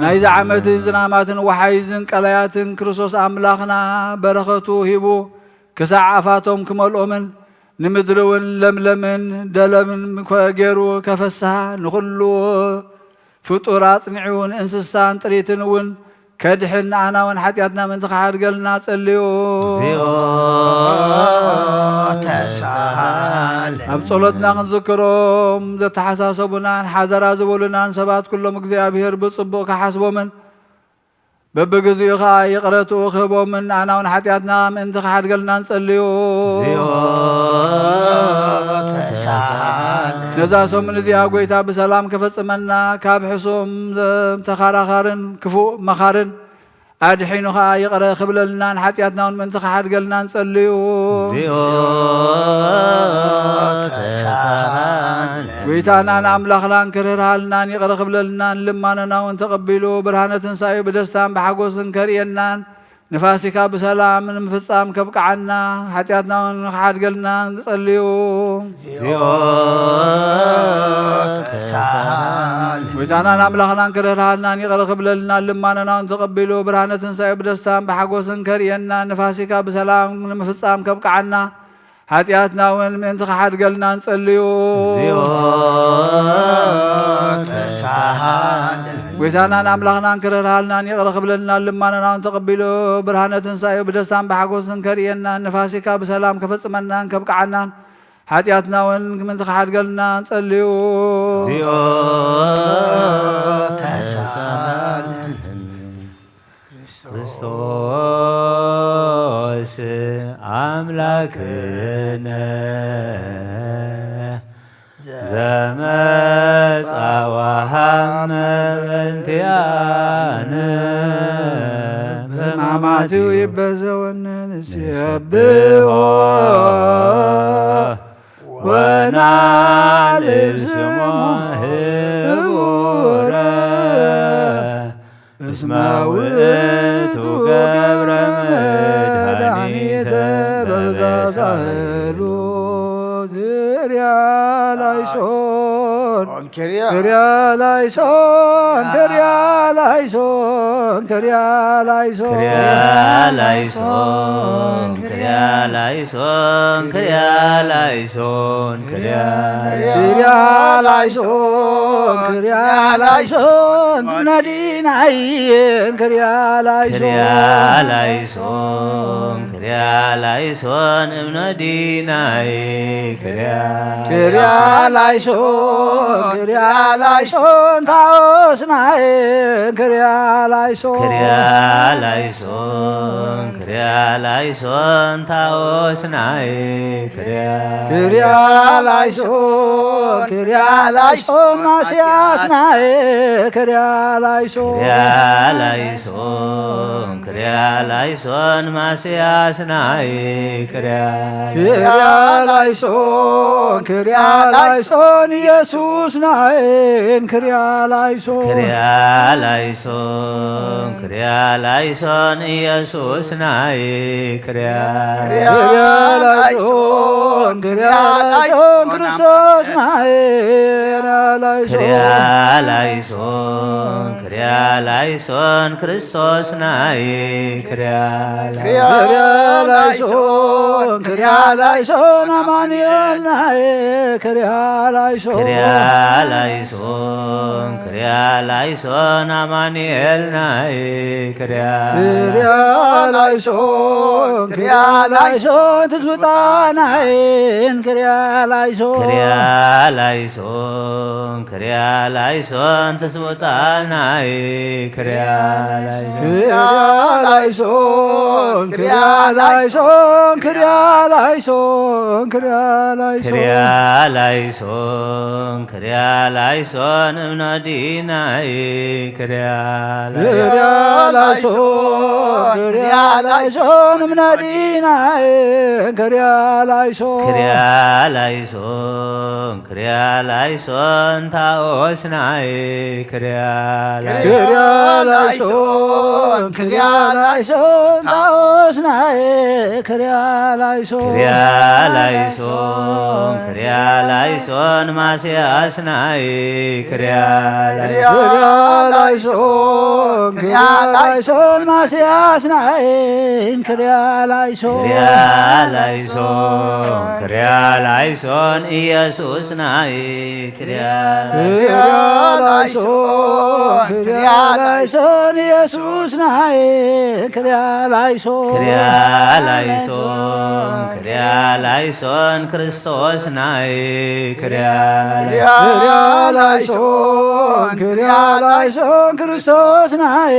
ناي زعمت زناماتن وحايزن كلاياتن كريستوس أملاخنا برختو هيبو كسعفاتهم كمالؤمن نمدرون لملمن دلمن كوغيرو كفسها نخلو فطورات نعون انسسان طريتنون كدحن عنا ونحاتياتنا من تخحد قلنا صليو أب صلتنا نذكرهم ذات حساسبنا حذر زبولنا سبات كلهم እግዚአብሔር بصبو كحسبو من ببغزيو خا يقرتو خبو من عنا ونحاتياتنا من تخحد قلنا نصليو نزا سوم نزيا قويتا بسلام كفصمنا كاب حسوم تخاراخارن كفو مخارن أدحينو خا يقرا خبللنا حاتياتنا من تخحد قلنا نصليو ጎይታናን አምላኽናን ክርህራልናን ይቅር ክብለልናን ልማነናውን ተቀቢሉ ብርሃነ ትንሣኤ በደስታን በሓጎስን ከርየናን ንፋሲካ ብሰላም ንምፍጻም ከብቅዓና ሓጢኣትናውን ክሓድገልና ንጸልዩ ጎይታናን አምላኽናን ክርህራልናን ይቅር ክብለልናን ልማነናውን ተቀቢሉ ብርሃነ ትንሣኤ በደስታን በሓጎስን ከርየና ንፋሲካ ብሰላም ንምፍጻም ከብቅዓና ሓጢኣትናውን ምእንቲ ክሓድገልና ንጸልዩ ጎይታናን አምላኽናን ክርህራልናን ይቅር ክብለልናን ልማነናውን ተቀቢሉ ብርሃነ ትንሣኤ በደስታን በሓጎስን ከርየና ንፋሲካ ብሰላም ከፈጽመናን ከብቅዓናን ሓጢኣትናውን ምእንቲ ክሓድገልና ንጸልዩ ክርስቶስ አምላክነ ዘመጻ ወሃመ በእንቲአነ በሕማማቱ ይበዘወነ ንሴብሖ ወናልል ስሞ ህቡረ እስመ ውእቱ ገብረ መድኃኒተ በዛሳህሉ ክርያላይሶን ክርያላይሶን ክርያላይሶን ክርያላይሶን ክርያላይሶን ክርያላይሶን ክርያላይሶን ክርያላይሶን ነዲናይን ክርያላይሶን ክርያላይሶን እምነዲናይ ክርያላይሶን ክርያላይሶን ታወስናይን ክርያላይሶን ክርያላይሶን ክርያላይሶን ታወስናይ ክርያላይሶን ክርያላይሶን ማስያስናይ ክርያላይሶን ክርያላይሶን ክርያላይሶን ማስያስናይ ክርያላይሶን ክርያላይሶን ኢየሱስ ናይን ክርያላይሶን ክርያላይሶን ክርያላይሶን ኢየሱስ ናይ ክርያላይሶን ክርያላይሶን ክርስቶስ ናይ ክርያላይሶን ክርያላይሶን ክርስቶስ ናይ ክርያላይሶን ክርያላይሶን አማኑኤል ናይ ክርያላይሶን ክርያላይሶን ክርያላይሶን አማኑኤል ናይ ክርያላይሶን ክርያላይሶን ትዝታ ናይን ክርያላይሶን ክርያላይሶን ክርያላይሶን ትዝታ ናይ ክርያላይሶን ክርያላይሶን ክርያላይሶን ክርያላይሶን ክርያላይሶን እምነዲናይ ክርያላይሶን ክርያላይሶን እምነዲናይ ክርያላይሶን ክርያላይሶን ክርያላይሶን ታኦስናይ ክርያላይሶን ክርያላይሶን ታኦስናይ ክርያላይሶን ክርያላይሶን ክርያላይሶን ማስያስናይ ክርያላይሶን ክርያላይሶን ማስያስናይ ክርያላይሶን ክርያላይሶን ክርያላይሶን ኢየሱስ ናይ ክርያላይሶን ክርያላይሶን ኢየሱስ ናይ ክርያላይሶን ክርያላይሶን ክርያላይሶን ክርስቶስ ናይ ክርያላይሶን ክርያላይሶን ክርስቶስ ናይ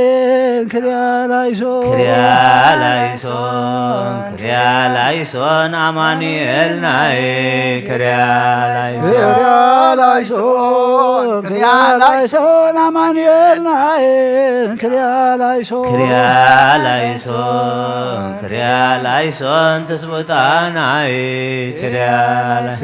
ክርያላይሶን ክርያላይሶን ክርያላይሶን አማኑኤል ናይ ክርያላይሶን ክርያላይሶን አማኑኤል ናይ ክርያላይሶን ክርያላይሶን ክርያላይሶን ትስቦታ ናይ ክርያላይሶን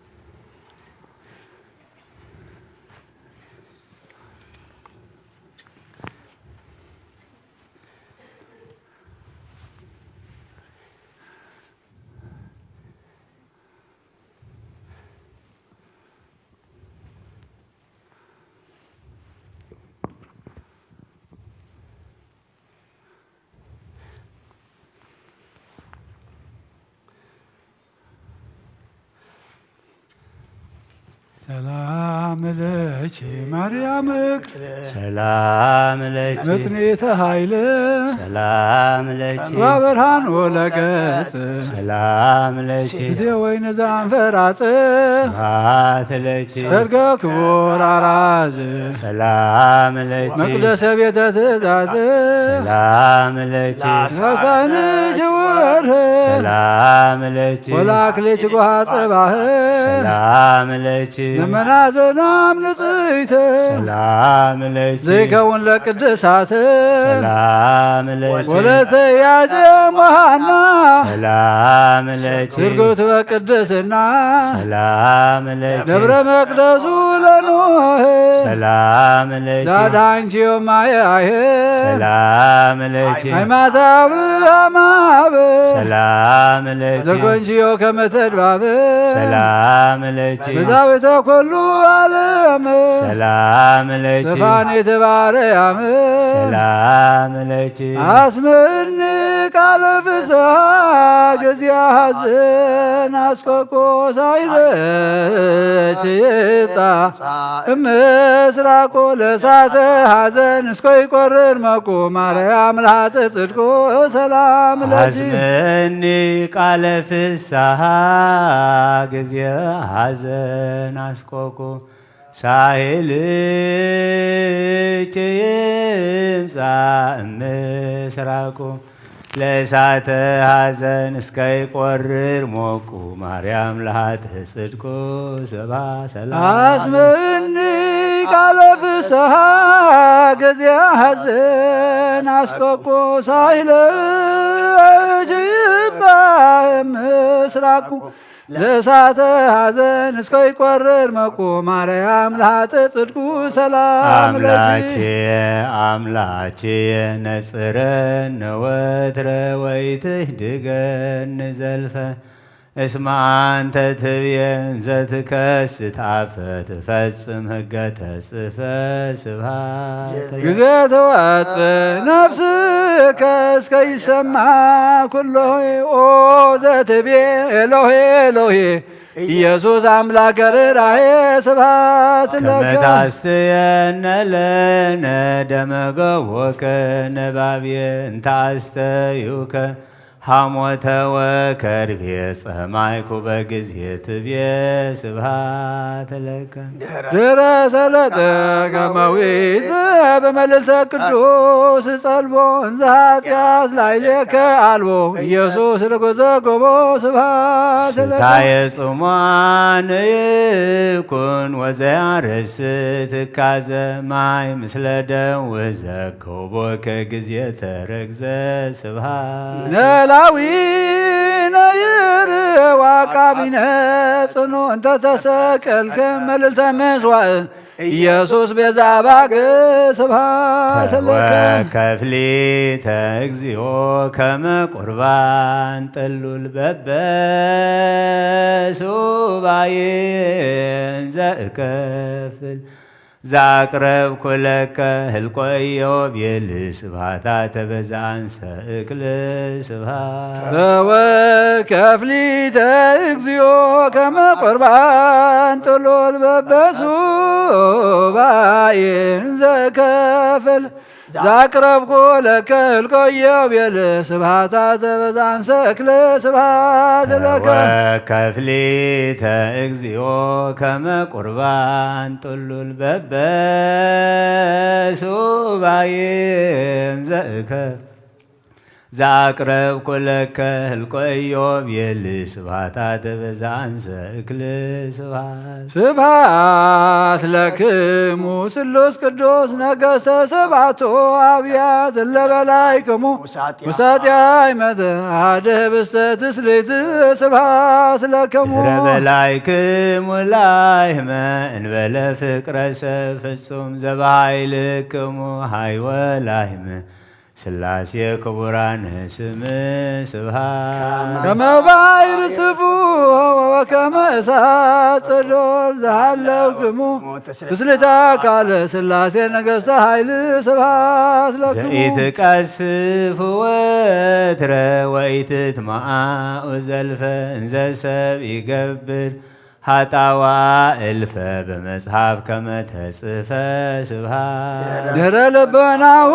ሰላም ለኪ ማርያም ሰላም ለኪ መጽኔተ ኃይል ሰላም ለኪ ወብርሃን ወለገጽ ሰላም ለኪ እቴ ወይነ ዘአንፈራጽ ስብሐት ለኪ ሰርገ ክቡር አራዝ ሰላም ለኪ መቅደሰ ቤተ ትእዛዝ ሰላም ለኪ ወሰንሽ ወርህ ሰላም ለኪ ወላክልች ጓሃ ጽባህ ሰላም ለኪ ዘመናዘናም ንጽሕት ሰላም ለኪ ዘይከውን ለቅድሳት ሰላም ለኪ ወለተ ያጀም ወሃና ሰላም ለኪ ስርጉት በቅድስና ሰላም ለኪ ደብረ መቅደሱ ለኖህ ሰላም ለኪ ዛዳንቺዮ ማያህ ሰላም ለኪ አይማታ አብርሃማብ ሰላም ለኪ ዘጎንቺዮ ከመተድባብ ሰላም ለኪ በዛዊተ ኩሉ ዓለም ሰላም ለኪ ስፋን የተባረያም ሰላም ለኪ አስምኒ ቃለ ፍስሐ ጊዜያ ሐዘን አስቆቆ ሳይለች ይብፃ እምስራቆ ለሳተ ሐዘን እስኮ ይቆርር መቁ ማርያም ለሃፀ ጽድቆ ሰላም ለኪ አስምኒ ቃለ ፍስሐ ጊዜ ሐዘን አስቆቆ ሳይልች ይምፃ እምስራቆ ለእሳተ ሐዘን እስከ ይቆርር ሞቁ ማርያም ለሃተ ጽድቆ ሰባ ሰላም አስምኒ ቃለ ፍስሐ ጊዜ ሐዘን አስቆቆ ሳይለች ይምፃ እምስራቁ ለእሳተ ሐዘን እስከ ይቆርር መቁ ማርያም ለሃተ ጽድቁ ሰላም ለኪ አምላኬ ነጽረነ ወትረ ወይትህድገን ዘልፈ እስመ አንተ ትቤን ዘትከስት አፈ ትፈጽም ሕገ ተጽፈ ስብሐት ጊዜ ተወጽእ ነፍስከ እስከ ይሰማ ኩሎ ኦ ዘትቤ ኤሎሄ ኤሎሄ ኢየሱስ አምላከ ርኅራኄ ስብሐት ለከ ከመ ታስተየነ ለነ ደመ ገቦከ ነባብየ እንተ አስተዩከ ሐሞተ ወከርቤ ጸማይኩ በጊዜ ትቤ ስብሐት ለከ ድኅረ ሰለጠ ከመዊት በመልዕልተ ቅዱስ ጸልቦ እንዘ ኃጢአት ላዕሌከ አልቦ ኢየሱስ ርጉዘ ጎቦ ስብሐት ለከ ስታየ ጽሟን ይኩን ወዘያርስ ትካዘ ማይ ምስለ ደም ወዘከቦ ከጊዜ ተረግዘ ስብሐት ላዊነ ይርዋ ቃቢነ ጽኑ እንተ ተሰቀልከ መልዕልተ ምጽዋዕ ኢየሱስ ቤዛ ባግ ስብሐት ለከ ከፍሊተ እግዚኦ ከመ ቁርባን ጥሉል በበሱባኤ እንዘ እከፍል ዛቅረብኩ ለከ ህልቆዮ ቤል ስብሐታተ በዛንሰ እክል ስብሐት በወከፍሊተ እግዚኦ ከመ ቁርባን ጥሉል በበሱባኤ እንዘ እከፍል ዛቅረብኩ ለከ ህልቆዮ ቤል ስብሐታተ በዛንሰ እክል ስብሐት ለከ ወከፍሊተ እግዚኦ ከመ ቁርባን ጥሉል በበሱባኤ እንዘ እከፍል ዛቅረብኩ ለከ ህልቆዮ ቤል ስብሐታተ በዛንሰ እክል ስብሐት ስብሐት ለክሙ ስሉስ ቅዱስ ነገሥተ ሰብዓቱ አብያት እለ በላዕክሙ ውሳጢ አዕመተ አሐደ ህብስተ ትስብእት ስብሐት ለክሙ ድኅረ በላዕክሙ ላሕመ እንበለ ፍቅረ ሰብ ፍጹም ዘበኃይልክሙ ኃይወ ላሕመ ሥላሴ ክቡራን ስም ስብሐት ከመ ባሕር ስፉሕ ወከመ እሳት ጽዶል ዘሃለውክሙ ምስልታ ካለ ሥላሴ ነገሥተ ኃይል ስብሐት ለክሙ ዘኢትቀስፍ ወትረ ወኢትትመዓኡ ዘልፈ እንዘ ሰብ ይገብር هاتوا ألف بمصحف كما تصف سبحان در لبناه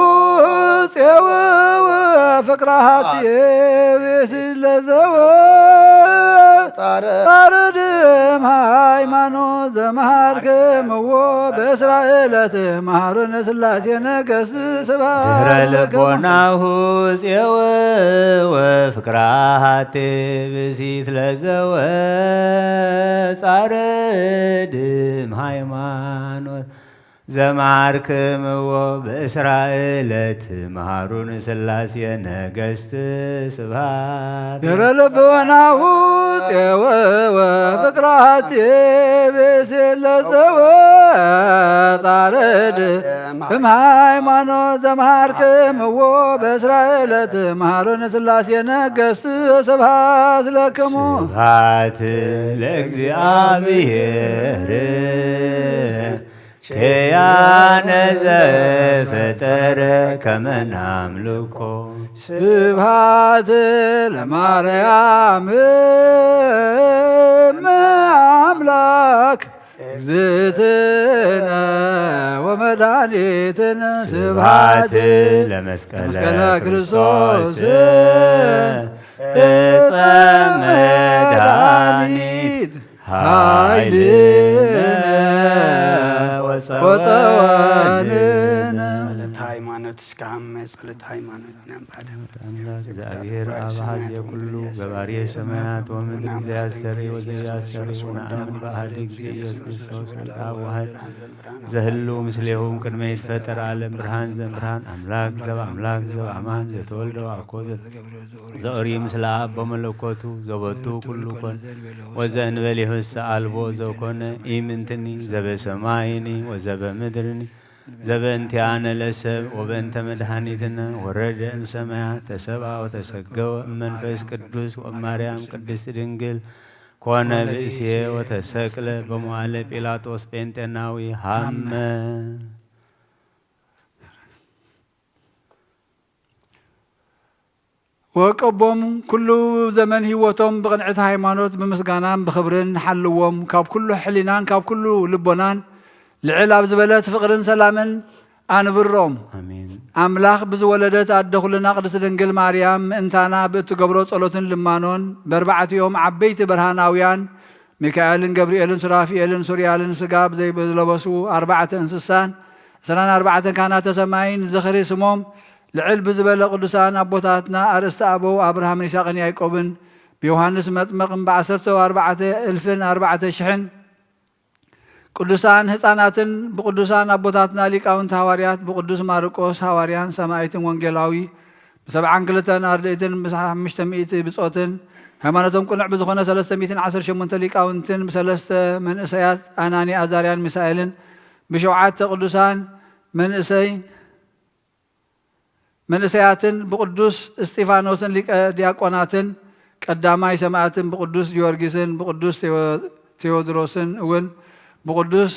سيوا فقرات يبسل زوا طاردم هايمانو زمهاركم و بإسرائيل تمهرون سلاسي نقص سبحان در لبناه سيوا فقرات يبسل زوا صاردم هايمانو زماركم و بإسرائيل تمهرون سلاسي نقست سبحان در لبناه سيوا فقرات يبسل زوا صاردم هايمانو زماركم و بإسرائيل تمهرون سلاسي نقست سبحان لكم سبحات لእግዚአብሔር كيان زفتر كما نملكه سبحات لمريم أملاك زيتنا ومدانيتنا سبحات لمسكال كريستوس مدانيت هايلنا وصواننا ጸሎት ሃይማኖት እስካም ጸሎት ሃይማኖት ነምባደ እግዚአብሔር አብሃዝ የኩሉ ገባሬ ሰማያት ወምድር ዘያስተሪ ወዘያስተሪ ወነአምን በአሐድ ጊዜ ኢየሱስ ክርስቶስ ወልአብ ዋሕድ ዘህሉ ምስሌሁም ቅድመ ይትፈጠር ዓለም ብርሃን ዘእምብርሃን አምላክ ዘበአምላክ ዘበአማን ዘተወልደ ወአኮ ዘኦሪ ምስለ አብ በመለኮቱ ዘቦቱ ኩሉ ኮን ወዘእንበሌሁሰ አልቦ ዘኮነ ኢምንትኒ ዘበሰማይኒ ወዘበምድርኒ ዘበእንቲአነ ለሰብ ወበእንተ መድኃኒትነ ወረደ እምሰማያት ተሰብአ ወተሰገወ እመንፈስ ቅዱስ ወማርያም ቅድስት ድንግል ኮነ ብእሴ ወተሰቅለ በመዋዕለ ጲላጦስ ጴንጤናዊ ሃመ ወቀቦም ኩሉ ዘመን ህይወቶም ብቅንዕቲ ሃይማኖት ብምስጋናን ብክብርን ሓልዎም ካብ ኩሉ ሕሊናን ካብ ኩሉ ልቦናን ልዕል ኣብ ዝበለት ፍቅርን ሰላምን ኣንብሮም ኣምላኽ ብዝወለደት ኣደ ኩልና ቅድስቲ ድንግል ማርያም ምእንታና ብእትገብሮ ጸሎትን ልማኖን በርባዕትዮም ዓበይቲ ብርሃናውያን ሚካኤልን ገብርኤልን ሱራፊኤልን ሱርያልን ስጋ ብዘይዝለበሱ 4 እንስሳን 24 ካህናተ ሰማይን ዝኽሪ ስሞም ልዕል ብዝበለ ቅዱሳን ኣቦታትና ኣርእስተ ኣበው ኣብርሃምን ይስሐቅን ያዕቆብን ብዮሃንስ መጥመቅን ብ14,000 ቅዱሳን ህፃናትን ብቅዱሳን ኣቦታትና ሊቃውንቲ ሃዋርያት ብቅዱስ ማርቆስ ሃዋርያን ሰማይትን ወንጌላዊ ብ72 ኣርድእትን ብ500 ብጾትን ሃይማኖቶም ቁኑዕ ብዝኾነ 318 ሊቃውንትን ብ3 መንእሰያት ኣናኒ ኣዛርያን ሚሳኤልን ብ7 ቅዱሳን መንእሰያትን ብቅዱስ እስጢፋኖስን ሊቀ ዲያቆናትን ቀዳማይ ሰማዕትን ብቅዱስ ጊዮርጊስን ብቅዱስ ቴዎድሮስን እውን بقدوس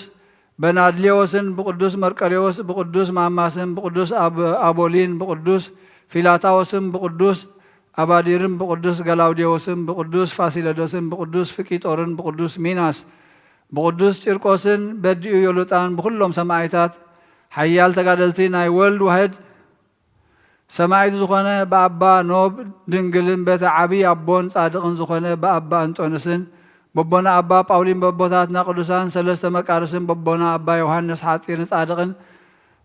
بنادليوسن بقدوس مرقليوس بقدوس ماماسن بقدوس أبولين بقدوس فيلاتاوسن بقدوس أباديرن بقدوس غلاوديوسن بقدوس فاسيلادوسن بقدوس فيكيتورن بقدوس ميناس بقدوس تيركوسن بديو يولوتان بكلهم سماعيتات حيال تقادلتي ناي ولد واحد سماعيت زخونه بأبا نوب دنجلن بيت عبي أبون صادقن زخونه بأبا أنطونسن ببونا أبا باولين ببوتاتنا قدسان 3 مقارسن ببونا أبا يوحنس حاطيرن صادقن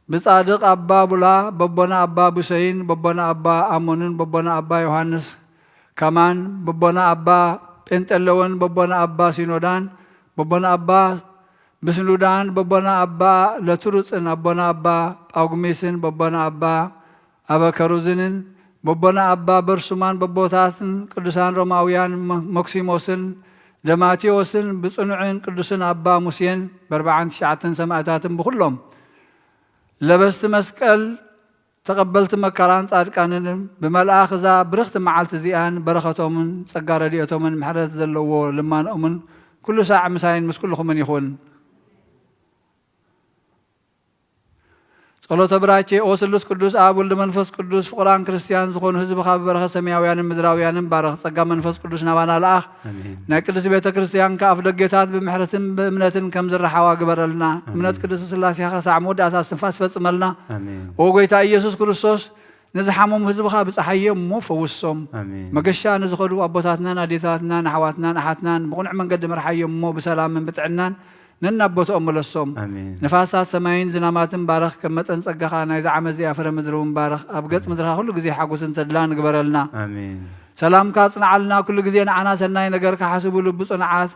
بصادق أبا بولا ببونا أبا بوسين ببونا أبا أمونن ببونا أبا يوحنس كمان ببونا أبا بنتلون ببونا أبا سينودان ببونا أبا بسنودان ببونا أبا لتروسن ببونا أبا أوغميسن ببونا أبا كروزنن ببونا أبا برسمان ببوتاتن قدسان روماويان مكسيموسن دماتيوسن بصنعين قدسن أبا موسين ب49 سماعتاتن بكلهم لبست مسقل تقبلت مكران صادقانن بملأخ ذا برخت معلت زيان برختهم صقا رديتهم محرت زلو لمانؤمن كل ساعة مساين مس كلكم من يخون ጸሎተ ብራቼ ኦ ስሉስ ቅዱስ አብ ወልድ መንፈስ ቅዱስ ፍቁራን ክርስቲያን ዝኾኑ ህዝብኻ ብበረኸ ሰማያውያንን ምድራውያንን ባረኽ ጸጋ መንፈስ ቅዱስ ናባና ለኣኽ ናይ ቅዱስ ቤተ ክርስቲያን ከኣፍ ደጌታት ብምሕረትን ብእምነትን ከም ዝረሓዋ ግበረልና እምነት ቅዱስ ስላሴኻ ሳዕ መወዳእታ ስንፋስ ፈጽመልና ኦ ጎይታ ኢየሱስ ክርስቶስ ንዝሓመሙ ህዝብኻ ብፀሓየ እሞ ፈውሶም መገሻ ንዝኸዱ ኣቦታትናን ኣዴታትናን ኣሕዋትናን ኣሓትናን ብቑኑዕ መንገዲ መርሓየ እሞ ብሰላምን ብጥዕናን ነናቦቶኦም መለሶም ንፋሳት ሰማይን ዝናማትን ባረኽ ከም መጠን ጸጋኻ ናይ ዝዓመት እዚኣ ፍረ ምድሪ እውን ባረኽ ኣብ ገጽ ምድርኻ ኩሉ ግዜ ሓጎስን ተድላን ግበረልና ሰላምካ ጽንዓልና ኩሉ ግዜ ንዓና ሰናይ ነገር ክሓስብሉ ብጽንዓት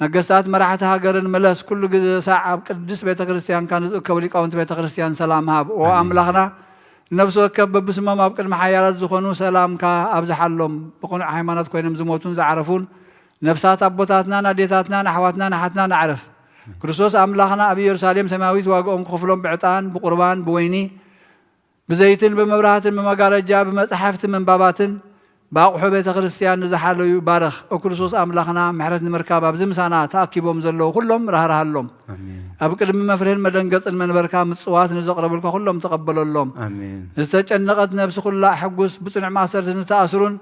ነገስታት መራሕቲ ሃገርን መለስ ኩሉ ግዜ ሳዕ ኣብ ቅዱስ ቤተ ክርስቲያንካ ንዝእከቡ ሊቃውንቲ ቤተ ክርስቲያን ሰላም ሃብ ኦ ኣምላኽና ነፍሲ ወከፍ በብስሞም ኣብ ቅድሚ ሓያላት ዝኾኑ ሰላምካ ኣብዝሓሎም ብቑኑዕ ሃይማኖት ኮይኖም ዝሞቱን ዝዓረፉን ነፍሳት ኣቦታትናን ኣዴታትናን ኣሕዋትናን ኣሓትናን ኣዕረፍ ክርስቶስ ኣምላኽና ኣብ ኢየሩሳሌም ሰማያዊት ዋግኦም ክኸፍሎም ብዕጣን ብቁርባን ብወይኒ ብዘይትን ብመብራህትን ብመጋረጃ ብመጽሓፍቲ ምንባባትን ብኣቑሑ ቤተ ክርስቲያን ንዝሓለዩ ባረኽ ኦ ክርስቶስ ኣምላኽና ምሕረት ንምርካብ ኣብዚ ምሳና ተኣኪቦም ዘለዉ ኩሎም ራህርሃሎም ኣብ ቅድሚ መፍርህን መደንገፅን መንበርካ ምጽዋት ንዘቕረብልካ ኩሎም ተቐበለሎም ዝተጨነቐት ነብሲ ኩላ ሕጉስ ብጽኑዕ ማእሰርቲ ዝተኣስሩን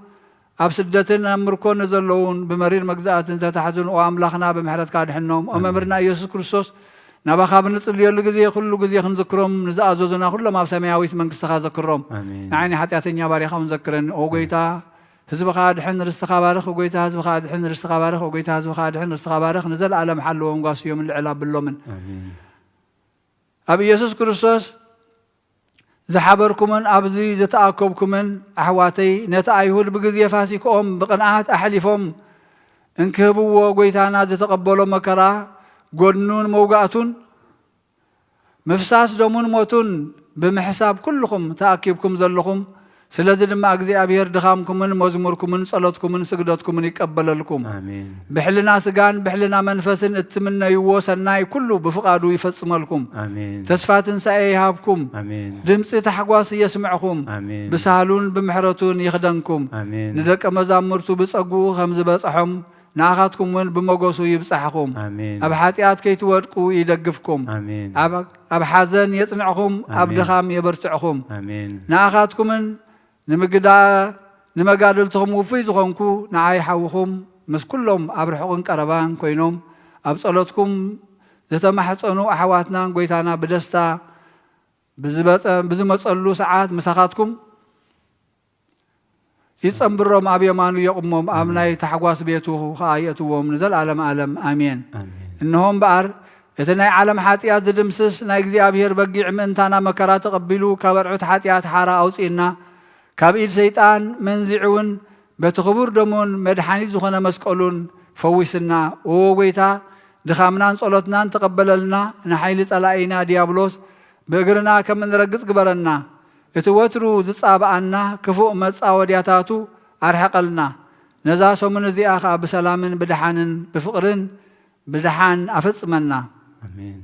ኣብ ስደትን ኣብ ምርኮን ዘለውን ብመሪር መግዛእትን ተታሕዙን ኦ ኣምላኽና ብምሕረትካ ድሕኖም ኦ መምህርና ኢየሱስ ክርስቶስ ናባኻ ብንጽልየሉ ግዜ ኩሉ ግዜ ክንዝክሮም ንዝኣዘዙና ኩሎም ኣብ ሰማያዊት መንግስትኻ ዘክሮም ንዓይኒ ሓጢኣተኛ ባሪኻ እውን ዘክረኒ ኦ ጎይታ ህዝብኻ ድሕን ርስትኻ ባርኽ ጎይታ ህዝብኻ ድሕን ርስትኻ ባርኽ ጎይታ ህዝብኻ ድሕን ርስትኻ ባርኽ ንዘለኣለም ሓልዎም ጓስዮም ልዕል ኣብሎምን ኣብ ኢየሱስ ክርስቶስ ዝሓበርኩምን ኣብዚ ዝተኣከብኩምን ኣሕዋተይ ነቲ ኣይሁድ ብግዜ ፋሲክኦም ብቕንዓት ኣሕሊፎም እንክህብዎ ጎይታና ዝተቐበሎ መከራ ጎድኑን መውጋእቱን ምፍሳስ ደሙን ሞቱን ብምሕሳብ ኩልኹም ተኣኪብኩም ዘለኹም ስለዚ ድማ እግዚኣብሔር ድኻምኩምን መዝሙርኩምን ጸሎትኩምን ስግደትኩምን ይቀበለልኩም ብሕልና ስጋን ብሕልና መንፈስን እትምነይዎ ሰናይ ኩሉ ብፍቓዱ ይፈጽመልኩም ተስፋ ትንሣኤ ይሃብኩም ድምፂ ታሕጓስ የስምዕኹም ብሳህሉን ብምሕረቱን ይኽደንኩም ንደቀ መዛሙርቱ ብጸጉኡ ከም ዝበጽሖም ንኣኻትኩም እውን ብመጎሱ ይብጽሕኹም ኣብ ሓጢኣት ከይትወድቁ ይደግፍኩም ኣብ ሓዘን የጽንዕኹም ኣብ ድኻም የበርትዕኹም ንኣኻትኩምን ንመጋደልትኹም ውፍይ ዝኾንኩ ንዓይ ሓውኹም ምስ ኩሎም ኣብ ርሑቕን ቀረባን ኮይኖም ኣብ ጸሎትኩም ዝተማሕፀኑ ኣሕዋትናን ጎይታና ብደስታ ብዝመጸሉ ሰዓት ምሳኻትኩም ይጸንብሮም ኣብ የማኑ የቕሞም ኣብ ናይ ታሕጓስ ቤቱ ከዓ የእትዎም ንዘለዓለም ዓለም ኣሜን እንሆም በኣር እቲ ናይ ዓለም ሓጢኣት ዝድምስስ ናይ እግዚኣብሔር በጊዕ ምእንታና መከራ ተቐቢሉ ካብ ኣርዑት ሓጢኣት ሓራ ኣውፂእና ካብ ኢድ ሰይጣን መንዚዑውን በቲ ክቡር ደሙን መድሓኒት ዝኾነ መስቀሉን ፈዊስና ኦ ጎይታ ድኻምናን ጸሎትናን ተቐበለልና ንሓይሊ ጸላኢና ዲያብሎስ ብእግርና ከም እንረግጽ ግበረና እቲ ወትሩ ዝጻብኣና ክፉእ መጻወድያታቱ ኣርሕቐልና ነዛ ሰሙን እዚኣ ከዓ ብሰላምን ብድሓንን ብፍቕርን ብድሓን ኣፈጽመና ኣሜን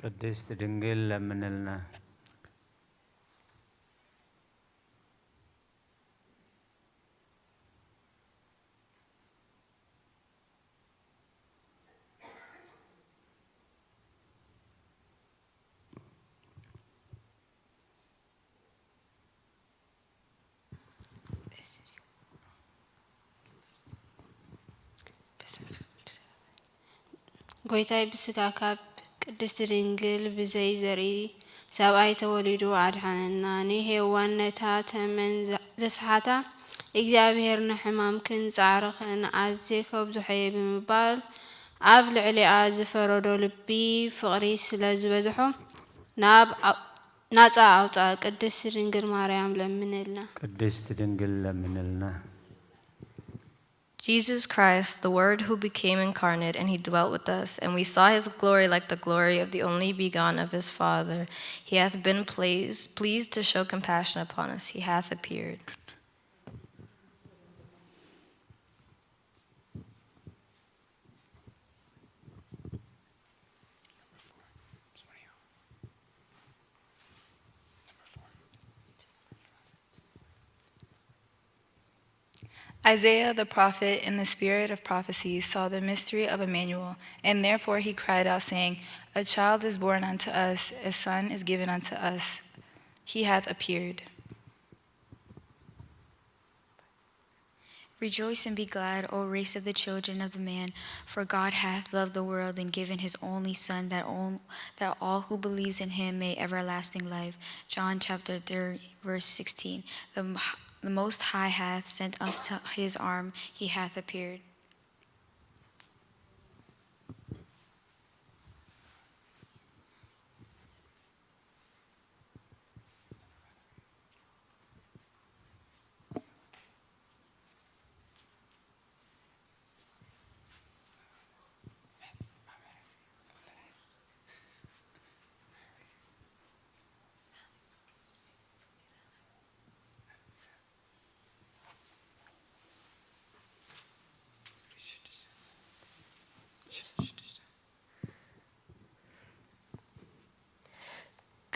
ቅድስት ድንግል ለምንልና ጎይታይ ብስጋ ካብ ቅድስት ድንግል ብዘይ ዘርኢ ሰብኣይ ተወሊዱ ኣድሓነና ንሄዋን ነታ ተመን ዘስሓታ እግዚኣብሔር ንሕማምክን ፃዕርኽን ኣዝየ ከብዝሖየ ብምባል ኣብ ልዕሊኣ ዝፈረዶ ልቢ ፍቕሪ ስለ ዝበዝሖ ናፃ ኣውፃ ቅድስት ድንግል ማርያም ለምንልና። ቅድስት ድንግል ለምንልና። Jesus Christ, the Word who became incarnate, and he dwelt with us, and we saw his glory like the glory of the only begotten of his Father. He hath been pleased to show compassion upon us. He hath appeared. Isaiah the prophet in the spirit of prophecy saw the mystery of Emmanuel, and therefore he cried out, saying, A child is born unto us, a son is given unto us. He hath appeared. Rejoice and be glad, O race of the children of the man, for God hath loved the world and given his only Son, that all who believes in him may everlasting life. John chapter 3, verse 16. The Most High hath sent us to his arm, he hath appeared.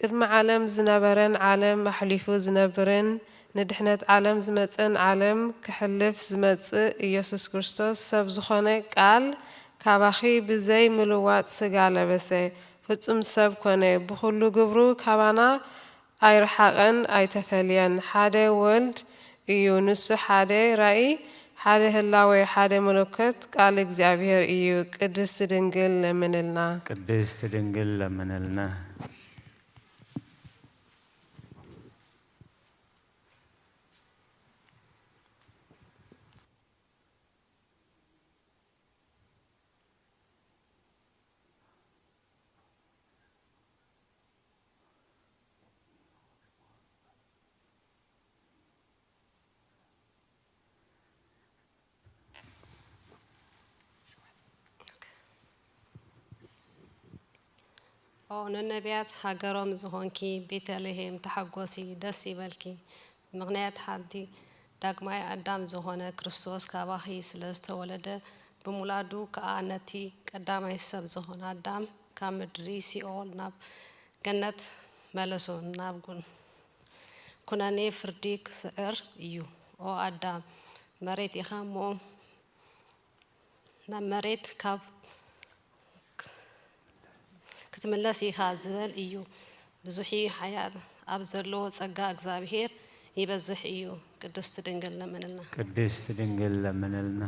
ቅድሚ ዓለም ዝነበረን ዓለም ኣሕሊፉ ዝነብርን ንድሕነት ዓለም ዝመፅን ዓለም ክሕልፍ ዝመፅእ ኢየሱስ ክርስቶስ ሰብ ዝኾነ ቃል ካባኺ ብዘይ ምልዋጥ ስጋ ለበሰ ፍጹም ሰብ ኮነ ብኩሉ ግብሩ ካባና ኣይረሓቐን ኣይተፈልየን ሓደ ወልድ እዩ ንሱ ሓደ ራእይ ሓደ ህላዌ ሓደ መለኮት ቃል እግዚአብሔር እዩ ቅድስት ድንግል ለምንልና ቅድስት ድንግል ለምንልና ንነቢያት ሃገሮም ዝኾንኪ ቤተልሔም ተሓጎሲ ደስ ይበልኪ ምክንያት ሓንቲ ዳግማይ ኣዳም ዝኾነ ክርስቶስ ካባኺ ስለ ዝተወለደ ብሙላዱ ከዓ ነቲ ቀዳማይ ሰብ ዝኾነ ኣዳም ካብ ምድሪ ሲኦል ናብ ገነት መለሶ ናብ ኩነኔ ፍርዲ ክስዕር እዩ ኦ ኣዳም መሬት ኢኻ እሞ ናብ መሬት ካብ ክትምለስ ኢኻ ዝብል እዩ ብዙሒ ሓያት ኣብ ዘለዎ ጸጋ እግዚአብሔር ይበዝሕ እዩ ቅድስት ድንግል ለምንልና ቅድስት ድንግል ለምንልና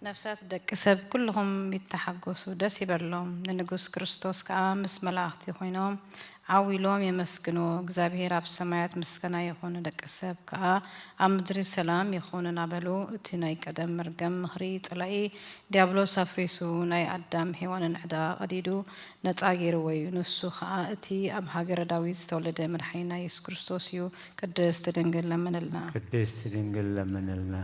ነፍሳት ደቂ ሰብ ኩልهم ይተሓገሱ ደስ ይበሎም ንንጉስ ክርስቶስ ከዓ ምስ መላእክቲ ኮይኖም عويلوم يمسكنو እግዚአብሔር ኣብ ሰማያት ምስጋና ይኹን ደቂ ሰብ ከዓ ኣብ ምድሪ ሰላም ይኹን ናበሉ እቲ ናይ ቀደም መርገም ምኽሪ ጥላኢ ዲያብሎስ ኣፍሪሱ ናይ ኣዳም ሔዋንን ዕዳ ቀዲዱ ነፃ ገይርዎ እዩ ንሱ ከዓ እቲ ኣብ ሃገረ ዳዊት ዝተወለደ መድሓኒና ኢየሱስ ክርስቶስ እዩ ቅድስት ድንግል ለምንልና ቅድስት ድንግል ለምንልና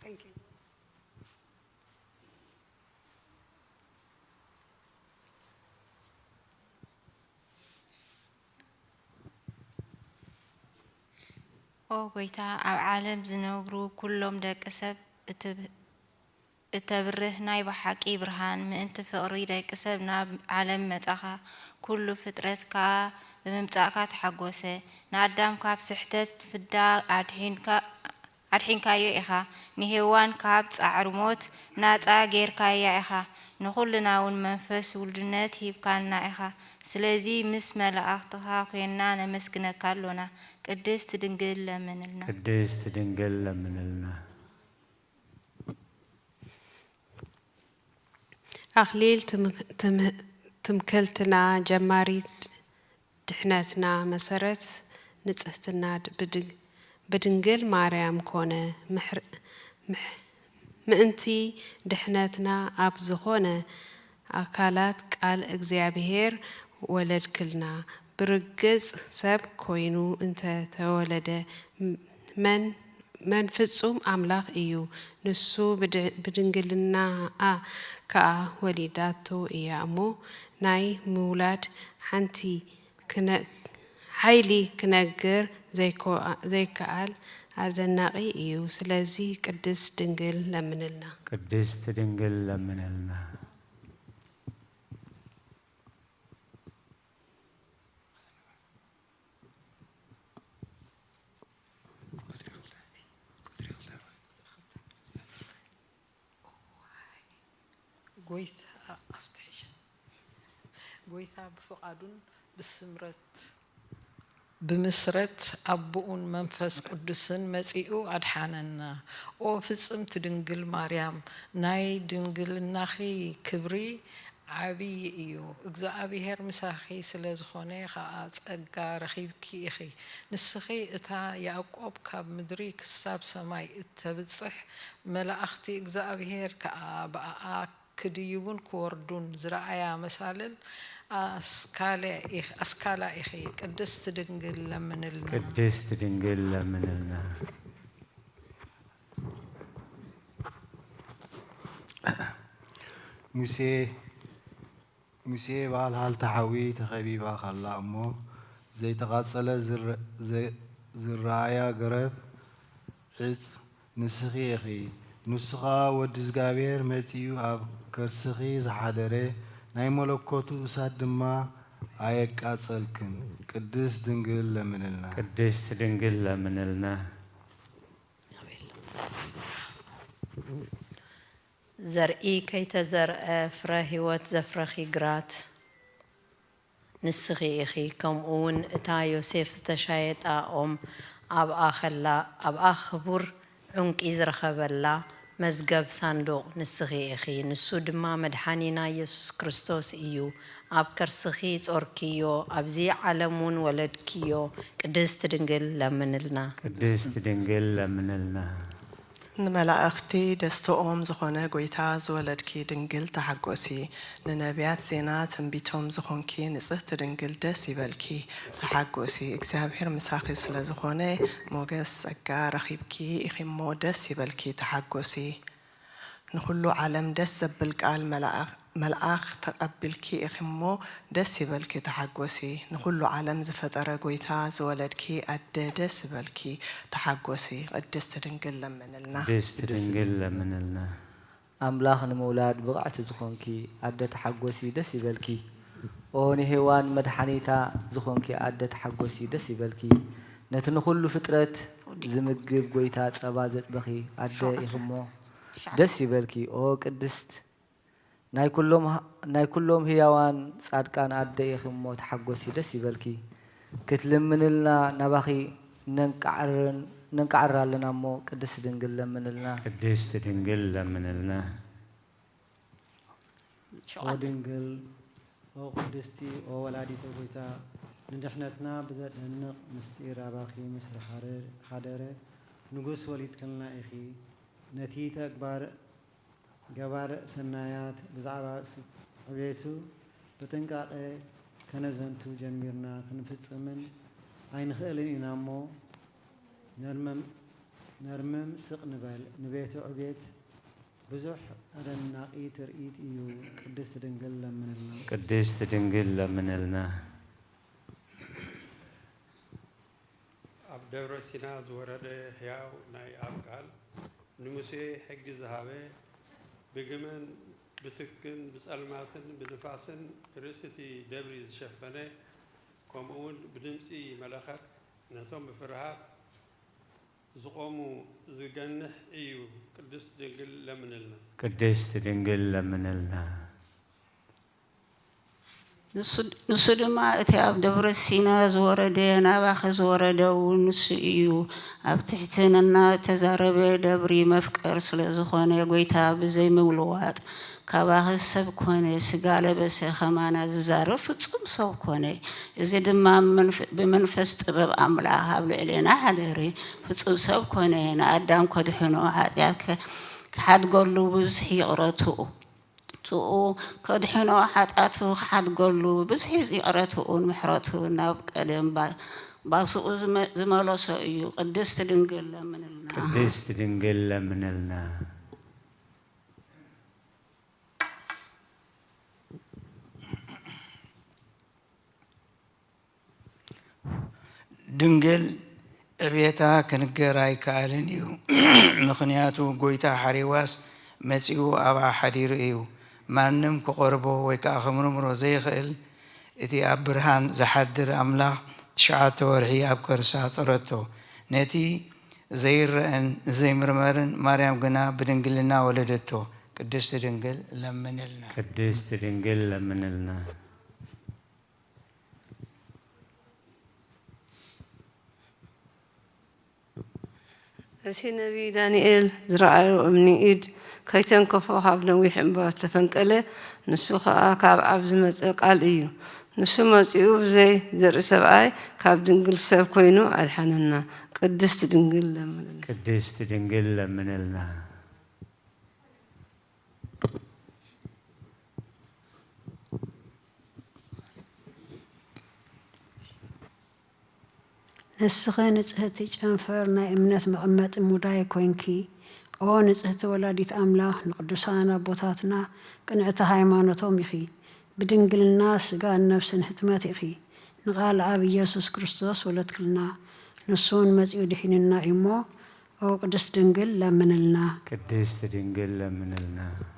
Thank you. ኦ ጎይታ ኣብ ዓለም ዝነብሩ ኩሎም ደቂ ሰብ እተብርህ ናይ ብሓቂ ብርሃን ምእንቲ ፍቕሪ ደቂ ሰብ ናብ ዓለም መጻኻ ኩሉ ፍጥረት ከዓ ብምምጻእካ ተሓጐሰ ንኣዳም ካብ ስሕተት ፍዳ ኣድሒንካዮ ኢኻ ንሄዋን ካብ ጻዕሪ ሞት ናፃ ጌርካያ ኢኻ ንኹልና እውን መንፈስ ውልድነት ሂብካልና ኢኻ ስለዚ ምስ መላእኽትኻ ኮይንና ነመስግነካ ኣሎና ቅድስት ድንግል ለምንልና ቅድስት ድንግል ለምንልና أخليل تمكلتنا جماريت دحنتنا مسرت نصحتنا بدنجل مريم كونه مأنتي دحنتنا أبزخونه أكلات قال እግዚአብሔር ولد كلنا برجز سب كوينو أنت تولد من فصوم أملاك إيو نسو بدنجلنا كا وليداتو إيامو ناي مولاد حنتي هايلي كنجر زي كقال النقي إيو سلازي قدس دنجل لمنلنا قدست دنجل لمنلنا ጎይታ ብፍቃዱን ብምስረት ኣቦኡን መንፈስ ቅዱስን መጺኡ ኣድሓነና ኦ ፍጽምቲ ድንግል ማርያም ናይ ድንግልናኺ ክብሪ ዓብይ እዩ እግዚአብሔር ምሳኺ ስለ ዝኾነ ከዓ ጸጋ ረኺብኪ ኢኺ ንስኺ እታ ያዕቆብ ካብ ምድሪ ክሳብ ሰማይ እተብጽሕ መላእኽቲ እግዚአብሔር ከዓ በኣ ክድይቡን ክወርዱን ዝረአያ መሳልል أسكالا إخي قدست دنجل لمنلنا قدست دنجل لمنلنا موسى بالهال تحوي تخبيبا خلا أمه زي تغاصل زرايا قرب عز نسخي إخي نسخا ودزغابير متيو أب كرسخي زحادره ናይ መለኮቱ እሳት ድማ ኣየቃጸልክን ቅድስት ድንግል ለምንልና ቅድስት ድንግል ለምንልና ዘርኢ ከይተዘርአ ፍረ ህይወት ዘፍረኺ ግራት ንስኺ ኢኺ ከምኡውን እታ ዮሴፍ ዝተሻየጣ ኦም ኣብኣ ክቡር ዕንቂ ዝረኸበላ مزجب صندوق نسخي إخي نسو دما مدحانينا يسوس كريستوس إيو أب كرسخي أوركيو أبزي علمون ولد كيو قدست دنجل لمنلنا قدست دنجل لمنلنا ንመላእኽቲ ደስተኦም ዝኾነ ጎይታ ዝወለድኪ ድንግል ተሓጐሲ ንነቢያት ዜና ትንቢቶም ዝኾንኪ ንጽህቲ ድንግል ደስ ይበልኪ ተሓጐሲ እግዚአብሔር ምሳኺ ስለ ዝኾነ ሞገስ ጸጋ ረኺብኪ ኢኺሞ ደስ ይበልኪ ተሓጐሲ ንኹሉ ዓለም ደስ ዘብል ቃል መልአኽ ተቐቢልኪ ኢኺሞ ደስ ይበልኪ ተሓጐሲ ንኹሉ ዓለም ዝፈጠረ ጎይታ ዝወለድኪ ኣደ ደስ ይበልኪ ተሓጐሲ ቅድስት ድንግል ለምንልና ቅድስት ድንግል ለምንልና ኣምላኽ ንምውላድ ብቕዓቲ ዝኾንኪ ኣደ ተሓጐሲ ደስ ይበልኪ ኦ ንሄዋን መድሓኒታ ዝኾንኪ ኣደ ተሓጐሲ ደስ ይበልኪ نتنخل فطرت زمجب قويتا تبازت بخي عدى إخمو دس يبلكي أو قدست ناي كلهم هيوان صار كان عدى إخمو تحقوسي دس يبلكي كتلمن لنا نبخي ننقعر لنا مو قدست دنقل لمن لنا قدست دنقل لمن لنا أو دنقل أو قدستي أو ولادي تبويتا ندحنتنا بذات النق مستير أباخي مصر حادرة نقص وليد كلنا إخي نتيجة جبار سنايات بزعبا عبيتو بتنقع كنزنتو جميرنا كنفتس من عين خيلين ينامو نرمم سق نبيتو عبيت بزح رناقي ترئيت إيو قدست دنقل من لنا قدست دنقل من لنا دبر سينا زورد حياو ناي أبقال نمسي حق زهابي بجمن بسكن بسألماتن بنفاسن رئيستي دبري شفنة كمون بدمسي ملخت نتوم بفرهات زقومو زجنح إيو قدست دنقل لمن لنا قدست دنقل لمن لنا نسدما اتي اب دبر السينا زورده نابخ زورده ونسيو اب تحتنا تزارب دبري مفكر سلازخونه غويتا بزي مولوات كباخ السب كونه سقاله بس خمانا زارف فصم سو كونه اذا دما بمنفس طبب املاح ابل علينا حدري فصم سو كونه نادام كدحنو حاتياك حد قولو بسحي قرتو تو كدحنو حاتاتو حد قولو بسحي زيارتو محرتو ناب قدم باسو زمالو سيو قدست دنقل من لنا قدست دنقل من لنا دنقل عبيتا كنقراي كالن يو مخنياتو قويتا حريواس مسيو أبا حدير إيو مانم كقربو ويكا خمرمرو زي خيل إتي أبرهان زحدر أملاح تشعاتو ورحي أبكرسا صرتو نتي زيرن زي مرمرن مريم قنا بدنقلنا ولدتو قدست دنقل لمن لنا قدست دنقل لمن لنا أسي نبي دانيال زرعوا أمني إيد كيتن كفوا حبنا ويحن باس تفنقله نسو خا كاب عبز مسأل قال إيو نسو مسيو زي زر سبعي كاب دنقل سب كوينو الحننا قدست دنقل لمن قدست دنقل لمن لنا نسخة نصحتي جنفرنا إمنة مقمت موداي كوينكي أو نصحت ولاديت أملاح نقدسانا بوتاتنا قنعت هايمانتهم يخي بدنقل الناس قال نفس هتمات يخي نقال أبي يسوس كريستوس ولد كلنا نسون مزيو دحيننا إمو أو قدس دنقل لمن لنا قدست دنقل لمن لنا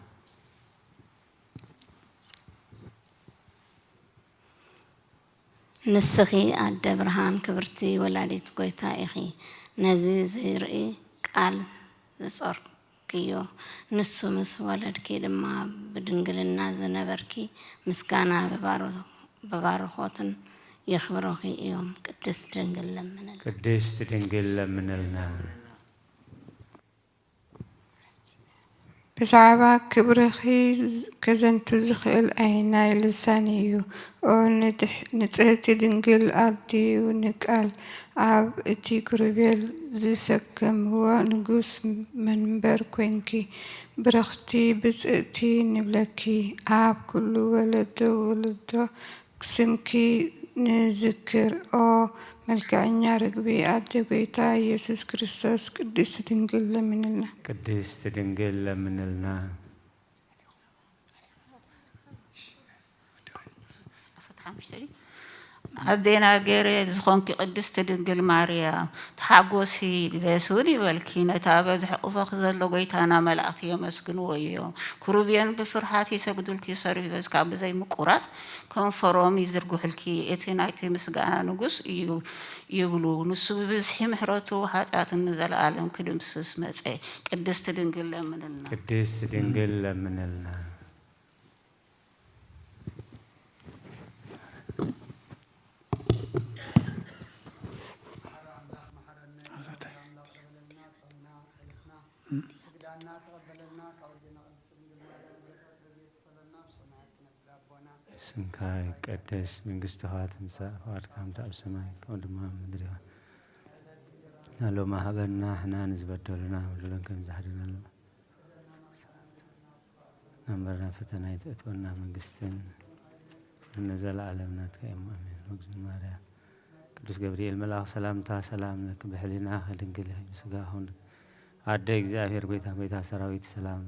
نسخي عد برهان كبرتي ولاديت قويتا إخي نزي زيرئي قال زصر كيو نسو مس ولدكي لما بدنقلنا زنبركي مسكانا ببارخوتن يخبروكي يوم قدست دنقل لمن قدست دنقل لمن لنا بزعبا كبرخي كزنتو زخيل أيناي لسانيو أو نتعتي دنقل أبدي ونقال عب اتي كروبيل زي سكم هو نقوس منبر كوينكي برختي بزعتي نبلكي عب كل ولدو قسمكي نذكر أو ملكعنا رقبي عبد قيتا يسوس كريستوس قديس دنقل من لنا قدست دنقل من لنا أدينا غير زخونك قدست دنجل ماريا تحقوسي لسوني بالكي نتابع زحقوفك زلو قيتانا ملأتي مسكن ويو كروبيان بفرحاتي سقدو الكي صاري بس كاب زي مقراس كون فرومي زرقو حلكي اتنايتي مسقانا نقص يبلو نسو بزحي محراتو حاتات النزل عالم كدمسس مسعي قدست دنجل لمنلنا قدست دنجل لمنلنا سمكاي قدس من قستهات مساء واركام تاب سماي كودما مدري هلو ما هبنا احنا نزبدلنا ولن كم زحرنا نمبرنا فتنا يتأتونا من قستن نزل عالمنا تكيم امين وقز ماريا قدس جبريل ملاك سلام لك بحلنا دنقل مسقاهون عدى እግዚአብሔር ጌታ ሰራዊት ሰላም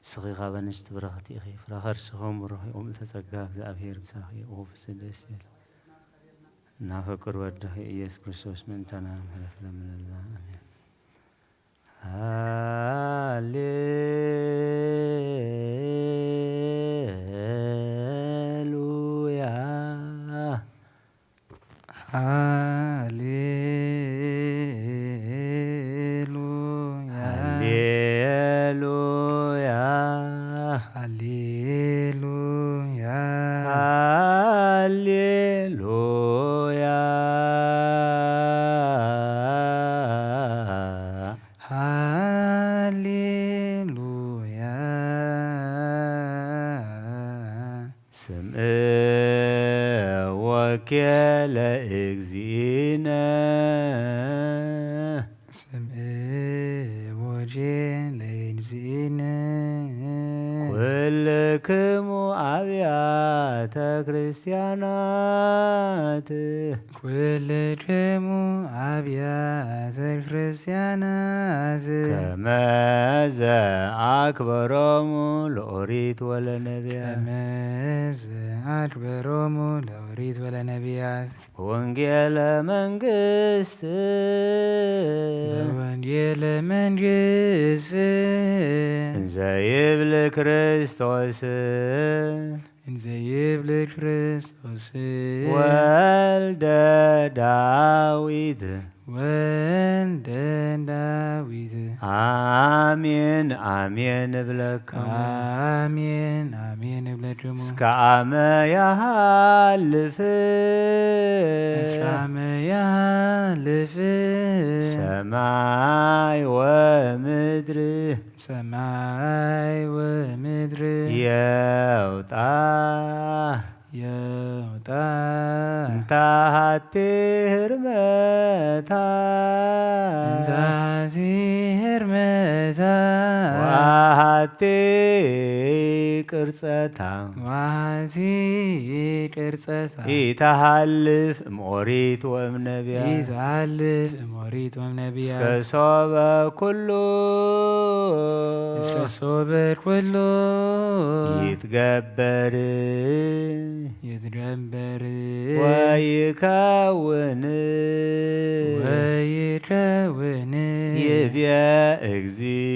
ስኺኻ በንሽት ብረኽቲ ኢኺ ፍራኸር ስኹም ሩህ ኦም ተጸጋ እግዚአብሔር ብሳኺ ኦፍስ ደስ ይል ናፈቅር ወድህ ኢየሱስ ክርስቶስ ምንተና ማለት ለምንና አሜን وكل اجزينا سمع وجل اجزينا كلكم أبيات كريستيانات كلكم أبيات كريستيانات كما ذا أكبرهم الأوريت ولا نبيات كما ذا أكبرهم الأوريت ولا نبيات وانجيل منجست وانجيل منجست زيب لكريستوس زيب لكريستوس والد داويد والد داويد آمين آمين بلكم آمين آمين بلكم سكام يهالف سكام يهالف سماي ومدر سماي ومدر يوتا يوتا انتهتي هرمتا انتهتي هرمتا وهاتي قرصتا وهاتي قرصتا يتحلف موريت ومنبيات يتحلف موريت ومنبيات اسكسوب كله اسكسوب كله يتجبر يتجبر ويكون ويكون يبيا اجزي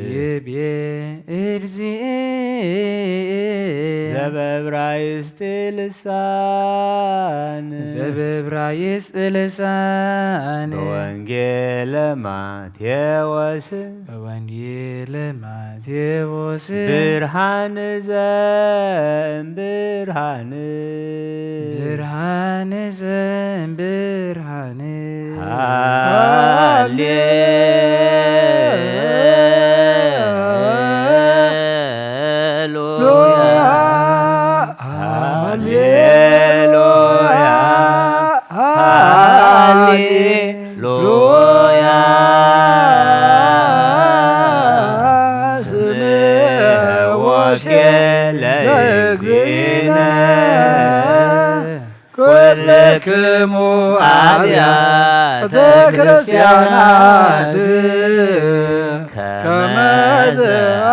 يبيا اجزي زبب رايست لسان زبب رايست لسان وانجيل ماتيوس وانجيل ماتيوس برهان زم برهان برهان زم برهان كلكم أبيات كريستيانات ከመዝ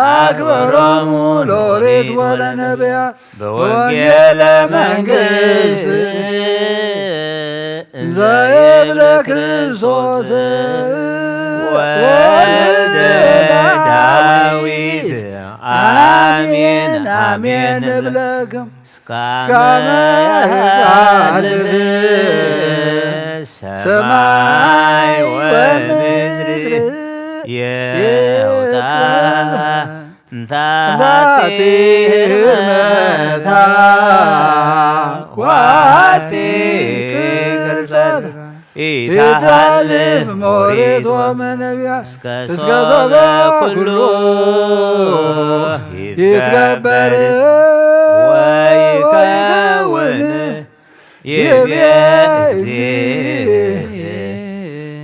አክበሮሙ ሎሪት ወለነቢያ በወንጌለ መንግሥት ዘይብለ ክርስቶስ ወልደ ዳዊት አሜን አሜን ብለክም እስካመ ያልፍ ሰማይ ወምድር የውጣ እንታቲ ህርመታ ዋቲ ቅርጸት ኢታልፍ ሞሪት ወመነቢያ እስከ ሶበ ኩሉ ይትገበር ወይከውን ይቤዚ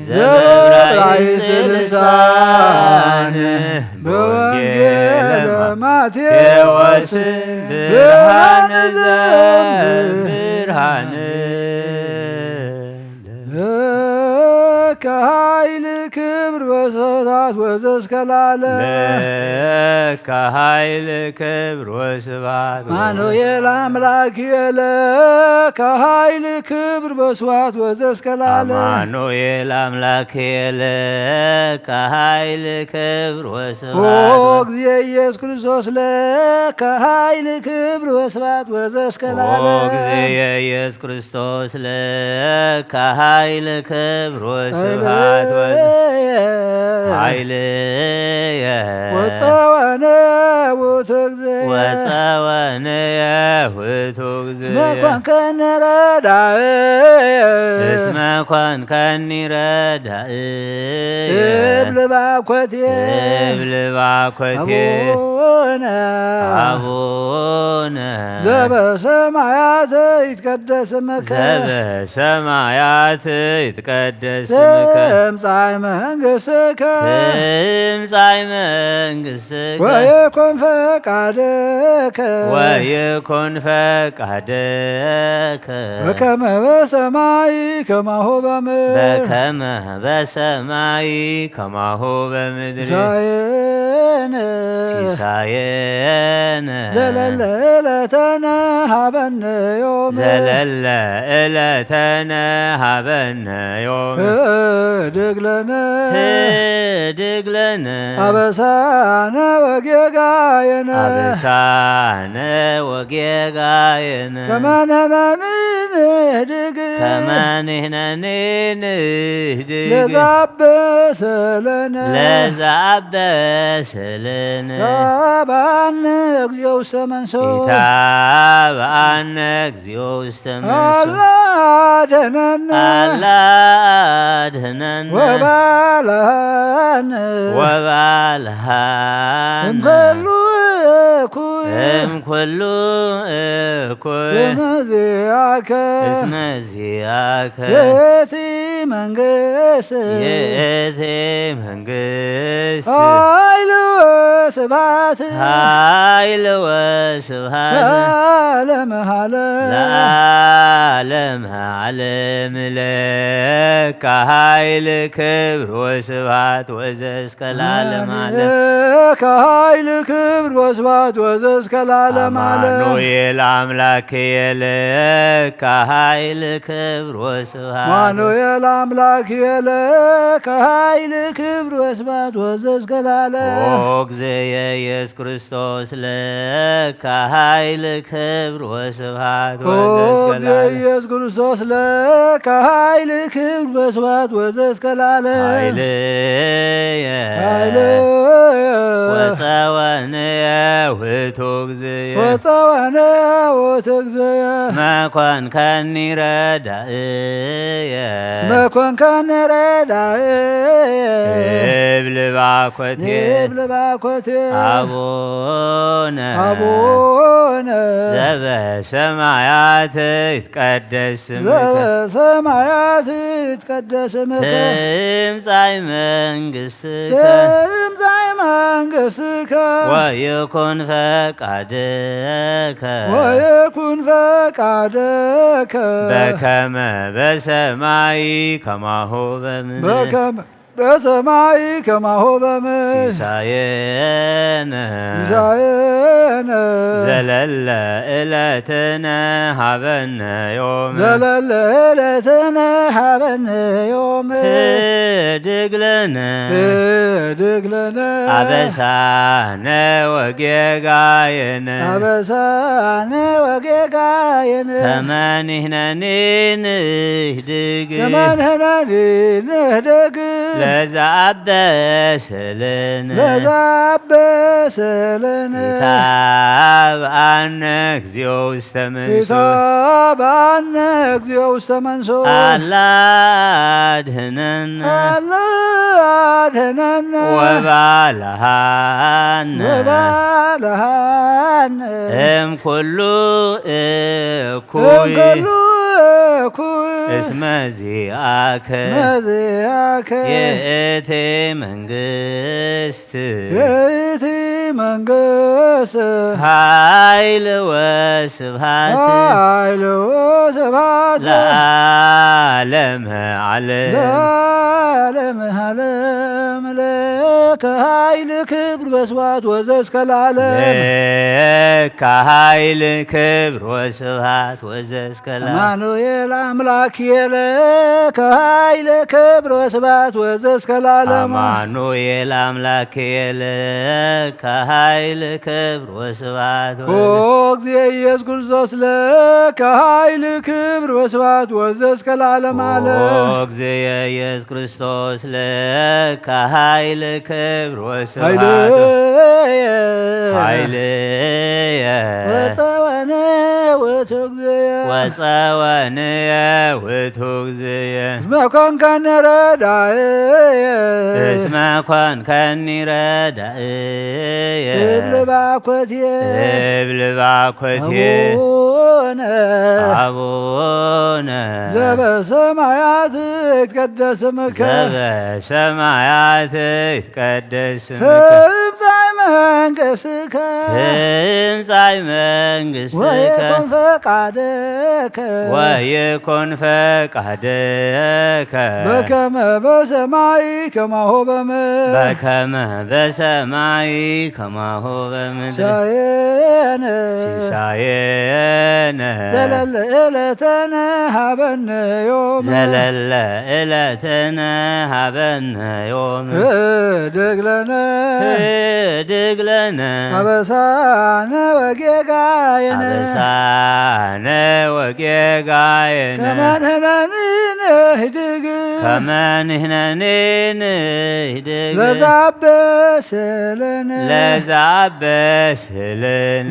ዘብራይስ ልሳን በወንጌለ ማቴዎስ ብርሃን ዘብርሃን ከኃይል ክብር በሰታት ወዘስከላለ ከኃይል ክብር ወስባት አማኑኤል አምላክ የለ ከኃይል ክብር በስዋት ወዘስከላለ አማኑኤል አምላክ የለ ከኃይል ክብር ወስባት ኦ እግዚእ ኢየሱስ ክርስቶስ ለ ከኃይል ክብር ወስባት ወዘስከላለ ኦ እግዚእ ኢየሱስ ክርስቶስ ለ ከኃይል ክብር ወስባት ኃይልየ ወፀወነ ውእቱ እግዚእ ወፀወነ ውእቱ እግዚእ እስመ ኮንከኒ ረዳእየ እስመ ኮንከኒ ረዳእየ እብል ባኮቴየ እብል ባኮቴየ አቡነ አቡነ ዘበሰማያት ይትቀደስ ስምከ ዘበሰማያት ይትቀደስ ስምከ ትምጻእ መንግሥትከ ትምጻእ መንግሥትከ ወይኩን ፈቃድከ ወይኩን ፈቃድከ በከመ በሰማይ ከማሁ በምድር በከመ በሰማይ ከማሁ በምድር ሲሳየነ ሲሳየነ ዘለለ ዕለተነ ሀበነ ዮም ዘለለ ዕለተነ ሀበነ ዮም ህድግ ለነ ህድግ ለነ አበሳነ ወጌጋየነ አበሳነ ወጌጋየነ ከመ ንሕነኒ ንህድግ ከመ ንሕነኒ ንህድግ ለዘአበሰ ለነ ለዘአበሰ ለነ ታባነ እግዚኦ ውስተ መንሶ ኢታብአነ እግዚኦ ውስተ መንሶ አላ አድኅነነ አላ አድኅነነ ወባልሐነ ወባልሐነ እምኩሉ እኩይ እምኩሉ እኩይ እስመ ዚአከ እስመ ዚአከ ይእቲ መንግሥት ይእቲ መንግሥት ኃይል ወስብሐት ኃይል ወስብሐት ለዓለመ ዓለም ለዓለመ ዓለም ለከ ኃይል ክብር ወስብሐት ወዘእስከ ለዓለመ ዓለም ከኃይል ክብር ወስብሐት ወዘእስከ ለዓለመ ዓለም አማኑኤል አምላክየ ለከ ኃይል ክብር ወስብሐት አማኑኤል አምላክየ ለከ ኃይል ክብር ወስብሐት ወዘእስከ ለዓለም ኦ እግዚእየ ኢየሱስ ክርስቶስ ለከ ኃይል ክብር ወስብሐት ወዘእስከ ለዓለም ኢየሱስ ክርስቶስ ለከ ኃይል ክብር ወስብሐት ወዘእስከ ለዓለም ኃይልየ ወፀወንየ ውእቱ እግዚእየ ወፀወነ ውእቱ እግዚእየ እስመ ኮንከኒ ረዳእየ እስመ ኮንከኒ ረዳእየ እብል ባኮቴየ እብል ባኮቴየ አቡነ አቡነ ዘበሰማያት ይትቀደስ ስምከ ዘበሰማያት ይትቀደስ ስምከ ትምጻእ መንግሥትከ ትምጻእ መንግሥትከ ወይኩን ፈቃድከ ወይኩን ፈቃድከ በከመ በሰማይ ከማሁ በምድር በሰማይ ከማሁ በምድር ሲሳየነ ዘለለ ዕለትነ ሀበነ ዮም ዘለለ ዕለትነ ሀበነ ዮም ህድግ ለነ አበሳነ ወጌጋየነ ከመ ንሕነኒ ንህድግ ለዘአበሰለነ ይታብአነ እግዚኦ ውስተ መንሶ አላ አድኅነነ ወባልሐነ እምኩሉ እኩይ እስመ ዚአከ ይእቲ መንግሥት ኃይል ወስብሐት ለዓለመ ዓለም ለከ ኃይል ክብር ወስብሐት ወዘእስከ ለዓለም ለከ ኃይል ክብር ወስብሐት ወዘእስከ ለዓለም አማኑኤል አምላክየ ለከ ኃይል ክብር ወስብሐት ወዘእስከ ለዓለም አማኑኤል አምላክየ ለከ ኃይል ክብር ወስብሐት ኦ እግዚእ ኢየሱስ ክርስቶስ ለከ ኃይል ክብር ወስብሐት ወዘእስከ ለዓለም ዓለም ኦ እግዚእ ኢየሱስ ክርስቶስ ለከ ኃይል ክብር ወስብሐት ኃይልየ ወፀወንየ ውእቱ እግዚእየ እስመ ኮንከኒ ረዳእየ እብል ባኮትየ አቡነ ዘበሰማያት ይትቀደስ ስምከ ትምጻእ መንግሥትከ ወይኩን ፈቃድከ በከመ በሰማይ ከማሁ በምድር ሲሳየነ ዘለለ ዕለትነ ሀበነ ዮም ህድግ ለነ አበሳነ ወጌጋየነ ከመ ንሕነኒ ንህድግ ለዘአበሰለነ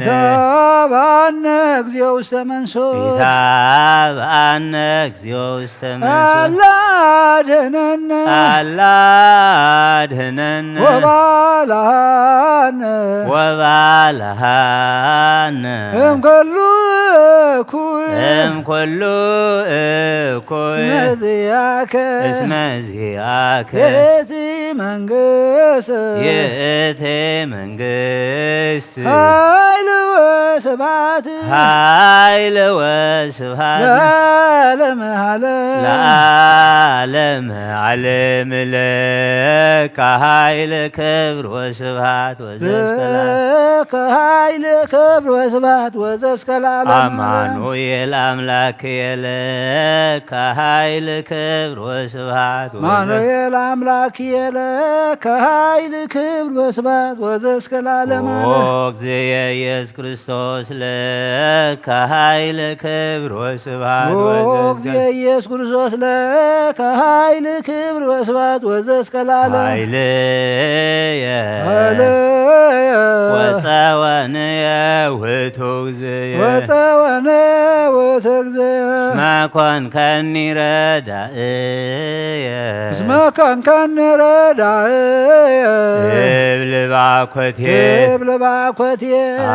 ይታብአነ እግዚኦ ውስተ መንሶ አላ አድኅነነ ወባልሐነ እምኩሉ እኩይ እስመ ዚአከ ይእቲ መንግሥት ኃይል ወስብሐት ለዓለመ ዓለም ለከ ኃይል ክብር ወስብሐት ወዘእስከ ለዓለም አማኑኤል አምላክየ ለከ ኃይል ክብር ወስብሐት ወዘእስከ ለዓለም ኦ እግዚእ ኢየሱስ ክርስቶስ ለከ ኃይል ክብር ወስብሐት ወዘእስከ ለዓለም ኃይልየ ወፀወንየ ውእቱ እግዚእየ እስመ ኮንከኒ ረዳእየ እብል ባኮትየ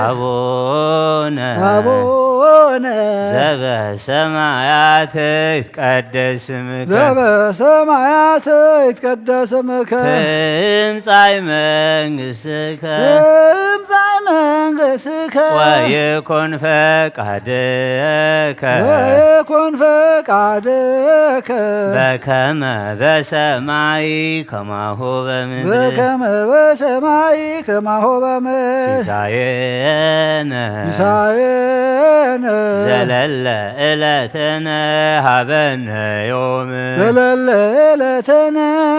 አቡነ ዘበሰማያት ይትቀደስ ስምከ ትምጻእ መንግሥትከ መንግሥትከ ወይኩን ፈቃድከ ወይኩን ፈቃድከ በከመ በሰማይ ከማሁ በምድር በከመ በሰማይ ከማሁ በምድር ሲሳየነ ዘለለ ዕለትነ ሀበነ ዮም ዘለለ ዕለትነ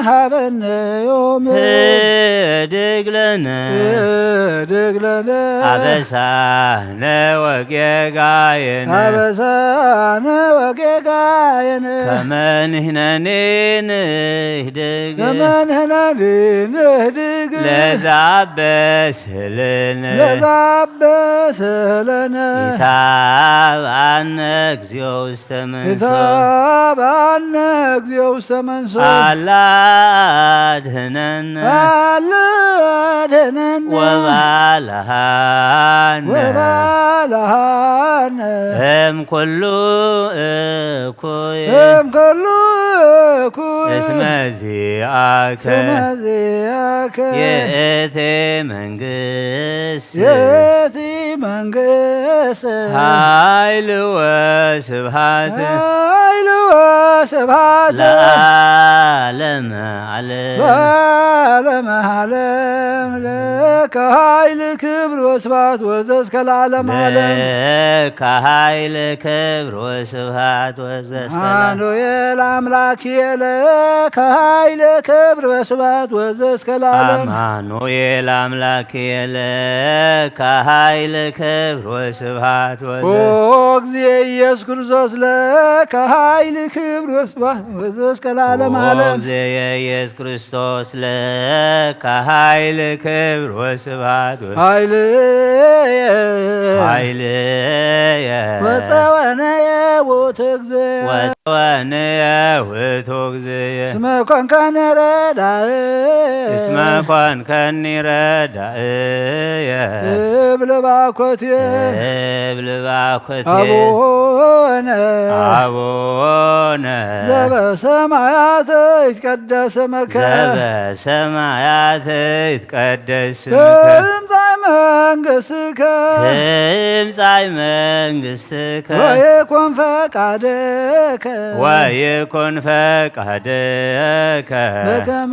ሀበነ ዮም ህድግ ለነ አበሳነ ወጌጋየነ ከመ ንሕነኒ ንህድግ ለዘአበስህልነ ኢታብአነ እግዚኦ ውስተ መንሶ አላ አድኅነነ ወባልሐነ እምኩሉ እኩይ እስመ ዚአከ ይእቲ መንግሥት ኃይል ወስብሐት ለዓለመ ዓለም ለከ ኃይል ክብር ወስብሐት ወዘእስከ ለዓለመ ዓለም ለከ ኃይል ክብር ወስብሐት ወዘእስከ አማኑኤል አምላክየ ለከ ኃይል ክብር ወስብሐት ወዘእስከ ለዓለም አማኑኤል አምላክየ ለከ ኃይል ክብር ወስብሐት ኦ እግዚእ ኢየሱስ ክርስቶስ ለከ ኃይል ክብር ወስብሐት ወዘእስከ ለዓለመ ዓለም እግዚእ ኢየሱስ ክርስቶስ ለከ ኃይል ክብር ወስብሐት ኃይልየ ወፀወነየ ውእቱ እግዚእ እስመ ኮንከኒ ረዳእየ እብል ባኮትየ አቡነ ዘበሰማያት ይትቀደስ ስምከ ትምጻእ መንግሥትከ ወይኩን ፈቃድከ በከመ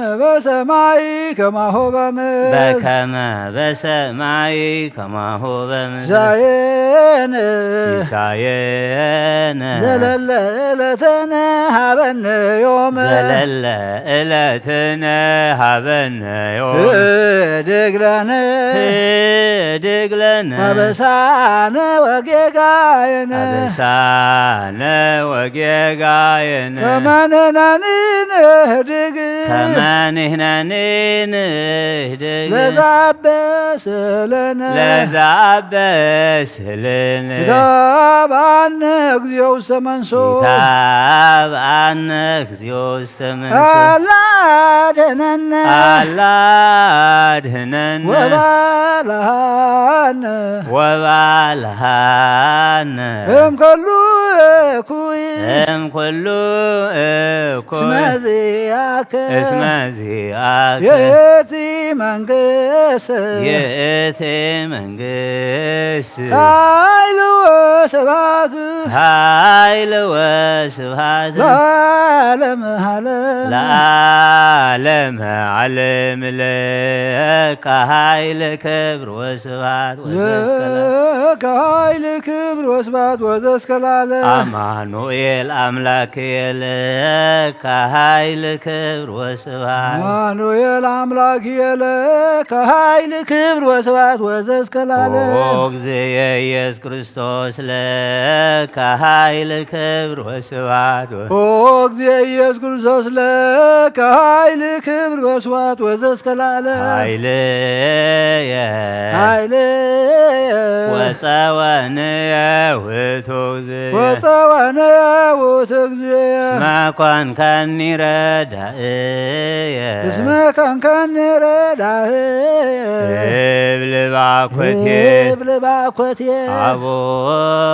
በሰማይ ከማሁ በምድር ሲሳየነ ዘለለ ዕለትነ ሀበነ ዮም ህድግ ለነ አበሳነ ወጌጋየነ ከመ ንሕነኒ ንህድግ ለዘአበስህልነ ኢታብአነ እግዚኦ ውስተ መንሶ አላ አድኅነነ ወባልሐነ እምኩሉ እኩይ እስመ ዚአከ ይእቲ መንግሥት ኃይል ወስብሐት ለዓለመ ዓለም ለከ ኃይል ክብር ወስብሐት ወዘእስከ ለዓለም አማኑኤል አምላክየ ለከ ኃይል ክብር ወስብሐት ወዘእስከ ለዓለም እግዚእ ኢየሱስ ክርስቶስ ለከ ኃይል ክብር ወስብሐት ወዘእስከ ለዓለም ኃይልየ ወፀወንየ ውእቱ እግዚእ እስመ ኮንከኒ ረዳእየ እብል ባኮትየ አቡነ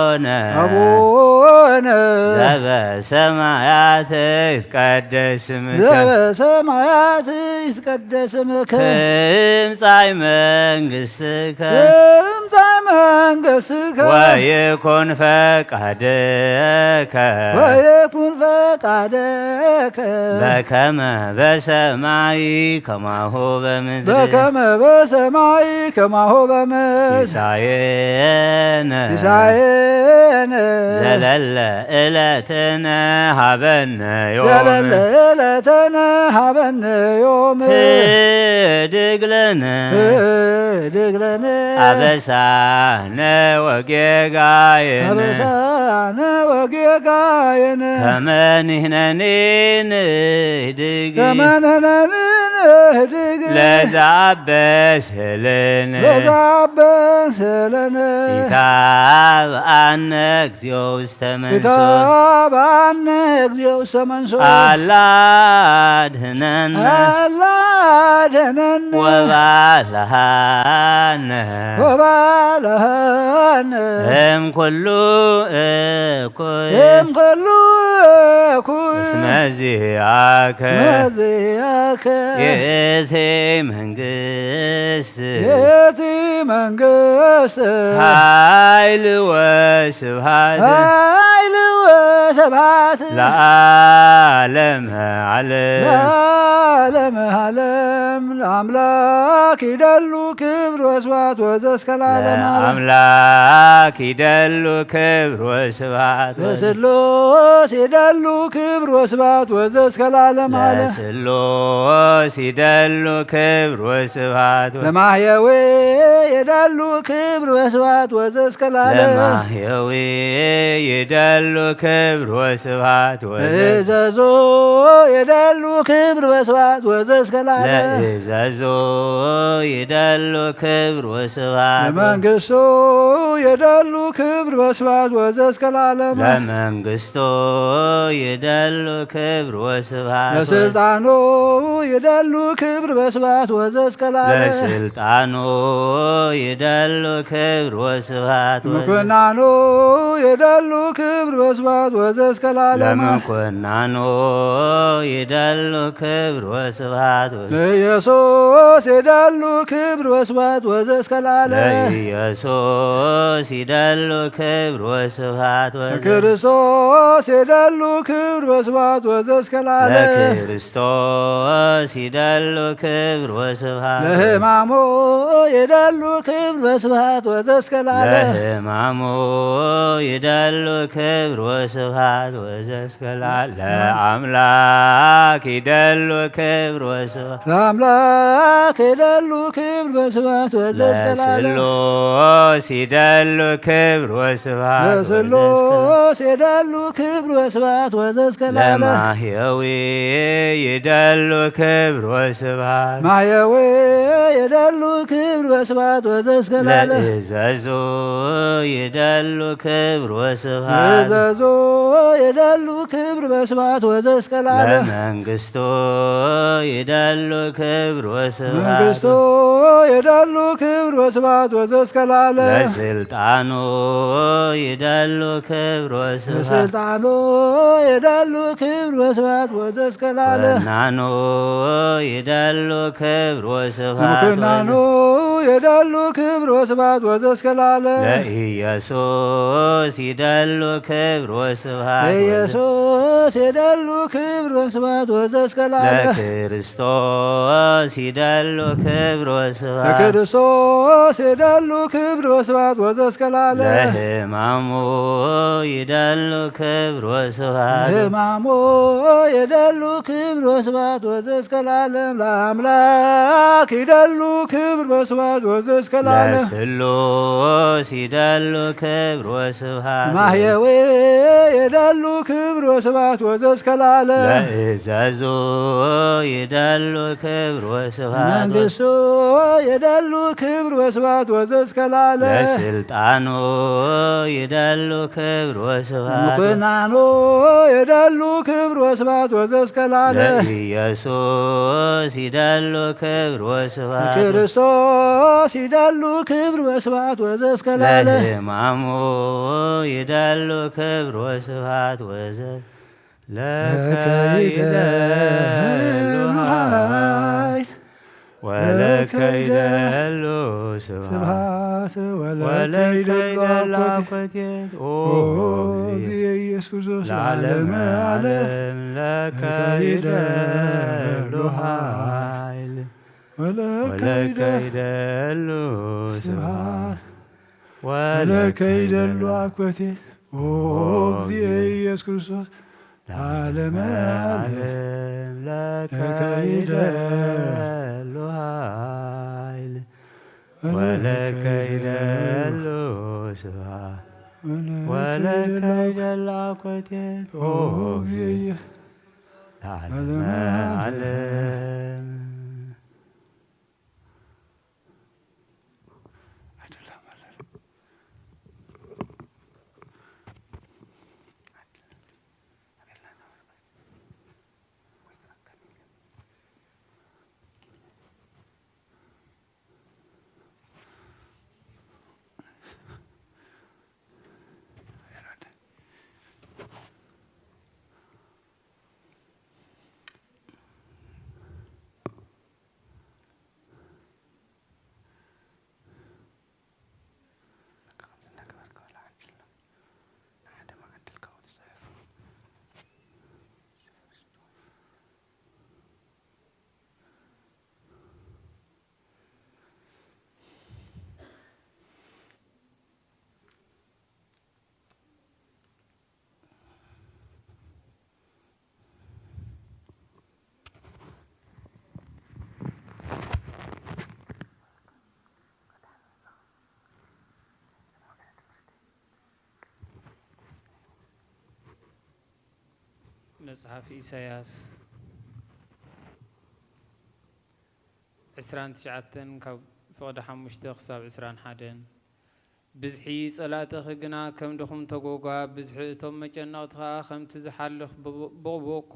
أبونا ዘበሰማያት ይትቀደስ ስምከ ዘበሰማያት ይትቀደስ ስምከ ትምጻእ መንግሥትከ ትምጻእ መንግሥትከ ወይኩን ፈቃድከ ወይኩን ፈቃድከ በከመ በሰማይ ከማሁ በምድር በከመ በሰማይ ከማሁ በምድር ሲሳየነ ዘለለ ዕለትነ ሀበነ ዮም ዘለለ ዕለትነ ሀበነ ዮም ህድግ ለነ አበሳነ ወጌጋየነ አበሳነ ወጌጋየነ ከመ ንሕነኒ ንህድግ ለዘአበስህልነ ኢታብአነ እግዚኦ ውስተ መንሶ አላ አድኅነነ ወባልሐነ እምኩሉ እኩይ እስመ ዚአከ ይእቲ መንግሥት ኃይል ወስብሐት ለዓለመ ዓለም ለአምላክ ይደሉ ክብር ወስብሐት ወዘእስከ ለዓለመ ዓለም ለአምላክ ይደሉ ክብር ወስብሐት ለስሉስ ይደሉ ክብር ወስብሐት ወዘእስከ ለዓለመ ዓለም ለስሉስ ይደሉ ክብር ወስብሐት ለማሕየዊ ይደሉ ክብር ወስብሐት ወዘእስከ ለዓለመ ለማሕየዊ ይደሉ ክብር ወስብሐት ለእዘዞ ይደሉ ክብር ወስብሐት ወዘእስከ ለዓለመ ለእዘዞ ይደሉ ክብር ወስብሐት ለመንግሥቱ ይደሉ ክብር ወስብሐት ወዘእስከ ለዓለመ ለመንግሥቱ ይደሉ ክብር ወስብሐት ለስልጣኑ ይደሉ ክብር ወስብሐት ወዘእስከ ለዓለመ ለስልጣኑ ይደሉ ክብር ወስብሐት ለምኩናኑ ይደሉ ክብር ወስብሐት ወዘእስከ ለዓለመ ለምኩናኑ ይደሉ ክብር ወስብሐት ለኢየሱስ ይደሉ ክብር ወስብሐት ወዘእስከ ለዓለመ ለኢየሱስ ይደሉ ክብር ወስብሐት ለክርስቶስ ይደሉ ክብር ወስብሐት ወዘእስከ ለዓለመ ለክርስቶስ ይደሉ ክብር ወስብሐት ለሕማሙ ይደሉ ክብር ወስብሐት ወዘእስከ ለዓለመ ለሕማሙ ይደሉ ክብር ወስብሐት ወዘእስከ ለዓለመ ለአምላክ ይደሉ ክብር ወስብሐት ለአምላክ ይደሉ ክብር ወስብሐት ወዘእስከ ለዓለመ ለስሉስ ይደሉ ክብር ወስብሐት ለስሉስ ይደሉ ክብር ወስብሐት ወዘእስከ ለዓለመ ለማሕየዊ ይደሉ ክብር ወስብሐት ማሕየዊ ይደሉ ክብር ወስብሐት ወዘእስከ ለዓለመ ለእዘዞ ይደሉ ክብር ወስብሐት ለእዘዞ ይደሉ ክብር ወስብሐት ወዘእስከ ለዓለመ ለመንግሥቱ ይደሉ ክብር ወስብሐት መንግሥቱ ይደሉ ክብር ወስብሐት ወዘእስከ ለዓለመ ለስልጣኑ ይደሉ ክብር ወስብሐት ለስልጣኑ ይደሉ ክብር ወስብሐት ወዘእስከ ለዓለመ ለምኩናኑ ይደሉ ክብር ወስብሐት ለምኩናኑ ይደሉ ክብር ወስብሐት ወዘእስከ ለዓለመ ለኢየሱስ ይደሉ ክብር ወስብሐት ለኢየሱስ ይደሉ ክብር ወስብሐት ወዘእስከ ለዓለመ ለክርስቶስ ይደሉ ክብር ወስብሐት ለክርስቶስ ይደሉ ክብር ወስብሐት ወዘእስከ ለዓለመ ለሕማሙ ይደሉ ክብር ወስብሐት ለሕማሙ ይደሉ ክብር ወስብሐት ወዘእስከ ለዓለመ ለአምላክ ይደሉ ክብር ወስብሐት ወዘእስከ ለዓለመ ለስሉስ ይደሉ ክብር ወስብሐት ለማሕየዊ يدلو كبر وسبات وزسكلاله لإزازو يدلو كبر وسبات منقصو يدلو كبر وسبات وزسكلاله لسلطانو يدلو كبر وسبات مقنانو يدلو كبر وسبات وزسكلاله لإيسوس يدلو كبر وسبات ክርስቶስ ይደሉ ክብር ወስብሐት ወዘእስከላለ ለሕማሙ ይደሉ ክብር ወስብሐት ለከ ይደሉ ኃይል ወለከ ይደሉ ስብሐት ወለከ ይደሉ አኮቴት ኦ እግዚእ ኢየሱስ ክርስቶስ ለዓለመ ዓለም ለከ ይደሉ ኃይል ولك يدل سبحان ولك يدل عكوتي وغزي إياس كريستوس العالم العالم لك يدل هايل ولك يدل سبحان ولك يدل عكوتي وغزي العالم العالم መጽሐፍ ኢሳያስ 29 ካብ ፍቕዲ 5 ክሳብ 21 ብዝሒ ጸላእትኺ ግና ከም ድኹም ተጎጓ ብዝሒ እቶም መጨነቕትኻ ከምቲ ዝሓልኽ ብቕቡቕ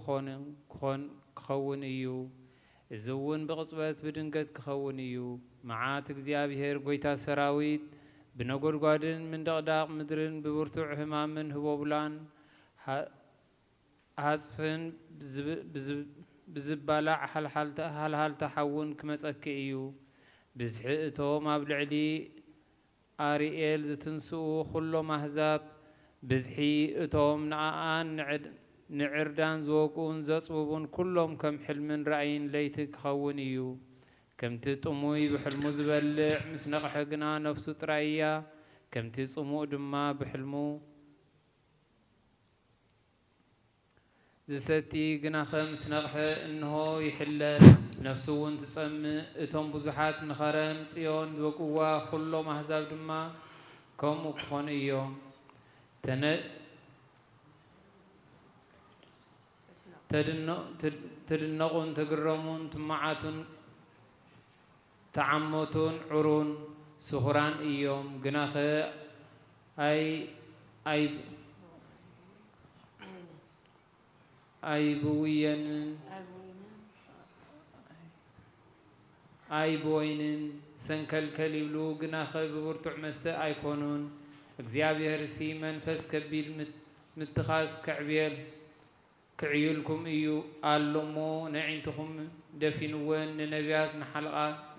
ክኸውን እዩ እዚ እውን ብቕፅበት ብድንገት ክኸውን እዩ መዓት እግዚኣብሔር ጐይታ ሰራዊት ብነጐድጓድን ምንድቕዳቕ ምድርን ብብርቱዕ ህማምን ህቦብላን ሃጽፍን ብዝባላዕ ሃልሃልታ ሓውን ክመጸኪ እዩ ብዝሒ እቶም ኣብ ልዕሊ ኣርኤል ዝትንስኡ ኩሎም ኣሕዛብ ብዝሒ እቶም ንኣኣን ንዕርዳን ዝወቅኡን ዘጽብቡን ኩሎም ከም ሕልምን ራእይን ለይቲ ክኸውን እዩ ከምቲ ጥሙይ ብሕልሙ ዝበልዕ ምስ ነቕሐ ግና ነፍሱ ጥራይ እያ ከምቲ ጽሙእ ድማ ብሕልሙ ዝሰቲ ግና ከም ምስ ነቕሐ እንሆ ይሕለል ነፍሱ እውን ትጸምእ እቶም ብዙሓት ንኸረን ጽዮን ዝወቅዋ ኩሎም ኣሕዛብ ድማ ከምኡ ክኾኑ እዮም تدنقون تقرمون تمعاتون تعمتون عرون سخران إيوم جناخ أي بوين أي بوين سنكل كليلو جناخ بورتع مست أيكونون እግዚአብሔር ሲ መንፈስ ከቢል ምትኻስ ከዕብየል ክዕዩልኩም እዩ አሎሞ ነዒንትኹም ደፊንወን ንነቢያት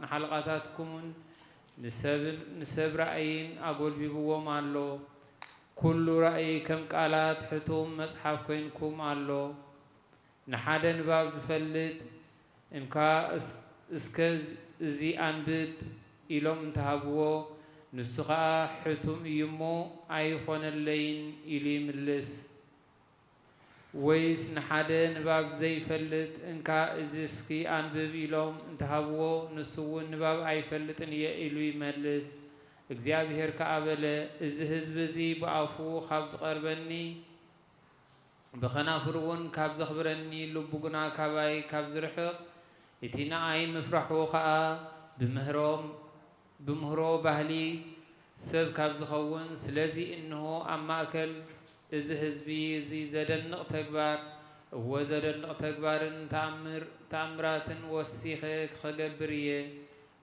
ንሓለቃታትኩምን ንሰብ ራእይን አጎልቢብዎም አሎ ኩሉ ራእይ ከም ቃላት ሕቱም መጽሓፍ ኮይንኩም አሎ ንሓደ ንባብ ዝፈልጥ እንካ እስከ እዚ አንብብ ኢሎም እንተሃብዎ ንሱ ኸዓ ሕቱም እዩሞ ኣይኾነለይን ኢሉ ይምልስ ወይስ ንሓደ ንባብ ዘይፈልጥ እንካ እዚ እስኪ አንብብ ኢሎም እንተሃብዎ ንሱ እውን ንባብ ኣይፈልጥን እየ ኢሉ ይመልስ እግዚአብሔር ከዓ በለ እዚ ህዝቢ እዚ ብኣፉ ካብ ዝቐርበኒ بخنافرون كاب زخبرني لبقنا كاباي كاب زرحق اتنا اي مفرحو خا بمهرو بهلي سب كاب زخون سلازي انه اما اكل إذ حزبي زي زدنق تكبار هو زدنق تكبار تأمرات وسيخك خجبرية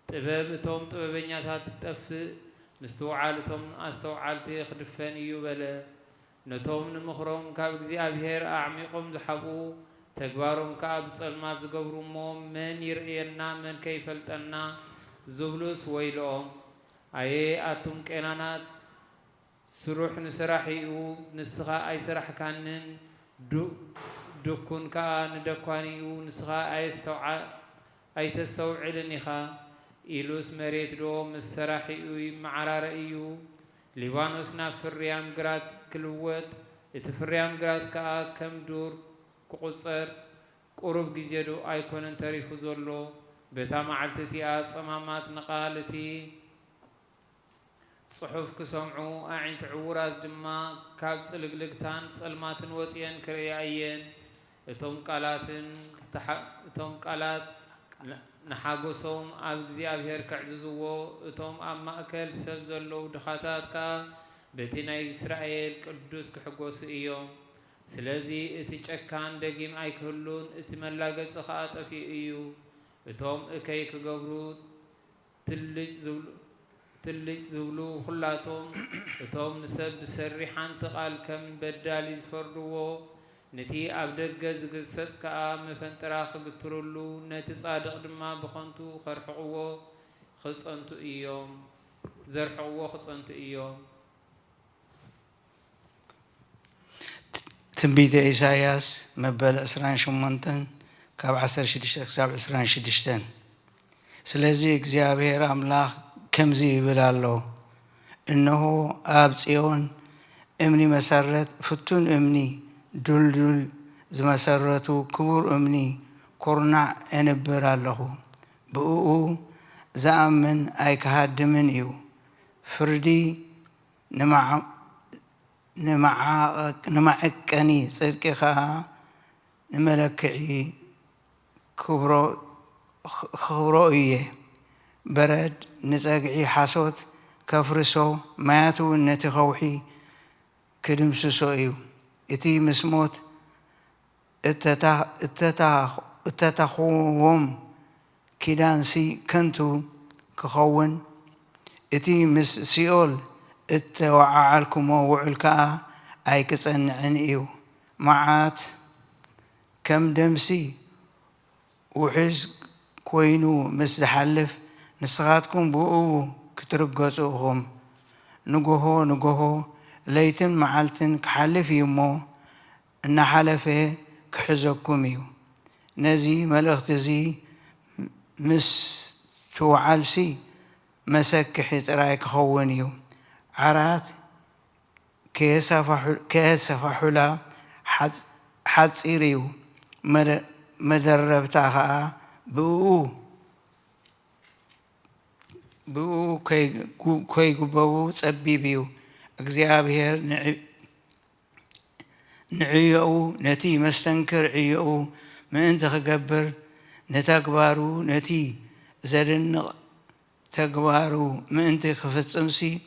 طبابتهم طبابنيات تطفئ مستوعالتهم استوعالتي خدفان يبلا نتوم نمخرم كاب እግዚአብሔር أعمقهم زحبو تكبارهم كاب صلمات زقبرمو من يرئينا من كيف التنا زبلوس ويلهم أي أتم كنانات سروح نسرحيو نسخا أي سرح كانن دكون كان ندكوانيو نسخا أي تستوعلني خا إيلوس مريت دو مسرحيو معراريو ليبانوس نافريام جرات كلوت اتفريام جرات كا كم دور كقصر قرب جزيدو أيكون تاريخ زولو بتام عالتتي أصمامات نقالتي صحف كسمعو أعين تعورات دما كاب سلقلقتان سلمات وطيان كريايين اتوم قالات نحاقوسهم أب እግዚአብሔር كعززو اتوم أما أكل سبزلو دخاتات كا بتنا إسرائيل قدوس كحقوس إيوم سلازي اتشكان دقيم أي كلون اتملاقات سخاط في إيو اتوم اكيك قبرو تلج زولو خلاتهم اتوم نسب سريحان تقال كم بدالي زفردوو نتي أبدك زقصص كا مفنتراخ قترولو نتي صادق دما بخنتو خرحقوو خصنتو إيوم زرحقوو خصنتو إيوم تنبيت إساياس مبال أسران شمانتن كاب 16 كساب 26 سلازي እግዚአብሔር አምላክ كمزي بلالو إنه آب صيون أمني مسرت فتون أمني دول زمسرتو كبر أمني كورنع أنبر الله بقو زامن أي كهاد من يو فردي نمعكني صدق خها نملكعي خبروئيه برد نزاقعي حاسوت كفرسو ماتو النتي خوحي كدمسسو ايو اتي مسموت اتتاخوهم كيدانسي كنتو كخون اتي مس سيول اتوعالكم وعلكا اي كصنعن ايو معات كم دمسي وحز كوينو مسحلف نسخاتكم بقو كترقصوهم نقوهو ليتن معالتن كحلف يمو إن حلفه كحزكم يو نزي ملغت زي مس توعالسي مسك حيت رايك خونيو عرات كيسف حلا حتصيريو مدربتها بو كي قبو تصبيبيو እግዚአብሔር نعيو نتي مستنكر عيو من انت خقبر نتاكبارو نتي زرن تاكبارو من انت خفت سمسي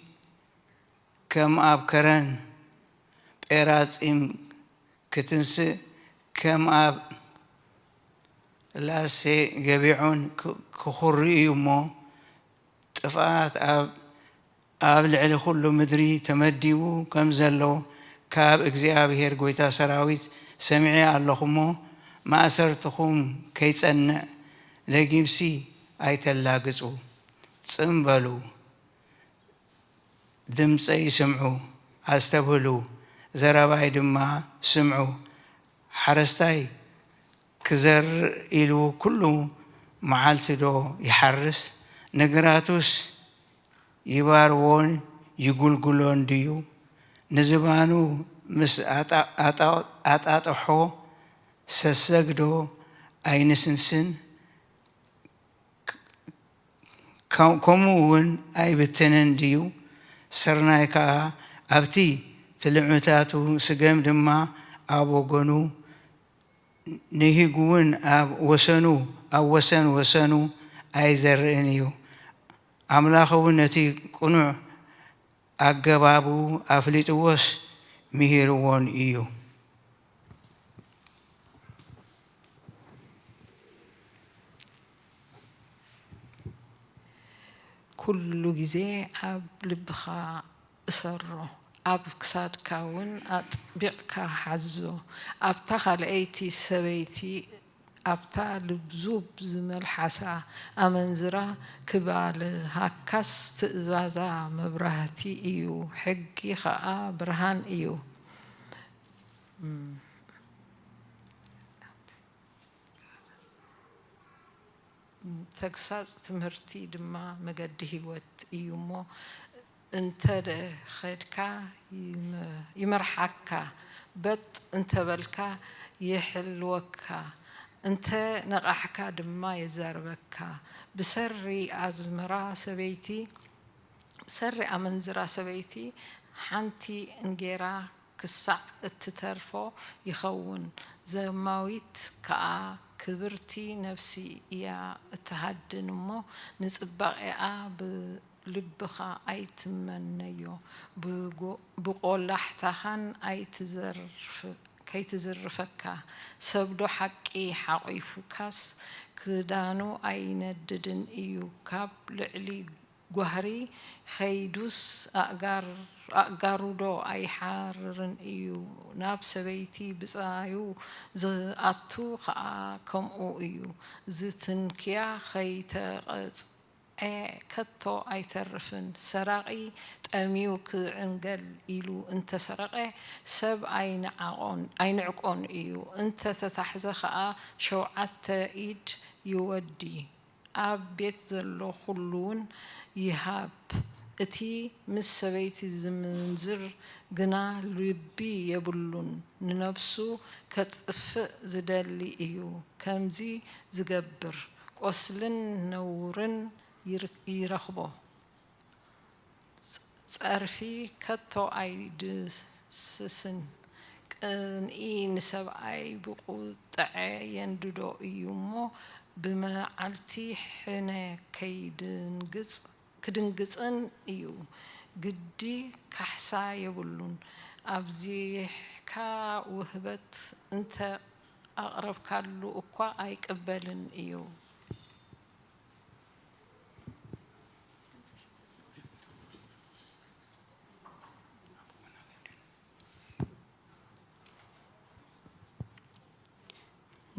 كم ابكرن بيرات ام كتنس كم اب لاسي قبيعون كخري يمو طفات اب العلي كله مدري تمديو كم زلو كاب እግዚአብሔር ጎይታ ሰራዊት سمعي اللهمو ما أسرتكم كي تصنع لجيمسي أيتلاقصو صنبلو دمصي سمعو استبهلو زرباي دما سمعو حرستاي كزر إلو كله معالتدو يحرس نقراتوس يبارون يقولون ديو نزبانو مس أطاطحو سسقدو أينسنسن كمون أي بتنن ديو سرنايكا أبتي تلعمتاتو سقم دما ኣብ ወገኑ ንህጉውን ኣብ ወሰን ወሰኑ ኣይዘርእን እዩ ኣምላኽ እውን ነቲ ቁኑዕ ኣገባቡ ኣፍሊጥዎስ ምሂርዎን እዩ ኩሉ ግዜ ኣብ ልብኻ እሰሮ ኣብ ክሳድካ እውን ኣጥቢቕካ ሓዞ ኣብታ ካልአይቲ ሰበይቲ ኣብታ ልብዙብ ዝመልሓሳ ኣመንዝራ ክባል ሃካስ ትእዛዛ መብራህቲ እዩ ሕጊ ከዓ ብርሃን እዩ ተግሳጽ ትምህርቲ ድማ መገዲ ህይወት እዩ እሞ እንተ ኸድካ ይመርሓካ በጥ እንተበልካ ይሕልወካ እንተ ነቓሕካ ድማ የዛርበካ ብሰሪ ኣዝመራ ሰበይቲ ብሰሪ ኣመንዝራ ሰበይቲ ሓንቲ እንጌራ ክሳዕ እትተርፎ ይኸውን ዘማዊት ከዓ ክብርቲ ነፍሲ እያ እትሃድን እሞ ንጽባቕኣ ብልብኻ ኣይትመነዮ ብቆላሕታኻን ከይትዝርፈካ ሰብዶ ሓቂ ሓቒፉካስ ክዳኑ ኣይነድድን እዩ ካብ ልዕሊ ጓህሪ ኸይዱስ ኣእጋሩዶ ኣይሓርርን እዩ ናብ ሰበይቲ ብፃዩ ዝኣቱ ከዓ ከምኡ እዩ ዝትንክያ ኸይተቐጽዐ ከቶ ኣይተርፍን ሰራቒ ጠሚዩ ክዕንገል ኢሉ እንተሰረቐ ሰብ ኣይንዕቆን እዩ እንተ ተታሕዘ ከዓ 7 ኢድ ይወዲ ኣብ ቤት ዘሎ ኩሉውን ይሃብ እቲ ምስ ሰበይቲ ዝምንዝር ግና ልቢ የብሉን ንነፍሱ ከጥፍእ ዝደሊ እዩ ከምዚ ዝገብር ቆስልን ነውርን ይረኽቦ ጸርፊ ከቶ ኣይድስስን ቅንኢ ንሰብኣይ ብቁጥዐ የንድዶ እዩ እሞ ብመዓልቲ ሕነ ክድንግፅን እዩ ግዲ ካሕሳ የብሉን ኣብዚሕካ ውህበት እንተ ኣቕረብካሉ እኳ ኣይቅበልን እዩ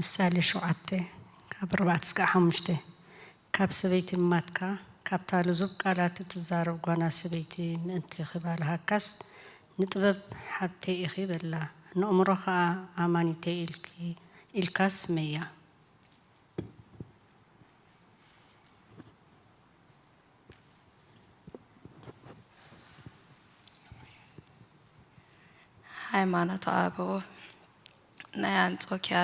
ምሳሌ 7 ካብ 4-5 ካብ ሰበይቲ ማትካ ካብታ ልዙብ ቃላት እትዛረብ ጓና ሰበይቲ ምእንቲ ክባልሃካስ ንጥበብ ሓብተይ ኢኺ በላ ንእምሮ ከዓ ኣማኒተይ ኢልካስ መያ ሃይማኖት አቦ ናይ አንጾኪያ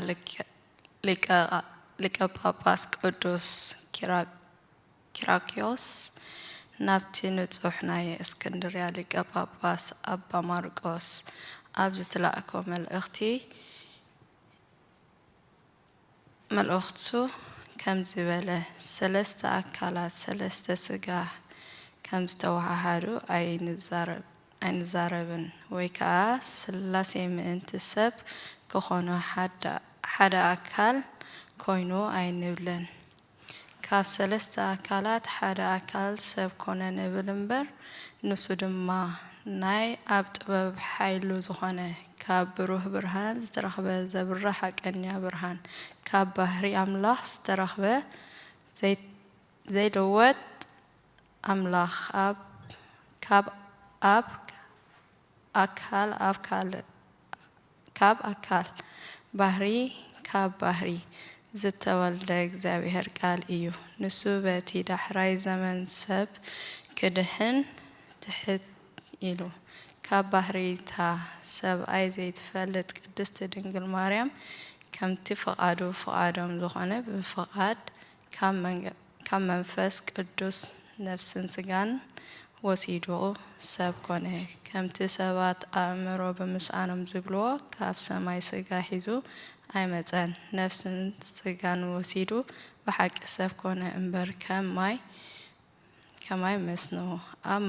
ሊቀ ጳጳስ ቅዱስ ኪራኪዮስ ናብቲ ንጹሕ ናይ እስክንድርያ ሊቀ ጳጳስ አባ ማርቆስ ኣብ ዝትላእኮ መልእኽቱ ከም ዝበለ ሰለስተ ኣካላት ሰለስተ ስጋ ከም ዝተዋሃሃዱ ኣይንዛረብን ወይ ከዓ ስላሴ ምእንቲ ሰብ ክኾኑ ሓደ ኣካል ኮይኑ ኣይንብለን ካብ ሰለስተ ኣካላት ሓደ ኣካል ሰብ ኮነ ንብል እምበር ንሱ ድማ ናይ ኣብ ጥበብ ሓይሉ ዝኾነ ካብ ብሩህ ብርሃን ዝተረኽበ ዘብራህ ሓቀኛ ብርሃን ካብ ባህሪ ኣምላኽ ዝተረኽበ ዘይለወጥ ኣምላኽ ካብ ኣካል ባህሪ ካብ ባህሪ ዝተወልደ እግዚአብሔር ቃል እዩ ንሱ በቲ ዳሕራይ ዘመን ሰብ ክድህን ትሕት ኢሉ ካብ ባህሪታ ሰብኣይ ዘይትፈልጥ ቅድስት ድንግል ማርያም ከምቲ ፈቃዶም ዝኾነ ብፍቃድ ካብ መንፈስ ቅዱስ ነፍስን ስጋን ወሲዱ ሰብ ኮነ ከምቲ ሰባት ኣእምሮ ብምስኣኖም ዝብልዎ ካብ ሰማይ ስጋ ሒዙ ኣይመፀን ነፍስን ስጋን ወሲዱ ብሓቂ ሰብ ኮነ እምበር ከማይ መስኖ ኣብ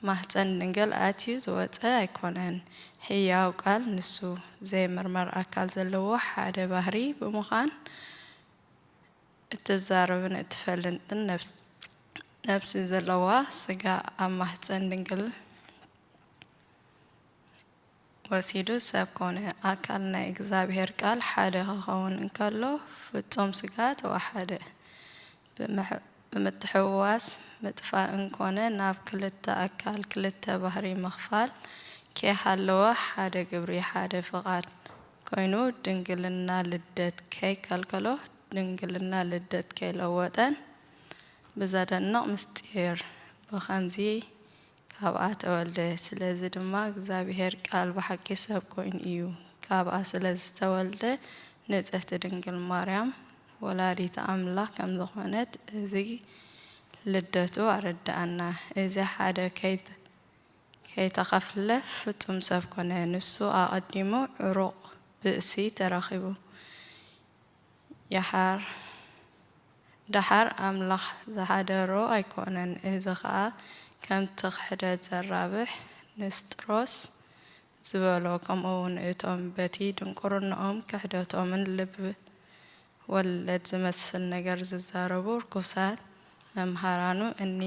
ማህፀን ድንግል ኣትዩ ዝወፀ ኣይኮነን ሕያው ቃል ንሱ ዘይምርመር ኣካል ዘለዎ ሓደ ባህሪ ብምዃን እትዛረብን እትፈልጥን ነፍሲ ዘለዋ ስጋ ኣብ ማህፀን ድንግል ወሲዱ ሰብ ኮነ ኣካል ናይ እግዚአብሔር ቃል ሓደ ክኸውን እንከሎ ፍጹም ስጋ ተዋሓደ ብምትሕውዋስ ምጥፋእ እንኮነ ናብ ክልተ ኣካል ክልተ ባህሪ ምኽፋል ከይሃለወ ሓደ ግብሪ ሓደ ፍቓድ ኮይኑ ድንግልና ልደት ከይከልከሎ ድንግልና ልደት ከይለወጠን ብዘደንቕ ምስጢር ብኸምዚ ካብኣ ተወልደ ስለዚ ድማ እግዚአብሔር ቃል ብሓቂ ሰብ ኮይኑ እዩ ካብኣ ስለ ዝተወልደ ንጽሕቲ ድንግል ማርያም ወላዲት ኣምላኽ ከም ዝኾነት እዚ ልደቱ ኣረዳእና እዚ ሓደ ከይተኸፍለ ፍጹም ሰብ ኮነ ንሱ ኣቐዲሙ ዕሩቕ ብእሲ ተረኺቡ ድሓር ኣምላኽ ዝሓደሮ ኣይኮነን እዚ ከዓ ከምቲ ክሕደት ዘራብሕ ንስጥሮስ ዝበሎ ከምኡውን እቶም በቲ ድንቁርንኦም ክሕደቶምን ልብ ወለድ ዝመስል ነገር ዝዛረቡ ርኩሳት መምሃራኑ እኒ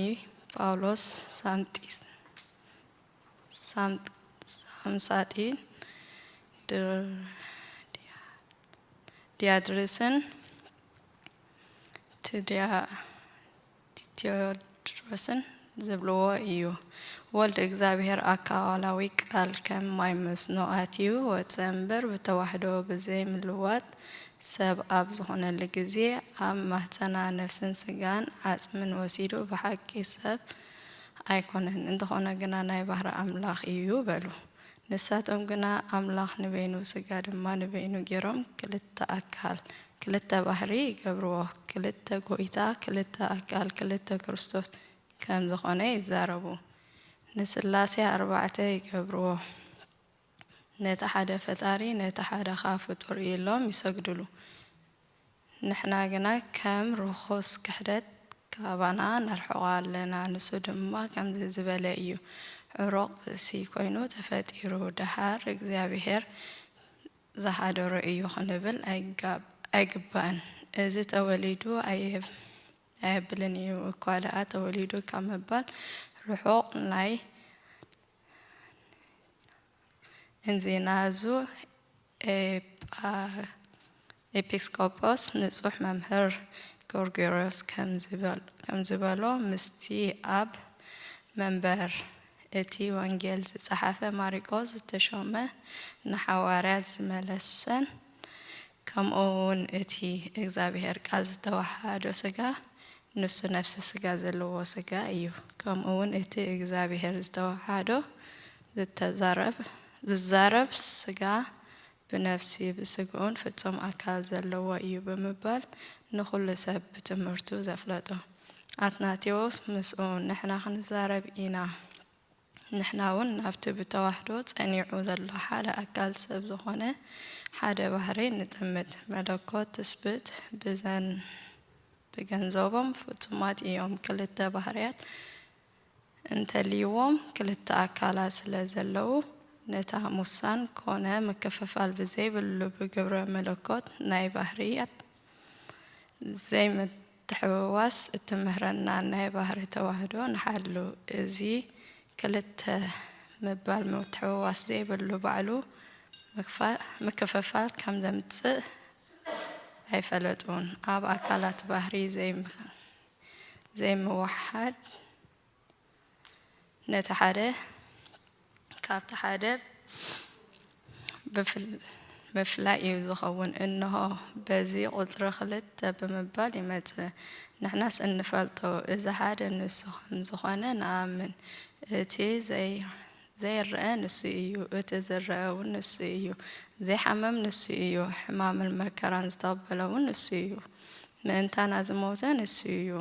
ጳውሎስ ሳምሳጢን ዲያድርስን ቴዎድሮስን ዝብልዎ እዩ ወልድ እግዚአብሔር ኣካላዊ ቃል ከም ማይ መስኖ ኣትዩ ወፀ እምበር ብተዋሕዶ ብዘይ ምልዋጥ ሰብ ኣብ ዝኾነሉ ግዜ ኣብ ማህፀና ነፍስን ስጋን ዓፅምን ወሲዱ ብሓቂ ሰብ ኣይኮነን እንተኾነ ግና ናይ ባህሪ ኣምላኽ እዩ በሉ ንሳቶም ግና ኣምላኽ ንበይኑ ስጋ ድማ ንበይኑ ገይሮም ክልተ ኣካል ክልተ ባህሪ ይገብርዎ ክልተ ጎይታ ክልተ ኣካል ክልተ ክርስቶስ ከም ዝኾነ ይዛረቡ ንስላሴ ኣርባዕተ ይገብርዎ ነቲ ሓደ ፈጣሪ ነቲ ሓደ ኻብ ፍጡር ኢሎም ይሰግድሉ ንሕና ግና ከም ርኹስ ክሕደት ካባና ነርሕቆ ኣለና ንሱ ድማ ከምዚ ዝበለ እዩ ዕሩቕ ብእሲ ኮይኑ ተፈጢሩ ድሓር እግዚአብሔር ዝሓደሮ እዩ ክንብል ኣይግባእን እዚ ተወሊዱ ኣየብልን እዩ እኳ ደኣ ተወሊዱ ካብ ምባል ርሑቕ ናይ እንዚናዙ ኤጲስቆጶስ ንጹሕ መምህር ጎርጎርዮስ ከም ዝበሎ ምስቲ ኣብ መንበር እቲ ወንጌል ዝጸሓፈ ማሪቆስ ዝተሾመ ንሓዋርያት ዝመለሰን ከምኡውን እቲ እግዚአብሔር ቃል ዝተዋሃዶ ስጋ ንሱ ነፍሲ ስጋ ዘለዎ ስጋ እዩ ከምኡውን እቲ እግዚአብሔር ዝተዋሃዶ ዝዛረብ ስጋ ብነፍሲ ብስግኡን ፍጹም ኣካል ዘለዎ እዩ ብምባል ንኹሉ ሰብ ብትምህርቱ ዘፍለጦ ኣትናቴዎስ ምስኡ ንሕና ክንዛረብ ኢና ንሕና እውን ናብቲ ብተዋህዶ ጸኒዑ ዘሎ ሓደ ኣካል ሰብ ዝኾነ ሓደ ባህሪ ንጥምት መለኮት ትስብእት ብገንዘቦም ፍጹማት እዮም ክልተ ባህርያት እንተልይዎም ክልተ ኣካላት ስለ ዘለዉ ነታ ሙሳን ኮነ ምክፍፋል ብዘይብሉ ብግብረ መለኮት ናይ ባህርያት ዘይምትሕውዋስ እትምህረና ናይ ባህሪ ተዋህዶ ንሓሉ እዚ ክልተ ምባል ምትሕውዋስ ዘይብሉ ባዕሉ ምክፍፋል ከም ዘምጽእ ኣይፈለጡን ኣብ ኣካላት ባህሪ ዘይምዋሓድ ነቲ ሓደ ካብቲ ሓደ ብፍላይ እዩ ዝኸውን እንሆ በዚ ቁፅሪ ክልተ ብምባል ይመጽእ ንሕናስ እንፈልጦ እዚ ሓደ ንሱ ከም ዝኾነ ንኣምን እቲ ዘይርአ ንሱ እዩ እቲ ዝርአ እውን ንሱ እዩ ዘይሓመም ንሱ እዩ ሕማምን መከራን ዝተቐበለ እውን ንሱ እዩ ምእንታና ዝሞተ ንሱ እዩ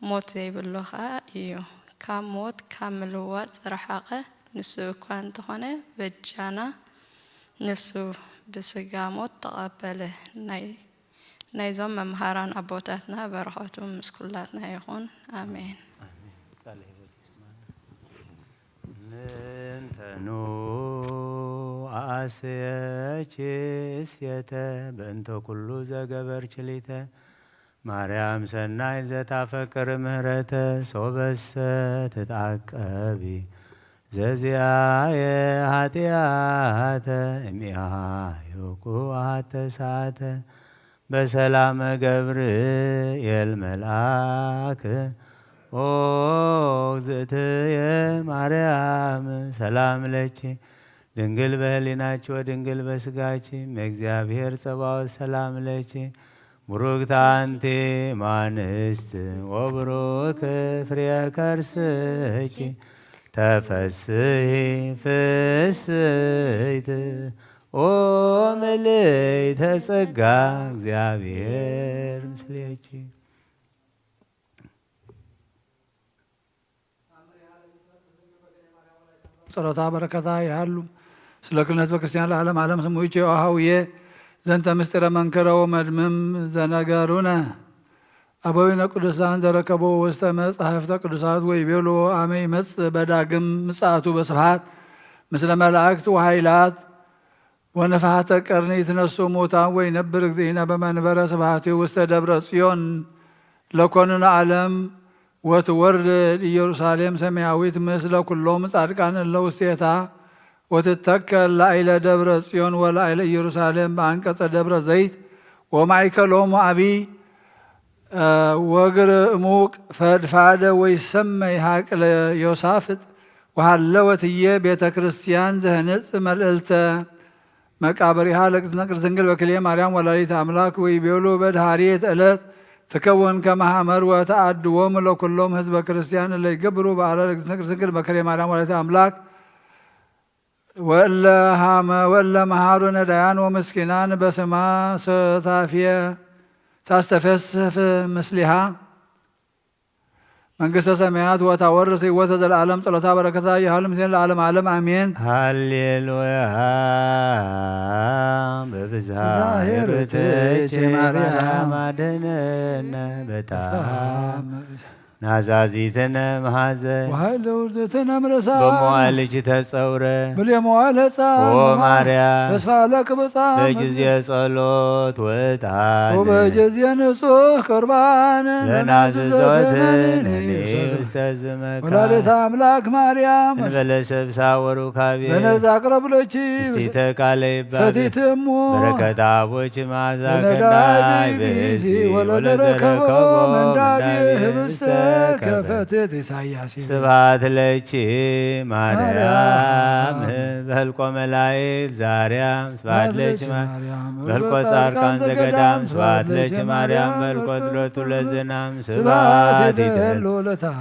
ሞት ዘይብሉ ከዓ እዩ ካብ ሞት ካብ ምልዋጥ ረሓቐ ንሱ እኳ እንተኾነ በጃና ንሱ ብስጋ ሞት ተቐበለ ናይዞም መምሃራን ኣቦታትና በረኸቱም ምስ ኩላትና ይኹን ኣሜን ምንተኑ አስየች እስየተ በእንተ ኩሉ ዘገበርች ሊተ ማርያም ሰናይ ዘታፈቅር ምህረተ ሶበሰ ትጣቀቢ ዘዚያየ ኃጢአተ እሚያ ዮቁአተ ሰዓተ በሰላመ ገብርኤል መልአክ ኦ እግዝእትየ ማርያም ሰላም ለኪ ድንግል በህሊናች ወድንግል በስጋች እግዚአብሔር ጸባኦት ሰላም ለኪ ቡሩክት አንቲ እምአንስት ወቡሩክ ፍሬ ከርስኪ ተፈስሒ ፍስሕት ኦ ምልዕተ ጸጋ እግዚአብሔር ምስሌኪ ጸሎታ በረከታ ያሉ ስለ ክልነት በክርስቲያን ለዓለም ዓለም ስሙ ይቼ አሃውዬ ዘንተ ምስጢረ መንክረው መድምም ዘነገሩነ አበዊነ ቅዱሳን ዘረከቦ ውስተ መጻሕፍተ ቅዱሳት ወይ ቤሎ አመ ይመጽእ በዳግም ምጽአቱ በስብሐት ምስለ መላእክት ወኃይላት ወነፋሐተ ቀርኒ ይትነሱ ሙታን ወይ ነብር እግዚእነ በመንበረ ስብሐቲሁ ውስተ ደብረ ጽዮን ለኮንነ ዓለም ወትወርድ ኢየሩሳሌም ሰማያዊት ምስለ ኩሎም ጻድቃን እለ ውስቴታ ወትተከል ላዕለ ደብረ ጽዮን ወላዕለ ኢየሩሳሌም በአንቀጸ ደብረ ዘይት ወማእከሎሙ አቢይ ወግር እሙቅ ፈድፋደ ወይሰመይ ሀቅለ ዮሳፍጥ ወሃለወትየ ቤተ ክርስቲያን ዘህንጽ መልዕልተ መቃብሪሃ ለቅድስነ ቅድስት ድንግል በክልኤ ማርያም ወላዲተ አምላክ ወይቤሉ በድኃሪት ዕለት ትከውን ከመሃመር ወተአድዎሙ ለኩሎም ህዝበ ክርስቲያን እለ ይገብሩ በዓለ ለቅድስነ ቅድስት ድንግል በክልኤ ማርያም ወላዲተ አምላክ ወእለ መሃሩ ነዳያን ወምስኪናን በስማ ሰታፊየ ታስተፈስፍ ምስሊሃ መንግሥተ ሰማያት ወታወርስ ሕይወተ ዘለዓለም ጸሎታ በረከታ ይሃሉ ምስሌን ለዓለም ዓለም አሜን። ሃሌሉያ በብዝሃ ርትዕት ማርያም አድኅነነ በጣም ናዛዚትነ መሐዘን ወኃይለ ውርደትነ ምረሳ በመዋዕልኪ ተጸውረ ብለመዋዕል ሕፃን ኦ ማርያም ተስፋ ለክብፃን በጊዜ ጸሎት ወዕጣን ወበጊዜ ንጹሕ ቁርባን ለናዝዞትን ውስተ ዝመካ ወላዲተ አምላክ ማርያም እንበለ ሰብሳ ወሩካቤ በነዛ አቅረብሎች እስቲተ ቃለ ይባቤ ፈቲትሙ በረከተ አቦች መዓዛ ገናይ ብእሲ ወለዘረከቦ መንዳቤ ህብስተ ከፈትት ኢሳያስ ስብሐት ለኪ ማርያም በህልቆ መላእክት ዛርያም ስብሐት ለኪ በህልቆ ጻድቃን ዘገዳም ስብሐት ለኪ ማርያም በህልቆ ድሎቱ ለዝናም ስብሐት ይደል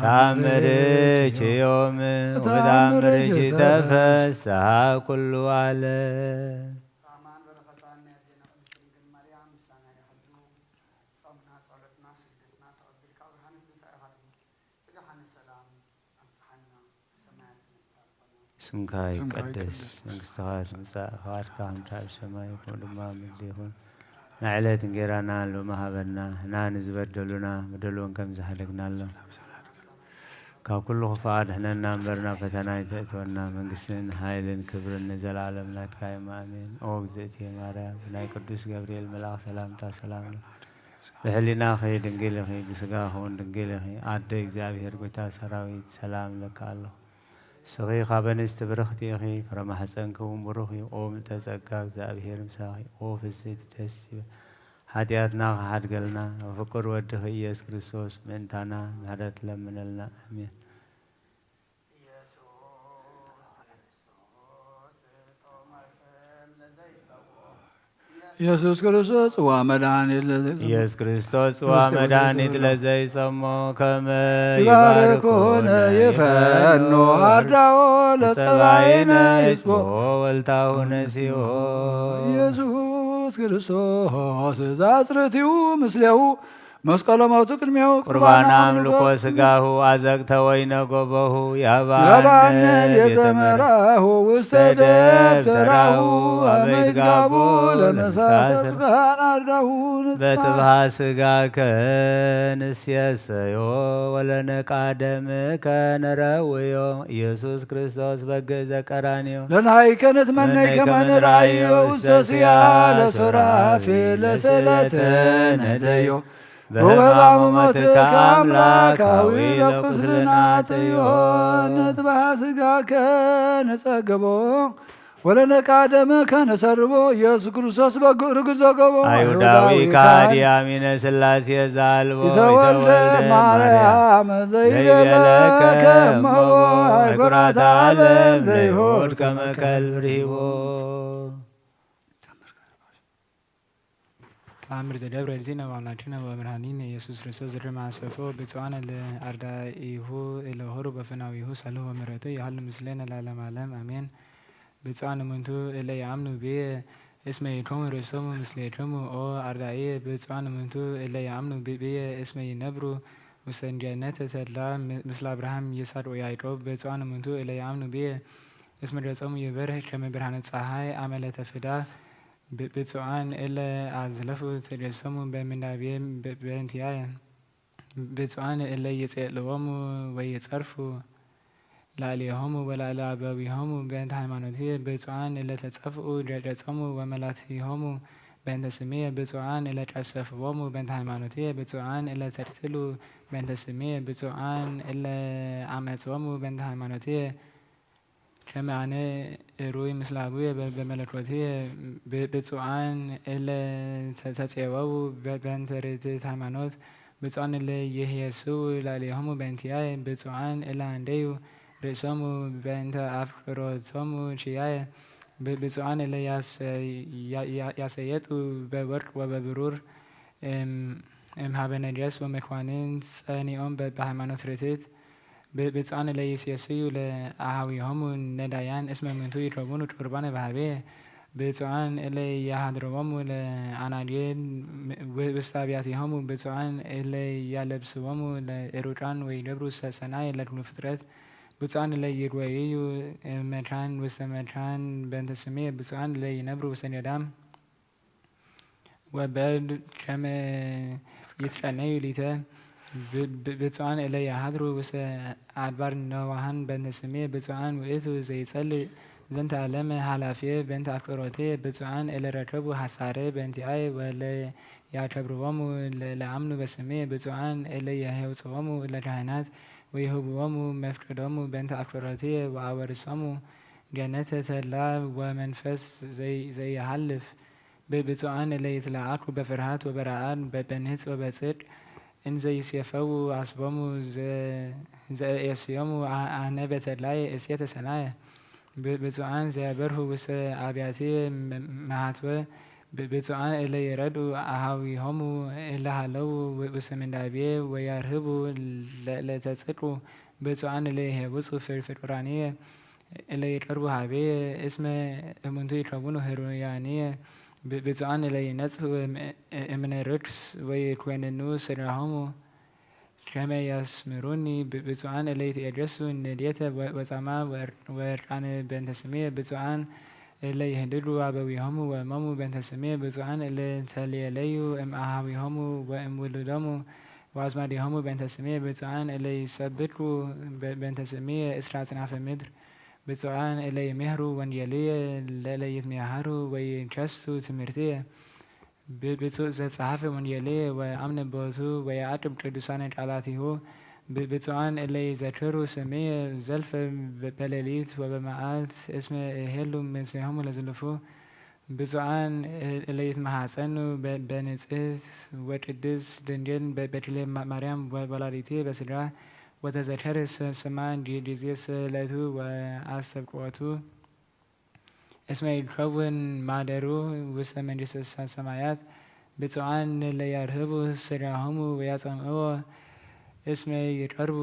ታምርኪ ዮም ወታምርኪ ተፈስሐ ኩሉ ዓለም ስምካ ይቀደስ መንግሥትከ ትምጻእ ፈቃድከ በከመ በሰማይ ከማሁ በምድር ይኩን ንዕለት እንጀራና ሎሚ ሀበና ንሕና ዝበደሉና በደልዎን ከም ዝሓለግናሎም ካብ ኩሉ ክፉእ አድሕነና እምበርና ፈተና ይተእትወና መንግስትን ኃይልን ክብርን ንዘላለም ናትካ እዩ አሜን። ኦ እግዝእትየ ማርያም ናይ ቅዱስ ገብርኤል መልአክ ሰላምታ ሰላም ነው በህሊናኺ ድንግል ኢኺ ብስጋኺ እውን ድንግል ኢኺ አደ እግዚአብሔር ጌታ ሰራዊት ሰላም ለካ ኣለኹ ስኺ ካብ አንስቲ ብርኽቲ ኢኺ ፍረ ማሕፀንኪ እውን ቡሩኽ እዩ ኦ ምልዕተ ጸጋ እግዚአብሔር ምሳኺ ኦ ፍስሕት ደስ ይብል ኃጢአትና ከሓድገልና ኣብ ፍቁር ወድኺ ኢየሱስ ክርስቶስ ምእንታና ምሕረት ለምነልና አሜን። ኢየሱስ ክርስቶስ ጽዋ መድኃኒት ኢየሱስ ክርስቶስ ጽዋ መድኃኒት ለዘይጸሞ ከመ ይባርኩነ ይፈኑ አርዳኦ ለጸባይነ ይጽቦ ወልታሁነ ሲኦ ኢየሱስ ክርስቶስ ዛጽርቲው ምስሌው መስቀለ ሞቱ ቅድሜው ቁርባን አምልኮ ስጋሁ አዘቅተ ወይነ ጎበሁ ያባነ የተመራሁ ውስተ ደብተራሁ አመይትጋቡ ለመሳሰር ካናዳሁ በጥብሃ ስጋ ከንስየሰዮ ወለነቃ ደም ከነረውዮ ኢየሱስ ክርስቶስ በገዘ ቀራንዮ ለናይ ከነት መነይ ከመንራዮ ውስተ ስያ ለሶራፌ ለሰለተ ነደዮ በሕማሙ ሞትከ አምላካዊ ለቁስልና ጥዮን ጥብሐ ሥጋከ ነጸገቦ ወለነቃ ደመከ ነሰርቦ ኢየሱስ ክርስቶስ በርግዞ ገቦ አይሁዳዊ ከሃዲ አሚነ ሥላሴ ዘአልቦ ይተወልደ ማርያም ዘይቤለከ እመቦ አይኩራተ ዓለም ዘይሆድ ከመ ከልብ ርሂቦ ተአምር ዘደብረ እግዚእነ ወአምላክነ ወመድኃኒነ ኢየሱስ ክርስቶስ ዘደማ አሰፎ ብፁዓነ ለአርዳኢሁ እለሆሩ በፈናዊሁ ሳልሁ ወምሕረቱ ይሃሉ ምስሌነ ለዓለመ ዓለም አሜን። ብፁዓን እሙንቱ እለ ይአምኑ ብየ እስመ ይኮኑ ርእሶሙ ምስሌክሙ ኦ አርዳኢየ ብፁዓን እሙንቱ እለ ይአምኑ ብየ እስመ ይነብሩ ውስተ ገነተ ተድላ ምስለ አብርሃም ይስሐቅ ወያዕቆብ ብፁዓን እሙንቱ እለ ይአምኑ ብየ እስመ ገጾሙ ይበርህ ከመ ብርሃነ ፀሐይ አመ ለተፍዳ ብፁዓን እለ አዝለፉ ተገሰሙ በምናብየ በእንቲአየ ብፁዓን እለ ይጼልዎሙ ወይጸርፉ ላዕሌሆሙ ወላዕለ አበዊሆሙ በእንተ ሃይማኖትየ ብፁዓን እለ ተጸፍኡ ገጾሙ ወመላትሆሙ በእንተ ስምየ ብፁዓን እለ ቀሰፍዎሙ በእንተ ሃይማኖትየ ብፁዓን እለ ተርትሉ በእንተ ስምየ ብፁዓን እለ አመጾሙ በእንተ ሃይማኖትየ ከመ አነ እሩይ ምስለ አቡየ በመለኮትየ ብፁዓን እለ ተጼወው በእንተ ርትዕት ሃይማኖት ብፁዓን እለ ይሄስው ላዕሌሆሙ በእንቲአየ ብፁዓን እለ አንደዩ ርእሶሙ በእንተ አፍቅሮቶሙ ችያየ ብፁዓን እለ ያሰየጡ በወርቅ ወበብሩር እምኀበ ነገሥት ወመኳንንት ጸኒዖም በሃይማኖት ርትዕት ብፁዓን እለ ይሴስዩ ለአኀዊሆሙ ነዳያን እስመ እሙንቱ ይትረቡኑ ቁርባነ በኀቤየ ብፁዓን እለ ያሃድርዎሙ ለአናግል ውስተ አብያቲሆሙ ብፁዓን እለ ያለብስዎሙ ለዕሩቃን ወይገብሩ ሰናየ ለኩሉ ፍጥረት ብፁዓን እለ ይርወይዩ መካን ውስተ መካን በእንተ ስምየ ብፁዓን እለ ይነብሩ ውስተ ገዳም ወበእድ ከመ ይትቀነዩ ሊተ ብፁዓን እለ ያሃድሩ ውስተ አድባር ነዋሃን በእንተ ስምየ ብፁዓን ውእቱ ዘይጸልእ ዘንተ ዓለመ ኃላፊየ በእንተ አፍቅሮትየ ብፁዓን እለ ረከቡ ሐሳረ በእንቲአየ ወለ ያከብርዎሙ ለአምኑ በስምየ ብፁዓን እለ ያሄውፅዎሙ ለካህናት ወይሁብዎሙ መፍቅዶሙ በእንተ አፍቅሮትየ ወአወርሶሙ ገነተ ተድላ ወመንፈስ ዘይሃልፍ ብፁዓን እለ ይትለአኩ በፍርሃት ወበረአድ በንህፅ ወበጽድቅ እንዘ ይሴፈው አስቦሙ ዘእሴዮሙ አነ በተድላየ እሴተ ሰናየ ብፁዓን ዘያበርሁ ውስተ አብያትየ መሃትወ ብፁዓን እለ ይረድኡ አኀዊሆሙ እለ ሃለው ውስተ ምንዳቤ ወያርህቡ ለተጽድቁ ብፁዓን እለ ይሄውፁ ፍቁራንየ እለ ይቀርቡ ኀቤየ እስመ እሙንቱ ይከውኑ ህሩያንየ ብፁዓን እለ ይነጽሑ እምነ ርኵስ ወይኰንኑ ሥጋሆሙ ከመ ያስምሩኒ ብፁዓን እለ ይትኤገሡ ንዴተ ወጻማ ወዕርቃነ በእንተ ስምየ ብፁዓን እለ ይህድጉ አበዊሆሙ ወእሞሙ በእንተ ስምየ ብፁዓን እለ ተልየለዩ እምአኀዊሆሙ ወእምውሉዶሙ ወአዝማዲሆሙ በእንተ ስምየ ብፁዓን እለ ይሰብኩ በእንተ ስምየ እስከ አጽናፈ ምድር ብፁዓን እለ ይሜህሩ ወንጌልየ ለእለ ይትሜሃሩ ወይከስቱ ትምህርትየ ብፁዕ ዘጸሐፈ ወንጌልየ ወአምነ ቦቱ ወየዐቅብ ቅዱሳነ ቃላቲሁ ብፁዓን እለ ይዘክሩ ስምየ ዘልፈ በሌሊት ወበመዓልት እስመ እሄሉ ምስሌሆሙ ለዝልፉ ብፁዓን እለ ይትመሃፀኑ በንጽሕት ወቅድስት ድንግል በክልኤ ማርያም ወላዲትየ በሥጋ ወተዘከረ ስማ ጊዜ ስእለቱ ወአስተብቅዖቱ እስመ ይከውን ማደሩ ውስተ መንግሥተ ሰማያት ብፁዓን እለ ያርህቡ ሥጋሆሙ ወያጸምዕዎ እስመ ይቀርቡ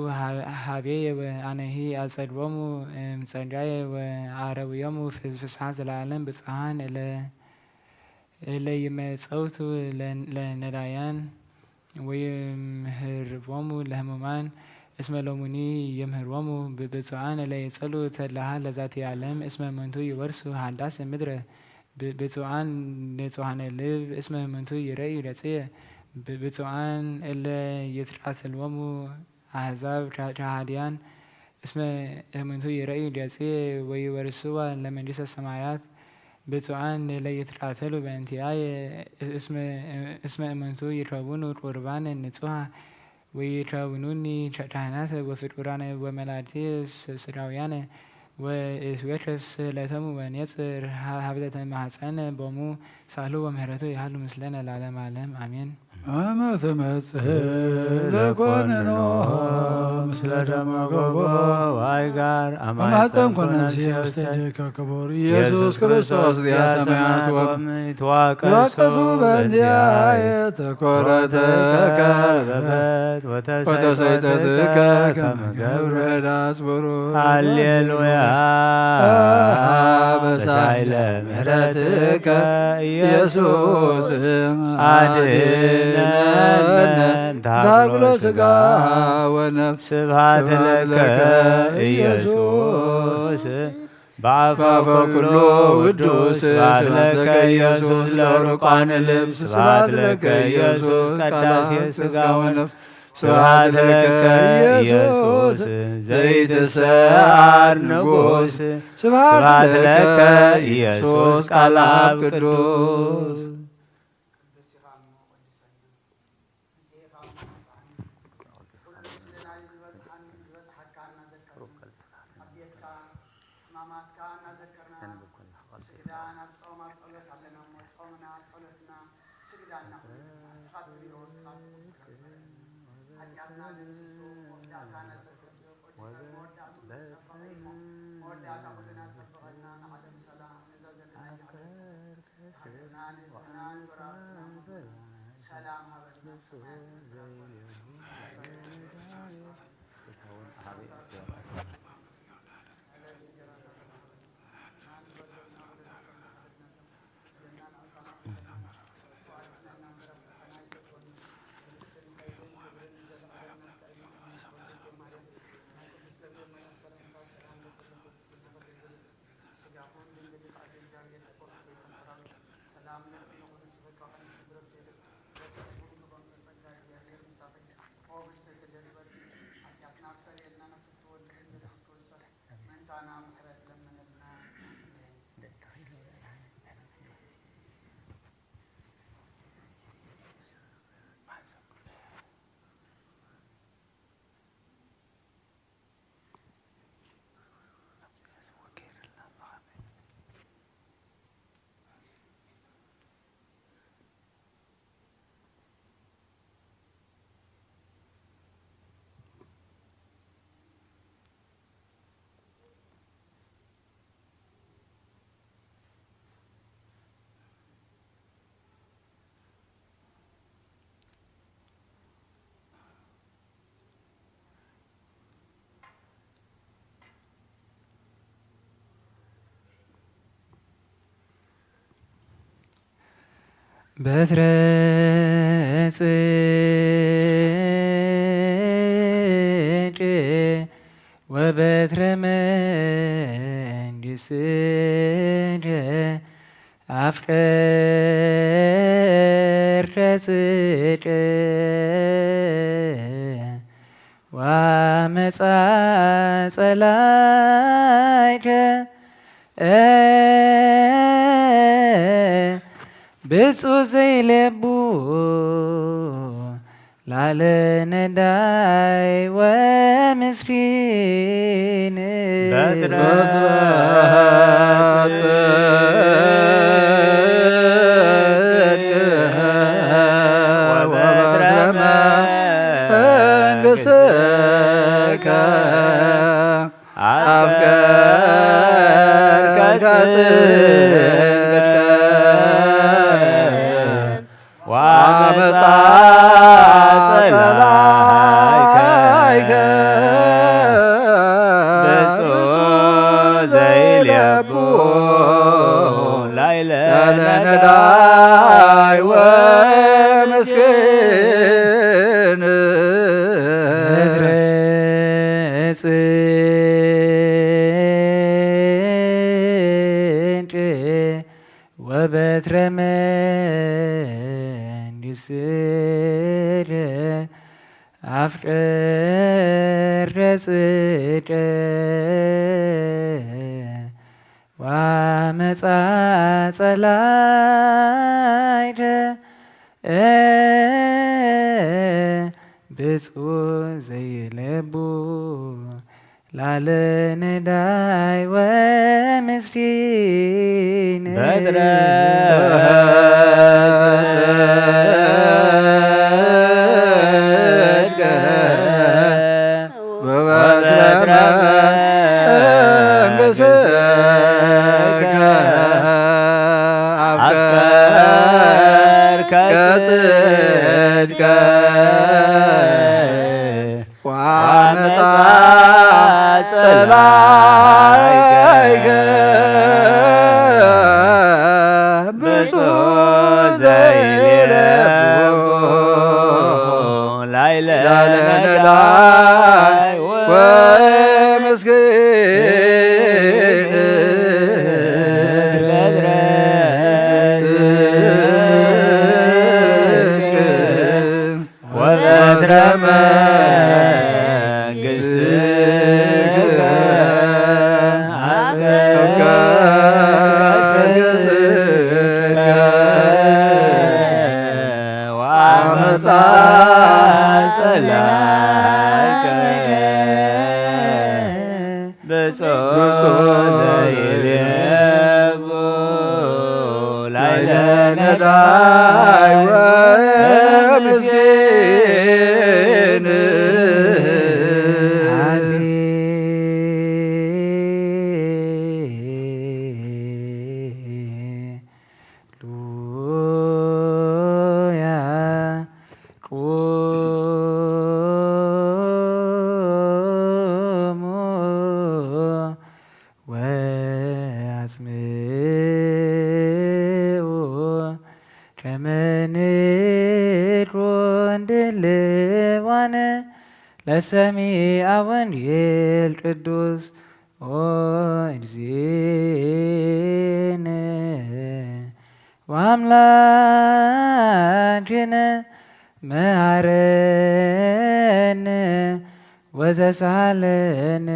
ኀቤየ ወአነሂ አጸድዎሙ እምጸጋየ ወአረውዮሙ ፍስሓ ዘለዓለም ብፁዓን እለ ይመጸውቱ ለነዳያን ويምህርዎሙ ለህሙማን እስመ ሎሙኒ የምህርዎሙ ብፁዓን ለይጸሉ ተድላሃ ለዛቲ ዓለም እስመ እሙንቱ ይወርሱ ሃዳስ ምድረ ብፁዓን ንጹሐነ ልብ እስመ እሙንቱ ይረአዩ ለጽየ ብፁዓን እለ ይትራስልዎሙ አሕዛብ ቻሃዲያን እስመ እሙንቱ ይረአዩ ለጽየ ወይወርሱዋ ለመንግሥተ ሰማያት ብፁዓን ለይትራተሉ በእንቲአየ እስመ እሙንቱ ይረቡኑ ቁርባነ ንጹሐ ወይረውኑኒ ካህናተ ወፍጡራነ ወመላእክተ ሥጋውያነ ወእትዌከፍ ስእለቶሙ ወኔጽር ሀብተተ ማኅፀነ ቦሙ ሳህሉ ወምህረቱ ይሃሉ ምስለነ ለዓለመ ዓለም አሜን። አመ ትመጽእ ለኮንኖ ምስለ ደመ ገቦ ዋይጋር አማፀን ኮነንሲ ውስተ እዴከ ክቡር ኢየሱስ ክርስቶስ ዚአ ሰማያት ተዋቀሱ በእንቲአየ ተኰረተከ ወተሰይጠትከ ከመ ገብረ ዳስ ቡሩክ ሃሌሉያ በሳይለ ምሕረትከ ኢየሱስ አድኅነነ ታግሎ ሥጋ ወነፍስ ስብሐት ለከ ኢየሱስ በአፈ ኩሉ ውዱስ ስብሐት ለከ ኢየሱስ ለርቋን ልብስ ስብሐት ለከ ኢየሱስ ቀዳሴ ሥጋ ወነፍስ ስብሐት ለከ ኢየሱስ ዘይትሰዓር ንጉሥ ስብሐት ለከ ኢየሱስ ቃለ አብ ቅዱስ በትረ ጽድቅ ወበትረ መንግሥት አፍቀርተ ጽድቅ ወአመፃ ጸላእከ ብፁዕ ዘይለቡ ላለ ነዳይ ወምስኪን ወበትረ መንግሥትከ አፍቀርከ ጽድቅከ ወአመፃ ጸላእከ ብፁዕ ዘይለቡ ላዕለ ነዳይ ወምስኪን ወበትረ መንግሥት አፍቅረ ጽድቅ ወአመፃ ጸላይተ ብፁዕ ዘይለቡ ላለ ነዳይ ወምስኪን በትረ ለሰሚዐ ወንጌል ቅዱስ እግዚእነ ወአምላክነ መሐረነ ወተሳሃለነ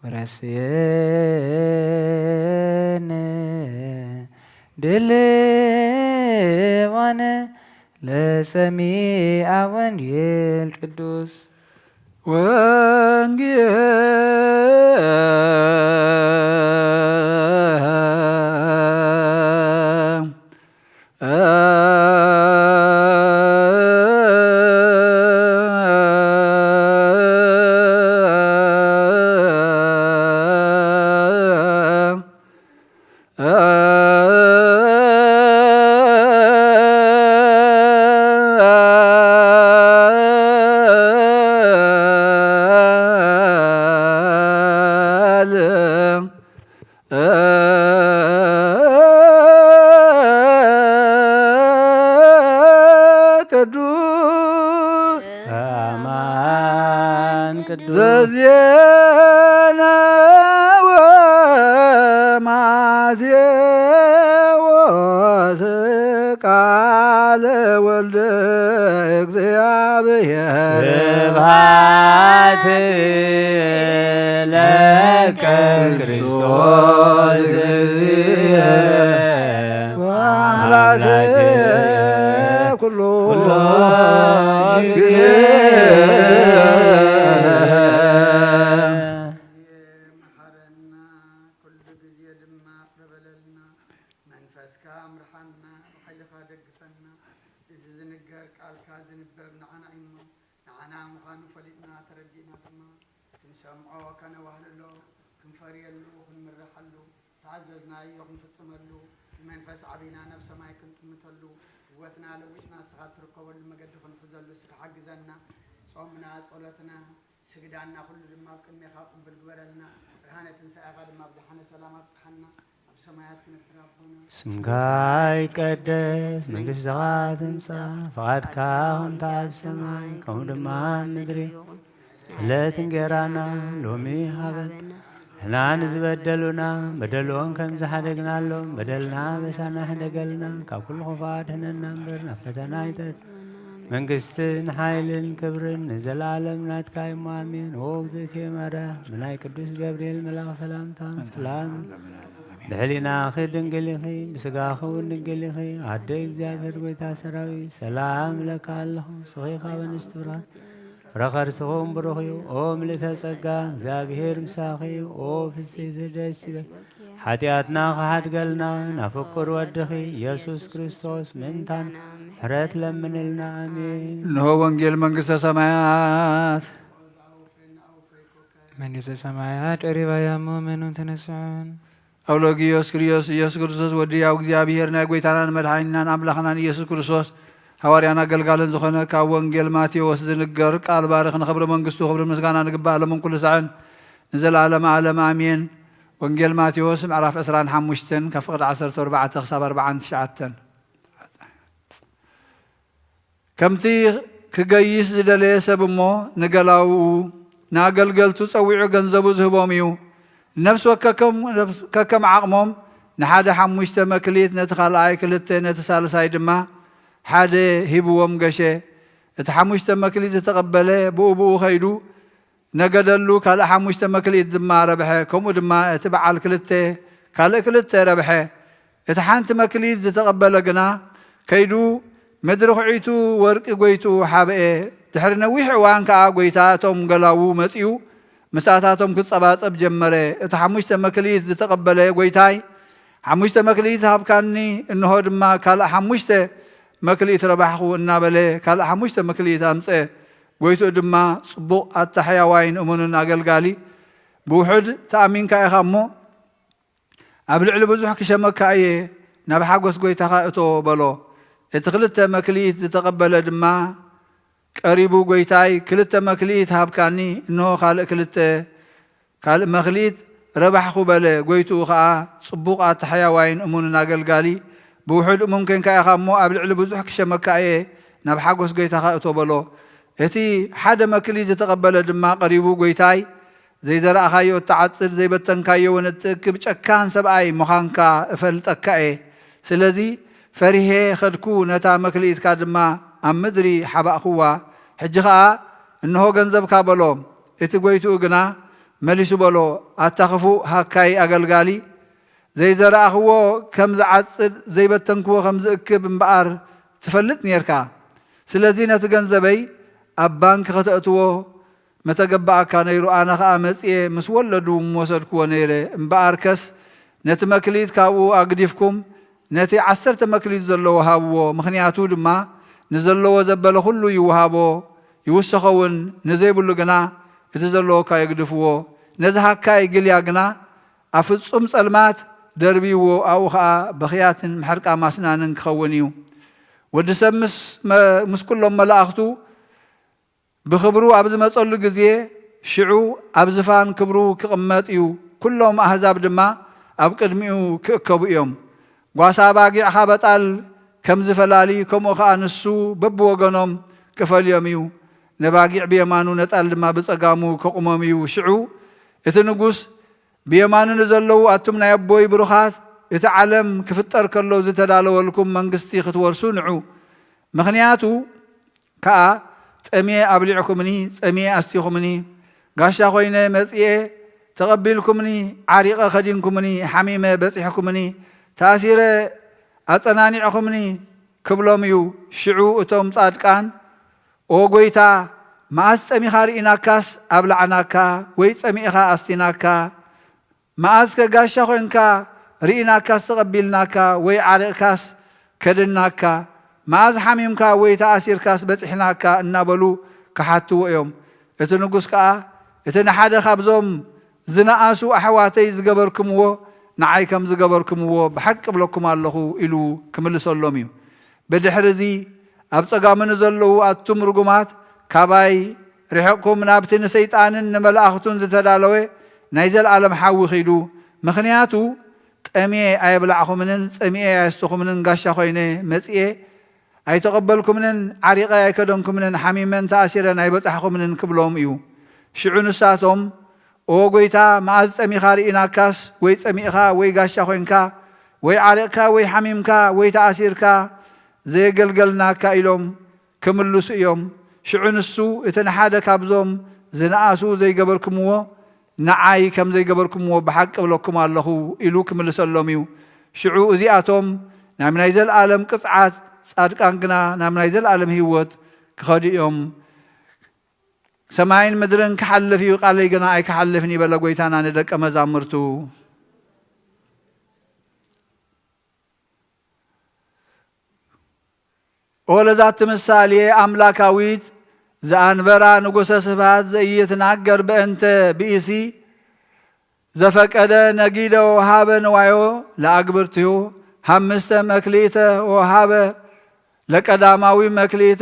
ወረስየነ ድልዋነ ለሰሚዐ ወንጌል ቅዱስ ዘዜነ ወማቴዎስ ቃለ ወልደ እግዚአብሔር ስብሐት ለከ ክርስቶስ ወአምላክ ኩሉ ጊዜ መንፈስ ዓቢና ነብ ሰማይ ክንጥምተሉ ህይወትና ለዊጥና ስኻ ትርከበሉ መገዲ ክንሕዘሉ ስካ ሓግዘና ጾምና ጸሎትና ስግዳና ኩሉ ድማ ኣብ ቅድሜኻ ቅብል ግበረልና ብርሃነ ትንሣኤኻ ድማ ብድሓነ ሰላም ኣብፅሓና ኣብ ሰማያት ትነብር ኣቦና ስምካ ይቀደስ መንግሥትኻ ትምጻእ ፈቓድካ ኾንታ ኣብ ሰማይ ከምኡ ድማ ኣብ ምድሪ ዕለት እንጀራና ሎሚ ሃበና ንሕና ንዝበደሉና በደልዎን ከም ዝሓደግናሎም በደልና በሳና ሕደገልና ካብ ኩሉ ክፋት ድሕነና እምበር ናብ ፈተና ይተት መንግስትን ሓይልን ክብርን ንዘለዓለም ናትካ እሞ ኣሜን። ኦ እግዝእትየ ማርያም ብናይ ቅዱስ ገብርኤል መልኣኽ ሰላምታ ሰላም ልዕሊናኺ ድንግል ኢኺ ብስጋኺ እውን ድንግል ኢኺ ኣደ እግዚኣብሔር ጎይታ ሰራዊት ሰላም ለካ ኣለኹ ስኺኻ በንስቲ ብርሃን ፍረኸርስኹም ብሩኽ እዩ። ኦ ምልእተ ጸጋ እግዚኣብሔር ምሳኺ እዩ። ኦ ፍስሕቲ ደስ ይበል ሓጢኣትና ኸሓድገልና ናብ ፍቁር ወድኺ ኢየሱስ ክርስቶስ ምንታን ሕረት ለምንልና ኣሜን። እንሆ ወንጌል መንግሥተ ሰማያት መንግሥተ ሰማያት ቀሪባ እሞ መኑን ተነስዑን አውሎጊዮስ ክርስቶስ ኢየሱስ ክርስቶስ ወዲ ያው እግዚአብሔር ናይ ጎይታናን መድኃኒናን አምላኽናን ኢየሱስ ክርስቶስ ሐዋርያና አገልጋለን ዝኾነ ካብ ወንጌል ማቴዎስ ዝንገር ቃል ባርኽ ንኽብሪ መንግስቱ ክብሪ ምስጋና ንግባእ ለምን ኩሉ ሰዓን ንዘለዓለመ ዓለም አሜን። ወንጌል ማቴዎስ ምዕራፍ 25 ካብ ፍቕዲ 14 ክሳብ 49 ከምቲ ክገይስ ዝደለየ ሰብ እሞ ንገላውኡ ንኣገልገልቱ ጸዊዑ ገንዘቡ ዝህቦም እዩ። ነፍሲ ከከም ዓቕሞም ንሓደ 5 መክሊት ነቲ ካልኣይ 2 ነቲ ሳልሳይ ድማ ሓደ ሂብዎም ገሸ። እቲ 5 መክሊት ዝተቐበለ ብኡ ኸይዱ ነገደሉ ካልእ 5 መክሊት ድማ ረብሐ። ከምኡ ድማ እቲ በዓል 2 ካልእ 2 ረብሐ። እቲ ሓንቲ መክሊት ዝተቐበለ ግና ከይዱ ምድሪ ኹዒቱ ወርቂ ጎይቱ ሓብአ። ድሕሪ ነዊሕ እዋን ከዓ ጎይታ እቶም ገላው መጺኡ ምሳታቶም ክጸባጸብ ጀመረ። እቲ 5 መክሊት ዝተቐበለ ጎይታይ 5 መክሊት ሃብካኒ እንሆ ድማ ካልእ 5 መክሊት ረባሕኹ እናበለ ካልእ 5 መክሊት ኣምፀ። ጎይቱ ድማ ጽቡቕ ኣታሕያዋይን እሙንን ኣገልጋሊ ብውሕድ ተኣሚንካ ኢኻ እሞ ኣብ ልዕሊ ብዙሕ ክሸመካ እየ ናብ ሓጐስ ጎይታኻ እቶ በሎ። እቲ 2 መክሊት ዝተቐበለ ድማ ቀሪቡ ጎይታይ 2 መክሊት ሃብካኒ እንሆ ካልእ መክሊት ረባሕኹ በለ። ጎይቱ ከዓ ጽቡቕ ኣታሕያዋይን እሙንን ኣገልጋሊ ብውሕድ እሙን ኮንካ ኢኻ እሞ ኣብ ልዕሊ ብዙሕ ክሸመካ እየ ናብ ሓጐስ ጎይታኻ እቶ በሎ። እቲ ሓደ መክሊት ዝተቐበለ ድማ ቀሪቡ ጎይታይ ዘይዘራእኻዮ እተዓጽድ ዘይበተንካዮ እውን እትእክብ ጨካን ሰብኣይ ምዃንካ እፈልጠካ እየ። ስለዚ ፈሪሄ ኸድኩ ነታ መክሊትካ ድማ ኣብ ምድሪ ሓባእኽዋ። ሕጂ ከዓ እንሆ ገንዘብካ በሎ። እቲ ጎይትኡ ግና መሊሱ በሎ ኣታኽፉእ ሃካይ ኣገልጋሊ ዘይዘራእኽዎ ከም ዝዓጽድ ዘይበተንክዎ ከም ዝእክብ እምበኣር ትፈልጥ ነርካ። ስለዚ ነቲ ገንዘበይ ኣብ ባንኪ ከተእትዎ መተገባእካ ነይሩ። ኣነ ከዓ መጽየ ምስ ወለዱ ወሰድክዎ ነይረ። እምበኣር ከስ ነቲ መክሊት ካብኡ ኣግዲፍኩም ነቲ 10 መክሊት ዘለዎ ሃብዎ። ምኽንያቱ ድማ ንዘለዎ ዘበለ ኩሉ ይውሃቦ ይውሰኸውን፣ ንዘይብሉ ግና እቲ ዘለዎካ የግድፍዎ። ነዚ ሃካይ ግልያ ግና ኣብ ፍጹም ጸልማት ደርቢዎ። ኣብኡ ከዓ በኽያትን ምሕርቃ ማስናንን ክኸውን እዩ። ወዲ ሰብ ምስ ኩሎም መላእኽቱ ብክብሩ ኣብ ዝመጸሉ ግዜ ሽዑ ኣብ ዝፋን ክብሩ ክቕመጥ እዩ። ኩሎም ኣሕዛብ ድማ ኣብ ቅድሚኡ ክእከቡ እዮም። ጓሳ ባጊዕኻ በጣል ከም ዝፈላሊ ከምኡ ከዓ ንሱ በብወገኖም ክፈልዮም እዩ። ነባጊዕ ብየማኑ ነጣል ድማ ብጸጋሙ ከቁሞም እዩ። ሽዑ እቲ ንጉስ ብየማኑ ንዘለዉ ኣቱም ናይ ኣቦይ ብሩኻት እቲ ዓለም ክፍጠር ከሎ ዝተዳለወልኩም መንግስቲ ክትወርሱ ንዑ። ምኽንያቱ ከዓ ጸምየ ኣብሊዕኩምኒ ጸምየ ኣስቲኹምኒ ጋሻ ኾይነ መጽየ ተቐቢልኩምኒ ዓሪቐ ኸዲንኩምኒ ሓሚመ በጺሕኩምኒ ተኣሲረ ኣጸናኒዕኹምኒ ክብሎም እዩ። ሽዑ እቶም ጻድቃን ኦ ጎይታ መዓዝ ጸሚኻ ርኢናካስ ኣብላዕናካ ወይ ጸሚእኻ ኣስቲናካ? መዓዝ ከጋሻ ኾይንካ ርኢናካስ ተቐቢልናካ ወይ ዓሪቕካስ ከድናካ? መዓዝ ሓሚምካ ወይ ተኣሲርካስ በጺሕናካ እናበሉ ክሓትዎ እዮም። እቲ ንጉስ ከዓ እቲ ንሓደ ካብዞም ዝነኣሱ ኣሕዋተይ ዝገበርክምዎ ንዓይ ከም ዝገበርክምዎ ብሓቂ ብለኩም ኣለኹ ኢሉ ክምልሰሎም እዩ። ብድሕሪ እዚ ኣብ ጸጋሙ ንዘለዉ ኣቱም ርጉማት ካባይ ርሕቕኩም ናብቲ ንሰይጣንን ንመላእኽቱን ዝተዳለወ ናይ ዘለዓለም ሓዊ ኺዱ። ምኽንያቱ ጠምየ ኣየብላዕኹምንን ጸሚኤ ኣየስተኹምንን ጋሻ ኾይነ መጽየ ኣይተቐበልኩምንን ዓሪቐ ኣይከደንኩምንን ሓሚመን ተኣሲረን ኣይበጻሕኹምንን ክብሎም እዩ። ሽዑ ንሳቶም ኦ ጎይታ መዓዝ ፀሚኻ ርኢናካስ ወይ ፀሚእኻ ወይ ጋሻ ኮይንካ ወይ ዓሪቕካ ወይ ሓሚምካ ወይ ተኣሲርካ ዘየገልገልናካ ኢሎም ክምልሱ እዮም። ሽዑ ንሱ እቲ ንሓደ ካብዞም ዝነኣሱ ዘይገበርኩምዎ ንዓይ ከም ዘይገበርኩምዎ ብሓቂ ብለኩም ኣለኹ ኢሉ ክምልሰሎም እዩ። ሽዑ እዚኣቶም ናብ ናይ ዘለኣለም ቅፅዓት ጻድቃን ግና ናብ ናይ ዘለኣለም ህይወት ክኸዱ እዮም። ሰማይን ምድርን ክሓልፍ እዩ ቃለይ ግና ኣይክሓልፍን ይበለ ጎይታና ንደቀ መዛሙርቱ። ኦለዛት ምሳሌ አምላካዊት ዘአንበራ ንጉሰ ስብሐት ዘኢትናገር በእንተ ብእሲ ዘፈቀደ ነጊደ ወሃበ ንዋዮ ለአግብርትዮ 5 መክሊተ ወሃበ ለቀዳማዊ መክሊተ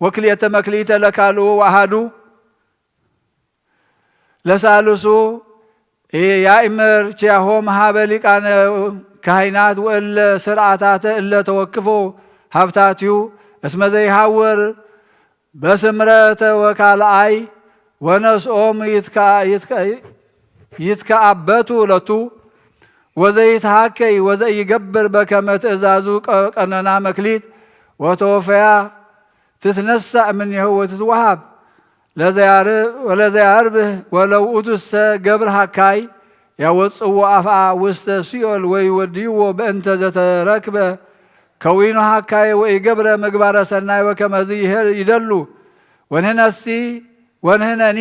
ወክልኤተ መክሊተ ለካልኡ ወአሃዱ ለሳልሱ ያእምር ቺያሆም ሃበ ሊቃነ ካህናት ወእለ ስርዓታተ እለ ተወክፎ ሃብታትዩ እስመ ዘይሃውር በስምረተ ወካልአይ ወነስኦም ይትከአበቱ ለቱ ወዘይትሃከይ ወዘይገብር በከመ ትእዛዙ ቀነና መክሊት ወተወፈያ ትትነሳእ እምኔሁ ወትትወሃብ ወለዘያርብህ ወለውእቱሰ ገብር ሃካይ ያወፅዎ አፍአ ውስተ ሲኦል ወይ ወድይዎ በእንተ ዘተረክበ ከዊኑ ሃካይ ወይ ገብረ ምግባረ ሰናይ ወከመዚ ይደሉ ወንህነኒ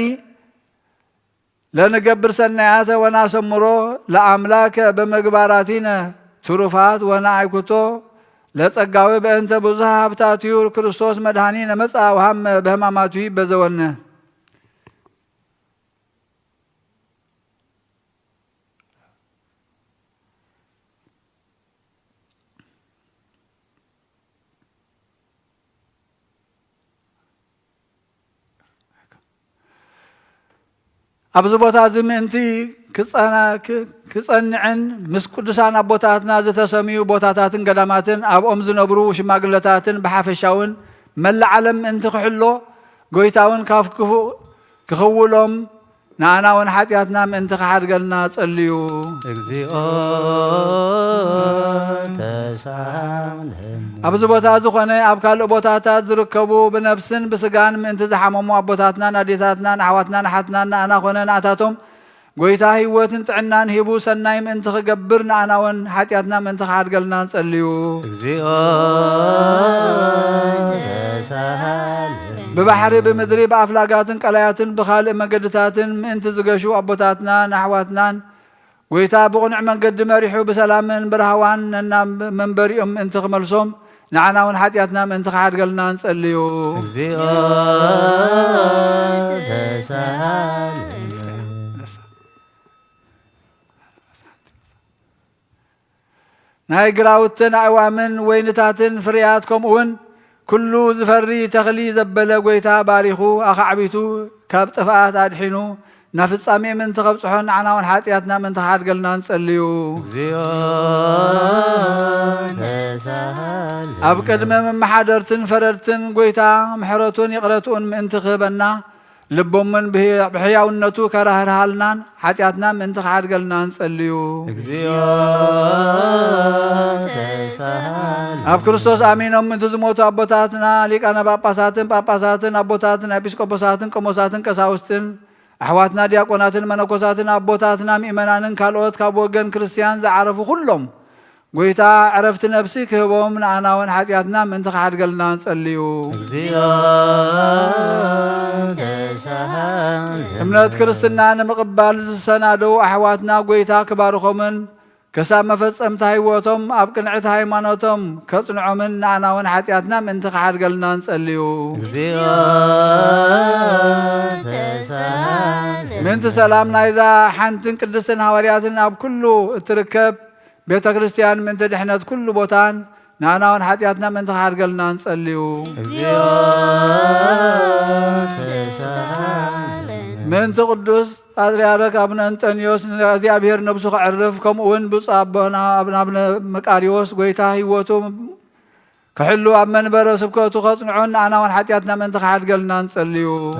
ለንገብር ሰናያተ ወናሰምሮ ለአምላከ በመግባራቲነ ትሩፋት ወናአይኩቶ ለጸጋዊ በእንተ ብዙሃ ሀብታትዩ ክርስቶስ መድኃኒነ መጻ ወሃመ በህማማትዩ በዘወነ ኣብዚ ቦታ እዚ ምእንቲ ክጸንዕን ምስ ቅዱሳን ኣቦታትና ዝተሰምዩ ቦታታትን ገዳማትን ኣብኦም ዝነብሩ ሽማግለታትን ብሓፈሻውን መላእ ዓለም ምእንቲ ክሕሎ ጎይታውን ካብ ክፉእ ክኽውሎም ንኣና እውን ሓጢኣትና ምእንቲ ክሓድገልና ጸልዩ። እግዚኦ ተሳለኒ። ኣብዚ ቦታ ዝኾነ ኣብ ካልእ ቦታታት ዝርከቡ ብነፍስን ብስጋን ምእንቲ ዝሓመሙ ኣቦታትናን ኣዴታትናን ኣሕዋትናን ኣሓትናን ንኣና ኮነ ንኣታቶም ጎይታ ህይወትን ጥዕናን ሂቡ ሰናይ ምእንቲ ክገብር ንኣና እውን ሓጢኣትና ምእንቲ ክሓድገልና ንጸልዩ። እግዚኦ ተሳለኒ። ብባሕሪ ብምድሪ ብኣፍላጋትን ቀላያትን ብካልእ መንገድታትን ምእንቲ ዝገሹ ኣቦታትናን ኣሕዋትናን ጎይታ ብቕኑዕ መንገዲ መሪሑ ብሰላምን ብረሃዋን ነና መንበሪኦም ምእንቲ ክመልሶም ንዓና እውን ሓጢኣትና ምእንቲ ክሓድገልና ንጸልዩ። እግዚኦ ተሳለኒ። ናይ ግራውትን ኣእዋምን ወይንታትን ፍርያት ከምኡውን ኩሉ ዝፈሪ ተኽሊ ዘበለ ጎይታ ባሪኹ ኣኻዕቢቱ ካብ ጥፍኣት ኣድሒኑ ናብ ፍጻሜ ምእንቲ ከብፅሖ ንዓና እውን ሓጢኣትና ምእንቲ ክሓድገልና ንጸልዩ። እግዚኦ ተሳለኒ። ኣብ ቅድመ መመሓደርትን ፈረድትን ጎይታ ምሕረቱን ይቕረቱን ምእንቲ ክህበና ልቦምን ብሕያውነቱ ከራህርሃልናን ሓጢኣትና ምእንቲ ክሓድገልና ንጸልዩ። እግዚኦ ተሳለኒ። ኣብ ክርስቶስ ኣሚኖም ምእንቲ ዝሞቱ ኣቦታትና ሊቃነ ጳጳሳትን ኣቦታትን ኤጲስቆጶሳትን ቆሞሳትን ቀሳውስትን ኣሕዋትና ዲያቆናትን መነኮሳትን ኣቦታትና ምእመናንን ካልኦት ካብ ወገን ክርስቲያን ዝዓረፉ ኩሎም ጎይታ ዕረፍቲ ነፍሲ ክህቦም ንኣና እውን ሓጢኣትና ምእንቲ ክሓድገልና ንጸልዩ። እግዚኦ ተሳለኒ። እምነት ክርስትና ንምቕባል ዝሰናደው ኣሕዋትና ጎይታ ክባርኾምን ክሳብ መፈጸምቲ ህይወቶም ኣብ ቅንዕቲ ሃይማኖቶም ከጽንዖምን ንኣና እውን ሓጢኣትና ምእንቲ ክሓድገልና ንጸልዩ። እግዚኦ ተሳለኒ። ምእንቲ ሰላም ናይዛ ሓንትን ቅድስትን ሃዋርያትን ኣብ ኩሉ እትርከብ ቤተ ክርስቲያን ምእንቲ ድሕነት ኩሉ ቦታን ንኣና እውን ሓጢኣትና ምእንቲ ክሓድገልና ንጸልዩ። እግዚኦ ተሳለኒ። ምእንቲ ቅዱስ ፓትርያርክ ኣቡነ እንጠንዮስ ንእግዚኣብሔር ነብሱ ክዕርፍ ከምኡውን ብፁዕ ኣቡነ መቃሪዎስ ጎይታ ህይወቱ كحلو أب منبر سبكوتو خصنعون أنا وان حتياتنا من تخحد قلنا نصليو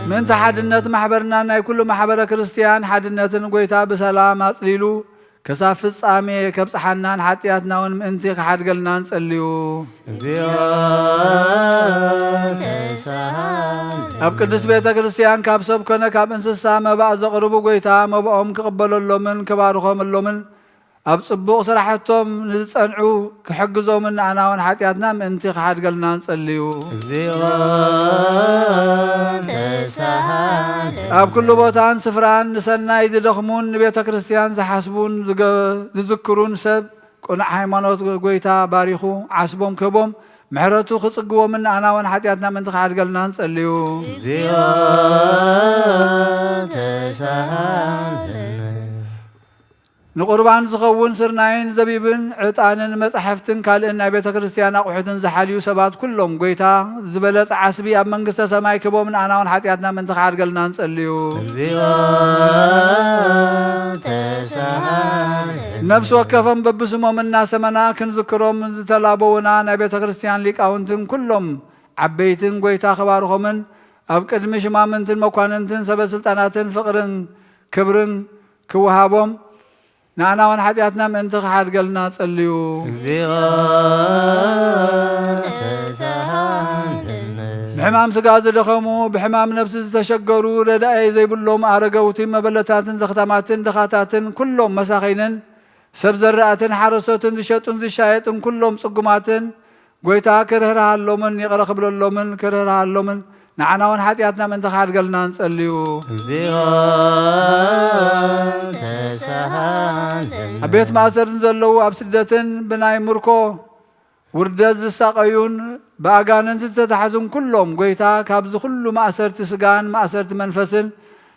من تحدنات محبرنا ناي كل محبر كريستيان حدنات نقويتا بسلام أصليلو كساف الصامي كبصحنا حتياتنا ون انتي خحد قلنا نصليو أب قدس بيت كريستيان كاب سب كنا كاب انسسا مبا زقربو قويتا مباهم كقبلوا اللومن كبارخهم اللومن أب صبوق صراحتهم نتصنعوا كحجزوا من أنا ونحاتياتنا من انتي خحد قلنا نصليو أب كل بوتان سفران نسنا يدخمون بيت كريستيان زحاسبون يذكرون سب كنا حيمانوت قويتا باريخو عصبهم كبهم محرتو خصقوا من أنا ونحاتياتنا من انتي خحد قلنا نصليو نقربان زخون سرناين زبيبن عطانن مصحفتن كالئنا بيت كريستيان اقحتن زحاليو سبات كلهم قويتا زبلص عسبي اب منغسته سماي كبو من انا ون حاتياتنا من تخاد قلنا نصليو نفس وكفن ببسمو منا سمنا كنذكرهم من تلابونا بيت كريستيان ليقاونتن كلهم عبيتن قويتا خبارهم اب قدم شمامنتن مكواننتن سبسلطاناتن فقرن كبرن كوهابهم نانا وان حاتياتنا من انت خحد قلنا صليو بحمام سقاز دخمو بحمام نفس تشجروا رداي زي بلوم ارغوتي مبلتاتن زختماتن دخاتاتن كلهم مساخينن سب زراتن حرسوتن زشطن زشايطن كلهم صقماتن قويتا كرهرهالومن يقرخ بلولومن كرهرهالومن نعنا وان حاتياتنا من تخاد قلنا نصليو أبيت ماسر نزلو أبسدتن بناي مركو وردز الساقيون باقانن تتحزن كلهم قويتا كابز كله ماسر تسقان ماسر منفسن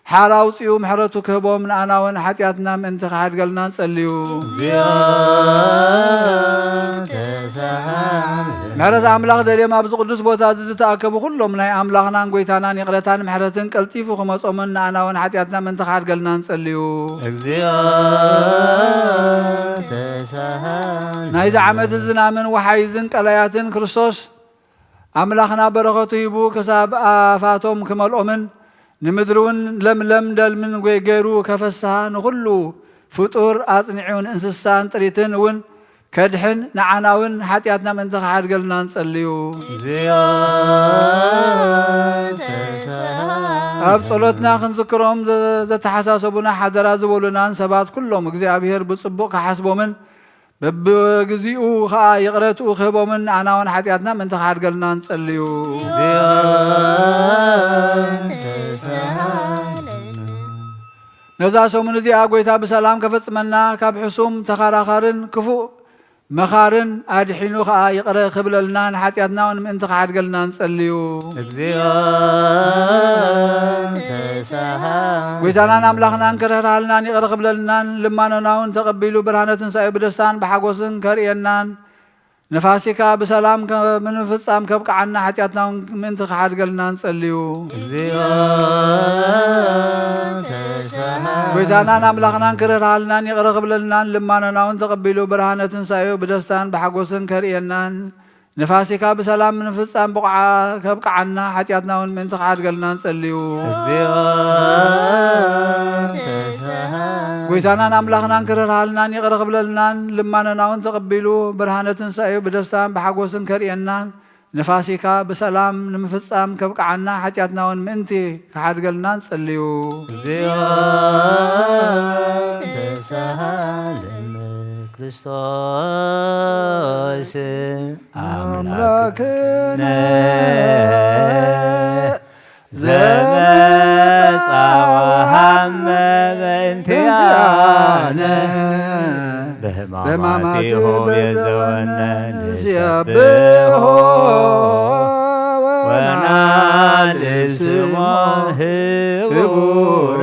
حالاوطيو محرتو كهبو من أنا وان حاتياتنا من تخاد قلنا نصليو محرت أملاق دليل ما بز قدس بوتا زتأكبو كلهم ناي أملاقنا قويتانا نقرتان محرتن كالتيفو خمس أمنا أنا وان حاتياتنا من تخاد قلنا نصليو ناي زعمت الزنامن وحيزن كلاياتن كريستوس أملاقنا برغتو يبو كساب آفاتهم كمالؤمن نمدرون لم دل من غيرو كفسها نخلو فطور أصنعون إنسان طريتن ون كدحن نعناون حاتياتنا من تخحد قلنا نصليو أب صلوتنا خنذكرهم زتحساسبونا حضرا زبولنا سبات كلهم እግዚአብሔር بصبوق كحسبو من ببغزيو خا يقرتو خبو من عناون حاتياتنا من تخحد قلنا نصليو نزا سومن زي اغويتا بسلام كفصمنا كاب حسوم تخاراخرن كفو مخارن ادحينو خا يقرا خبللنا حاتياتنا من انت خحد قلنا نصليو ويتانا املاخنا نكرهرالنا يقرا خبللنا لمانوناون تقبلوا برهانتن ساي بدستان بحقوسن كرينان نفاسيكا بسلام من فصام كبقعنا حاتياتنا من انت خحد قلنا نصليو ويتانا املاخنا نكرهرالنا يقرا خبللنا لمانوناون تقبلوا برهانتن ساي بدستان بحقوسن كرينان نفاسيكا بسلام من فصام بقعة كبقعنا حاتياتنا من انت خحد قلنا نصليو ويتانا املاخنا نكرهرالنا يقرا خبللنا لمانوناون تقبلوا برهانتن ساي بدستان بحقوسن كرينان نفاسيكا بسلام نمفصام كبقعنا حاتياتنا من انت خحد قلنا نصليو ክርስቶስ አምላክነ ዘመጻ ወሐመ በእንቲአነ በሕማማቲሁ የዘወነ ንሴብሖ ወናልስሞ ህቡረ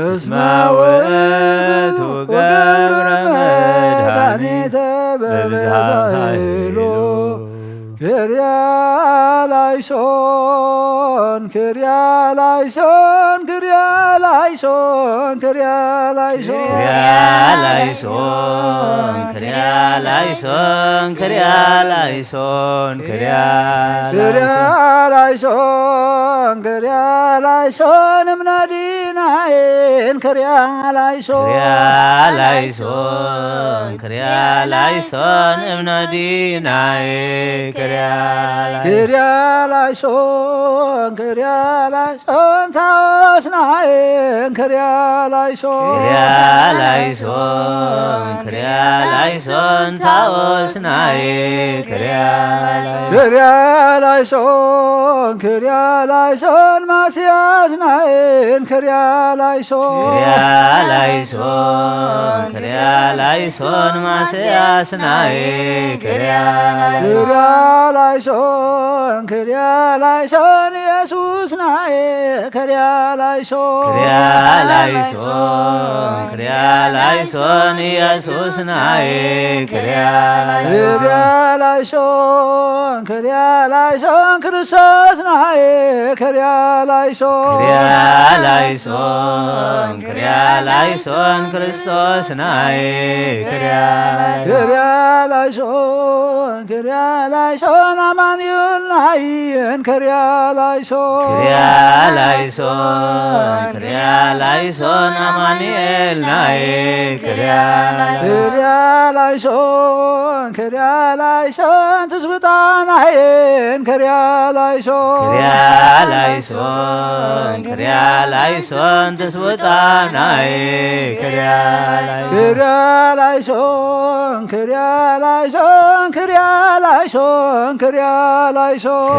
እስመ ውእቱ ገብረ መድኃኒተ በብዝሃ ኃይሉ ክርያላይሶን ክርያላይሶን ክርያላይሶን ክርያላይሶን ክርያላይሶን ክርያላይሶን ክርያላይሶን ክርያላይሶን እምናዲናዬን ክርያላይሶን ክርያላይሶን እምናዲናዬ ክርያላይሶን ክርያላይሶን ታወስናዬን ክርያላይሶን ክርያላይሶን ታወስናዬ ክርያላይሶን ክርያላይሶን ማስያዝናዬን ክርያላይሶን ክርያላይሶን ማስያስናዬ ክርያላይሶን ክርያላይሶን ኢየሱስናዬ ክርያላይሶን ክርያላይሶን ኢየሱስናዬ ክርያላይሶን ክርያላይሶን ክርስቶስናዬ ክርያላይሶን ክርያላይሶን ክርስቶስናዬ ክርያላይሶን ክርያላይሶን አማኑኤልናዬን ክርያላይሶን ክርያላይሶን አማኑኤልናዬ ክርያላይሶን ክርያላይሶን ትስብእታናዬን ክርያላይሶን ክርያላይሶን ትስብእታናዬ ክርያላይሶን ክርያላይሶን ክርያላይሶን ክርያላይሶን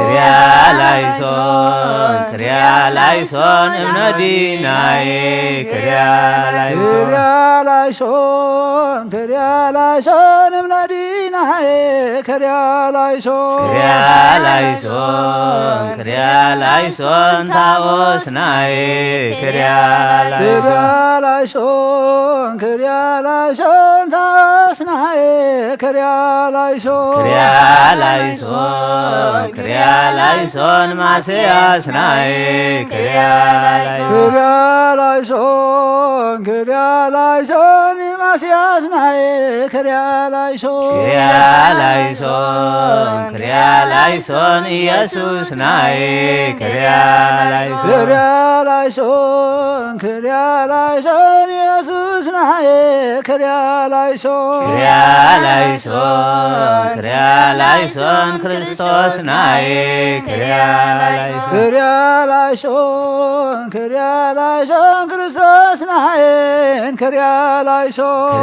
ክርያላይሶን እምነዲናዬ ክርያላይሶን ክርያላይሶን እምነዲናዬ ክርያላይሶን ክርያላይሶን ታወስናዬ ክርያላይሶን ክርያላይሶን ታወስናዬ ክርያላይሶን ክርያላይሶን ማስያስናዬ ክርያላይሶን ክርያላይሶን ማስያስናዬ ክርያላይሶን ክርያላይሶን ኢየሱስናዬ ክርያላይሶን ክርያላይሶን ኢየሱስናዬ ክርያላይሶን ክርያላይሶን ክርስቶስናዬ ክርያላይሶን ክርያላይሶን ክርስቶስናዬን ክርያላይሶን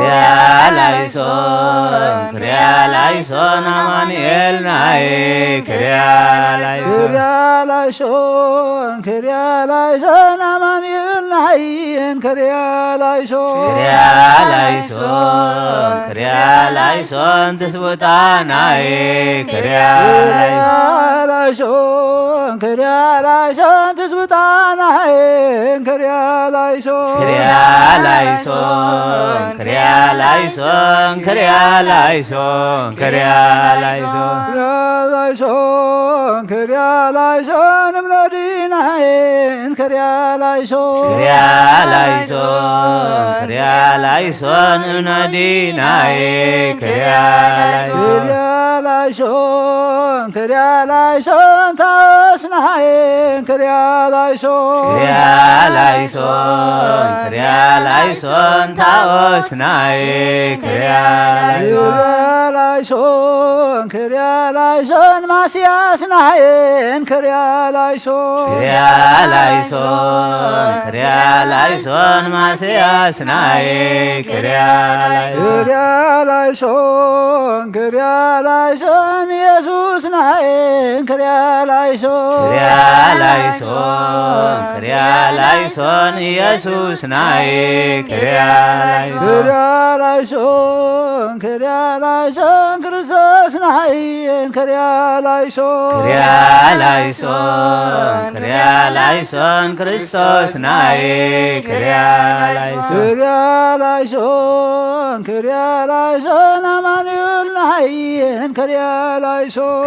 ክርያላይሶን አማኑኤልናዬ ክርያላይሶን ክርያላይሶን አማኑኤልናዬን ክርያላይሶን ክርያላይሶን ትስብእታናዬ ክርያላይሶን ክርያላይሶን ትስብእታናዬን ክርያላይሶን ክርያላይሶን ክርያላይሶን ክርያላይሶን እምነዲናዬን ክርያላይሶን ክርያላይሶን እምነዲናዬ ክርያላይሶን ክርያላይሶን ታወስናዬን ክርያላይሶን ክርያላይሶን ታወስናዬ ክርያላይሶን ክርያላይሶን ማስያስናዬን ክርያላይሶን ክርያላይሶን ማስያስናዬ ክርያላይሶን ክርያላይሶን ኢየሱስናዬን ክርያላይሶን ክርያላይሶን ኢየሱስናዬ ክርያላይሶን ክርያላይሶን ክርስቶስናዬን ክርያላይሶን ክርያላይሶን ክርስቶስናዬ ክርያላይሶን ክርያላይሶን አማኑኤልናዬን ክርያላይሶን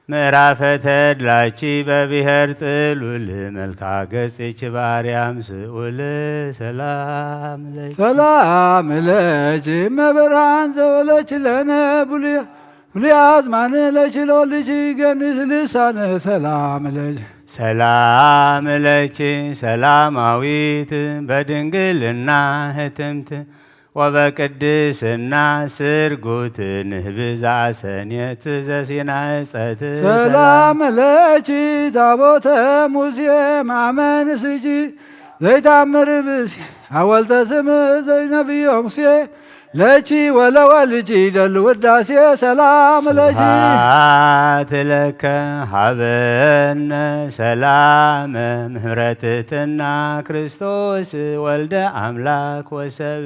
ምዕራፈ ተድላቺ በብሔር ጥሉል መልካ ገጽች ባርያም ስኡል ሰላም ለኪ ሰላም ለኪ መብርሃን ዘወለች ለነ ብሉይ አዝማን ለችሎ ልጅ ገንስ ልሳነ ሰላም ለኪ ሰላም ለኪ ሰላማዊት በድንግልና ህትምት ወበቅድስና ስርጉት ንህብዛ ሰኔት ዘሲና ጸት ሰላም ለኪ ታቦተ ሙሴ ማመን ስጂ ዘይታምር ብሲ ሐወልተ ስም ዘይነብዮ ሙሴ ለኪ ወለወልጂ ደል ውዳሴ ሰላም ለኪ ስብሐት ለከ ሀበነ ሰላም ምህረትትና ክርስቶስ ወልደ አምላክ ወሰብ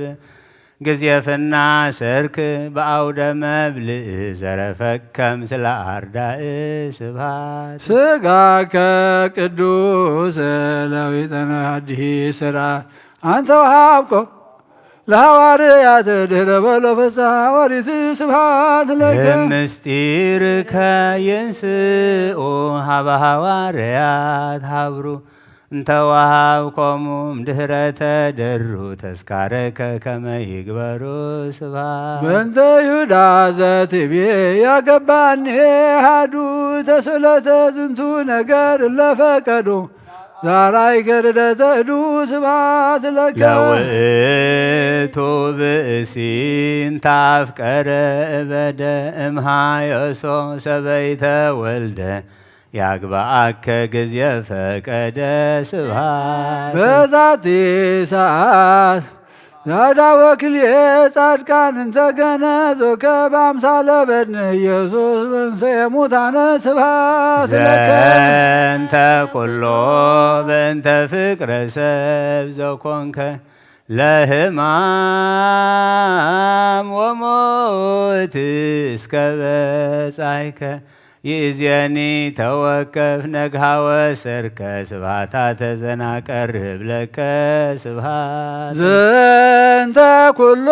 ግዝየፍና ሰርክ በአውደ መብልዕ ዘረፈከም ስለ አርዳእ ስብሐት ስጋከ ቅዱስ ለዊጠነ ሐዲስ ሥርዓት አንተ ወሃብኮ ለሐዋርያት ድኅረ በሎ ፍስሐ ወሪት ስብሐት ለከ ምስጢርከ ይንስኡ ሀበ ሐዋርያት ሀብሩ እንተ ወሃብኮሙ እምድኅረ ተደሩ ተስካረከ ከመ ይግበሩ ስብሐት በእንተ ይሁዳ ዘትቤ ያገባኒ አሐዱ ተስእለተ ዝንቱ ነገር ለፈቀዱ ዛራይ ገርደተ እዱ ስብሐት ለከ ለውእቱ ብእሲን ታፍቀረ እበደ እምሃዮሶ ሰበይተ ወልደ ያግባአከ ጊዜ ፈቀደ ስብሐት በዛቲ ሰዓት ዛዳወ ክልኤ ጻድቃን እንተገነዞከ በአምሳለ በድን ኢየሱስ በእንሰየ ሙታነ ስብሐት ለከ ዘንተ ኩሎ በእንተ ፍቅረ ሰብ ዘኮንከ ለሕማም ወሞት እስከ በጻይከ ይእዜኒ ተወከፍ ነግሃ ወሰርከ ስብሐታተ ዘናቀርብ ለከ ስብሐት ዘንተ ኩሎ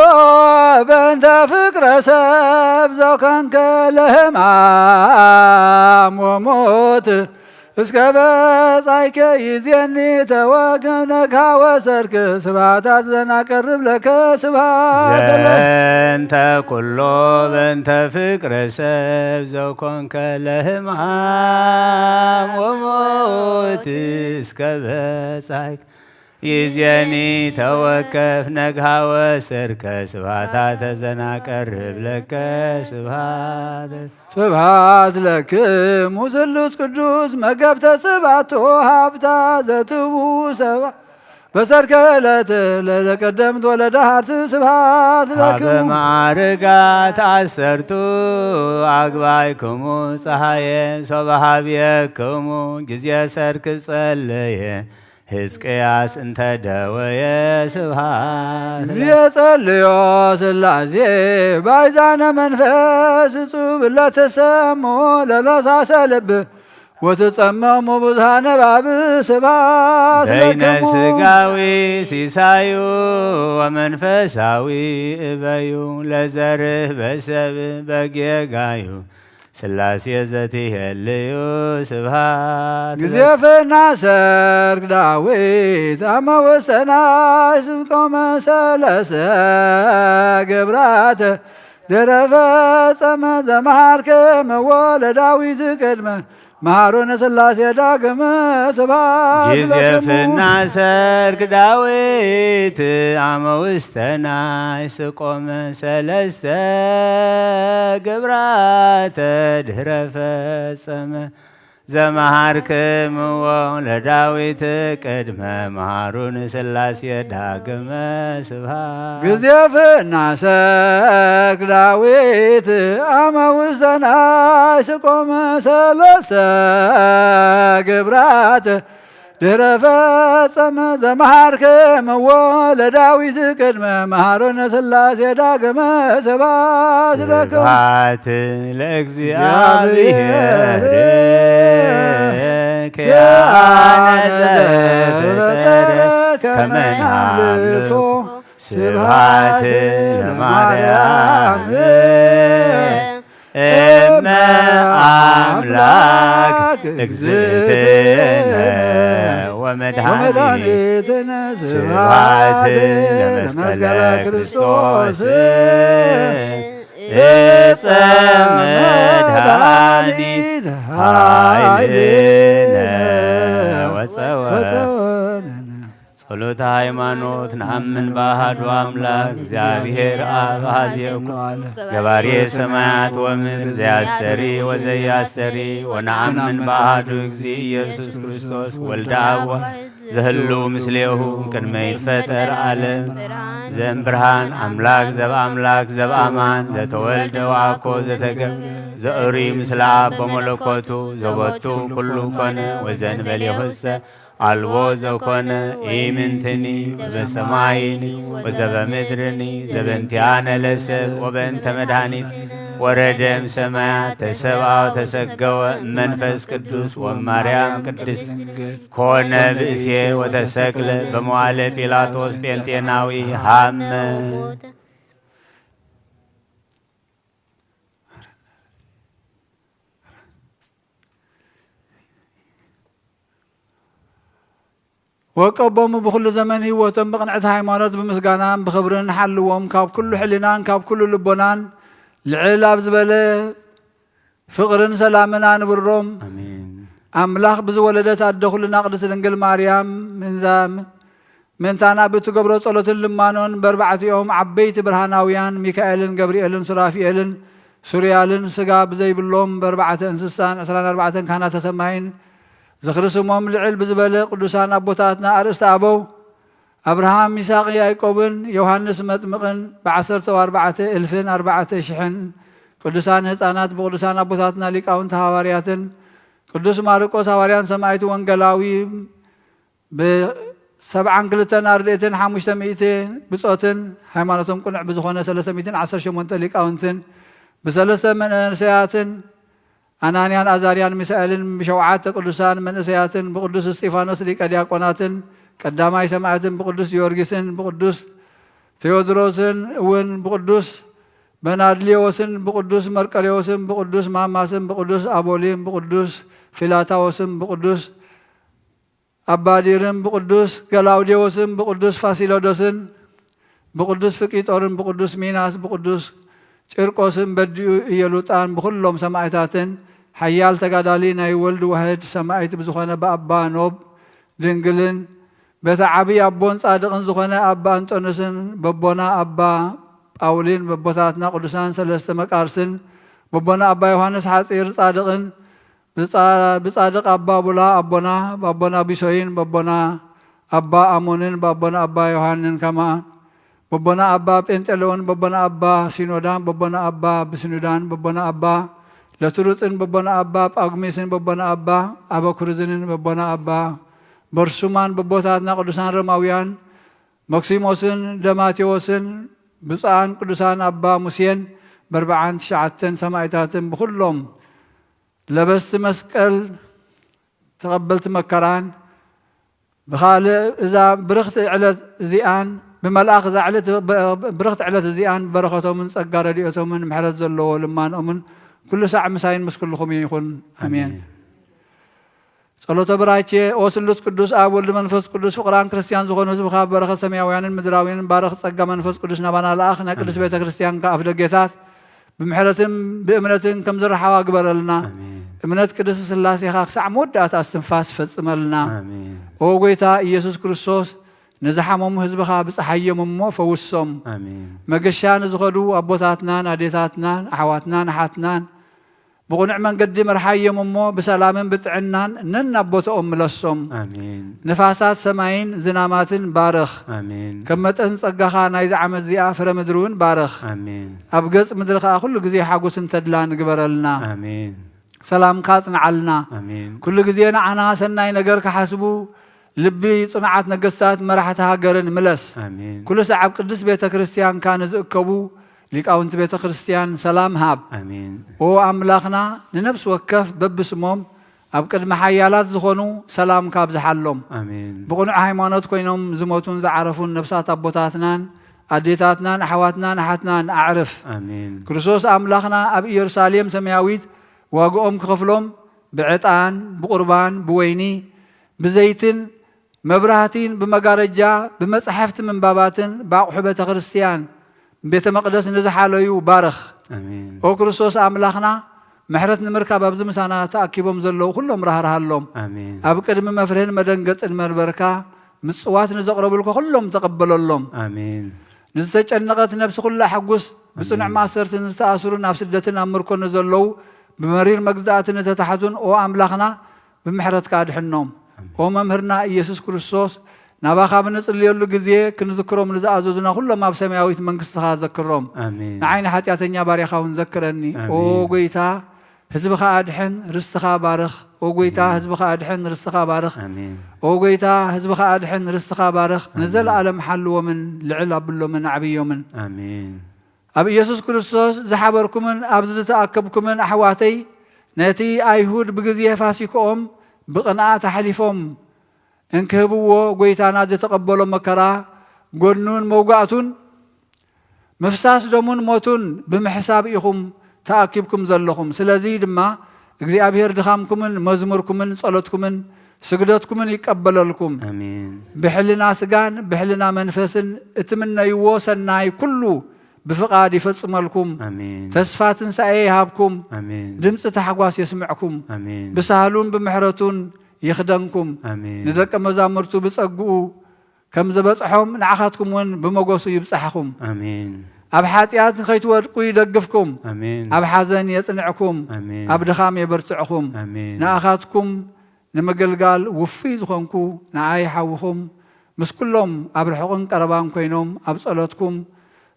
በእንተ ፍቅረ ሰብ ዘኮንከ ለሕማም ወሞት እስከ በጻይከ ይእዜኒ ተወከፍ ነግሃ ወሰርከ ስብሐታተ ዘናቀርብ ለከ ስብሐት ዘንተ ኩሎ በእንተ ፍቅረ ሰብ ዘኮንከ ለሕማም ወሞት እስከ በጻይከ ይእዜኒ ተወከፍ ነግሃ ወሰርከ ስብሐታተ ዘናቀርብ ለከ ስብሐት ስብሐት ለክሙ ስሉስ ቅዱስ መገብተ ስብሐት ሀብታ ዘትቡ ሰብአ በሰርከ ዕለት ለቀደምት ወለዳሃት ስብሐት ለክሙ በማዕርጋት አሰርቱ አግባይክሙ ፀሐየ ሶበሃብየክሙ ጊዜ ሰርክ ጸለየ ሕዝቅያስ እንተ ደወየ ስብሐት ጸልዮ ሥላሴ ባይዛነ መንፈስ እጹብ ለተሰሞ ለለሳሰ ልብ ወትጸመሙ ብዙኃ ነባብ ስብሐት በይነ ለክሙ ሥጋዊ ሲሳዩ ወመንፈሳዊ እበዩ ለዘርህ በሰብ በጌጋዩ ሥላሴ ዘትሄልዩ ስብሐት ግዜፍና ሰርክ ዳዊት አመ ወሰናይ ስብቆመ ሰለስተ ግብራተ ድኅረ ፈጸመ ዘመሃርከ ለዳዊት ቅድመ መሃሮነ ሥላሴ ዳግመ ስብሐት ጊዜፍና ሰርክ ዳዊት አመ ውስተ ናይ ስቆመ ሰለስተ ግብራተ ድኅረ ፈጸመ ዘመሃርክምዎ ለዳዊት ቅድመ መሃሩን ሥላሴ ዳግመ ስብሐት ግዜፍና ሰርክ ዳዊት አመ ውስተ ናይ ስቆመ ሰለስተ ግብራተ ድኅረ ፈጸመ ዘመሃርክምዎ ለዳዊት ቅድመ መሃሮነ ሥላሴ ዳግመ ስብሐት ለክሙ ስብሐት ለእግዚአብሔር ኪያነ ዘፈጠረ ከመ ናምልኮ ስብሐት ለማርያም أملاك اجزتنا ومدحانيتنا سبحات لمسكال كريستوس مدحانيت هايلنا وسوانا ጸሎተ ሃይማኖት ነአምን በአሐዱ አምላክ እግዚአብሔር አብ ኀዜኩ ገባሬ ሰማያት ወምድር ዘያስተሪ ወዘያስተሪ ወነአምን በአሐዱ እግዚእ ኢየሱስ ክርስቶስ ወልደ አብ ዘህሉ ምስሌሁ ቅድመ ይትፈጠር ዓለም ዘእምብርሃን አምላክ ዘበአምላክ ዘበአማን ዘተወልደ ወአኮ ዘተገብረ ዘእሪ ምስለ አብ በመለኮቱ ዘቦቱ ኩሉ ኮነ ወዘእንበሌሁሰ አልቦ ዘኮነ ኢምንትኒ በሰማይኒ ወዘበምድርኒ ዘበንቲአነ ለሰብ ወበእንተ መድኃኒት ወረደም ሰማያት ተሰብአ ተሰገወ መንፈስ ቅዱስ ወማርያም ቅድስት ኮነ ብእሴ ወተሰቅለ በመዋዕለ ጲላጦስ ጴንጤናዊ ሃመ وقبهم بكل زمن هيوتهم بقنعة هايمانات بمسقانان بخبرن حلوهم كاب كل حلنان كاب كل لبنان العلاب زبالة فقرن سلامنا نبرهم أملاخ بزولدت أدخلنا قدس دنقل مريم من ذام من تانا بيتو قبرو صلوة اللمانون باربعة يوم عبيت برهاناويان ميكائيلن جبريلن سرافيلن سوريالن سقاب زي باللوم باربعة انسسان أسران أربعة كانت تسمعين زخرسمهم لعل بزبالة قدسان أبوتاتنا أرست أبو أبراهام ميساق يعقوبن يوحنس مطمقن بعشرة وأربعة ألفين أربعة شحن قدسان هتانات بقدسان أبوتاتنا لكاون هوارياتن قدس ماركوس هواريان سمايت وانجلاوي بسبعان كلتن أرديتن حامشتا مئتين بصوتن هيمانتهم كنع بزخونة 310 لكاونتن بسلسة من نسياتن أنانيان أزاريان مسائلن بشوعات قدسان من أسياتن بقدس استيفانوس ليك دياقوناتن قداماي سماعتن بقدس يورغسن بقدس ثيودروسن ون بقدس بنادليوسن بقدس مرقريوسن بقدس ماماسن بقدس أبولين بقدس فيلاتاوسن بقدس أباديرن بقدس غلاوديوسن بقدس فاسيلودوسن بقدس فقيطورن بقدس ميناس بقدس ጭርቆስን በዲኡ እየሉጣን በሁሉም ሰማዕታትን ሐያል ተጋዳሊ ናይ ወልድ ዋህድ ሰማዕት ብዝኾነ በአባ ኖብ ድንግልን በታ ዓብይ አቦን ጻድቅን ዝኾነ አባ አንጦንስን በቦና አባ ጳውሊን በቦታትና ቅዱሳን ሰለስተ መቃርስን በቦና አባ ዮሐንስ ሐጺር ጻድቅን ብጻድቅ አባ ቡላ አቦና በቦና ቢሶይን በቦና አባ አሞንን በቦና አባ ዮሐንን ከማ ببنا أبا بنتلون ببنا أبا سينودان ببنا أبا بسنودان ببنا أبا لتروتن ببنا أبا أغميسن ببنا أبا كرزنن ببنا أبا برسومان ببوتاتنا قدسان رماويان مكسيموسن دماتيوسن بصان قدسان أبا مسين بربعان شعتن سمايتاتن بخلهم لبست مسكال تقبلت مكران بخالي إذا برخت على زيان بملأخ زعلت برخت علت زيان برختهم من صقار ديوتهم من محرز زلو لما نؤمن كل ساعة مساين مسكلكم يكون امين صلوة برايتي وسلوت قدوس اب ولد منفس قدوس فقران كريستيان زغون حزب خاب برخه سماويان مدراويان بارخ صقا منفس قدوس نبانا لاخنا قدس بيت كريستيان كاف دغيتات بمحرتم بامنتن كم زرحوا اقبرلنا امنت قدس سلاسي خاخ ساعة مودات استنفاس فصملنا امين او غيتا يسوع كريستوس نزحمهم حزبها بصحيهم فوسهم امين مغشان زغدو ابوتاتنا ناديتاتنا احواتنا نحاتنا بقنع من قدم رحيهم بسلام بتعنان نن ابوتهم لسهم امين نفاسات سماين زنامات بارخ امين كمتن صقخا ناي زعم زيا فرمدرون بارخ امين ابقص مدرخا كل غزي حاغوس تدلا نغبرلنا امين سلام كاصنعلنا امين كل غزي نعنا سناي نغر كحسبو لبي صنعات نقصات مرحة هاجرن ملس امين كل ساعة قدس بيت كريستيان كان زكبو ليقاونت بيت كريستيان سلام هاب امين او املاخنا لنفس وكف ببسمهم ابقد محيالات زخونو سلام كاب زحلهم امين بقنع هيمانوت كوينهم زموتون زعرفون نفسات ابوتاتنان أديتاتنا نحواتنا نحتنا نعرف آمين كريستوس أملاخنا أب يرساليم سماويت واقوم كخفلهم بعطان بقربان بويني بزيتن مبرهاتين بمقارجة بمصحفت من باباتن باقحبة خريستيان بيت مقدس نزحاليو بارخ آمين او كريستوس أملاخنا محرت نمركب أبز مسانا تأكيبهم زلو كلهم رهرهالهم آمين أب قدم مفرهن مدنقص المربركة مصوات نزقربوا لكم كلهم تقبلوا لهم آمين نزتጨነቀት ነፍስ ኩላ حጉስ بصنع ማሰርት ንተኣስሩ ናብ ስደትን ኣብ ምርኮ ንዘለዉ بمرير مجزاتنا تتحدون او املاخنا بمحرتك ادحنهم او ممهرنا ኢየሱስ ክርስቶስ ናባኻ ብንጽልየሉ ግዜ ክንዝክሮም ንዝኣዘዙና ኩሎም ኣብ ሰማያዊት መንግስትኻ ዘክሮም አሜን ንዓይኒ ሓጢአተኛ ባሪያኻ እውን ዘክረኒ ኦ ጎይታ ህዝብኻ ኣድሕን ርስትኻ ባርኽ ኦ ጎይታ ህዝብኻ ኣድሕን ርስትኻ ባርኽ አሜን ኦ ጎይታ ህዝብኻ ኣድሕን ርስትኻ ባርኽ ንዘለዓለም ሓልዎምን ልዕል ኣብሎምን ዓብዮምን አሜን ኣብ ኢየሱስ ክርስቶስ ዝሓበርኩምን ኣብ ዝተኣከብኩምን ኣሕዋተይ ነቲ ኣይሁድ ብግዜ ፋሲኮኦም ብቕንዓት ኣሕሊፎም እንክህብዎ ጎይታና ዝተቐበሎ መከራ ጎኑን መውጋእቱን ምፍሳስ ደሙን ሞቱን ብምሕሳብ ኢኹም ተኣኪብኩም ዘለኹም ስለዚ ድማ እግዚአብሔር ድኻምኩምን መዝሙርኩምን ጸሎትኩምን ስግደትኩምን ይቀበለልኩም አሜን ብሕልና ስጋን ብሕልና መንፈስን እትምነይዎ ሰናይ ኩሉ بفقاد يفصملكم امين تسفا تنساي يهابكم امين دمص تحواس يسمعكم امين بسهلون بمحرتون يخدمكم امين ندق مزامرتو بصقو كم زبصحهم نعخاتكم ون بمغوسو يبصحكم امين اب حاتيات خيتودقو يدغفكم امين اب حزن يصنعكم امين اب دخام يبرتعكم امين ناخاتكم نمغلغال وفي زخونكو نعاي حوخم مس كلهم اب رحقن قربان كوينوم اب صلوتكم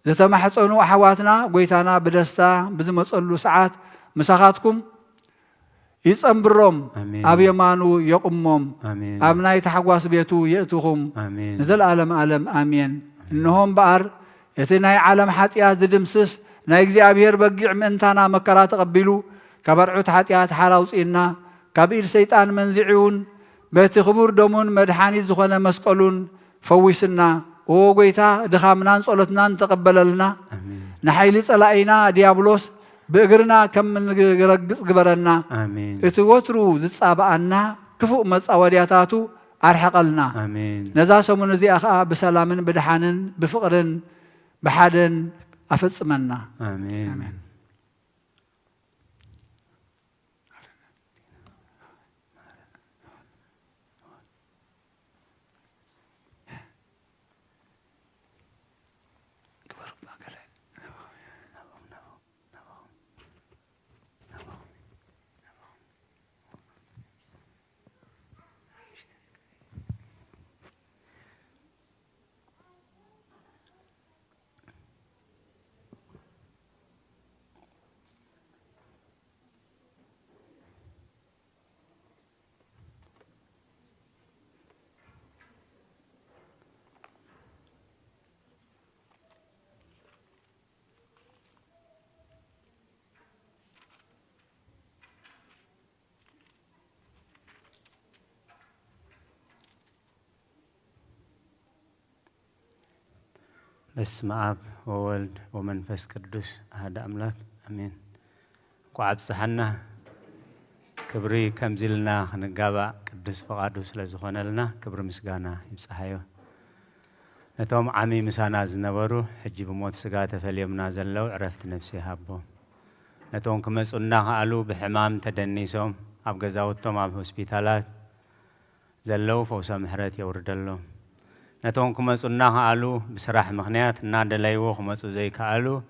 زتمحصنوا أحواتنا قويتانا بدستا بزمصلو ساعات مساخاتكم يصنبرهم أبيمانو يقمهم أبنا يتحقواس بيتو يأتوهم نزل عالم آمين إنهم بار يتناي عالم حاتيات دمسس نايقزي أبير بقيع منتانا مكرات قبلو كبرعوت حاتيات حالاوسئنا كبير سيطان منزعون بيت خبور دمون مدحاني زخونا مسقلون فويسنا او غيتا دخامنان صلتنان تقبل لنا نحيل صلاينا ديابلوس بእግርنا كم نرغص غبرنا امين اتوترو زصابعنا كفو مصاودياتاتو ارحقلنا امين نزا سمون زي اخا بسلامن بدحانن بفقرن بحدن افصمنا امين امين بسم الله وولد ومنفس قدوس هذا أملاك أمين قعب صحنا كبري كمزلنا نقابا قدوس فقادوس لزخونا لنا كبر مسقانا يبصحيو نتوم عمي مسانا زنبرو حجي بموت سقاته فاليوم نازل لو عرفت نفسي هابو نتوم كمسؤولنا قالوا بحمام تدنيسهم أبقى زاوتهم أب هوسبيتالات زلوا فوسا محرات يوردلو نتوم كمسؤولنا قالوا بصراحة مخنيات نادليو خمسو زي قالوا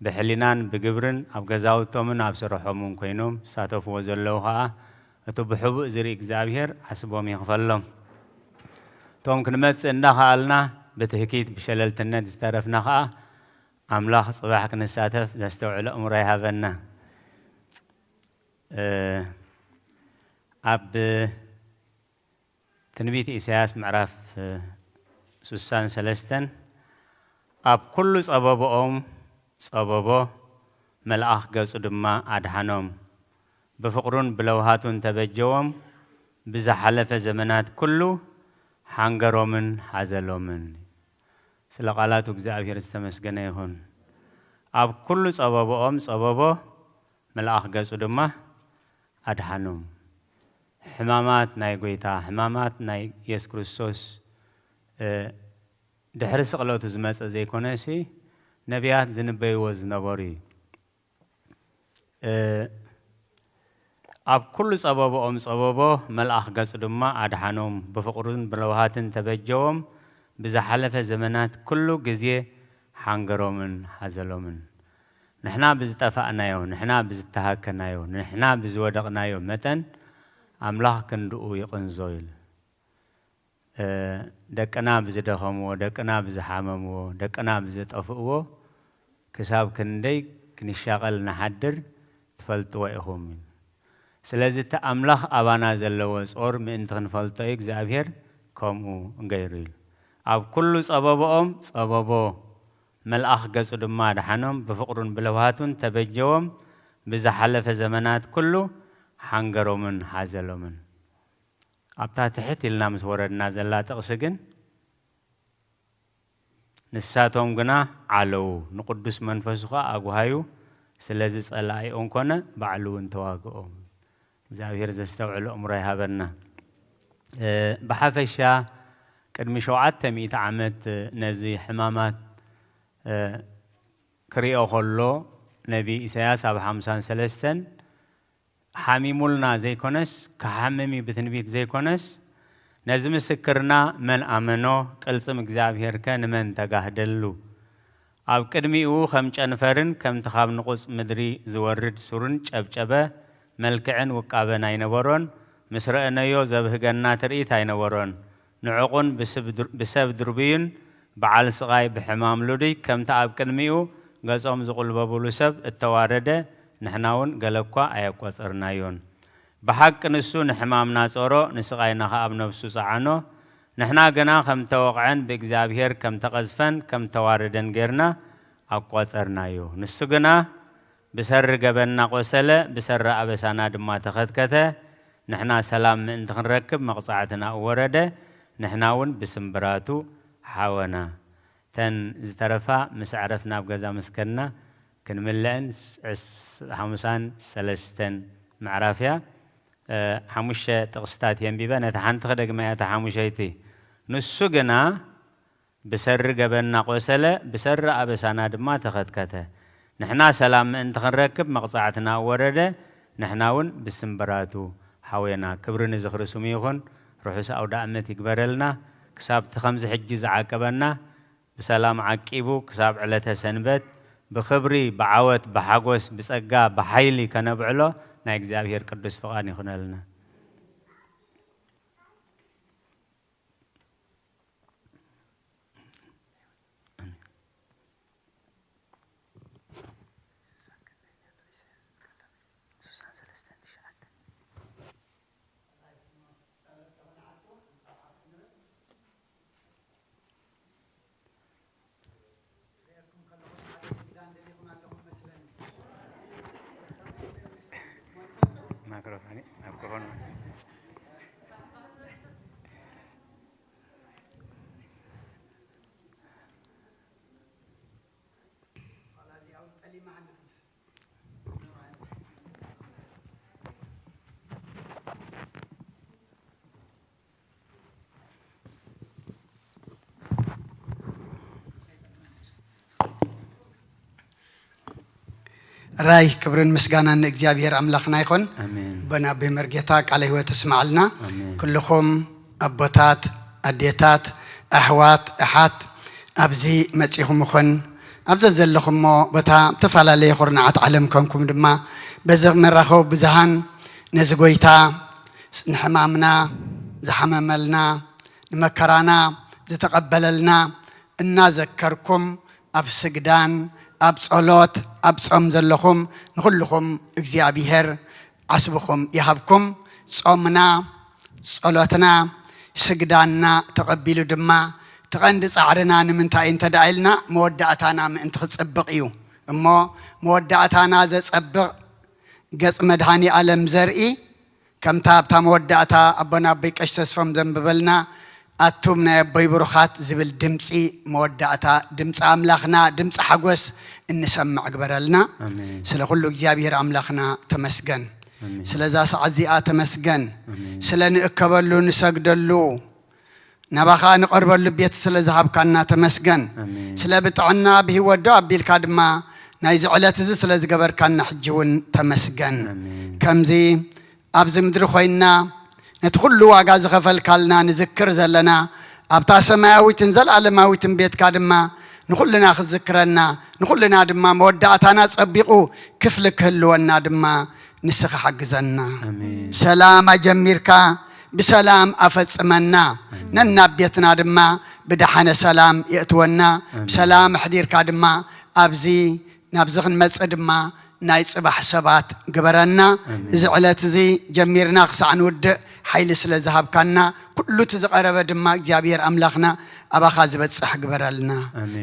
بحلينان بجبرن أبقى زاوتهم أبصرهم كينوم ساتفوا زلوها أتوبحبوا زري إكزابير حسبهم يغفلهم توم كنمسؤولنا قالنا بتهكيت بشلل تنات استعرفنا خا أملاخ صباحك نساتف زستوعل أمري هذنا أب تنبيت إساس معرف سوسان سلستن أب كل صبابو ملأخ جز دما أدهنهم بفقرون بلوهاتون تبجوهم بزحلف زمانات كله حنجرومن حزلومن سلقالات እግዚአብሔር ዝተመስገነ ይሁን ኣብ ኩሉ ጸበቦኦም ጸበቦ መልአኽ ገጹ ድማ ኣድሓኖም ሕማማት ናይ ጎይታ ሕማማት ናይ ኢየሱስ ክርስቶስ ድሕሪ ስቕለቱ ዝመጸ ዘይኮነሲ ነቢያት ዝንበይዎ ዝነበሩ ኣብ ኩሉ ጸበቦኦም ጸበቦ መልአኽ ገጹ ድማ ኣድሓኖም ብፍቕሩን ብለውሃትን ተበጀዎም ብዝሓለፈ ዘመናት ኩሉ ግዜ ሓንገሮምን ሓዘሎምን ንሕና ብዝጠፋእናዮ ንሕና ብዝተሃከናዮ ንሕና ብዝወደቕናዮ መጠን ኣምላኽ ክንድኡ ይቕንዞ ኢሉ ደቅና ብዝደኸምዎ ደቅና ብዝሓመምዎ ደቅና ብዝጠፍእዎ ክሳብ ክንደይ ክንሻቐል ንሓድር ትፈልጥዎ ኢኹም ስለዚ እቲ ኣምላኽ ኣባና ዘለዎ ጾር ምእንቲ ክንፈልጦ እዩ እግዚኣብሔር ከምኡ ገይሩ ኢሉ ኣብ ኩሉ ጸበቦኦም ጸበቦ መልአኽ ገጹ ድማ ኣድሓኖም ብፍቕሩን ብለውሃቱን ተበጀዎም ብዝሓለፈ ዘመናት ኩሉ ሓንገሮምን ሓዘሎምን ኣብታ ትሕት ኢልና ምስ ወረድና ዘላ ጥቕሲ ግን ንሳቶም ግና ዓለዉ ንቅዱስ መንፈሱ ኸ ኣጓሃዩ ስለዚ ጸላኢኦም ኮነ ባዕሉ እውን ተዋግኦም እግዚኣብሔር ዘስተውዕሎ እምሮ ይሃበና ብሓፈሻ ቅድሚ 700 ዓመት ነዚ ሕማማት ክሪኦ ከሎ ነቢ ኢሳያስ ኣብ 53 ሓሚሙልና ዘይኮነስ ከሓመሚ ብትንቢት ዘይኮነስ ነዚ ምስክርና መን ኣመኖ ቅልጽም እግዚኣብሔርከ ንመን ተጋህደሉ ኣብ ቅድሚኡ ከም ጨንፈርን ከም ትኻብ ንቑፅ ምድሪ ዝወርድ ሱርን ጨብጨበ መልክዕን ውቃበን ኣይነበሮን ምስ ረአነዮ ዘብህገና ትርኢት ኣይነበሮን ንዕቑን ብሰብ ድርብዩን በዓል ስቓይ ብሕማም ሉዱይ ከምቲ ኣብ ቅድሚኡ ገጾም ዝቑልበብሉ ሰብ እተዋረደ ንሕና እውን ገለ እኳ ኣየቈፀርናዮን ብሓቂ ንሱ ንሕማምና ጾሮ ንስቓይና ኸ ኣብ ነብሱ ጸዓኖ ንሕና ግና ከም ተወቕዐን ብእግዚኣብሔር ከም ተቐዝፈን ከም ተዋረደን ጌርና ኣቈፀርናዮ ንሱ ግና ብሰሪ ገበና ቆሰለ ብሰሪ ኣበሳና ድማ ተኸትከተ ንሕና ሰላም ምእንቲ ክንረክብ መቕጻዕትና እወረደ ንሕና እውን ብስምብራቱ ሓወና ተን ዝተረፋ ምስ ዕረፍና ኣብ ገዛ መስከድና ክንምልአን 53 ምዕራፍያ 5 ጥቕስታት የንቢበ ነቲ ሓንቲ ክደግመ እያ እታ 5ይቲ ንሱ ግና ብሰሪ ገበና ቆሰለ ብሰሪ ኣበሳና ድማ ተኸትከተ ንሕና ሰላም ምእንቲ ክንረክብ መቕጻዕትና እወረደ ንሕና እውን ብስምብራቱ ሓወና ክብሪ ንዝኽሪ ስሙ ይኹን ርሑስ ኣውደ ኣመት ይግበረልና ክሳብ እቲ ከምዚ ሕጂ ዝዓቀበና ብሰላም ዓቂቡ ክሳብ ዕለተ ሰንበት ብኽብሪ ብዓወት ብሓጎስ ብጸጋ ብሓይሊ ከነብዕሎ ናይ እግዚኣብሔር ቅዱስ ፍቓድ ይኹነልና راي كبرن مسجانا نجزابير أملاخنا يكون بنا بمرجتا على هو تسمعلنا كلكم أبوتات أديتات أحوات أحات أبزي متيهم مخن أبز زلكم ما بتا تفعل لي خرنعت علمكم دما بزغ من رخو بزهان نزقويتا نحمامنا زحمملنا نمكرانا زتقبللنا إنا ذكركم أبسجدان أبصلات أبصم زلكم نخلكم إجزابير عصبكم يهبكم صومنا صلاتنا سجداننا تقبلوا دما تغندس عرنا من تاين تدعيلنا مودعتنا من تخصبقيو أما مودعتنا زصبق جس مدهاني علم زرعي كم تاب تام مودعتا أبنا بيك أشتس فم ذنببلنا أتومنا بيبرخات زبل دمسي مودعتا دمس أملاخنا دمس حقوس نسمع قبرلنا سلا كل جابير أملاخنا تمسجن سلا زاس عزيات تمسجن سلا نقبلو نسجدلو نبخا نقرب البيت سلا ذهب كنا تمسجن سلا بتعنا به ودا بالكادما نايز علات سلا زجبر كنا حجون تمسجن كم زي أبز مدر خوينا ندخل له عجاز غفل كلنا نذكر زلنا أبتا سماوي تنزل على ماوي تنبيت كادما نقول لنا خذكرنا نقول لنا دما مودعتنا صبيقو كفلك هلونا دما نسخ حجزنا سلام جميركا بسلام أفتصمنا ننا بيتنا دما بدحنا سلام يأتونا بسلام حدير كادما أبزي نبزغن مسدما نايت صباح سبات قبرنا زعلت زي جميرنا خصعن ود حيل سلا ذهب كنا كله تزقرب دما جابير أملاخنا أبا خازبت صح قبرلنا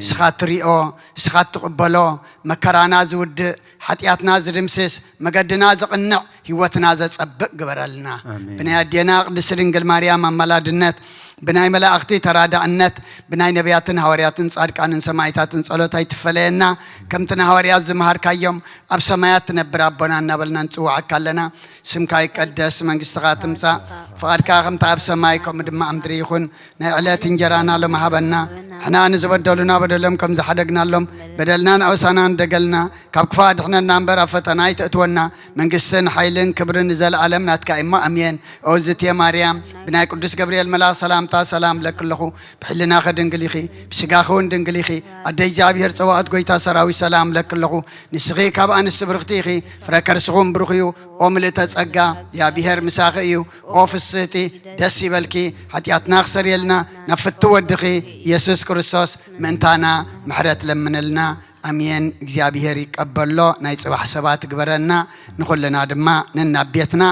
سخات ريو سخات تقبلو مكرانا زود حتياتنا زرمسس مقدنا زقنع هيوتنا زصبق قبرلنا بني أدينا قدس رنجل مريم ملادنت بناي ملاختي ترادع النت بناي نبياتن هورياتن صادقان سمايتاتن صلوتاي تفلينا كم تنا هوريات زمهار كيوم اب سمايات نبر ربنا نبلنا نصوع كلنا سمكاي قدس منغستغات تمصا فقد كاغم تاب سمايكم دم امدري يخون نعلات انجرانا لمحبنا حنا نزبدلنا بدلهم كم زحدقنا لهم بدلنا اوسانا دقلنا كبكفاد احنا نمبر فتناي تاتونا منغستن حيلن كبرن زل عالم ناتكايما امين اوزت يا مريم بناي قدس جبريل ملا سلام تا سلام لك له بحلنا خدنقليخي بسقاخون دنقليخي ادي جابير صوات قويتا سراوي سلام لك له نسغي كاب ان سبرختيخي فركرسغون برخيو اوملت تصقا يا بيهر مساخيو اوفستي دسي بلكي حتياتنا خسر يلنا نفت ودخي يسوع كريستوس منتانا محرت لمنلنا امين እግዚአብሔር ይቀበሎ ናይ ጽባሕ ሰባት ግበረና ንኹልና ድማ ነናቤትና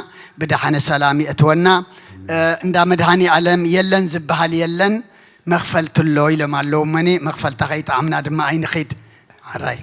ብዳሓነ ሰላም ይእትወና እንዳ መድሃኒ ዓለም የለን ዝበሃል የለን መኽፈልትሎ ኢሎም ኣለዉ መኒ መኽፈልታ ኸይጣዕምና ድማ ኣይንኺድ ዓራይ